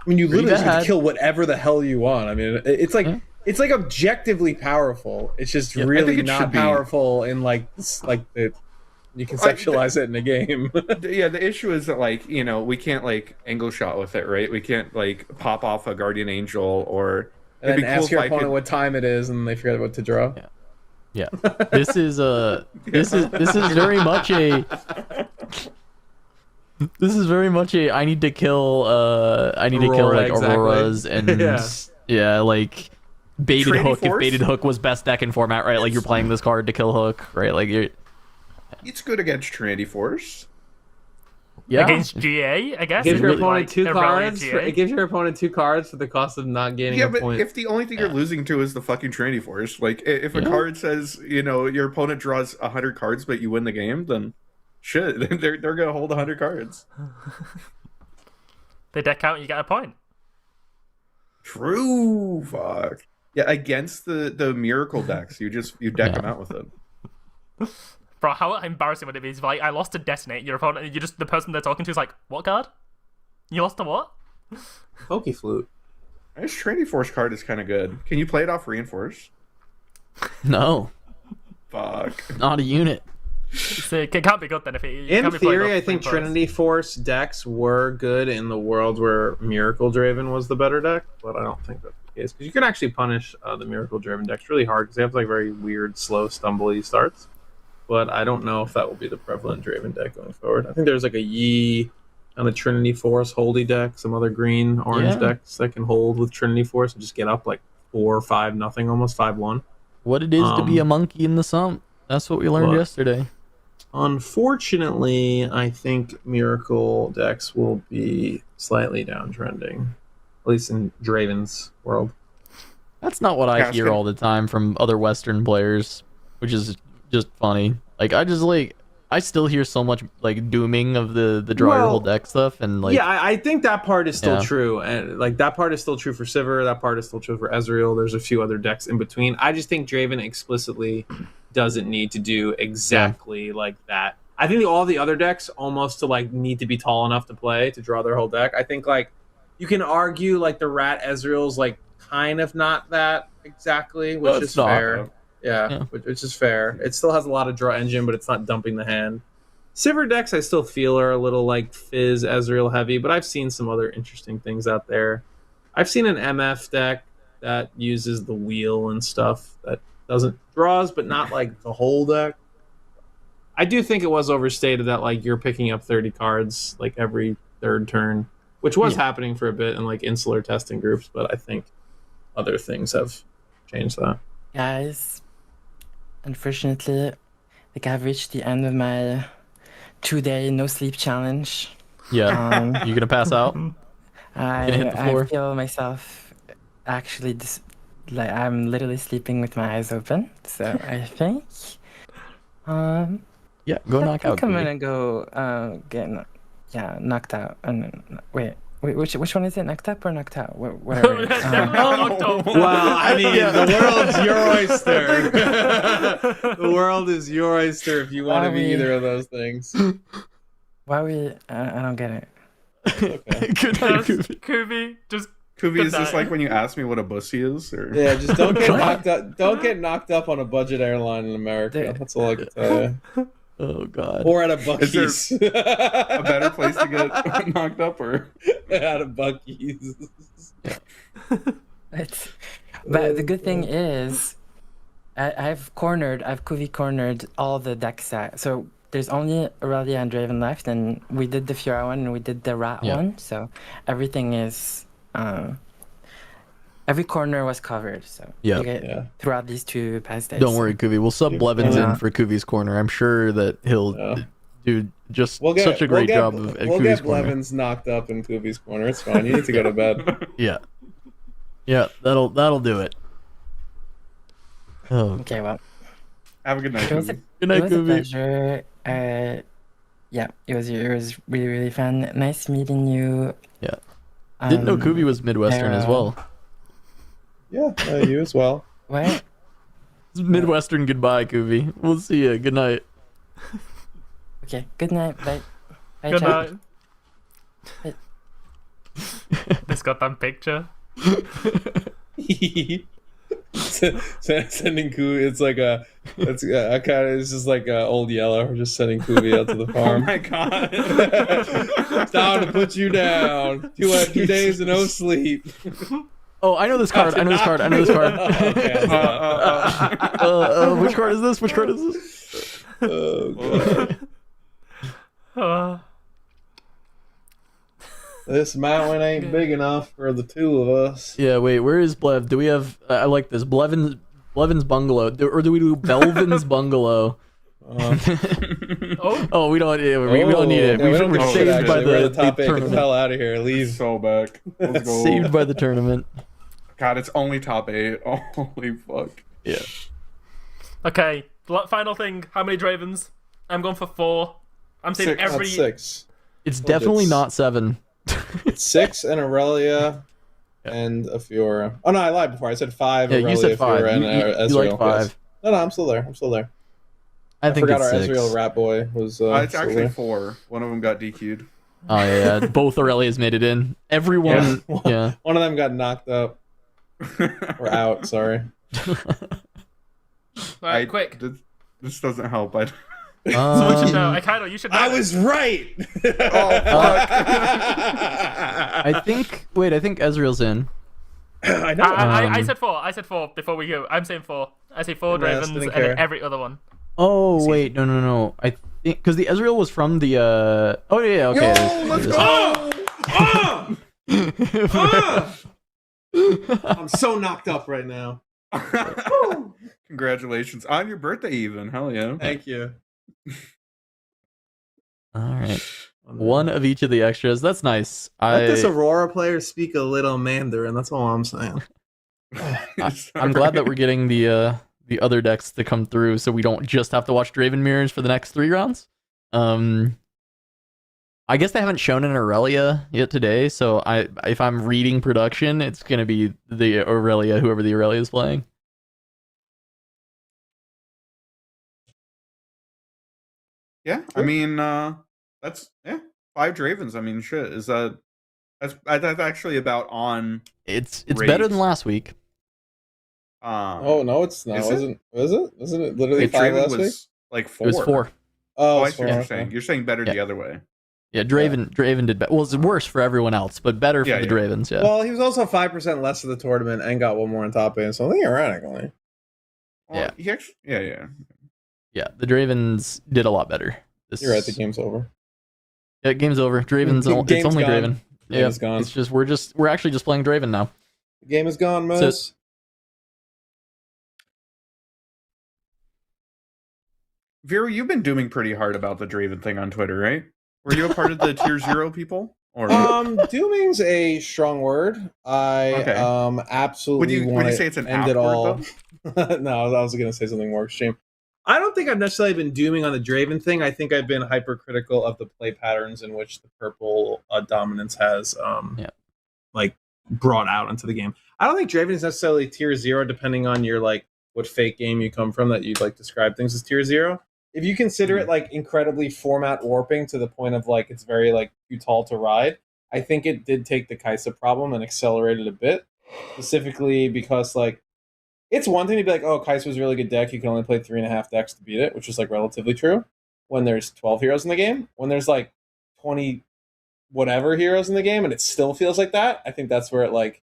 I mean, you literally have to kill whatever the hell you want. I mean, it's like it's like objectively powerful. It's just really not powerful in like you conceptualize it in a game. Yeah, the issue is that we can't angle shot with it, right? We can't pop off a Guardian Angel or and then ask your opponent what time it is, and they forget what to draw. Yeah. This is very much a. This is very much a. I need to kill Auroras and baited Tranny hook. Force? If baited hook was best deck in format, right? Like you're playing this card to kill hook, right? You're. It's good against Tranny Force. Yeah. Against GA, I guess. It gives your opponent 2 cards. GA. It gives your opponent 2 cards for the cost of not gaining a point. If the only thing you're losing to is the fucking Tranny Force, if a card says your opponent draws 100 cards but you win the game, then shit, they're gonna hold 100 cards. They deck out and you get a point. True. Fuck. Yeah, against the miracle decks, you deck them out with it. Bro, how embarrassing would it be if I lost to Detonate, your opponent, the person they're talking to is like, what card? You lost to what? Pokey flute. This Tranny Force card is kind of good. Can you play it off Reinforce? No. Fuck. Not a unit. So it can't be good then if it. In theory, I think Trinity Force decks were good in the world where Miracle Draven was the better deck, but I don't think that's the case because you can actually punish the Miracle Draven decks really hard because they have very weird, slow, stumbly starts. But I don't know if that will be the prevalent Draven deck going forward. I think there's a Yi on a Trinity Force Holdy deck, some other green, orange decks that can hold with Trinity Force and just get up 4 or 5-0, almost 5-1. What it is to be a monkey in the sump. That's what we learned yesterday. Unfortunately, I think Miracle decks will be slightly downtrending, at least in Draven's world. That's not what I hear all the time from other Western players, which is just funny. I still hear so much dooming of the draw your whole deck stuff, and I think that part is still true, and that part is still true for Sivir. That part is still true for Ezreal. There's a few other decks in between. I just think Draven explicitly doesn't need to do exactly like that. I think all the other decks almost need to be tall enough to play to draw their whole deck. I think you can argue the Rat Ezreal's kind of not that exactly, which is fair. Yeah, which is fair. It still has a lot of draw engine, but it's not dumping the hand. Sivir decks I still feel are a little Fizz Ezreal heavy, but I've seen some other interesting things out there. I've seen an MF deck that uses the wheel and stuff that doesn't draws, but not like the whole deck. I do think it was overstated that like you're picking up 30 cards like every third turn, which was happening for a bit in like insular testing groups, but I think other things have changed that. Guys, unfortunately, like I've reached the end of my 2-day no sleep challenge. Yeah. You gonna pass out? I hit the floor? feel myself actually like I'm literally sleeping with my eyes open. So I think Yeah, go knock I out. think I'm Kuvi. gonna go get knocked out. And wait, which one is it? Knocked up or knocked out? Whatever. Definitely not knocked off. Well, I mean, the world's your oyster. The world is your oyster if you want to be either of those things. Why we? I don't get it. Okay. Good night, Just, Kuvi. Kuvi, just Kuvi, Good is this night. like when you ask me what a bussy is? Or Yeah, just don't get knocked up. Don't get knocked up on a budget airline in America. Dude. That's all I can tell you. Oh god. Or at a Buc-ee's. a better place to get knocked up, or At a Buc-ee's. But the good thing is, I've Kuvi cornered all the deck set. So there's only Aurelia and Draven left, and we did the Fiora one and we did the Rat one. So everything is, every corner was covered. So Yeah. you get throughout these 2 past days. Don't worry, Kuvi. We'll sub Blevins Yeah. in for Kuvi's corner. I'm sure that he'll do just such a great job of We'll Kuvi's get corner. Blevins knocked up in Kuvi's corner. It's fine. You need to go to bed. Yeah. Yeah, that'll do it. Oh. Okay, well. have a good night. It was a, Kuvi. Good night, it was a Kuvi. pleasure. Yeah, it was really fun. Nice meeting you. Yeah. Didn't know Um, Kuvi was Midwestern as well. Yeah, you as well. What? Midwestern goodbye, Kuvi. We'll see you. Good night. Okay, good night. Bye. Bye, good chat. night. This goddamn picture. Sending Kuvi, it's like it's just like Old Yeller. We're just sending Kuvi out to the Oh farm. my god! It's time to put you down. 2 days of no sleep. Oh, I know this card. I know this card. I know this card. Okay, Which card is this? Which card is this? oh, God. This mountain ain't big enough for the 2 of us. Yeah, wait. Where is Blev? Do we have? I like this. Blevins bungalow, or do we do Belvin's bungalow? Oh, we don't. Yeah, we don't need it. Yeah, we don't we're need saved shit, by actually. We're the top 8. Get the tournament. hell out of here. Leave. So back. Let's go. Saved by the tournament. God, it's only top 8. Oh, holy fuck. Yeah. Okay, final thing. How many Dravens? I'm going for 4. I'm saying 6. every. 6. It's definitely not 7. It's 6 and Aurelia and a Fiora. Oh no, I lied before. I said 5. Yeah, Aurelia, you said 5. Fiora, and You Ezreal. like 5. Yes. No, I'm still there. I think forgot it's our 6. Ezreal rat boy was. It's still actually there. 4. One of them got DQ'd. Oh yeah, both Aurelias made it in. Everyone, yeah. One of them got knocked up or out. Sorry. Right, quick. This doesn't help. Someone should know. Akaino, you should know. I was right. I think. Wait, I think Ezreal's in. I know. I said 4. I said 4 before we go. I'm saying 4. I say 4 Yes, Dravens didn't and care. then every other one. Oh wait, no. I think because the Ezreal was from the. Oh yeah, okay. Let's go. I'm so knocked up right now. Congratulations on your birthday, even. Hell yeah. Thank you. All right. One of each of the extras. That's nice. Let this Aurora player speak a little Mandarin. That's all I'm saying. I'm glad that we're getting the other decks to come through, so we don't just have to watch Draven mirrors for the next 3 rounds. I guess they haven't shown an Aurelia yet today, so if I'm reading production, it's gonna be the Aurelia, whoever the Aurelia is playing. Yeah, I mean, that's 5 Dravens. I mean, shit, that's actually about on. It's rate. better than last week. Oh no, it's not. Is it? Wasn't it literally Wait, 5 Draven last week? was like 4. It was 4. Oh, I it's see what you're 4. saying. You're saying better the other way. Yeah, Draven did better. Well, it's worse for everyone else, but better for the Dravens. Yeah. Well, he was also 5% less of the tournament and got one more on top end, so theoretically. Well, yeah. Yeah, the Dravens did a lot better. You're right. The game's over. Yeah, game's over. Draven's it's only gone. Draven. Yeah, it's gone. It's just we're actually just playing Draven now. The game is gone, Moose. Vero, you've been dooming pretty hard about the Draven thing on Twitter, right? Were you a part of the tier 0 people? Or dooming's a strong word. I absolutely would you say it's an end it all. No, I was going to say something more extreme. I don't think I've necessarily been dooming on the Draven thing. I think I've been hypercritical of the play patterns in which the purple dominance has like brought out into the game. I don't think Draven is necessarily tier 0, depending on your like what fake game you come from that you'd like describe things as tier 0. If you consider it like incredibly format warping to the point of like it's very like too tall to ride, I think it did take the Kaisa problem and accelerate it a bit. Specifically because like it's one thing to be like, oh, Kaisa was a really good deck. You can only play 3.5 decks to beat it, which is like relatively true. When there's 12 heroes in the game, when there's like 20 whatever heroes in the game, and it still feels like that, I think that's where it like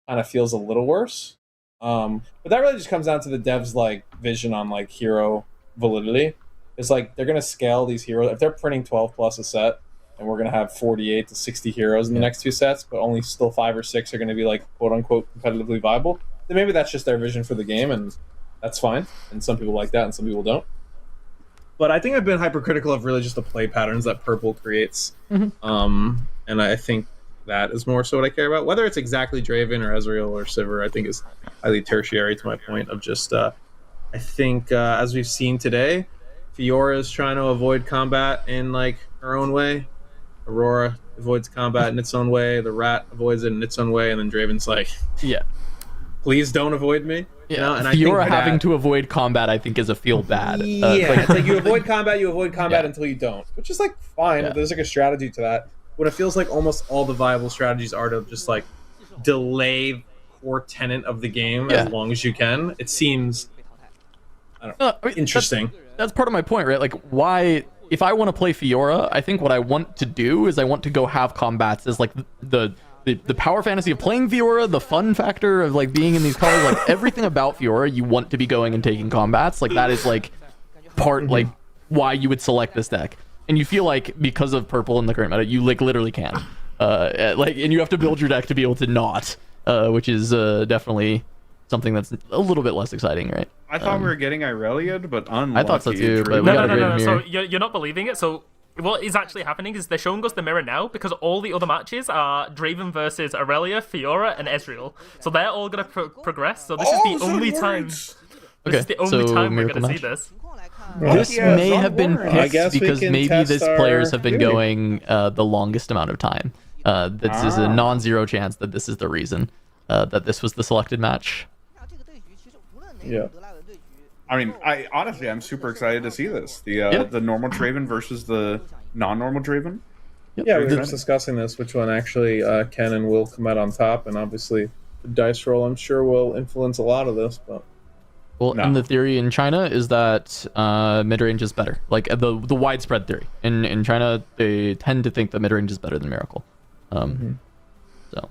kind of feels a little worse. But that really just comes down to the devs like vision on like hero validity. It's like they're gonna scale these heroes. If they're printing 12 plus a set, and we're gonna have 48 to 60 heroes in the next 2 sets, but only still 5 or 6 are gonna be like quote unquote competitively viable, then maybe that's just their vision for the game, and that's fine. And some people like that, and some people don't. But I think I've been hypercritical of really just the play patterns that purple creates. And I think that is more so what I care about. Whether it's exactly Draven or Ezreal or Sivir, I think is highly tertiary to my point of just. I think as we've seen today, Fiora is trying to avoid combat in like her own way. Aurora avoids combat in its own way. The Rat avoids it in its own way, and then Draven's like, please don't avoid me." Yeah, you know? And Fiora I think having to avoid combat, I think, is a feel bad. It's like you avoid combat until you don't, which is like fine. Yeah. There's like a strategy to that. When it feels like almost all the viable strategies are to just like delay core tenet of the game as long as you can, it seems interesting. That's part of my point, right? Like, why? If I want to play Fiora, I think what I want to do is I want to go have combats as like the power fantasy of playing Fiora, the fun factor of like being in these colors, like everything about Fiora, you want to be going and taking combats. Like that is like part like why you would select this deck. And you feel like because of purple in the current meta, you like literally can. And you have to build your deck to be able to not, which is definitely something that's a little bit less exciting, right? I thought we were getting Irelia'd, but unlucky. I thought so too, but we No. got a Draven So here. you're not believing it. So what is actually happening is they're showing us the mirror now because all the other matches are Draven versus Irelia, Fiora, and Ezreal. So they're all going to progress. So this is the only time. This is the only time we're going to see this. This may have been picked because maybe this players have been theory. going the longest amount of time. This is a non-zero chance that this is the reason that this was the selected match. Yeah. I mean, I'm super excited to see this. The normal Draven versus the non-normal Draven. Yeah, we were just discussing this, which one actually can and will come out on top, and obviously the dice roll, I'm sure, will influence a lot of this. But And the theory in China is that mid-range is better. Like the widespread theory. In China, they tend to think that mid-range is better than Miracle. So.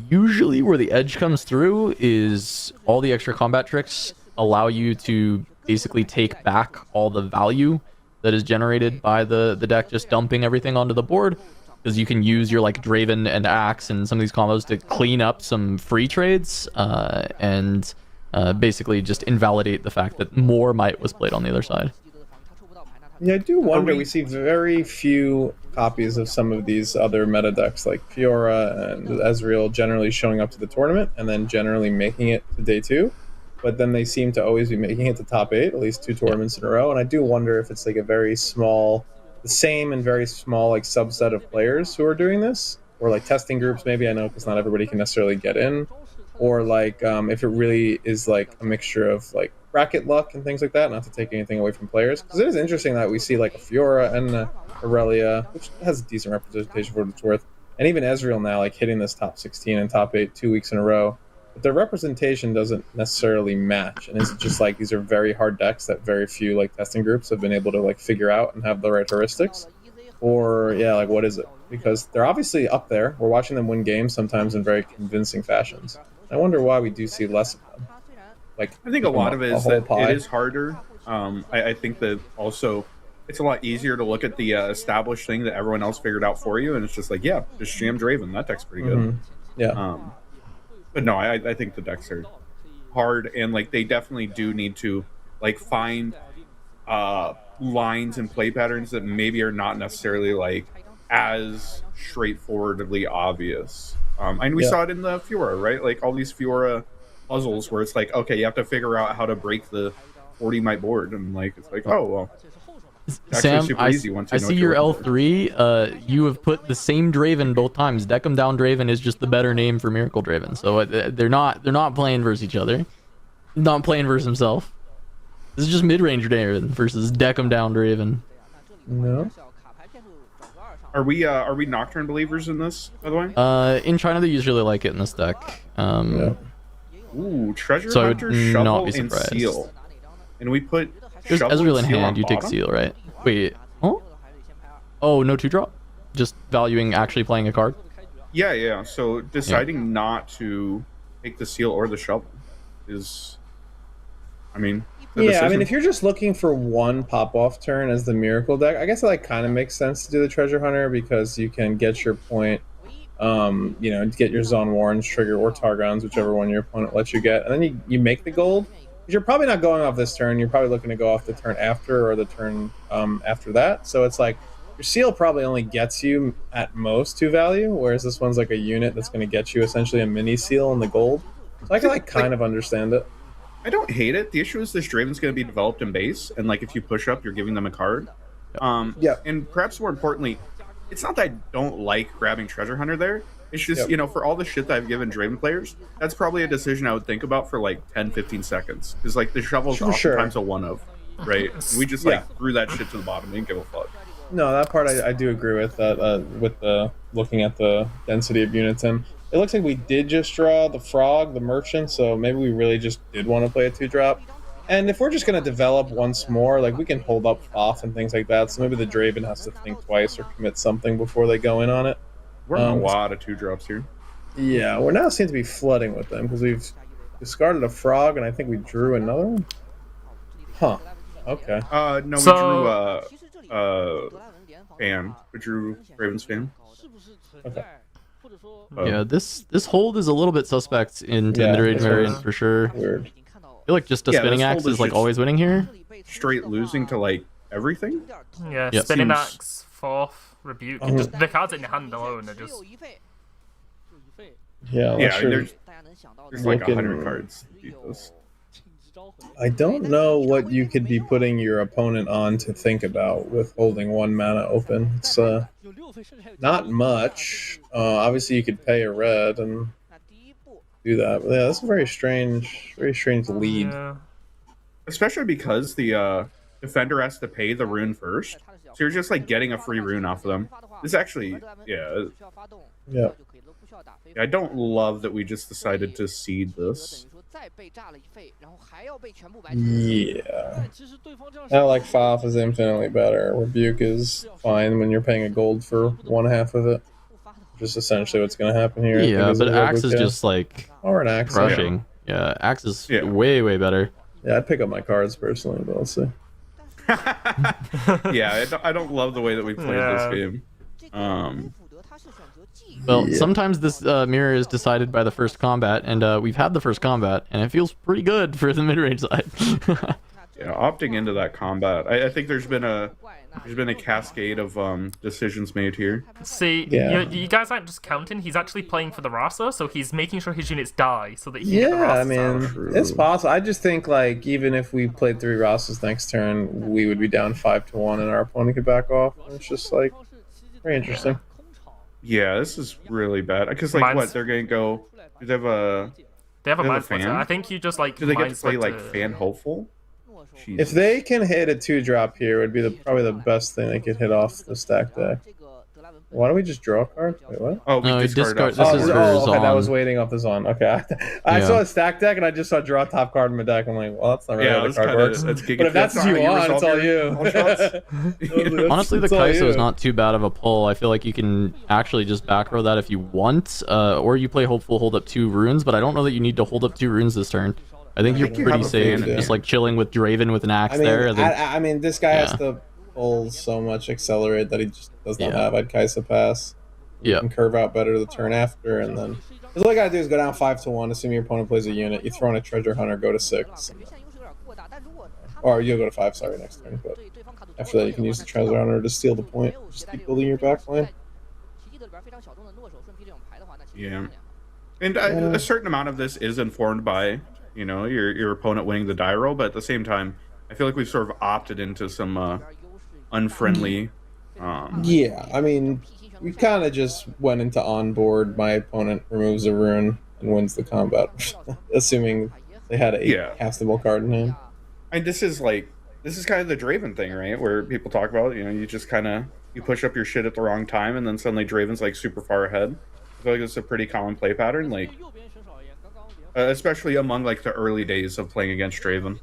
Usually where the edge comes through is all the extra combat tricks allow you to basically take back all the value that is generated by the deck just dumping everything onto the board, because you can use your like Draven and Axe and some of these combos to clean up some free trades and basically just invalidate the fact that more might was played on the other side. yeah, I do wonder. We see very few copies of some of these other meta decks like Fiora and Ezreal generally showing up to the tournament and then generally making it to day 2. But then they seem to always be making it to top 8, at least 2 tournaments in a row. And I do wonder if it's like a very small, the same and very small like subset of players who are doing this, or like testing groups maybe. I know because not everybody can necessarily get in, or like if it really is like a mixture of like bracket luck and things like that. Not to take anything away from players, because it is interesting that we see like a Fiora and a Irelia, which has a decent representation for what it's worth, and even Ezreal now like hitting this top 16 and top 8 2 weeks in a row. but their representation doesn't necessarily match. And it's just like these are very hard decks that very few like testing groups have been able to like figure out and have the right heuristics. Or yeah, like what is it? Because they're obviously up there. We're watching them win games sometimes in very convincing fashions. I wonder why we do see less of them. Like I think a lot of it is that pie. it is harder. I think that also it's a lot easier to look at the established thing that everyone else figured out for you, and it's just like, yeah, just jam Draven. That deck's pretty good. Yeah. But no, I think the decks are hard, and like they definitely do need to like find lines and play patterns that maybe are not necessarily like as straightforwardly obvious. And we saw it in the Fiora, right? Like all these Fiora puzzles where it's like, okay, you have to figure out how to break the 40 might board, and like it's like, oh well. Sam, I see your L3. You have put the same Draven both times. Deck 'em down Draven is just the better name for Miracle Draven. So they're not playing versus each other. Not playing versus himself. This is just mid-range Draven versus Deck 'em down Draven. No. Are we Nocturne believers in this, by the way? In China they usually like it in this deck. Ooh, Treasure so Hunter, I would not Shovel, be and surprised. Seal. And we put There's Shovel Ezreal in and Seal hand, on you take bottom? Seal, right? Wait, oh? Oh, no 2-drop? Just valuing actually playing a card? Yeah. So deciding not to take the Seal or the Shovel is, I mean, the Yeah, I decision. mean, if you're just looking for one pop-off turn as the Miracle deck, I guess it like kind of makes sense to do the Treasure Hunter because you can get your point, you know, get your Zone Warrens trigger or Targons, whichever one your opponent lets you get, and then you make the gold. You're probably not going off this turn. You're probably looking to go off the turn after or the turn after that. So it's like your Seal probably only gets you at most 2 value, whereas this one's like a unit that's going to get you essentially a mini Seal in the gold. So I can like kind of understand it. I don't hate it. The issue is this Draven's going to be developed in base, and like if you push up, you're giving them a card. And perhaps more importantly, it's not that I don't like grabbing Treasure Hunter there. It's just, you know, for all the shit that I've given Draven players, that's probably a decision I would think about for like 10, 15 seconds. Because like the Shovel's oftentimes a one of, right? We just like threw that shit to the bottom. Didn't give a fuck. No, that part I do agree with. That with the looking at the density of units, and it looks like we did just draw the Frog, the Merchant, so maybe we really just did want to play a 2-drop. And if we're just going to develop once more, like we can hold up off and things like that, so maybe the Draven has to think twice or commit something before they go in on it. We're in a lot of 2-drops here. Yeah, we're now seem to be flooding with them because we've discarded a Frog and I think we drew another one. Huh. Okay. No, we drew Fan. We drew Raven's Fan. Okay. Yeah, this hold is a little bit suspect into the mid-range variant for sure. Weird. I feel like just a spinning axe is like always winning here. Straight losing to like everything. Yeah, Yep. spinning Seems- axe, fourth, rebuke. Just the cards in your hand alone are just. Yeah, There's like looking- 100 cards to beat this. I don't know what you could be putting your opponent on to think about with holding 1 mana open. It's not much. Obviously, you could pay a red and do that. But yeah, that's a very strange lead. Yeah. Especially because the defender has to pay the rune first. So you're just like getting a free rune off of them. This actually, Yeah. I don't love that we just decided to seed this. Yeah. I don't like Foff is infinitely better. Rebuke is fine when you're paying a gold for one half of it. Just essentially what's going to happen here. Yeah, but Axe is just like or an Axe crushing. Yeah, Axe is way better. Yeah, I'd pick up my cards personally, but let's see. Yeah, I don't love the way that we played this game. Well, sometimes this mirror is decided by the first combat, and we've had the first combat, and it feels pretty good for the mid-range side. Yeah, opting into that combat, I think there's been a cascade of decisions made here. See, you guys aren't just counting. He's actually playing for the Rasa, so he's making sure his units die so that he can get the Rasa. I mean, it's possible. I just think like even if we played 3 Rasas next turn, we would be down 5-1, and our opponent could back off. It's just like very interesting. Yeah, this is really bad. Because like, what they're gonna go? Do they have a? They have a Mind Splitter. I think you just like. Do they get to play like Fan Hopeful? If they can hit a 2-drop here, it would be probably the best thing they could hit off the stack deck. Why don't we just draw cards? Wait, what? Oh, we No, discarded discard- off. this is okay, that Zon. was waiting off the Zon. Okay, I Yeah. saw a stack deck and I just saw draw top card in my deck. I'm like, well, that's not really how the card works. That's But if that's what you want, it's all you. Honestly, the It's all Kai'Sa is you. not too bad of a pull. I feel like you can actually just back row that if you want, or you play Hopeful, hold up 2 runes, but I don't know that you need to hold up 2 runes this turn. I think you're you pretty have a safe, advantage. just like chilling with Draven with an axe I mean, there. Then, I mean, this guy has Yeah. to pull so much accelerate that he just does not Yeah. have. I'd Kai'Sa pass. You Yeah. can curve out better the turn after, and then because all you gotta do is go down 5-1. Assuming your opponent plays a unit, you throw in a treasure hunter, go to 6, or you'll go to 5. Sorry, next turn. But after that, you can use the treasure hunter to steal the point. Just keep building your back line. Yeah. And a certain amount of this is informed by, you know, your opponent winning the die roll, but at the same time, I feel like we've sort of opted into some unfriendly. Yeah, I mean, we kind of just went into on board. My opponent removes a rune and wins the combat, assuming they had a Yeah. castable card in hand. And this is kind of the Draven thing, right? Where people talk about, you know, you just kind of you push up your shit at the wrong time, and then suddenly Draven's like super far ahead. I feel like it's a pretty common play pattern, like especially among like the early days of playing against Draven.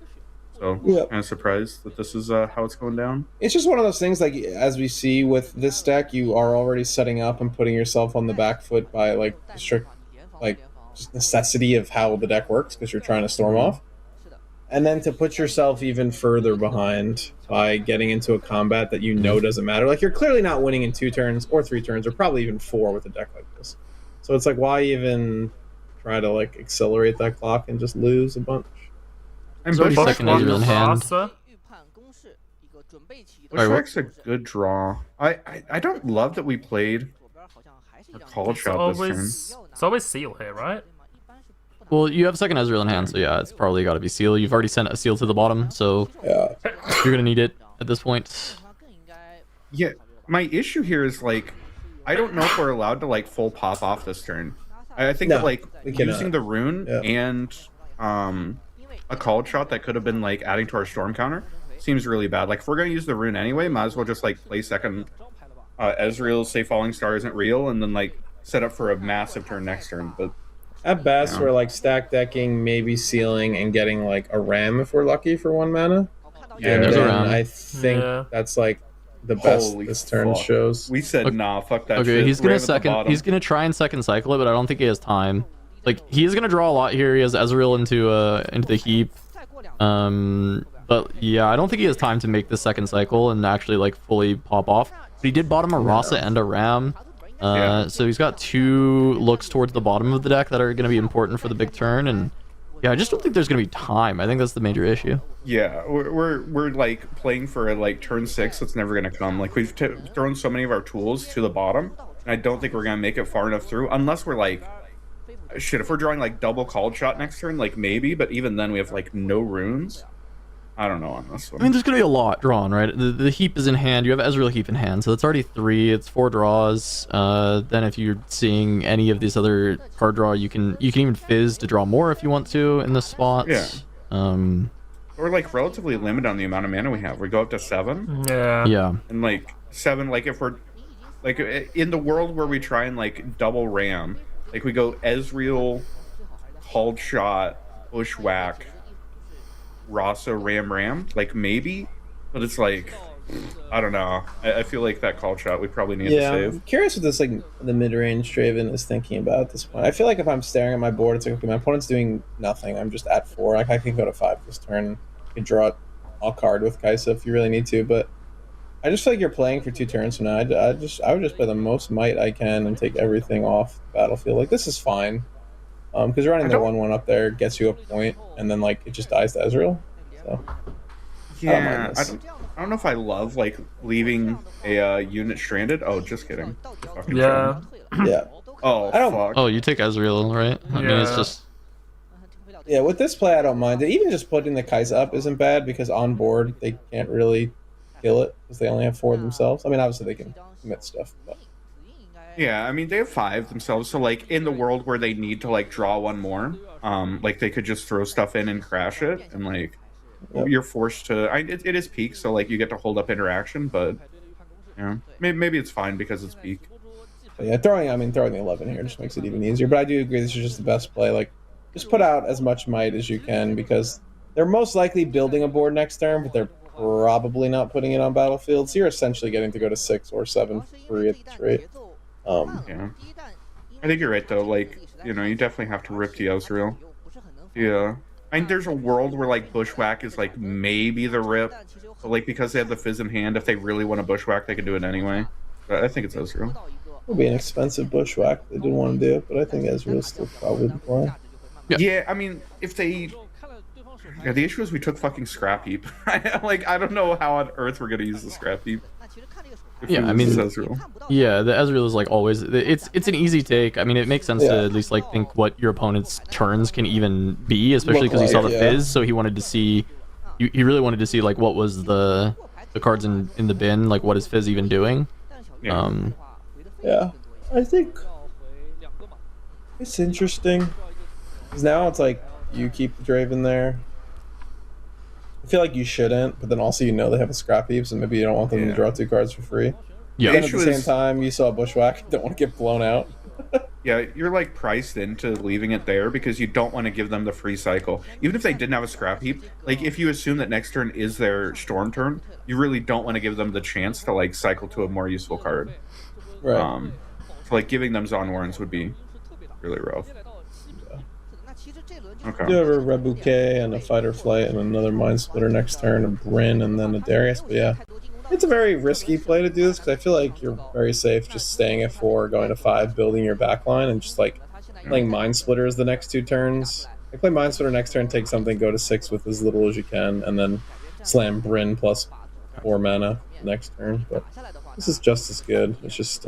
So Yep. kind of surprised that this is how it's going down. It's just one of those things, like, as we see with this deck, you are already setting up and putting yourself on the back foot by, like, the strict, like, just necessity of how the deck works, because you're trying to storm off. And then to put yourself even further behind by getting into a combat that you know doesn't matter. Like, you're clearly not winning in 2 turns or 3 turns, or probably even 4 with a deck like this. So it's like, why even try to, like, accelerate that clock and just lose a bunch? And There's already Bushwhack second Ezreal in hand. Bushwhack's a good draw. I don't love that we played a call shot this turn. It's always seal here, right? well, you have second Ezreal in hand, so yeah, it's probably got to be seal. You've already sent a seal to the bottom, so Yeah. you're gonna need it at this point. Yeah, my issue here is like, I don't know if we're allowed to like full pop off this turn. I think No, that like we cannot. using the rune Yeah. and a called shot that could have been like adding to our storm counter seems really bad. Like if we're gonna use the rune anyway, might as well just like play second Ezreal, say Falling Star isn't real, and then like set up for a massive turn next turn. But At best, Yeah. we're like stack decking, maybe sealing, and getting like a ram if we're lucky for 1 mana. yeah, And there's a then ram. I think Yeah. that's like the best Holy this turn fuck. shows. we said Okay. nah, fuck that. Okay, shit. he's Ram gonna at the second. bottom. He's gonna try and second cycle it, but I don't think he has time. Like he is gonna draw a lot here. He has Ezreal into the heap. But yeah, I don't think he has time to make the second cycle and actually like fully pop off. But he did bottom a Rasa and a Ram. Yeah. So he's got 2 looks towards the bottom of the deck that are gonna be important for the big turn. And yeah, I just don't think there's gonna be time. I think that's the major issue. Yeah, we're like playing for like turn 6 that's never gonna come. Like we've thrown so many of our tools to the bottom, and I don't think we're gonna make it far enough through unless we're like, shit. If we're drawing like double called shot next turn, like maybe, but even then we have like no runes. I don't know on this one. I mean, there's gonna be a lot drawn, right? The heap is in hand. You have Ezreal heap in hand, so that's already 3. It's 4 draws. Then if you're seeing any of these other card draw, you can even fizz to draw more if you want to in this spot. Yeah. Um. We're like relatively limited on the amount of mana we have. We go up to 7, Yeah. Yeah. and like 7, like if we're like in the world where we try and like double ram, like we go Ezreal, called shot, bushwhack, Rasa, ram, like maybe, but it's like, I don't know. I feel like that call shot we probably need Yeah, to I'm save. curious what this like the mid-range Draven is thinking about at this point. I feel like if I'm staring at my board, it's like, okay, my opponent's doing nothing. I'm just at 4. Like I can go to 5 this turn. You can draw a card with Kai'Sa if you really need to, but I just feel like you're playing for 2 turns from now. I would just play the most might I can and take everything off the battlefield. Like this is fine, because running I the don't- 1/1 up there gets you a point, and then like it just dies to Ezreal. So Yeah, this. I don't know if I love like leaving a unit stranded. Oh, just kidding. Fucking Yeah. yeah. Oh, I don't- fuck. Oh, you take Ezreal, right? I mean, it's Yeah. just Yeah, with this play, I don't mind it. Even just putting the Kai'Sa up isn't bad because on board they can't really kill it because they only have 4 themselves. I mean, obviously they can commit stuff, but Yeah, I mean they have 5 themselves, so like in the world where they need to like draw 1 more, like they could just throw stuff in and crash it, and like Yep. you're forced to. It is peak, so like you get to hold up interaction, but yeah, maybe it's fine because it's peak. But yeah, throwing the 11 here just makes it even easier. But I do agree this is just the best play. Like, just put out as much might as you can because they're most likely building a board next turn, but they're probably not putting it on battlefield. So you're essentially getting to go to 6 or 7 free at this rate. Yeah. I think you're right though. Like, you know, you definitely have to rip the Ezreal. Yeah. I mean, there's a world where like Bushwhack is like maybe the rip, but like because they have the Fizz in hand, if they really want to Bushwhack, they can do it anyway. But I think it's Ezreal. It would be an expensive Bushwhack. They didn't want to do it, but I think Ezreal's still probably the play. Yeah, I mean, if they... Yeah, the issue is we took fucking Scrap Heap. Like, I don't know how on earth we're going to use the Scrap Heap. Yeah, I mean, Ezreal. yeah, the Ezreal is like always, it's an easy take. I mean, it makes sense to at least like think what your opponent's turns can even be, especially because he saw the Fizz, so he wanted to see, he really wanted to see like what was the cards in the bin, like what is Fizz even doing. Yeah, I think it's interesting because now it's like you keep the Draven there. I feel like you shouldn't, but then also you know they have a Scrap Heap, so maybe you don't want them to draw 2 cards for free. Yeah. And at the same time, you saw Bushwhack, don't want to get blown out. Yeah, you're like priced into leaving it there because you don't want to give them the free cycle. Even if they didn't have a Scrap Heap, like if you assume that next turn is their Storm turn, you really don't want to give them the chance to like cycle to a more useful card. Right. So like giving them Zon Warrens would be really rough. Okay. You have a Red Bouquet and a Fighter Flight and another Mind Splitter next turn, a Bryn, and then a Darius. But yeah, it's a very risky play to do this because I feel like you're very safe just staying at 4, going to 5, building your backline, and just like playing Mind Splitters the next 2 turns. I play Mind Splitter next turn, take something, go to 6 with as little as you can, and then slam Bryn plus 4 mana next turn. But this is just as good. It's just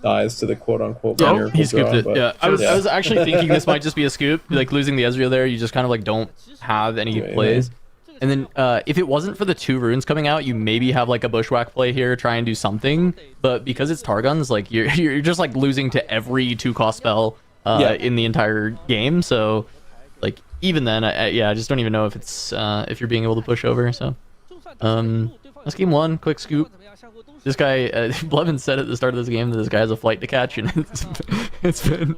dies to the quote-unquote miracle he scooped draw, it. but, Yeah, I was actually thinking this might just be a scoop. Like losing the Ezreal there, you just kind of like don't have any plays. And then if it wasn't for the 2 runes coming out, you maybe have like a Bushwhack play here, try and do something. But because it's Targuns, like you're just like losing to every 2-cost spell in the entire game. So like even then, I just don't even know if it's if you're being able to push over. So that's game 1, quick scoop. This guy, Blevin said at the start of this game that this guy has a flight to catch, and it's been,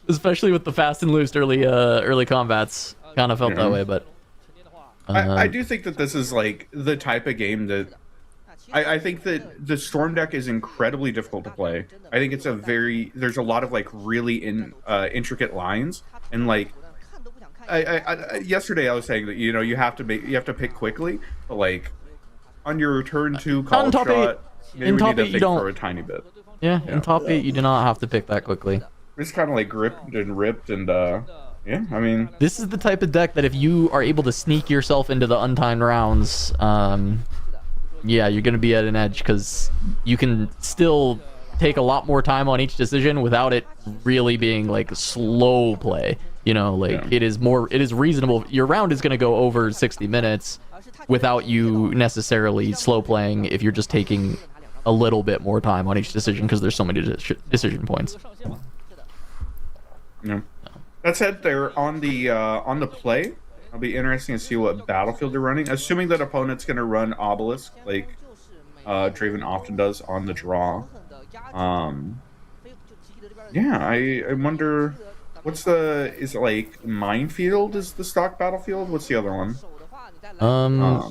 especially with the fast and loose early combats, kind of felt that way. But I do think that this is like the type of game that I think that the Storm deck is incredibly difficult to play. I think it's there's a lot of like really intricate lines, and like yesterday I was saying that you have to pick quickly, but like on your turn 2 call shot, maybe we need to think for a tiny bit. Yeah, in top 8 you do not have to pick that quickly. It's kind of like gripped and ripped, and yeah, I mean, this is the type of deck that if you are able to sneak yourself into the untimed rounds, yeah, you're gonna be at an edge because you can still take a lot more time on each decision without it really being like slow play. It is reasonable. Your round is gonna go over 60 minutes without you necessarily slow playing if you're just taking a little bit more time on each decision because there's so many decision points. Yeah. That said, they're on the play. It'll be interesting to see what battlefield they're running. Assuming that opponent's going to run Obelisk, like Draven often does on the draw. Yeah, I wonder is it like Minefield is the stock battlefield? What's the other one?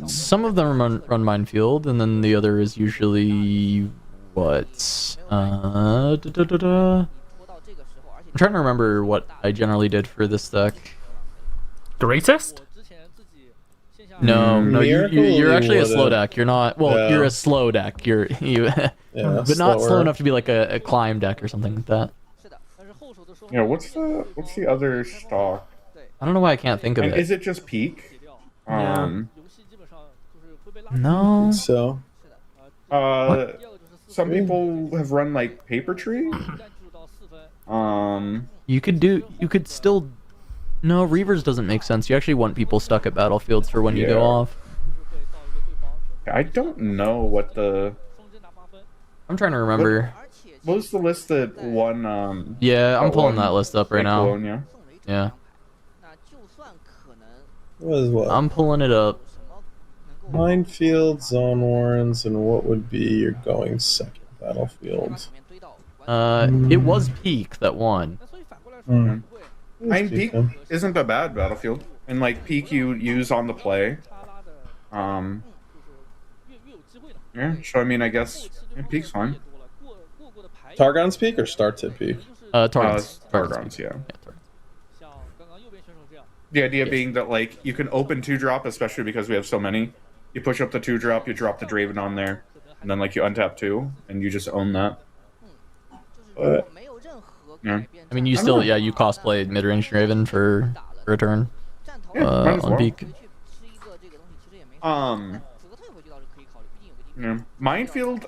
Some of them run Minefield, and then the other is usually what? I'm trying to remember what I generally did for this deck. Greatest? No, you're actually a slow deck. You're not. Well, you're a slow deck. But not slow enough to be like a climb deck or something like that. Yeah, what's the other stock? I don't know why I can't think of it. Is it just Peak? No. So, some people have run like Paper Tree. You could still. No, Reavers doesn't make sense. You actually want people stuck at battlefields for when you go off. I don't know what the. I'm trying to remember. What was the list that won? Yeah, I'm pulling that list up right now. Bologna? Yeah. What? I'm pulling it up. Minefield, Zone Warrens, and what would be your going second Battlefield. It was Peak that won. Mm. I mean, Peak isn't a bad Battlefield, and like Peak you use on the play. Yeah, so I mean, I guess Peak's fine. Targon's Peak or Start to Peak? Targon's, yeah. The idea being that like you can open 2-drop, especially because we have so many. You push up the 2-drop, you drop the Draven on there, and then like you untap 2, and you just own that. But, yeah. I mean, you still, you cosplay mid-range Draven for a turn on Peak. Minefield,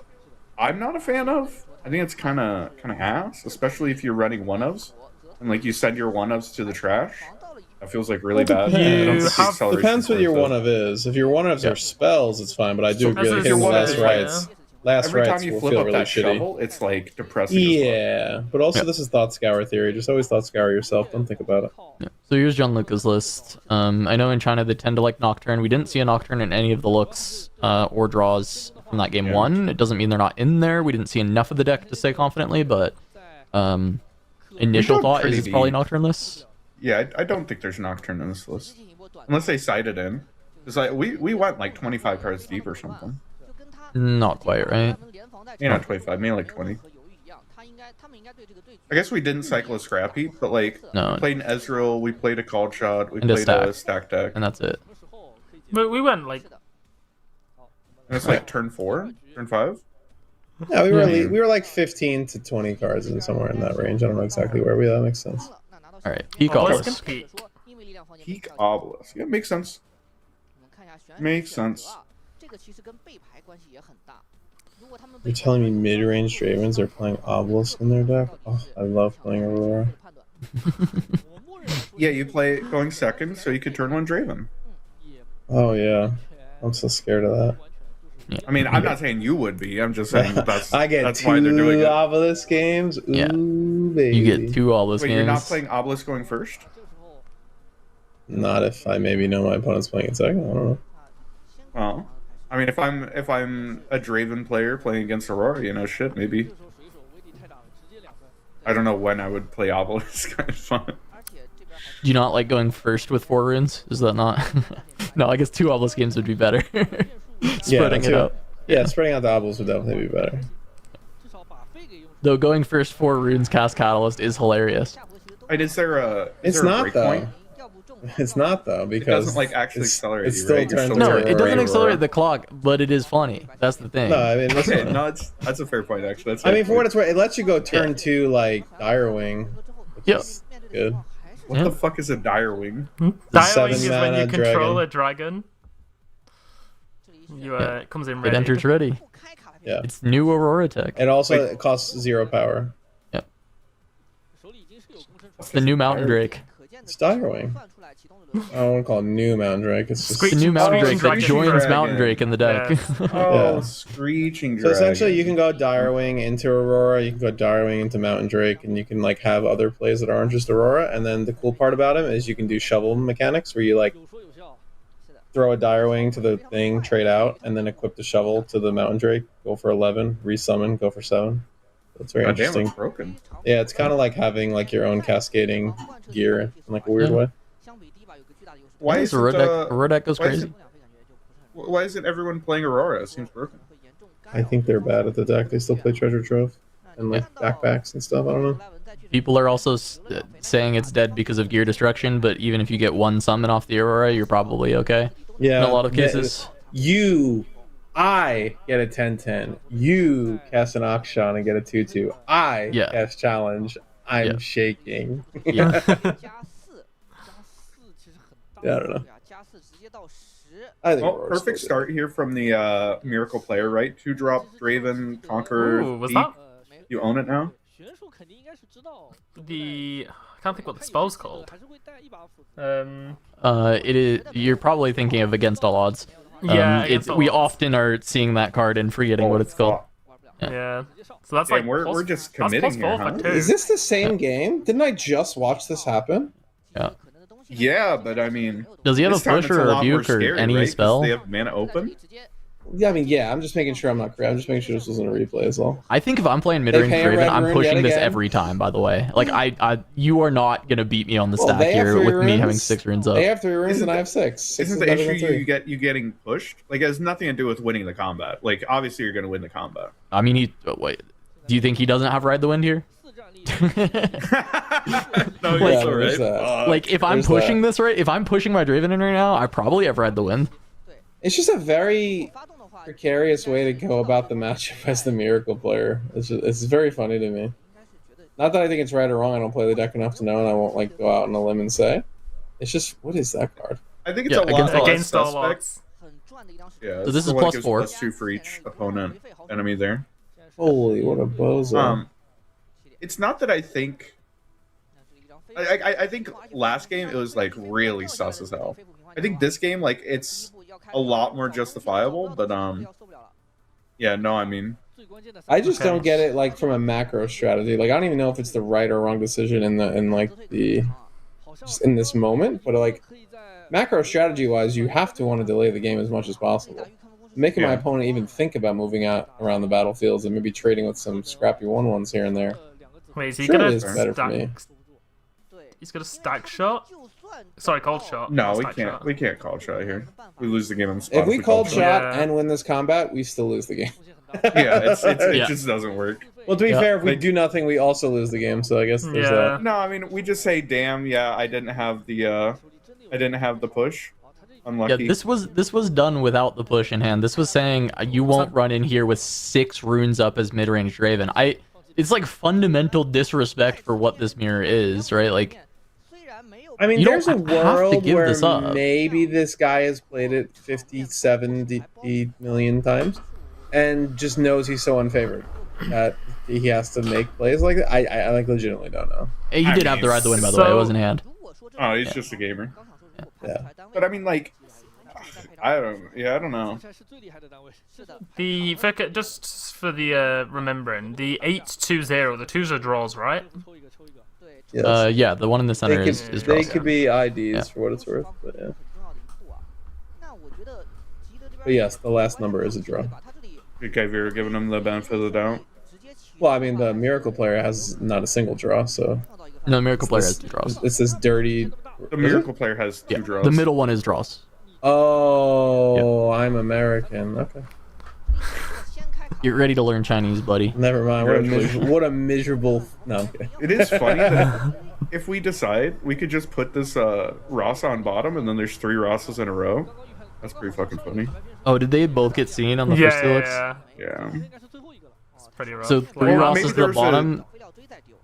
I'm not a fan of. I think it's kind of ass, especially if you're running one-ofs, and like you send your one-ofs to the trash. That feels like really bad. Depends what your one-of is. If your one-ofs are spells, it's fine, but I do agree with last rights. Every time you flip up that shovel, it's like depressing. Yeah, but also this is thought scour theory. Just always thought scour yourself. Don't think about it. Yeah. So here's John Luca's list. I know in China they tend to like Nocturne. We didn't see a Nocturne in any of the looks or draws from that game 1. It doesn't mean they're not in there. We didn't see enough of the deck to say confidently, but initial thought is it's probably Nocturneless. Yeah, I don't think there's Nocturne in this list. Unless they cite it in. It's like we went like 25 cards deep or something. Not quite, right? Maybe not 25, maybe like 20. I guess we didn't cycle a scrap heap, but like we played an Ezreal, we played a called shot, we played a stack deck. And that's it. But we went like... And it's like turn 4? Turn 5? Yeah, we were like 15 to 20 cards and somewhere in that range. I don't know exactly where that makes sense. Alright, Peak Obelisk. Peak Obelisk. Yeah, makes sense. Makes sense. You're telling me mid-range Dravens are playing Obelisk in their deck? Oh, I love playing Aurora. Yeah, you play going second, so you could turn 1 Draven. Oh yeah, I'm so scared of that. Yeah. I mean, I'm not saying you would be. I'm just saying that's I get that's 2 why they're doing it. Obelisk games. Ooh, baby. You get 2 Obelisk Wait, games. you're not playing Obelisk going first? Not if I maybe know my opponent's playing it second. I don't know. Well, I mean, if I'm a Draven player playing against Aurora, you know, shit, maybe. I don't know when I would play Obelisk. Kind of fun. Do you not like going first with 4 runes? Is that not? No, I guess 2 Obelisk games would be better. Spreading it out. Yeah, spreading out the Obelisk would definitely be better. Though going first 4 runes cast Catalyst is hilarious. Wait, is there a break though. Point? It's not though, because it doesn't like actually accelerate it's you, still right? turns No, into it doesn't Aurora. accelerate the clock, but it is funny. That's the thing. No, I mean, Okay, no, that's a fair point actually. That's I mean, for what it's worth, it lets you go turn 2 like Direwing. Yep. Good. What the fuck is a dire wing? Direwing is when you 7-mana control dragon. a dragon. You it comes in It ready. enters ready. Yeah. It's new Aurora tech. It also it costs 0 power. Yep. It's the new Mountain Drake. It's Direwing. I don't want to call it new Mountain Drake. It's just It's the new Mountain Drake that Screeching joins Dragon. Mountain Drake in the deck. Oh, Yeah. Screeching So Dragon. essentially, you can go Direwing into Aurora, you can go Direwing into Mountain Drake, and you can like have other plays that aren't just Aurora. And then the cool part about him is you can do shovel mechanics, where you like throw a Direwing to the thing, trade out, and then equip the shovel to the Mountain Drake, go for 11, resummon, go for 7. That's very God damn, interesting. it's broken. Yeah, it's kind of like having like your own cascading gear in like a weird way. Why This is Aurora deck goes why is crazy. Why isn't everyone playing Aurora? It seems broken. I think they're bad at the deck. They still play Treasure Trove and like backpacks and stuff. I don't know. People are also saying it's dead because of gear destruction, but even if you get 1 summon off the Aurora, you're probably okay. Yeah, In a lot of cases. I get a 10-10. You cast an Akshan and get a 2-2. I cast challenge. I'm shaking. Yeah. Yeah, I don't know. I think Well, Aurora's perfect still start here from the Miracle player, right? 2-drop Draven, Conquer. Ooh, was Deep. that You own it now? the... I can't think what the spell's called. It is. You're probably thinking of Against All Odds. Yeah, Against All we Odds. often are seeing that card and forgetting what it's called. Yeah. So that's Damn, like we're plus- just that's committing plus 4 here, for huh? 2. Is this the same game? Didn't I just watch this happen? Yeah. Yeah, but I mean, Does he have a this time push it's or a lot more rebuke or scary, any right? 'Cause spell? They have mana open. Yeah, I mean, yeah. I'm just making sure I'm not correct. I'm just making sure this wasn't a replay as well. I think if I'm playing mid range pay a Draven, red I'm rune pushing yet this again. every time. By the way, like you are not gonna beat me on the Well, stack they have here 3 with me runes. having 6 runes up. They have 3 runes Isn't and I the- have 6. 6 Isn't is the better issue than 3. you getting pushed? Like, it has nothing to do with winning the combat. Like, obviously you're going to win the combat. I mean, wait. Do you think he doesn't have ride the wind here? No, you're Yeah, so there's right. that. Like if I'm There's pushing this right, if I'm pushing my Draven in right now, I probably have ride the wind. It's just a very precarious way to go about the matchup as the miracle player. It's very funny to me. Not that I think it's right or wrong. I don't play the deck enough to know, and I won't like go out on a limb and say. It's just, what is that card? I think it's Yeah, a lot less Against all suspect. odds. Yeah, So this is the one that plus gives 4. +2 for each opponent enemy there. Holy, what a bozo. It's not that I think. I think last game it was like really sus as hell. I think this game like it's a lot more justifiable, but yeah, no, I mean, I just don't get it like from a macro strategy. Like I don't even know if it's the right or wrong decision in just in this moment, but like macro strategy wise, you have to want to delay the game as much as possible. Making my Yeah. opponent even think about moving out around the battlefields and maybe trading with some scrappy 1/1s here and there. Wait, is he Surely gonna it's better for me. He's gonna stack shot? Sorry, cold shot. no, not we stack can't. shot. We can't call shot here. We lose the game on the spot. If we called call shot Yeah. and win this combat, we still lose the game. yeah, it Yeah. just doesn't work. Well, to be Yeah. fair, if we Like- do nothing, we also lose the game. So I guess there's Yeah. that. No, I mean we just say, damn, yeah, I didn't have the push. Yeah, Unlucky. this was done without the push in hand. This was saying you won't run in here with 6 runes up as mid-range Draven. It's like fundamental disrespect for what this mirror is, right? Like I mean, You there's a don't have to world give where this up. maybe this guy has played it 50, 70 million times and just knows he's so unfavored that he has to make plays like that. I like legitimately don't know. he I did have mean, the ride the win, by the way. It so- was in hand. Oh, he's just a gamer. Yeah. But I mean, like, I don't know. Just for the remembering, the 8-2-0, the 2s are draws, right? Yes. Yeah, the one in the center they is could, they draws. could be IDs Yeah. for what it's worth, but yeah. But yes, the last number is a draw. Okay, you're giving him the benefit of the doubt. Well, I mean, the miracle player has not a single draw, so No, the miracle player has 2 draws. it's this dirty. The miracle player has 2 Yeah, draws. the middle one is draws. Oh, I'm American. Okay. Get ready to learn Chinese, buddy. Never mind. What a, Congratulations. what a miserable. No, I'm kidding. It is funny that if we decide, we could just put this Ross on bottom, and then there's 3 Rosses in a row. That's pretty fucking funny. Oh, did they both get seen on the Yeah, first yeah, Helix? yeah. Yeah. It's pretty rough. So Like, 3 Well, Rosses maybe to the there's a- bottom.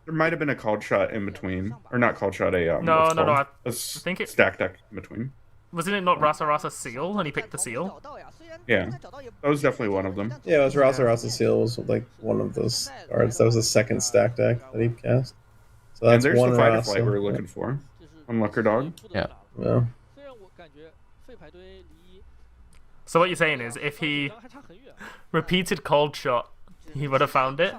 There might have been a called shot in between, or not called shot. No, what's no, called? I A think it- stack deck in between. wasn't it not Rasa seal, and he picked the seal? Yeah, that was definitely one of them. Yeah, it was Rasa Seal was like one of those cards. That was the second stack deck that he cast. So And that's there's one the fight or Rasa. flight we were looking for on Lucker Dog. Yeah. Yeah. So what you're saying is, if he repeated cold shot, he would have found it?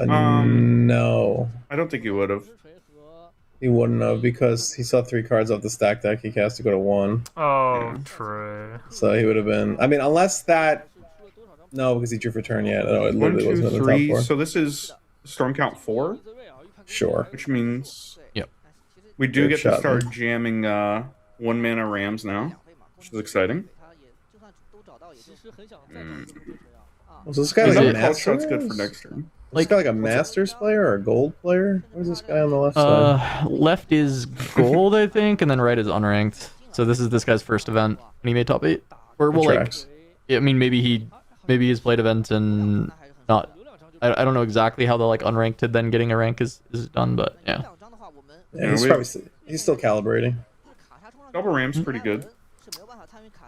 No. I don't think he would have. He wouldn't have because he saw 3 cards off the stack deck. He cast to go to 1. Oh, true. So he would have been. I mean, unless that. No, because he drew for turn yet. No, it 1, literally 2, wasn't in the top 3. 4. So this is storm count 4, Sure. which means Yep. we do Good get shot, to start man. jamming 1 mana Rams now, which is exciting. Was this guy Is like a it- Another called master? shot's good for next turn. Was this guy like a masters player or a gold player? Where's this guy on the left side? Left is gold, I think, and then right is unranked. So this is this guy's first event, and he made top 8. Or well, like, Tracks. I mean, maybe he's played events and not. I don't know exactly how the like unranked to then getting a rank is done, but yeah. Yeah, he's we- probably he's still calibrating. Double Ram's pretty good.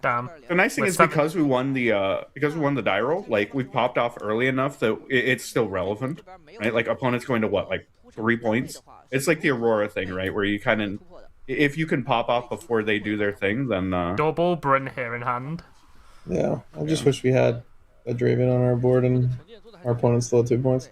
Damn. The nice thing With is seven- because we won the die roll, like we popped off early enough that it's still relevant, right? Like opponents going to what, like 3 points? It's like the Aurora thing, right? Where you kind of, if you can pop off before they do their thing, then Double Bryn here in hand. Yeah, I just wish we had a Draven on our board and our opponent's still at 2 points.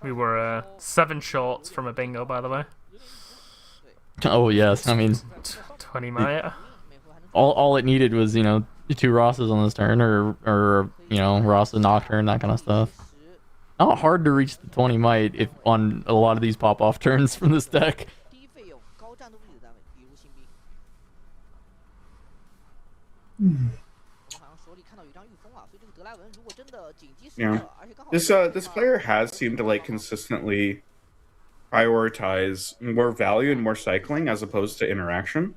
We were 7 shorts from a bingo, by the way. Oh yes, I mean 20 might. all it needed was, you know, 2 Rosses on this turn, or you know, Ross Nocturne, that kind of stuff. Not hard to reach the 20 might if on a lot of these pop off turns from this deck. Yeah, this player has seemed to like consistently prioritize more value and more cycling as opposed to interaction.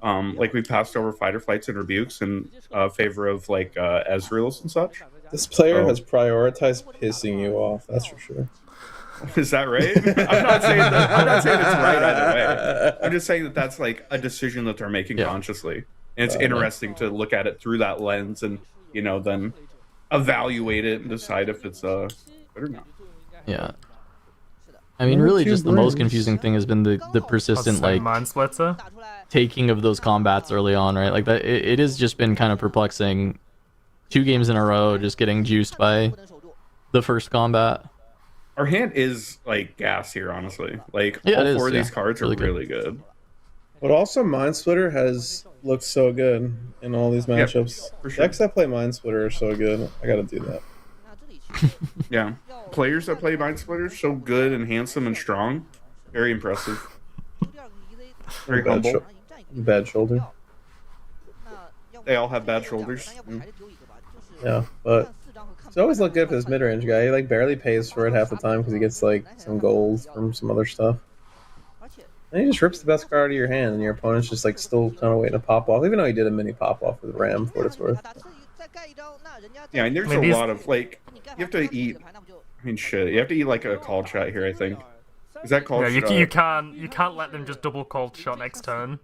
Like we passed over fighter flights and rebukes in favor of like Ezreals and such. This player has prioritized pissing you off. That's for sure. Is that right? I'm not saying that. I'm not saying it's right either way. I'm just saying that that's like a decision that they're making consciously, and it's interesting to look at it through that lens, and you know, then evaluate it and decide if it's good or not. Yeah. I mean, really, just the most confusing thing has been the persistent like Mind Splitter. taking of those combats early on, right? Like that, it has just been kind of perplexing. 2 games in a row, just getting juiced by the first combat. Our hand is like gas here, honestly. Like Yeah, all 4 of these cards are really good. But also, Mind Splitter has looked so good in all these matchups. for sure. Decks that play Mind Splitter are so good. I gotta do that. Yeah, players that play Mind Splitter so good and handsome and strong, very impressive. Very Bad, humble. bad shoulder. They all have bad shoulders. Yeah, but it's always looked good for this mid-range guy. He like barely pays for it half the time because he gets like some gold from some other stuff. And he just rips the best card out of your hand, and your opponent's just like still kind of waiting to pop off, even though he did a mini pop off with Ram for what it's worth. Yeah, and there's a lot of like you have to eat. I mean, shit, you have to eat like a call shot here. I think is that call Yeah, shot? you can't let them just double cold shot next turn.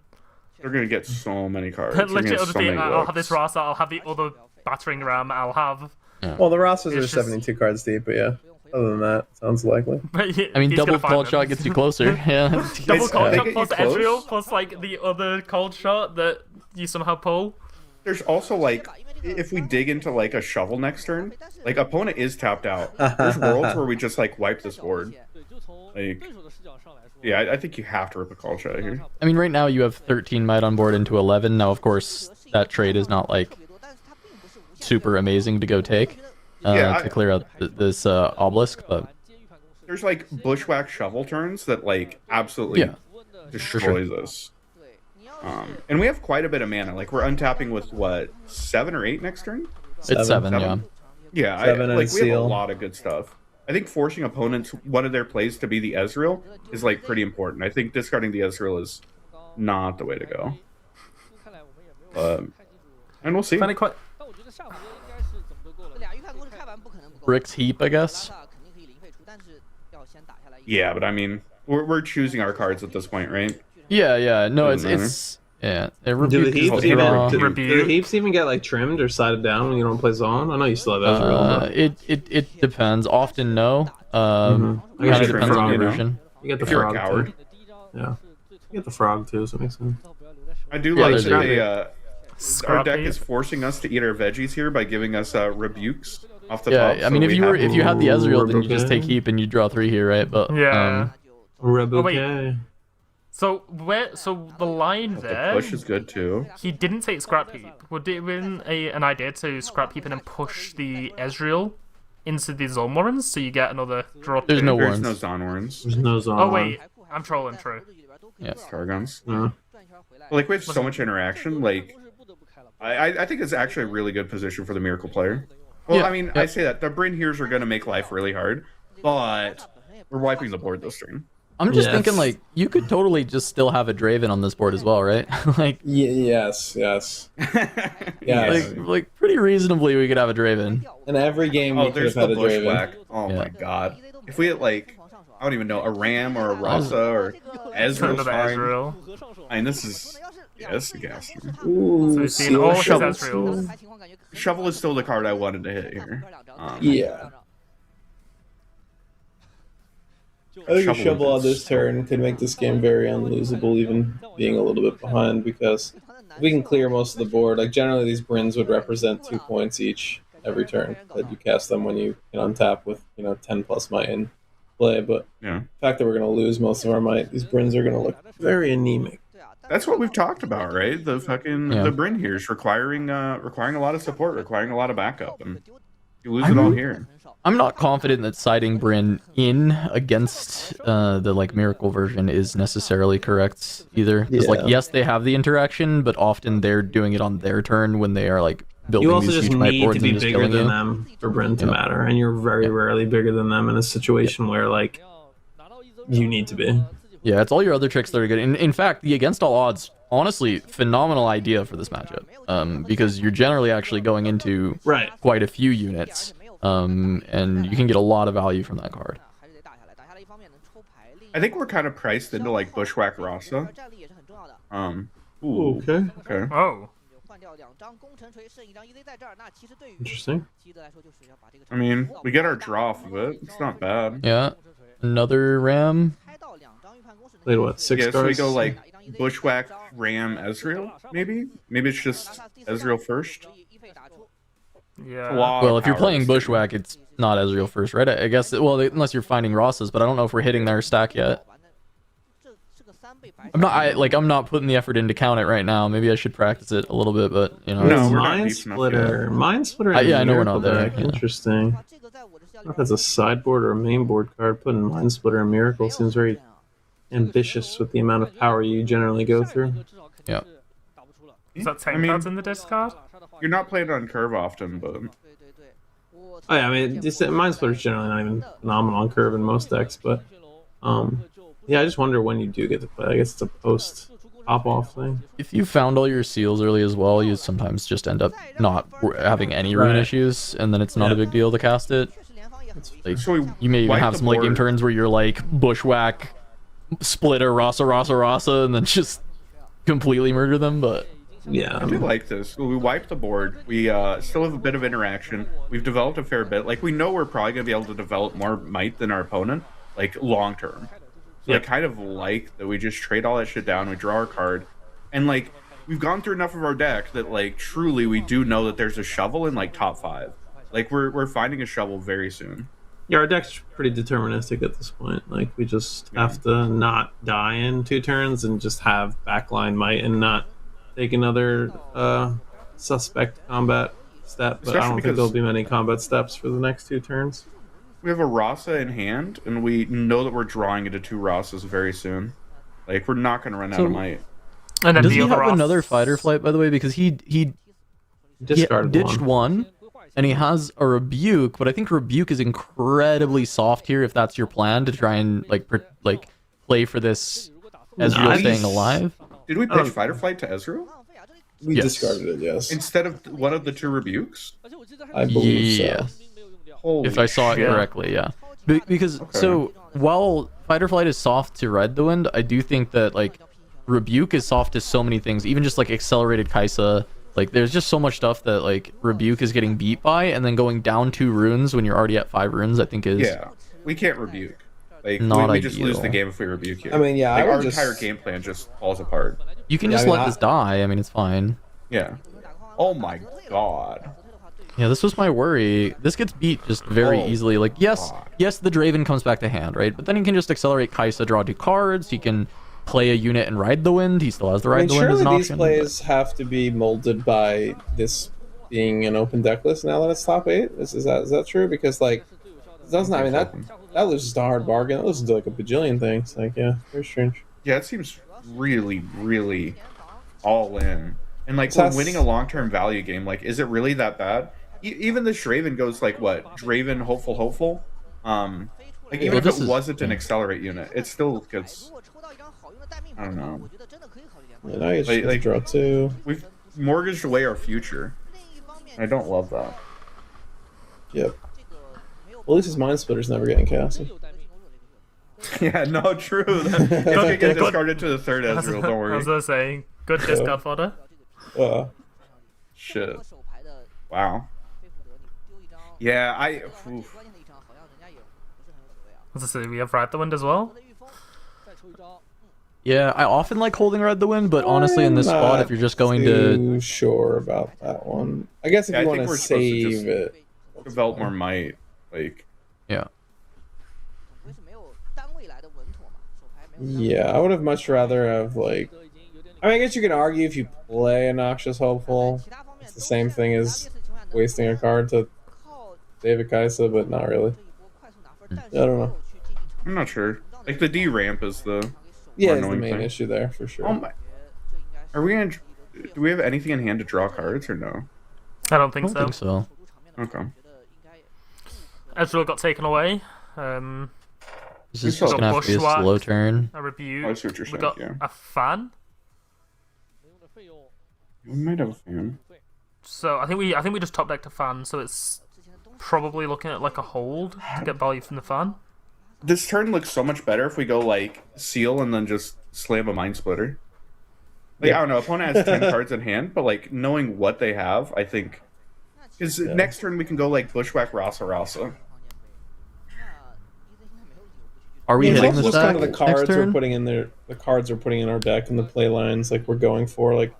They're gonna get so many cards. They're gonna Legit, get so many I'll have this looks. Rasa, I'll have the other battering ram, I'll have. Well, the rosters are It's just- 72 cards deep, but yeah. Other than that, sounds likely. I mean, double cold shot gets you closer. Yeah. Double cold They shot get plus you close. Ezreal plus like the other cold shot that you somehow pull. There's also like if we dig into like a shovel next turn, like opponent is tapped out. There's worlds where we just like wipe this board. Like, yeah, I think you have to rip a call shot here. I mean, right now you have 13 might on board into 11. Now, of course, that trade is not like super amazing to go take to clear out this obelisk, but There's like bushwhack shovel turns that like absolutely destroys us. And we have quite a bit of mana. Like we're untapping with what 7 or 8 next turn. it's 7, yeah. Yeah, Seven and like we have a seal. lot of good stuff. I think forcing opponents one of their plays to be the Ezreal is like pretty important. I think discarding the Ezreal is not the way to go. And we'll see. Find it quite. Brick's heap, I guess. Yeah, but I mean, we're choosing our cards at this point, right? Yeah. No, Doesn't it's yeah. It Do the rebukes heaps is even draw. do Rebuke. the heaps even get like trimmed or sided down when you don't play zone? I know you still have Ezreal. but It depends. Often no. I Kind guess of you depends on you your know. version. you get the If you're a frog coward. too. Yeah, you get the frog too, so it makes sense. I do Yeah, like there's that a- they, our Scrappy. deck is forcing us to eat our veggies here by giving us rebukes off the top. Yeah, I mean, if you had the Ezreal, then you just Okay. take heap and you draw 3 here, right? But Yeah. Rebouquet. So the line The there, push is good too. he didn't take scrap heap. Would it have been an idea to scrap heap and then push the Ezreal into the zone warrens so you get another draw? There's two? no There's warrens. no Zon warrens. There's no zone. Oh wait, I'm trolling. True. Yeah. Starguns. No. Like we have so much interaction. Like I think it's actually a really good position for the Miracle player. Well, Yeah, I mean, I say that the Bryn Hears are going to make life really hard, but we're wiping the board this turn. I'm just Yes. thinking, like, you could totally just still have a Draven on this board as well, right? Like, Yes. Yes. like pretty reasonably, we could have a Draven. In every game, Oh, we could there's have the had a Draven. bushwhack. Oh Yeah. my god! If we had like, I don't even know, a Ram or a Rasa or Ezreal's Another fine. Ezreal. I mean, this is this is a gas. Ooh, So we've seen all his Shovel. Ezreals. Shovel is still the card I wanted to hit here. Yeah. I think a Shovel shovel on is this turn could make this game very unlosable, even being a little bit behind, because if we can clear most of the board, like generally these Brins would represent 2 points each every turn that you cast them when you can untap with 10 plus might in. play, but Yeah. the fact that we're gonna lose most of our might, these Brins are gonna look very anemic. That's what we've talked about, right? The fucking the Bryn here is requiring a lot of support, requiring a lot of backup, and you lose it all here. I'm not confident that siding Bryn in against the like miracle version is necessarily correct either. Because like yes, they have the interaction, but often they're doing it on their turn when they are like building You also these just huge might need boards to be and just bigger killing than you. them for Bryn to matter, and you're very rarely bigger than them in a situation where like you need to be. Yeah, it's all your other tricks that are good. In fact, the against all odds, honestly, phenomenal idea for this matchup. Because you're generally actually going into quite a few units, and you can get a lot of value from that card. I think we're kind of priced into like Bushwhack Rasa. Ooh, okay. Oh. Interesting. I mean, we get our draw off of it. It's not bad. Yeah. Another Ram. Played what, 6 Yeah, cards? so we go like Bushwhack, Ram, Ezreal, maybe? Maybe it's just Ezreal first? Yeah. Well, if you're playing Bushwhack, it's not Ezreal first, right? I guess, well, unless you're finding Ross's, but I don't know if we're hitting their stack yet. I'm not putting the effort in to count it right now. Maybe I should practice it a little bit, but you know. No, we're Mind not deep enough Splitter. yet. Mind Splitter. Yeah, I know we're not there. Deck. Interesting. I don't know if that's a sideboard or a main board card. Putting Mind Splitter and Miracle seems very ambitious with the amount of power you generally go through. Yeah. Is that 10 cards in the discard? You're not playing on curve often, but Oh yeah, I mean, Mind Splitter's generally not even phenomenal on curve in most decks, but yeah, I just wonder when you do get to play. I guess it's a post pop-off thing. If you found all your seals early as well, you sometimes just end up not having any rune issues, and then it's not a big deal to cast it. Like, so you may even wipe have the some late game board. turns where you're like Bushwhack, Splitter, Rasa, and then just completely murder them, but... Yeah, I do like this. We wipe the board. We still have a bit of interaction. We've developed a fair bit. Like, we know we're probably going to be able to develop more might than our opponent, like, long term. So I kind of like that we just trade all that shit down, we draw our card, and, like, we've gone through enough of our deck that, like, truly we do know that there's a shovel in, like, top 5. Like, we're finding a shovel very soon. Yeah, our deck's pretty deterministic at this point. Like, we just have to not die in 2 turns and just have backline might and not take another suspect combat step. But I don't think there'll be many combat steps for the next 2 turns. We have a Rasa in hand, and we know that we're drawing into 2 Rasas very soon. Like, we're not going to run out of might. And then Does the he other have Ross- another fighter flight, by the way? Because he Discarded ditched one, and he has a Rebuke, but I think Rebuke is incredibly soft here if that's your plan to try and play for this Ezreal staying alive. Did we pitch Fighter Flight to Ezreal? We discarded it, yes. Instead of one of the 2 Rebukes? I believe Yeah. so. Holy If I saw shit. it correctly, yeah. Because so while Fighter Flight is soft to Ride the Wind, I do think that like Rebuke is soft to so many things, even just like accelerated Kaisa. Like there's just so much stuff that like Rebuke is getting beat by, and then going down 2 runes when you're already at 5 runes, I think is we can't rebuke. Like not we just lose ideal. the game if we rebuke you. I mean, yeah, like, I would our just- entire game plan just falls apart. You can Yeah, just I mean, let this die. I mean, it's fine. Yeah. Oh my god. Yeah, this was my worry. This gets beat just very easily. Like, yes, the Draven comes back to hand, right? But then he can just accelerate Kaisa, draw 2 cards. He can play a unit and ride the wind. He still has the ride the wind as an surely these option. plays have to be molded by this being an open deck list now that it's top 8. Is that true? Because like, it doesn't. I mean that loses to a hard bargain. That loses to like a bajillion things. Like, yeah, very strange. Yeah, it seems really, really all in. And like, That's- we're winning a long-term value game. Like, is it really that bad? Even this Draven goes like what? Draven, hopeful. Like even Well, if this it is- wasn't an accelerate unit, it still gets. I don't know. Yeah, now you just Like- get to like- draw 2. We've mortgaged away our future. I don't love that. Yep. Well, at least his Mind Splitter's never getting casted. Yeah, no, true. That, it's gonna get discarded to the 3rd I was Ezreal. Don't I worry. was gonna say, good discard fodder. Shit. Wow. Yeah, oof. I was gonna say, we have Ride the Wind as well. Yeah, I often like holding Ride the Wind, but honestly, in this spot, if you're just going to Too sure about that one. I guess if Yeah, I you think want to we're supposed to save just it. develop more might, like yeah. Yeah, I would have much rather have like. I mean, I guess you can argue if you play a Noxious Hopeful, it's the same thing as wasting a card to save a Kaisa, but not really. I don't know. I'm not sure. Like the D ramp is the Yeah, more it's the annoying main thing. issue there for sure. Oh my! Are we gonna? Do we have anything in hand to draw cards or no? I don't I think don't so. think so. Okay. Ezreal got taken away. This is still just gonna have to be a Bushwhack. slow turn. A rebuke. Oh, I see what you're We saying. got Yeah. a fan. We might have a fan. So I think we just top decked a fan. So it's probably looking at like a hold to get value from the fan. This turn looks so much better if we go like seal and then just slam a mind splitter. Like I don't know, opponent has 10 cards in hand, but like knowing what they have, I think because next turn we can go like bushwhack Rasa Rasa. Are we Yeah, hitting it's the just stack kind of the next cards we're turn? putting in there. The cards we're putting in our deck and the play lines like we're going for. Like,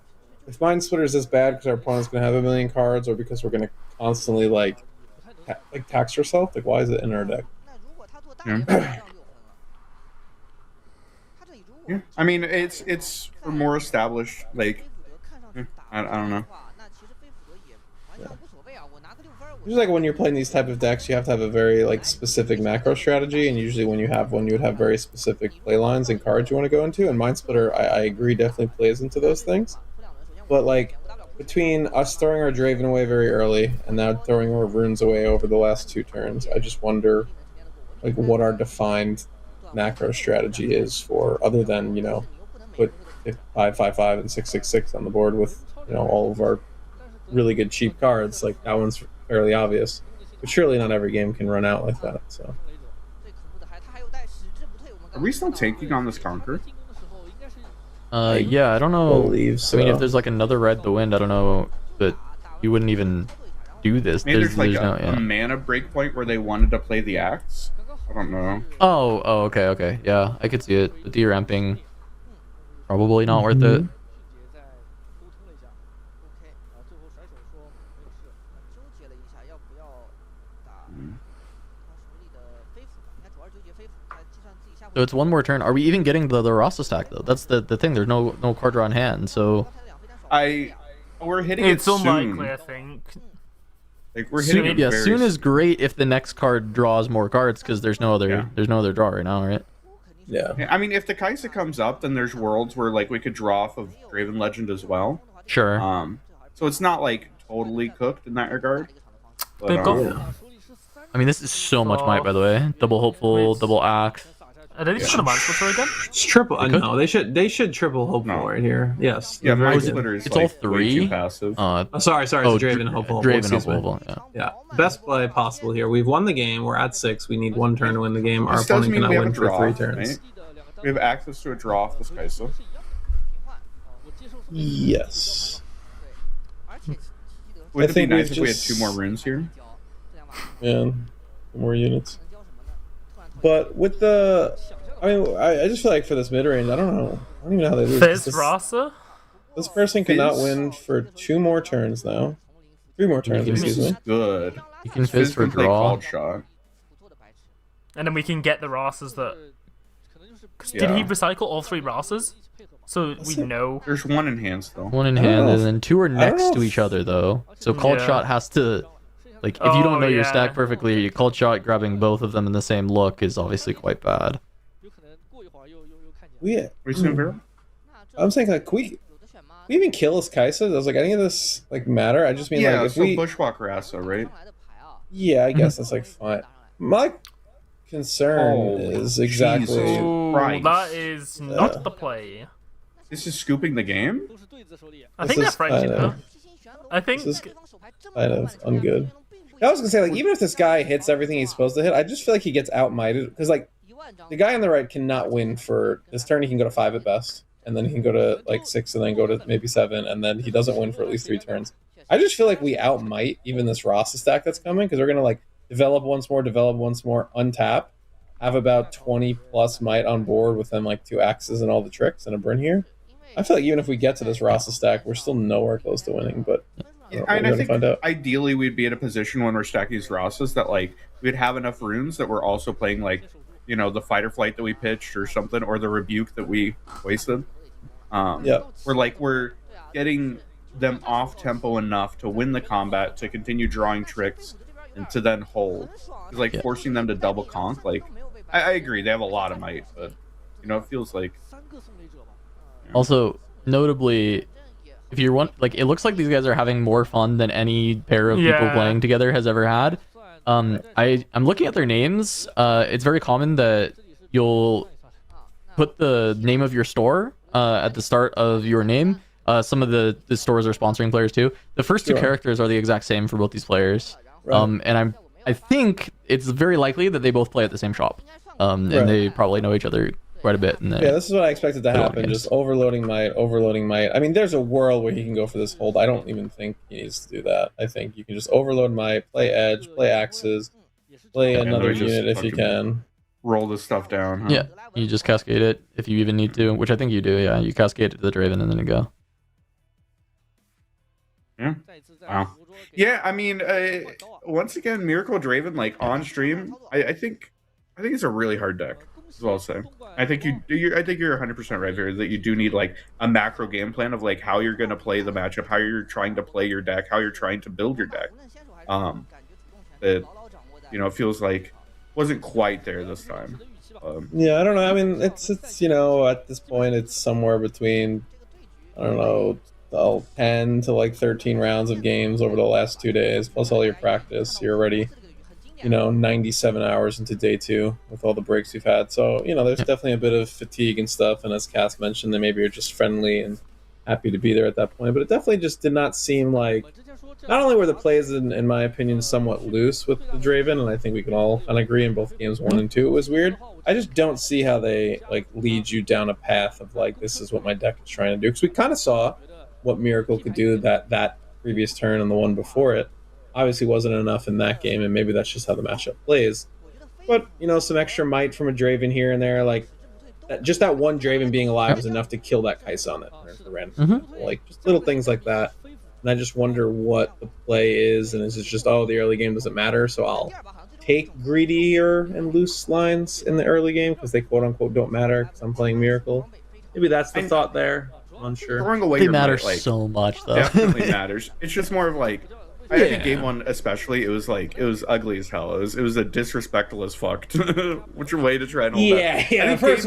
if Mind Splitter is this bad because our opponent's gonna have a million cards, or because we're gonna constantly like tax ourselves. Like, why is it in our deck? Yeah. I mean, it's for more established. Like, I don't know. Just like when you're playing these type of decks, you have to have a very like specific macro strategy, and usually when you have one, you would have very specific play lines and cards you want to go into. And Mind Splitter, I agree, definitely plays into those things. But like between us throwing our Draven away very early and now throwing our runes away over the last 2 turns, I just wonder like what our defined macro strategy is for other than put 5/5/5 and 6/6/6 on the board with all of our really good cheap cards. Like that one's fairly obvious, but surely not every game can run out like that. So Are we still tanking on this Conquer? Yeah, I don't know. believe so. I mean, if there's like another red the wind, I don't know, but you wouldn't even do this. Maybe there's like no, a mana breakpoint where they wanted to play the axe. I don't know. Oh, okay. Yeah, I could see it. The de-ramping, probably not worth it. So it's one more turn. Are we even getting the Rasa stack though? That's the thing. There's no card draw in hand. So we're hitting It's it soon. unlikely, I think. Like we're hitting it very soon is great if the next card draws more cards because there's no other draw right now, right? Yeah. I mean, if the Kaisa comes up, then there's worlds where like we could draw off of Draven Legend as well. Sure. So it's not like totally cooked in that regard. But, They've got. I mean, this is so much might, by the way. Double hopeful, double axe. Are they just gonna mind splitter again? It's triple. They could. No, they should triple hopeful right here. Yes. Yeah, they're very Mind good. Splitter is It's like all way 3. too passive. Oh, sorry. It's Draven hopeful. Draven Excuse me. hopeful. Yeah. Yeah, best play possible here. We've won the game. We're at 6. We need 1 turn to win the game. Our This does opponent mean cannot we have win a for draw, 3 turns. right? We have access to a draw off this Kaisa. Yes. Would it be think nice we've if we had just- 2 more runes here? Yeah, more units. But with the, I mean, I just feel like for this mid range, I don't even know how they lose. 'Cause Fizz Rasa? This person cannot Fizz? win for 2 more turns now. 3 more turns, can excuse me. Good. You can fizz for can play draw. called shot. And then we can get the Rasas that. Did Yeah. he recycle all 3 Rasas? So we know. There's 1 in hand still. 1 in I don't hand, know and if- then 2 are I don't next know to if- each other though. So called Yeah. shot has to, like, if you don't know your yeah. stack perfectly, your called shot grabbing both of them in the same look is obviously quite bad. We, We soon Vera? I'm saying like, can we even kill this Kaisa? Does like any of this like matter? I just mean Yeah, like if so we, Bushwalk Rasa, right? yeah, I guess that's like fine. My concern Holy is exactly. Jesus. Ooh, Christ. that is not the play. This is scooping the game? I This think they're is French, you kind know. of- I think. This is kind of ungood. I was gonna say like even if this guy hits everything he's supposed to hit, I just feel like he gets outmighted because like the guy on the right cannot win for this turn. He can go to 5 at best, and then he can go to like 6, and then go to maybe 7, and then he doesn't win for at least 3 turns. I just feel like we outmight even this Rasa stack that's coming because we're gonna like develop once more, untap, have about 20 plus might on board with them like 2 axes and all the tricks and a burn here. I feel like even if we get to this Rasa stack, we're still nowhere close to winning, but And we're I gonna think find out. ideally we'd be in a position when we're stacking these Rasas that like we'd have enough runes that we're also playing like you know, the fight or flight that we pitched or something, or the rebuke that we wasted. We're getting them off tempo enough to win the combat, to continue drawing tricks, and to then hold. It's like forcing them to double conk. Like, I agree, they have a lot of might, but you know, it feels like. Also, notably, if you're it looks like these guys are having more fun than any pair of people playing together has ever had. I'm looking at their names. It's very common that you'll put the name of your store at the start of your name. Some of the stores are sponsoring players too. The first two characters are the exact same for both these players. And I think it's very likely that they both play at the same shop. And they probably know each other quite a bit. This is what I expected to happen. Just overloading might. I mean, there's a world where he can go for this hold. I don't even think he needs to do that. I think you can just overload might, play edge, play axes, play another unit if you can. Roll this stuff down. Huh? Yeah, you just cascade it if you even need to, which I think you do. Yeah, you cascade it to the Draven and then you go. Yeah. Wow. Yeah, I mean, once again, Miracle Draven, like on stream, I think it's a really hard deck. As well, say. I think you're 100% right here that you do need like a macro game plan of like how you're going to play the matchup, how you're trying to play your deck, how you're trying to build your deck. It, you know, it feels like wasn't quite there this time. Yeah, I don't know. I mean, it's you know, at this point it's somewhere between, I don't know, 10 to like 13 rounds of games over the last 2 days, plus all your practice. You're already, you know, 97 hours into day 2 with all the breaks we've had. So, you know, there's definitely a bit of fatigue and stuff. And as Cass mentioned, they maybe are just friendly and happy to be there at that point. But it definitely just did not seem like, not only were the plays, in my opinion, somewhat loose with the Draven, and I think we can all kind of agree in both games 1 and 2 it was weird. I just don't see how they like lead you down a path of like, this is what my deck is trying to do. Because we kind of saw what Miracle could do that previous turn and the one before it. Obviously wasn't enough in that game, and maybe that's just how the matchup plays. But, you know, some extra might from a Draven here and there, like just that one Draven being alive was enough to kill that Kai'Sa on it. Like just little things like that. And I just wonder what the play is, and is it just, oh, the early game doesn't matter, so I'll take greedier and loose lines in the early game because they quote unquote don't matter because I'm playing Miracle. Maybe that's the thought there. I'm unsure. Throwing away they your matter might, like, so much though. Definitely matters. It's just more of like, I think game 1 especially, it was ugly as hell. It was a disrespectful as fuck. What's your way to try and hold that? The first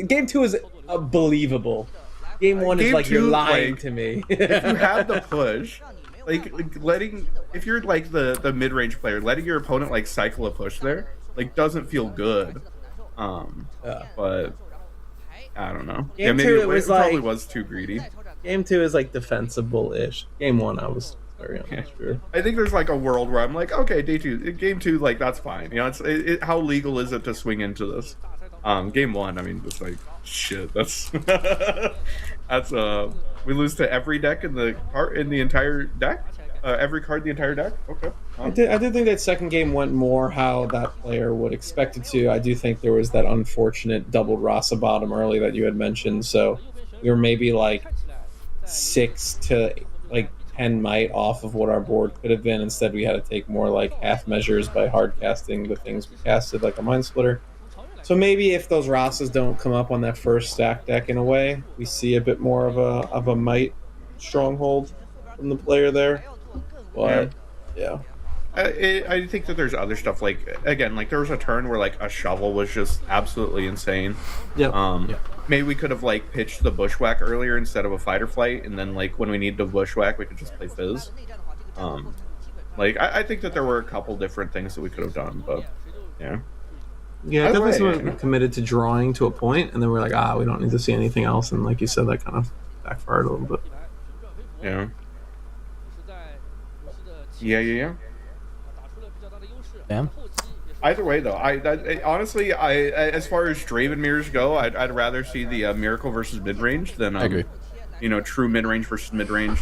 game 2 is believable. Game 1 is like, you're lying to me. If you have the push, like letting, if you're like the mid-range player, letting your opponent like cycle a push there, like doesn't feel good. But I don't know. Game maybe 2 it probably was too greedy. Game 2 is like defensible-ish. Game 1 I was very unsure. I think there's like a world where I'm like, okay, game 2, like that's fine. You know, how legal is it to swing into this? Game 1, I mean, it's like shit. That's we lose to every deck in the entire deck. Every card in the entire deck. Okay. I did think that second game went more how that player would expect it to. I do think there was that unfortunate doubled Rasa bottom early that you had mentioned. So we were maybe like 6 to like 10 might off of what our board could have been. Instead, we had to take more like half measures by hard casting the things we casted, like a Mind Splitter. So maybe if those Rasas don't come up on that first stack deck in a way, we see a bit more of a might stronghold from the player there. But yeah. I think that there's other stuff, like again, like there was a turn where like a shovel was just absolutely insane. Maybe we could have like pitched the bushwhack earlier instead of a fight or flight, and then like when we need to bushwhack we could just play fizz. Like I think that there were a couple different things that we could have done, but yeah. Yeah, definitely committed to drawing to a point, and then we're like, we don't need to see anything else, and like you said, that kind of backfired a little bit. Yeah. Damn. Either way, though, honestly, as far as Draven mirrors go, I'd rather see the Miracle versus mid range than I agree. You know, true mid range versus mid range,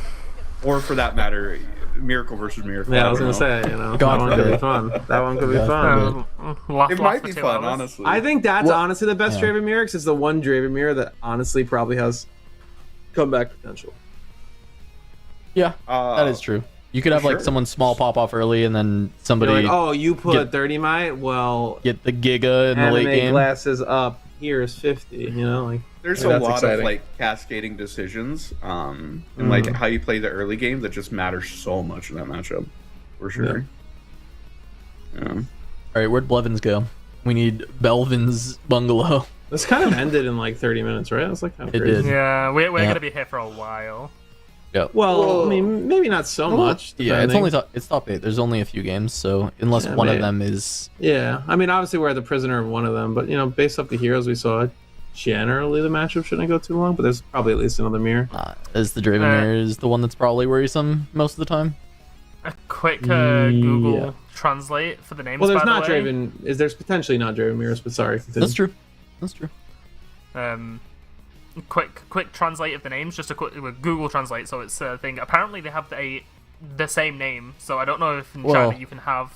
or for that matter, Miracle versus Miracle. Yeah, I was gonna say, you know, that one could be fun. That one could be fun. It might be fun, honestly. I think that's honestly the best Draven mirror, because it's the one Draven mirror that honestly probably has comeback potential. Yeah, that is true. You could have like Sure. someone small pop off early, and then You're somebody like, oh, you put get- 30 might? Well, get the Giga in the late anime game. glasses up. Here is 50. You know, like There's I mean, a that's lot exciting. of like cascading decisions, and like how you play the early game that just matters so much in that matchup, for sure. Yeah. All right, where'd Blevins go? We need Belvin's bungalow. This kind of ended in like 30 minutes, right? That's like kind of It crazy. did. Yeah, we're Yeah. gonna be here for a while. Well, I mean, maybe not so much. Yeah, it's depending. only it's top 8. There's only a few games, so unless Yeah, one of man. them is Yeah, I mean, obviously we're the prisoner of one of them, but you know, based off the heroes we saw, generally the matchup shouldn't go too long. But there's probably at least another mirror. as the Draven mirror is the one that's probably worrisome most of the time. A quick Google Yeah. translate for the names. Well, there's by not the way. Draven. There's potentially not Draven mirrors, but sorry. Continue. That's true. That's true. Quick translate of the names, just a quick with Google Translate. So it's a thing. Apparently they have the same name. So I don't know if in Well- China you can have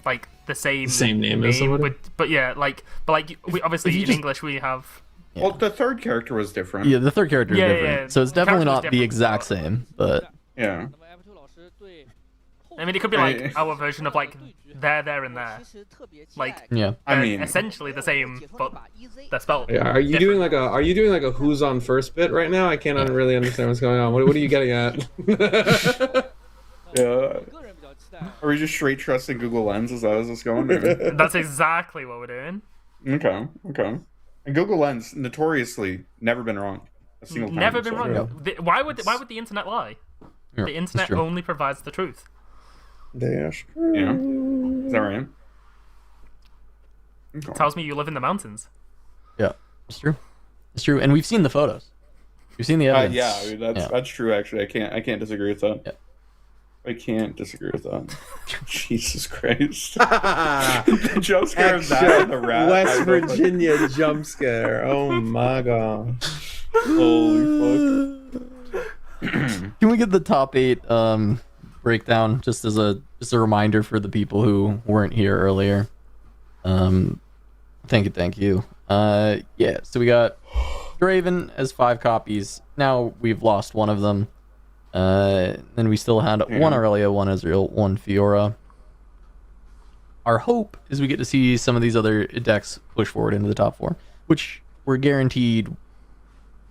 like the same name as somebody? but yeah, we obviously if you in just- English we have. Well, the third character was different. Yeah, the third character is Yeah, different, yeah, so it's the definitely character's not the different, exact but- same. But Yeah. I mean, it could be like our version of like there, and there. Like, yeah, I they're mean, essentially the same, but they're spelled. Yeah, are you doing like a who's on first bit right now? I can't really understand what's going on. What are you getting at? yeah. Are we just straight trusting Google Lens? Is that how this is going? Or- That's exactly what we're doing. Okay. And Google Lens notoriously never been wrong. A single time. Never been so- wrong. Why would the internet lie? Yeah, The it's internet true. only provides the truth. That's Yeah. Is that right? Okay. Tells me you live in the mountains. yeah, it's true. It's true, and we've seen the photos. We've seen the evidence. Yeah, I mean, that's true. Actually, I can't disagree with that. Yeah. I can't disagree with that. Jesus Christ! The jump scare of that and the rat. West I don't know. Virginia jump scare. Oh my god. Holy Can we get the top 8 breakdown just as a reminder for the people who weren't here earlier? Thank you. Yeah, so we got Draven as 5 copies. Now we've lost one of them. Then we still had one Aurelia, one Ezreal, one Fiora. Our hope is we get to see some of these other decks push forward into the top 4, which we're guaranteed.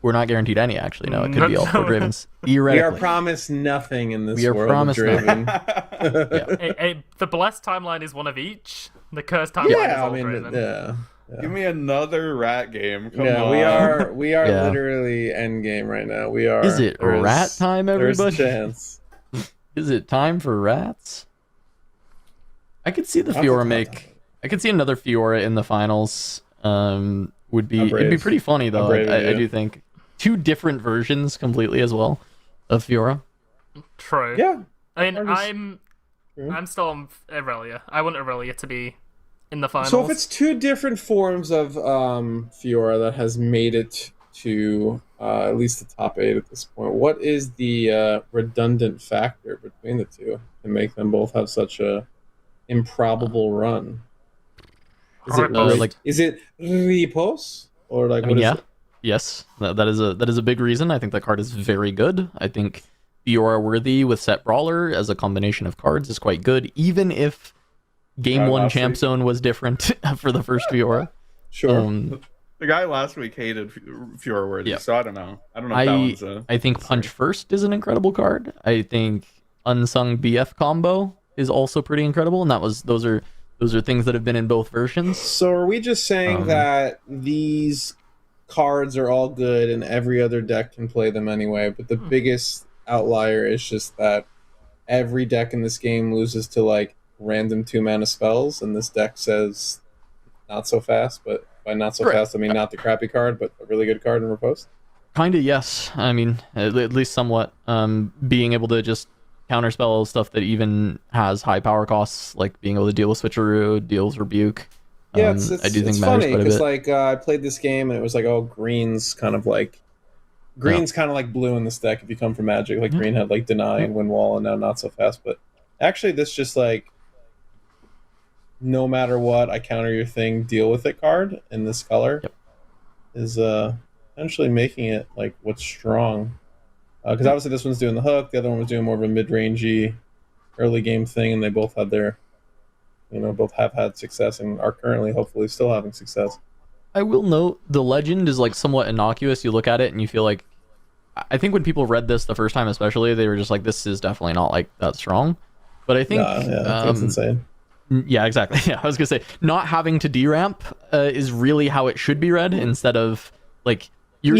We're not guaranteed any, actually. No, it could be all 4 Dravens. We are Theoretically. promised nothing in this We are world. promised of Draven. fuck! The blessed timeline is one of each. The cursed timeline is Yeah, I all mean, Draven. yeah. Give me another rat game. Come Yeah, on. we are Yeah. literally end game right now. We are. Is it there's- rat time, There's a everybody? chance. Is it time for rats? I could see the Now's the Fiora time. make. I could see another Fiora in the finals. Would be I'm it'd be brave. pretty funny though. I'm brave of I you. do think 2 different versions completely as well of Fiora. True. Yeah. I mean, Or just- I'm still on Aurelia. I want Aurelia to be in the finals. So if it's 2 different forms of Fiora that has made it to at least the top 8 at this point, what is the redundant factor between the 2 to make them both have such a improbable run? Is it is it repos or like I mean, what is yeah, it? yes, that is a big reason. I think that card is very good. I think Fiora worthy with set brawler as a combination of cards is quite good, even if Game 1 last Champ week. Zone was different for the first Fiora. Sure. The guy last week hated Fiora Worthy, Yeah. so I don't know. I don't know if that one's a... I think Punch First is an incredible card. I think Unsung BF combo is also pretty incredible, and those are things that have been in both versions. So are we just saying that these cards are all good and every other deck can play them anyway, but the biggest outlier is just that every deck in this game loses to like random 2-mana spells, and this deck says not so fast, but by not so Correct. fast I mean not the crappy card, but a really good card in riposte? Kinda, yes. I mean, at least somewhat. Being able to just counterspell stuff that even has high power costs, like being able to deal with Switcheroo, deal with Rebuke. Yeah, I do think it's matters funny quite a because bit. like I played this game and it was like, oh, green's kind of like blue in this deck if you come from Magic. Like green had like deny and win wall, and now not so fast. But actually, this just like no matter what, I counter your thing, deal with it card in this color is essentially making it like what's strong. Because obviously this one's doing the hook, the other one was doing more of a mid-rangey early game thing, and they both had their, both have had success and are currently hopefully still having success. I will note the legend is like somewhat innocuous. You look at it and you feel like, I think when people read this the first time, especially, they were just like, this is definitely not like that strong. But I think, it's insane. Yeah, exactly. Yeah, I was gonna say not having to deramp is really how it should be read instead of like you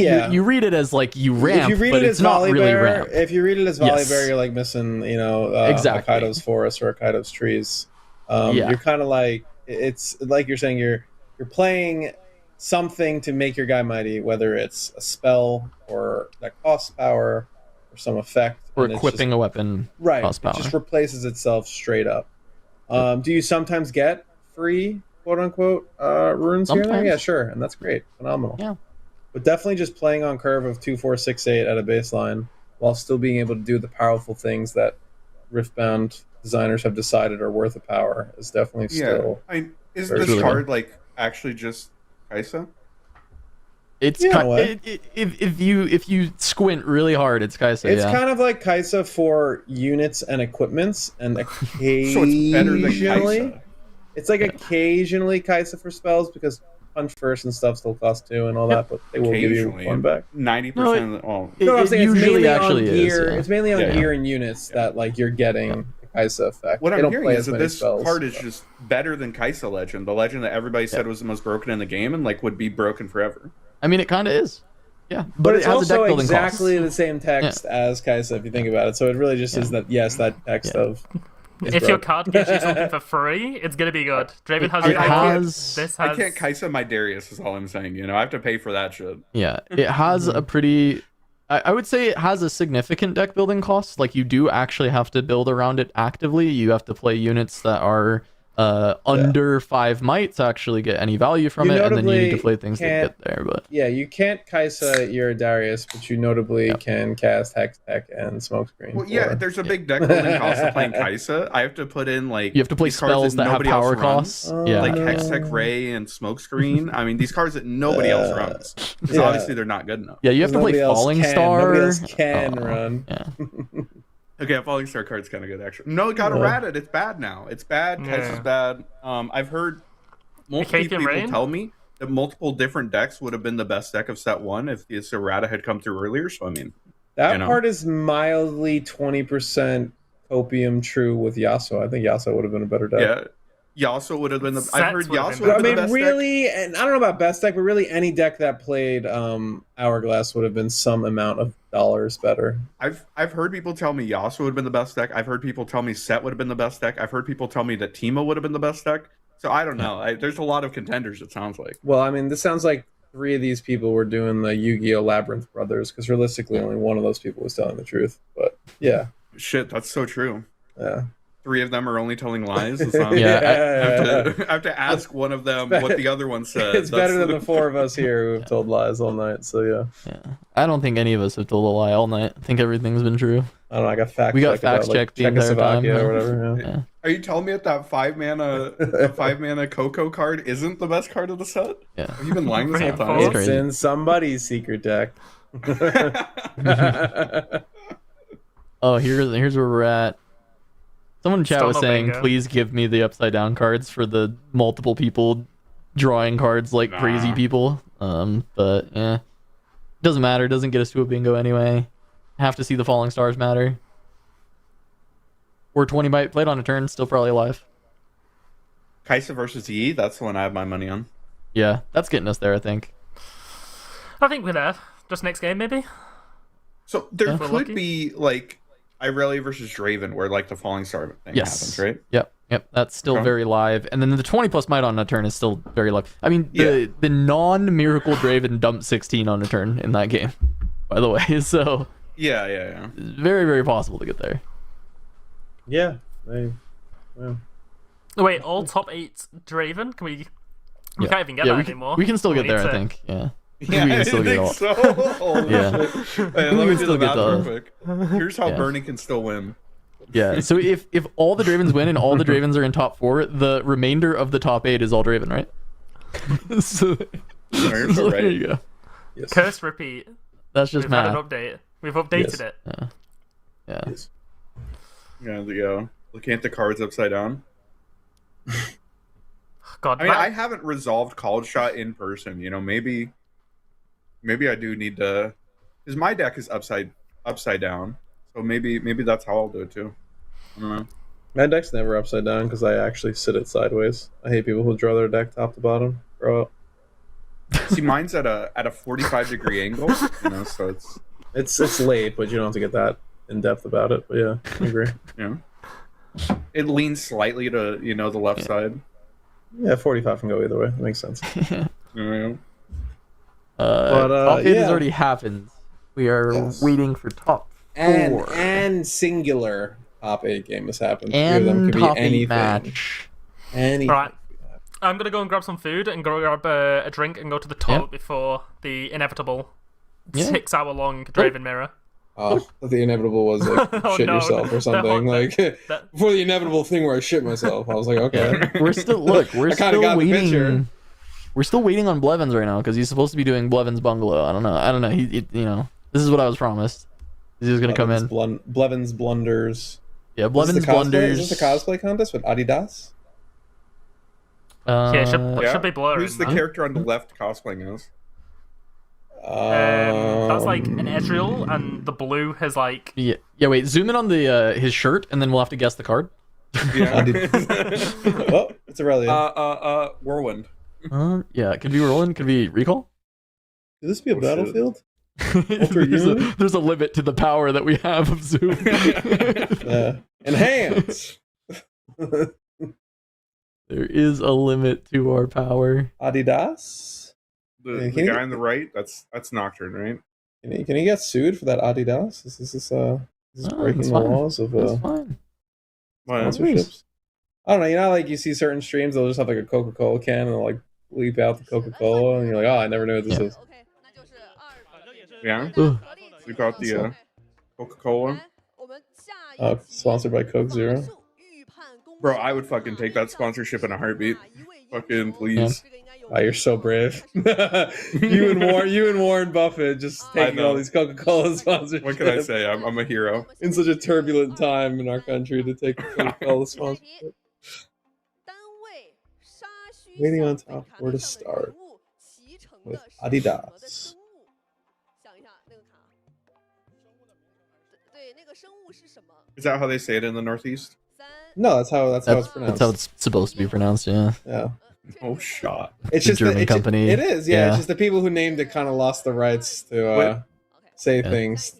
read it as like you ramp, if you read but it it's as not Volibear, really ramp. If you read it as Volibear, Yes. you're like missing, Exactly. a Kaido's forest or a Kaido's trees. You're kind of like, it's like you're saying you're playing something to make your guy mighty, whether it's a spell or that costs power or some effect, Or and it's equipping just, a weapon. right? Costs It power. just replaces itself straight up. Do you sometimes get free quote unquote runes here and there? Sometimes. Yeah, sure, and that's great, phenomenal. Yeah. But definitely just playing on curve of 2, 4, 6, 8 at a baseline while still being able to do the powerful things that Riftbound designers have decided are worth a power is definitely still. Is very this good. card like actually just Kaisa? It's Yeah, kind, what? if you squint really hard, it's Kaisa. It's Yeah. kind of like Kaisa for units and equipments, and occasionally So it's better than Kaisa. it's like occasionally Kaisa for spells because punch first and stuff still cost 2 and all that, but they will give you Occasionally, one back. 90%. Oh, It- No, I'm it saying it's usually mainly on actually is, gear. yeah. It's mainly on Yeah, gear and units that like you're getting the Kaisa effect. what They I'm don't hearing play is as that many this spells, card is so. just better than Kaisa Legend, the legend that everybody said was the most broken in the game and like would be broken forever. I mean, it kind of is. Yeah, But it it's has a also deck building exactly cost. the same text as Kaisa if you think about it. So it really just is that that text of. is If your broken. card gives you something for free, it's gonna be good. Draven has. It I has- This I has. can't Kaisa my Darius is all I'm saying. I have to pay for that shit. Yeah, it has a pretty. I would say it has a significant deck building cost. Like you do actually have to build around it actively. You have to play units that are under 5 might to actually get any value from You it, and then you need to notably play things that can't- get there. But Yeah, you can't Kaisa your Darius, but you notably can cast Hex Tech and Smokescreen. Well, yeah, for- there's a big deck building cost of playing Kaisa. I have to put in like you have to play these cards spells that have nobody else power runs, costs. Yeah, like no. Hextech Ray and Smokescreen. I mean, these cards that nobody else runs because Yeah. obviously they're not good enough. yeah. You have to play Nobody else Falling can. Star. Nobody else can Oh, run. Yeah. Okay, a Falling Star card's kind of good actually. No, it got errated. It's bad now. It's bad. Kaisa's Yeah. bad. I've heard multiple Acacia people Rain? tell me that multiple different decks would have been the best deck of set 1 if this errata had come through earlier. So I mean, That know. part is mildly 20% copium true with Yasuo. I think Yasuo would have been a better deck. yeah. Yasuo would have been the. I've Sets heard would have Yasuo been would I have been mean, the best deck. really, and I don't know about best deck, but really any deck that played Hourglass would have been some amount of dollars better. I've heard people tell me Yasuo would have been the best deck. I've heard people tell me Set would have been the best deck. I've heard people tell me that Timo would have been the best deck. So I don't know. There's a lot of contenders. It sounds like. Well, I mean, this sounds like 3 of these people were doing the Yu-Gi-Oh! Labyrinth Brothers, because realistically, only one of those people was telling the truth. But yeah, Shit, that's so true. yeah. 3 of them are only telling lies. It's not, Yeah, I have to ask one of them what the other one said. It's better than the 4 of us here who have told lies all night. So yeah, Yeah, I don't think any of us have told a lie all night. I think everything's been true. I don't know. I got fact. We got checked about, facts checked the entire Czechoslovakia time, or whatever. Yeah. Yeah. Are you telling me that 5-mana Coco card isn't the best card of the set? Yeah. Have you been lying this whole It's time? It's crazy. in somebody's secret deck. Oh, here's where we're at. Someone in chat Still was no saying, bingo. please give me the upside down cards for the multiple people drawing cards like crazy Nah. people. But yeah, doesn't matter. Doesn't get us to a bingo anyway. Have to see the falling stars matter. Or 20 byte played on a turn, still probably alive. Kaisa versus Yi, that's the one I have my money on. Yeah, that's getting us there, I think. I think we're there. Just next game, maybe. So there Yeah. We're could lucky. be like Irelia versus Draven, where like the falling star thing Yes. happens, right? Yep, that's still Okay. very live. And then the 20 plus might on a turn is still very live. I mean, Yeah. the non-miracle Draven dumped 16 on a turn in that game, by the way. So Yeah. it's very, very possible to get there. Yeah. Wait, all top 8 Draven? Can we? We Yeah. can't even get Yeah, that we can, anymore. we can still get We there, need I to- think. Yeah. Yeah, We can I still get think all- so. Holy Yeah. shit. Wait, We let can me do still the get math real the- quick. Here's how Yeah. Bernie can still win. Yeah. So if all the Dravens win and all the Dravens are in top 4, the remainder of the top 8 is all Draven, right? so You're so there right. you go. Yes. Curse repeat. That's just We've had an math. update. We've updated Yes. it. Yeah. Yeah, looking at the cards upside down. God, I mean, I haven't resolved Called Shot in person. You know, maybe I do need to, because my deck is upside down. So maybe that's how I'll do it too. I don't know. My deck's never upside down because I actually sit it sideways. I hate people who draw their deck top to bottom. Grow up. See, mine's at a 45-degree angle. You know, so It's late, but you don't have to get that in depth about it. But yeah, I agree. yeah. It leans slightly to the left side. Yeah, 45 can go either way. That makes sense. Yeah. Top 8 has yeah. already happened. We are waiting for top 4. And singular top 8 game has happened. And Three of them could top be 8 anything. match. Anything. Right. I'm gonna go and grab some food and go grab a drink and go to the toilet before the inevitable 6-hour-long Draven mirror. Oh, the inevitable was like Oh, shit no. yourself or something. Before the inevitable thing where I shit myself, I was like, okay. We're still we're I kinda still got the picture. waiting. We're still waiting on Blevins right now because he's supposed to be doing Blevins Bungalow. I don't know. He this is what I was promised. He's just gonna come in. Blevins blunders. Yeah, Blevins blunders. Is this a cosplay contest with Adidas? Yeah, it should be blurry. Who's the character on the left cosplaying as? That's like an Ezreal, and the blue has like. Yeah. Wait. Zoom in on the his shirt, and then we'll have to guess the card. Yeah. Oh, it's Aurelian. Whirlwind. Yeah. It could be Roland. Could be Recall. Could this be a battlefield? There's a limit to the power that we have of Zoom. Enhance. There is a limit to our power. Adidas. The guy on the right, that's Nocturne, right? Can he get sued for that Adidas? Is this breaking the laws of sponsorships? I don't know. You know, like you see certain streams, they'll just have like a Coca-Cola can and they'll like bleep out the Coca-Cola, and you're like, oh, I never knew what this is. Yeah. We got the Coca-Cola. Sponsored by Coke Zero. Bro, I would fucking take that sponsorship in a heartbeat. Fucking please. Wow, you're so brave. you and Warren Buffett just taking all these Coca-Cola sponsorships. What can I say? I'm a hero. In such a turbulent time in our country to take Coca-Cola sponsorship. Waiting on top, where to start? With Adidas. Is that how they say it in the Northeast? No, that's how it's pronounced. That's how it's supposed to be pronounced. Yeah. Yeah. Oh, shot. It's The just German company. It is, yeah. It's just the people who named it kind of lost the rights to say things.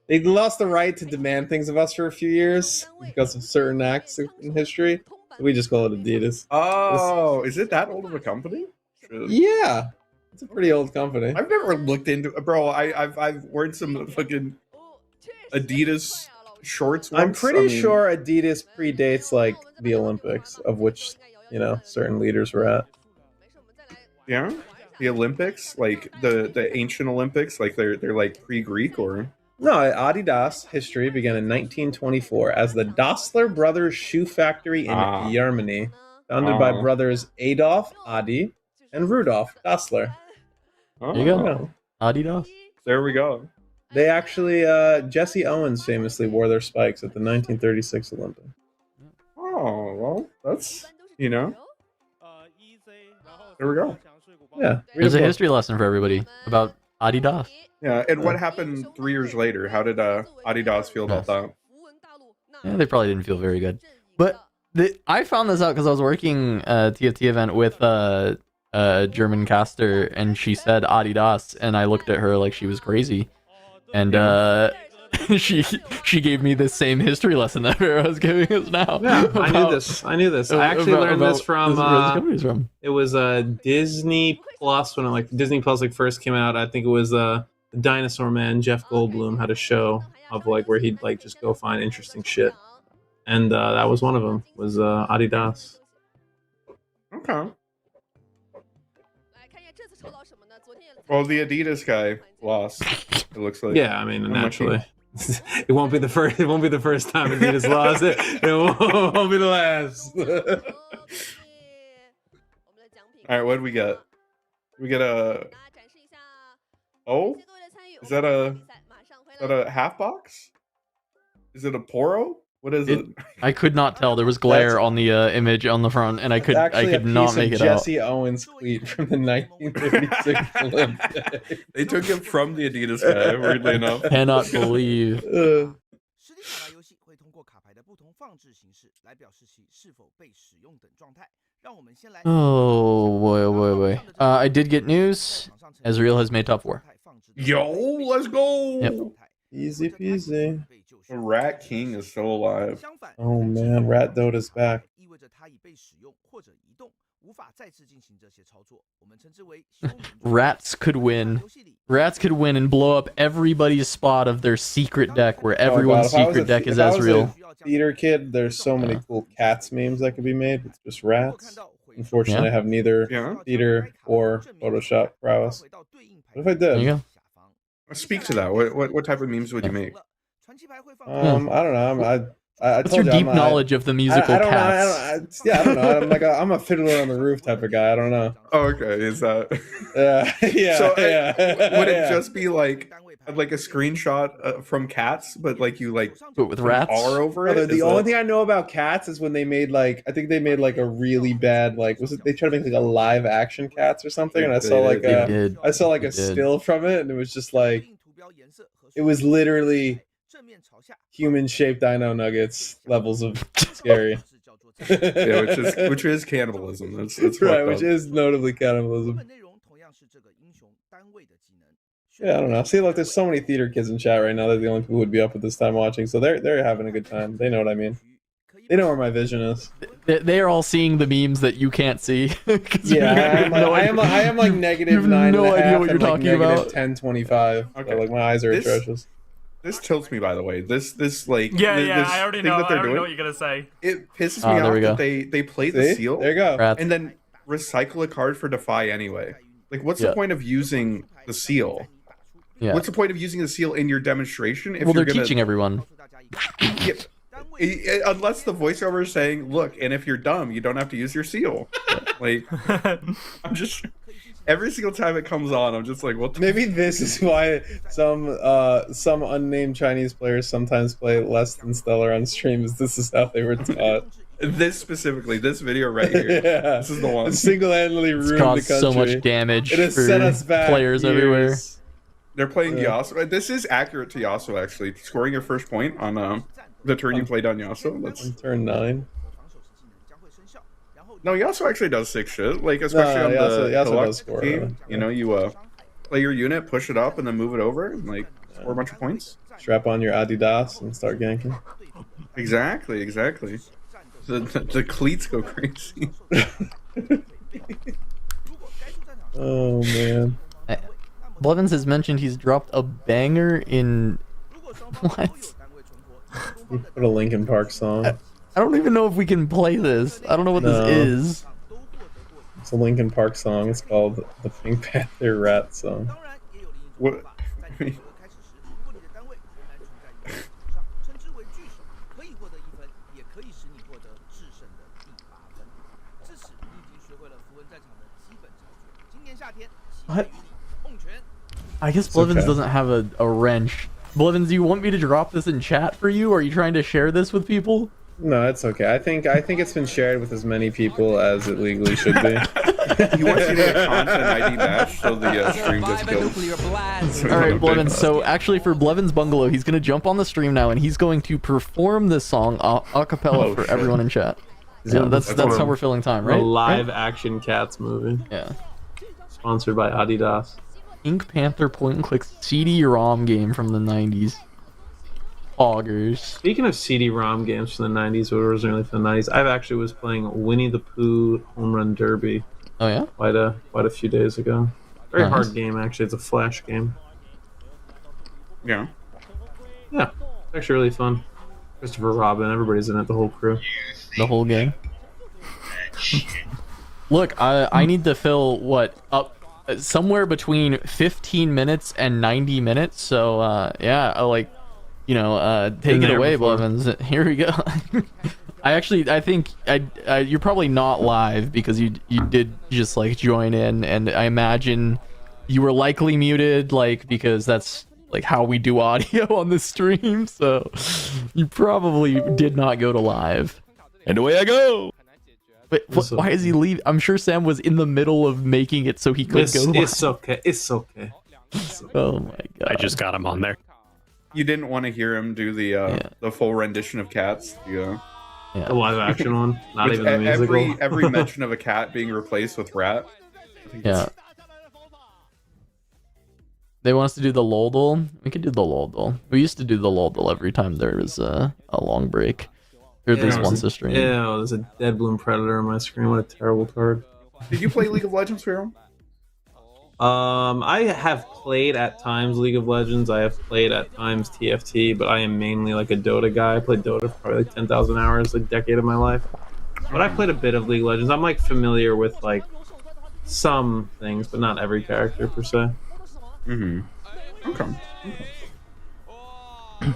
They lost the right to demand things of us for a few years because of certain acts in history. We just call it Adidas. Oh, is it that old of a company? Yeah, it's a pretty old company. I've never looked into it, bro. I've worn some fucking Adidas shorts once. I'm pretty sure Adidas predates like the Olympics, of which certain leaders were at. Yeah, the Olympics, like the ancient Olympics, like they're like pre-Greek or. No, Adidas history began in 1924 as the Dassler Brothers shoe factory in Germany, founded by brothers Adolf Adi and Rudolf Dassler. There you go. Adidas. There we go. They actually, Jesse Owens famously wore their spikes at the 1936 Olympics. Oh, well, that's, there we go. Yeah. There's a history lesson for everybody about Adidas. Yeah, and what happened 3 years later? How did Adidas feel about that? Yeah, they probably didn't feel very good. But I found this out because I was working a TFT event with a German caster, and she said Adidas, and I looked at her like she was crazy. And she gave me the same history lesson that Vera was giving us now. Yeah, I knew this. I actually learned this from. Where this company's from. It was Disney Plus when Disney Plus first came out. I think it was the Dinosaur Man Jeff Goldblum had a show of where he'd just go find interesting shit, and that was one of them. Was Adidas. Okay. Well, the Adidas guy lost. It looks like. Yeah, I mean, naturally, it won't be the first. It won't be the first time Adidas lost it. It won't be the last. All right, what do we get? We get a. Oh, is that a Is that a half box? Is it a Poro? What is it? I could not tell. There was glare on the image on the front, and I could not make it out. Jesse Owens cleat from the 1936 Olympics. They took it from the Adidas guy, weirdly enough. Cannot believe. Oh boy. I did get news. Ezreal has made top 4. Yo, let's go. Yep. Easy peasy. The Rat King is still alive. Oh man, Rat Dota's back. Rats could win. Rats could win and blow up everybody's spot of their secret deck, where everyone's secret deck is Ezreal. Theater kid, there's so many cool cats memes that could be made with just rats. Unfortunately, I have neither theater or Photoshop prowess. What if I did? There you go. Speak to that. What type of memes would you make? I don't know. I What's your deep knowledge of the musical cats? I don't know. I'm a fiddler on the roof type of guy. I don't know. Oh, okay. Is that? Yeah. So yeah. would it just be like a screenshot from cats, but like you like with rats all over it? The only thing I know about cats is when they made I think they made a really bad they tried to make a live action cats or something, and I saw a still from it, and it was just it was literally human shaped dino nuggets levels of scary. Yeah, which is cannibalism. That's right, which is notably cannibalism. Yeah, I don't know. See, look, there's so many theater kids in chat right now. They're the only people who would be up at this time watching, so they're having a good time. They know what I mean. They know where my vision is. They are all seeing the memes that you can't see. Yeah, I am like negative 9.5. No idea what you're talking about. 10.25. Okay. So, my eyes are atrocious. This tilts me, by the way. This I already know. I already know what you're gonna say. It pisses me off that they play the seal. There you go. And then recycle a card for Defy anyway. What's the point of using the seal? Yeah. What's the point of using the seal in your demonstration? If they're teaching everyone. Unless the voiceover is saying, "Look, and if you're dumb, you don't have to use your seal." I'm just. Every single time it comes on, I'm just like, what the Maybe this is why some unnamed Chinese players sometimes play less than stellar on stream, is this is how they were taught. This specifically, this video right here. Yeah. This is the one. Single-handedly ruined the country. Caused so much damage it has for set us back players years. everywhere. They're playing Yasuo. This is accurate to Yasuo, actually. Scoring your first point on the turn you played on Yasuo. That's turn 9. No, Yasuo actually does sick shit. Especially on the Yasuo does score, game. You know, you play your unit, push it up, and then move it over, and score a bunch of points. Strap on your Adidas and start ganking. Exactly. The cleats go crazy. Oh man. Blevins has mentioned he's dropped a banger in what? He put a Linkin Park song. I don't even know if we can play this. I don't know what this is. It's a Linkin Park song. It's called the Pink Panther Rat song. What? What? I guess Blevins doesn't have a wrench. Blevins, do you want me to drop this in chat for you? Or are you trying to share this with people? No, it's okay. I think it's been shared with as many people as it legally should be. He wants you to get content ID match so the stream gets killed. All right, Blevins. So actually, for Blevins Bungalow, he's gonna jump on the stream now, and he's going to perform this song a cappella for everyone in chat. So that's how we're filling time, right? A live action Cats movie. Yeah. Sponsored by Adidas. Pink Panther point and click CD-ROM game from the 90s. Augers. Speaking of CD-ROM games from the 90s, what was originally from the 90s, I actually was playing Winnie the Pooh Home Run Derby. Oh yeah? Quite a few days ago. Very hard game, actually. It's a flash game. Yeah. Yeah. It's actually really fun. Christopher Robin, everybody's in it, the whole crew. The whole game. Look, I need to fill up somewhere between 15 minutes and 90 minutes. So yeah, take it away, Blevins. Here we go. I think you're probably not live because you did just join in, and I imagine you were likely muted because that's like how we do audio on this stream, so you probably did not go to live. And away I go. But why is he leaving? I'm sure Sam was in the middle of making it so he could go live. It's okay. It's okay. Oh my god! I just got him on there. You didn't want to hear him do the full rendition of Cats. Yeah. The live action one, not With even the musical. every mention of a cat being replaced with rat. Yeah. They want us to do the Loldle. We could do the Loldle. We used to do the Loldle every time there was a long break. Or at least once a stream. Yeah, there's a Dead Bloom Predator on my screen. What a terrible card. Did you play League of Legends, Pharaoh? I have played at times League of Legends. I have played at times TFT, but I am mainly like a Dota guy. I played Dota for probably like 10,000 hours, like a decade of my life. But I played a bit of League of Legends. I'm like familiar with like some things, but not every character per se. Mm-hmm. Okay.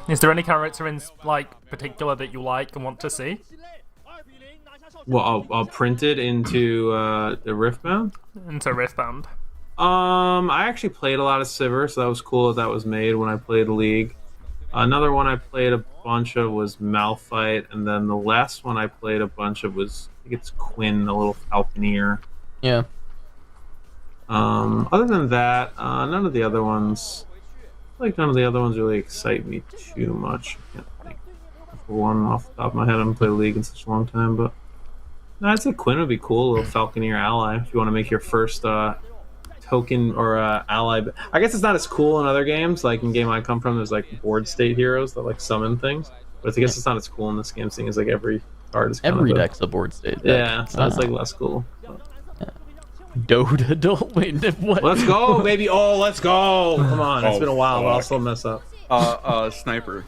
Is there any character in like particular that you like and want to see? Well, I'll print it into the Riftbound. Into Riftbound. I actually played a lot of Sivir, so that was cool that was made when I played League. Another one I played a bunch of was Malphite, and then the last one I played a bunch of was, I think it's Quinn, the little Falconeer. Yeah. Other than that, none of the other ones, none of the other ones really excite me too much. I can't think of one off the top of my head. I haven't played League in such a long time, but no, I'd say Quinn would be cool, a little Falconeer ally, if you want to make your first token or ally. I guess it's not as cool in other games. Like in game I come from, there's like board state heroes that like summon things, but I guess it's not as cool in this game, seeing as like every card is every deck's a board state deck. Yeah, so it's like less cool. Dota, don't wait. What? Let's go, baby! Oh, let's go! Come on, it's been a while, but I'll still mess up. Sniper.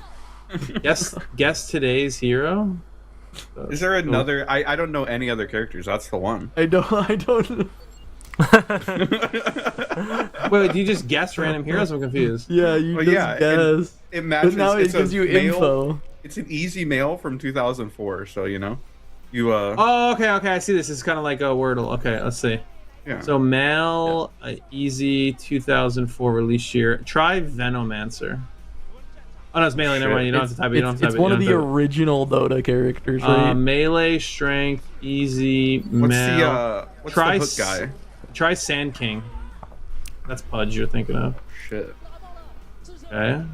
Guess today's hero. Is there another? I don't know any other characters. That's the one. I don't. Wait, do you just guess random heroes? I'm confused. Yeah, you just guess. It matches. But now it gives you male, info. It's an easy mail from 2004, so you know. You Oh, okay, I see this. It's kind of like a Wordle. Okay, let's see. Yeah. So male, easy 2004 release year. Try Venomancer. Oh no, it's melee. Never mind. You don't have to type it. It's one of the original Dota characters, right? Melee, strength, easy, male. What's the hook guy? Try Sand King. That's Pudge you're thinking of. Shit. Okay.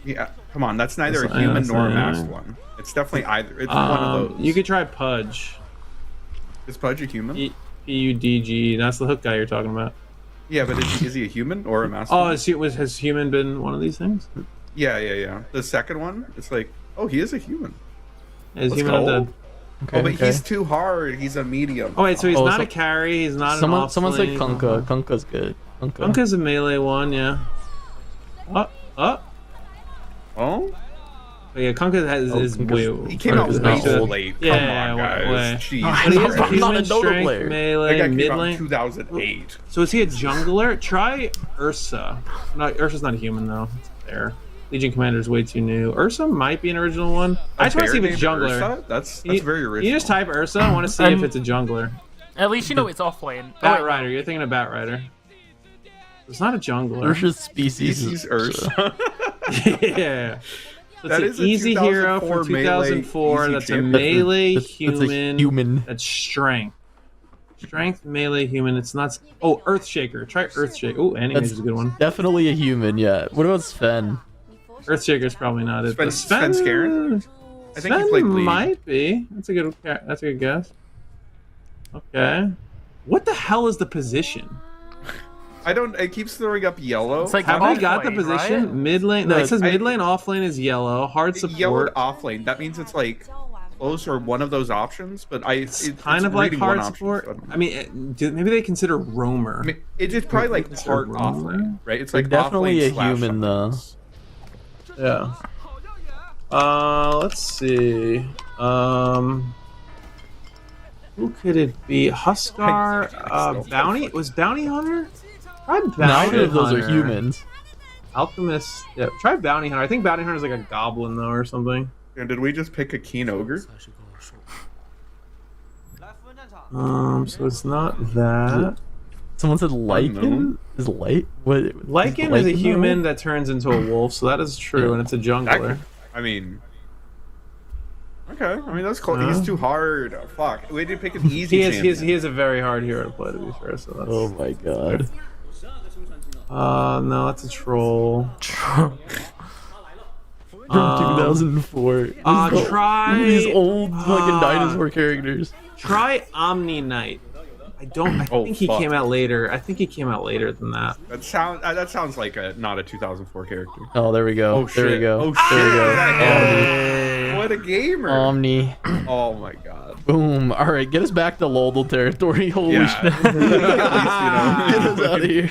Yeah, come on. That's neither a human nor a masked one. It's definitely either. It's one of those. You could try Pudge. Is Pudge a human? P-U-D-G. That's the hook guy you're talking about. Yeah, but is he a human or a masked Oh, one? has human been one of these things? Yeah. The second one, it's like, oh, he is a human. Is human undead? Okay, Oh, but he's too hard. He's a medium. Oh wait, so he's not a carry. He's not an off Someone said lane. Kunkka. Kunkka's good. Kunkka's a melee one, yeah. Oh? Oh yeah, Kunkka is way. He came out way too late. Come Yeah, on, guys. Jeez. I'm not a Dota player. Melee, That guy mid came out lane. in 2008. So is he a jungler? Try Ursa. No, Ursa's not a human though. It's fair. Legion Commander is way too new. Ursa might be an original one. I just want to see if it's jungler. Ursa? That's very original. You just type Ursa. I want to see if it's a jungler. At least you know it's offlane. Bat Rider. You're thinking of Bat Rider. It's not a jungler. Ursa's species Ursa. Yeah. So That it's is an a easy hero 2004 from 2004. melee That's easy a champion. melee That's a human. That's strength. Strength, melee, human. It's not. Oh, Earthshaker. Try Earthshaker. Oh, Animage is a good one. Definitely a human, yeah. What about Sven? Earthshaker's probably not it. Sven Sven Skaren? I think he Sven played League. might be. That's a good guess. Okay. What the hell is the position? It keeps throwing up yellow. It's like Have we got the offlane, position? right? Mid lane. No, No, it says I- mid lane, off lane is yellow. Hard Yellowed support. off lane. That means it's like close or one of those options. But It's kind of like reading one hard option, support. so I don't know. I mean, maybe they consider roamer. I mean, it's probably like It's a part roamer? off lane, right? It's They're like definitely off a lane slash human, though. offense. Yeah. Let's see. Who could it be? Huskar, Bounty? Was Bounty Hunter? Try Bounty Neither of those are Hunter. humans. Alchemist. Yeah, try Bounty Hunter. I think Bounty Hunter is like a goblin though, or something. And did we just pick a keen ogre? So it's not that. Someone said know. Lycan is light. What? Lycan is a human that turns into a wolf, so that is true, and it's a jungler. I mean, okay. I mean, that's cool. He's too hard. Oh, fuck. We did pick an easy. He is a very hard hero to play, to be fair. So that's... Oh my god. No, that's a troll. From 2004. Try these old fucking dinosaur characters. Try Omni Knight. I think he came out later. I think he came out later than that. That sounds like not a 2004 character. Oh, there we go. Oh, there we shit. go. Oh, there we go. Hey. What a gamer. Omni. Oh my god. Boom. All right, get us back to Lodel territory. Holy shit. At least, Get us out of here.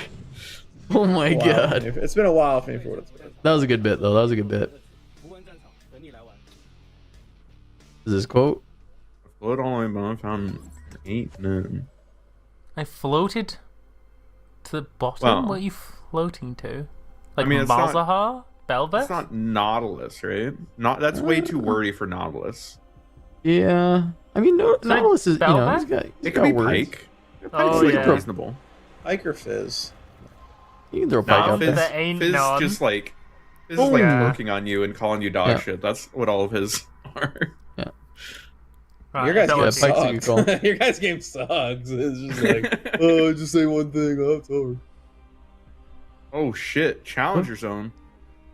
Oh my god. It's been a while for me for what it's been. That was a good bit, though. That was a good bit. Is this quote? Float all the way, found 8 none. I floated to the bottom. Well, what are you floating to? Like I mean, it's not- Malzahar? Belveth? It's not Nautilus, right? That's way too wordy for Nautilus. Yeah. I mean, Nautilus is, Belvac? he's got It could be words. Pike. Oh, Pike's like yeah. reasonable. Pike or Fizz? You can throw Pike out Fizz, there. There ain't Fizz none. just like Fizz Oh, is like yeah. working on you and calling you dog Yeah. shit. That's what all of his are. Right, Your guys' game ability. Pike's a good sucks. call. Your guys' game sucks. It's just like, oh, just say one thing. Oh, it's over. Oh shit! Challenger zone.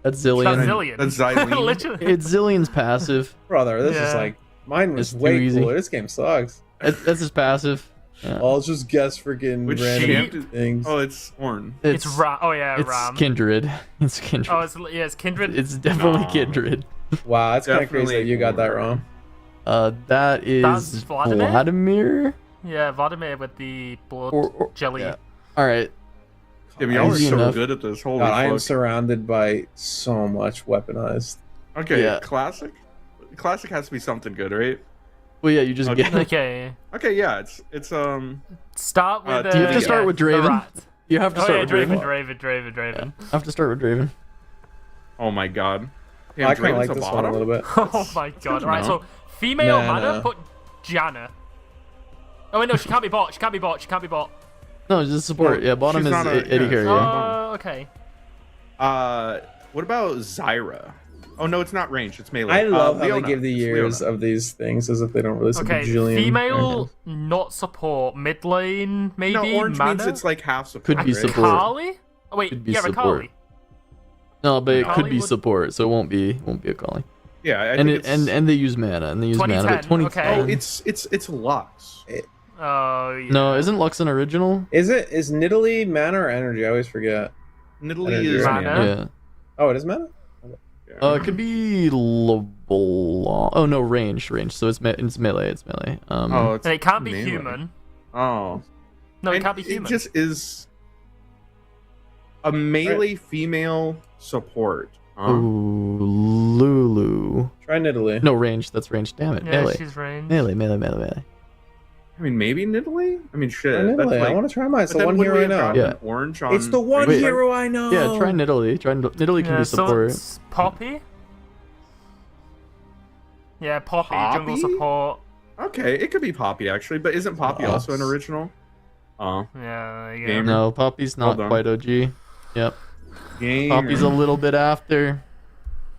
That's That's Zillion. Zillion. That's Xylene. Literally. It's Zillion's passive. Brother, this is Yeah. like mine was It's too way easy. cooler. This game sucks. That's his passive. Yeah. I'll just guess freaking Which random sheep? things. Oh, it's Horn. It's Ram. Oh yeah, It's Ram. Kindred. It's Kindred. Oh, it's Kindred. It's definitely Aw. Kindred. Wow, that's kind of crazy Definitely that you got that Horn. wrong. That is That's Vladimir? Vladimir? Yeah, Vladimir with the blood Or- jelly. yeah. All right. Damn, y'all are Easy so enough. good at this. Holy God, I am fuck. surrounded by so much weaponized. Okay, Yeah. classic. Classic has to be something good, right? Well, yeah, you just Okay. get. Okay. Okay, yeah, it's Start with. Do you have to start with the Draven? rat. You have to Oh start yeah, with Draven. Draven. Draven. I have to start with Draven. oh my god. Damn, I kind of Draven's like a this one a bottom? little bit. Oh my god. to Right, know. so female Nah, mana, nah. put Janna. Oh wait, no, she can't be bought. She can't be bought. She can't be bought. No, just support. No, Yeah, bottom she's is not a- Eddie yeah, Carey. so- Yeah. Oh, okay. What about Zyra? Oh no, it's not range. It's melee. I love how Leona. they give the It's years Leona. of these things as if they don't release a Okay, bajillion. female, not support. Mid lane, maybe. No, orange mana? means it's like half support. Could be right? support. Akali? Oh wait, Could be yeah, support. Akali. No, but it could Akali be would- support, so it won't be a calling. Yeah, I And think it's, and they use mana, and they use mana. But 2010, 2010. okay. it's Lux. Oh yeah. No, isn't Lux an original? Is Nidalee mana or energy? I always forget. Nidalee Energy, is right? Mana. Yeah. Oh, it is mana? It could be LeBlanc. Oh no, range. So it's melee. It's melee. Oh, it's And it can't be melee. human. Oh, No, it And can't be human. It just is a melee female support. Ooh, Lulu. Try Nidalee. No range. That's range. Damn it. Yeah, Melee. she's range. Melee. I mean, maybe Nidalee. I mean, shit. Try that's Nidalee. I like- want to try mine. It's but the then one wouldn't hero we I have know. gotten Yeah. Orange on. It's the one Wait. hero I know. Yeah, try Nidalee. Nidalee can Yeah, be so support. it's Poppy. Yeah, Poppy, jungle Poppy? support. Okay, it could be Poppy actually, but isn't Poppy Oh. also an original? Oh, Yeah, there you Gamer. go. No, Poppy's not done. quite OG. Yep. gamer. Poppy's a little bit after.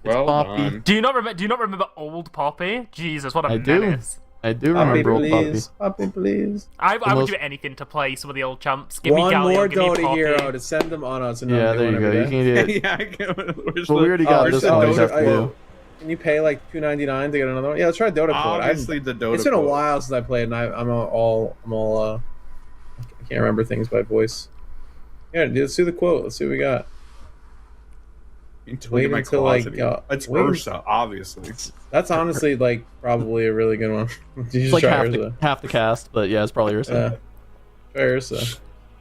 It's well Poppy. done. Do you not remember old Poppy? Jesus, what a I do. menace. I do Poppy, remember old Poppy. please. Poppy, please. I would most- do anything to play some of the old champs. Give me One Dalian, more give me Dota Poppy. hero to send them on us. And Yeah, there you go. You can get it. Yeah, I get where's Well, we already got where's this the one. Dota- Except I- blue. Can you pay like $2.99 to get another one? Yeah, let's try Dota quote. obviously the Dota. It's been a quote. while since I played, and I'm all I can't remember things by voice. Yeah, let's do the quote. Let's see what we got. Look Wait at my until, closet. like, It's wait- Ursa, obviously. That's honestly like probably a really good one. You It's should like try half the cast, but yeah, it's probably Ursa. Try Ursa.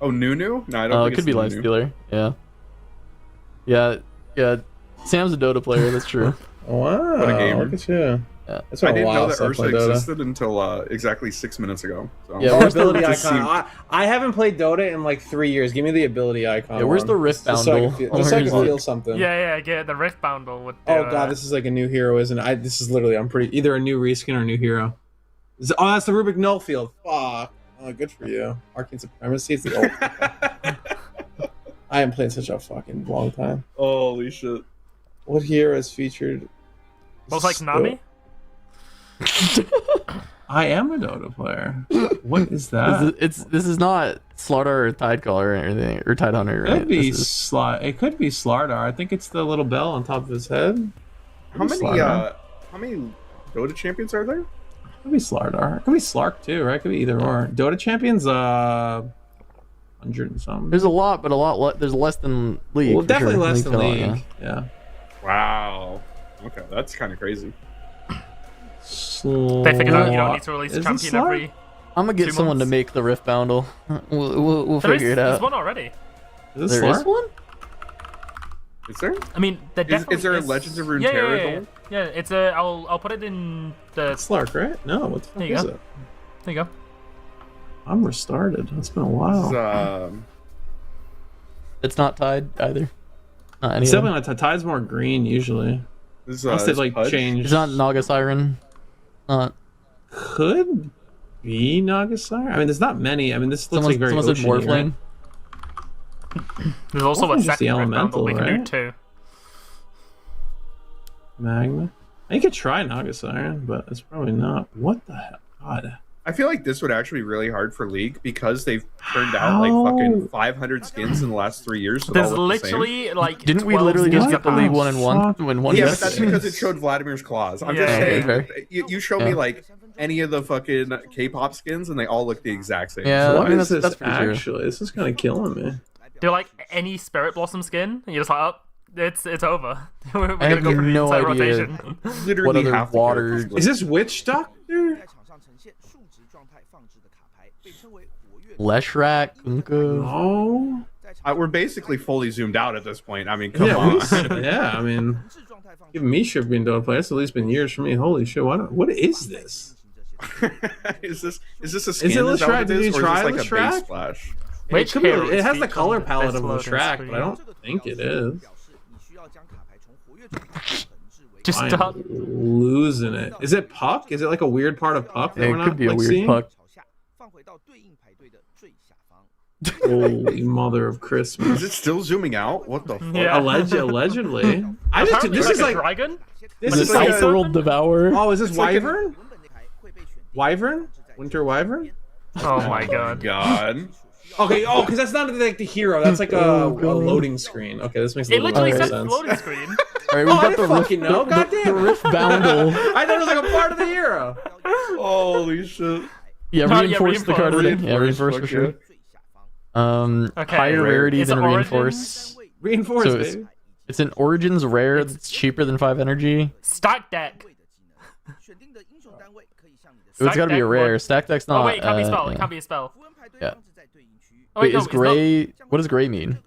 Oh, Nunu? No, I don't Oh, think it could be it's Nunu. Lifestealer. Yeah. Yeah. Sam's a Dota player. That's true. Wow, What a gamer. look at you. Yeah. It's been I a didn't while know that since I Ursa played Dota. existed until exactly 6 minutes ago. So. Yeah, Oh, where's the ability just icon. seemed- I haven't played Dota in like 3 years. Give me the ability icon. Yeah, where's the one. Riftbound Just so I can duel? feel, just so I Where can is it? feel something. Yeah, get the Rift Bundle with. Oh god, this is like a new hero, isn't it? This is literally I'm pretty either a new reskin or a new hero. Oh, that's the Rubik Nullfield. Fuck. Oh, good for you. Arcane Supremacy is the ultimate. I haven't played such a fucking long time. Holy shit. What hero is featured? Looks like Nami. I am a Dota player. What is that? This is not Slardar or Tidecaller or anything or Tidehunter. It Right? could be This is- It could be Slardar. I think it's the little bell on top of his head. How many Dota champions are there? It could be Slardar. It could be Slark too, right? It could be either or. Dota champions, 100 and something. There's a lot, but there's less than League. Well, for definitely sure. less than League's a lot, League. Yeah. Wow. Okay, that's kind of crazy. They figured out you don't need to release a Is it champion Slark? every. I'm gonna get 2 someone to months. make the Rift Boundle. We'll There figure it There's out. one already. Is this There is Slark? one? Is there? I mean, there definitely Is there a Legends of Runeterra yeah. goal? Yeah, it's a. I'll put it in the. Slark, right? No, what the fuck There you is go. it? There you go. I'm restarted. It's been a while. It's not Tide either. Not any It's of them. definitely not. Tide's more green usually. Unless they've like Pudge? changed. It's not Naga Siren. Not. Could be Nagasar. I mean, there's not many. I mean, this looks like very Someone said ocean-y, Morphling. right? There's also a Morphling's just the second Rift Boundle elemental, we can do right? too. Magma. I could try Nagasar, but it's probably not. What the hell? God. I feel like this would actually be really hard for League because they've turned out like fucking 500 skins in the last 3 years. So they There's all look the same. literally like. Didn't we 12 literally just skins get the up League top. 1 and 1 when one? Yeah, got but that's it? because it showed Vladimir's claws. I'm Yeah, just saying, fair. you show me like any of the fucking K-pop skins, and they all look the exact same. Yeah, What I mean is that's this pretty true. actually? This is kind of killing me. Do like any Spirit Blossom skin, and you're just like, oh, it's over. We're I have gonna go for the no entire idea. rotation. Literally What other half the water- characters look- Is this Witch Doctor? Leshrak, Kunko. Oh. We're basically fully zoomed out at this point. I mean, come Yeah, on. yeah. I mean, even me should have been Dota player. It's at least been years for me. Holy shit! What is this? is this a skin? it that what Leshrac? it Did is, you or is try this like a Leshrac? base splash? Which it, hero it is has the featured color on palette this of loading Leshrac, but I screen? don't think it is. Just I'm stop. losing it. Is it Puck? Is it like a weird part of Puck that Yeah, we're it not could be a like, weird seeing? puck. Holy mother of Christmas! Is it still zooming out? What the fuck? Yeah. Allegedly. I just Apparently this like is a like dragon. this The is like South a, World Devourer. oh, is this It's like a- Wyvern? Wyvern? Winter Wyvern? Oh my god. God. Okay, oh, because that's not like the hero. That's like a loading screen. Okay, this makes a It little literally bit more says sense. loading screen. All right, Oh, we've I got the didn't Rift, fucking know. the Goddamn. Rift Boundle. I thought it was like a part of the hero. Holy shit. Yeah, Oh, yeah, reinforce the card of the day. Yeah, reinforce for fuck sure. Okay, Higher rarity is than it Origins? reinforce. Reinforce, So baby. It's an Origins rare that's cheaper than 5 energy. Stack deck. It's got to be a deck rare. one. Stack deck's not. Oh wait, it can't be a spell. yeah. It can't be a spell. Yeah. Oh, Wait, no, is it's not- gray? What does gray mean?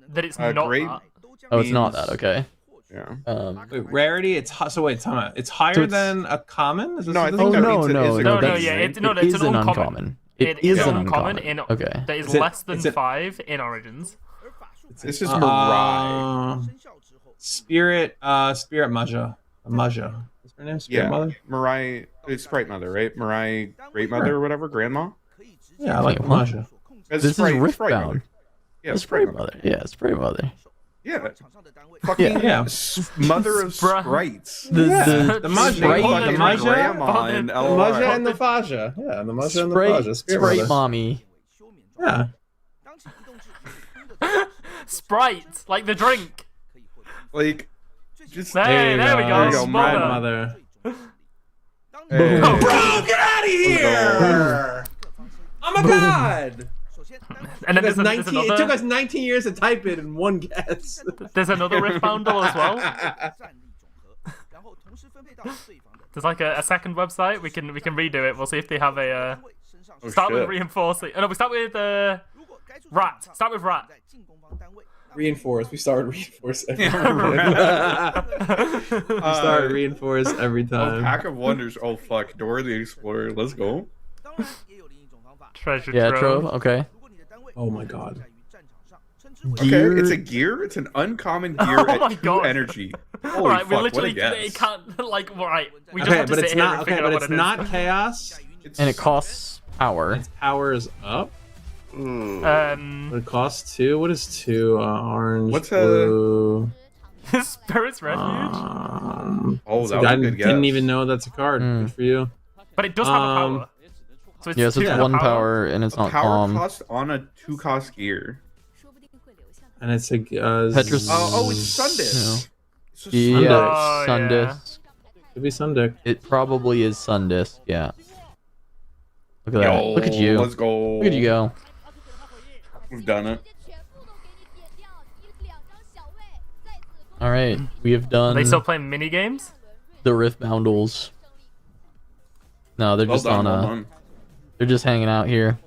That it's not gray- that. Oh, it's not means- that. Okay. Yeah. Wait, rarity. It's so wait, time out. It's higher So it's- than a common. Is this No, I something? think Oh that no, means it no, is a no. No, That's, yeah, it's it it's is an an uncommon. uncommon. It is an an uncommon in Okay. that is Is it- less than is it- 5 in Origins. This is Mirai. Spirit Maja. Maja. What's her name? Spirit Yeah. Mother? Mirai. It's Sprite Mother, right? Mirai Great Mother or whatever, Grandma? Yeah, I like Wait, what? Maja. It's This Sprite- is Sprite Riftbound. Mother. Yeah, The Spray Mother. Yeah, Spray Mother. Yeah. Fucking Yeah. mother of Spra- sprites. The Maja. Sprite The Mother. Maja. Grandma and The LOI. Maja and the Faja. Yeah, the Maja and the Sprite, Faja. Spirit Sprite Mother. Mommy. Yeah. Sprite, like the drink. Like, just Hey, there we go. There you go, Sprite Mother. Mother. Hey. Oh, Bro, get out of here! Oh my god! And then It there's, took, a, there's it took us another 19 years to type it in one guess. there's another Rift Boundle as well. There's like a second website. We can redo it. We'll see if they have a Oh, start with shit. reinforcing. Oh no, we start with rat. Start with rat. Reinforce. We started reinforce every time. We started reinforce every Oh, time. Pack of Wonders. Oh fuck, Dora the Explorer. Let's go. Treasure Yeah, trove. Trove. Okay. Oh my god. Gear. Okay, it's a gear. It's an uncommon gear Oh my at 2 God. energy. Holy Alright, fuck, we what a literally guess. it can't like right. We just Okay, have to but sit it's here not and okay, figure but out it's what it is. not chaos. It's, And it costs power. Its power is up. It costs 2. What is 2? Orange, What's blue. Spirit's Refuge. Oh, that was I a good guess. didn't even know that's a card. Good for you. But it does have a power. So it's Yeah, so it's 2 1 power and it's not Power calm. cost on a 2-cost gear. And it's a Petrus. Oh, it's Sundisk. It's a Yeah, Oh, it's Sundisk. Could be Sundisk. It probably is Sundisk. Yeah. Look at that. Yo, Look at you. Let's go. Look at you go. We've done it. All right, we have done Are they still playing mini games? the Riftbound duels. No, they're Well just done, on well done. they're just hanging out here.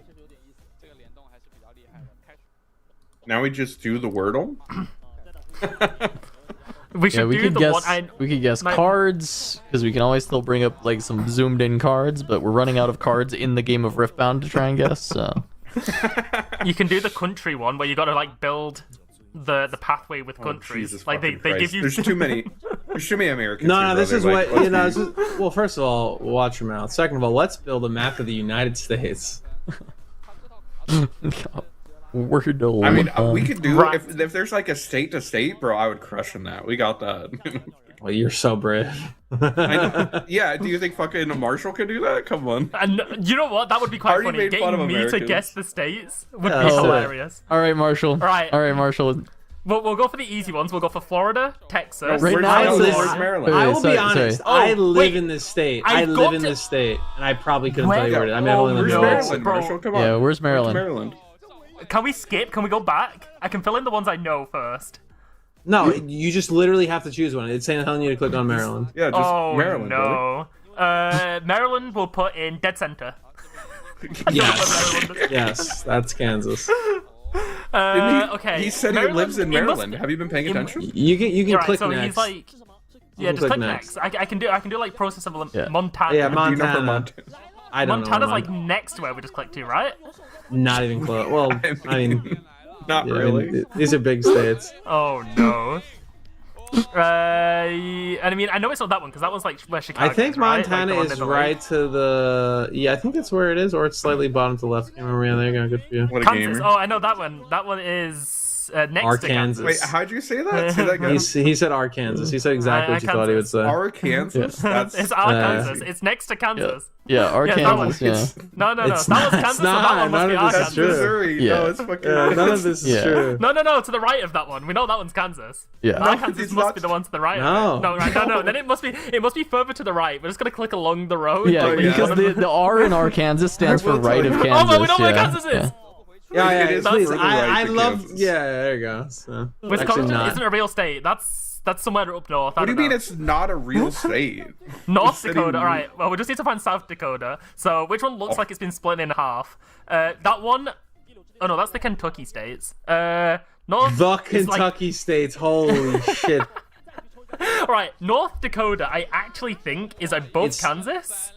Now we just do the Wordle. We should Yeah, we do could the guess. one. We could guess my- cards because we can always still bring up like some zoomed in cards, but we're running out of cards in the game of Riftbound to try and guess. So You can do the country one where you got to like build the pathway with countries. Jesus like they fucking give Christ. you. There's too many. There's too many Americans. No, here, this brother. is Like, what you know. let's This be- is, well, first of all, watch your mouth. Second of all, let's build a map of the United States. Wordle. I mean, we could do Right. if there's like a state to state, bro. I would crush in that. We got that. Well, you're so brave. I know. Yeah. Do you think fucking Marshall could do that? Come on. And you know what? That would be quite Already funny. made fun Getting of me to Americans. guess the states would Yeah, be let's do it. hilarious. All right, Marshall. Right. All right, Marshall. We'll go for the easy ones. We'll go for Florida, Texas. Right Where's now, Maryland? it's- Where's Maryland? I Wait, will sorry, be honest. sorry. I Oh, live wait. in this state. I I got live in to- this state, and I probably couldn't Where- tell you where it is. I mean, Oh, I've only Where's lived there. Maryland, bro. Marshall? Come on. Yeah, where's Maryland? Maryland? Can we skip? Can we go back? I can fill in the ones I know first. No, you just literally have to choose one. It's saying telling you to click on Maryland. Yeah, just Oh Maryland. no. Maryland will put in dead center. Yes, yes, that's Kansas. Okay. He said Maryland, he lives in it must- Maryland. Have you been paying attention? You can Yeah, right, click so next. he's like, yeah, can just click click next. next. I can do like process of Yeah. Montana. Yeah, Do you know Montana. for Montana? I don't Montana's know. like next to where we just clicked to, right? Not even close. Well, I mean, Not yeah, really. these are big states. Oh no. And I mean, I know it's not that one because that one's like where Chicago. I think is, right? Like, Montana the one is in the right lake. to the. Yeah, I think that's where it is, or it's slightly bottom to left. Can't remember. Yeah, there you go. Good for you. What a Kansas. gamer. Oh, I know that one. That one is next to Arkansas. Kansas. Wait, how'd you say that? Say that again. He said Arkansas. He said exactly what you thought he would say. Arkansas. That's It's Arkansas. It's next to Kansas. Yeah, that Arkansas. one. Yeah. No. It's That was not- Kansas. it's So that not. one must be None of this Arkansas. is true. Missouri. Yeah. No, it's fucking. Yeah, none of this is Yeah. true. No, to the right of that one. We know that one's Kansas. Yeah. Arkansas it's must not- be the one to the right. No. Of it. No. Then it must be further to the right. We're just gonna click along the road. Yeah, like, because one of the R in Arkansas stands for will tell right you. of Oh, Kansas. Oh, but we know where yeah. Kansas is. Yeah. Yeah, It is please. further I right to love. Kansas. Yeah, there you go. So, actually Wisconsin not. isn't a real state. That's somewhere up north. I What do you don't mean know. it's not a real state? North city- Dakota. All right. Well, we just need to find South Dakota. So which one looks like it's been split in half? That one. Oh no, that's the Kentucky states. North. The is like- Kentucky states. Holy shit. All right, North Dakota. I actually think is above It's- Kansas,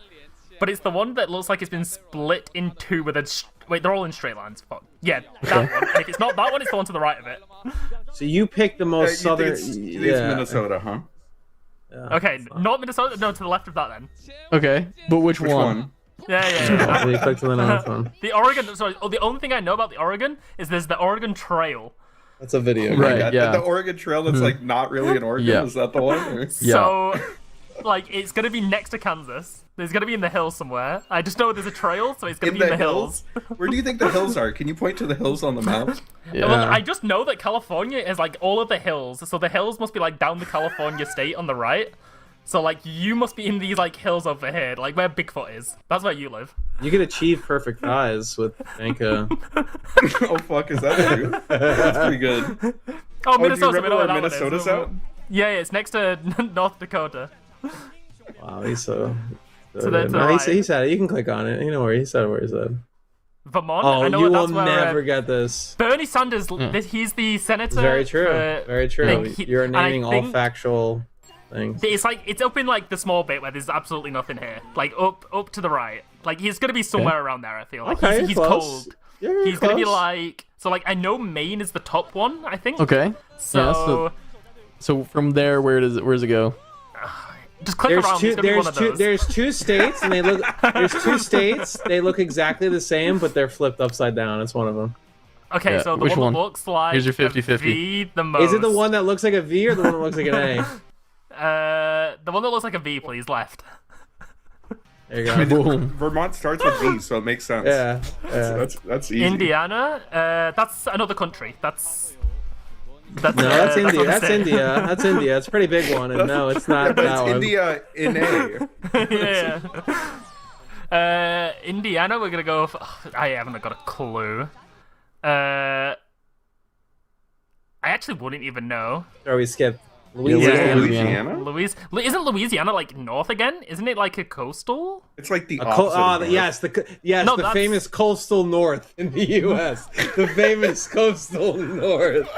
but it's the one that looks like it's been split in two with a. Wait, they're all in straight lines. Fuck. Yeah, that one. And if it's not that one, it's the one to the right of it. So you picked the You most think southern. it's Minnesota, huh? Okay, not Minnesota. No, to the left of that then. Okay, but which Which one? one? Yeah. You clicked to the north one. The Oregon. Sorry. Oh, the only thing I know about the Oregon is there's the Oregon Trail. That's a video. Right. Yeah, yeah. The Oregon Trail that's like not really an Oregon. Yeah. Is that the one? Or? So, like, it's gonna be next to Kansas. There's gonna be in the hills somewhere. I just know there's a trail, so it's gonna In be in the the hills. Where do you think the hills are? Can you point to the hills on the map? Yeah. Well, I just know that California is like all of the hills, so the hills must be like down the California state on the right. So like you must be in these like hills over here, like where Bigfoot is. That's where you live. You could achieve perfect eyes with Anka. Oh fuck, is that true? That's pretty good. Oh, Do you Minnesota. We remember know where where that one is. Minnesota's out? Yeah, it's next to North Dakota. Wow, he's so. To the no, right. he said it. You can click on it. You know where he said where he said. Vermont. Oh, I know you that's will where, never get this. Bernie Sanders. He's the senator. Very true. for- Very true. like, You're and I naming all think- factual things. It's like it's up in like the small bit where there's absolutely nothing here. Like up to the right. Like he's gonna be somewhere around there. I feel like Okay, he's close. cold. You're very He's gonna be close. like so. Like I know Maine is the top one. I think. Okay. So, Yeah, so from there, where does it go? Just click around. It's gonna be one of those. There's two states, and they look. There's two states. They look exactly the same, but they're flipped upside down. It's one of them. Okay, Yeah, so the which one one? that looks like Here's your 50-50. a V the most. Is it the one that looks like a V or the one that looks like an A? The one that looks like a V, please, left. There you go. Boom. Vermont starts with V, so it makes sense. Yeah. That's easy. Indiana, that's another country. That's No, that's India. not the That's state. India. That's India. It's a pretty big one, and no, it's not But that it's one. India in A. yeah. Indiana, we're gonna go. I haven't got a clue. I actually wouldn't even know. Or we skipped Louisiana. Louisiana? Isn't Louisiana like north again? Isn't it like a coastal? It's like the opposite. of north. Yes, No, the that's- famous coastal north in the U.S. The famous coastal north.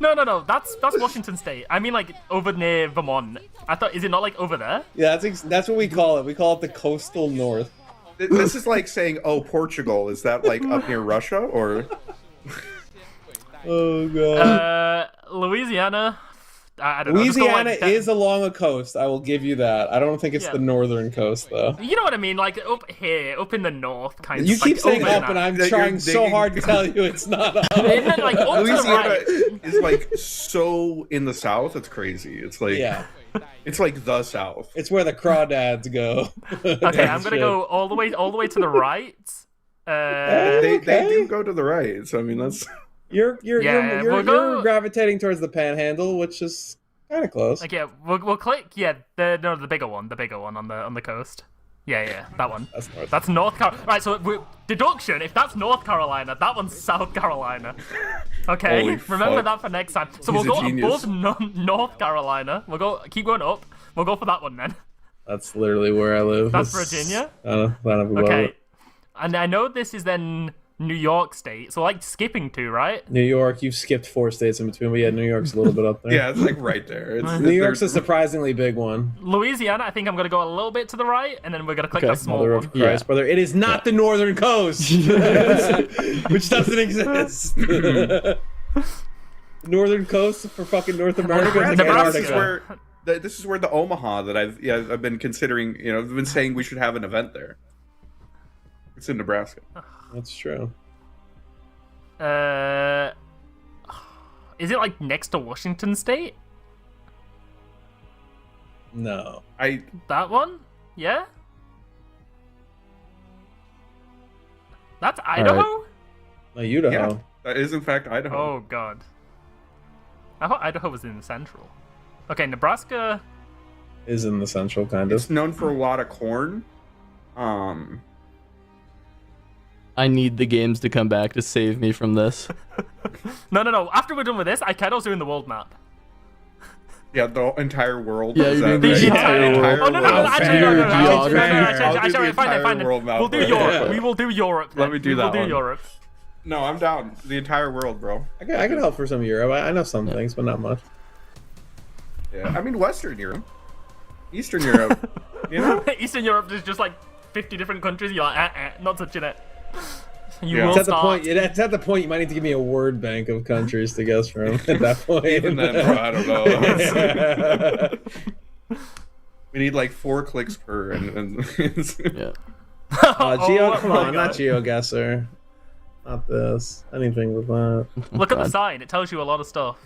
No. That's Washington State. I mean, like over near Vermont. I thought, is it not like over there? Yeah, that's what we call it. We call it the coastal north. This is like saying, oh, Portugal. Is that like up near Russia or? Oh god. Louisiana. I don't know. Just go Louisiana like that. is along a coast. I will give you that. I don't think it's Yeah. the northern coast though. You know what I mean? Like up here, up in the north, kind of. You keep like, saying over up, that. and I'm That trying you're so digging- hard to tell you it's not up. And then, like, up to the Louisiana right. is like so in the south. It's crazy. It's like Yeah, it's like the south. it's where the crawdads go. Okay, I'm gonna go all the way to the right. They Okay. do go to the right. So I mean that's You're Yeah, we'll go- you're gravitating towards the Panhandle, which is kind of close. Like yeah, we'll click. Yeah, the bigger one on the coast. Yeah, that one. That's north. That's North Carolina. Right, so deduction. If that's North Carolina, that one's South Carolina. Okay, Holy remember fuck. that for next time. So He's we'll a go genius. above North Carolina. Keep going up. We'll go for that one then. That's literally where I live. That's It's- Virginia? I don't know above Okay, it. and I know this is then New York State. So like skipping two, right? New York, you've skipped 4 states in between, but yeah, New York's a little bit up there. yeah, it's like right there. It's, New York's a there's- surprisingly big one. Louisiana, I think I'm gonna go a little bit to the right, and then we're gonna click Okay. a small Mother one. of Christ, brother. It is not the northern coast, which doesn't exist. Northern coast for fucking North America. is like Nebraska. This is Antarctica. where this is where the Omaha that I've been considering. You know, I've been saying we should have an event there. It's in Nebraska. That's true. Is it like next to Washington State? No. That one? Yeah? That's Idaho? No, Idaho. Yeah, that is in fact Idaho. Oh god. I thought Idaho was in the central. Okay, Nebraska. Is in the central, kind It's of. known for a lot of corn. I need the games to come back to save me from this. No. After we're done with this, Aikaido's doing the world map. Yeah, the entire world. Yeah, is you're that doing the right? entire Oh, no, Actually, I'll do the fine entire then. world map. We'll do Europe. We will do Europe. Let me do that We'll do one. Europe. No, I'm down. The entire world, bro. I can help for some of Europe. I know some things, but not much. Yeah, I mean Western Europe, Eastern Europe. You know, Eastern Europe is just like 50 different countries. You're like, not touching it. You Yeah. will It's at the start. point. It's at the point you might need to give me a word bank of countries to guess from. At that point, even then, bro, I don't know. We need like 4 clicks per, and Yeah. Geo, Oh come my on, not God. GeoGuessr. Not this. Anything with that. Look at the God. sign. It tells you a lot of stuff.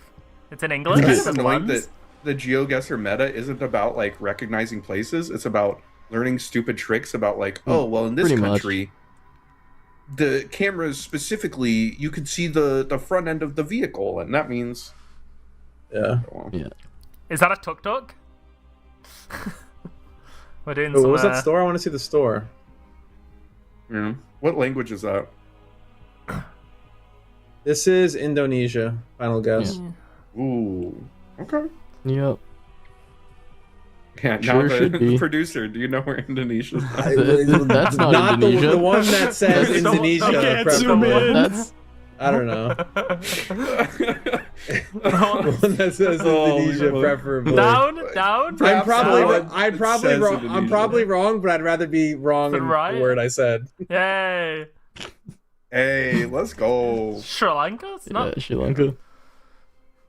It's in English. it's It kind of says annoying lands. that the GeoGuessr meta isn't about like recognizing places. It's about learning stupid tricks about like, oh well, in this Pretty much. country, the cameras specifically, you could see the front end of the vehicle, and that means. Yeah. Well, Yeah. Is that a tuk tuk? We're doing What some. was that store? I want to see the store. yeah. What language is that? This is Indonesia. Final guess. Ooh. Okay. Yep. Yeah, now Sure should the be. producer, do you know where Indonesia's at? That's not Indonesia. The one that says That's- Indonesia. Can't preferably. zoom in. That's I don't know. The one that says Oh, Indonesia, fuck. preferably. down. I'm Perhaps probably, that one I'm probably says wrong. I'm Indonesia. probably wrong, but I'd rather be wrong in Right? the word I said. Yay. Hey, let's go. Sri Lanka? It's yeah, not. Sri Lanka.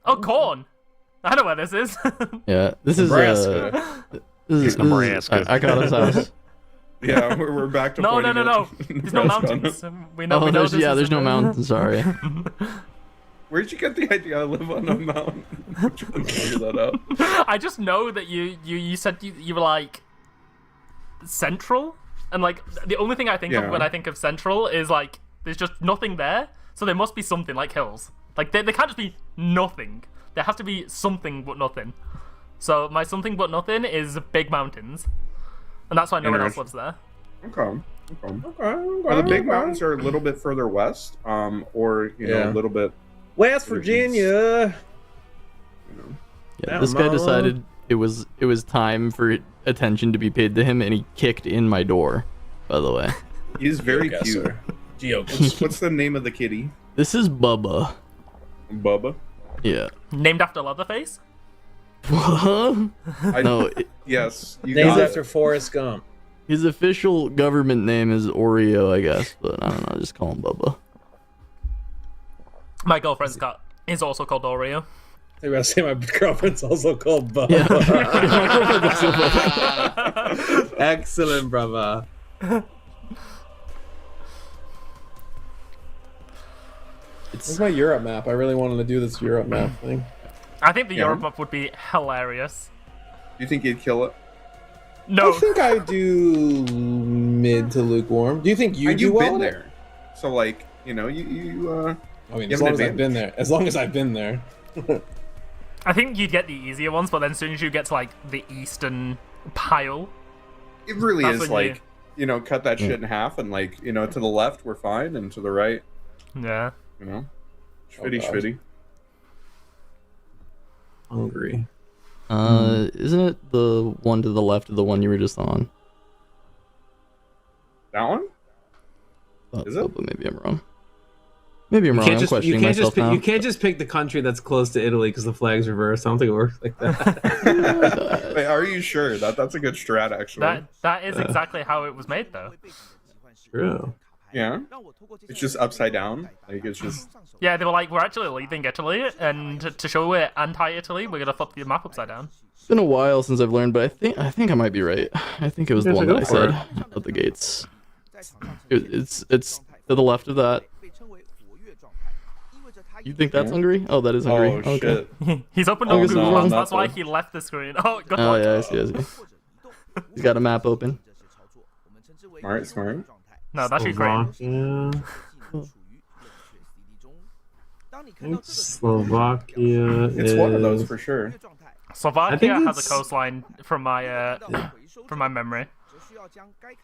Oh, corn. I know where this is. Yeah, this is Nebraska. this is Nebraska. Akata's house. Yeah, we're back to No. pointing There's no Nebraska. mountains. We know. Oh, we know there's this yeah, is there's no in- mountains. Sorry. Where'd you get the idea I live on a mountain? I'm trying to figure that out. I just know that you said you were like central, and like the only thing I think Yeah. of when I think of central is like there's just nothing there, so there must be something like hills. Like they can't just be nothing. There has to be something but nothing. So my something but nothing is big mountains, and that's why no one else lives there. Okay. Are the big mountains are a little bit further west, or you know, Yeah. a little bit? West Virginia. Yeah, this guy decided it was time for attention to be paid to him, and he kicked in my door. By the way, He's very cute. What's the name of the kitty? this is Bubba. Bubba. Yeah. Named after Leatherface. What? I, No, Yes. You Named got after it. Forrest Gump. his official government name is Oreo, I guess, but I don't know. Just call him Bubba. My girlfriend's cat is also called Oreo. I was gonna say my girlfriend's also called Bubba. Excellent, brother. Where's my Europe map? I really wanted to do this Europe map thing. I think the Yeah. Europe map would be hilarious. You think you'd kill it? No, I think I do mid to lukewarm. Do you think you And do you've well been in it? there, so like you know you I mean, You as have long an as I've been there. As long as I've been there. I think you'd get the easier ones, but then as soon as you get to like the eastern pile, it really That's is when you- like you know cut that shit in half and like you know to the left we're fine and to the right yeah. you know Oh, schwitty God. schwitty. Hungry. Isn't it the one to the left of the one you were just on? That one? Is it? But maybe I'm wrong. Maybe I'm wrong. I'm questioning myself now. you can't just pick the country that's close to Italy because the flag's reversed. I don't think it works like that. Wait, are you sure that's a good strat actually? That is exactly how it was made, though. True. Yeah, it's just upside down. Like it's just Yeah, they were like, we're actually leaving Italy, and to show we're anti-Italy, we're gonna flip the map upside down. It's been a while since I've learned, but I think I might be right. I think it was the Yeah, one so that I go for said at the gates. It's to the left of that. You think that's Hungary? Oh, that is Hungary. oh Okay. shit. He's opened Oh, up no, Google Maps, not that's why the- he left the screen. Oh, good Oh luck. yeah, I see. He's got a map open. Smart. No, that's Ukraine. Slovakia. It's one of those for sure. Slovakia has it's- a coastline from my memory.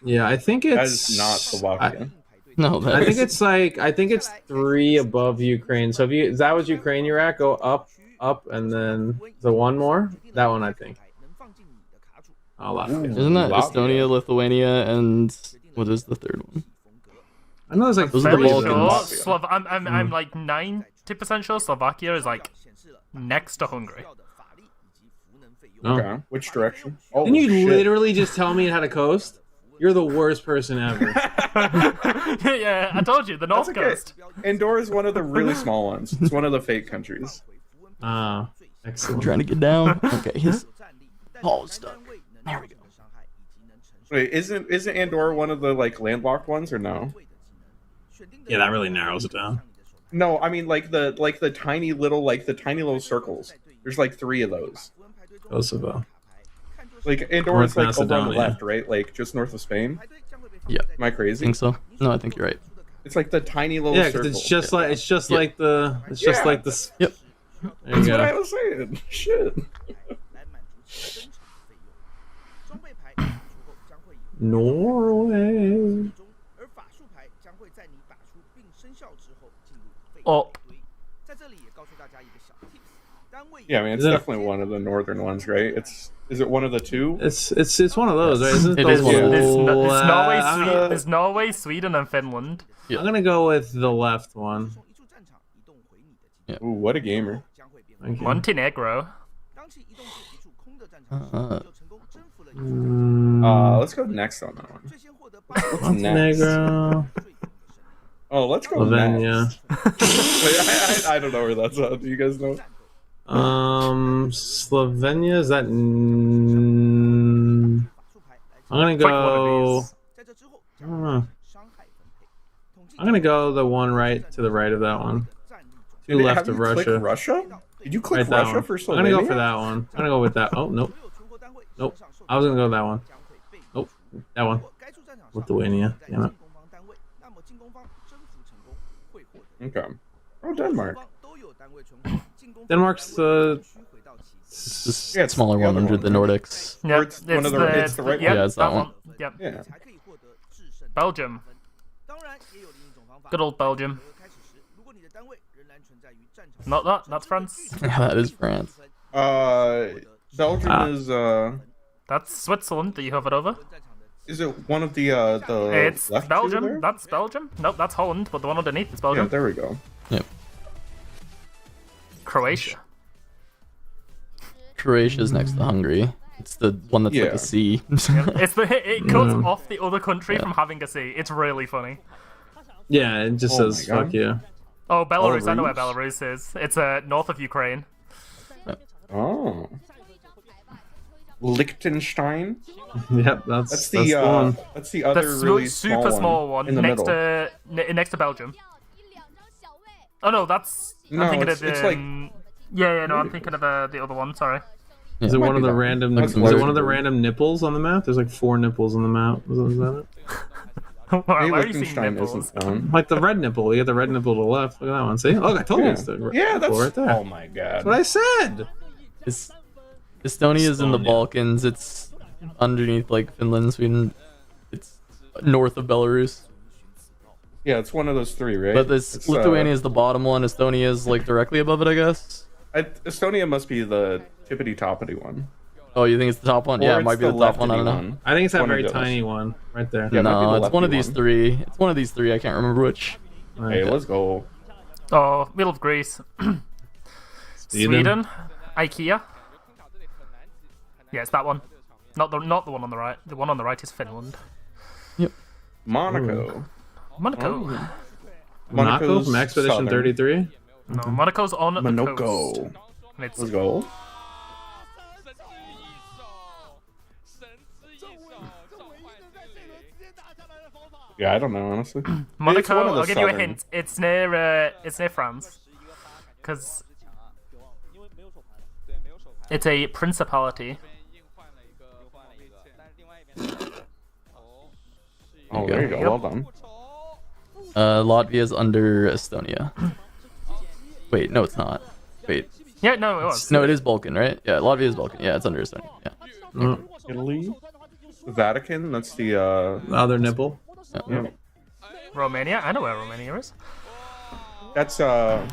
Yeah, I think That it's is not Slovakia. No, that I think is- it's 3 above Ukraine. So if you is that was Ukraine you're at, go up, and then the one more. That one I think. Oh, Latvia. Isn't that Latvia. Estonia, Lithuania, and what is the third one? I know there's like Those are the three of Balkans. them. I'm like 90% sure Slovakia is like next to Hungary. No. Okay, which direction? Oh Didn't you shit. literally just tell me it had a coast? You're the worst person ever. Yeah, I told you, the North That's okay. Coast. Andorra is one of the really small ones. It's one of the fake countries. Ah, I'm excellent. trying to get down. Okay, his Paul is stuck. There we go. Wait, isn't Andorra one of the like landlocked ones or no? Yeah, that really narrows it down. No, I mean like the tiny little circles. There's like 3 of those. Kosovo. Like Andorra's North like over on the Macedonia. left, right? Like just north of Spain. Yeah, Am I I crazy? think so. No, I think you're right. It's like the tiny little Yeah, 'cause circle. it's just like Yeah. like the Yeah. like this. Yep. There you That's what I go. was saying. Shit. Norway. Up. Yeah, I mean it's Is it- definitely one of the northern ones, right? Is it one of the 2? It's one of those, right? Isn't It the is one of There's, those. there's Norway, Sweden, and Finland. Yeah. I'm gonna go with the left one. Ooh, what a gamer. Thank you. Montenegro. Let's go next on that one. What's next? Montenegro. Oh, let's go Slovenia. next. Wait, I don't know where that's at. Do you guys know? Slovenia, is that? I'm gonna It's like one of go. these. I don't know. I'm gonna go the one right to the right of that one. To the left Have of you clicked Russia. Russia? Did you click Right, that Russia one. for Slovenia? I'm gonna go for that one. I'm gonna go with that. Oh nope. Nope. I was gonna go with that one. Nope. That one. Lithuania. Damn it. Okay. Oh, Denmark. Denmark's This Yeah, it's smaller the one other under one, the right? Nordics. Yeah, Or it's one of the- it's the right yep, one? Yeah, it's that one. Yep. Yeah. Belgium. Good old Belgium. Not that. That's France. Yeah, that is France. Belgium That's Switzerland that you hovered over. is it one of the It's left two Belgium. there? That's Belgium. Nope, that's Holland. But the one underneath is Yeah, Belgium. there we go. Yep. Croatia. Croatia's next to Hungary. It's the one that's like Yeah. a C. It cuts off the other country from having a C. It's really funny. Yeah, it just Oh says my God. fuck you. Oh, Belarus. I know where Belarus? Belarus is. It's north of Ukraine. Oh. Liechtenstein. Yep, That's that's the the one. that's the other The really super small one in the next middle. to next to Belgium. Oh no, that's No, I'm thinking it's- of it's like- yeah. No, I'm thinking of the other one. Sorry. Is it might one of be the that. random? That's Is it close. one of the random nipples on the map? There's like 4 nipples on the map. Is that it? Why Maybe are you seeing Liechtenstein nipples? isn't one. Like the red nipple. You got the red nipple to the left. Look at that one. See? Look, I told you Yeah, it's the red yeah, nipple that's right there. Oh my god. That's what I said. Estonia's in the Estonia. Balkans. It's underneath like Finland, Sweden. It's north of Belarus. Yeah, it's one of those three, right? But this It's, Lithuania is the bottom one. Estonia is like directly above it, I guess. Estonia must be the tippity toppity one. Oh, you think it's the top one? Or Yeah, it it's might be the top one. I leftity don't know. I think it's that One of very those. tiny one right there. Yeah, it might be No, the it's one of lefty these one. three. It's one of these three. I can't remember which. Hey, let's go. Oh, middle of Greece. Sweden. IKEA. Yeah, it's that one. Not the one on the right. The one on the right is Finland. Monaco. Monaco. Oh. Monaco Monaco's from Expedition southern. 33. No, Monaco's on the coast. Monaco. And it's Let's go. Yeah, I don't know honestly. Monaco. It's one of the I'll give you a southern- hint. It's near France. Because it's a principality. Oh, there you go. Yep. Well done. Latvia's under Estonia. Wait, no, it's not. Wait, Yeah, no, it was. no, it is Balkan, right? Yeah, Latvia is Balkan. Yeah, it's under Estonia. Yeah. Italy. The Vatican. That's the The other nipple. yeah. Romania. I know where Romania is. That's Go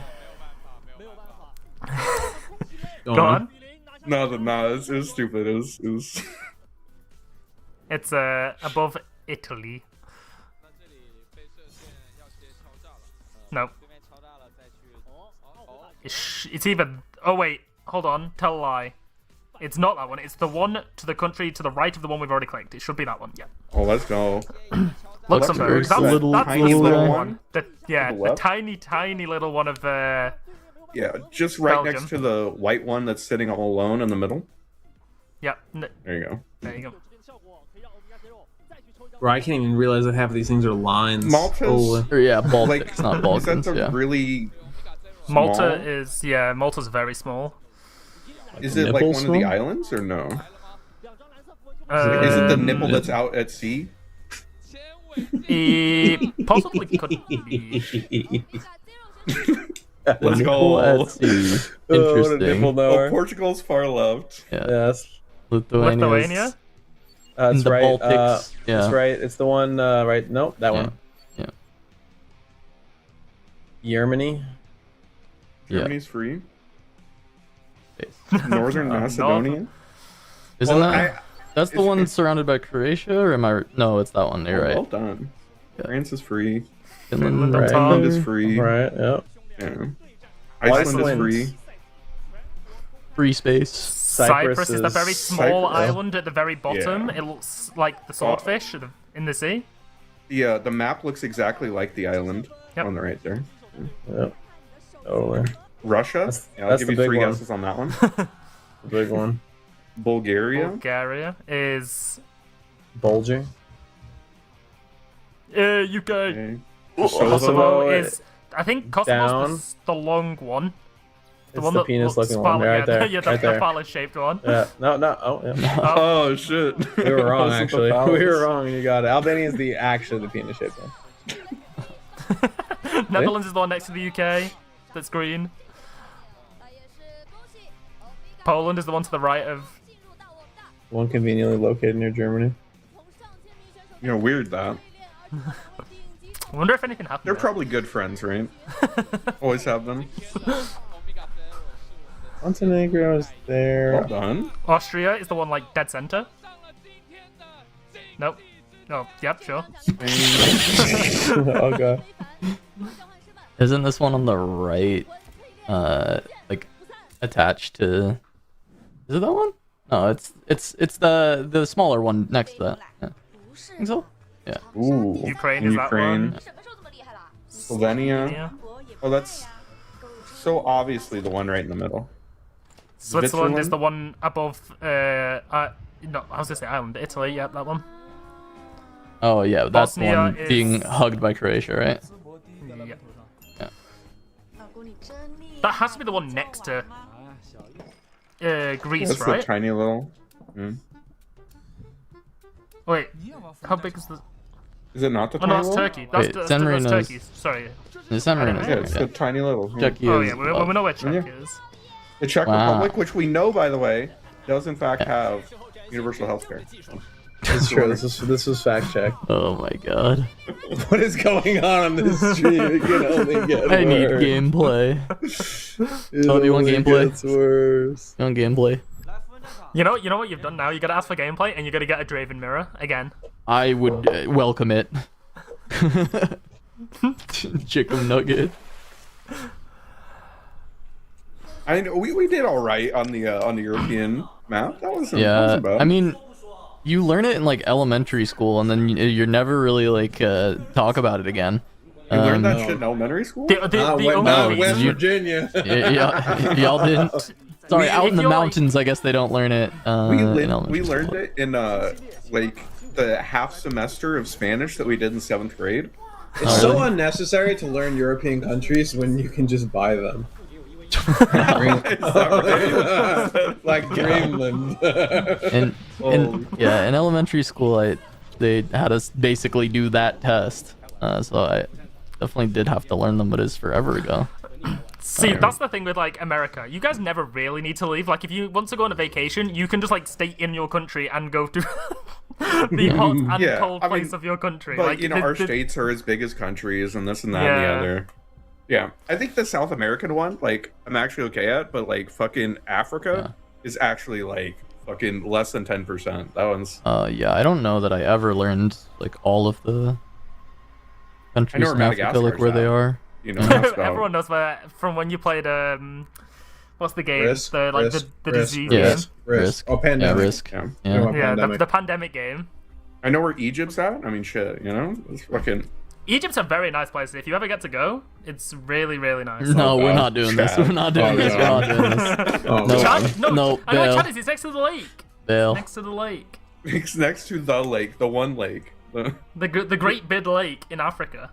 Go on. no, it was stupid. It was It's above Italy. No. It's either. Oh wait, hold on. Tell a lie. It's not that one. It's the one to the country to the right of the one we've already clicked. It should be that one. Yeah. Oh, let's go. Luxembourg. That's, little- that's the little little one. one. Yeah, To the the left? tiny little one of the. Yeah, just right Belgium. next to the white one that's sitting all alone in the middle. Yeah. There you go. There you go. Bro, I can't even realize that half of these things are lines. Malta's- Holy. Or yeah, Baltics, Like, not is Balkans. that the Yeah. really Malta small? is Malta's very small. Is it like nipple one of the small? islands or no? Is it the nipple that's out at sea? It possibly could be. Let's go. Let's see. Interesting. Oh, Portugal's far left. Yeah. Yes. Lithuania. Lithuania? That's the right. Baltics. Yeah. That's right. It's the one right. Nope, that Yeah. one. Yeah. Germany. Germany's free. Yeah. Northern Macedonia. Isn't Well, that? That's the it's- one surrounded by Croatia, or am I? No, it's that one. You're Oh, right. well done. Yeah. France is free. Finland on Right. top. Finland is free. Right. Yep. Yeah. Iceland is free. Free space. Cyprus is the very small Cyprus. island at the very bottom. Yeah. It looks like the swordfish in the sea. The map looks exactly like the island Yep. on the right there. Yep. Totally. Russia. Yeah, I'll that's give the you big 3 one. guesses on that one. The big one. Bulgaria. Bulgaria is Bulging. UK. Okay. Kosovo Kosovo is, I think Kosovo's down. the long one. It's the penis looking one. Right there. Yeah, the right there. phallus shaped one. Yeah. No. Oh, yeah. Oh shit. We were wrong, Wasn't the actually. We phallus. were wrong, and you got it. Albania is actually the penis shaped one. Netherlands is the one next to the UK. That's green. Poland is the one to the right of. One conveniently located near Germany. You know, weird that. I wonder if anything happened. They're there. probably good friends, right? Always have been. Montenegro is there. Well done. Austria is the one like dead center. Nope. Oh, yep, sure. Oh god. Isn't this one on the right, like attached to? Is it that one? No, it's the smaller one next to that. Yeah. Think so? Yeah. Ooh. Ukraine is that one. Slovenia. Yeah. Oh, that's so obviously the one right in the middle. Switzerland is Switzerland? the one above. No, I was gonna say Ireland. Italy, yeah, that one. Oh yeah, that's the Bosnia one is- being hugged by Croatia, right? Yeah. Yeah. That has to be the one next to Greece, That's right? the tiny little. Wait, how big is the? Is it not the Oh no, tiny that's little? Turkey. That's, Wait, that's, San that's Marino's- Turkey. Sorry. The San Marino's Yeah, it's yeah. the tiny little. Turkey Oh is yeah, we know where Czech Yeah. is. The Czech Wow. Republic, which we know, by the way, does in fact have universal health care. It's true. This is fact check. Oh my god. What is going on this stream? It can only get I need worse. gameplay. It Oh, do you want only gameplay? gets worse. You want gameplay? You know what you've done now? You gotta ask for gameplay, and you gotta get a Draven mirror again. I would welcome it. Chicken nugget. I know we did all right on the European map. That wasn't Yeah, bad. I mean, you learn it in like elementary school, and then you're never really like talk about it again. you learned that no. shit in elementary school. The only West reason- Virginia. Y'all didn't. Sorry, out in the you're, like- mountains, I guess they don't learn it. we in elementary learned school. it in like the half semester of Spanish that we did in 7th grade. It's Oh, so really? unnecessary to learn European countries when you can just buy them. Like Greenland. And yeah, in elementary school, they had us basically do that test. So I definitely did have to learn them, but it's forever ago. See, that's the thing with like America. You guys never really need to leave. Like, if you want to go on a vacation, you can just like stay in your country and go to the hot and Yeah, cold I mean, place of your country. But like, you know, our states are as big as countries, and this and that and the Yeah. other. Yeah, I think the South American one, like, I'm actually okay at, but like fucking Africa is actually like fucking less than 10%. That one's. Yeah, I don't know that I ever learned like all of the countries where in Africa, like Madagascar's where they at. are. You know, that's about- Everyone knows where from when you played what's the game? Risk, the like risk, the risk, disease Yeah. game. Risk. Oh, Yeah, pandemic. Risk. Yeah. Yeah. Yeah, Pandemic. the pandemic game. I know where Egypt's at. I mean, shit, you know, it's fucking. Egypt's a very nice place. If you ever get to go, it's really, really nice. No, we're God. not doing this. Chad. We're not doing Oh, this. We're God. not doing this. Oh, No. God. Chad? No, No, I know bail. Chad is. He's next to the lake. Bail. Next to the lake. It's next to the lake, the one lake. The Great Bid Lake in Africa.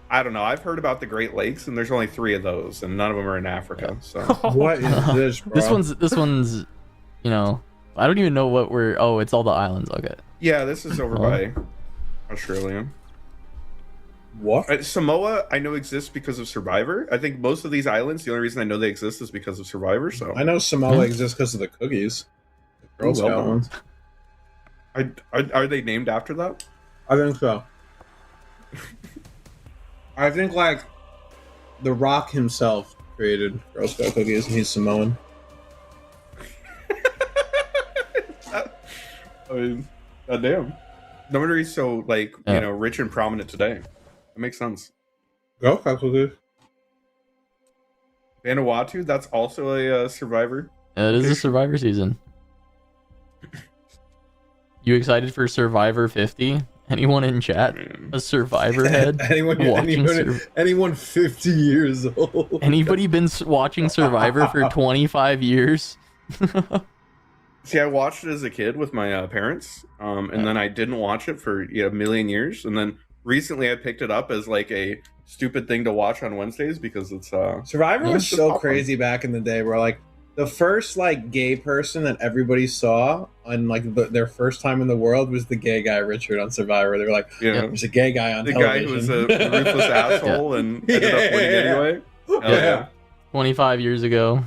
I don't know. I've heard about the Great Lakes, and there's only 3 of those, and none of them are in Africa. So What is this, bro? This one's, you know, I don't even know what we're. Oh, it's all the islands. Okay. yeah, this is over by Australia. What? Samoa, I know exists because of Survivor. I think most of these islands, the only reason I know they exist is because of Survivor. So I know Samoa exists because of the cookies. The Girl Oh, well Scout done. ones. are they named after that? I think so. I think like The Rock himself created Girl Scout cookies, and he's Samoan. I mean, goddamn. No wonder he's so like Yeah. you know rich and prominent today. That makes sense. Girl Scout cookies. Vanuatu, that's also a Survivor. It is a Survivor season. You excited for Survivor 50? Anyone in chat? A survivor head? anyone 50 years old? Anybody been watching Survivor for 25 years? See, I watched it as a kid with my parents, and then I didn't watch it for a million years, and then recently I picked it up as like a stupid thing to watch on Wednesdays because it's Survivor was so crazy back in the day, where like the first like gay person that everybody saw on like their first time in the world was the gay guy Richard on Survivor. They were like, there's a gay guy on television. The guy who was a ruthless asshole and ended up winning anyway. Yeah. 25 years ago.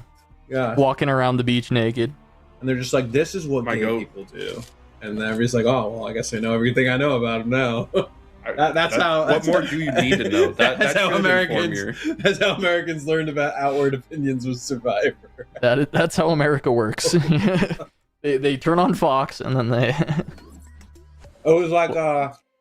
Yeah. Walking around the beach naked. And they're just like, this is what gay people do. And then everybody's like, oh, well, I guess I know everything I know about him now. That's how. What more do you need to know? That's how Americans learned about outward opinions with Survivor. That's how America works. they turn on Fox and then they. It was like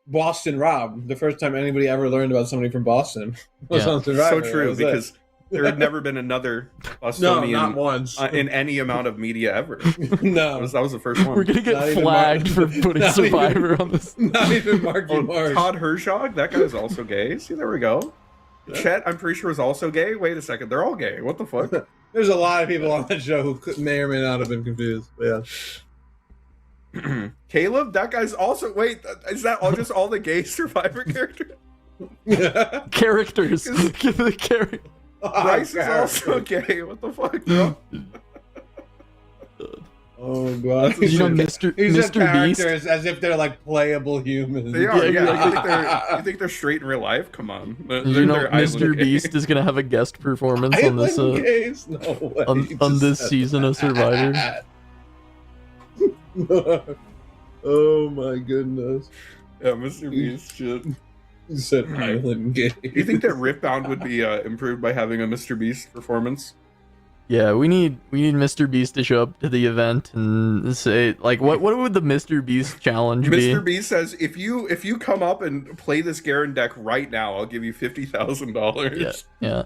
Boston Rob. The first time anybody ever learned about somebody from Boston was on Survivor. So true, because there had never been another Bostonian not once. In any amount of media ever. No. That was the first one. We're going to get flagged for putting Survivor on this. Not even Marky Mark. Todd Hershog, that guy is also gay. See, there we go. Chet, I'm pretty sure, is also gay. Wait a second, they're all gay. What the fuck? There's a lot of people on that show who may or may not have been confused. But yeah. Caleb, that guy's also... Wait, is that just all the gay Survivor characters? Characters. Bryce is also gay. What the fuck, bro? Oh god! Mr. Beast, as if they're like playable humans. They are. Yeah. You think they're straight in real life? Come on. Mr. Beast is gonna have a guest performance on this on this season of Survivor. Oh my goodness! Yeah, Mr. Beast shit. You said island gay. You think that Riftbound would be improved by having a Mr. Beast performance? Yeah, we need Mr. Beast to show up to the event and say like what would the Mr. Beast challenge be? Mr. Beast says if you come up and play this Garen deck right now, I'll give you $50,000. Yeah.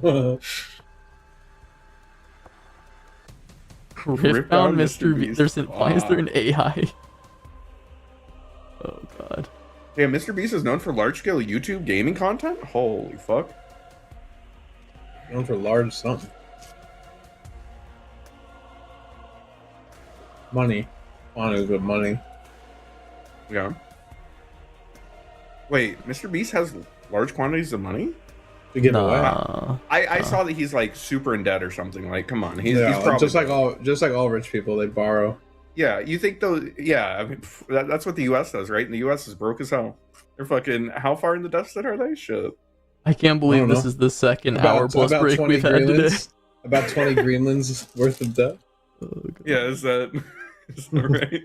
Riftbound Mr. Beast. Why is there an AI? Oh god. Yeah, Mr. Beast is known for large-scale YouTube gaming content? Holy fuck. Known for large something. Money. Quantities with money. Yeah. Wait, Mr. Beast has large quantities of money? To give away. I saw that he's like super in debt or something. Like, come on. He's probably just like all rich people, they borrow. Yeah, you think though? Yeah, I mean, that's what the U.S. does, right? And the U.S. is broke as hell. They're fucking. How far in the deficit are they? Shit. I can't believe this is the second hour plus break we've had today. About 20 Greenlands worth of debt. Yeah, is that right?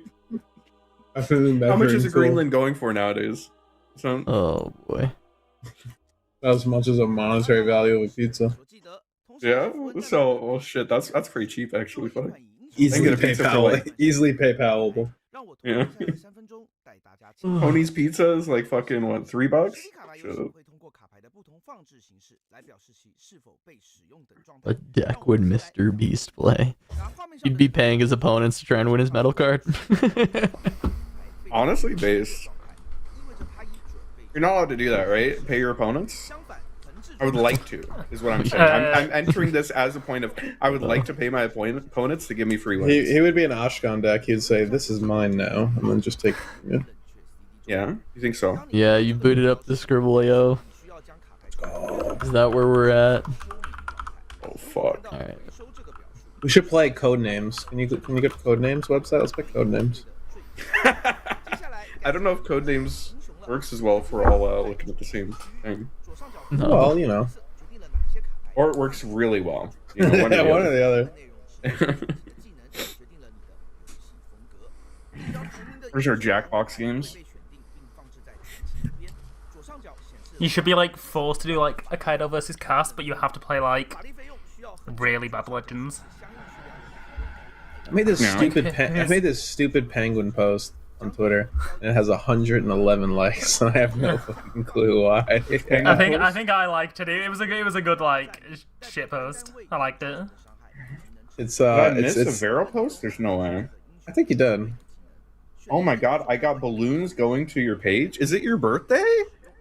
How much is a Greenland going for nowadays? Oh boy. As much as a monetary value of a pizza. Yeah. So, well, shit. That's pretty cheap, actually. Fuck. Easily PayPalable. Yeah. Pony's Pizza is like fucking what, $3? Shut up. What deck would Mr. Beast play? He'd be paying his opponents to try and win his medal card. Honestly, based. You're not allowed to do that, right? Pay your opponents? I would like to, is what I'm saying. I'm entering this as a point of, I would like to pay my opponents to give me free wins. He would be an Ashkan deck. He'd say, this is mine now, and then just take... Yeah, you think so? Yeah, you booted up the Scribble.io. Is that where we're at? Oh, fuck. Alright. We should play Codenames. Can you go to Codenames website? Let's play Codenames. I don't know if Codenames works as well if we're all looking at the same thing. No. Well, you know. Or it works really well. You know, one or the other. Where's our Jackbox games? You should be like forced to do like a Kaido versus cast, but you have to play like really bad legends. I made this stupid penguin post on Twitter, and it has 111 likes, and I have no fucking clue why. I think I liked it. It was a good like shit post. I liked it. It's Did I miss a Vero post? There's no way. I think you did. Oh my god, I got balloons going to your page. Is it your birthday?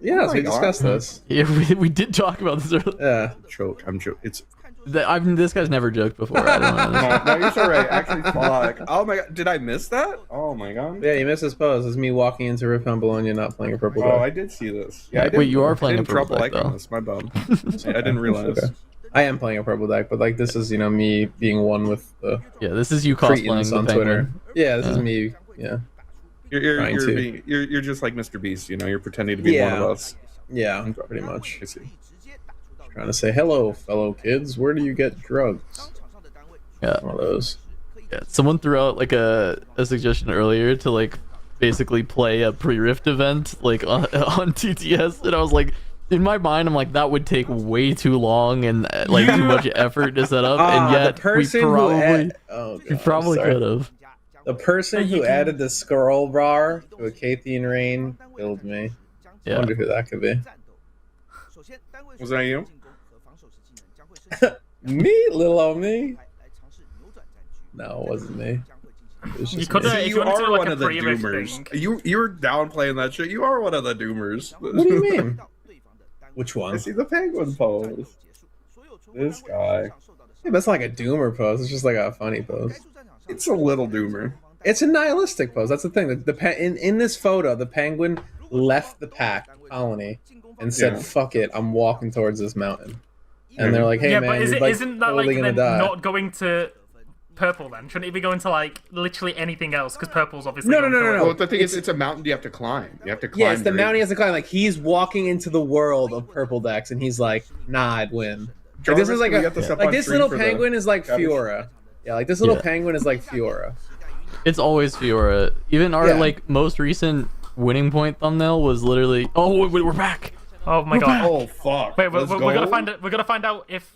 Yes, my we God. discussed this. Yeah, we did talk about this earlier. Yeah. I'm joking. It's This guy's never joked before. I don't know. no, you're so right. Actually, fuck. Oh my god, did I miss that? Oh my god. Yeah, you missed this pose. It's me walking into Riftbound Bologna not playing a purple Oh, deck. I did see this. Yeah, I did. Wait, you are playing a purple trouble deck, liking though. this. My bum. I didn't realize. Okay. I am playing a purple deck, but like this is, you know, me being one with the Yeah, this is you cosplaying Cretans the on penguin. Twitter. Yeah, this is Yeah. me. Yeah. You're Trying you're just like Mr. Beast. You know, you're pretending to be one of Yeah. us. Yeah, pretty much. I see. Trying to say, hello, fellow kids. Where do you get drugs? Yeah. One of those. Yeah, someone threw out like a suggestion earlier to like basically play a pre-rift event like on TTS, and I was like, in my mind, I'm like, that would take way too long and like too much effort to set up, and yet the person we probably could have. The person who added the scroll bar to a Cathian Rain killed me. I Yeah. wonder who that could be. Was that you? Me, little old me. No, it wasn't me. It was You just could me. have. See, If you you wanted to are do like one a of the pre-rift doomers. thing, You're downplaying that shit. You are one of the doomers. What do you mean? Which I one? see the penguin pose. This guy. Yeah, that's not like a doomer pose. It's just like a funny pose. It's a little doomer. It's a nihilistic pose. That's the thing. In this photo, the penguin left the pack colony and said, Yeah. "Fuck it, I'm walking towards this mountain." And they're like, "Hey yeah, man, but you're, like, isn't that totally like gonna then die." not going to purple then? Shouldn't it be going to like literally anything else? Because purple's obviously No, going no, no, to no, Well, the thing is, it's a mountain you have to climb. You have to climb. Yeah, it's the Draven. mountain he has to climb. Like he's walking into the world of purple decks, and he's like, "Nah, I'd win." Like, this is like we a have to step like on this stream little for the penguin is like cabbage. Fiora. Yeah, like this little Yeah. penguin is like Fiora. It's always Fiora. Even our Yeah. like most recent winning point thumbnail was literally. Oh, wait, we're back. Oh my god. Oh fuck! Wait, we're Let's gonna go. find it. We're gonna find out if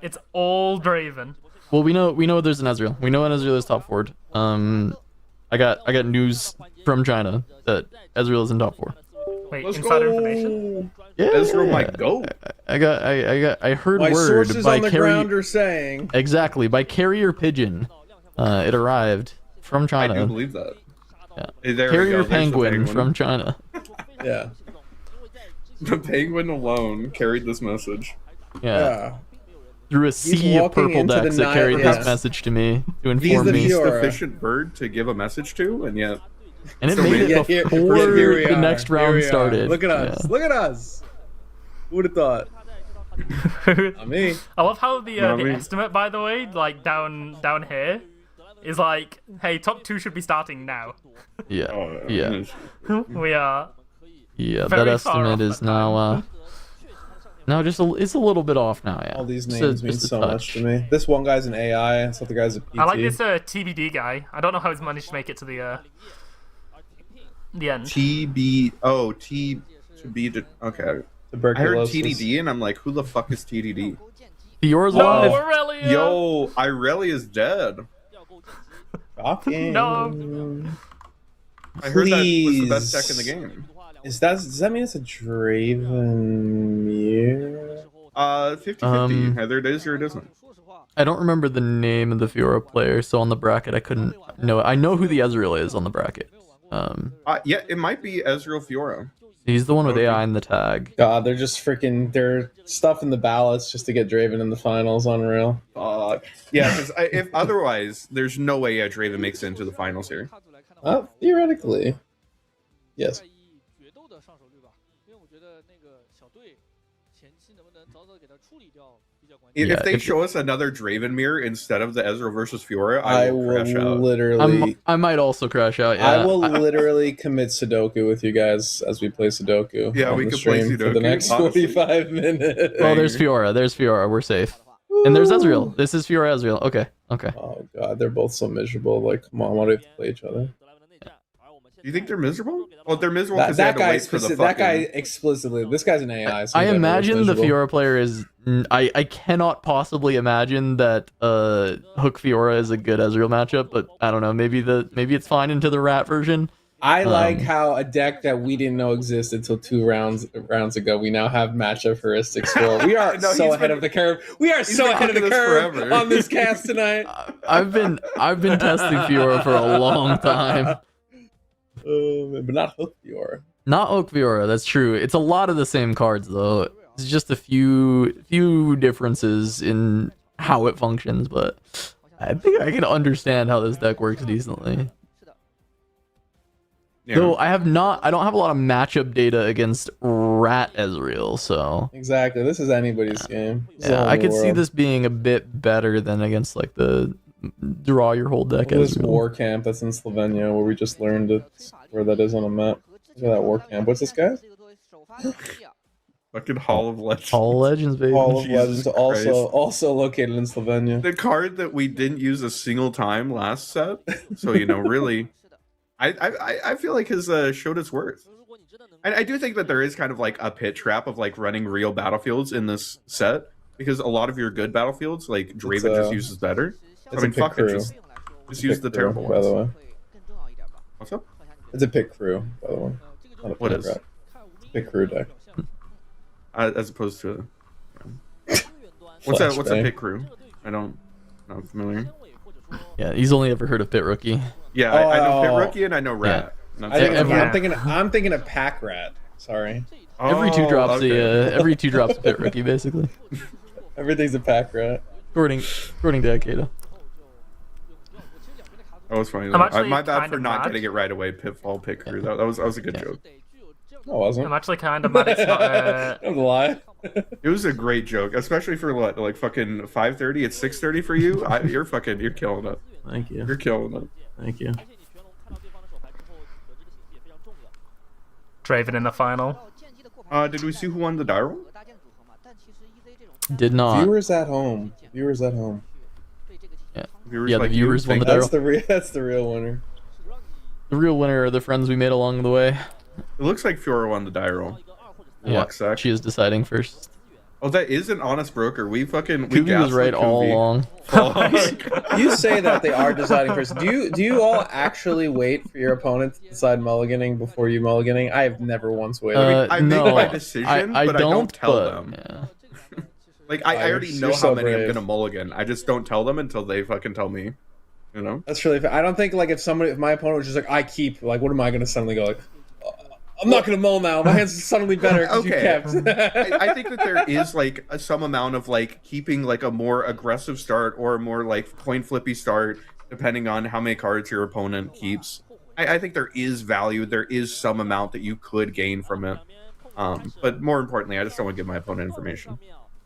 it's all Draven. Well, we know there's an Ezreal. We know an Ezreal is top 4. I got news from China that Ezreal is in top 4. Wait, Let's insider go. information. Yeah, Ezreal might go. I heard My word sources by on the carrier. ground are saying. Exactly, by carrier pigeon. It arrived from I China. do believe that. Yeah. Hey, there we Carrier go. There's the penguin from China. Yeah. The penguin alone carried this message. Yeah. Yeah. Through a sea of walking purple into the decks that night, carried yeah. this message to me to He's inform the me. Least Fiora. efficient bird to give a message to, and yet And it So made maybe- it Yeah, before here we the are. next Here round we are. started. Look at us. Yeah. Look at us. Who would have thought? Not me. I love how the Not me. estimate, by the way, like down here, is like, hey, top 2 should be starting now. Yeah. oh, Yeah. We are. Yeah. Very That far estimate off is that now no, it's a little bit off now, yeah. All these Just names a- mean just a so much touch. to me. This one guy's an AI. This other guy's a PT. I like this TBD guy. I don't know how he's managed to make it to the end. TB. Oh, T to be. Okay. I heard Tuberculosis. TDD, and I'm like, who the fuck is TDD? Fiora's No, alive. Aurelia! Yo, Irelia is dead. Shocking. No. I heard that was the best Please. deck in the game. Does that mean it's a Draven mirror? 50-50. Either it is or it isn't. I don't remember the name of the Fiora player, so on the bracket I couldn't know. I know who the Ezreal is on the bracket. Yeah, it might be Ezreal Fiora. He's the one with AI in the tag. God, they're just freaking. They're stuffing the ballots just to get Draven in the finals. Unreal. Yeah, because if otherwise, there's no way Draven makes it into the finals here. Theoretically, yes. Yeah, If they if- show us another Draven mirror instead of the Ezreal versus Fiora, I I will will crash out. literally. I might also crash out. Yeah. I will literally commit Sudoku with you guys as we play Sudoku. Yeah, on we the could play stream for Sudoku, the next honestly. 45 minutes. Well, there's Fiora. There's Fiora. We're safe. And there's Ezreal. This is Fiora Ezreal. Okay. Okay. Oh god, they're both so miserable. Like, come on, why do we have to play each other? Do you think they're miserable? Well, they're miserable because That they had to guy, wait for the that guy fucking... explicitly. This guy's an AI. So I he's imagine the miserable. Fiora player is. I cannot possibly imagine that Hook Fiora is a good Ezreal matchup, but I don't know. Maybe it's fine into the rat version. I like how a deck that we didn't know existed until 2 rounds ago. We now have matchup heuristics for. We are No, so he's ahead been- of the curve. We are he's so been ahead of the cooking this curve forever. on this cast tonight. I've been testing Fiora for a long time. But not Hook Fiora. Not Oak Fiora, that's true. It's a lot of the same cards though. It's just a few differences in how it functions, but I think I can understand how this deck works decently. Yeah. Though I don't have a lot of matchup data against Rat Ezreal, so Exactly. This is anybody's game. This is yeah, all I in the could see world. this being a bit better than against like the draw your whole deck This Ezreal. war camp that's in Slovenia where we just learned it, where that is on a map. Look at that war camp. What's this guy? Fucking Hall of Legends. All Legends, baby. Hall of Jesus Legends, also located in Slovenia. The card that we didn't use a single time last set. So really, I feel like has showed its worth. I do think that there is kind of like a pit trap of like running real battlefields in this set because a lot of your good battlefields, like Draven, just uses better. I mean, fuck it, just use the terrible by the ones. way. What's up? It's a pit crew, by the way. Not a What pit is? rat. It's a pit crew deck. As opposed to what's a Flashbang. pit crew? I'm not familiar. Yeah, he's only ever heard of Pit Rookie. Yeah, I know Pit Rookie and I know Rat. Not I'm Pit thinking of Pack Rat. Sorry. Every two Oh, drops okay. every two drops a Pit Rookie basically. Everything's a Pack Rat. According to Akeda. That was funny. I'm actually My bad kind for of not mad. getting it right away. Pitfall Pit crew. That was a good joke. No, it wasn't. I'm actually kind of mad it's not. Don't lie. It was a great joke, especially for what, like fucking 5:30. It's 6:30 for you. You're killing it. Thank you. You're killing it. Thank you. Draven in the final. Did we see who won the Dyro? Did not. Viewers at home. Viewers at home. Viewers Yeah, like the you viewers won the think- Dyro. That's the real winner. The real winner are the friends we made along the way. It looks like Fiora won the Dyro. Yeah, Luxac. she is deciding first. Oh, that is an honest broker. We Kuvi was gaslit right all Kuvi. along. Fuck. You say that they are deciding first. Do you all actually wait for your opponent to decide mulliganing before you mulliganing? I have never once waited. I no, make my decision, I but I don't tell but, them. Yeah. Like I already you're know how so many I'm brave. gonna mulligan. I just don't tell them until they fucking tell me. You know? That's really fair. I don't think like if my opponent was just like I keep, like what am I gonna suddenly go like I'm not gonna mull now. My hands are suddenly better because you Okay. kept. I think that there is like some amount of like keeping like a more aggressive start or a more like point flippy start, depending on how many cards your opponent keeps. I think there is value. There is some amount that you could gain from it. But more importantly, I just don't want to give my opponent information.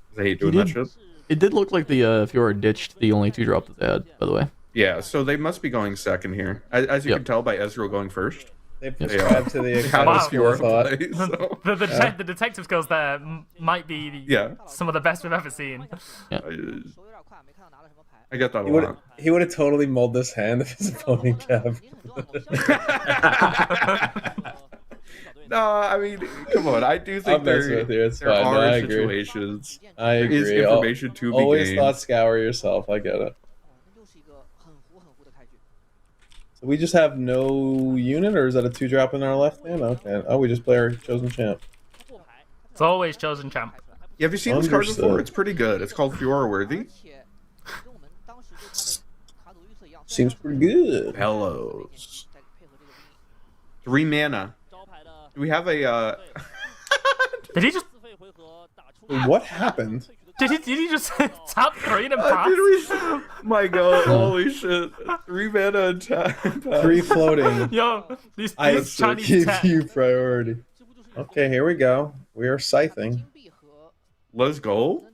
'Cause I hate doing that shit. It did look like the Fiora ditched the only 2-drop that they had, by the way. Yeah, so they must be going second here, as you Yep. can tell by Ezreal going first. They've Yes. subscribed to the They kind have of a Wow. pure Fiora thought. play, so, The detective skills there might be some of the best we've ever seen. I get that a lot. He would have totally mulled this hand if his opponent kept. No, I mean, come on. I do think I'm messing with you. It's there fine. No, are I agree. situations. I There is agree. information to be Always gained. thought scour yourself. I get it. So we just have no unit, or is that a 2-drop in our left hand? Okay. Oh, we just play our chosen champ. It's always chosen champ. Yeah, have you seen this card before? Understood. It's pretty good. It's called Fiora Worthy. Seems pretty good. Hellos. 3 mana. Do we have a Did he just What happened? did he just tap 3 and pass? did we? My god, holy shit. 3 mana and tap. 3 floating. Yo, these I Chinese give tech. you priority. Okay, here we go. We are scything. Let's go.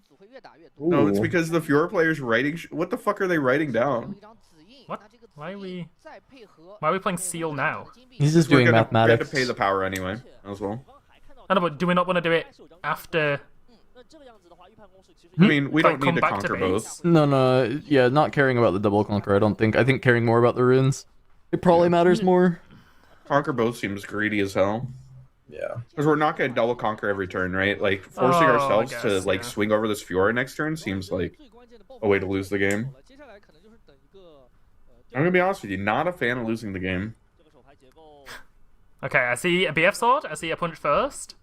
No, it's Ooh. because the Fiora player's writing. What the fuck are they writing down? What? Why are we playing Seal now? He's just We're doing we have mathematics. to pay the power anyway, as well. I know, but do we not want to do it after? I mean, we Like, don't need come to back to conquer base? both. No, yeah, not caring about the double conquer, I don't think. I think caring more about the runes. It probably matters more. Conquer both seems greedy as hell. Yeah. Because we're not going to double conquer every turn, right? Like, forcing Oh, I ourselves to, guess, like, yeah. swing over this Fiora next turn seems like a way to lose the game. I'm going to be honest with you, not a fan of losing the game. Okay, I see a BF sword. I see a punch first.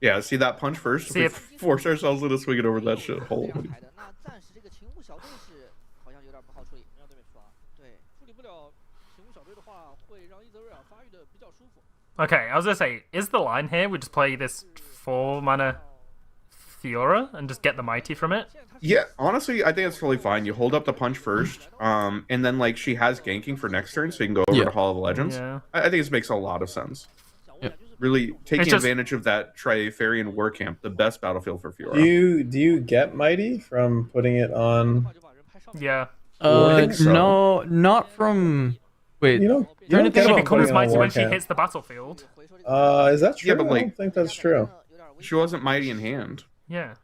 Yeah, see that punch first? See If if- we force ourselves into swinging over that shit. Holy. Okay, I was gonna say, is the line here we just play this 4-mana Fiora and just get the mighty from it? Yeah, honestly, I think it's totally fine. You hold up the punch first, and then like she has ganking for next turn, so you can go over to Hall of Legends. Yeah. I think this makes a lot of sense. Yep. Really taking advantage of that Trifarian war camp, the best battlefield for Fiora. Do you get mighty from putting it on? Yeah. I think so. No, not from. Wait, You don't Trying to get think She it about from putting becomes it on mighty when she Warcamp. hits the battlefield. Is that true? Yeah, but, I like- don't think that's true. She wasn't mighty in hand. Yeah.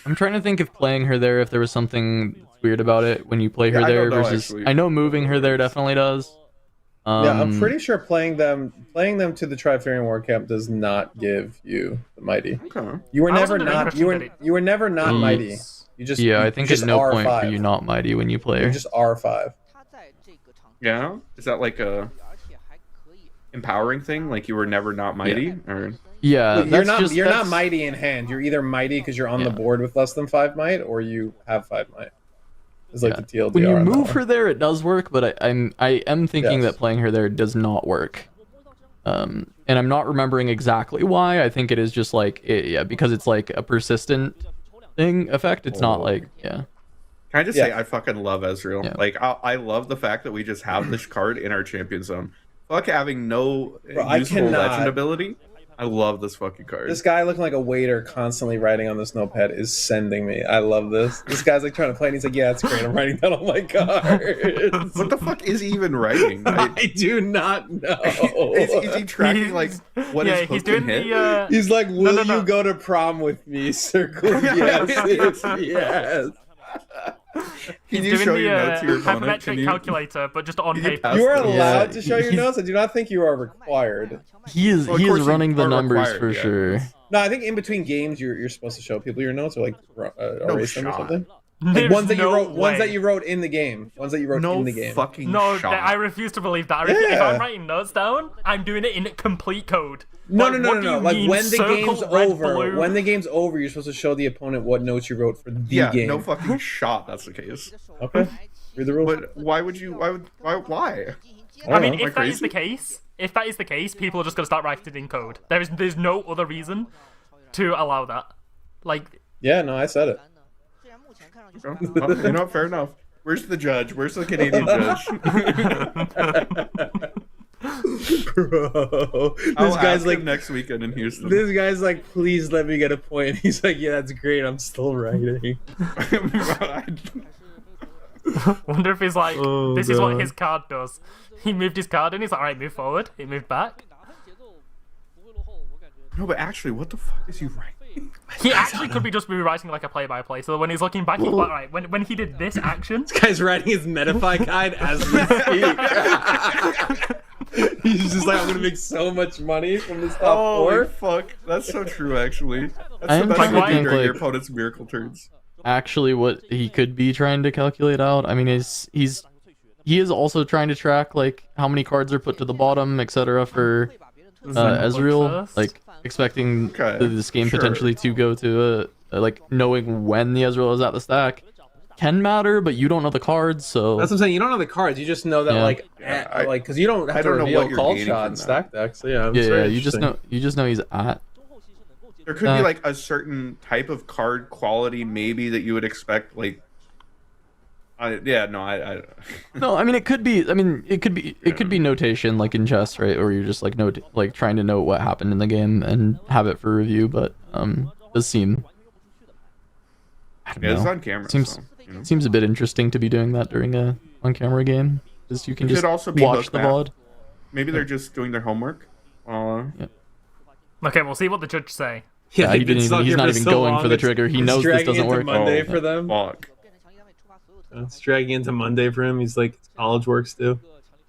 I'm trying to think if playing her there, if there was something weird about it when you play her Yeah, I there don't know, versus. actually. I know moving her there definitely does. Yeah, I'm pretty sure playing them to the Trifarian War Camp does not give you the mighty. Okay. You were I was never under the not impression that you were never not Mm. mighty. You just Yeah, you I think just at no point R5. are you not mighty when you play You're her. just R5. Yeah? Is that like a empowering thing? Like you were never not mighty? Or Yeah, You're not just, you're not that's- mighty in hand. You're either mighty because you're on the Yeah. board with less than 5 might, or you have 5 might. It's like Yeah. the TLDR. When you on that move one. her there, it does work, but I am thinking Yes. that playing her there does not work. And I'm not remembering exactly why. I think it is just like because it's like a persistent thing effect. It's not like can I just say Yeah. I fucking love Ezreal. Yeah. Like I love the fact that we just have this card in our champion zone. Fuck having no I useful cannot- legend ability. I love this fucking card. This guy looking like a waiter constantly writing on this notepad is sending me. I love this. This guy's like trying to play and he's like, yeah, it's great. I'm writing that on my cards. What the fuck is he even writing? I do not know. Is he tracking like what yeah, his he's hook doing can hit? the. He's like, will no. you go to prom with me? Circle yes, yes. Can He's you doing show the your notes to your opponent? Can hypermetric you- calculator, but just on can you paper. pass You are those? allowed Yeah, to show your he's- notes. I do not think you are required. he is Well, of he course is you running the are numbers required, for yeah. sure. No, I think in between games you're supposed to show people your notes or like erase them or shot. something. Like There's ones that you no wrote, ones that way. you wrote in the game, ones that you wrote No in the game. fucking No, shot. I refuse to believe that. If Yeah. I'm writing notes down, I'm doing it in complete code. No, Like, no, what no, do no. you Like mean, when the circle game's red, over, blue? when the game's over, you're supposed to show the opponent what notes you wrote for the Yeah, game. no fucking shot. That's the case. Okay. Read the rules. But why would you? Why? I don't mean, know. if Am I that is the crazy? case, people are just gonna start writing it in code. There's no other reason to allow that. Like, Yeah, no, I said it. Well, you know, fair enough. Where's the judge? Where's the Canadian judge? Bro, I'll this guy's ask like, him next weekend in Houston. this guy's like, please let me get a point. He's like, yeah, that's great. I'm still writing. wonder if he's like, Oh, this is what God. his card does. He moved his card and he's like, alright, move forward. He moved back. No, but actually, what the fuck is he writing? He actually could be just rewriting like a play-by-play. So when he's looking back, he's like, alright, when he did this action, This guy's writing his Metafy guide as we speak. He's just like, I'm gonna make so much money from this top Holy four. fuck, that's so true. Actually, that's I the am best trying to way to think, do during your like- opponent's miracle turns. Actually, what he could be trying to calculate out. I mean, he is also trying to track like how many cards are put to the bottom, etc. for Ezreal, first. like expecting Okay, this game sure. potentially to go to like knowing when the Ezreal is at the stack can matter, but you don't know the cards, so That's what I'm saying. You don't know the cards. You just know that, Yeah. like, Yeah, like, because you don't have I to don't know reveal what you're call gaining shot from and that. stack deck. So yeah, it's yeah, very you just interesting. know he's at. There could be like a certain type of card quality, maybe that you would expect. Like, I No, I mean it could be. I mean it could be notation like in chess, right? Or you're just like trying to know what happened in the game and have it for review. But it does seem. I don't yeah, it's know. on camera. Seems so, you know. seems a bit interesting to be doing that during a on-camera game, because you can It could just also be watch hook the map. VOD. Maybe they're just doing their homework. okay, we'll see what the judge say. Yeah, they've he been didn't even, stuck he's here not for even so going long, for the it's- trigger. He it's knows this dragging doesn't into work. Monday Oh, for them. Fuck. It's dragging into Monday for him. He's like, college works too.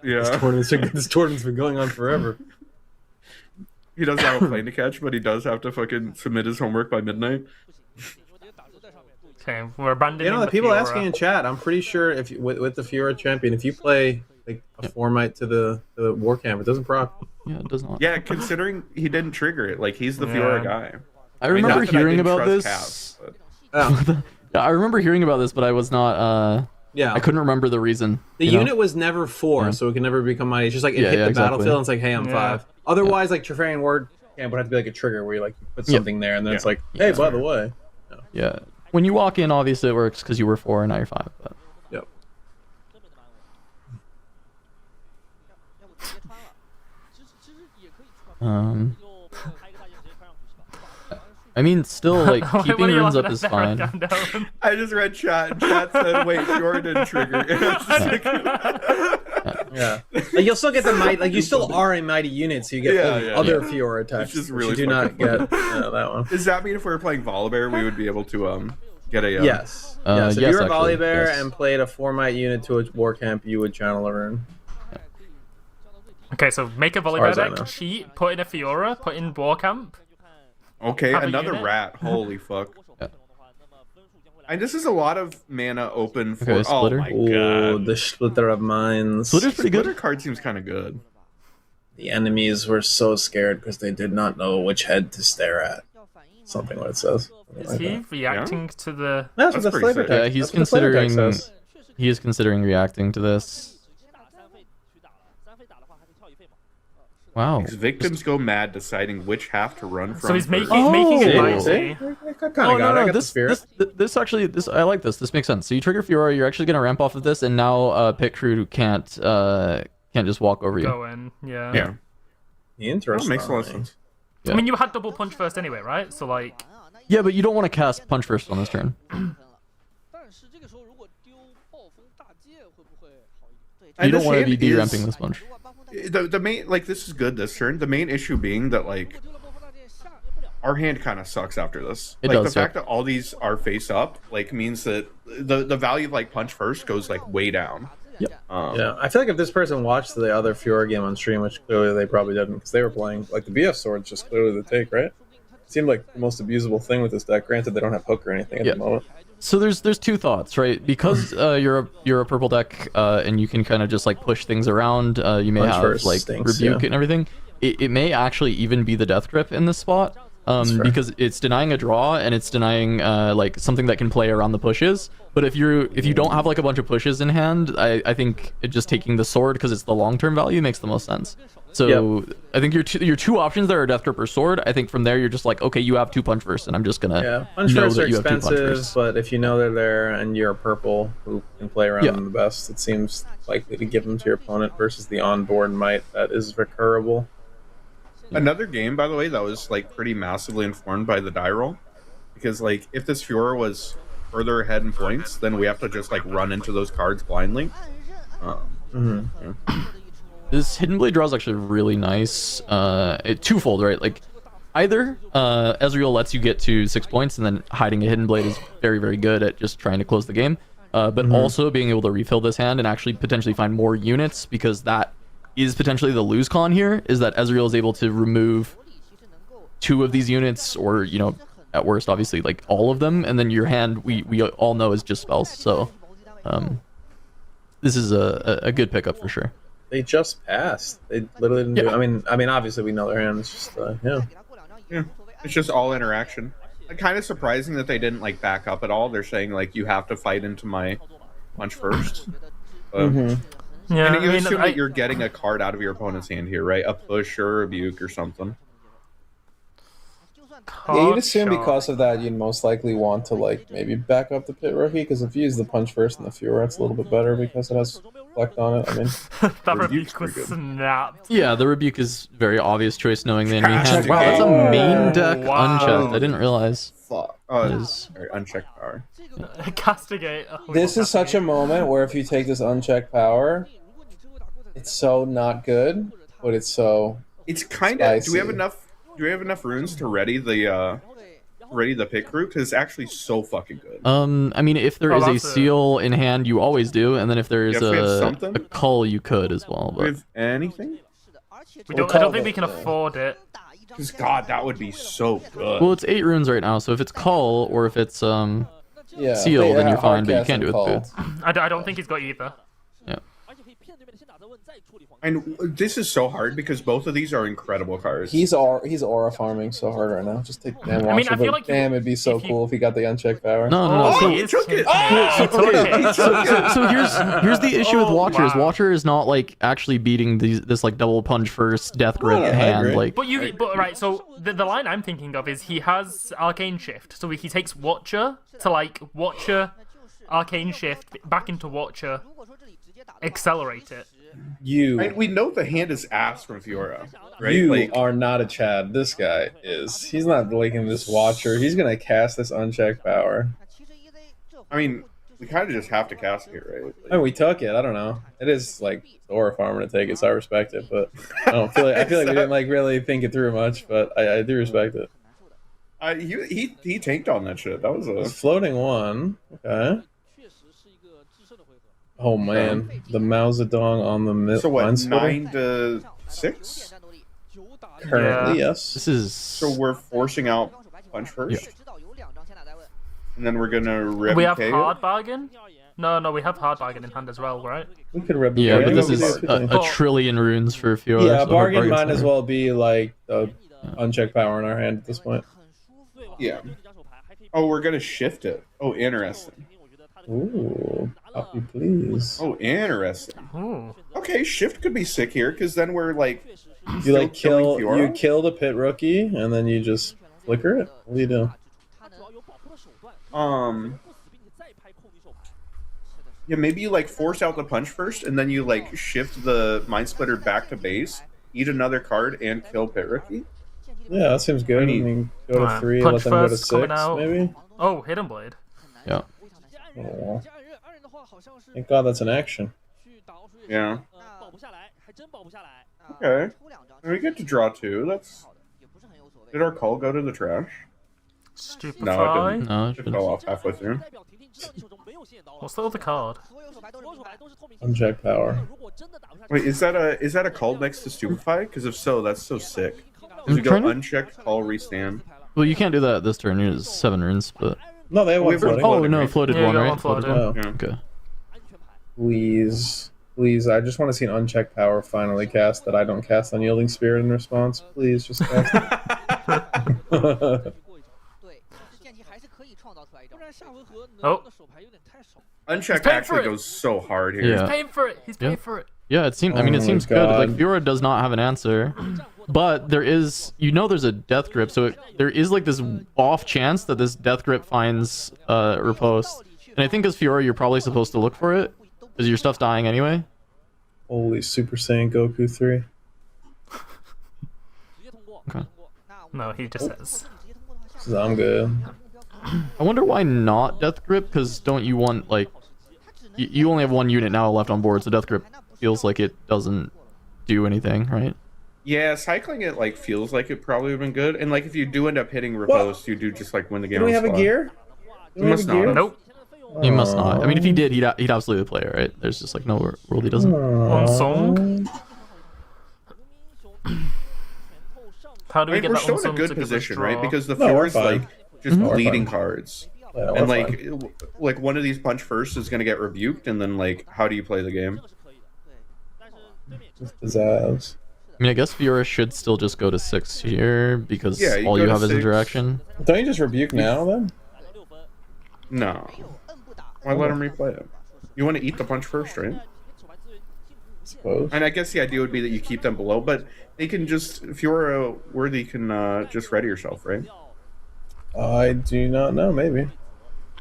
This Yeah. tournament's been going on forever. He doesn't have a plane to catch, but he does have to fucking submit his homework by midnight. Okay, we're abandoning You know, the people Fiora. asking in chat, I'm pretty sure if with the Fiora champion, if you play like a 4-might to the war camp, it doesn't proc. Yeah, it does not. Yeah, considering he didn't trigger it, like he's the Yeah. Fiora guy. I mean, remember not that I hearing didn't about trust this. Cav, but- Oh. Yeah, I remember hearing about this, but I was not Yeah. I couldn't remember the reason. The you know? unit was never 4, Yeah. so it can never become mighty. It's just like it Yeah, hit yeah, the exactly. battlefield and it's like, hey, I'm Yeah. 5. Otherwise, like Trifarian Ward camp would have to be like a trigger where you like put something there and then it's like, hey, by the way. Yeah. When you walk in, obviously it works because you were 4 and now you're 5. But Yep. I mean, still like What keeping are you runes laughing up at is there, fine. Gandalf? I just read chat. And chat said, "Wait, Fjord didn't trigger." Yeah. Like you'll still get the might. Like you still are a mighty unit, so you get all the other Fiora attacks. Which is which really you do not fucking get that one. Does that mean if we were playing Volibear, we would be able to get a Yes. yes, If you were a actually, Volibear yes. and played a 4 might unit to a war camp, you would channel a rune. Okay, so make a far Volibear as I know. deck, cheat, put in a Fiora, put in War Camp. Okay, Have a another unit? rat. Holy fuck. Yeah. And this is a lot of mana open for. Okay, Oh Splitter. my Ooh, god. the Splitter of Minds. Splitter's pretty Splitter good. card seems kind of good. The enemies were so scared because they did not know which head to stare at. Something what it says. Something Is like he that. reacting to the... That's what That's the pretty flavor sick. text. Yeah, he's that's what the flavor text considering. says. He is considering reacting to this. Wow. These victims go mad deciding which half to run from. So he's first. making it Oh. mighty. See? I kind of Oh got it. no, I no, got this, the spirit. this actually, this I like this. This makes sense. So you trigger Fiora, you're actually gonna ramp off of this, and now Pit Crew can't just walk over you. Go in, yeah. Yeah. Interesting. That makes a lot of sense. Yeah. I mean, you had double punch first anyway, right? So like, Yeah, but you don't want to cast Punch First on this turn. And You don't this want to hand be is- de-ramping this Punch. The main, like, this is good this turn. The main issue being that, like, our hand kind of sucks after this. It Like, does, the yeah. fact that all these are face up, like, means that the value of, like, punch first goes, like, way down. Yep. Yeah, I feel like if this person watched the other Fiora game on stream, which clearly they probably didn't, because they were playing like the BF sword's just clearly the take, right? It seemed like the most abusable thing with this deck. Granted, they don't have hook or anything at Yeah. the moment. So there's two thoughts, right? Because you're a purple deck, and you can kind of just like push things around. You may Punch have first like stinks, rebuke yeah. and everything. It may actually even be the death grip in this spot, fair. because it's denying a draw and it's denying like something that can play around the pushes. But if you don't have like a bunch of pushes in hand, I think just taking the sword because it's the long term value makes the most sense. So I think your two options there are death grip or sword. I think from there you're just like, okay, you have 2 punch first, and I'm just gonna Yeah, punch know firsts are that you have 2 punch expensive, first. but if you know they're there and you're purple who can play around Yeah. them the best, it seems likely to give them to your opponent versus the onboard might that is recurable. Another game, by the way, that was, like, pretty massively informed by the die roll. Because, like, if this Fiora was further ahead in points, then we have to just, like, run into those cards blindly. This Hidden Blade draw is actually really nice. Twofold, right? Like, either Ezreal lets you get to 6 points, and then hiding a Hidden Blade is very, very good at just trying to close the game. But also being able to refill this hand and actually potentially find more units, because that is potentially the lose con here, is that Ezreal is able to remove 2 of these units, or, you know, at worst, obviously, like, all of them, and then your hand, we all know, is just spells. So, this is a good pickup for sure. They just passed. They literally didn't do. I mean, obviously we know their hand. It's just Yeah, it's just all interaction. Kind of surprising that they didn't, like, back up at all. They're saying, like, you have to fight into my punch first. But, yeah, and I you mean, assume that you're getting a card out of your opponent's hand here, right? A push or a rebuke or something. Yeah, you'd assume because of that, you'd most likely want to like maybe back up the pit rookie, because if you use the punch first and the Fiora, it's a little bit better because it has reflect on it. I mean, that Rebuke's rebuke was pretty good. snapped. Yeah, the rebuke is very obvious choice knowing the enemy hand. Castigate. Wow, that's a main deck Wow. unchecked. I didn't realize. Fuck. Is- Sorry, unchecked power. Castigate. Oh, this is such a castigate. moment where if you take this unchecked power, it's so not good, but it's so It's kind of. Do we have Spicy. enough? Do we have enough runes to ready the pit crew? Because it's actually so fucking good. I mean, if there Oh, is a that's a- seal in hand, you always do, and then if there is Yeah, if we have a something. cull, you could as well. Do we But have anything? I don't think we can afford it. Because God, that would be so good. well, it's 8 runes right now, so if it's cull or if it's yeah. seal, Wait, then you're fine, hard but you cast can't do and it with call. boots. I don't think he's got either. Yeah. And this is so hard because both of these are incredible cards. He's aura farming so hard right now. Just take damn I mean, I Watcher, feel but like damn, it'd be so if you- cool if he got the unchecked power. No, no, no. Oh, So, he took it. He took it. so here's the issue with Oh, Watcher. Is wow. Watcher is not like actually beating this like double punch first death grip I hand. agree. Like But right, so the line I'm thinking of is he has Arcane Shift, so he takes Watcher to like Watcher, Arcane Shift back into Watcher, accelerate it. And we know the hand is ass from Fiora, right? You Like, are not a Chad. This guy is. He's not blinking this Watcher. He's gonna cast this unchecked power. I mean, we kind of just have to cast it here, right? I mean, we took it. I don't know. It is like aura farmer to take it, so I respect it. But I don't feel like we didn't like really think it through much. But I do respect it. He tanked on that shit. That was It's a floating one. Okay. Oh man, the Mao Zedong on the so what? mind splitter? 9 to 6. Currently, Yeah. yes. this is So we're forcing out punch first, and then we're gonna We have RevK hard bargain. No, we have hard bargain in hand as well, right? We could rep. yeah, but yeah, this we is could- a trillion runes for Fiora. yeah, so bargain bargain's might as better. well be like the unchecked power in our hand at this point. Yeah. Oh, we're gonna shift it. Oh, interesting. Ooh, copy please. Oh, interesting. Ooh. Okay, shift could be sick here because then we're like, You like killing Fiora? you kill the pit rookie and then you just flicker it. What do you do? Yeah, maybe you like force out the punch first, and then you like shift the mind splitter back to base, eat another card, and kill pit rookie. Yeah, that seems good. I mean, go to Alright, 3, punch let them go to first, coming 6, out. maybe. Oh, Hidden Blade. Yeah. Oh, thank God that's an action. Yeah. Okay. And we get to draw 2. That's. Did our call go to the trash? Stupefy. No, it didn't. No, It fell off halfway through. What's the other card? Unchecked power. Wait, is that a call next to Stupefy? Because if so, that's so sick. I'm We go trying to- unchecked, call, restand. Well, you can't do that this turn. It's 7 runes, but No, they have one We've got floating. floating, no, right? floated Yeah, one, you got right? one floated. Oh, Yeah. Okay. please, I just want to see an unchecked power finally cast that I don't cast Unyielding Spirit in response. Please, just cast it. Oh. Uncheck paying for actually it. goes so hard here. Yeah. He's paying for it. He's paying Yeah. for it. Yeah, it seems. I mean, Oh it my seems good. Like God. Fiora does not have an answer, but there is. There's a death grip, so there is like this off chance that this death grip finds riposte. And I think as Fiora, you're probably supposed to look for it because your stuff's dying anyway. Holy Super Saiyan Goku 3. Okay. No, he just says. I'm good. I wonder why not death grip? Because don't you want like you only have one unit now left on board, so death grip feels like it doesn't do anything, right? Yeah, cycling it like feels like it probably would have been good. And like if you do end up hitting riposte, you do just like win the game. Do we on have a spot. gear? Do we have a must not gear? have. Nope. He must not. I mean, if he did, he'd absolutely play it, right? There's just like no rule he doesn't. On song. How do I we mean, get we're that still on in a song good to give us position, draw? right? Because the No, we're Fiora's fine. like just We're bleeding fine. cards. Yeah, we're And fine. like one of these punch first is gonna get rebuked, and then like how do you play the game? Pizzazz. I mean, I guess Fiora should still just go to 6 here because Yeah, you all go you to have is 6. interaction. Don't you just rebuke now then? No. Why let him replay it? You want to eat the punch first, right? Suppose. And I guess the idea would be that you keep them below, but they can just if you're worthy, can just ready yourself, right? I do not know. Maybe.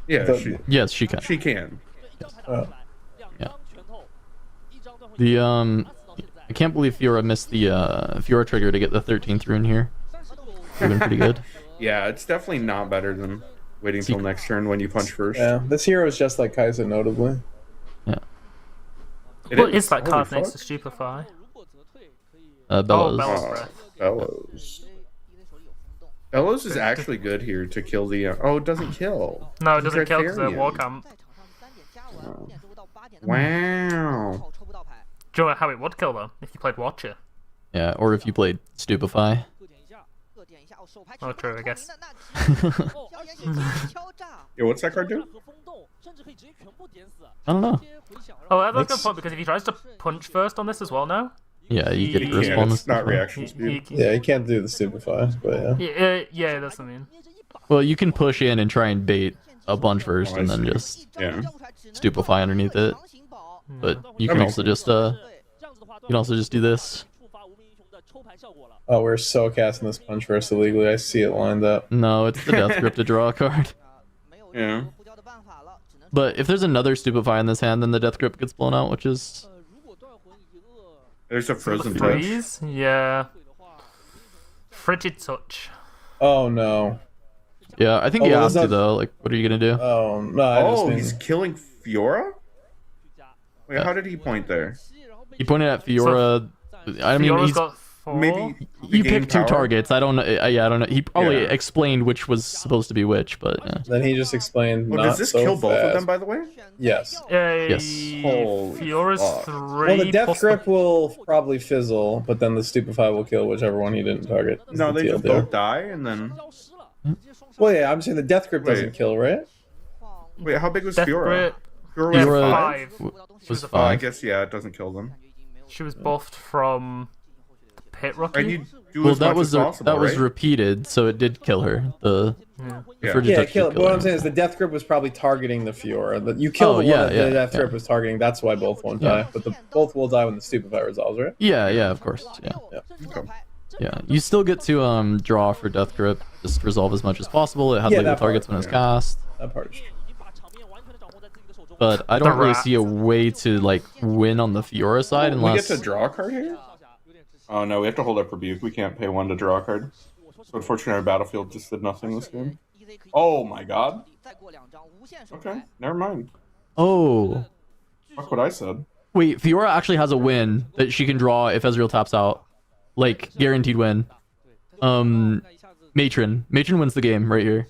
Yeah, The- she Yes, she can. can. Oh. The I can't believe Fiora missed the Fiora trigger to get the 13th rune here. Would've been pretty good. Yeah, it's definitely not better than waiting till next turn when you punch first. Yeah, this hero is just like Kaiser, notably. Yeah. What is that Holy card fuck. next to Stupefy? Bellows. Oh, Bellows Breath. Bellows. Bellows is actually good here to kill the. Oh, it doesn't kill. No, it It's doesn't kill because they're Riparian. war camp. Wow. Do you know how it would kill though if you played Watcher? Yeah, or if you played Stupefy. Oh, true, I guess. Yeah, what's that card do? I don't know. Oh, that's a good point because if he tries to punch first on this as well now. Yeah, you get Yeah, respawn. it's not reaction speed. Yeah, you can't do the stupefy, but yeah. Yeah, that's what I mean. Well, you can push in and try and bait a bunch first, Oh, I and then see. just Yeah. stupefy underneath it. But you That can makes also just do this. Oh, we're so casting this punch first illegally. I see it lined up. No, it's the death grip to draw a card. Yeah. But if there's another stupefy in this hand, then the death grip gets blown out, which is There's a frozen touch. Freeze? Yeah. Frigid touch. Oh no. yeah. I think Oh, you well, have to that's not- though. Like, what are you gonna do? Oh no. I just Oh, mean, he's killing Fiora? Wait, how did he point there? He pointed at Fiora. I mean, Fiora's he's got 4. Maybe he gain picked two power? targets. I don't know. Yeah, I don't know. He probably Yeah. explained which was supposed to be which, but yeah. then he just explained. Well, not does this so kill both of fast. them, by the way? Yes. Yes. Holy Fiora's fuck. 3. Well, the death plus grip will probably fizzle, but then the stupefy will kill whichever one he didn't target. is No, the they just deal. both die, and then... Well, yeah, I'm saying the death grip doesn't Wait. kill, right? Wait, how big was Death Fiora? grip. Fiora Yeah, was Fiora- 5? 5. Was a Oh, I 5. guess, yeah, it doesn't kill them. She was buffed from the pit Right, rocky. you do Well, as that much was as possible, that was right? repeated, so it did kill her. The Yeah. frigid Yeah, touch kill did it. But what her. I'm saying is the death grip was probably targeting the Fiora. You killed Oh, the one yeah, that yeah, the death yeah. grip was targeting. That's why both won't Yeah. die. But both will die when the stupefy resolves, right? Yeah, yeah, of course. Yeah. Okay. Yeah, you still get to draw for death grip. Just resolve as much as possible. It has Yeah, label that part, targets when it's yeah. cast. That part is true. But I don't really rat. see a way to like win on the Fiora side We unless get to draw a card here? Oh no, we have to hold up Rebuke. We can't pay 1 to draw a card. So unfortunately, our battlefield just did nothing this game. Oh my god. Okay, never mind. Oh Fuck what I said. wait, Fiora actually has a win that she can draw if Ezreal taps out, like guaranteed win. Matron wins the game right here.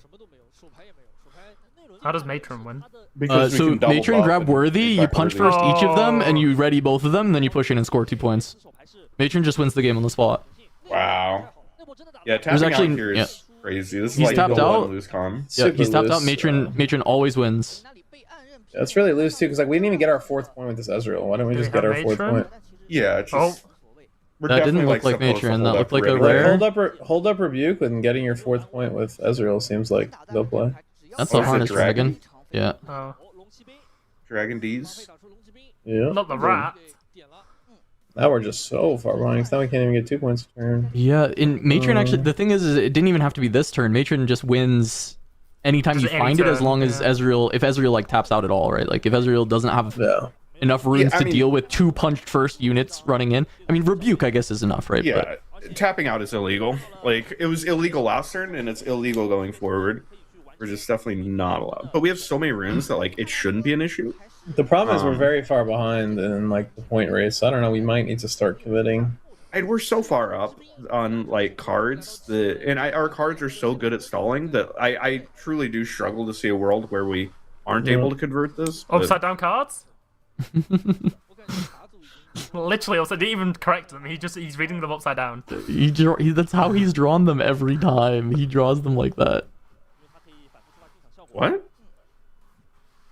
How does Matron win? Because we So can double Matron buff grab and worthy, you back punch worthy. first each of them, and Oh. you ready both of them, then you push in and score 2 points. Matron just wins the game on the spot. Wow. Yeah, There's tapping actually- out here is yeah. crazy. This is He's like tapped the out. one lose con. Yeah, Super he's tapped out. loose. Matron always wins. Yeah, it's really loose too, because like we didn't even get our 4th point with this Ezreal. Why don't we Do just we get our have 4th Matron? point? Yeah, it's Oh. just... We're That didn't definitely, look like supposed to Matron, that hold looked up like a River. rare. Hold up rebuke and getting your 4th point with Ezreal seems like they'll play. That's Oh, a is it harness dragon? dragon. Yeah. Oh, Dragon D's. Yeah. not the rat. Now we're just so far behind. 'Cause now we can't even get 2 points a turn. Yeah, in Matron actually, the thing is it didn't even have to be this turn. Matron just wins anytime you Just any find it, as turn, long as yeah. Ezreal, if Ezreal like taps out at all, right? Like if Ezreal doesn't have Yeah. enough runes I to mean- deal with 2 punched first units running in. I mean, Rebuke I guess is enough, right? Yeah, tapping out is illegal. Like, it was illegal last turn, and it's illegal going forward. We're just definitely not allowed. But we have so many runes that, like, it shouldn't be an issue. The problem is we're Um, very far behind in like the point race. I don't know. We might need to start committing. And we're so far up on, like, cards. Our cards are so good at stalling that I truly do struggle to see a world where we aren't able to convert this. but- Upside down cards? Literally, also didn't even correct them. He's reading them upside down. That's how he's drawn them every time. He draws them like that. What?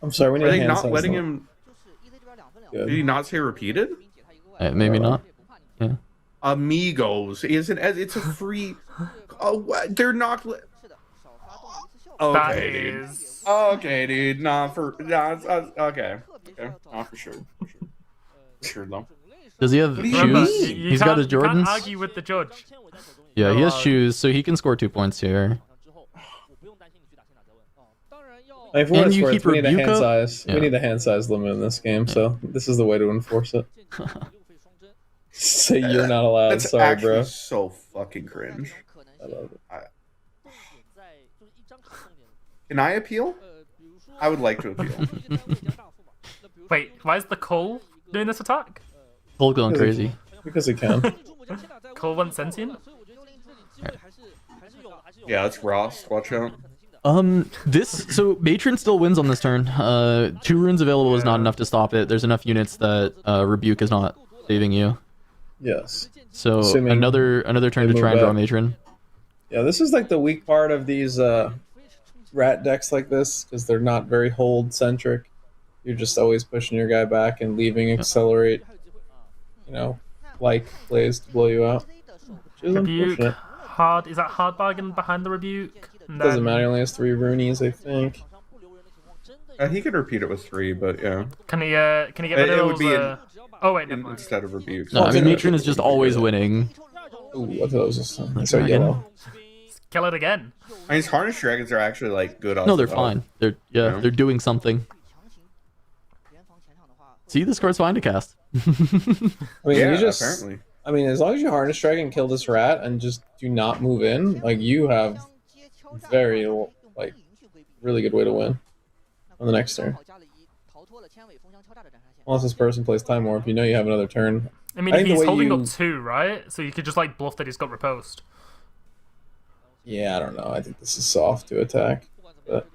I'm sorry. We need Are a they hand not size letting limit. him... Good. Did he not say repeated? Maybe not. Yeah. Amigos. It's a free... Oh, what? They're not... That Okay, dude. is. Okay, dude. Okay. Not for sure. For sure, though. Does he have do you Remember, shoes? you He's got his you can't Jordans. argue with the judge. Yeah, he has Uh, shoes, so he can score 2 points here. Like, for And what it's you worth, keep we need a Rebuke hand up? size. Yeah. We need a hand size limit in this game, so this is the way to enforce it. Say you're not allowed. That's Sorry, actually bro. so fucking cringe. I love it. Can I appeal? I would like to appeal. Wait, why is the Cole doing this attack? Full going crazy. Because it can. Cole went sentient? Yeah, it's Ross. Watch out. So Matron still wins on this turn. 2 runes available is not enough to stop it. There's enough units that Rebuke is not saving you. Yes. So Assuming another turn they to try move and draw up. Matron. Yeah, this is like the weak part of these rat decks like this, because they're not very hold centric. You're just always pushing your guy back and leaving accelerate, you know, like plays to blow you out. Which is Rebuke unfortunate. hard. Is that hard bargain behind the rebuke? And Doesn't then- matter. He only has 3 Roonies, I think. He could repeat it with 3, but yeah. Can he get rid of It would those? be Oh wait, never mind. instead of rebukes. No, I mean Matron is just always winning. Ooh, I thought it was just That's so dragon. yellow. Kill it again. I mean, Harness Dragons are actually like good. No, off they're the bat. fine. They're Yeah. they're doing something. See, this card's fine to cast. I mean, Yeah, you just. apparently. I mean, as long as you harness dragon, kill this rat, and just do not move in, like you have very like really good way to win on the next turn. Unless this person plays Time Warp, you know you have another turn. I mean, I think the he's way holding you- up 2, right? So you could just like bluff that he's got riposte. Yeah, I don't know. I think this is soft to attack. But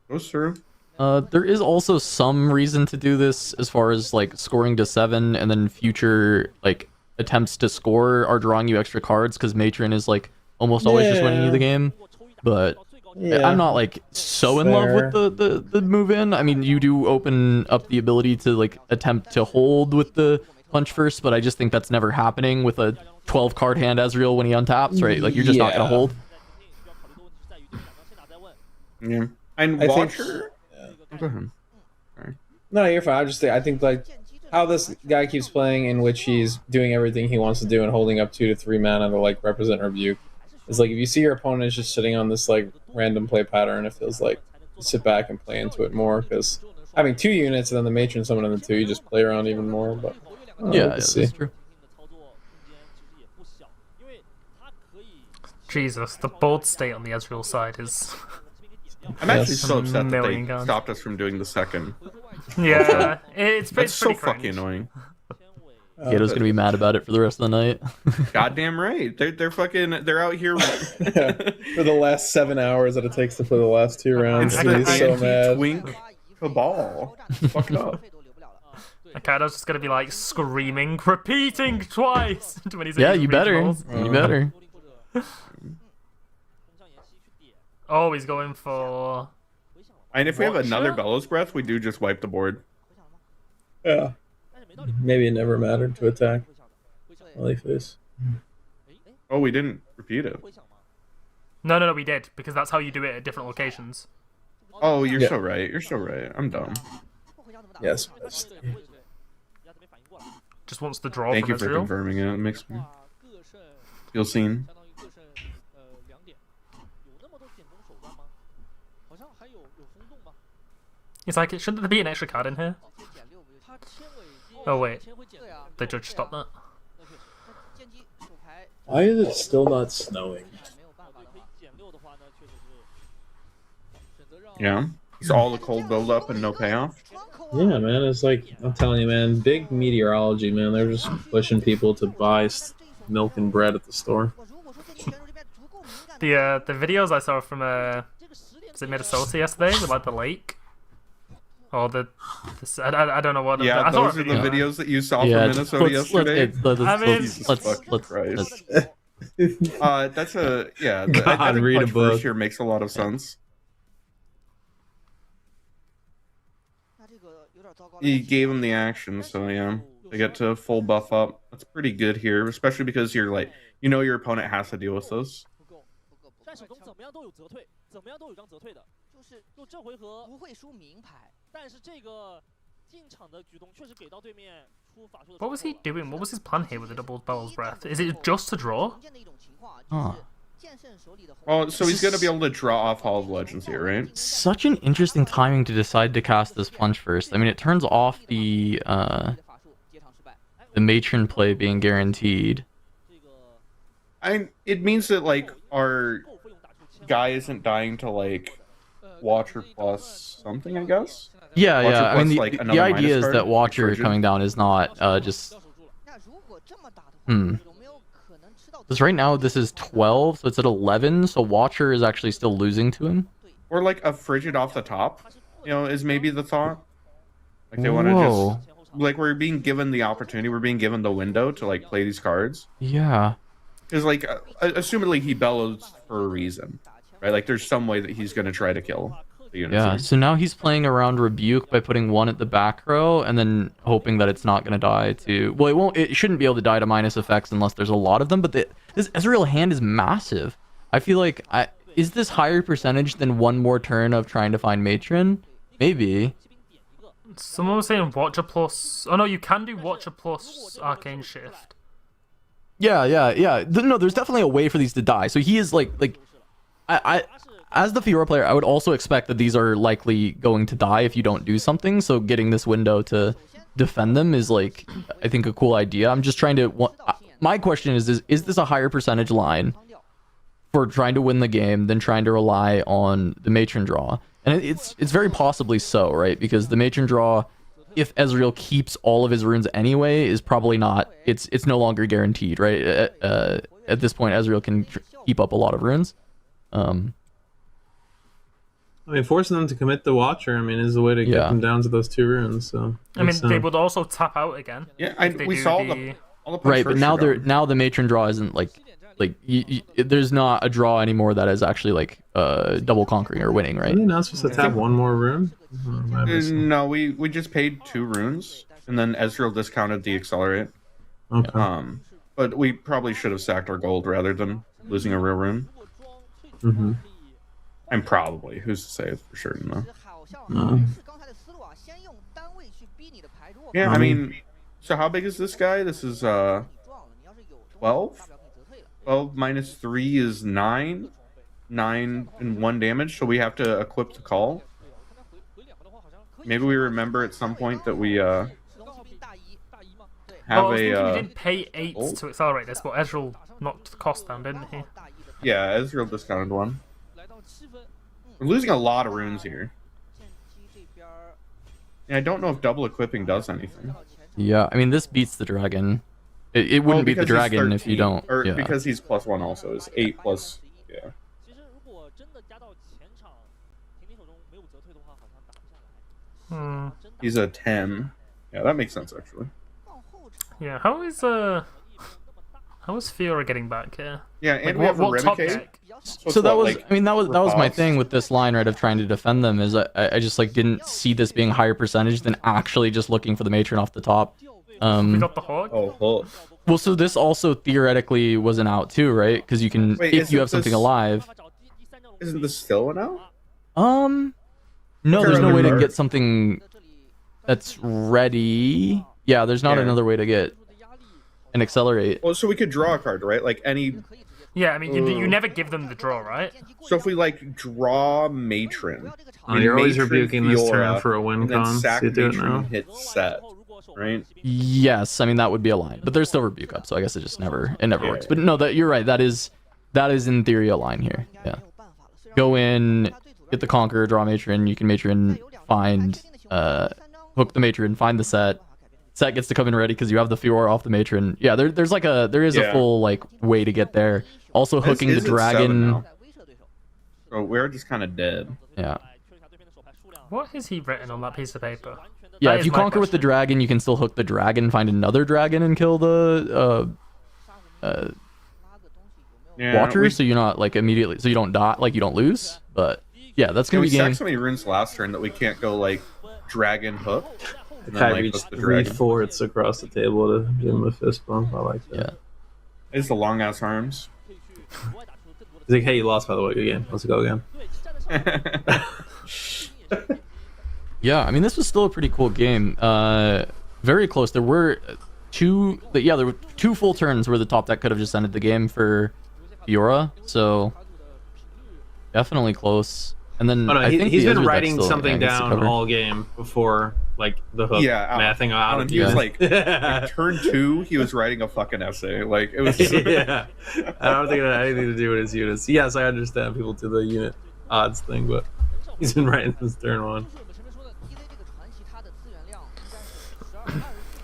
Goes through. There is also some reason to do this as far as like scoring to 7 and then future like attempts to score are drawing you extra cards because Matron is like almost always just winning you the game. But yeah, I'm not like so in love with the move in. I mean, you do open up the ability to like attempt to hold with the punch first, but I just think that's never happening with a 12 card hand Ezreal when he untaps, right? Like you're just not gonna Yeah. hold. Yeah. And I think- Watcher. Go ahead. No, you're fine. I think like how this guy keeps playing, in which he's doing everything he wants to do and holding up 2 to 3 mana to like represent rebuke. It's like if you see your opponent is just sitting on this like random play pattern, it feels like you sit back and play into it more because having 2 units and then the matron summon in the 2, you just play around even more. But Yeah, let's that's see. true. Jesus, the bold state on the Ezreal side is. I'm actually Yes. so upset that Million they guns. stopped us from doing the second. Yeah, it's That's so pretty fucking cringe. annoying. Gato's gonna be mad about it for the rest of the night. Goddamn right. They're out here. For the last 7 hours that it takes to play the last 2 rounds, It's the he's so mad. anti-twink cabal. Fuck it up. Akado's just gonna be like screaming, repeating twice when he's in Yeah, his you better. regionals. You better. Oh, he's going for. And if we have Watcher? another Bellows Breath, we do just wipe the board. Yeah. Maybe it never mattered to attack. Holy face. Oh, we didn't repeat it. No, we did because that's how you do it at different locations. Oh, you're Yeah. so right. You're so right. I'm dumb. Yes. Just wants the draw Thank from you for Ezreal. confirming it. It makes me feel seen. He's like, shouldn't there be an extra card in here? Oh wait, the judge stopped that. Why is it still not snowing? Yeah. It's all the cold buildup and no payoff. Yeah, man. It's like, I'm telling you, man, big meteorology, man. They're just pushing people to buy milk and bread at the store. The videos I saw from was it Minnesota yesterday with like the lake? Or I don't know what. Yeah, I saw those a are the video. videos that you saw Yeah, from Minnesota yesterday. I mean- Jesus let's fucking Christ. That's a I God, think read a Punch book. First here makes a lot of sense. He gave him the action, so yeah, they get to full buff up. That's pretty good here, especially because you're like, you know, your opponent has to deal with this. 但手中怎么样都有折退，怎么样都有一张折退的，就是就这回合不会输明牌，但是这个进场的举动确实给到对面出法术的。 What was he doing? What was his plan here with the double Bell's Breath? Is it just to draw? Huh. Oh, so he's gonna be able to draw off Hall of Legends here, right? Such an interesting timing to decide to cast this punch first. I mean, it turns off the matron play being guaranteed. It means that like our guy isn't dying to like Watcher plus something, I guess. Yeah, Watcher yeah. I mean, plus, the, like, the another idea minus is card, that Watcher Frigid. coming down is not just. Because right now this is 12, so it's at 11, so Watcher is actually still losing to him. Or like a Frigid off the top, you know, is maybe the thought. Like they want to Whoa. just like we're being given the opportunity, we're being given the window to like play these cards. Yeah. Because like, assumedly he bellows for a reason, right? Like there's some way that he's going to try to kill the units. Yeah, here. so now he's playing around Rebuke by putting one at the back row and then hoping that it's not going to die to... Well, it shouldn't be able to die to minus effects unless there's a lot of them, but this Ezreal hand is massive. I feel like... Is this higher percentage than one more turn of trying to find Matron? Maybe. Someone was saying Watcher plus... Oh no, you can do Watcher plus Arcane Shift. Yeah. No, there's definitely a way for these to die. So he is like... I as the Fiora player, I would also expect that these are likely going to die if you don't do something. So getting this window to defend them is like, I think, a cool idea. I'm just trying to... My question is this a higher percentage line for trying to win the game than trying to rely on the Matron draw? And it's very possibly so, right? Because the Matron draw, if Ezreal keeps all of his runes anyway, is probably not... It's no longer guaranteed, right? At this point, Ezreal can keep up a lot of runes. I mean, forcing them to commit the Watcher, I mean, is the way to get them down to those 2 runes. So I mean, they would also tap out again. Yeah, we saw all the right, but now the Matron draw isn't like there's not a draw anymore that is actually like double conquering or winning, right? Are they not supposed to tap one more rune? No, we just paid 2 runes, and then Ezreal discounted the accelerate. Okay. But we probably should have sacked our gold rather than losing a real rune. Mm-hmm. And probably, who's to say it's for certain though? No. Yeah, I mean, so how big is this guy? This is 12. 12 minus 3 is 9. 9 and 1 damage. So we have to equip the call. Maybe we remember at some point that we have we didn't pay 8 to accelerate this, but Ezreal knocked the cost down, didn't he? Yeah, Ezreal discounted 1. We're losing a lot of runes here. And I don't know if double equipping does anything. Yeah, I mean, this beats the dragon. It wouldn't beat the dragon if you don't. Or because he's +1 also. Is 8 plus... Yeah. He's a 10. Yeah, that makes sense, actually. Yeah, how is Fiora getting back here? Yeah, and like, we have a what top Remicade. deck? So that was, I mean, that was my thing with this line, right, of trying to defend them, is I just like didn't see this being higher percentage than actually just looking for the Matron off the top. We got the Hawk. Oh, Hawk. Well, so this also theoretically was an out too, right? Because you can, if you have something alive. Isn't this still an out? No, there's no way to get something that's ready. Yeah, there's not another way to get an accelerate. Well, so we could draw a card, right? Like any... Yeah, I mean, you never give them the draw, right? So if we, like, draw Matron... you're always rebuking this turn for a win and then con. sack So you do it Matron now. and hit set, right? Yes, I mean, that would be a line. But there's still rebuke up, so I guess it just never works. But no, you're right. That is in theory a line here. Yeah. Go in, get the Conqueror, draw Matron. You can Matron, find... hook the Matron, find the set. Set gets to come in ready because you have the Fiora off the Matron. Yeah, there is a full like way to get there. Also hooking the dragon. So we're just kind of dead. Yeah. What has he written on that piece of paper? Yeah, That if is you my conquer with the question. dragon, you can still hook the dragon, find another dragon, and kill the Watcher. So you're not like immediately, so you don't die, like you don't lose. But yeah, that's gonna We be game. sacked so many runes last turn that we can't go like dragon hook. And Kai then, like, reached hook the 3 dragon. forts across the table to give him a fist bump. I like that. Yeah. It's the long ass arms. He's like, hey, you lost, by the way. Good game. Let's go again. Yeah, I mean, this was still a pretty cool game. Very close. There were two full turns where the top deck could have just ended the game for Fiora. So definitely close. And then Oh, no, I think he's the been Ezreal deck writing still something gets to down cover. all game before, like, the hook. Yeah, mathing out of he was you. like turn 2, he was writing a fucking essay. Like it was. Yeah, I don't think it had anything to do with his units. Yes, I understand people do the unit odds thing, but he's been writing since turn 1.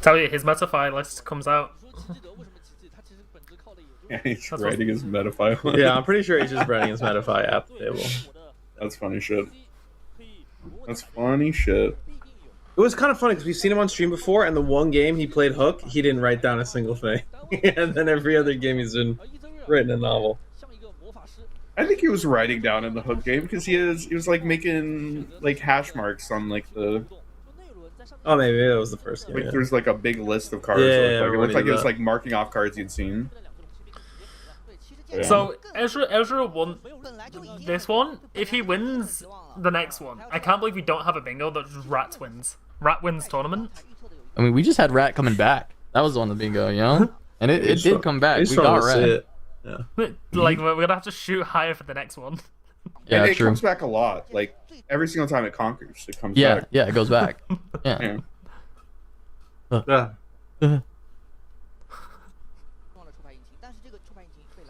Tell you, his Metafy list comes out. Yeah, he's writing his metafile. Yeah, I'm pretty sure he's just writing his Metafy at the table. That's funny shit. That's funny shit. It was kind of funny because we've seen him on stream before, and the one game he played Hook, he didn't write down a single thing. And then every other game he's been written a novel. I think he was writing down in the Hook game because he was like making like hash marks on like the. Oh, maybe that was the first game. Like Yeah. there's like a big list of cards. Yeah, It looked like he was that. like marking off cards he'd seen. Yeah. So Ezra won this one. If he wins the next one, I can't believe we don't have a bingo that just Rat wins. Rat wins tournament. I mean, we just had Rat coming back. That was on the bingo, you know? And it did come back. He's We trying got to see Rat. it. Yeah. Like we're gonna have to shoot higher for the next one. Yeah, and it true. comes back a lot. Like every single time it conquers, it comes Yeah, back. yeah, it goes back. Yeah. Yeah.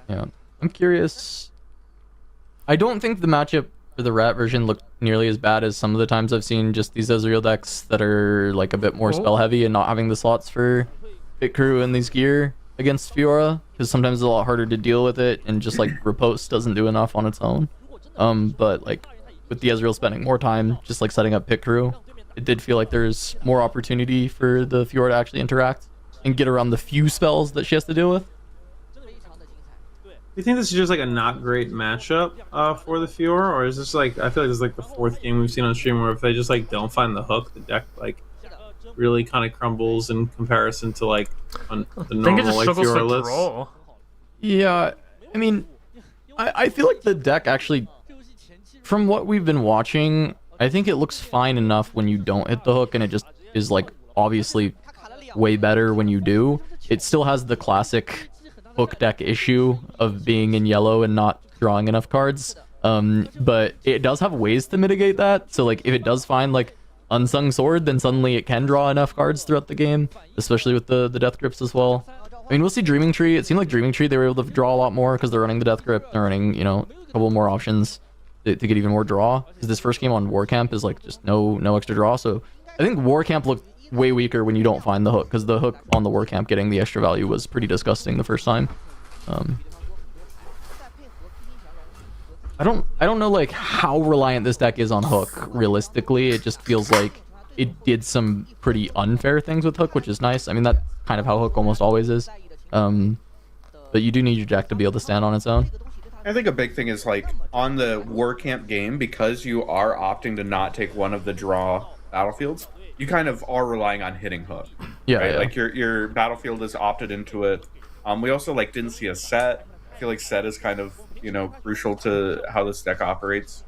Yeah. I'm curious. I don't think the matchup for the Rat version looked nearly as bad as some of the times I've seen just these Ezreal decks that are like a bit more spell heavy and not having the slots for Pit Crew and these gear against Fiora, because sometimes it's a lot harder to deal with it, and just like Riposte doesn't do enough on its own. But like with the Ezreal spending more time just like setting up Pit Crew, it did feel like there's more opportunity for the Fiora to actually interact and get around the few spells that she has to deal with. Do you think this is just like a not great matchup for the Fiora, or is this like, I feel like this is like the fourth game we've seen on stream where if they just like don't find the hook, the deck like really kind of crumbles in comparison to like the I think it normal just like struggles Fiora for list? draw. Yeah, I mean, I feel like the deck actually, from what we've been watching, I think it looks fine enough when you don't hit the hook, and it just is like obviously way better when you do. It still has the classic hook deck issue of being in yellow and not drawing enough cards. But it does have ways to mitigate that. So like if it does find like Unsung Sword, then suddenly it can draw enough cards throughout the game, especially with the Death Grips as well. I mean, we'll see Dreaming Tree. It seemed like Dreaming Tree, they were able to draw a lot more because they're running the Death Grip. They're running, you know, a couple more options to get even more draw. Because this first game on War Camp is like just no extra draw. So I think War Camp looked way weaker when you don't find the hook, because the hook on the War Camp getting the extra value was pretty disgusting the first time. I don't know like how reliant this deck is on hook realistically. It just feels like it did some pretty unfair things with hook, which is nice. I mean, that's kind of how hook almost always is. But you do need your deck to be able to stand on its own. I think a big thing is like on the War Camp game, because you are opting to not take one of the draw battlefields, you kind of are relying on hitting hook. Yeah, right? yeah. Like your battlefield is opted into it. We also like didn't see a set. I feel like set is kind of, you know, crucial to how this deck operates.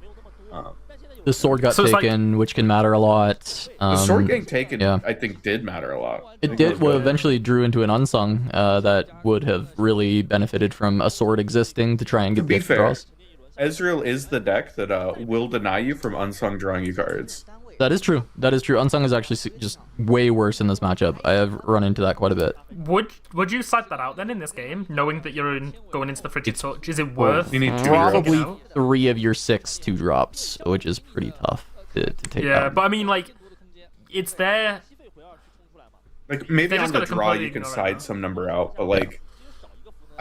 The sword got So it's like- taken, which can matter a lot. The sword getting taken, yeah. I think, did matter a lot. I It think did. was Well, good. eventually drew into an unsung that would have really benefited from a sword existing to try and To get be the extra fair, draws. Ezreal is the deck that will deny you from unsung drawing you cards. That is true. That is true. Unsung is actually just way worse in this matchup. I have run into that quite a bit. Would you cite that out then in this game, knowing that you're going into the frigid touch? Is it worth? You need two Probably drops. 3 of your 6 2-drops, which is pretty tough to take Yeah, out. but I mean, like, it's there. Like maybe They on just the gotta draw completely you can ignore it side now. some number out, but like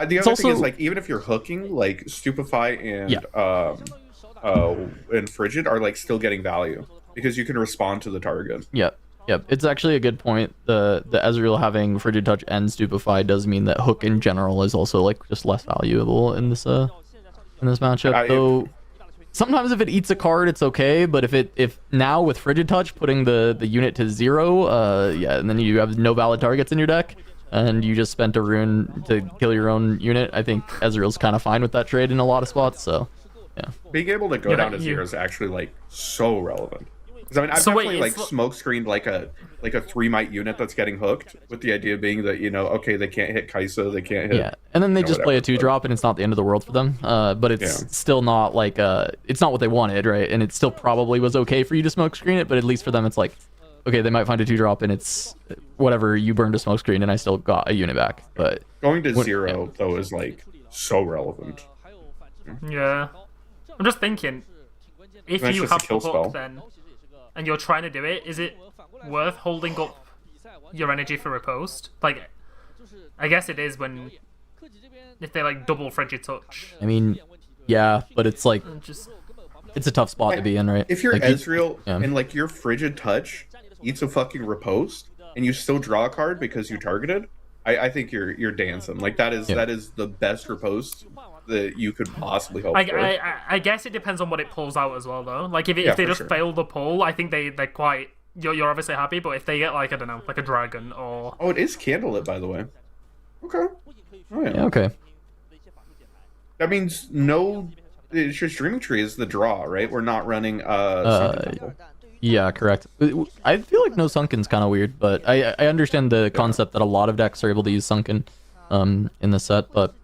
the It's other thing is also- like even if you're hooking, like Stupefy and Yeah. and Frigid are like still getting value because you can respond to the target. Yep. It's actually a good point. The Ezreal having Frigid Touch and Stupefy does mean that hook in general is also like just less valuable in this matchup. Though sometimes if it eats a card, it's okay. But if now with Frigid Touch putting the unit to 0, yeah, and then you have no valid targets in your deck, and you just spent a rune to kill your own unit, I think Ezreal's kind of fine with that trade in a lot of spots. So yeah. Being able to go Yeah, down to you- 0 is actually like so relevant. Because I mean, I've So wait, definitely like it's- smoke screened like a 3 might unit that's getting hooked, with the idea being that, you know, okay, they can't hit Kai'Sa, they can't hit. Yeah, and then they you know, just play a whatever, 2-drop, and it's not the end of the world for them. But it's Yeah. still not like it's not what they wanted, right? And it still probably was okay for you to smoke screen it, but at least for them, it's like, okay, they might find a 2-drop, and it's whatever, you burned a smoke screen, and I still got a unit back. But Going to What- 0 though is like so relevant. Yeah. I'm just thinking, if That's you just a have the kill hook spell. then, and you're trying to do it, is it worth holding up your energy for a post? Like, I guess it is when, if they like double Frigid Touch. I mean, yeah, but it's like Just it's a tough spot to be in, right? If you're Like, you- Ezreal yeah. and like your Frigid Touch eats a fucking riposte and you still draw a card because you targeted, I think you're dancing. Like that is the best riposte that you could possibly hope for. I guess it depends on what it pulls out as well, though. Like if they just fail the pull, I think they're quite. You're obviously happy, but if they get like I don't know, like a dragon or it is candlelit, by the way. Okay. Oh, yeah. Okay. That means no. It's just Dreaming Tree is the draw, right? We're not running Sunken Temple. Yeah, correct. I feel like no Sunken's kind of weird, but I understand the concept that a lot of decks are able to use Sunken in the set, but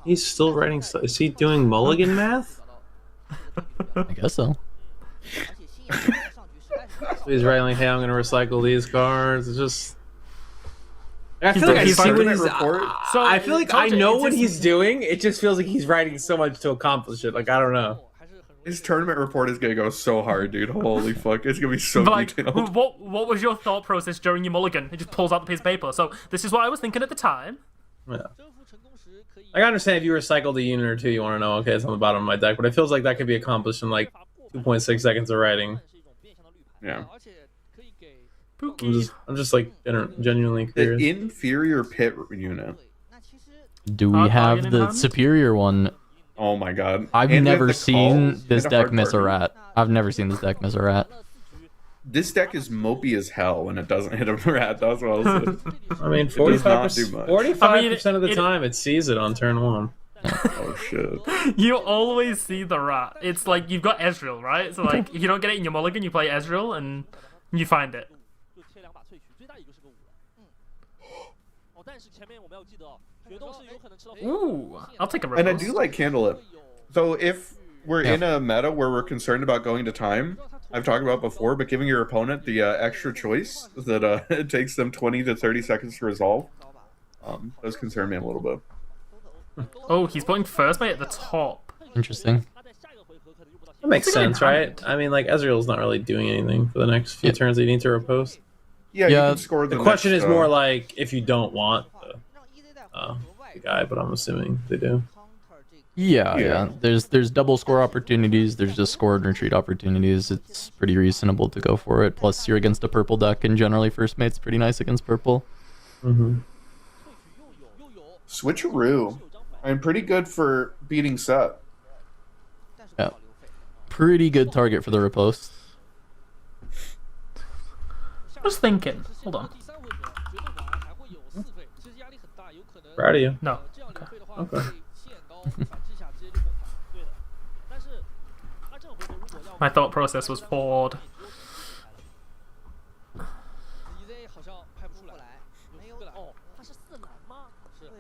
He's still writing. Is he doing mulligan math? I guess so. He's writing like, "Hey, I'm gonna recycle these cards." It's just. I feel like I see what he's. I feel like I know what he's doing. It just feels like he's writing so much to accomplish it. Like I don't know. His tournament report is gonna go so hard, dude. Holy fuck, it's gonna be so detailed. What was your thought process during your mulligan? It just pulls out the piece of paper. So this is what I was thinking at the time. Yeah. I understand if you recycled a unit or two, you want to know, okay, it's on the bottom of my deck, but it feels like that could be accomplished in like 2.6 seconds of writing. Yeah. I'm just like genuinely curious. The inferior pit unit. Do we have the superior one? Oh my god. I've never seen this deck miss a rat. I've never seen this deck miss a rat. This deck is mopey as hell when it doesn't hit a rat. That's what I'll say. I mean, 45% of the time it sees it on turn 1. Oh shit. You always see the rat. It's like you've got Ezreal, right? So like if you don't get it in your mulligan, you play Ezreal and you find it. Ooh, I'll take a riposte. And I do like Candlelit. So if we're in a meta where we're concerned about going to time, I've talked about before, but giving your opponent the extra choice that it takes them 20 to 30 seconds to resolve does concern me a little bit. Oh, he's putting first mate at the top. Interesting. That makes sense, right? I mean, like, Ezreal's not really doing anything for the next few turns that you need to riposte. Yeah, you can score the question is more like if you don't want the guy, but I'm assuming they do. Yeah. There's double score opportunities. There's just score and retreat opportunities. It's pretty reasonable to go for it. Plus, you're against a purple deck, and generally first mate's pretty nice against purple. Switcheroo. I'm pretty good for beating Set. Yeah. Pretty good target for the riposte. I was thinking. Hold on. Proud of you. No. Okay. My thought process was forward.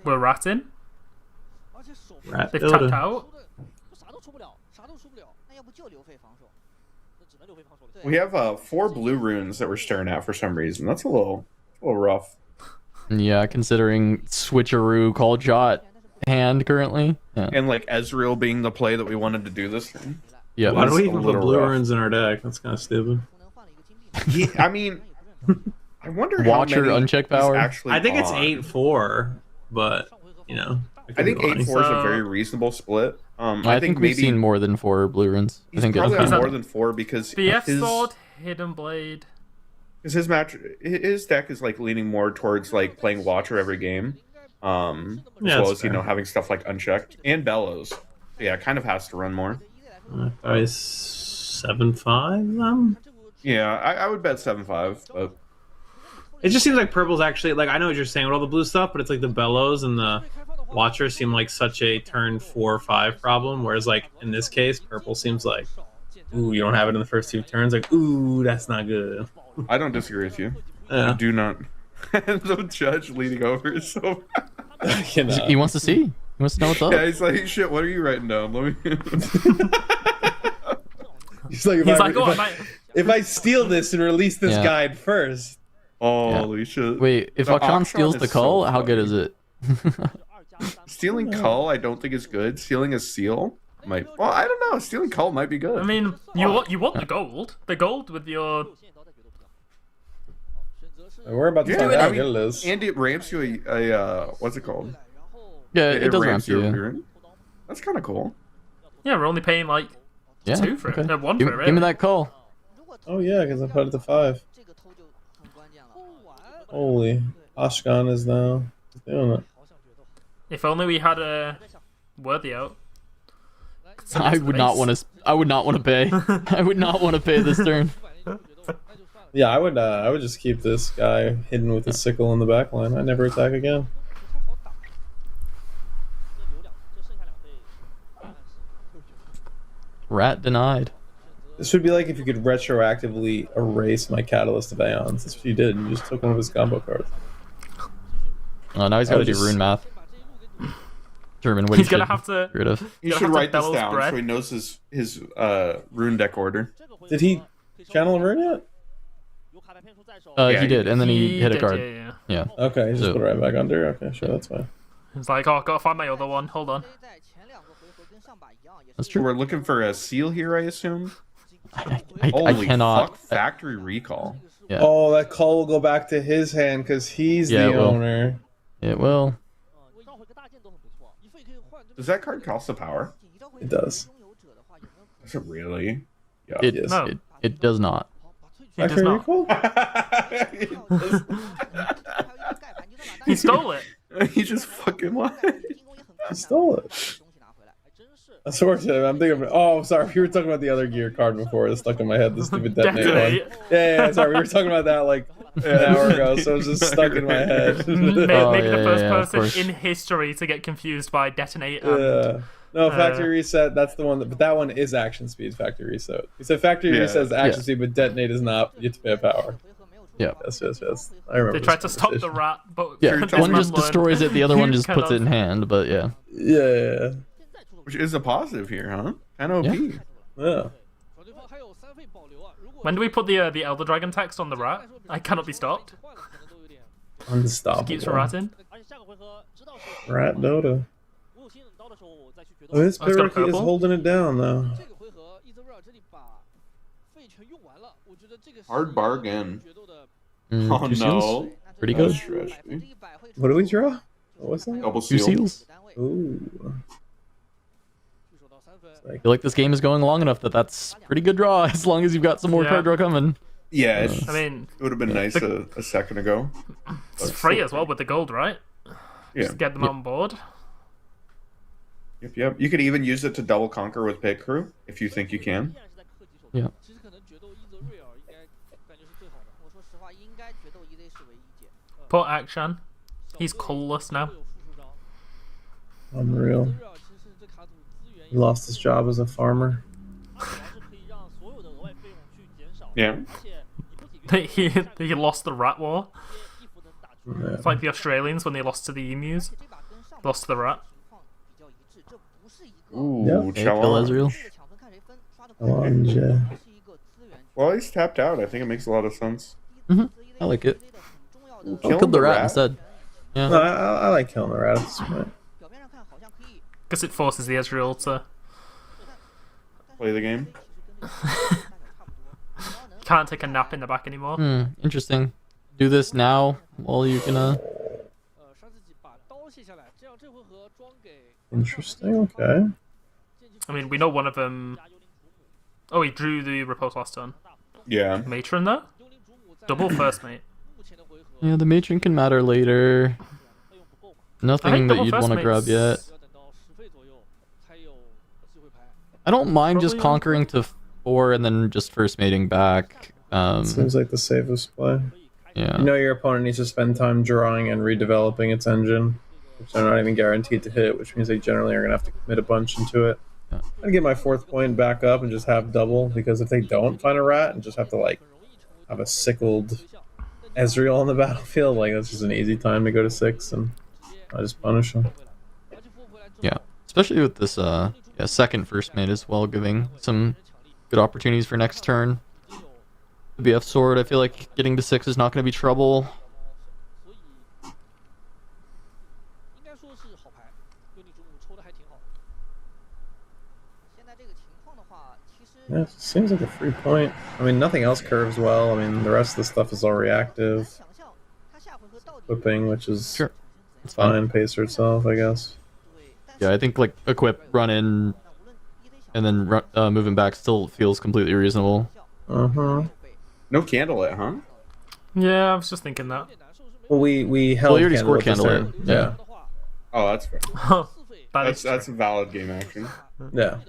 We're ratting. They've tapped out. We have 4 blue runes that we're staring at for some reason. That's a little rough. Yeah, considering switcheroo call shot hand currently. Yeah. And like Ezreal being the play that we wanted to do this turn. Yeah. Why do we even put blue runes in our deck? That's kind of stupid. Yeah, I mean, I wonder Watcher how many uncheck power. Actually I think it's 8-4, but you know. I think 8-4 is a very reasonable split. I think we've seen more than 4 blue runes. I think probably it's more than 4 because BF sword, hidden blade. Because his deck is like leaning more towards like playing Watcher every game, as well as having stuff like Unchecked and Bellows. Yeah, it kind of has to run more. 7-5 them. Yeah, I would bet 7-5, but it just seems like purple's actually like I know what you're saying with all the blue stuff, but it's like the Bellows and the Watcher seem like such a turn 4-5 problem, whereas like in this case, purple seems like, ooh, you don't have it in the first 2 turns. Like, ooh, that's not good. I don't disagree with you. Yeah. I do not. The judge leading over is so. He wants to see. He wants to know what's up. Yeah, he's like, shit. What are you writing down? Let me. He's like, if I steal this and release this guide first. Holy shit! Wait, if Akshan steals the cull, how good is it? Stealing cull, I don't think is good. Stealing a seal might. Well, I don't know. Stealing cull might be good. I mean, you want the gold. The gold with your. We're about to find out how good it is. And it ramps you a what's it called? Yeah, it does ramp you. That's kind of cool. Yeah, we're only paying like 2 for it. 1 for it. Right? Give me that call. Oh yeah, because I put it to 5. Holy, Ashkan is now doing it. If only we had a worthy out. I would not want to. I would not want to pay. I would not want to pay this turn. Yeah, I would just keep this guy hidden with his sickle in the back line. I never attack again. Rat denied. This would be like if you could retroactively erase my Catalyst of Aeons. That's what you did. You just took one of his combo cards. Oh, now he's got to do rune math. Determine what He's gonna have to get rid of. You should write this down so he knows his rune deck order. Did he channel a rune yet? Yeah, he did, and then he hit a card. Yeah. Okay, he just put it right back under. Okay, sure, that's fine. He's like, oh, gotta find my other one. Hold on. That's true. We're looking for a seal here, I assume. I Holy cannot. fuck! Factory recall. Yeah. Oh, that call will go back to his hand because he's Yeah, the it will. owner. It will. Does that card cost a power? It does. Is it really? Yeah. It, No. it does not. He does Factory not. recall? He stole it. He just fucking lied. He stole it. I swear to him, I'm thinking of, oh, sorry, we were talking about the other gear card before. It's stuck in my head, the stupid detonate Detonate. one. Yeah, sorry, we were talking about that like an hour ago, so it was just stuck in my head. Maybe the first of course. person in history to get confused by detonate. Yeah. No, factory reset, that's the one, but that one is action speed, factory reset. You said factory reset is action speed, but detonate is not. You have to pay a power. Yeah. Yes. I remember They tried to stop the rat, but Yeah. this One man just learned destroys it. The other one you just puts it in cannot- hand. But yeah. Yeah. Which is a positive here, huh? 10 OP. Yeah. When do we put the Elder Dragon text on the rat? I cannot be stopped. Unstoppable. Keeps ratting. Rat Dota. Oh, his Oh, it's got a Spiritforged is purple? holding it down, though. Hard bargain. Mm, Oh two no. seals? Pretty good. That's stretchy. What do we draw? What's that? Double Two seal. seals. Ooh. I feel like this game is going long enough that that's pretty good draw. As long as you've got some more Yeah. card draw coming. Yeah, it's, I mean, it would have been nice a second ago. it's free as well with the gold, right? Yeah. Just get them on board. Yep. You could even use it to double conquer with Pit Crew if you think you can. Yeah. Poor Akshan. He's colorless now. Unreal. He lost his job as a farmer. Yeah. he lost the rat war. Yeah. It's like the Australians when they lost to the emus. Lost to the rat. Ooh, Yeah. Hey, Phil Ezreal. Challenge, yeah. Well, he's tapped out. I think it makes a lot of sense. I like it. Ooh, I'll kill the rat instead. Yeah. No, I like killing the rat at this point. Because it forces the Ezreal to... Play the game. Can't take a nap in the back anymore. Interesting. Do this now while you can. Interesting, okay. I mean, we know one of them... Oh, he drew the repulse last turn. Yeah. Matron, though? Double first mate. Yeah, the matron can matter later. Nothing that double you'd first want to grab mates- yet. I don't mind just Probably- conquering to 4 and then just first mating back. Seems like the safest play. Yeah. You know your opponent needs to spend time drawing and redeveloping its engine, which they're not even guaranteed to hit, which means they generally are going to have to commit a bunch into it. Yeah. I'd get my 4th point back up and just have double, because if they don't find a rat and just have to like have a sickled Ezreal on the battlefield, like that's just an easy time to go to 6 and I just punish them. Yeah. Especially with this second first mate as well, giving some good opportunities for next turn. The BF sword, I feel like getting to 6 is not going to be trouble. Yeah, it seems like a free point. I mean, nothing else curves well. I mean, the rest of the stuff is all reactive. Equipping, which is Sure. It's fine. fine, pays for itself, I guess. Yeah, I think like equip, run in, and then moving back still feels completely reasonable. Uh-huh. No Candlelit, huh? Yeah, I was just thinking that. Well, we held. Well, you already scored Candlelit Candlelit. this turn. Oh, that's fair. That's a valid game action. Yeah.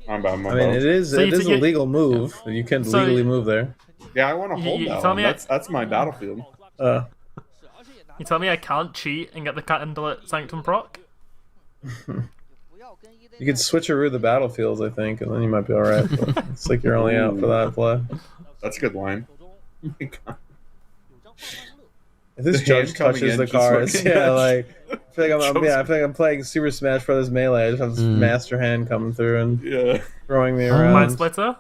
I'm about my I mean, vote. it is So it is a you- legal move. You can So- legally move there. Yeah, I want to hold you that tell one. me That's my battlefield. You tell me I can't cheat and get the Candlelit Sanctum proc? You could switcheroo the battlefields, I think, and then you might be all right. But it's like you're only out for that play. That's a good line. If this The judge hand coming touches in the just cards, fucking- yeah, like I feel like Jumps- I feel like I'm playing Super Smash Brothers Melee. I just have this master hand coming through and Yeah. throwing me Mind around. Splitter?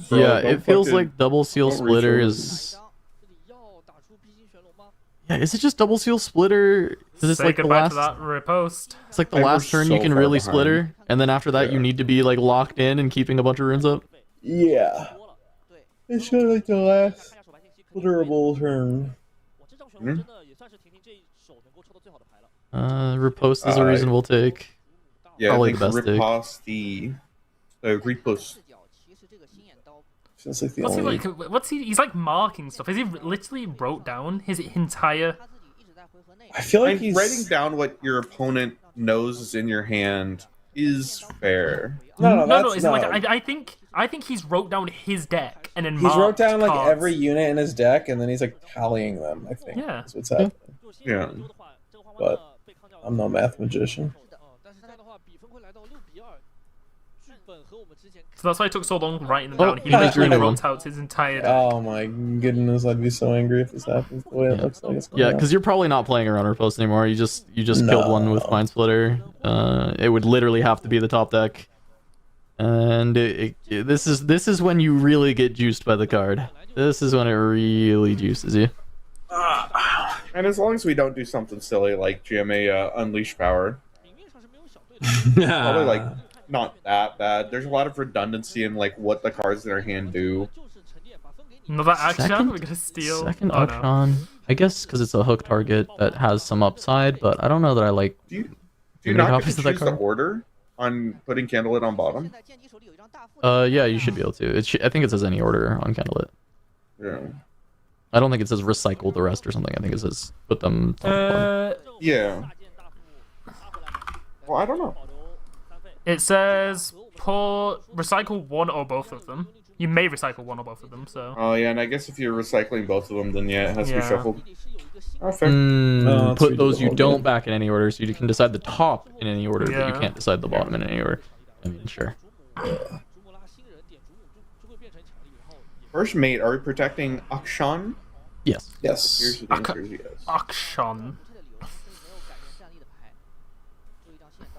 Bro, Yeah, don't it feels fucking- like double seal don't reach splitter over. is. Yeah, is it just double seal splitter? Is this Say like the goodbye last? to that riposte. It's like the We're last turn you so can far really behind. splitter, and then after that Yeah. you need to be like locked in and keeping a bunch of runes up. Yeah, it's kind of like the last splitterable turn. Riposte is a reasonable take. Yeah, Probably I the think best take. riposte riposte. Feels like the What's he only. like? What's he? He's like marking stuff. Is he literally wrote down his entire? I feel like And he's writing down what your opponent knows is in your hand is fair. No, No, that's it's not. like I think he's wrote down his deck and then He's marked wrote down like cards. every unit in his deck, and then he's like tallying them. I think Yeah. that's what's happening. Yeah. But I'm no math magician. So that's why it took so long writing them Oh, down. He yeah, literally yeah. wrote out his entire deck. Oh my goodness, I'd be so angry if this happens the way it looks like it's going. Yeah, because you're probably not playing around Riposte anymore. You just killed one with Mind Splitter. It would literally have to be the top deck, and this is when you really get juiced by the card. This is when it really juices you. And as long as we don't do something silly like GMA Unleash Power, probably like not that bad. There's a lot of redundancy in like what the cards in our hand do. Another action. Second- We're gonna steal. Second Oh, no. Archon, I guess because it's a hook target that has some upside, but I don't know that I like. Do you Many not get copies to of that choose the card? order on putting Candlelit on bottom? Yeah, you should be able to. I think it says any order on Candlelit. Yeah. I don't think it says recycle the rest or something. I think it says put them. top one. Yeah. Well, I don't know. It says recycle one or both of them. You may recycle one or both of them. So Oh yeah, and I guess if you're recycling both of them, then yeah, it has to be Yeah. shuffled. Oh, fair. that's Put those you reasonable. don't back in any order, so you can decide the top in any order, but Yeah. you can't decide the bottom in any order. I mean, sure. First mate, are we protecting Akshan? Yes. Yes. Here's the answer is yes. Akshan.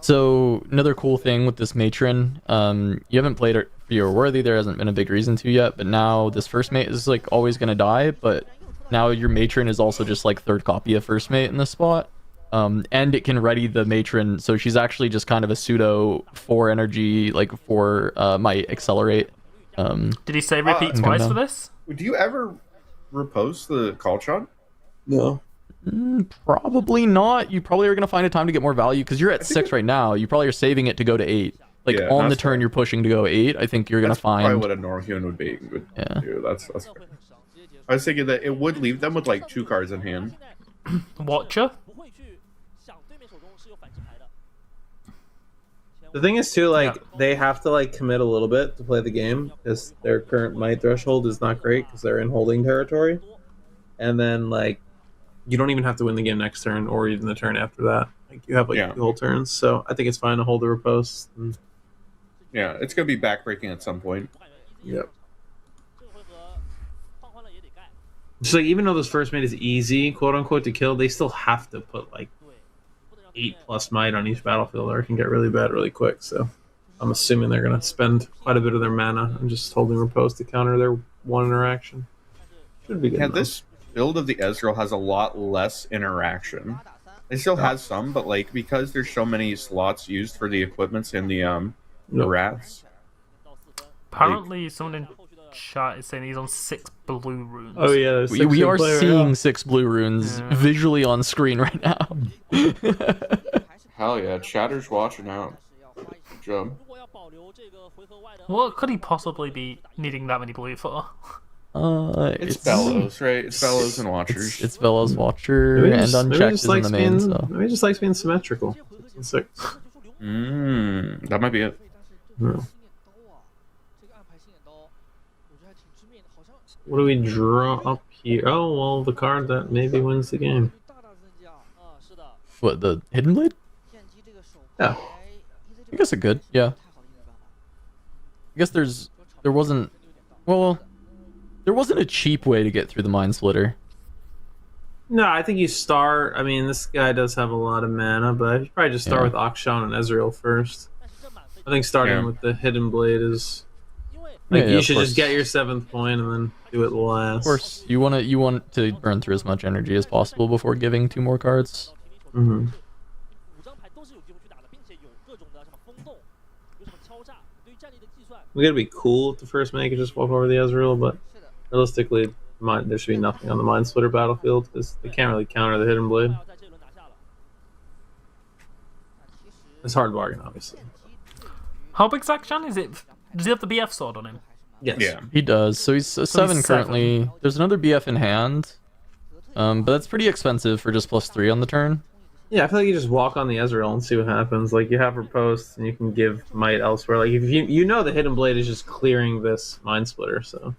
So another cool thing with this matron, you haven't played it for your worthy. There hasn't been a big reason to yet, but now this first mate is like always gonna die. But now your matron is also just like third copy of first mate in this spot, and it can ready the matron. So she's actually just kind of a pseudo 4 energy, like 4 might accelerate. Did he say repeat come twice down. for this? Do you ever repost the call shot? No. Probably not. You probably are gonna find a time to get more value because you're at 6 right now. You probably are saving it to go to 8. Like Yeah, on the that's turn fair. you're pushing to go 8. I think you're gonna That's probably find. what a Norhuman would Yeah. do. That's fair. I was thinking that it would leave them with like 2 cards in hand. Watcher. The thing is too, like Yeah. they have to like commit a little bit to play the game because their current might threshold is not great because they're in holding territory, and then like you don't even have to win the game next turn or even the turn after that. Like you have like Yeah. 2 whole turns, so I think it's fine to hold the riposte. And, Yeah, it's gonna be backbreaking at some point. yep. Just like even though this first mate is easy, quote unquote, to kill, they still have to put like 8+ might on each battlefield, or it can get really bad really quick. So I'm assuming they're gonna spend quite a bit of their mana and just holding riposte to counter their 1 interaction. Should be good. Yeah, enough. this build of the Ezreal has a lot less interaction. It still has some, but like because there's so many slots used for the equipments and the Nope. rats. Apparently, someone in chat is saying he's on 6 blue runes. Oh yeah, We are seeing 6 blue runes Yeah. visually on screen right now. Hell yeah, Chatter's watching out. Good job. What could he possibly be needing that many blue for? It's Bellows, right? It's Bellows and Watchers. It's Bellows Watcher Maybe and just- maybe Unchecked just is in the main. being, So maybe it just likes being symmetrical. 6. That might be it. Hmm. What do we draw up here? Oh, well, the card that maybe wins the game. what, the Hidden Blade? Yeah. I guess it could. Yeah. I guess there wasn't a cheap way to get through the Mind Splitter. No, I think you start. I mean, this guy does have a lot of mana, but you probably just start with Akshan and Ezreal first. I think starting with the Hidden Blade is like you should just get your 7th point and then do it last. Of course, you want to burn through as much energy as possible before giving 2 more cards. Mm-hmm. We gotta be cool if the first man could just walk over the Ezreal, but realistically, there should be nothing on the Mind Splitter battlefield because they can't really counter the Hidden Blade. It's hard bargain, obviously. How big's Akshan? Does he have the BF sword on him? Yes. Yeah. He does. So he's a 7 currently. There's another BF in hand, but that's pretty expensive for just +3 on the turn. Yeah, I feel like you just walk on the Ezreal and see what happens. Like, you have her post, and you can give might elsewhere. Like, if you know the Hidden Blade is just clearing this Mind Splitter, so...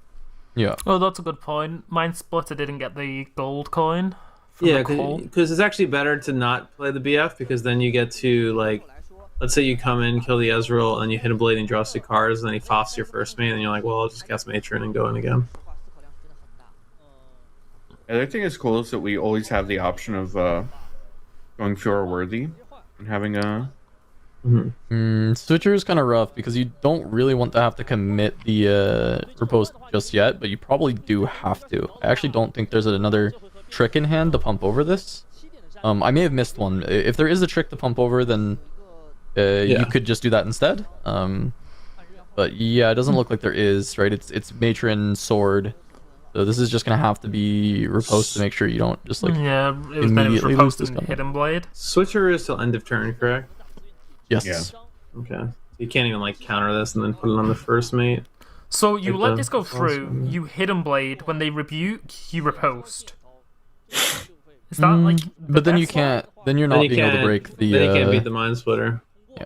Yeah. Oh, that's a good point. Mind Splitter didn't get the gold coin. Yeah, because it's actually better to not play the BF, because then you get to, like... Let's say you come in, kill the Ezreal, and you hit a blade and you draw 2 cards, and then he foffs your first main, and you're like, well, I'll just cast Matron and go in again. The other thing that's cool is that we always have the option of going Fiora Worthy and having a... Switcher is kind of rough because you don't really want to have to commit the riposte just yet, but you probably do have to. I actually don't think there's another trick in hand to pump over this. I may have missed one. If there is a trick to pump over, then you could just do that instead. But yeah, it doesn't look like there is, right? It's Matron Sword. So this is just gonna have to be riposte to make sure you don't just like it was immediately lose this and gun. Hidden Blade. Switcher is till end of turn, correct? Yes. Yeah. Okay. So you can't even like counter this and then put it on the first mate. So you Like let the this go first through, one, yeah. you Hidden Blade, when they rebuke, you riposte. Is that like But then you best way? can't. Then you're not being able to break the. Then you can't beat the Mind Splitter. Yeah.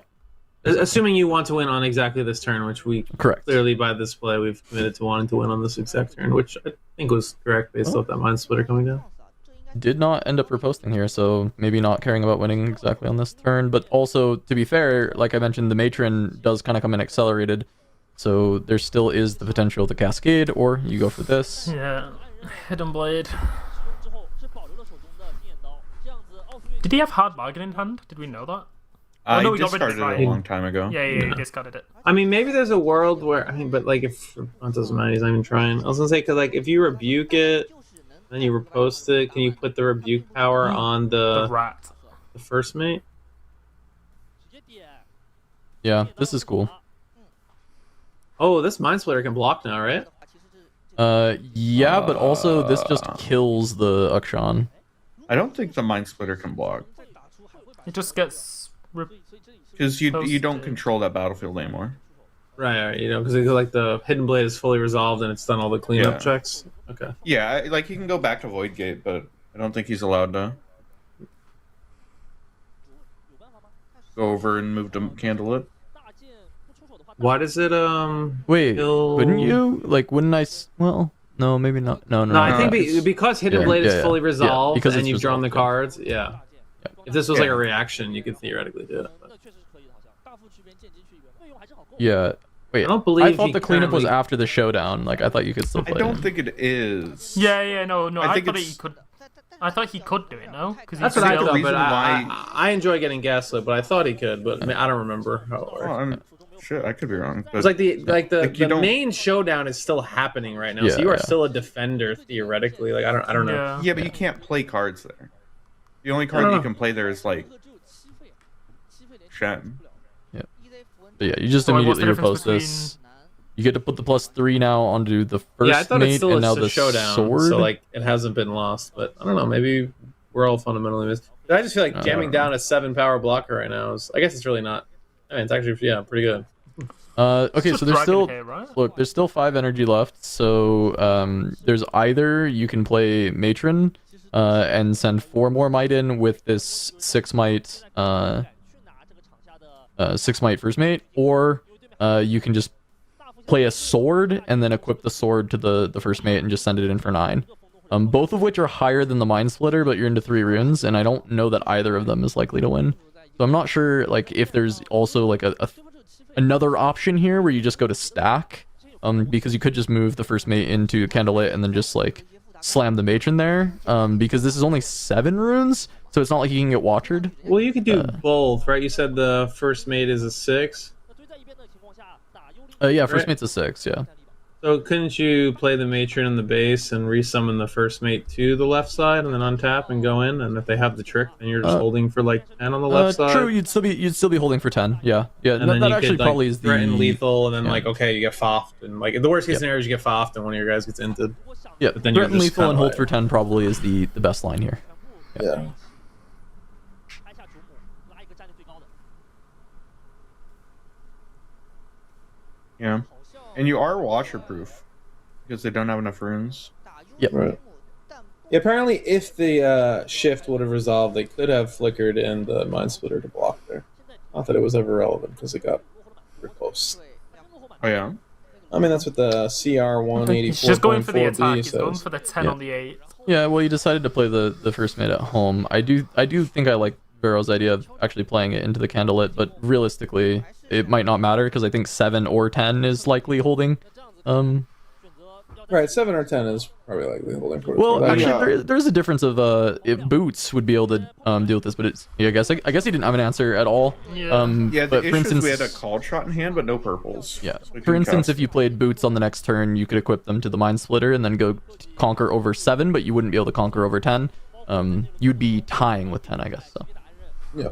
Assuming you want to win on exactly this turn, which we Correct. clearly by this play we've committed to wanting to win on this exact turn, which I think was correct based off that Mind Splitter coming down. Did not end up riposting here, so maybe not caring about winning exactly on this turn. But also, to be fair, like I mentioned, the Matron does kind of come in accelerated, so there still is the potential to cascade, or you go for this. Yeah, Hidden Blade. Did he have Hard Bargain in hand? Did we know that? I no, we got rid of discarded Draven. it a long time ago. Yeah, he discarded it. I mean, maybe there's a world where I mean, but like if it doesn't matter, he's not even trying. I was gonna say because like if you rebuke it, then you riposte it. Can you put the rebuke power on The rat. the first mate? Yeah, this is cool. Oh, this Mind Splitter can block now, right? Yeah, but also this just kills the Akshan. I don't think the Mind Splitter can block It just gets. because you don't Posted. control that battlefield anymore. Right. You know, because like the Hidden Blade is fully resolved and it's done all the cleanup Yeah. checks. Okay. Yeah, like he can go back to Void Gate, but I don't think he's allowed to go over and move to Candle It. Why does it Wait, kill- wouldn't you? Like, wouldn't I? Well, no, maybe not. No. No, I think it's- because Hidden yeah, Blade yeah, is yeah. fully Yeah, resolved because and it's you've drawn the resolved, cards, yeah. If this was Yeah. like a reaction, you could theoretically do it. But Yeah. Wait, I don't believe I thought he the cleanup was currently- after the showdown. Like, I thought you could still I play don't it. think it is. Yeah, no. I I think thought it's- he could. I thought he could do it. No, because That's what I the thought, reason but why- I enjoy getting gaslit, but I thought he could, but I mean I don't remember how it Oh, worked. shit, I could be wrong. It's like the you don't- main showdown is still happening right now, so Yeah, you are yeah. still a defender theoretically. Like I don't know. Yeah. Yeah, but you can't play cards there. The only card that know. you can play there is like Shen. But yeah, you just So, like, what's the immediately difference repose this. You get to put the +3 now onto the first Yeah, I thought mate it's still and now a the showdown, sword. so like it hasn't been lost. But I don't know. Maybe we're all fundamentally missed. I just feel like jamming down a 7 power blocker right now is. I guess it's really not. I mean, it's actually pretty good. Okay, just so there's dragon still here, right? look, there's still 5 energy left. So there's either you can play Matron and send 4 more might in with this 6 might 6 might first mate, or you can just play a sword and then equip the sword to the first mate and just send it in for 9. Both of which are higher than the Mind Splitter, but you're into 3 runes, and I don't know that either of them is likely to win. So I'm not sure like if there's also like another option here where you just go to stack, because you could just move the first mate into Candlelit and then just like slam the matron there, because this is only 7 runes, so it's not like you can get Watchered. Well, you could do both, right? You said the first mate is a 6. Yeah, first Right. mate's a 6, yeah. So couldn't you play the matron in the base and resummon the first mate to the left side and then untap and go in? And if they have the trick, then you're just holding for like 10 on the left side. True, you'd still be holding for 10. Yeah, And then that you actually could, like, probably is the threaten lethal, and then yeah. like, okay, you get foffed, and like the worst case scenario is you get foffed and one of your guys gets inted. Yeah, But then you're threaten just lethal and kinda hold like- for 10 probably is the best line here. Yeah. Yeah. And you are washer proof because they don't have enough runes. Yep. Right. Yeah, apparently, if the shift would have resolved, they could have flickered in the Mind Splitter to block there. Not that it was ever relevant because it got pretty close. Oh yeah. I mean, that's what the CR 184.4b He's just going for the attack. He's says. going for the 10 on the 8. Yeah, well, you decided to play the first mate at home. I do think I like Vero's idea of actually playing it into the Candlelit, but realistically, it might not matter because I think 7 or 10 is likely holding. Right, 7 or 10 is probably likely holding for. Well, Like, actually, there's a difference of if Boots would be able to deal with this, but it's I guess he didn't have an answer at all. Yeah. Yeah, the but issue for is instance, we had a called shot in hand, but no purples. yeah. So we For couldn't instance, cast. if you played Boots on the next turn, you could equip them to the Mind Splitter and then go conquer over 7, but you wouldn't be able to conquer over 10. You'd be tying with 10, I guess. So yeah.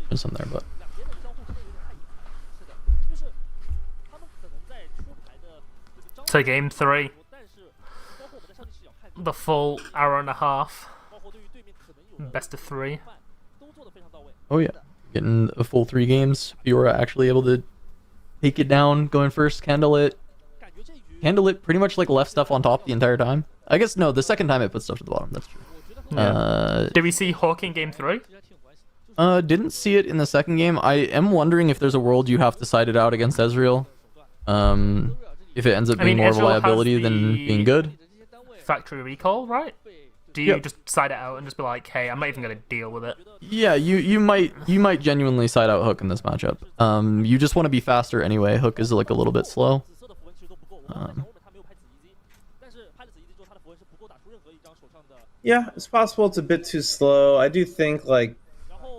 there's some there, but. To game 3. The full hour and a half. Best of 3. Oh yeah, getting a full 3 games. Fiora actually able to take it down, going first. Candlelit pretty much like left stuff on top the entire time. I guess no, the second time it put stuff to the bottom. That's true. Did we see Hawk in game 3? Didn't see it in the second game. I am wondering if there's a world you have to side it out against Ezreal. If it ends up being more of a Ezreal has liability than the being good. Factory recall, right? Do you Yep. just side it out and just be like, hey, I'm not even going to deal with it? Yeah, you might genuinely side out Hook in this matchup. You just want to be faster anyway. Hook is like a little bit slow. Yeah, it's possible it's a bit too slow. I do think, like,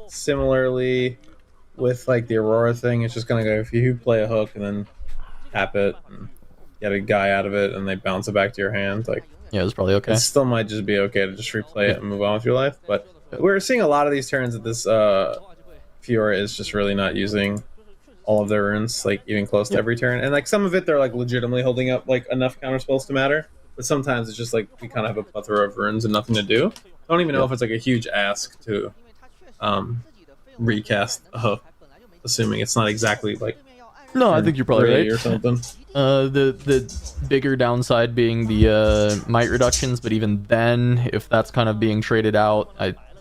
similarly with, like, the Aurora thing, it's just going to go, if you play a hook and then tap it and get a guy out of it and they bounce it back to your hand, like, Yeah, it's probably okay. it still might just be okay to just replay it and move on with your life. But we're seeing a lot of these turns that this Fiora is just really not using all of their runes, like, even close to every turn. And, like, some of it, they're, like, legitimately holding up, like, enough counter spells to matter. But sometimes it's just, like, we kind of have a plethora of runes and nothing to do. I don't even know if it's, like, a huge ask to recast a hook, assuming it's not exactly, like, No, I think you're probably Ray right. or something. The bigger downside being the might reductions, but even then, if that's kind of being traded out,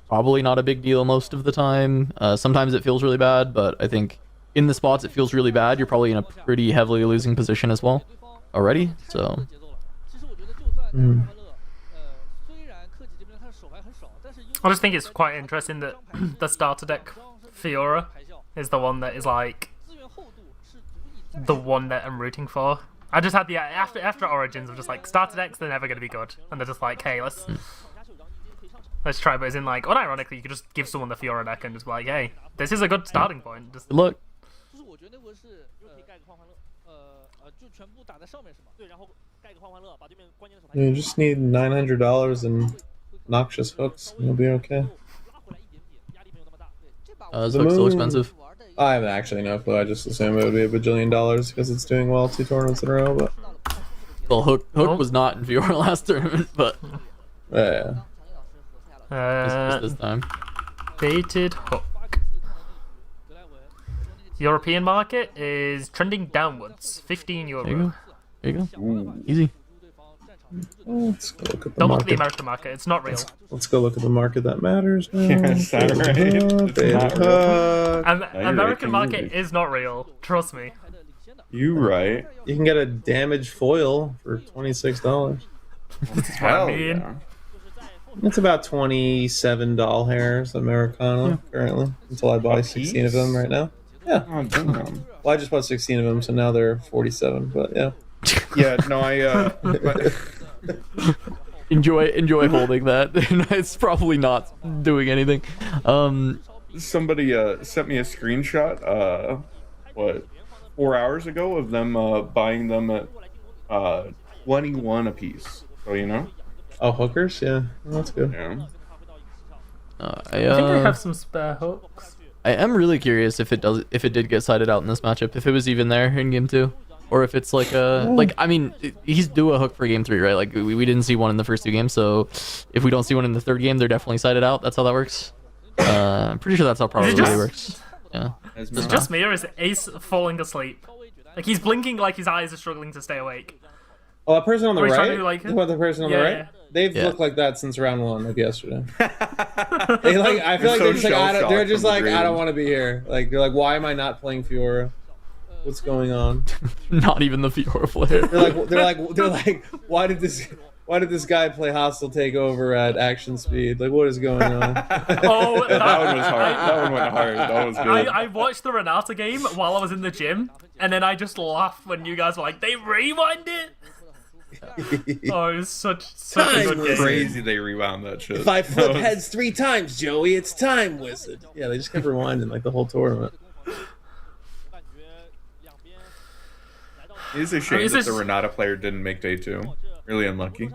probably not a big deal most of the time. Sometimes it feels really bad, but I think in the spots it feels really bad, you're probably in a pretty heavily losing position as well already. So I just think it's quite interesting that the starter deck Fiora is the one that is like the one that I'm rooting for. I just had the after Origins, I'm just like, starter decks, they're never going to be good, and they're just like, hey, let's try. But it's in like, unironically, you could just give someone the Fiora deck and just be like, hey, this is a good starting point. Just good luck. You just need $900 in noxious hooks, and you'll be okay. Is The Hook still moon- expensive? I have actually no clue. I just assume it would be $1 bajillion because it's doing well 2 tournaments in a row. But Well, Hook was not in Fiora last tournament, but yeah, just this time. baited Hook. European market is trending downwards, 15 euro. There you go. There you go. Easy. Let's go look at the Don't look at the market. American market; it's not real. Let's go look at the market that matters now. Yes, that's right. It's not real. And Now you're American making market movies. is not real. Trust me. You right. You can get a damaged foil for $26. Hell mean. yeah. It's about $27 hairs Americano currently until I buy 16 of them right now. Yeah. Oh, damn. Well, I just bought 16 of them, so now they're 47. But yeah. Yeah, no, I Enjoy holding that. It's probably not doing anything. somebody sent me a screenshot 4 hours ago of them buying them at 21 a piece. So you know. Oh, hookers? Yeah. Well, that's good. Yeah. I think I have some spare hooks. I am really curious if it did get sided out in this matchup, if it was even there in game 2, or if it's like I mean, he's due a hook for game 3, right? Like we didn't see one in the first 2 games, so if we don't see one in the 3rd game, they're definitely sided out. That's how that works. I'm pretty sure that's how probability works. Yeah. Is it just me, or is Ace falling asleep? Like he's blinking, like his eyes are struggling to stay awake. Oh, that person on the Or he's trying right? to do, like- You want the person on Yeah, the right? yeah. They've Yeah. looked like that since round 1 of yesterday. They like, I feel like so they're just like, shell-shocked they're just from the like, I don't Draven. want to be here. Like, they're like, why am I not playing Fiora? What's going on? Not even the Fiora player. They're like, why did this guy play hostile takeover at action speed? Like, what is going on? Oh, That one was hard. That one went hard. That was good. I watched the Renata game while I was in the gym, and then I just laughed when you guys were like, "They rewind it." Oh, it was such a good game. Crazy they rewound that shit. If I flip That was- heads 3 times, Joey, it's time, wizard. Yeah, they just kept rewinding like the whole tournament. It is a shame is that this- the Renata player didn't make day 2. Really unlucky.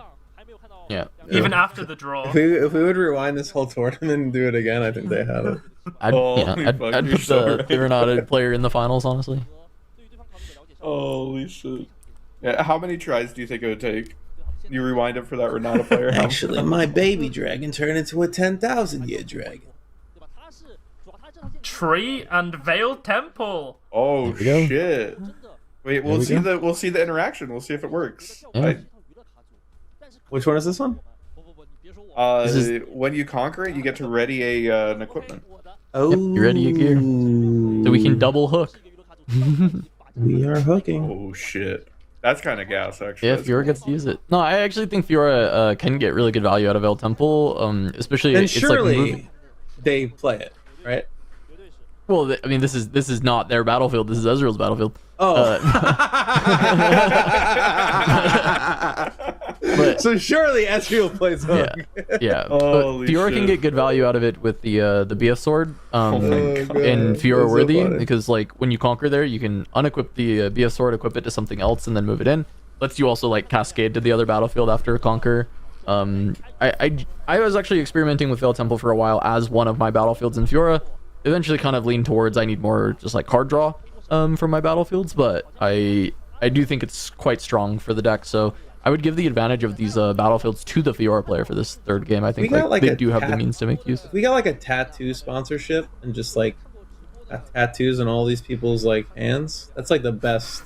Yeah. Even after the draw. If we would rewind this whole tournament and do it again, I think they have it. I'd fuck, you're put so the Renata player in the finals, honestly. Holy shit. Yeah, how many tries do you think it would take? You rewind it for that Renata player? How- Actually, my baby dragon turned into a 10,000-year dragon. Tree and Veiled Temple. Oh There we go. shit. Wait, we go. we'll see the interaction. We'll see if it works. Yeah. Which one is this one? This is- When you conquer it, you get to ready an equipment. Oh, you ready your gear. So we can double hook. We are hooking. Oh shit. That's kind of gas, actually. Yeah, That's Fiora cool. gets to use it. No, I actually think Fiora can get really good value out of El Temple, especially And it's surely like moving. they play it, right? Well, I mean, this is not their battlefield. This is Ezreal's battlefield. Oh. But So surely Ezreal plays hook. yeah. Holy But Fiora can shit. get good value out of it with the BF sword Oh my God. and That's Fiora so worthy funny. because like when you conquer there, you can unequip the BF sword, equip it to something else, and then move it in. Lets you also like cascade to the other battlefield after a conquer. I was actually experimenting with Veil Temple for a while as one of my battlefields in Fiora. Eventually, kind of leaned towards I need more just like card draw for my battlefields, but I do think it's quite strong for the deck. So I would give the advantage of these battlefields to the Fiora player for this 3rd game. I think We got, like, they a do have the tat- means to make use. If we got like a tattoo sponsorship and just like tattoos on all these people's like hands, that's like the best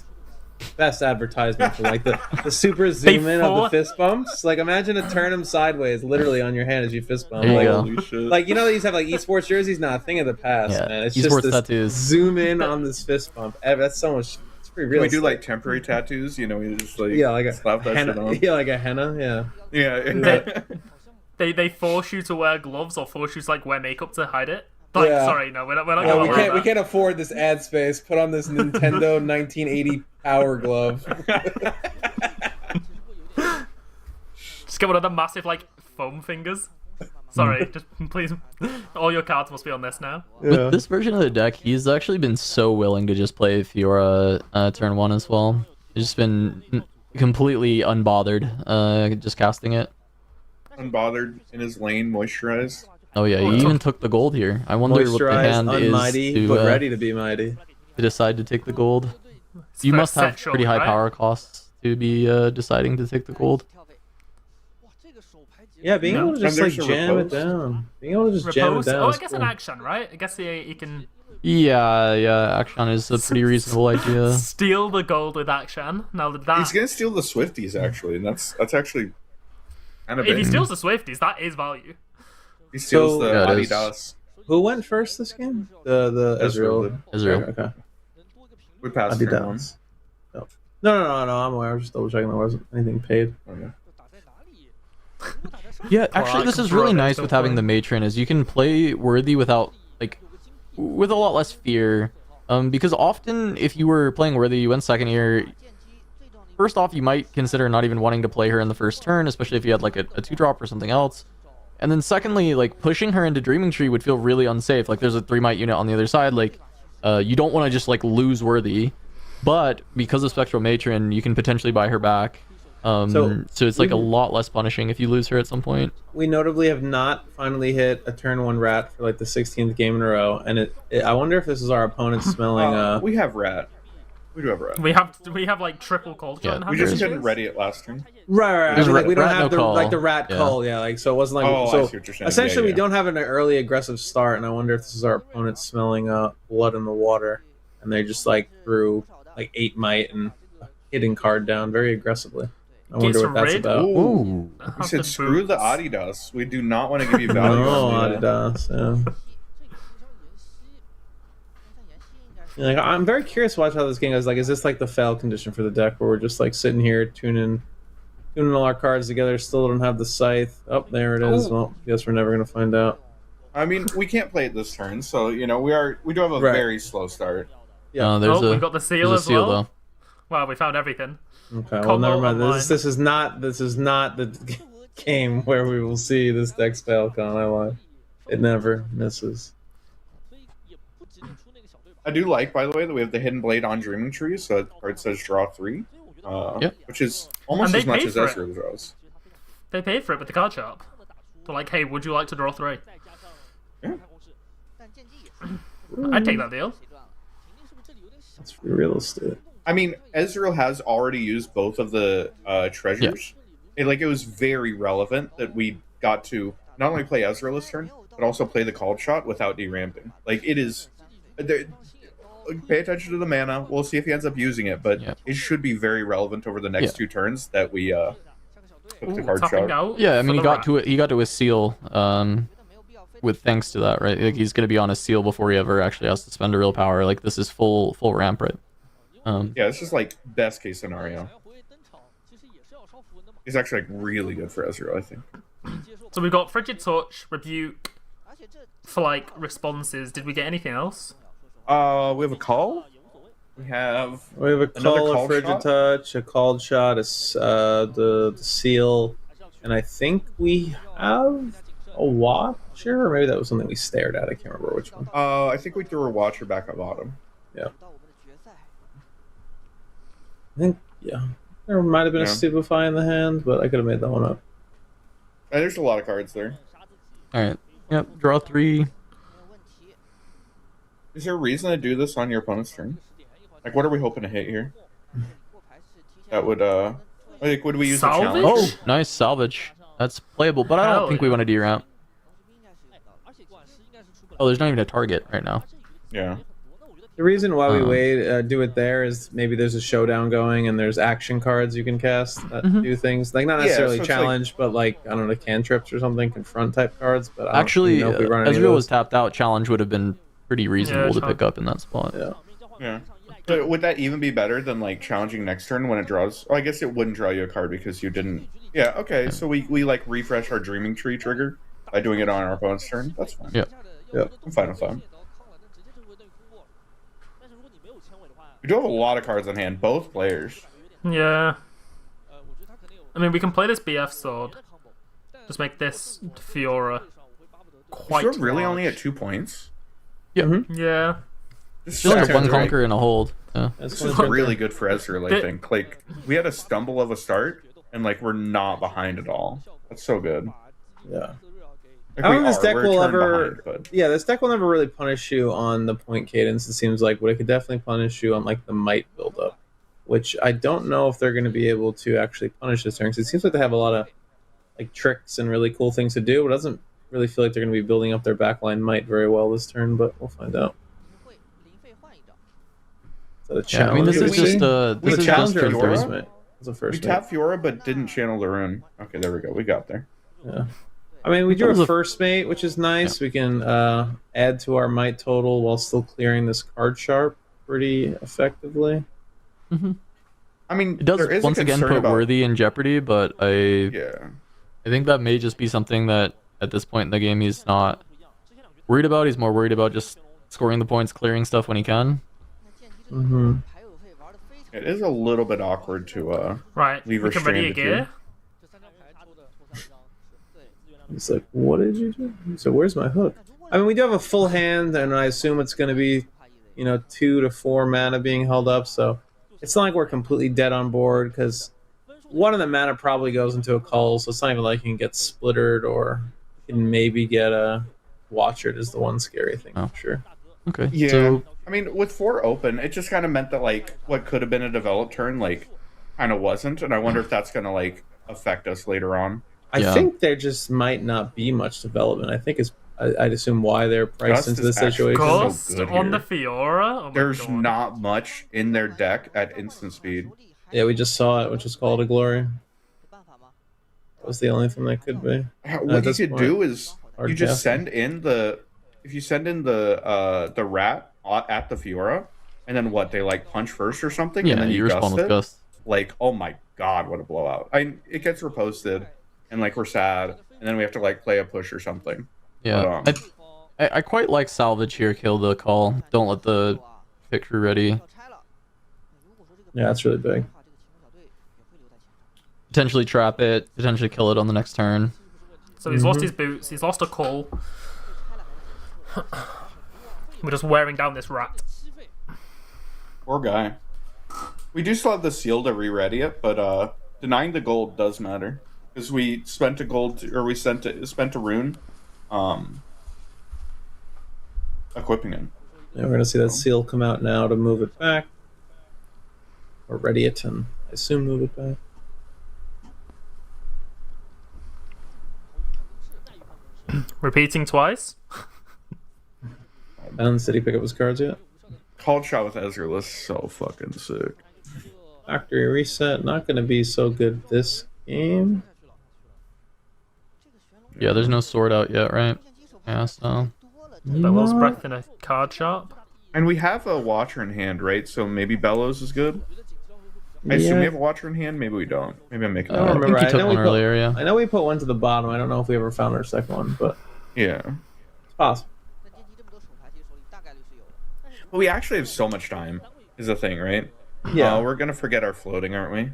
advertisement for like the super zoom in of the fist bumps. Like imagine a turn them sideways literally on your hand as you fist bump. There you Like, go. Holy shit. like you know they used to have like esports jerseys, not a thing of the past, Yeah, man. It's esports just this tattoos. zoom in on this fist bump. That's so much. It's pretty Can real. we do like temporary tattoos? You know, you just like like a slap that henna, shit on. yeah, like a henna, yeah. Yeah. They force you to wear gloves or force you to like wear makeup to hide it. Like, Yeah. sorry, no, we're not Yeah, going we to can't can't afford this ad space. Put on this Nintendo 1980 Power Glove. Just get one of the massive like foam fingers. Sorry, just please. All your cards must be on this now. With this version of the deck, he's actually been so willing to just play Fiora turn 1 as well. He's just been completely unbothered, just casting it. Unbothered in his lane, moisturized. Oh yeah, he even took the gold here. I wonder what the Moisturized, hand unmighty, is but to, ready to be mighty. to decide to take the gold. You for must have essential, pretty high right? power costs to be deciding to take the gold. Yeah, being No. able to just And like there's a jam it repose. down. Being able to just jam it Repose. down. Oh, is I guess cool. an action, right? I guess he can Yeah, Action is a pretty reasonable idea. Steal the gold with Akshan. Now that He's gonna steal the Swifties actually, and that's actually kind of if he big. steals the Swifties, that is value. He steals So- the Yeah, it is. Adidas. Who went first this game? The Ezreal Israel. did. Israel. Okay. We passed turn one. Adidas. No. I'm aware. I was just double checking there wasn't anything paid. Okay. Yeah, actually, this is really nice with having the matron, is you can play worthy without, like, with a lot less fear. Because often, if you were playing worthy, you went second here. First off, you might consider not even wanting to play her in the first turn, especially if you had like a 2-drop or something else. And then secondly, like pushing her into Dreaming Tree would feel really unsafe. Like there's a 3-might unit on the other side. Like you don't want to just like lose worthy, but because of Spectral Matron, you can potentially buy her back. So it's like a lot less punishing if you lose her at some point. We notably have not finally hit a turn 1 rat for like the 16th game in a row, and I wonder if this is our opponent smelling. We have rat. We do have rat. We have like triple cold shot. Yeah, We just couldn't ready it last turn. Right. There's Like, we don't rat have no the call. like the rat Yeah. call, yeah. Like so, it wasn't like Oh, I so. see what you're saying. Essentially, Yeah, we yeah. don't have an early aggressive start, and I wonder if this is our opponent smelling blood in the water, and they just like threw like 8 might and a hidden card down very aggressively. I wonder Gets what that's rid? about. Ooh. We said screw the Adidas. We do not want to give you value. No, on the, Adidas. Yeah. Like, I'm very curious to watch how this game goes. Like, is this like the fail condition for the deck, where we're just like sitting here tuning all our cards together? Still don't have the scythe. Oh, there it is. Ooh. Well, guess we're never gonna find out. I mean, we can't play it this turn, so we do have a Right. very slow start. Yeah. There's We got the seal there's a as seal well. though. Wow, we found everything. Okay. Well, Combo never mind. online. This is not the game where we will see this deck's fail con. I lied. It never misses. I do like, by the way, that we have the Hidden Blade on Dreaming Tree, so the card says draw 3, Yep. which is almost And they as much paid as for it. Ezreal draws. They paid for it with the card shop. They're like, hey, would you like to draw 3? Yeah. I'd take that deal. That's free real estate. I mean, Ezreal has already used both of the treasures. It was very relevant that we got to not only play Ezreal this turn, but also play the called shot without deramping. Like, it is... Pay attention to the mana. We'll see if he ends up using it, but Yeah. it should be very relevant over the next Yeah. 2 turns that we took the Ooh, card tapping shot. out. Yeah, I for mean, the rat. he got to a seal with thanks to that, right? Like he's gonna be on a seal before he ever actually has to spend a real power. Like this is full ramp, right? Yeah, this is like best case scenario. He's actually like really good for Ezreal, I think. So we've got Frigid Touch, Rebuke for like responses. Did we get anything else? We have a call. We have We have a Another call, call a frigid shot? touch, a called shot, the seal, and I think we have a watcher, or maybe that was something we stared at. I can't remember which one. I think we threw a watcher back at bottom. I think there might have been a Yeah. stupefy in the hand, but I could have made that one up. And there's a lot of cards there. All right. Yep. Draw 3. Is there a reason to do this on your opponent's turn? Like, what are we hoping to hit here? That would like, would we use Salvage? a challenge? Oh, nice salvage. That's playable, but I don't Hell think we yeah. want to deramp. Oh, there's not even a target right now. Yeah. The reason why we Uh-huh. do it there is maybe there's a showdown going and there's action cards you can cast that Mhm. do things like not Yeah, necessarily so it's like- challenge, but like I don't know, cantrips or something, confront type cards. But I don't Actually, know if we run any of Ezreal was those. tapped out. Challenge would have been pretty reasonable to challenge. pick up in that spot. Yeah. Yeah. But would that even be better than like challenging next turn when it draws? Oh, I guess it wouldn't draw you a card because you didn't. Yeah. Okay. So we like refresh our Dreaming Tree trigger by doing it on our opponent's turn. That's fine. Yeah. Yeah. I'm fine with that. We do have a lot of cards on hand, both players. Yeah. I mean, we can play this BF sword. Just make this Fiora quite Is really large. only at 2 points? Yeah. This Just like sounds a one right. conquer and a hold. Yeah. That's This is one really good for Ezreal, I Did- think. Like, we had a stumble of a start, and like we're not behind at all. That's so good. Yeah. Like, I we don't think this are. deck We're a will turn ever. behind, but Yeah, this deck will never really punish you on the point cadence. It seems like, but it could definitely punish you on like the might buildup, which I don't know if they're going to be able to actually punish this turn. Because it seems like they have a lot of like tricks and really cool things to do. But it doesn't really feel like they're going to be building up their backline might very well this turn. But we'll find out. that a Yeah, challenge? I mean, this Did is we- just we this is challenge just or turn a first three. mate? It's a We first mate. tapped Fiora, but didn't channel the rune. Okay, there we go. We got there. Yeah. I mean, we drew was a a- first mate, which is nice. We can add to our might total while still clearing this card sharp pretty effectively. I mean, It does there is once a again concern put about, Worthy in jeopardy, but Yeah. I think that may just be something that at this point in the game he's not worried about. He's more worried about just scoring the points, clearing stuff when he can. Mm-hmm. It is a little bit awkward to Right, leave we her can ready a stranded here. gear. He's like, what did you do? So where's my hook? I mean, we do have a full hand, and I assume it's going to be, 2 to 4 mana being held up. So it's not like we're completely dead on board because one of the mana probably goes into a cull, so it's not even like you can get splittered or you can maybe get a watchered is the one scary thing. Oh. Sure. Okay. Yeah. So I mean, with 4 open, it just kind of meant that, like, what could have been a developed turn, like, kind of wasn't. And I wonder if that's going to, like, affect us later on. I Yeah. think there just might not be much development. I think I'd assume why they're priced Gust into is this actually situation. so Ghost good on the here. Fiora. Oh my There's God. not much in their deck at instant speed. Yeah, we just saw it, which is called a glory. That was the only thing that could be. What you this could point, do is hard you just casting. send in the the rat at the Fiora, and then what, they like punch first or something, yeah, and then you you respond gust with it. Gust. Like, oh my god, what a blowout! It gets reposted, and like we're sad, and then we have to like play a push or something. Yeah, But, I quite like salvage here. Kill the call. Don't let the picture ready. Yeah, that's really big. Potentially trap it. Potentially kill it on the next turn. So he's lost his boots. He's lost a call. We're just wearing down this rat. Poor guy. We do still have the seal to re-ready it, but denying the gold does matter because we spent a gold, or we spent a rune, equipping it. Yeah, we're gonna see that seal come out now to move it back, or ready it and I assume move it back. Repeating twice. And did he pick up his cards yet? Called shot with Ezreal is so fucking sick. Factory reset, not gonna be so good this game. Yeah, there's no sword out yet, right? Yeah, so Bellows breath in a card sharp. And we have a Watcher in hand, right? So maybe Bellows is good. I assume we have a Watcher in hand. Maybe we don't. Maybe I'm making I that don't up. remember. I think he I took know one we put- earlier. Yeah. I know we put one to the bottom. I don't know if we ever found our second one, but Yeah. it's possible. But we actually have so much time, is the thing, right? Yeah. We're gonna forget our floating, aren't we?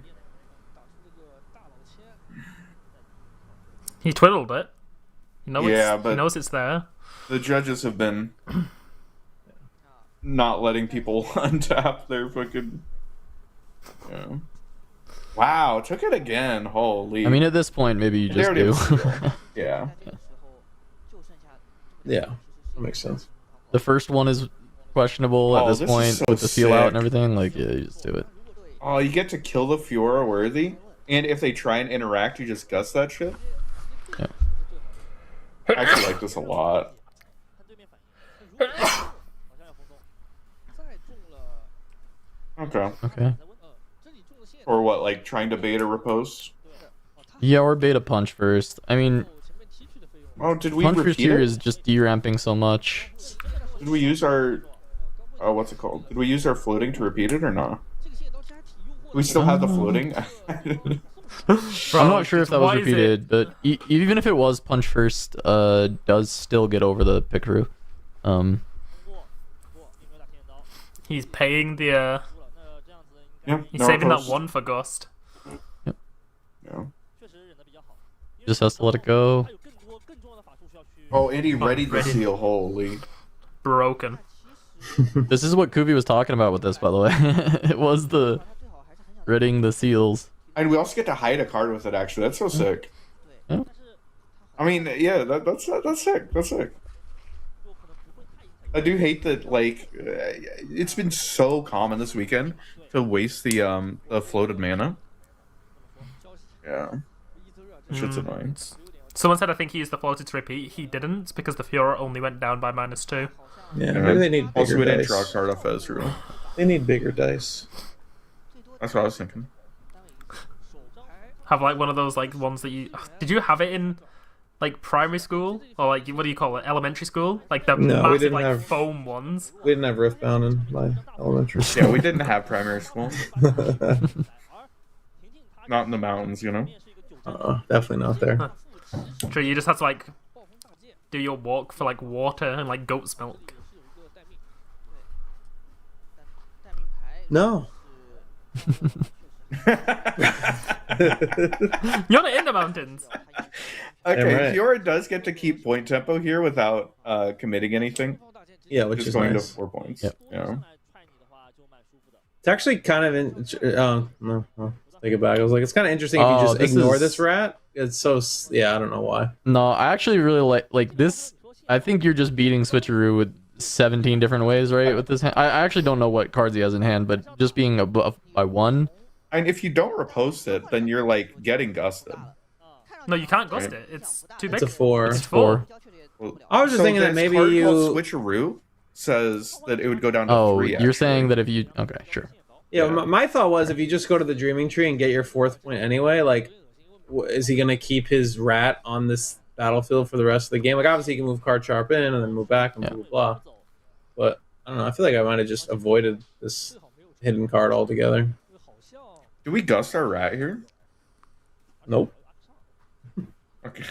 He twiddled it. He knows Yeah, he but- knows it's there. The judges have been not letting people untap their fucking. Yeah. Wow, took it again. Holy. I mean, at this point, maybe you They just already do. have seal. Yeah. Yeah, that makes sense. The first one is questionable Oh, at this this is point so with the seal out and sick. everything. Like, yeah, you just do it. Oh, you get to kill the Fiora worthy, and if they try and interact, you just gust that shit. Yeah. I actually like this a lot. Okay. Okay. Or what, like trying to bait a riposte? Yeah, or beta punch first. I mean, Oh, did we punch first repeat here it? is just deramping so much. Did we use our... Oh, what's it called? Did we use our floating to repeat it or not? We still have the floating? I'm not sure if that was why is it- repeated, but even if it was punch first, does still get over the pickaroo. He's paying the. Yeah, He's no saving riposte. that one for Gust. Yeah. Just has to let it go. Oh, and he readied the ready. seal. Holy. Broken. This is what Kuvi was talking about with this, by the way. It was the reading the seals. And we also get to hide a card with it, actually. That's so sick. Yeah. I mean, yeah, that's sick. That's sick. I do hate that, like, it's been so common this weekend to waste the floated mana. Yeah. Shit's annoying. Someone said I think he used the floated to repeat. He didn't because the Fiora only went down by -2. Yeah, maybe they need Also, bigger we didn't dice. draw a card off Ezreal. They need bigger dice. That's what I was thinking. Have like one of those like ones that you did you have it in like primary school or like what do you call it, elementary school? Like the No, we massive didn't like have- foam ones. We didn't have Riftbound in my elementary school. Yeah, we didn't have primary school. Not in the mountains, you know. Definitely not there. So you just have to like do your walk for like water and like goat's milk. No. You're not in the mountains. Okay, right. Fiora does get to keep point tempo here without committing anything. Yeah, which Just is going nice. to 4 points. Yep. Yeah. It's actually kind of no, take it back. I was like, it's kind of interesting if you just ignore this rat. It's so yeah, I don't know why. No, I actually really like this. I think you're just beating Switcheroo with 17 different ways, right? With this hand. I actually don't know what cards he has in hand, but just being above by 1. And if you don't repost it, then you're like getting gusted. No, you can't ghost it. It's too big. It's a 4. It's 4. Well, I was just thinking that this maybe card you- called Switcheroo says that it would go down to Oh, 3. you're actually. saying that if you okay, sure. Yeah, Yeah. my thought was if you just go to the Dreaming Tree and get your 4th point anyway, like, is he gonna keep his rat on this battlefield for the rest of the game? Like, obviously, he can move Card Sharp in and then move back and blah blah blah. But I don't know. I feel like I might have just avoided this hidden card altogether. Do we gust our rat here? Nope. Okay.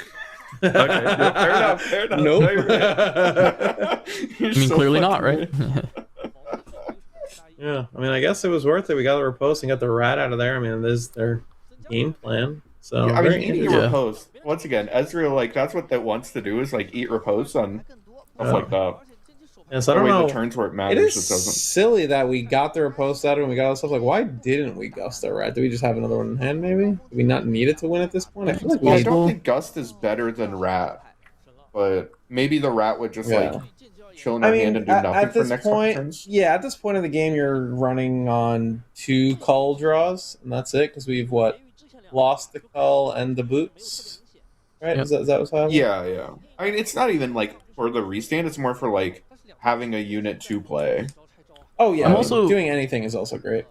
Okay. Yeah, fair enough. Fair enough. No, you're right. You're I mean, so clearly not, fucking right? Yeah, I mean, I guess it was worth it. We got the repost and got the rat out of there. I mean, there's their game plan. So Yeah, I mean, very eating interesting. repose. Once again, Ezreal, like, that's what that wants to do is, like, eat repose on stuff like that. Yeah, so I The don't way know. the turns where it It matters, is it doesn't. silly that we got the repost out and we got all this stuff. Like, why didn't we gust our rat? Do we just have another one in hand, maybe? Do we not need it to win at this point? I feel like we Well, I need. don't think Gust is better than Rat, but maybe the Rat would just, like, chill in our I hand mean, and do at nothing for the this next couple point, turns. yeah, at this point of the game, you're running on 2 cull draws, and that's it, because we've, lost the cull and the boots? Right? Yep. Is that what's happening? Yeah, yeah. I mean, it's not even, like, for the restand, it's more for, like, having a unit to play. Oh, yeah. I'm I mean, also- doing anything is also great.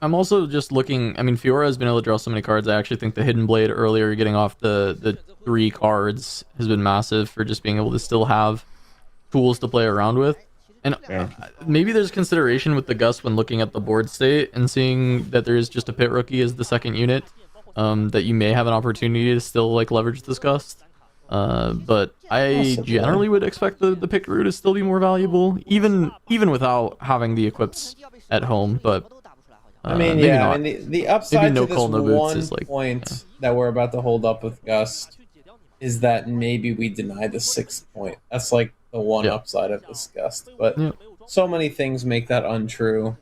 I'm also just looking. I mean, Fiora has been able to draw so many cards. I actually think the Hidden Blade earlier, getting off the 3 cards, has been massive for just being able to still have tools to play around with. And Yeah. maybe there's consideration with the Gust when looking at the board state and seeing that there is just a Pit Rookie as the second unit, that you may have an opportunity to still like leverage this Gust. But I Possibly. generally would expect the Pickaroo to still be more valuable, even without having the equips at home. But I mean, maybe yeah, not. I mean, the upside no to this cull, no boots one is, like, point that we're about to hold up with Gust is that maybe we deny the 6th point. That's like the one Yeah. upside of this Gust. But Yeah. so many things make that untrue.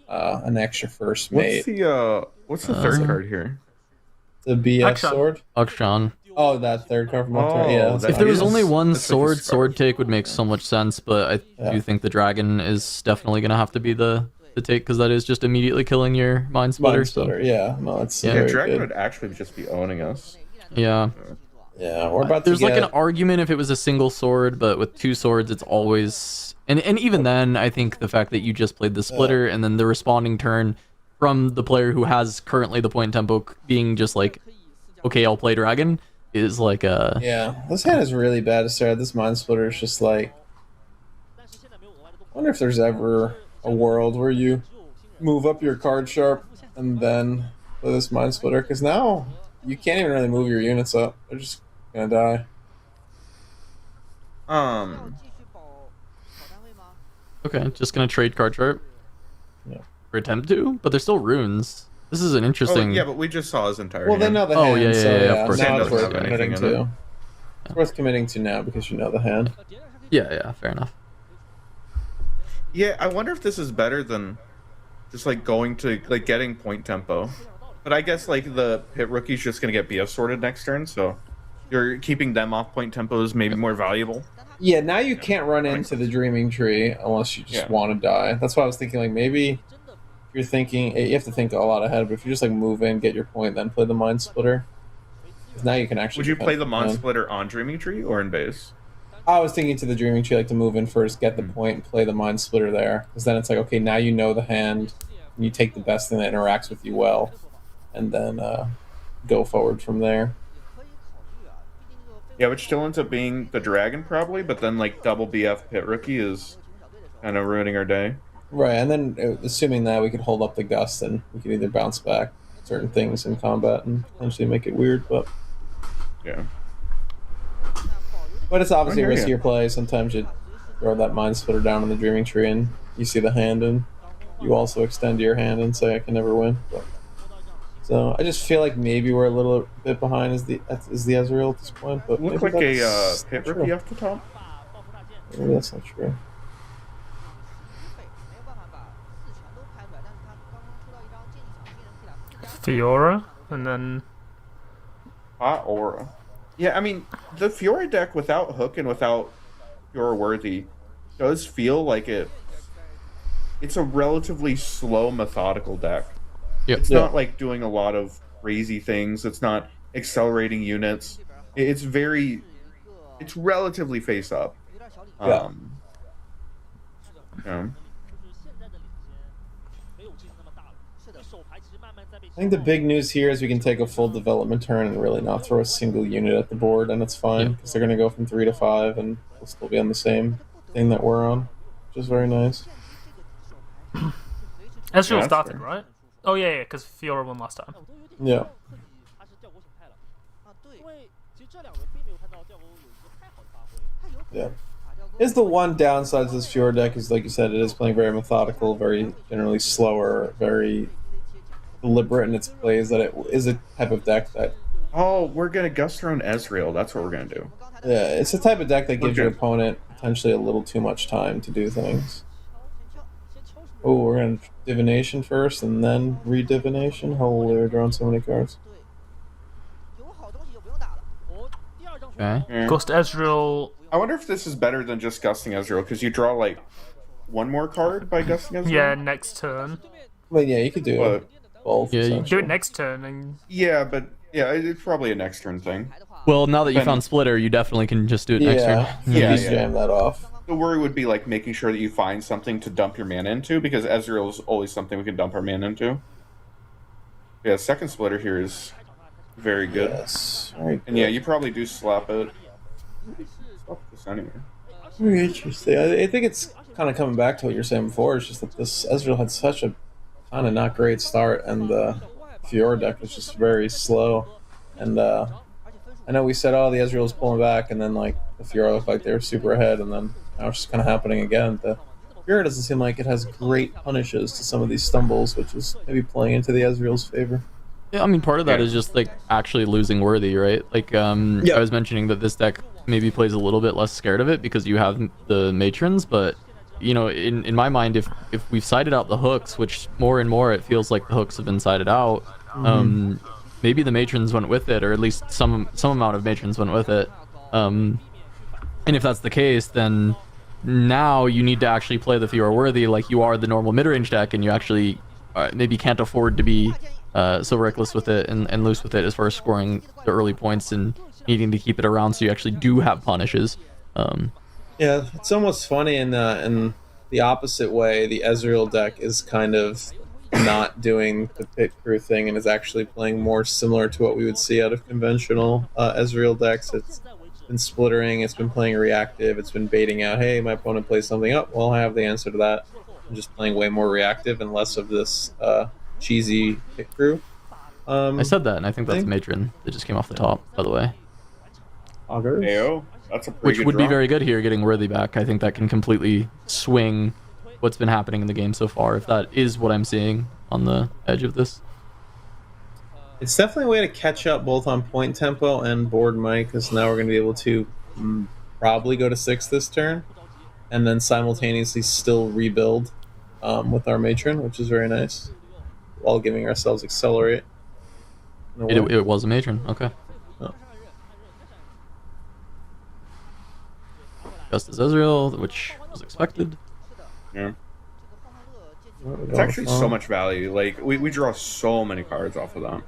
An extra first mate. What's the third card here? The BS Action. sword. Akshan. Oh, that third card from Oh, October. Yeah. that If there was is- only one that's like a sword take would make so much sense, but I Yeah. do think the dragon is definitely gonna have to be the take, because that is just immediately killing your mind splitter. Mind Splitter, yeah. No, it's Yeah. Yeah, very Dragon good. would actually just be owning us. Yeah, Yeah, we're about to there's get... like an argument if it was a single sword, but with 2 swords, it's always and even then, I think the fact that you just played the splitter and then the responding turn from the player who has currently the point tempo being just like, okay, I'll play dragon, is like a Yeah, this hand is really bad to start. This Mind Splitter is just like... I wonder if there's ever a world where you move up your card sharp and then play this Mind Splitter, because now you can't even really move your units up. They're just gonna die. okay, just gonna trade card sharp. Yeah. Or attempt to, but they're still runes. This is an Oh, interesting. yeah, but we just saw his entire Well, they hand. know the Oh, hand, yeah, so yeah, yeah, of course. now Hand it's doesn't worth have committing anything in to. It's worth committing to now because you know the hand. Yeah, fair enough. Yeah, I wonder if this is better than just like going to like getting point tempo. But I guess like the Pit Rookie's just gonna get BF sorted next turn, so you're keeping them off point tempo is maybe more valuable. Yeah, now you can't run into the Dreaming Tree unless you just Yeah. want to die. That's why I was thinking, like, maybe if you're thinking, you have to think a lot ahead, but if you just, like, move in, get your point, then play the Mind Splitter. 'Cause now you can actually. Would you play the Mon defend. Splitter on Dreaming Tree or in base? I was thinking to the Dreaming Tree, like to move in first, get the point, and play the Mind Splitter there. Because then it's like, okay, now you know the hand, and you take the best thing that interacts with you well, and then go forward from there. Yeah, which still ends up being the Dragon probably, but then like double BF Pit Rookie is kind of ruining our day. Right, and then assuming that we could hold up the Gust, and we could either bounce back certain things in combat and potentially make it weird, but yeah. But it's obviously a I hear ya. riskier play. Sometimes you throw that Mind Splitter down on the Dreaming Tree and you see the hand, and you also extend your hand and say, I can never win. But, so I just feel like maybe we're a little bit behind as the Ezreal at this point. But Look maybe like a that's Pit not Rookie true. off the top. Maybe that's not true. Fiora, and then Hot Aura. Yeah, I mean, the Fiora deck without Hook and without Fiora Worthy does feel like it's a relatively slow, methodical deck. Yep. It's Yeah. not like doing a lot of crazy things. It's not accelerating units. It's relatively face up. Yeah. Yeah. I think the big news here is we can take a full development turn and really not throw a single unit at the board, and it's fine because they're going to go from 3 to 5, and we'll still be on the same thing that we're on, which is very nice. Ezreal that's started, fair. right? Oh yeah, because Fiora won last time. Yeah. Yeah. Is the one downside to this Fjord deck is, like you said, it is playing very methodical, very generally slower, very deliberate in its plays. That it is a type of deck that, Oh, we're gonna Gust Throne Ezreal. That's what we're gonna do. yeah, it's a type of deck that gives your Okay. opponent potentially a little too much time to do things. Oh, we're gonna divination first and then re-divination. Holy, we're drawing so many cards. Okay. Yeah. Ghost Ezreal. I wonder if this is better than just Gusting Ezreal because you draw like one more card by Gusting Ezreal. Yeah, next turn. But yeah, you could do But both. Yeah, you Do essentially. it next turn, and yeah, but yeah, it's probably a next turn thing. Well, now that you Then- found Splitter, you definitely can just do it next turn. Yeah, Just yeah. jam that off. The worry would be like making sure that you find something to dump your mana into because Ezreal is always something we can dump our mana into. Yeah, second splitter here is very good. Yes. Very And yeah, you probably do slap it. Slap this anyway. Very interesting. I think it's kind of coming back to what you were saying before. It's just that this Ezreal had such a kind of not great start, and the Fiora deck was just very slow. And I know we said, oh, the Ezreal's pulling back, and then like the Fiora looked like they were super ahead, and then now it's just kind of happening again. The Fiora doesn't seem like it has great punishes to some of these stumbles, which is maybe playing into the Ezreal's favor. Yeah, I mean, part of that Yeah. is just like actually losing Worthy, right? Like, Yeah. I was mentioning that this deck maybe plays a little bit less scared of it because you have the matrons, but you know, in my mind, if we've sided out the hooks, which more and more it feels like the hooks have been sided out, maybe the matrons went with it, or at least some amount of matrons went with it. And if that's the case, then now you need to actually play the Fiora Worthy like you are the normal mid-range deck, and you actually maybe can't afford to be so reckless with it and loose with it as far as scoring the early points and needing to keep it around so you actually do have punishes. Yeah, it's almost funny in the opposite way. The Ezreal deck is kind of not doing the pit crew thing and is actually playing more similar to what we would see out of conventional Ezreal decks. It's been splittering, it's been playing reactive, it's been baiting out, hey, my opponent plays something up, well, I have the answer to that. I'm just playing way more reactive and less of this cheesy pit crew. I said that, and I think that's a matron that just came off the top, by the way. Augers. Ayo, that's a pretty Which good would be draw. very good here, getting Worthy back. I think that can completely swing what's been happening in the game so far, if that is what I'm seeing on the edge of this. It's definitely a way to catch up both on point tempo and board might, because now we're going to be able to probably go to 6 this turn, and then simultaneously still rebuild with our matron, which is very nice, while giving ourselves accelerate. in a way. It was a matron, okay. Oh. Justice Ezreal, which was expected. Yeah. What are we It's going actually for? so much value. Like we draw so many cards off of that.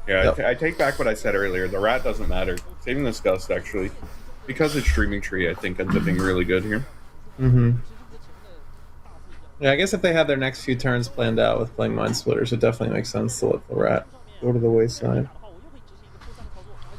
Yeah, Yep. I take back what I said earlier. The rat doesn't matter. Saving this gust actually, because it's streaming tree, I think ends up being really good here. Mm-hmm. Yeah, I guess if they had their next few turns planned out with playing Mind Splitters, it definitely makes sense to let the rat go to the wayside.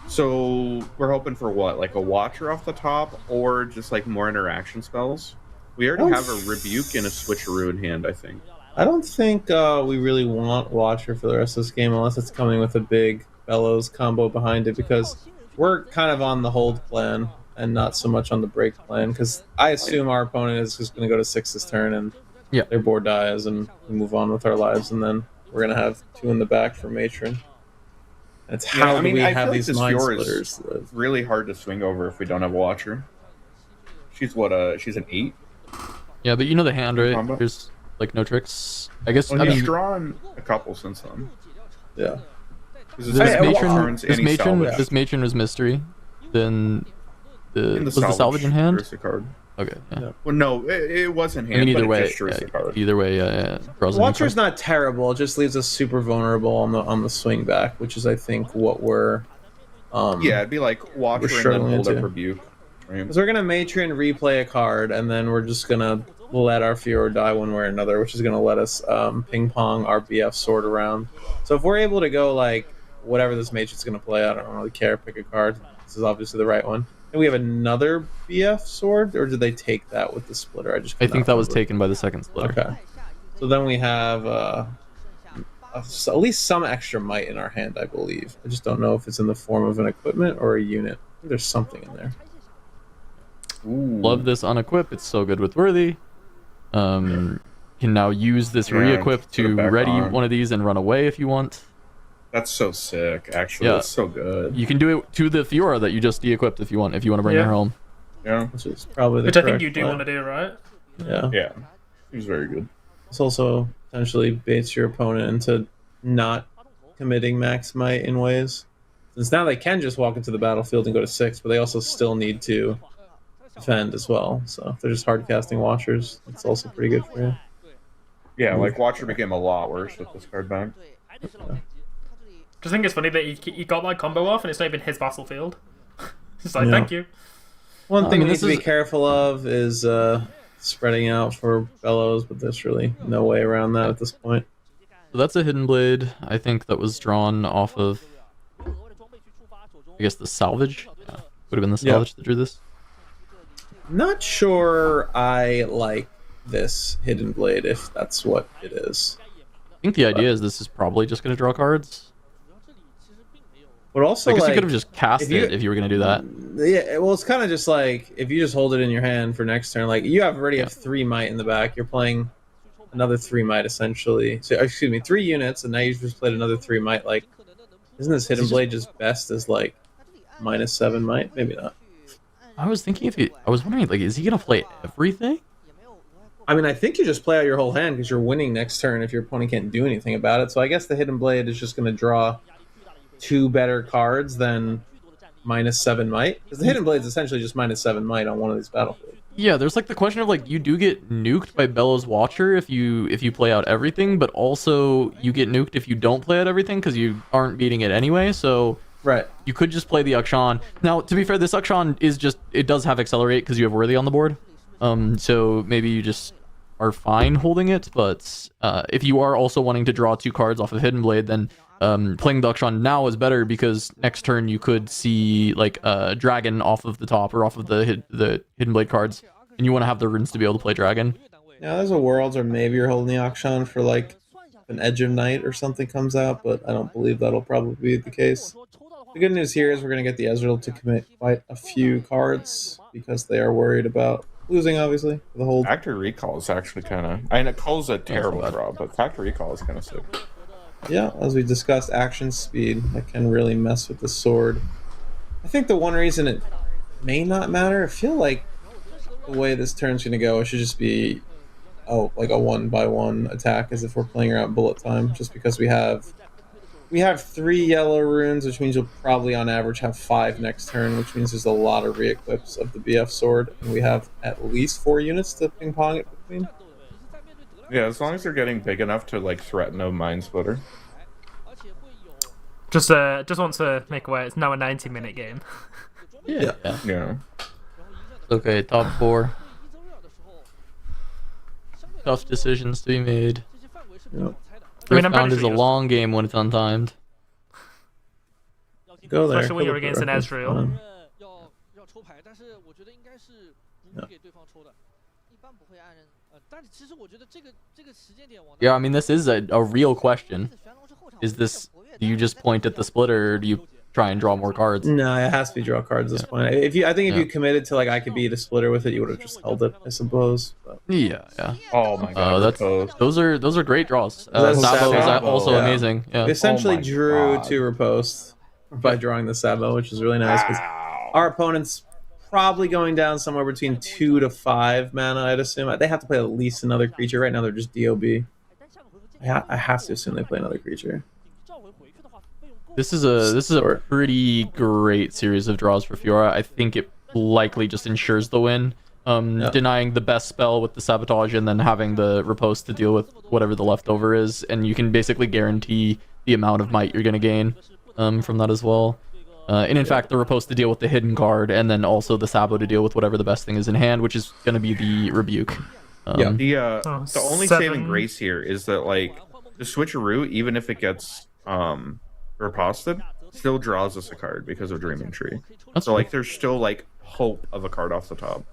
So we're hoping for what, like a Watcher off the top, or just like more interaction spells? We already have a Rebuke and a Switcheroo in hand, I think. I don't think we really want Watcher for the rest of this game unless it's coming with a big Bellows combo behind it, because we're kind of on the hold plan and not so much on the break plan, because I assume our opponent is just going to go to 6 this turn and their board dies and we move on with our lives, and then we're going to have 2 in the back for Matron. That's how we have these Mind Splitters live. Really hard to swing over if we don't have Watcher. She's what, she's an 8? Yeah, but you know the hand, right? There's like no tricks. I guess. Well, I he's mean, drawn a couple since then. Yeah. This matron was mystery. Then was the salvage in hand? Card. Okay. Yeah. Well, no, it wasn't hand. I mean, either but way, it just card. either way, yeah. Watcher's not terrible. It just leaves us super vulnerable on the swing back, which is I think what we're. Yeah, it'd be like Watcher and then hold up Rebuke. Because we're gonna Matron replay a card, and then we're just gonna let our Fiora die one way or another, which is gonna let us ping pong our BF sword around. So if we're able to go like whatever this Matron's gonna play, I don't really care. Pick a card. This is obviously the right one. And we have another BF sword, or did they take that with the splitter? I think that was taken by the second splitter. Okay. So then we have at least some extra might in our hand, I believe. I just don't know if it's in the form of an equipment or a unit. I think there's something in there. Ooh. Love this unequip. It's so good with Worthy. Can now use this re-equip to ready one of these and run away if you want. That's so sick, actually. That's so good. You can do it to the Fiora that you just de-equipped if you want to bring her home. Yeah. Which is probably I think you do want to do, right? Yeah. Yeah. He's very good. This also potentially baits your opponent into not committing max might in ways. Since now they can just walk into the battlefield and go to 6, but they also still need to defend as well. So if they're just hard casting Watchers, it's also pretty good for you. Yeah, like Watcher became a lot worse with this card back. Yeah. Just think it's funny that he got my combo off and it's not even his battlefield. It's like, thank you. One thing we need to be careful of is spreading out for Bellows, but there's really no way around that at this point. So that's a Hidden Blade, I think, that was drawn off of, I guess, the salvage. Yeah, would have been the salvage that drew this. Not sure I like this Hidden Blade, if that's what it is. I think the idea is this is probably just going to draw cards. But also, I guess you could have just cast it if you were going to do that. Yeah, well, it's kind of just like, if you just hold it in your hand for next turn, like, you already have 3 might in the back. You're playing another 3 might, essentially. So, excuse me, 3 units, and now you just played another 3 might. Like, isn't this Hidden Blade just best as, like, -7 might? Maybe not. I was thinking I was wondering, like, is he going to play everything? I mean, I think you just play out your whole hand because you're winning next turn if your opponent can't do anything about it. So I guess the Hidden Blade is just going to draw 2 better cards than -7 might. Because the Hidden Blade is essentially just -7 might on one of these battlefields. Yeah, there's like the question of like, you do get nuked by Bellows Watcher if you play out everything, but also you get nuked if you don't play out everything because you aren't beating it anyway. So you could just play the Akshan. Now, to be fair, this Akshan is it does have Accelerate because you have Worthy on the board. So maybe you just are fine holding it, but if you are also wanting to draw 2 cards off of Hidden Blade, then playing the Akshan now is better because next turn you could see like Dragon off of the top or off of the Hidden Blade cards, and you want to have the runes to be able to play Dragon. Yeah, there's a Worlds, or maybe you're holding the Akshan for like an Edge of Night or something comes out, but I don't believe that'll probably be the case. The good news here is we're going to get the Ezreal to commit quite a few cards because they are worried about losing, obviously, for the hold. Factory Recall is actually kind of... I mean, Cole's a terrible draw, but Factory Recall is kind of sick. Yeah, as we discussed, action speed, that can really mess with the sword. I think the one reason it may not matter, I feel like the way this turn's going to go, it should just be like a 1-by-1 attack as if we're playing around bullet time, just because we have 3 yellow runes, which means you'll probably on average have 5 next turn, which means there's a lot of re-equips of the BF sword, and we have at least 4 units to ping pong it between. Yeah, as long as they're getting big enough to like threaten a Mind Splitter. Just want to make aware it's now a 90-minute game. Yeah. Okay, top 4. Tough decisions to be made. Yep. I mean, I'm Riftbound pretty is sure a long game when it's untimed. Go there. Especially when you're against an Ezreal. Yeah, I mean, this is a real question. Is this, do you just point at the splitter, or do you try and draw more cards? No, it has to be draw cards at this point. I think if you committed to like I could beat a splitter with it, you would have just held it, I suppose. But. Yeah. Oh my god. Those are great draws. That's Sabo is Sabo, also yeah. amazing. Yeah. We essentially my drew God. 2 riposts by drawing the Sabo, which is really nice because our opponent's probably going down somewhere between 2 to 5 mana, I'd assume. They have to play at least another creature. Right now they're just DOB. I have to assume they play another creature. This is a pretty great series of draws for Fiora. I think it likely just ensures the win. Denying the best spell with the sabotage and then having the riposte to deal with whatever the leftover is, and you can basically guarantee the amount of might you're going to gain from that as well. And in fact, the riposte to deal with the hidden card, and then also the Sabo to deal with whatever the best thing is in hand, which is going to be the Rebuke. The only saving grace here is that like the switcheroo, even if it gets riposted, still draws us a card because of Dreaming Tree. So like there's still like hope of a card off the top.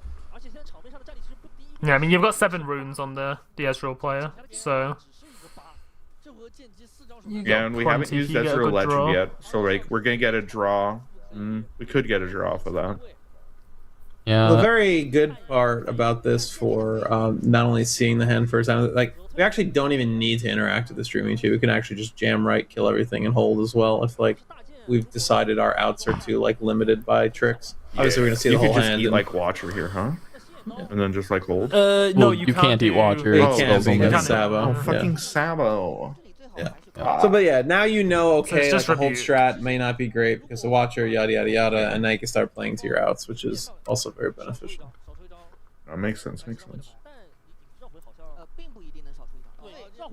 Yeah, I mean you've got 7 runes on the Ezreal player, so. Yeah, and we haven't used Ezreal Legend yet, so like we're gonna get a draw. We could get a draw off of that. Yeah. The very good part about this for not only seeing the hand first time, like we actually don't even need to interact with the streaming too. We can actually just jam right, kill everything, and hold as well if like we've decided our outs are too like limited by tricks. Obviously, we're gonna see the whole could just hand. eat like Watcher here, huh? And then just like hold. No, Well, you can't eat Watcher. You It's can't Sabo. because Sabo. Oh, fucking Sabo. So, but yeah, now you know, okay, it's just like the hold Rebuke. strat may not be great because the Watcher, yada, yada, yada, and now you can start playing to your outs, which is also very beneficial. That makes sense.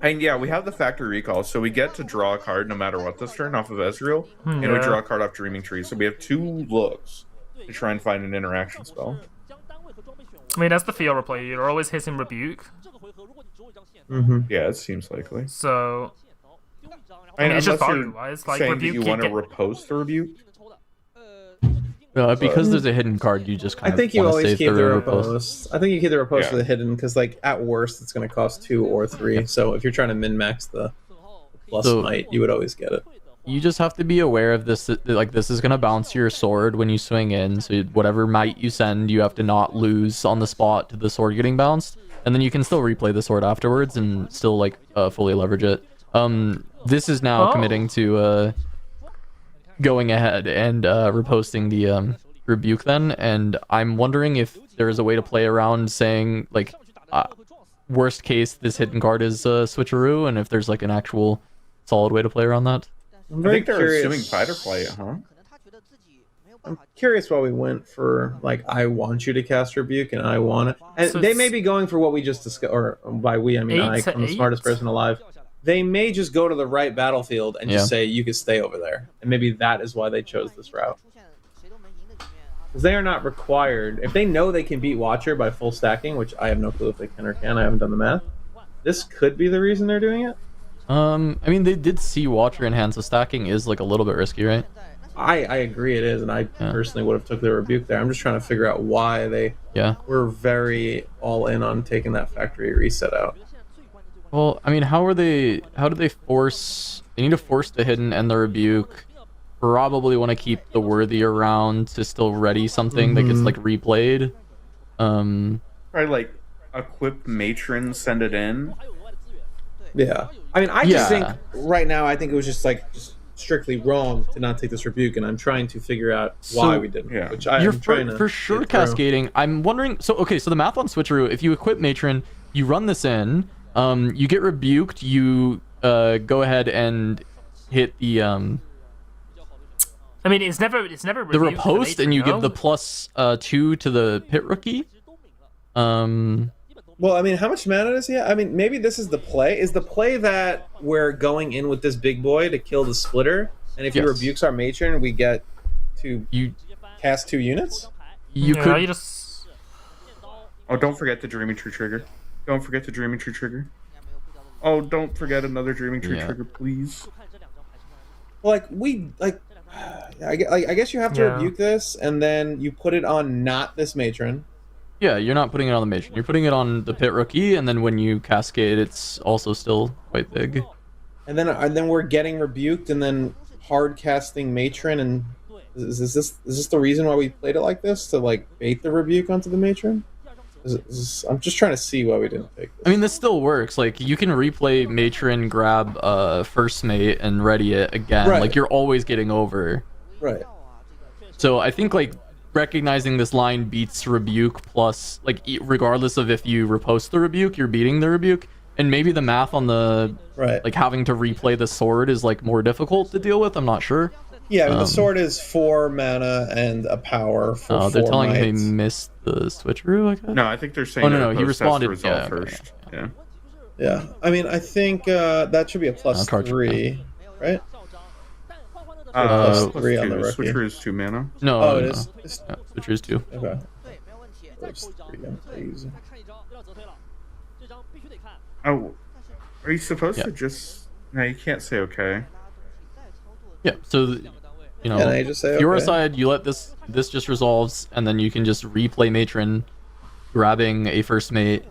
And yeah, we have the factory recall, so we get to draw a card no matter what this turn off of Ezreal, and we draw a card off Dreaming Tree. So we have 2 looks to try and find an interaction spell. I mean, as the Fiora player, you're always hitting Rebuke, Yeah, it seems likely. so. I mean, it's just unless you're value-wise, like saying that Rebuke you can want to get. riposte the Rebuke. Because there's a hidden card, you just kind I of think you wanna always save keep the riposte. riposte. I think you keep the riposte Yeah. for the hidden because, like, at worst, it's going to cost 2 or 3. So if you're trying to min max the plus So- might, you would always get it. You just have to be aware of this. Like, this is gonna bounce your sword when you swing in. So whatever might you send, you have to not lose on the spot to the sword getting bounced, and then you can still replay the sword afterwards and still like fully leverage it. This is now committing to going ahead and reposting the Rebuke then, and I'm wondering if there is a way to play around saying like worst case this hidden card is switcheroo, and if there's like an actual solid way to play around that. I'm I very think they're curious. assuming fighter play it, huh? I'm curious why we went for like I want you to cast Rebuke and I want it, and So they it's- may be going for what we just discussed, or by we I mean 8 I, to I'm the smartest 8? person alive. They may just go to the right battlefield and just say you can stay over there, and maybe that is why they chose this route. Because they are not required. If they know they can beat Watcher by full stacking, which I have no clue if they can or can, I haven't done the math. This could be the reason they're doing it. I mean, they did see Watcher in hand, so stacking is like a little bit risky, right? I agree it is, and I personally would have took the Rebuke there. I'm just trying to figure out why they were very all in on taking that factory reset out. Well, I mean, how do they force? They need to force the hidden and the Rebuke. Probably want to keep the worthy around to still ready something that gets like replayed. Probably like equip Matron, send it in. Yeah. I mean, I just think right now, I think it was just like strictly wrong to not take this Rebuke, and I'm trying to figure out why we didn't. Yeah. Which You're I'm trying to for sure get through. cascading. I'm wondering. So okay, so the math on switcheroo. If you equip Matron, you run this in. You get rebuked. You go ahead and hit the I mean, it's never the Rebuke for riposte, and you nature, give the plus 2 to the pit rookie. Well, I mean, how much mana does he have? I mean, maybe this is the play. Is the play that we're going in with this big boy to kill the splitter, And if he Yes. rebukes our matron, we get to You cast 2 units. you yeah, could you just Oh, don't forget the Dreaming Tree trigger. Don't forget the Dreaming Tree trigger. Oh, don't forget another Dreaming Tree Yeah. trigger, please. Like I guess you have to Yeah. rebuke this, and then you put it on not this matron. Yeah, you're not putting it on the matron. You're putting it on the pit rookie, and then when you cascade, it's also still quite big. And then we're getting rebuked, and then hard casting matron. And is this the reason why we played it like this, to like bait the rebuke onto the matron? I'm just trying to see why we didn't pick this. I mean, this still works. Like, you can replay matron, grab first mate, and ready it again. Right. Like, you're always getting over. Right. So I think like recognizing this line beats rebuke plus like regardless of if you repost the rebuke, you're beating the rebuke. And maybe the math on the Right. like having to replay the sword is like more difficult to deal with. I'm not sure. Yeah, I mean, the sword is 4 mana and a power for 4 They're telling me they mites. missed the switcheroo, I guess? No, I think they're saying. Oh, no, that no, he post has to responded. resolve Yeah, okay, first. Yeah. Yeah, I mean, I think that should be a plus Card 3, right? Plus 3 on the 2. rookie. Switcher is 2 mana. No, Oh, it no. is. It's- Yeah, switcher is 2. Okay. Plus 3, I'm crazy. Oh, are you supposed Yeah. to just? No, you can't say okay. Yeah, so you know, Can I just say your okay? side, you let this just resolves, and then you can just replay matron, grabbing a first mate,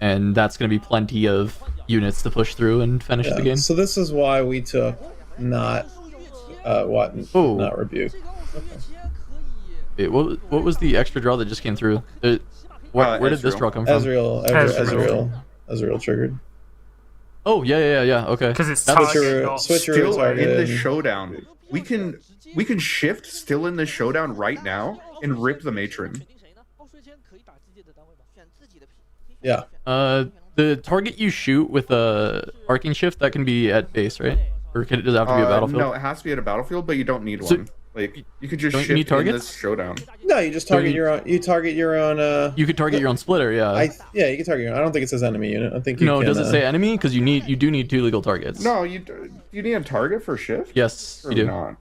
and that's gonna be plenty of units to push through and finish the game. So this is why we took not Oh. not rebuke. Wait, what was the extra draw that just came through? Where did this Ezreal. draw come from? Ezreal triggered. Oh yeah. Okay. because it's That's- target, not Switcher Still is in the targeted. showdown. We can shift still in the showdown right now and rip the matron. Yeah. The target you shoot with a arcing shift, that can be at base, right? Or does it have to be a battlefield? No, it has to be at a battlefield, but you don't need So- one. Like you could just Don't you shift need in targets? this showdown. No, you just target your own. You target your own. You could target your own splitter, yeah. Yeah, you can target your own. I don't think it says enemy unit. I think you No, can, does it say enemy? Because you do need 2 legal targets. No, you need a target for shift. Yes, you Surely do. not.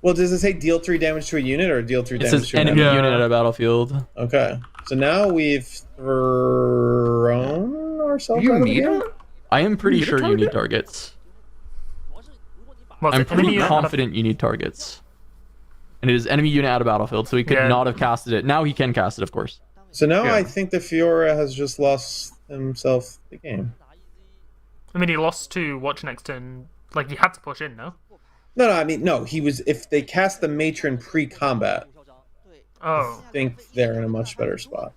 Well, does it say deal 3 damage to a unit or deal 3 It damage says to an enemy enemy? unit at a battlefield. Okay. So now we've thrown ourselves You out of the need game? it? I am pretty need a sure you need target? targets. Was I'm it pretty enemy unit at a- confident you need targets. And it is enemy unit at a battlefield, so he could Yeah. not have casted it. Now he can cast it, of course. So now Yeah. I think the Fiora has just lost himself the game. I mean, he lost to watch next turn. Like, he had to push in, no? No, I mean, no. He was. If they cast the matron pre-combat, Oh. I think they're in a much better spot.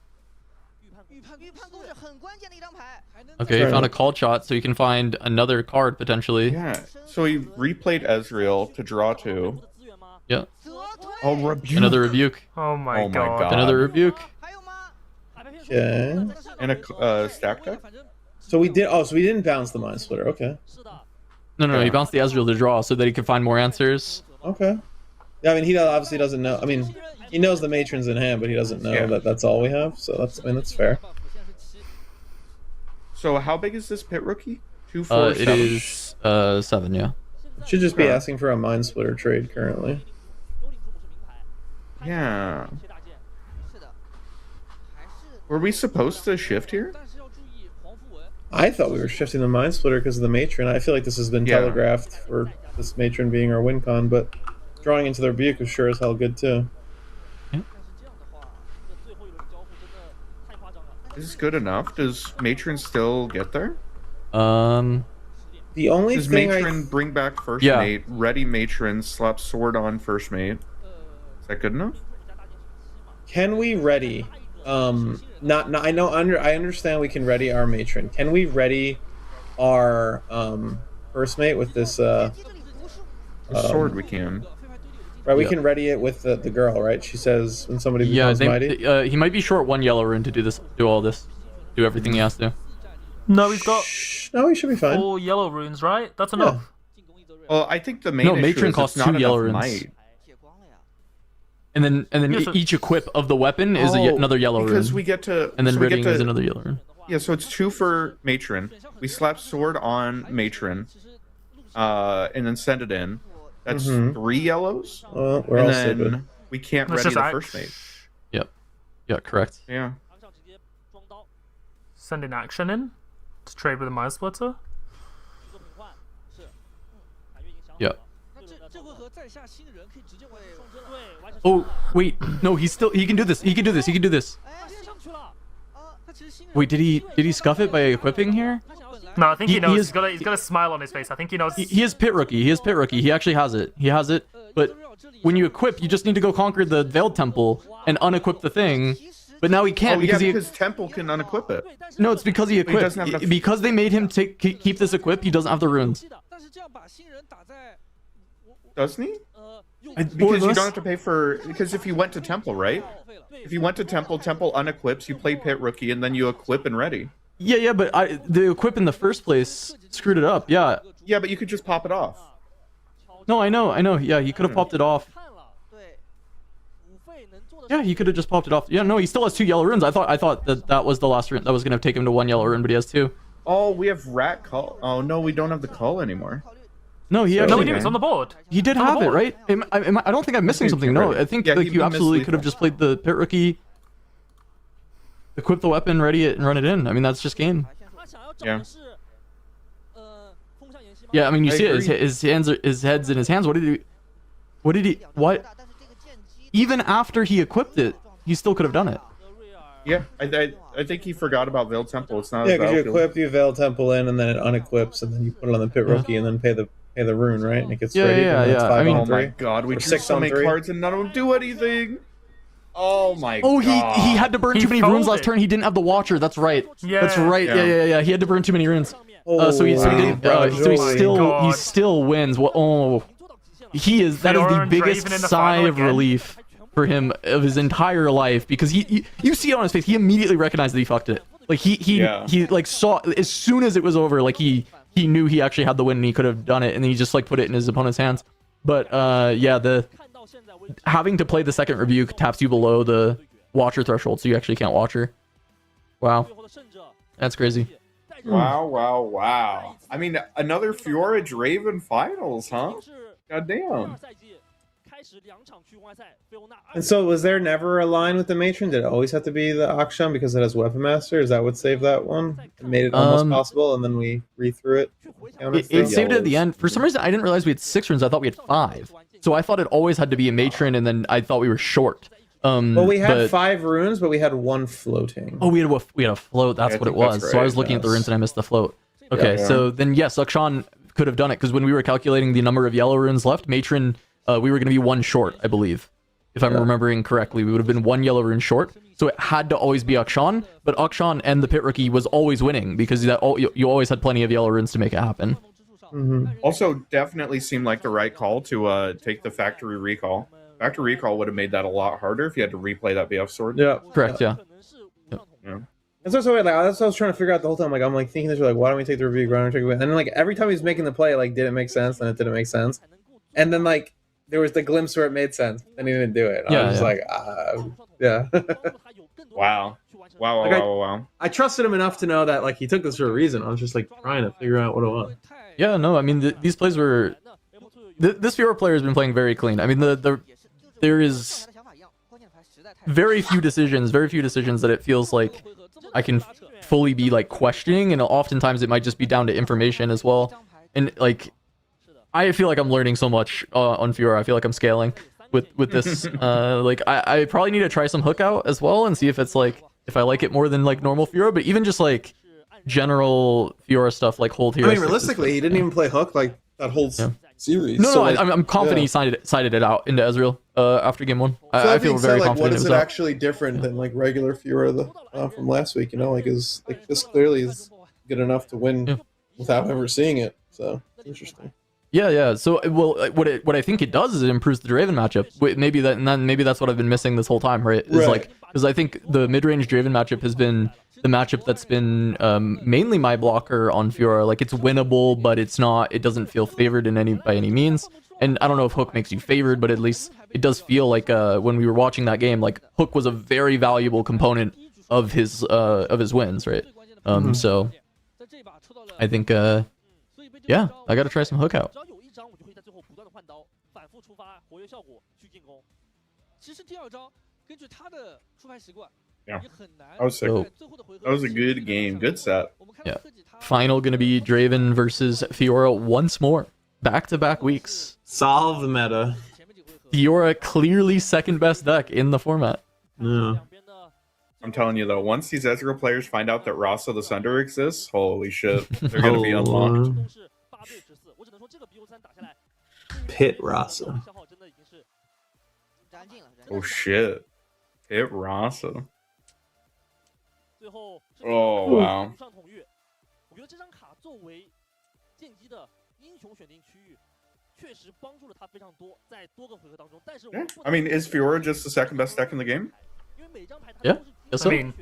Okay, you Fair found a enough. call shot, so you can find another card potentially. Yeah. So he replayed Ezreal to draw 2. Yeah. Oh, rebuke. Another rebuke. Oh my Oh my god. God. Another rebuke. Okay. And a stack deck. So we did. Oh, so we didn't bounce the mind splitter. Okay. No, he Yeah. bounced the Ezreal to draw so that he could find more answers. Okay. Yeah, I mean, he obviously doesn't know. I mean, he knows the matron's in hand, but he doesn't know Yeah. that that's all we have. So that's. I mean, that's fair. So how big is this pit rookie? 2, 4, It 7. is 7, yeah. Should just be Yeah. asking for a mind splitter trade currently. Yeah. Were we supposed to shift here? I thought we were shifting the mind splitter because of the matron. I feel like this has been Yeah. telegraphed for this matron being our win con, but drawing into the rebuke was sure as hell good too. Is this good enough? Does matron still get there? The only Does thing matron bring back first Yeah. mate? Ready matron, slap sword on first mate. Is that good enough? can we ready? Not I know I understand we can ready our matron. Can we ready our first mate with this? The sword we can. Right, we Yeah. can ready it with the girl. Right, she says when somebody Yeah, becomes mighty. he might be short 1 yellow rune to do all this. Do everything he has to. No, he's got No, he should be fine. 4 yellow runes, right? That's enough. Well, I think the main No, issue matron is costs it's not 2 yellow enough runes. might. And then Yeah, so- each equip of the weapon is another yellow rune. Because we get to and then so we get ridding to, is another yellow rune. Yeah, so it's 2 for matron. We slap sword on matron. and then send it in. That's Mhm. 3 yellows. Well, we're And all then stupid. we can't Let's ready just the act. first mate. Yep. Yeah, correct. Yeah. Sending action in to trade with a Mind Splitter. Yep. Oh, wait. No, he can do this. He can do this. He can do this. Wait, did he scuff it by equipping here? No, I think He- he knows. he He's is- got a smile on his face. I think he knows. He is pit rookie. He is pit rookie. He actually has it. He has it. But when you equip, you just need to go conquer the Veiled Temple and unequip the thing. But now he can't Oh yeah, because Temple can unequip it. no, it's because he equipped. doesn't have enough- Because they made him keep this equip. He doesn't have the runes. Doesn't he? Or Because you unless- don't have to pay for. Because if you went to Temple, right? If you went to Temple, Temple unequips. You play pit rookie, and then you equip and ready. Yeah, but the equip in the first place screwed it up. Yeah. Yeah, but you could just pop it off. No, I know. Yeah, he could have popped it off. Yeah, he could have just popped it off. Yeah, no, he still has 2 yellow runes. I thought that was the last rune that was gonna take him to 1 yellow rune, but he has 2. Oh, we have rat call. Oh no, we don't have the call anymore. No, he So- actually No, we do. It's on the board. He did It's on the have it, board. right? I don't think I'm missing something. No, I think Yeah, like he'd you been absolutely mislethal. could have just played the pit rookie, equip the weapon, ready it, and run it in. I mean, that's just game. Yeah. Yeah, I mean, you I see it. agree. His head's in his hands. What did he? What? Even after he equipped it, he still could have done it. Yeah, I think he forgot about Veiled Temple. It's not. Yeah, a because you battlefield. equip, you Veil Temple in, and then it unequips, and then you put it on the pit rookie, and then pay the rune, right? And it gets Yeah, ready. yeah, and then it's yeah. 5 I mean- on Oh my 3. god, we Or drew 6 so on many 3. cards and none of them do anything. Oh my Oh, god. he had to burn He too many runes last folded. turn. He didn't have the Watcher. That's right. That's Yeah. right. Yeah. He had to burn too many runes. So he wow. didn't. Bro, So he God. still wins. What? Oh, that is the Fiora and biggest Draven in the sigh final of again. relief for him of his entire life because you see it on his face. He immediately recognized that he fucked it. Like he like saw as soon as it was over. Like he knew he actually had the win and he could have done it, and then he just like put it in his opponent's hands. But yeah, the having to play the second rebuke taps you below the Watcher threshold, so you actually can't Watcher. Wow, that's crazy. Wow. I mean, another Fiora Draven finals, huh? Goddamn. And so, was there never a line with the matron? Did it always have to be the Akshan because it has Weapon Master? Is that what saved that one? It made it almost possible, and then we re-threw it. It saved it at the end. For some reason, I didn't realize we had 6 runes. I thought we had 5. So I thought it always had to be a matron, and then I thought we were short. Well, we had but- 5 runes, but we had 1 floating. Oh, we had a float. That's Yeah, I what it think that's was. So I was right, looking at the yes. runes and I missed the float. Okay, Yeah. so then yes, Akshan could have done it because when we were calculating the number of yellow runes left, matron, we were going to be 1 short, I believe, if I'm remembering correctly. We would have been 1 yellow rune short, so it had to always be Akshan. But Akshan and the pit rookie was always winning because you always had plenty of yellow runes to make it happen. Also, definitely seemed like the right call to take the factory recall. Factory recall would have made that a lot harder if you had to replay that BF sword. Yeah. Correct. Yeah. And so like, that's what I was trying to figure out the whole time. Like, I'm like thinking this, like, why don't we take the review ground? And then like every time he was making the play, like, did it make sense? And it didn't make sense. And then like there was the glimpse where it made sense, and he didn't do it. I was just like, yeah. Wow. Like, Wow. I trusted him enough to know that like he took this for a reason. I was just like trying to figure out what it was. Yeah. No, I mean these plays were. This Fiora player has been playing very clean. I mean there is very few decisions that it feels like I can fully be like questioning, and oftentimes it might just be down to information as well. And like I feel like I'm learning so much on Fiora. I feel like I'm scaling with this. Like I probably need to try some hook out as well and see if it's like if I like it more than like normal Fiora, but even just like general Fiora stuff like hold here. I mean, realistically, he didn't even play hook like that whole series. No, So, no, like, I'm confident he sided it out into Ezreal after game 1. So I that feel being very said, like, confident what it is was it out. actually different than like regular Fiora from last week? You know, like is like this clearly is good enough to win without ever seeing it. So it's interesting. Yeah. So, well, what I think it does is it improves the Draven matchup. Maybe that's what I've been missing this whole time, right? Is like because I think the mid-range Draven matchup has been the matchup that's been mainly my blocker on Fiora. Like it's winnable, but it's not. It doesn't feel favored by any means. And I don't know if Hook makes you favored, but at least it does feel like when we were watching that game, like Hook was a very valuable component of his wins, right? So I think Yeah, I gotta try some hook out. 只要有一张，我就会在最后不断的换刀，反复触发活跃效果去进攻。其实第二招根据他的出牌习惯， Yeah. 也很难。 I was sick. So- That was a good game. Good set. Yeah. Final gonna be Draven versus Fiora once more. Back-to-back weeks. Solve the meta. Fiora clearly second best deck in the format. Yeah. I'm telling you though, once these Ezreal players find out that Rasa the Sunder exists, holy shit, they're gonna be unlocked. Pit Rasa. Oh shit. Hit Rasa. Oh wow. 我觉得这张卡作为剑姬的英雄选定区域，确实帮助了他非常多，在多个回合当中。但是 Yeah. I mean, is Fiora just the second best deck in the game? 因为每张牌它 Yeah. 都 Yes, 是 sir. 选，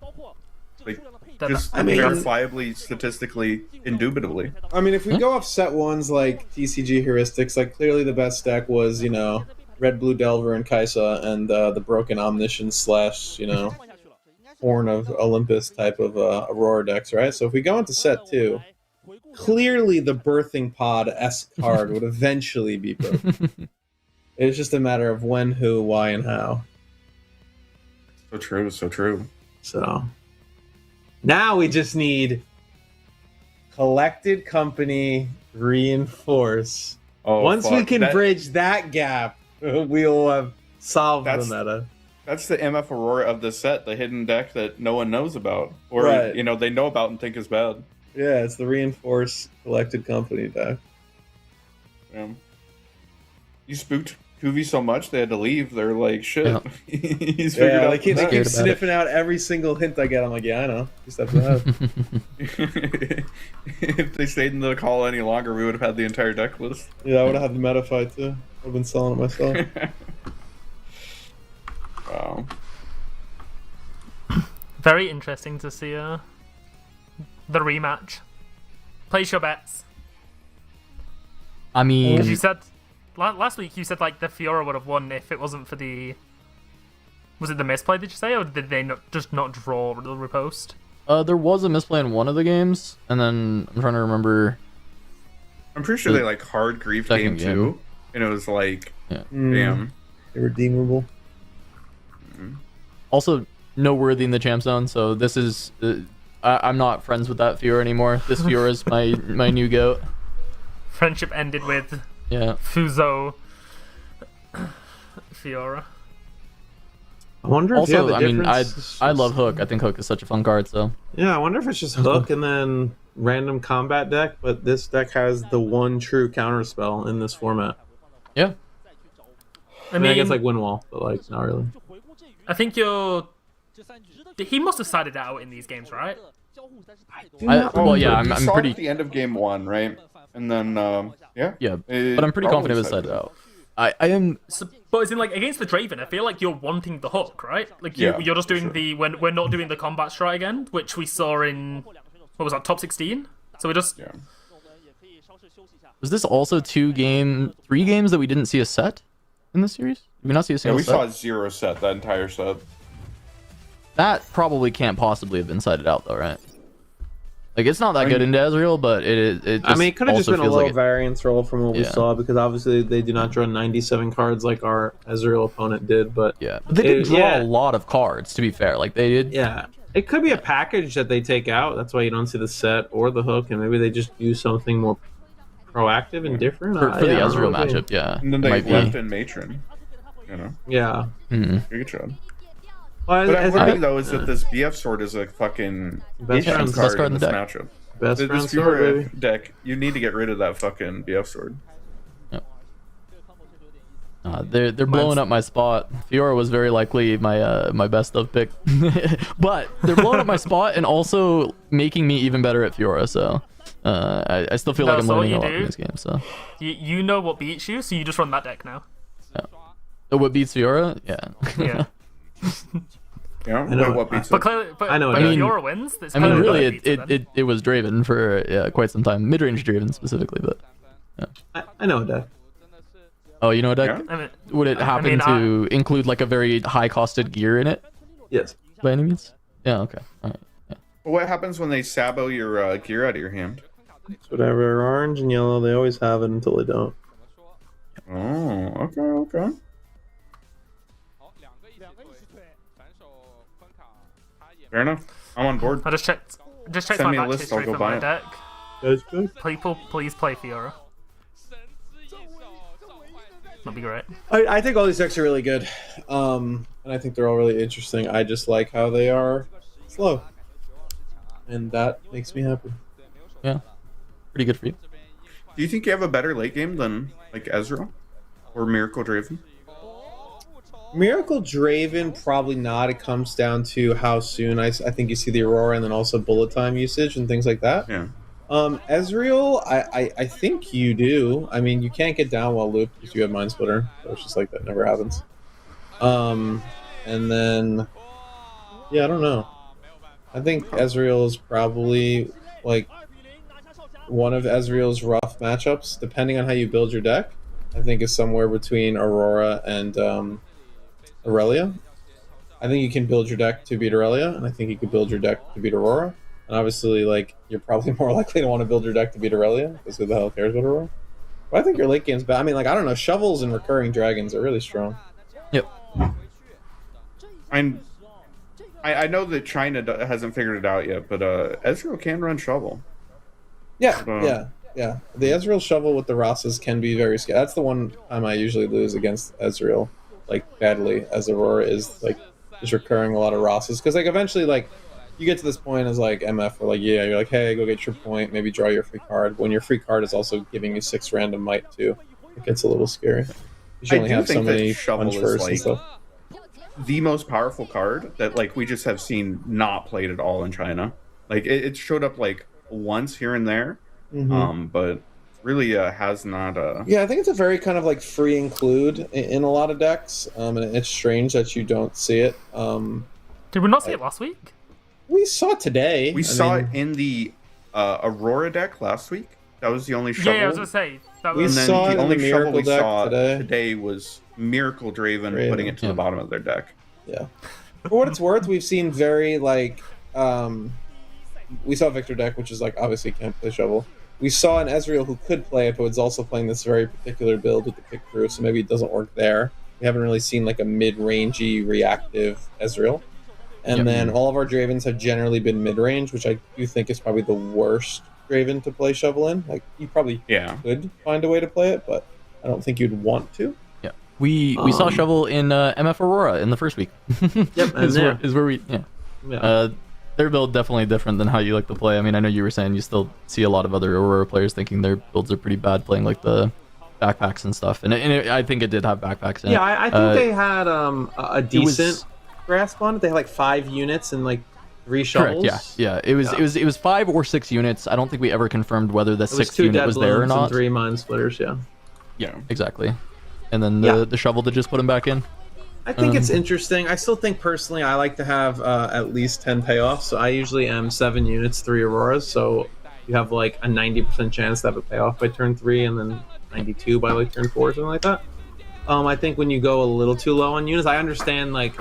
包括这个 Like, 数量的配置。 Just I mean- verifiably, statistically, indubitably. I mean, if we go off set ones like TCG heuristics, like clearly the best deck was, you know, Red Blue Delver and Kaisa and the Broken Omniscience slash, you know, Horn of Olympus type of Aurora decks, right? So if we go into set 2, clearly the Birthing Pod S card would eventually be broken. It's just a matter of when, who, why, and how. So true, so true. So now we just need collected company reinforce. Oh, Once we fuck. can That- bridge that gap, we'll have solved That's- the meta. That's the MF Aurora of the set, the hidden deck that no one knows about, or Right. you know they know about and think is bad. Yeah, it's the reinforce collected company deck. Yeah. You spooked Kuvi so much they had to leave. They're like, shit. Yeah. He's figured Yeah, out they keep the Scared about sniffing out every single hint I get. I'm like, yeah, I know. 2 steps ahead. deck. If they stayed in the call any longer, we would have had the entire deck list. Yeah, I would have had the meta fight too. I've been selling it myself. Wow. Very interesting to see the rematch. Place your bets. I mean, Because you said last week, you said like the Fiora would have won if it wasn't for the. Was it the misplay? Did you say, or did they just not draw the riposte? there was a misplay in one of the games, and then I'm trying to remember. I'm pretty sure they like hard grief game Second game. 2, and it was like, Yeah. damn. Irredeemable. Also, noteworthy in the champ zone, so this is. I'm not friends with that Fiora anymore. This Fiora is my new goat. Friendship ended with Yeah. Fuzo Fiora. I wonder Also, I mean, I love Hook. I think Hook is such a fun card. So Yeah, I wonder if it's just Hook and then random combat deck, but this deck has the one true counter spell in this format. yeah, I I mean, I mean, guess like Windwall, but like not really. I think you're. He must have sided it out in these games, right? well, yeah, You I'm saw it pretty. at the end of game 1, right? And then, yeah. Yeah, It but I'm pretty probably confident with sided side out. I am. So, but it's in like against the Draven. I feel like you're wanting the hook, right? Like Yeah, you're just doing sure. the when we're not doing the combat strat again, which we saw in what was that top 16. So we just Yeah. Was this also 3 games that we didn't see a set in this series? Did we not see a Yeah, single we set? saw a 0 set, that entire set. That probably can't possibly have been sided out though, right? Like it's not that good into Ezreal, but it just I mean, it could have just also been a feels low like variance roll from what we Yeah. saw because obviously they do not draw 97 cards like our Ezreal opponent did. But yeah, but they did draw yeah. a lot of cards. To be fair, like they did. yeah, it could be a package that they take out. That's why you don't see the set or the hook, and maybe they just do something more proactive and different. For the Yeah, I don't Ezreal know. matchup, yeah, And then it they might left be. in Matron. You know, Yeah. Mhm. good job. Well, But as one I- thing though is that this BF sword is a fucking Best issue friend. Best card card in in this the matchup. best This friend sword, Fiora baby. deck, you need to get rid of that fucking BF sword. They're blowing up my spot. Fiora was very likely my my best of pick, but they're blowing up my spot and also making me even better at Fiora. So I still feel like No, I'm so what learning a you lot in do- this game. So you know what beats you, so you just run that deck now. what beats Fiora? Yeah. Yeah. Yeah, know. what beats But it? clearly, but, I know but what if I mean. Fiora wins, it's I mean, clearly really, that beats it then. it was Draven for quite some time. Mid-range Draven specifically, but I know that. oh, you know what deck? Yeah? I mean, Would it happen mean, to include like a very high-costed gear in it Yes. by any means? Yeah. Okay. All right. Well, what happens when they sabo your gear out of your hand? It's whatever orange and yellow, they always have it until they don't. Oh, okay. Fair enough. I'm on board. I just checked Send me my a match list, I'll history go for my buy it. deck. That's good. People, please play Fiora. That'd be great. I think all these decks are really good. And I think they're all really interesting. I just like how they are slow. And that makes me happy. Yeah, pretty good for you. Do you think you have a better late game than like Ezreal or Miracle Draven? Miracle Draven, probably not. It comes down to how soon I think you see the Aurora and then also bullet time usage and things like that. Yeah. Ezreal, I think you do. I mean, you can't get down while looped because you have Mind Splitter. So it's just like that never happens. And then, yeah, I don't know. I think Ezreal is probably like one of Ezreal's rough matchups, depending on how you build your deck. I think is somewhere between Aurora and Aurelia. I think you can build your deck to beat Aurelia, and I think you could build your deck to beat Aurora. And obviously, like, you're probably more likely to want to build your deck to beat Aurelia, because who the hell cares about Aurora? But I think your late game's bad. I mean, like, I don't know, Shovels and Recurring Dragons are really strong. Yep. I know that China hasn't figured it out yet, but Ezreal can run Shovel. Yeah. The Ezreal Shovel with the Rasas can be very scary. That's the one time I usually lose against Ezreal, like, badly, as Aurora is, like, just recurring a lot of Rasas. Because, like, eventually, like, you get to this point as, like, MF, where, like, yeah, you're like, hey, go get your point, maybe draw your free card. When your free card is also giving you 6 random might, too, it gets a little scary. You should only have so many punch first and stuff. The most powerful card that, like, we just have seen not played at all in China. Like, it showed up, like, once here and there, but really has not... Yeah, I think it's a very kind of, like, free include in a lot of decks, and it's strange that you don't see it. Did we not see it last week? We saw it today. We saw it in the Aurora deck last week. That was the only shovel. Yeah, I was gonna say. We saw the only shovel we deck saw today was Miracle Draven putting it to the bottom of their deck. Yeah. For what it's worth, we've seen very, like, we saw Victor deck, which is, like, obviously can't play shovel. We saw an Ezreal who could play it, but was also playing this very particular build with the pick through, so maybe it doesn't work there. We haven't really seen, like, a mid-rangey reactive Ezreal. And then all of our Dravens have generally been mid-range, which I do think is probably the worst Draven to play shovel in. Like, you probably could find a way to play it, but I don't think you'd want to. Yeah, we saw shovel in MF Aurora in the first week. Yep, is where we their build definitely different than how you like to play. I mean, I know you were saying you still see a lot of other Aurora players thinking their builds are pretty bad, playing like the backpacks and stuff. And I think it did have backpacks in it. Yeah, I think they had a decent grasp on it. They had like 5 units and like 3 shovels. Correct, yeah. It was 5 or 6 units. I don't think we ever confirmed whether the 6th unit was there or not. And 3 Mind Splitters, Yeah, exactly. And then the shovel to just put them back in. I think it's interesting. I still think personally I like to have at least 10 payoffs. So I usually am 7 units, 3 Auroras. So you have like a 90% chance to have a payoff by turn 3 and then 92 by like turn 4 or something like that. I think when you go a little too low on units, I understand like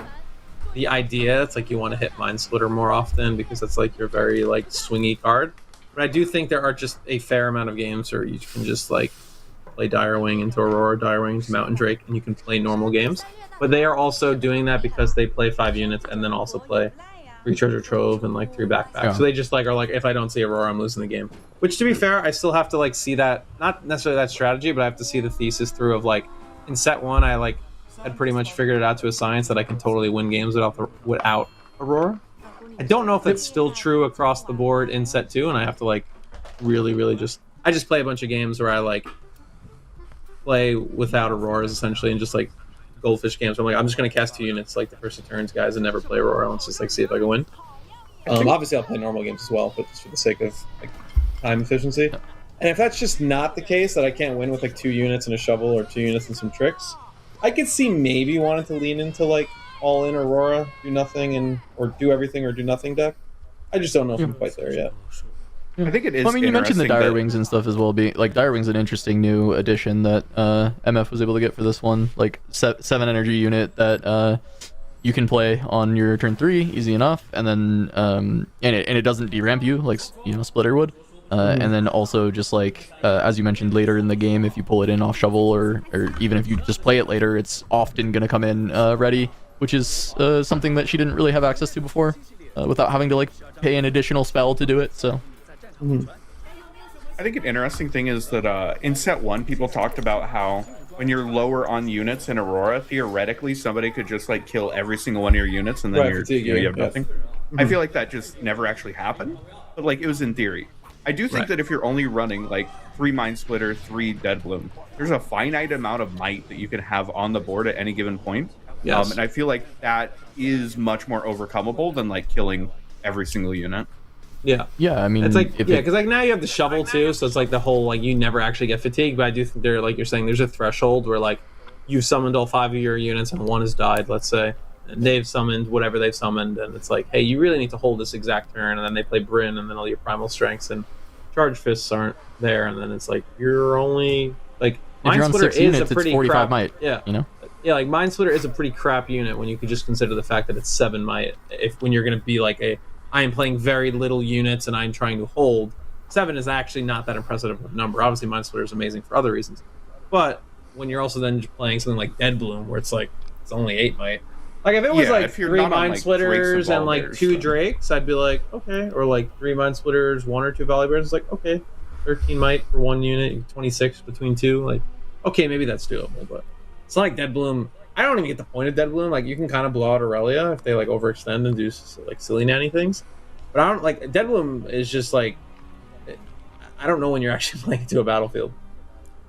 the idea. It's like you want to hit Mind Splitter more often because that's like your very like swingy card. But I do think there are just a fair amount of games where you can just like play Dire Wing into Aurora, Dire Wing into Mountain Drake, and you can play normal games. But they are also doing that because they play 5 units and then also play 3 Treasure Trove and like 3 backpacks. Yeah. So they just like are like, if I don't see Aurora, I'm losing the game. Which, to be fair, I still have to like see that, not necessarily that strategy, but I have to see the thesis through of like, in set 1, I like had pretty much figured it out to a science that I can totally win games without Aurora. I don't know if that's still true across the board in set 2, and I have to like really just play a bunch of games where I like play without Auroras essentially and just like goldfish games. I'm like, I'm just gonna cast 2 units like the first 2 turns, guys, and never play Aurora. Let's just like see if I can win. Obviously I'll play normal games as well, but just for the sake of like time efficiency. And if that's just not the case, that I can't win with like 2 units and a shovel or 2 units and some tricks, I could see maybe wanting to lean into like all in Aurora, do nothing or do everything or do nothing deck. I just don't know if I'm quite there yet. I think it is. Well, I mean, you mentioned the Dire Wings and stuff as well. Being like Dire Wings, an interesting new addition that MF was able to get for this one. Like 7 energy unit that you can play on your turn 3, easy enough, and then and it doesn't deramp you like Splitter would. And then also just like as you mentioned later in the game, if you pull it in off shovel or even if you just play it later, it's often going to come in ready, which is something that she didn't really have access to before without having to like pay an additional spell to do it. So I think an interesting thing is that in set 1 people talked about how when you're lower on units in Aurora, theoretically somebody could just like kill every single one of your units and then you have nothing. I feel like that just never actually happened, but like it was in theory. I do think that if you're only running like 3 Mind Splitter, 3 Dead Bloom, there's a finite amount of might that you can have on the board at any given point. Yes. And I feel like that is much more overcomeable than like killing every single unit. Yeah. Yeah, I mean, it's like because like now you have the shovel too, so it's like the whole like you never actually get fatigued. But I do think there, like you're saying, there's a threshold where like you've summoned all 5 of your units and 1 has died, let's say, and they've summoned whatever they've summoned, and it's like, hey, you really need to hold this exact turn, and then they play Bryn, and then all your primal strengths and charge fists aren't there, and then it's like you're only like Mind Splitter is units, a pretty 45 crap, might. Yeah, you know. Yeah, like Mind Splitter is a pretty crap unit when you could just consider the fact that it's 7 might. If when you're going to be like I am playing very little units and I'm trying to hold, 7 is actually not that impressive of a number. Obviously, Mind Splitter is amazing for other reasons, but when you're also then playing something like Dead Bloom, where it's like it's only 8 might. Like if it was like 3 Mind Splitters and like 2 Drakes, I'd be like okay, or like 3 Mind Splitters, 1 or 2 Valley Bears. It's like okay, 13 might for 1 unit, 26 between 2. Like okay, maybe that's doable, but it's not like Dead Bloom. I don't even get the point of Dead Bloom. Like you can kind of blow out Aurelia if they like overextend and do like silly nanny things. But I don't like Dead Bloom is just like I don't know when you're actually playing into a battlefield.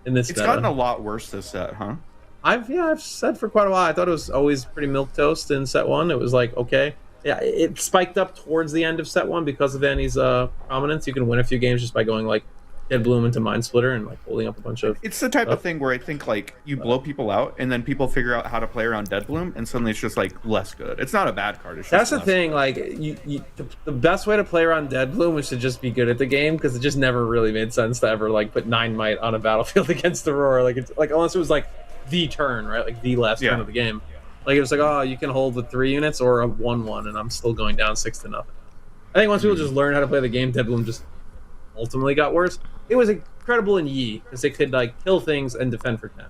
In this, it's gotten a lot worse this set, huh? I've said for quite a while. I thought it was always pretty milquetoast in set 1. It was like okay, yeah, it spiked up towards the end of set 1 because of Annie's prominence. You can win a few games just by going like Dead Bloom into Mind Splitter and like holding up a bunch of. It's the type stuff. of thing where I think like you blow people out and then people figure out how to play around Dead Bloom and suddenly it's just like less good. It's not a bad card. It's just That's the thing. Like the best way to play around Dead Bloom was to just be good at the game because it just never really made sense to ever like put 9 might on a battlefield against Aurora. Like it's like unless it was like the turn, right? Like the last turn of the game. Like it was like oh you can hold with 3 units or a 1/1 and I'm still going down 6-0. I think once people just learn how to play the game, Dead Bloom just ultimately got worse. It was incredible in Yi because it could like kill things and defend for 10,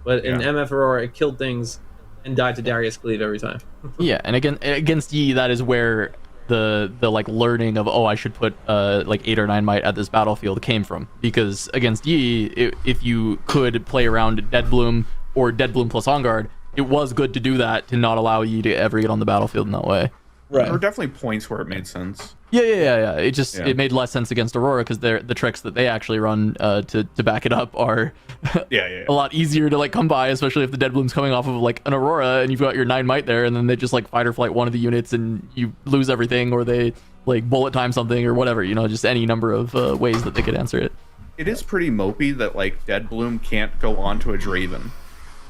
but in MF Aurora it killed things and died to Darius Cleave every time. Yeah, and again against Yi, that is where the like learning of I should put like 8 or 9 might at this battlefield came from, because against Yi, if you could play around Dead Bloom or Dead Bloom plus On Guard, it was good to do that to not allow Yi to ever get on the battlefield in that way. Right. There were definitely points where it made sense. Yeah. It just it made less sense against Aurora because the tricks that they actually run to back it up are a lot easier to like come by, especially if the Dead Bloom's coming off of like an Aurora and you've got your 9 might there, and then they just like fight or flight one of the units and you lose everything, or they like bullet time something or whatever, just any number of ways that they could answer it. It is pretty mopey that like Dead Bloom can't go onto a Draven,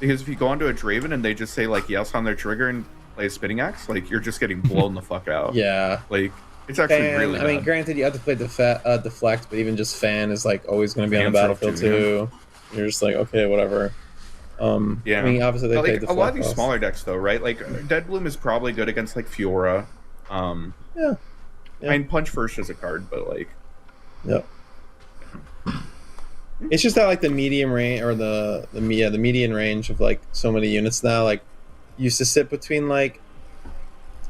because if you go onto a Draven and they just say like yes on their trigger and play a spinning axe, like you're just getting blown the fuck out. Yeah, like it's actually really bad. I mean, granted, you have to play deflect, but even just fan is like always going to be on the battlefield too. You're just like okay, whatever. I mean, obviously they play like deflect. A lot of these smaller decks, though, right? Like Dead Bloom is probably good against like Fiora. Yeah. I mean, Punch First is a card, but like. Yep. It's just that like the medium range or the median range of like so many units now like used to sit between like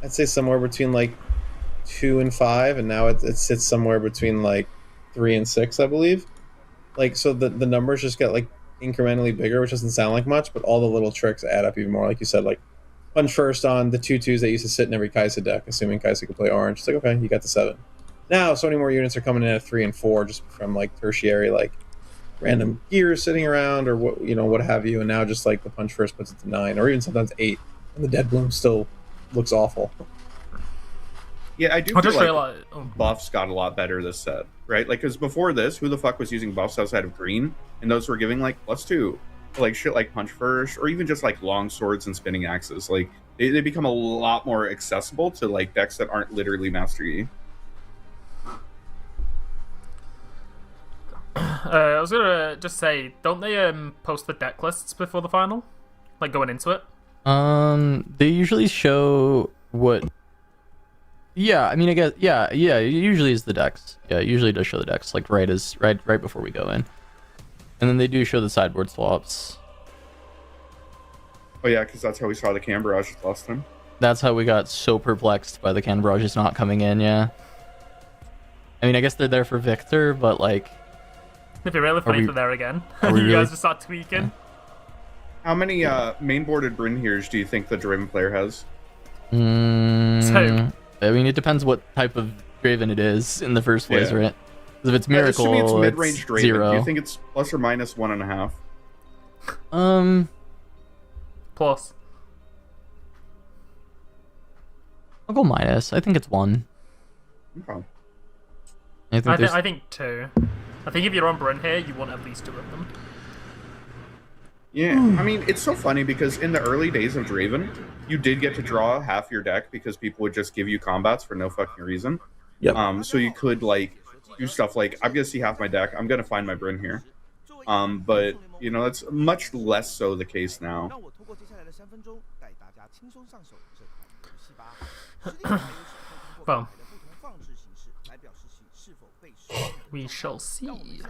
I'd say somewhere between like 2 and 5, and now it sits somewhere between like 3 and 6, I believe. Like so the numbers just get like incrementally bigger, which doesn't sound like much, but all the little tricks add up even more. Like you said, like Punch First on the 2/2s that used to sit in every Kaisa deck, assuming Kaisa could play orange. It's like okay, you got the 7. Now so many more units are coming in at 3 and 4 just from like tertiary like random gears sitting around or what have you, and now just like the Punch First puts it to 9 or even sometimes 8, and the Dead Bloom still looks awful. Yeah, I do feel like buffs got a lot better this set, right? Like, because before this, who the fuck was using buffs outside of green? And those were giving like +2, like shit like Punch First, or even just like long swords and spinning axes. Like they become a lot more accessible to like decks that aren't literally Master Yi. I was gonna just say, don't they post the deck lists before the final, like going into it? They usually show what Yeah, I mean, I guess, yeah, it usually is the decks. Yeah, it usually does show the decks, like right before we go in. And then they do show the sideboard swaps. Oh yeah, because that's how we saw the Cam Barrages last time. That's how we got so perplexed by the Can Barrages not coming in, yeah. I mean, I guess they're there for Victor, but like... It'd be really funny if they're there again. Are we You really? guys just start tweaking. Yeah. How many mainboarded Brynhirs do you think the Draven player has? I mean, it depends what type of Draven it is in the first place, right? Because if it's Miracle, assuming it's mid-range Draven, 0. do you think it's plus or minus 1.5? Plus. I'll go minus. I think it's 1. Okay. I think 2. I think if you're on Bryn here, you want at least 2 of them. Yeah, I mean, it's so funny because in the early days of Draven, you did get to draw half your deck because people would just give you combats for no fucking reason. Yep. So you could, like, do stuff like, I'm going to see half my deck, I'm going to find my Bryn here. But, you know, that's much less so the case now. Well, we shall see.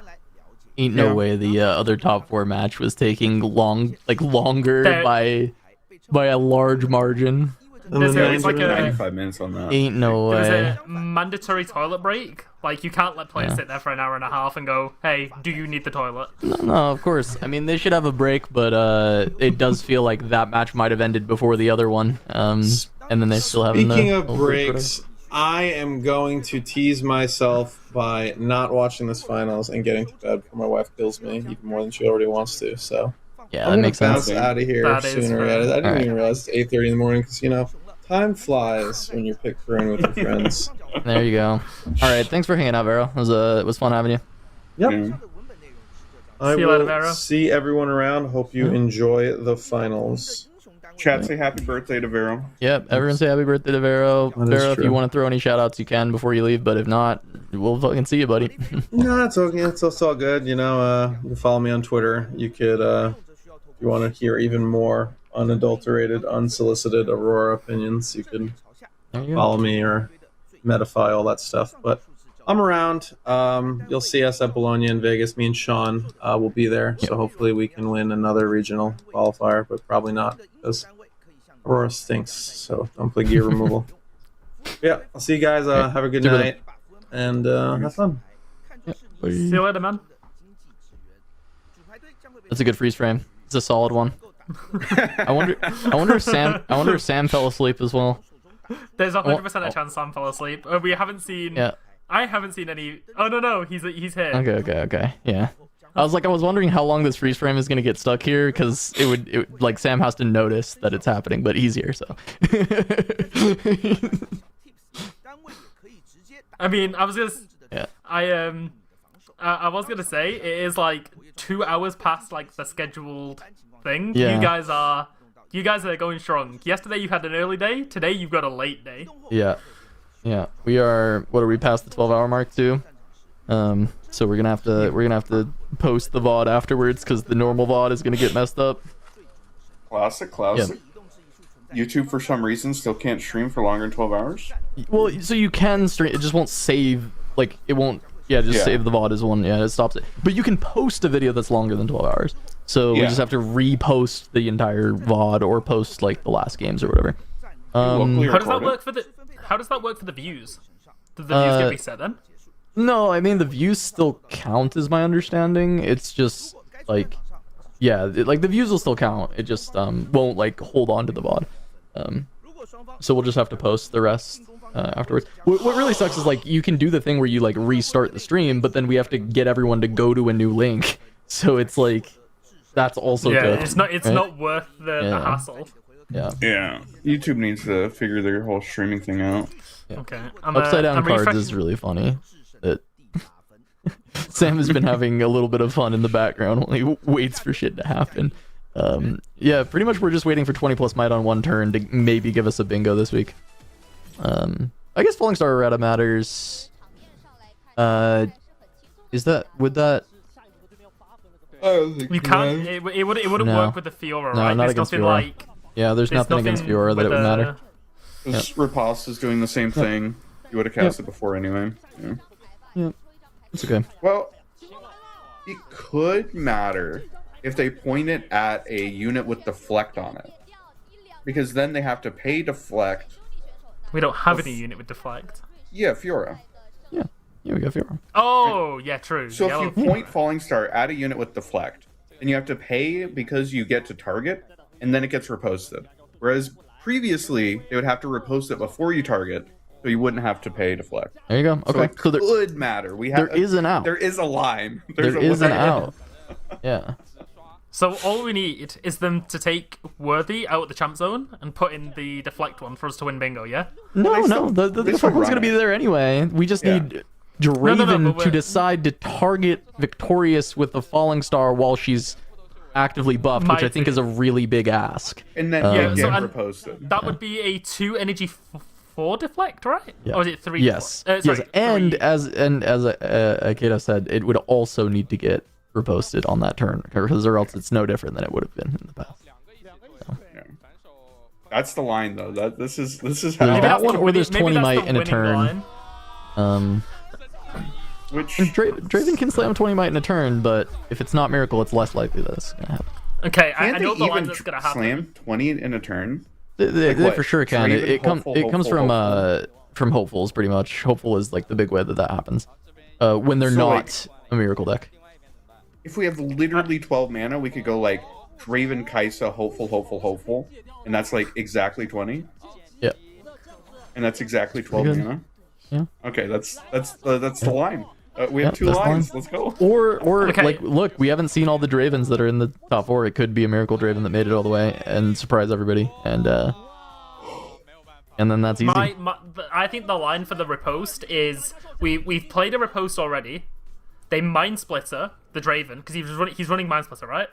Ain't no way the other top 4 match was taking longer by a large margin. It's like a 95 minutes on that. Ain't no way. There's a mandatory toilet break. Like, you can't let players sit there for an hour and a half and go, hey, do you need the toilet? No, of course. I mean, they should have a break, but it does feel like that match might have ended before the other one. And then they still have. Speaking of breaks, I am going to tease myself by not watching this finals and getting to bed before my wife kills me even more than she already wants to. So yeah, I'm that makes bounce sense. out of here That is sooner. fair. I didn't even realize it's 8:30 in the morning because, you know, time flies when you're pickering with your friends. There you go. All right, thanks for hanging out, Vero. It was fun having you. Yep. I See you will later, Vero. see everyone around. Hope you enjoy the finals. Chat, say happy birthday to Vero. Yep, everyone say happy birthday to Vero. That is Vero, if true. you want to throw any shout outs, you can before you leave, but if not, we'll fucking see you, buddy. No, it's okay. It's all good. You know, you can follow me on Twitter. You could, if you want to hear even more unadulterated, unsolicited Aurora opinions, you can There you go. follow me or Metafy, all that stuff. But I'm around. You'll see us at Bologna in Vegas. Me and Sean will be there. So hopefully we can win another regional qualifier, but probably not because Aurora stinks. So don't play gear removal. Yeah, I'll see you guys. Have a good See you later. night and have fun. See you later, man. That's a good freeze frame. It's a solid one. I wonder if Sam fell asleep as well. There's 100% a chance Sam fell asleep. We haven't seen... Yeah. I haven't seen any... Oh, no, he's here. Okay. Yeah. I was wondering how long this freeze frame is gonna get stuck here because it would like Sam has to notice that it's happening, but he's here, so. I mean, I was gonna... Yeah. I was gonna say, it is like 2 hours past like the scheduled thing. Yeah. You guys are going strong. Yesterday you had an early day. Today you've got a late day. Yeah. We are. What are we past the 12-hour mark too? So we're gonna have to post the VOD afterwards because the normal VOD is gonna get messed up. Classic. YouTube, for some reason, still can't stream for longer than 12 hours? Well, so you can stream. It just won't save. Like it won't. Yeah, just save the VOD as one. Yeah, it stops it. But you can post a video that's longer than 12 hours. So we just have to repost the entire VOD or post like the last games or whatever. How does that work for the views? Do the views get reset then? No, I mean the views still count, is my understanding. It's just like, like the views will still count. It just won't like hold on to the VOD. So we'll just have to post the rest afterwards. What really sucks is like you can do the thing where you like restart the stream, but then we have to get everyone to go to a new link. So it's like that's also good. It's not worth the hassle. Yeah. YouTube needs to figure their whole streaming thing out. Yeah. Okay. Upside down cards is really funny. That Sam has been having a little bit of fun in the background, only waits for shit to happen. Yeah, pretty much we're just waiting for 20 plus might on one turn to maybe give us a bingo this week. I guess Falling Star errata matters. Would that? You can't. It wouldn't work with the Fiora, No, right? not There's against nothing Fiora. like. Yeah, there's nothing against Fiora that it would matter. Because Riposte is doing the same thing. You would have cast it before anyway. Yeah, it's okay. Well, it could matter if they point it at a unit with deflect on it, because then they have to pay deflect. We don't have any unit with deflect. Yeah, Fiora. Yeah, we got Fiora. Oh, yeah, true. So if you point Falling Star at a unit with deflect, then you have to pay because you get to target, and then it gets reposted. Whereas previously, they would have to repost it before you target, so you wouldn't have to pay deflect. There you go. Okay, So it could matter. There is an out. There is a line. There is an out. Yeah. So all we need is them to take Worthy out of the champ zone and put in the deflect one for us to win bingo, yeah? No. The deflect one's gonna be there anyway. We just need Draven to decide to target Victorious with the Falling Star while she's actively buffed, which I think is a really big ask. And then reposted. That would be a 2 energy 4 deflect, right? Yeah. Or is it 3? Yes. Sorry, yes. 3. And as Akeda said, it would also need to get reposted on that turn, because or else it's no different than it would have been in the past. So. Yeah. That's the line, though. This is how that one, or there's 20 might in a turn. Which Draven can slam 20 might in a turn, but if it's not Miracle, it's less likely that it's gonna happen. Okay, Can't I know they the line even that's gonna happen. slam 20 in a turn? They for sure can. Draven, It comes from hopefuls pretty much. Hopeful is like the big way that happens. When they're not a Miracle deck. If we have literally 12 mana, we could go like Draven, Kaisa, hopeful, and that's like exactly 20. Yeah. And that's exactly 12 mana. Yeah. Okay, that's the line. We have 2 lines. Let's go. Or like, look, we haven't seen all the Dravens that are in the top 4. It could be a Miracle Draven that made it all the way and surprise everybody, and then that's easy. I think the line for the riposte is we've played a riposte already. They Mind Splitter the Draven because he's running Mind Splitter, right?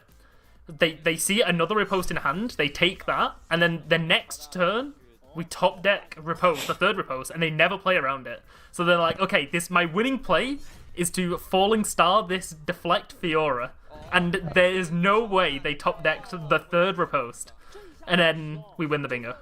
They see another riposte in hand. They take that, and then the next turn we top deck riposte, the third riposte, and they never play around it. So they're like, okay, my winning play is to Falling Star this deflect Fiora, and there is no way they top decked the third riposte, and then we win the bingo.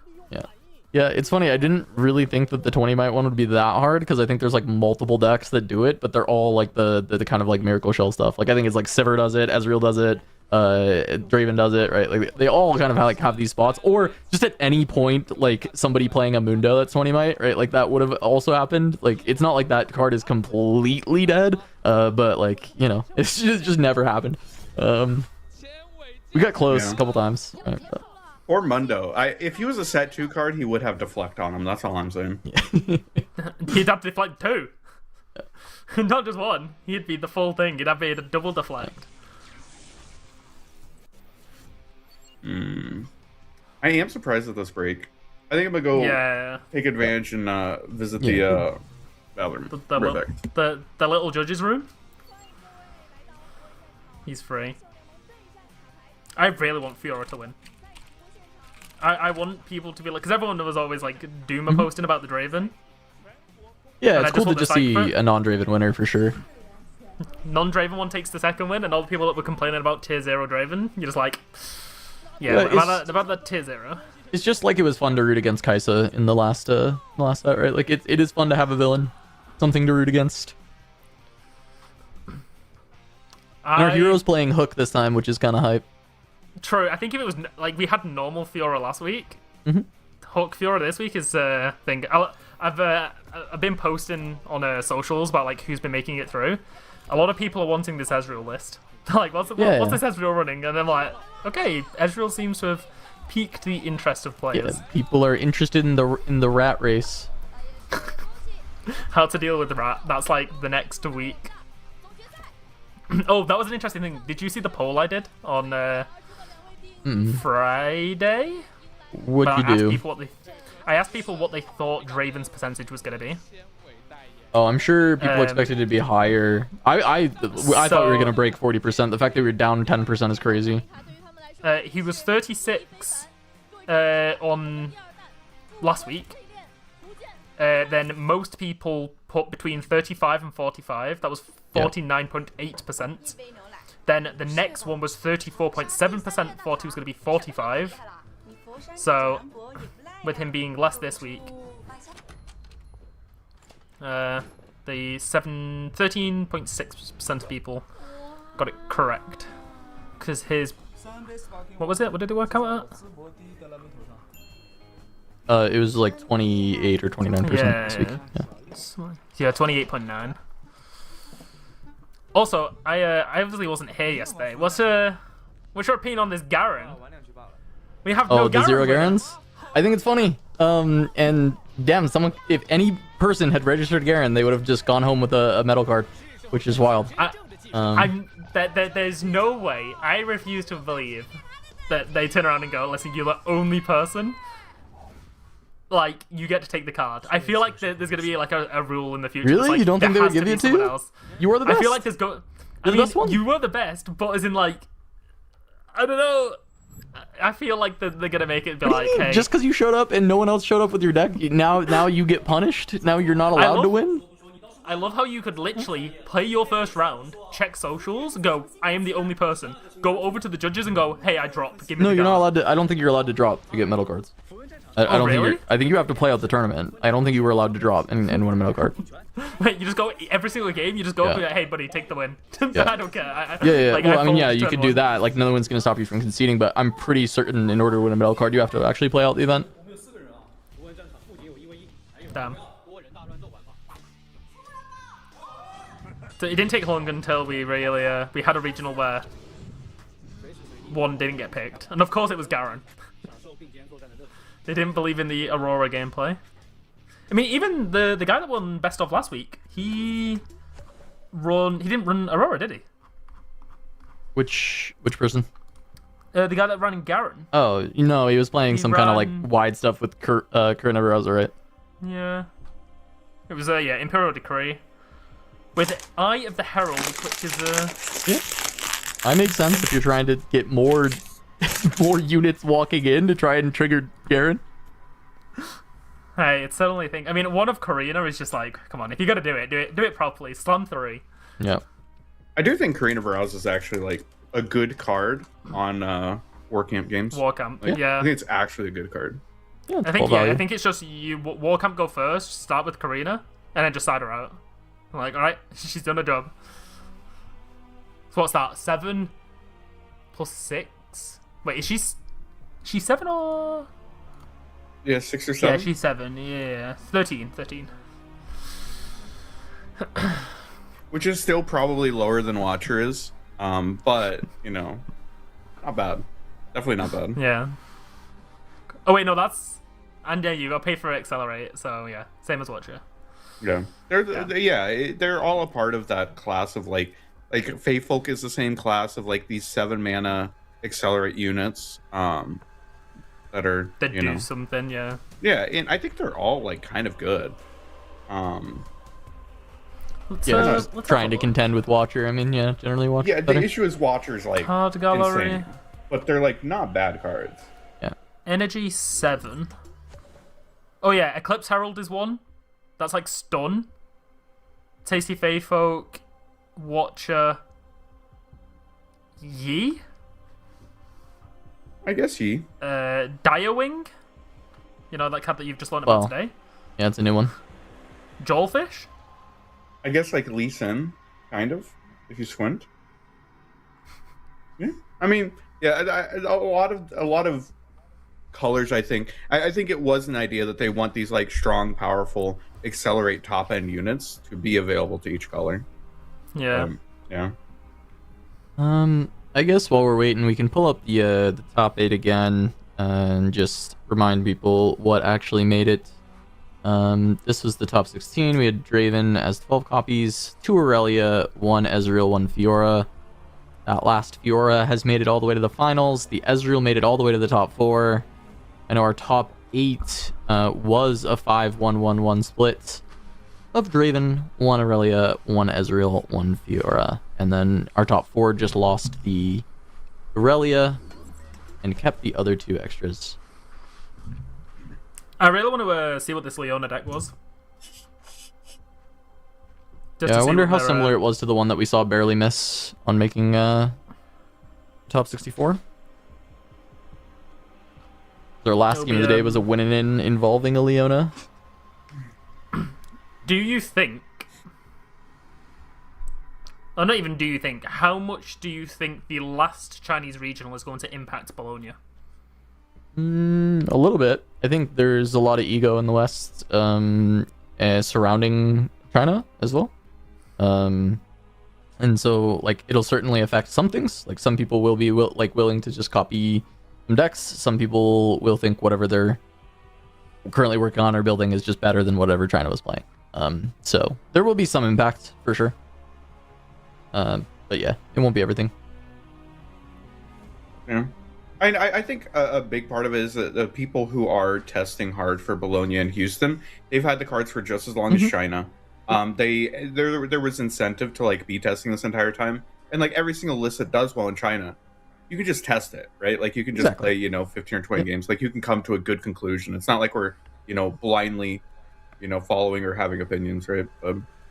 Yeah, it's funny. I didn't really think that the 20 might one would be that hard because I think there's like multiple decks that do it, but they're all like the kind of like Miracle Shell stuff. Like I think it's like Sivir does it, Ezreal does it, Draven does it, right? Like they all kind of have these spots, or just at any point like somebody playing a Mundo that's 20 might, right? Like that would have also happened. Like it's not like that card is completely dead, but like it's just never happened. We got close a couple times. Right, but. Or Mundo. If he was a set 2 card, he would have deflect on him. That's all I'm saying. He'd have deflect 2. Not just 1. He'd be the full thing. He'd have a double deflect. I am surprised at this break. I think I'm gonna go take advantage and visit the bathroom. The little judge's room. He's free. I really want Fiora to win. I want people to be like, because everyone was always like Duma posting about the Draven. Yeah, it's cool to just see a non-Draven winner for sure. Non-Draven one takes the second win, and all the people that were complaining about tier 0 Draven, you're just like, about that tier 0. It's just like it was fun to root against Kaisa in the last set, right? Like it is fun to have a villain, something to root against. And our hero's playing Hook this time, which is kind of hype. True. I think if it was like we had normal Fiora last week, Hook Fiora this week is a thing. I've been posting on socials about like who's been making it through. A lot of people are wanting this Ezreal list. Like, what's this Ezreal running? And I'm like, okay, Ezreal seems to have piqued the interest of players. Yeah, people are interested in the rat race. How to deal with the rat? That's like the next week. Oh, that was an interesting thing. Did you see the poll I did on Friday? What'd you do? I asked people what they thought Draven's percentage was going to be. Oh, I'm sure people expected it to be higher. I thought we were going to break 40%. The fact that we were down 10% is crazy. He was 36 on last week. Then most people put between 35 and 45. That was 49.8%. Then the next one was 34.7%. Thought he was going to be 45. So with him being less this week. The 13.6% of people got it correct. Because his... What was it? What did it work out at? It was like 28 or 29% this week. Yeah, 28.9. Also, I obviously wasn't here yesterday. What's your opinion on this Garen? We have no the zero Garen. Garens? I think it's funny. And damn, if any person had registered Garen, they would have just gone home with a medal card, which is wild. There's no way. I refuse to believe that they turn around and go, listen, you're the only person. Like, you get to take the card. I feel like there's going to be like a rule in the future. Really? Like, You don't think they would give you you to? You were the best. I feel like there's you were the best, but as in like, I don't know. I feel like they're gonna make it be like, hey, just because you showed up and no one else showed up with your deck, now you get punished. Now you're not allowed to win. I love how you could literally play your first round, check socials, go, I am the only person. Go over to the judges and go, hey, I dropped. Give me. No, you're not allowed to. I don't think you're allowed to drop to get medal cards. I don't really? think I think you have to play out the tournament. I don't think you were allowed to drop and win a medal card. Wait, you just go every single game. You just go up and be like, hey, buddy, take the win. I don't care. Yeah. Like, well, I mean, yeah, you turn could one. do that. Like, no one's gonna stop you from conceding. But I'm pretty certain in order to win a medal card, you have to actually play out the event. Damn. So it didn't take long until we really we had a regional where one didn't get picked, and of course it was Garen. They didn't believe in the Aurora gameplay. I mean, even the guy that won best of last week, he didn't run Aurora, did he? Which person? The guy that ran Garen. Oh no, he was playing some kind of like ran- wide stuff with Kurt Neverhouse, right? Yeah. It was Imperial Decree with Eye of the Herald, which is I make sense if you're trying to get more units walking in to try and trigger Garen. Hey, it's certainly a thing. I mean, one of Karina is just like, come on, if you gotta do it properly. Slam 3. Yeah. I do think Karina Varaz is actually like a good card on Warcamp games. Warcamp, Like, yeah. I think it's actually a good card. Yeah, I think it's just you Warcamp go first, start with Karina, and then just side her out. I'm like, alright, she's done her job. So what's that? 7 plus 6? Wait, is she 7 or? Yeah, 6 or 7. Yeah, she's 7. Yeah, 13. Which is still probably lower than Watcher is. But, not bad. Definitely not bad. Yeah. Oh wait, no, that's... And yeah, you gotta pay for Accelerate, so yeah, same as Watcher. Yeah. They're all a part of that class of like Fae Folk is the same class of like these 7 mana Accelerate units. That do something, yeah. Yeah, and I think they're all like kind of good. Let's trying to contend with Watcher. I mean, yeah, generally Watcher. Yeah, the issue is Watcher's like Card gallery. insane, but they're like not bad cards. Yeah. Energy 7. Oh yeah, Eclipse Herald is 1. That's like stun. Tasty Fae Folk, Watcher, Yi. I guess Yi. Direwing. You know that card that you've just learned about today. Yeah, it's a new one. Jolfish. I guess like Lee Sin, kind of, if you squint. Yeah, I mean, yeah, a lot of colors. I think it was an idea that they want these like strong, powerful, accelerate top end units to be available to each color. Yeah. Yeah. I guess while we're waiting, we can pull up the top 8 again and just remind people what actually made it. This was the top 16. We had Draven as 12 copies, 2 Aurelia, 1 Ezreal, 1 Fiora. That last Fiora has made it all the way to the finals. The Ezreal made it all the way to the top 4. I know our top 8 was a 5-1-1-1 split of Draven, 1 Aurelia, 1 Ezreal, 1 Fiora. And then our top 4 just lost the Aurelia and kept the other 2 extras. I really want to see what this Leona deck was. Yeah, I wonder how similar it was to the one that we saw barely miss on making top 64. Their last game of the day was a win-in involving a Leona. Do you think... Or not even do you think, how much do you think the last Chinese regional is going to impact Bologna? A little bit. I think there's a lot of ego in the West surrounding China as well. And so, like, it'll certainly affect some things. Like, some people will be willing to just copy some decks. Some people will think whatever they're currently working on or building is just better than whatever China was playing. So there will be some impact for sure. But yeah, it won't be everything. Yeah. I think a big part of it is that the people who are testing hard for Bologna and Houston, they've had the cards for just as long as China. There was incentive to like be testing this entire time, and like every single list that does well in China, you can just test it, right? Like you can just play 15 or 20 games. Like you can come to a good conclusion. It's not like we're blindly following or having opinions, right?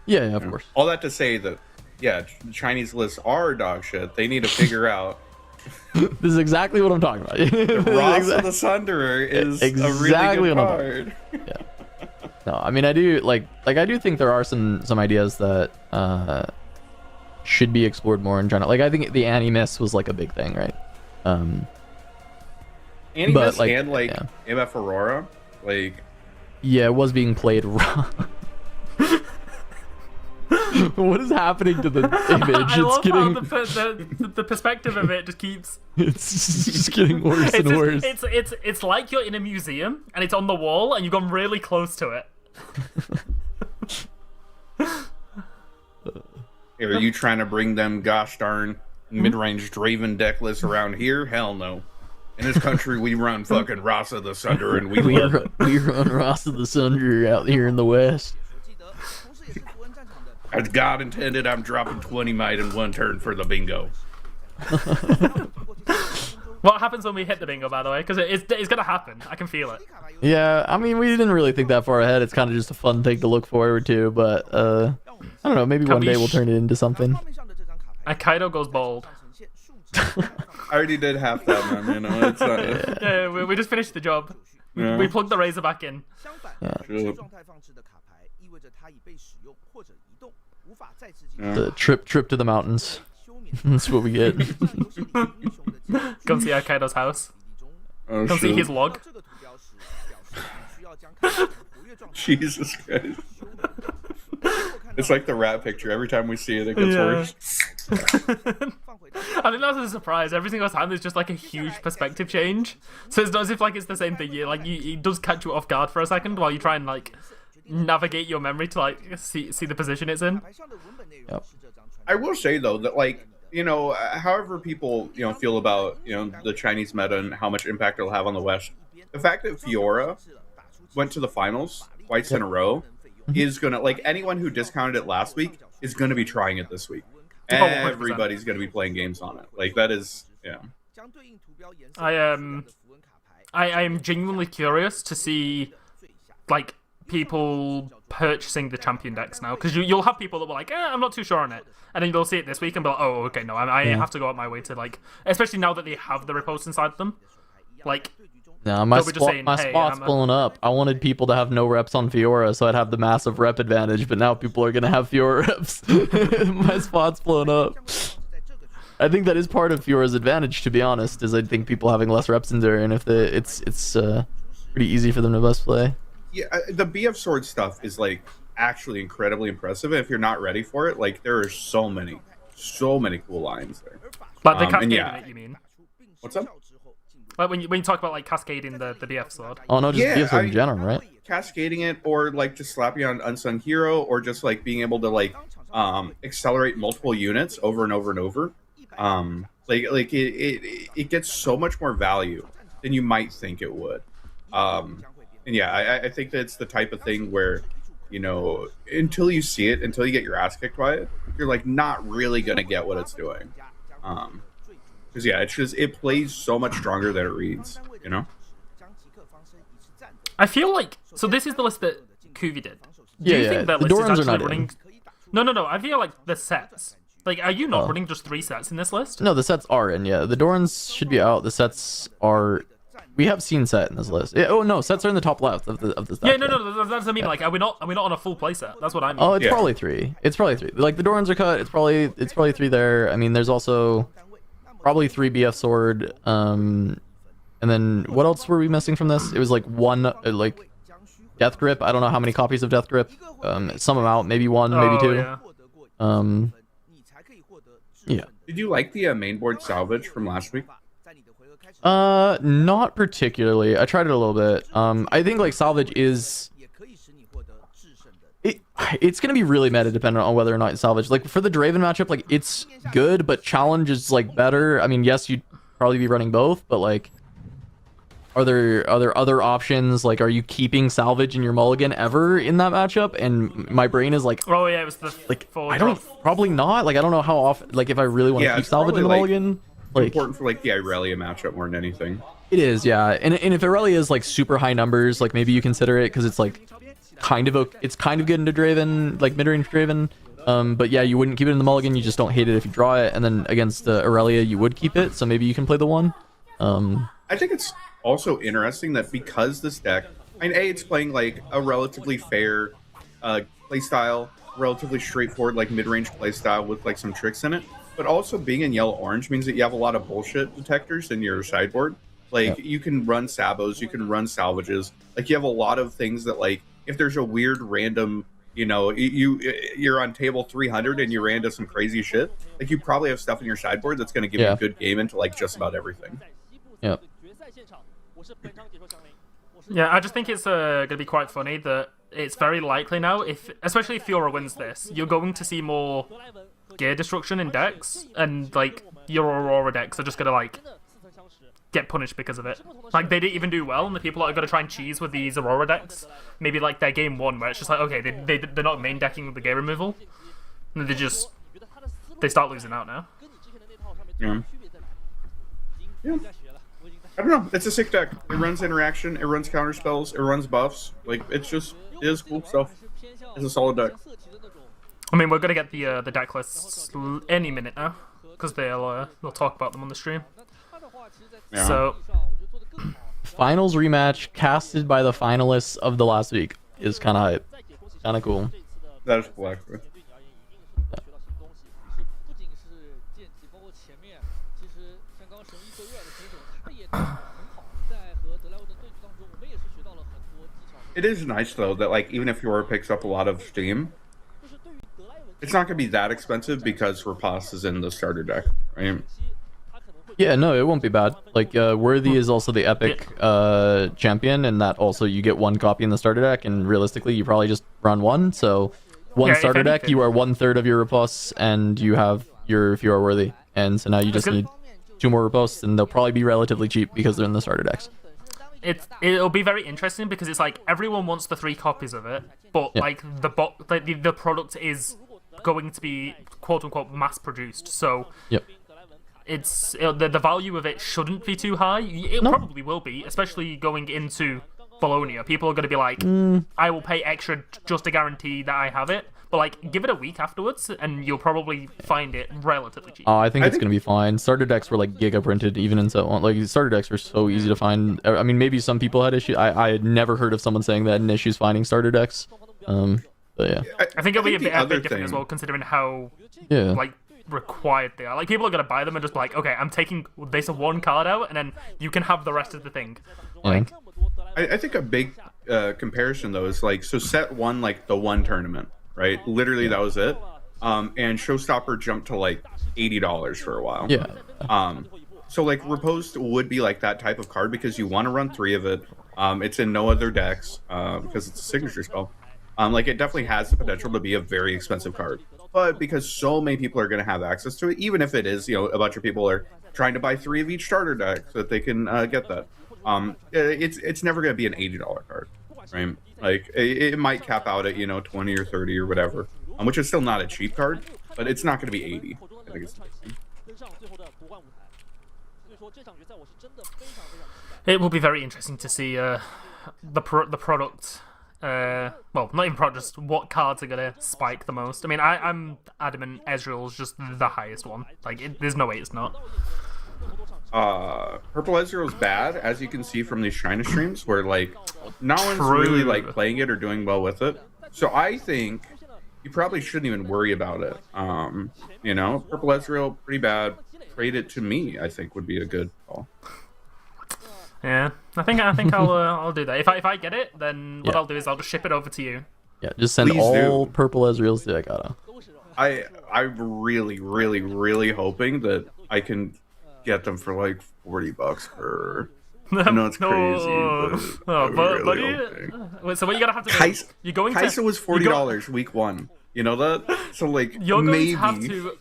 Yeah, of course. All that to say that the Chinese lists are dog shit. They need to figure out. This is exactly what I'm talking about. Ross of the Sunderer is exactly a really good what card. Yeah. No, I mean I do I do think there are some ideas that should be explored more in China. Like I think the Annie miss was like a big thing, right? Annie miss and MF Aurora, like it was being played wrong. What is happening to the image? I love how the perspective of it just keeps... It's just getting worse and worse. It's like you're in a museum and it's on the wall and you've gone really close to it. Hey, are you trying to bring them gosh darn mid-range Draven deck lists around here? Hell no. In this country, we run fucking Ross of the Sunderer, and we run Ross of the Sunderer out here in the West. As God intended, I'm dropping 20 might in one turn for the bingo. What happens when we hit the bingo, by the way? Because it's going to happen. I can feel it. Yeah, I mean, we didn't really think that far ahead. It's kind of just a fun thing to look forward to, but I don't know. Maybe one day we'll turn it into something. Kaido goes bold. I already did half that, man. It's not... Yeah, we just finished the job. Yeah. We plugged the razor back in. Yeah. Sure. The trip to the mountains. That's what we get. Come see Kaido's house. Oh, Come see his log. Jesus Christ. It's like the rat picture. Every time we see it, it gets worse. I think that's a surprise. Every single time there's just like a huge perspective change. So it's not as if like it's the same thing. It does catch you off guard for a second while you try and like navigate your memory to like see the position it's in. Yep. I will say though that like however people feel about the Chinese meta and how much impact it'll have on the West, the fact that Fiora went to the finals twice in a row is gonna, like, anyone who discounted it last week is gonna be trying it this week. Everybody's gonna be playing games on it. Like that is I am genuinely curious to see like people purchasing the champion decks now, because you'll have people that were like, I'm not too sure on it, and then they'll see it this week and be like, oh, okay, no, I have to go out my way to, like, especially now that they have the riposte inside them, like. No, my spot's blowing up. I wanted people to have no reps on Fiora, so I'd have the massive rep advantage, but now people are gonna have Fiora reps. My spot's blown up. I think that is part of Fiora's advantage, to be honest, is I think people having less reps in there, and if it's pretty easy for them to best play. Yeah, the BF Sword stuff is like actually incredibly impressive. And if you're not ready for it, like there are so many cool lines there. But the cascading it, you mean? What's up? Like when you talk about like cascading the BF Sword. Oh no, just BF Sword in general, right? Cascading it, or like just slapping on Unsung Hero, or just like being able to like accelerate multiple units over and over and over. Like it gets so much more value than you might think it would. And yeah, I think that's the type of thing where, until you see it, until you get your ass kicked by it, you're like not really gonna get what it's doing. Because yeah, it plays so much stronger than it reads. I feel like this is the list that Kuvi did. Do you think that the list is Dorans are actually not running? No. I feel like the sets. Like, are you not running just 3 sets in this list? No, the sets are in. Yeah, the Dorans should be out. The sets are we have seen Set in this list. Yeah, oh no, Sets are in the top left of this. Yeah, no, that's what I mean. Like, are we not on a full playset? That's what I mean. Oh, it's probably three. It's probably three. Like the Dorans are cut. It's probably three there. I mean, there's also probably 3 BF sword. And then what else were we missing from this? It was like one like Death Grip. I don't know how many copies of Death Grip. Some amount, maybe one, maybe two. Yeah. Yeah. Did you like the mainboard salvage from last week? Not particularly. I tried it a little bit. I think like salvage is it's gonna be really meta dependent on whether or not it's salvage. Like for the Draven matchup, like it's good, but challenge is like better. I mean, yes, you'd probably be running both, but like are there other options? Like, are you keeping salvage in your mulligan ever in that matchup? And my brain is like, oh yeah, it was the like I don't probably not. Like I don't know how often. Like if I really want to keep salvage in the mulligan. Like, important for like the Irelia matchup more than anything. It is, yeah. And if Irelia is like super high numbers, like maybe you consider it because it's like it's kind of good into Draven, like mid-range Draven. But yeah, you wouldn't keep it in the mulligan. You just don't hate it if you draw it. And then against Irelia, you would keep it. So maybe you can play the one. I think it's also interesting that because this deck, I mean, it's playing like a relatively fair playstyle, relatively straightforward like mid-range playstyle with like some tricks in it. But also being in yellow-orange means that you have a lot of bullshit detectors in your sideboard. Like, you can run Sabos, you can run Salvages. Like, you have a lot of things that, like, if there's a weird random, you know, you're on table 300 and you ran into some crazy shit, like, you probably have stuff in your sideboard that's going to give you a good game into, like, just about everything. Yeah. Yeah, I just think it's going to be quite funny that it's very likely now, especially if Fiora wins this, you're going to see more gear destruction in decks, and like your Aurora decks are just gonna like get punished because of it. Like they didn't even do well, and the people that are gonna try and cheese with these Aurora decks, maybe like their game one, where it's just like, okay, they're not main decking with the gear removal, and they start losing out now. Yeah. I don't know. It's a sick deck. It runs interaction, it runs counter spells, it runs buffs. Like it is cool stuff. It's a solid deck. I mean, we're gonna get the deck lists any minute now, because they'll talk about them on the stream. Yeah. So, finals rematch casted by the finalists of the last week is kind of hype, kind of cool. That is cool, actually. It is nice though that like even if Fiora picks up a lot of steam, it's not going to be that expensive because Rapace is in the starter deck, right? Yeah, no, it won't be bad. Like, Worthy is also the epic champion, and that also you get one copy in the starter deck, and realistically, you probably just run one. So, one starter deck, you are 1/3 of your Rapace, and you have your Fiora Worthy. And so now you just need 2 more Rapace, and they'll probably be relatively cheap because they're in the starter decks. It'll be very interesting because it's like everyone wants the 3 copies of it, but like the product is going to be quote unquote mass produced, so the value of it shouldn't be too high. It probably will be, especially going into Bologna. People are going to be like, I will pay extra just to guarantee that I have it. But like, give it a week afterwards, and you'll probably find it relatively cheap. I think it's gonna be fine. Starter decks were like giga printed, even in so on. Like starter decks were so easy to find. I mean, maybe some people had issues. I had never heard of someone saying that in issues finding starter decks. But yeah, I think it'll be a bit different as well, considering how like required they are. Like people are gonna buy them and just be like, okay, I'm taking this one card out, and then you can have the rest of the thing. Like, I think a big comparison though is like, so set won like the one tournament. Right, literally that was it. And Showstopper jumped to like $80 for a while. Yeah. So like Riposte would be like that type of card because you want to run 3 of it. It's in no other decks because it's a signature spell. Like it definitely has the potential to be a very expensive card. But because so many people are going to have access to it, even if it is, you know, a bunch of people are trying to buy 3 of each starter deck so that they can get that. It's never going to be an $80 card. Right, like it might cap out at 20 or 30 or whatever, which is still not a cheap card, but it's not going to be 80. I think it will be very interesting to see the product. Well, not even product, just what cards are gonna spike the most. I mean, I'm adamant Ezreal's just the highest one. Like, there's no way it's not. Purple Ezreal's bad, as you can see from these China streams, where like no one's really like playing it or doing well with it. So I think you probably shouldn't even worry about it. You know, Purple Ezreal pretty bad. Trade it to me, I think would be a good call. Yeah, I think I'll do that. If I get it, then what I'll do is I'll just ship it over to you. Yeah, just send Please all do. purple Ezreals to Ekata. I'm really hoping that I can get them for like $40 per. I know it's crazy, Wait, so what you gotta have to do? You're going Kaisa to was $40 week 1. You know that? So like you're going maybe to have to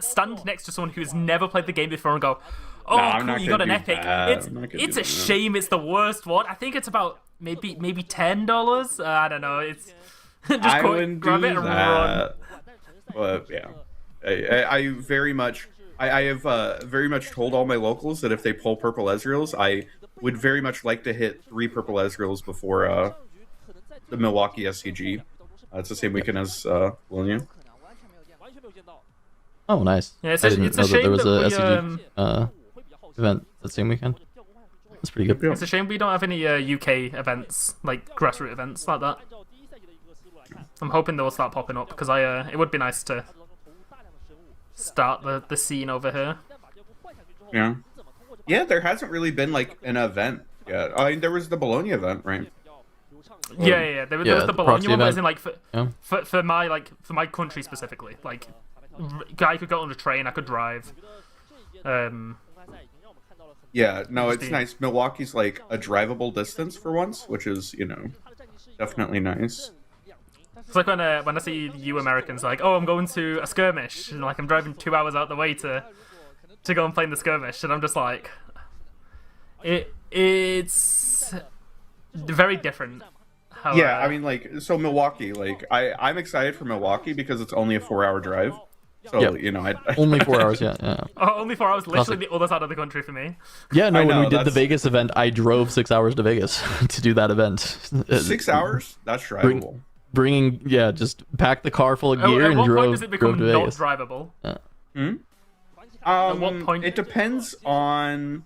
stand next to someone who has never played the game before and go, "Oh, I'm cool, not you got gonna an do epic." that. It's I'm not gonna it's do a that. shame. It's the worst one. I think it's about maybe $10. I don't know. It's just I wouldn't grab do it and that. run. But yeah, I very much I have very much told all my locals that if they pull purple Ezreals, I would very much like to hit 3 purple Ezreals before the Milwaukee SCG. It's the same weekend as William. Oh, nice. Yeah, it's I a- didn't it's a know that there shame was that a we, SCG event that same weekend. That's pretty good. It's a shame we don't have any UK events, like grassroots events like that. I'm hoping they'll start popping up because it would be nice to start the scene over here. Yeah, there hasn't really been like an event yet. I mean, there was the Bologna event, right? Yeah. There was the the Bologna proxy one, but as event. in for my country specifically, like I could go on a train, I could drive. Yeah, no, it's nice. Milwaukee's like a drivable distance for once, which is, you know, definitely nice. It's like when I see you Americans like, oh, I'm going to a skirmish, and like I'm driving 2 hours out the way to go and play in the skirmish, and I'm just like, it's very different. How, Yeah, I mean, like, so Milwaukee, like, I'm excited for Milwaukee because it's only a 4-hour drive. So, Yep. you know, I Only 4 hours, yeah. oh, only 4 hours, literally the other side of the country for me. Yeah, no, I when know, we did the that's- Vegas event, I drove 6 hours to Vegas to do that event. 6 hours? That's drivable. Bringing, just pack the car full of gear At and what point drove does it become to not Vegas. drivable? At what point? It depends on.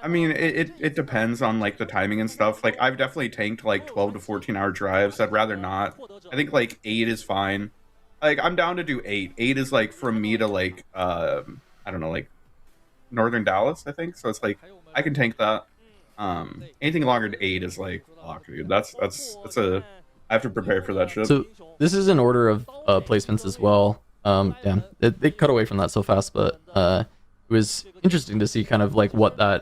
I mean, it depends on like the timing and stuff. Like, I've definitely tanked like 12 to 14-hour drives. I'd rather not. I think like 8 is fine. Like, I'm down to do 8. 8 is like from me to like I don't know, like northern Dallas, I think. So it's like I can tank that. Anything longer than 8 is like, fuck, dude. That's a. I have to prepare for that shit. So this is an order of placements as well. Damn, they cut away from that so fast, but it was interesting to see kind of like what that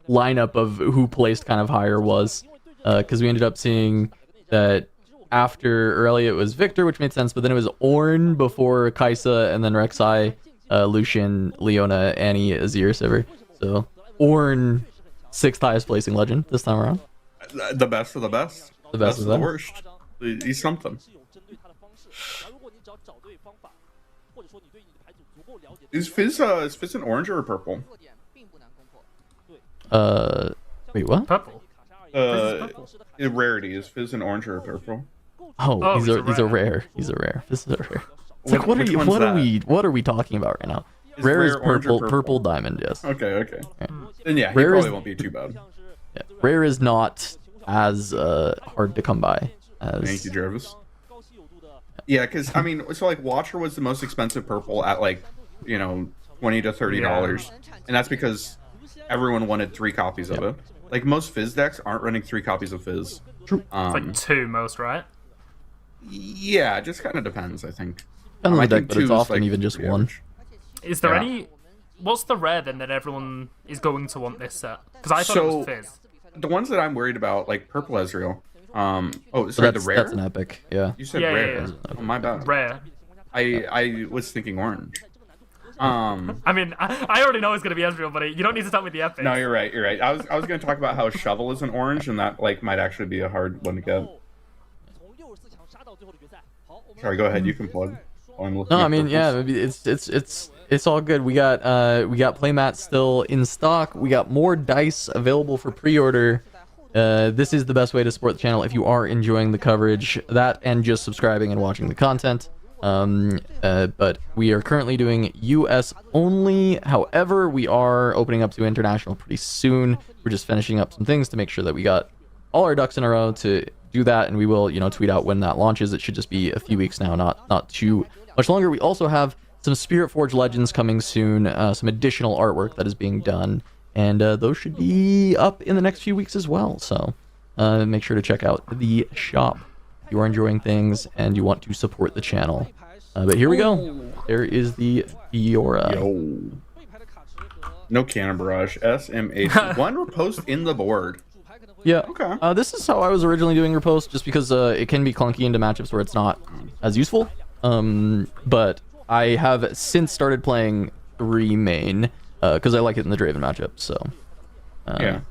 lineup of who placed kind of higher was, because we ended up seeing that after early it was Victor, which made sense, but then it was Ornn before Kaisa, and then Rek'Sai, Lucian, Leona, Annie, Azir, Sivir. So Ornn, 6th highest placing legend this time around. The best of the best. The best of the them. worst. He's something. Is Fizz an orange or a purple? Wait, what? Purple. In rarity, is Fizz an orange or a purple? Oh, he's a rare. He's a rare. This is a rare. It's like, what are we talking about right now? Is Rare is rare orange or purple diamond, yes. Okay. Then yeah, he Rare probably is- won't be too bad. Yeah. Rare is not as hard to come by as. Thank you, Jarvis. Yeah, because I mean, so like Watcher was the most expensive purple at like, you know, $20 to $30, and that's because everyone wanted 3 copies of it. Like, most Fizz decks aren't running 3 copies of Fizz. True. It's like 2 most, right? Yeah, it just kind of depends, I think. Depends on I the deck, think but 2 it's is, often like, even just pretty one. average. Is there Yeah. any? What's the rare then that everyone is going to want this set? Because I thought it was Fizz. The ones that I'm worried about, like purple Ezreal. Oh, So sorry, the rare. that's an epic, yeah. You said Yeah, rare. yeah. Oh, my bad. Rare. I was thinking orange. I mean, I already know it's gonna be Ezreal, but you don't need to start with the epic. No, you're right. You're right. I was going to talk about how Shovel is an orange, and that like might actually be a hard one to get. Sorry, go ahead. You can plug. while I'm looking No, up I mean, purples. yeah, maybe it's all good. We got playmats still in stock. We got more dice available for pre-order. This is the best way to support the channel if you are enjoying the coverage. That and just subscribing and watching the content. But we are currently doing US only. However, we are opening up to international pretty soon. We're just finishing up some things to make sure that we got all our ducks in a row to do that, and we will, tweet out when that launches. It should just be a few weeks now, not too much longer. We also have some Spiritforged Legends coming soon, some additional artwork that is being done, and those should be up in the next few weeks as well. So make sure to check out the shop if you are enjoying things and you want to support the channel. But here we go. There is the Fiora. Yo. No cannon barrage. SMH. One riposte in the board. Yeah. Okay. This is how I was originally doing riposte, just because it can be clunky into matchups where it's not as useful. But I have since started playing 3 main because I like it in the Draven matchup. So. Yeah.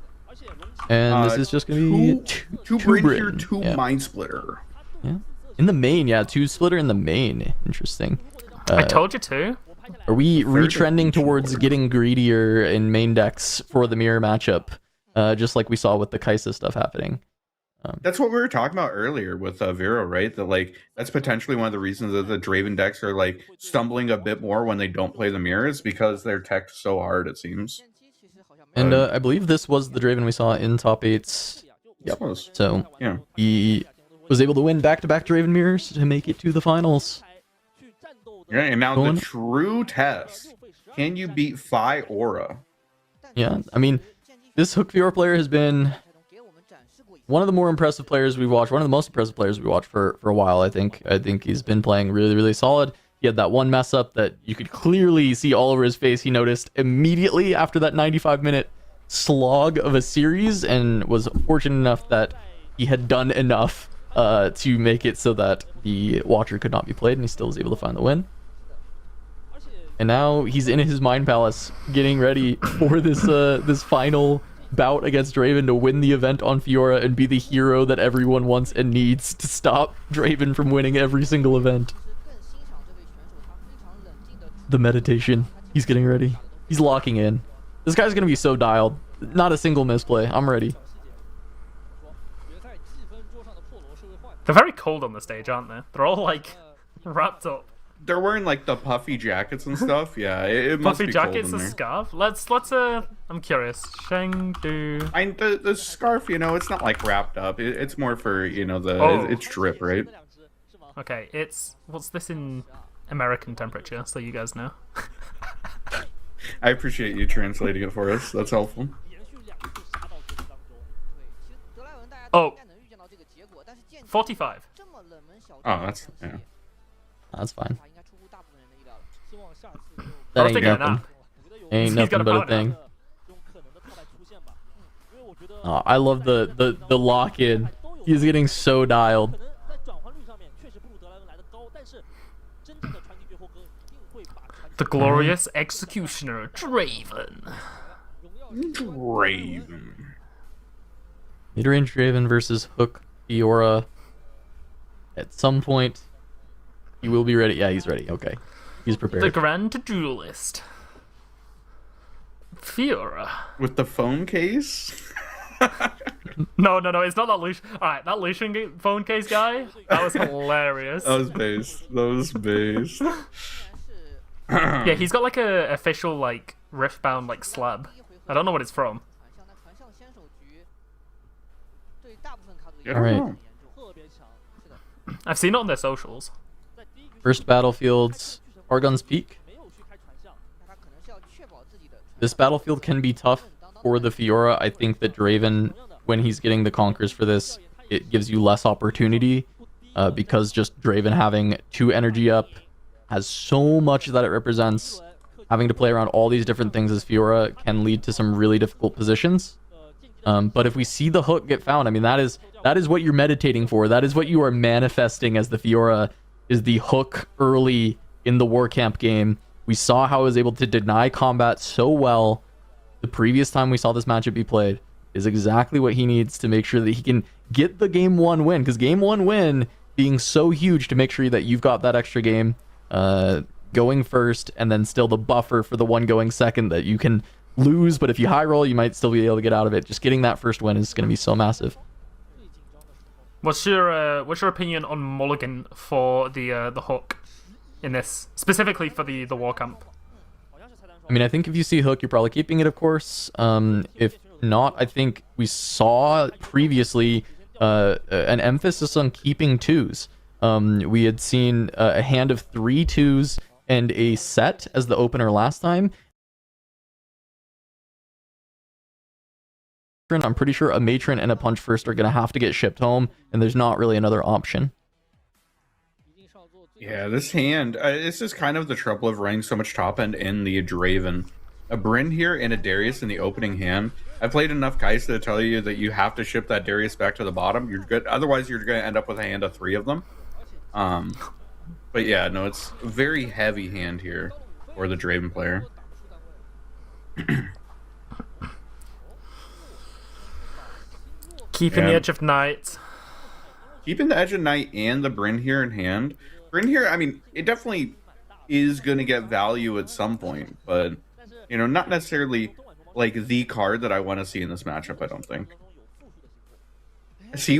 And this is just gonna be two Brin here, 2 Mind Splitter. Yeah. In the main, yeah, 2 splitter in the main. Interesting. I told you to. Are we retrending towards getting greedier in main decks for the mirror matchup? Just like we saw with the Kaisa stuff happening. That's what we were talking about earlier with Vero, right? That like that's potentially one of the reasons that the Draven decks are like stumbling a bit more when they don't play the mirrors, because they're teched so hard, it seems. And I believe this was the Draven we saw in top 8s. Yep. So yeah, he was able to win back-to-back Draven mirrors to make it to the finals. Yeah, and now the true test: can you beat Phi Aura? Yeah, I mean, this Hook Fiora player has been one of the more impressive players we've watched, one of the most impressive players we watched for a while. I think he's been playing really, really solid. He had that one mess up that you could clearly see all over his face. He noticed immediately after that 95-minute slog of a series, and was fortunate enough that he had done enough to make it so that the Watcher could not be played, and he still was able to find the win. And now he's in his Mind Palace, getting ready for this this final bout against Draven to win the event on Fiora and be the hero that everyone wants and needs to stop Draven from winning every single event. The meditation. He's getting ready. He's locking in. This guy's gonna be so dialed. Not a single misplay. I'm ready. They're very cold on the stage, aren't they? They're all like wrapped up. They're wearing like the puffy jackets and stuff. Yeah, it must Puffy be jackets, cold in a there. scarf. Let's I'm curious. Chengdu. The scarf, it's not like wrapped up. It's more for it's drip, right? Okay, what's this in American temperature, so you guys know. I appreciate you translating it for us. That's helpful. Oh, 45. Oh, that's yeah. That's fine. I That was ain't thinking of nothing. that. Ain't He's nothing got a but a power thing. now. Oh, I love the lock-in. He's getting so dialed. The glorious executioner, Draven. Mid-range Draven versus Hook Fiora. At some point, he will be ready. Yeah, he's ready. Okay. He's prepared. The Grand Duelist. Fiora. With the phone case? No, it's not that Lucian. Alright, that Lucian phone case guy, that was hilarious. That was based. Yeah, he's got like a official like Riftbound like slab. I don't know what it's from. Alright. I've seen it on their socials. First battlefields, Argon's Peak. This battlefield can be tough for the Fiora. I think that Draven, when he's getting the conquers for this, it gives you less opportunity because just Draven having 2 energy up has so much that it represents. Having to play around all these different things as Fiora can lead to some really difficult positions. But if we see the hook get found, I mean, that is what you're meditating for. That is what you are manifesting as the Fiora, is the hook early in the War Camp game. We saw how it was able to deny combat so well the previous time we saw this matchup be played. Is exactly what he needs to make sure that he can get the game 1 win. Because game 1 win being so huge to make sure that you've got that extra game going first, and then still the buffer for the one going second that you can lose, but if you high roll, you might still be able to get out of it. Just getting that first win is going to be so massive. What's your opinion on Mulligan for the hook? in this, specifically for the war camp. I mean, I think if you see Hook, you're probably keeping it, of course. If not, I think we saw previously an emphasis on keeping 2s. We had seen a hand of 3 2s and a set as the opener last time. I'm pretty sure a Matron and a Punch First are going to have to get shipped home, and there's not really another option. Yeah, this hand, this is kind of the trouble of running so much top end in the Draven. A Bryn here and a Darius in the opening hand. I played enough Kai'Sa to tell you that you have to ship that Darius back to the bottom. You're good. Otherwise, you're going to end up with a hand of 3 of them. But yeah, no, it's a very heavy hand here for the Draven player. Keeping the edge of night. Keeping the edge of night and the Bryn here in hand. Bryn here, I mean, it definitely is going to get value at some point, but, you know, not necessarily like the card that I want to see in this matchup, I don't think. See,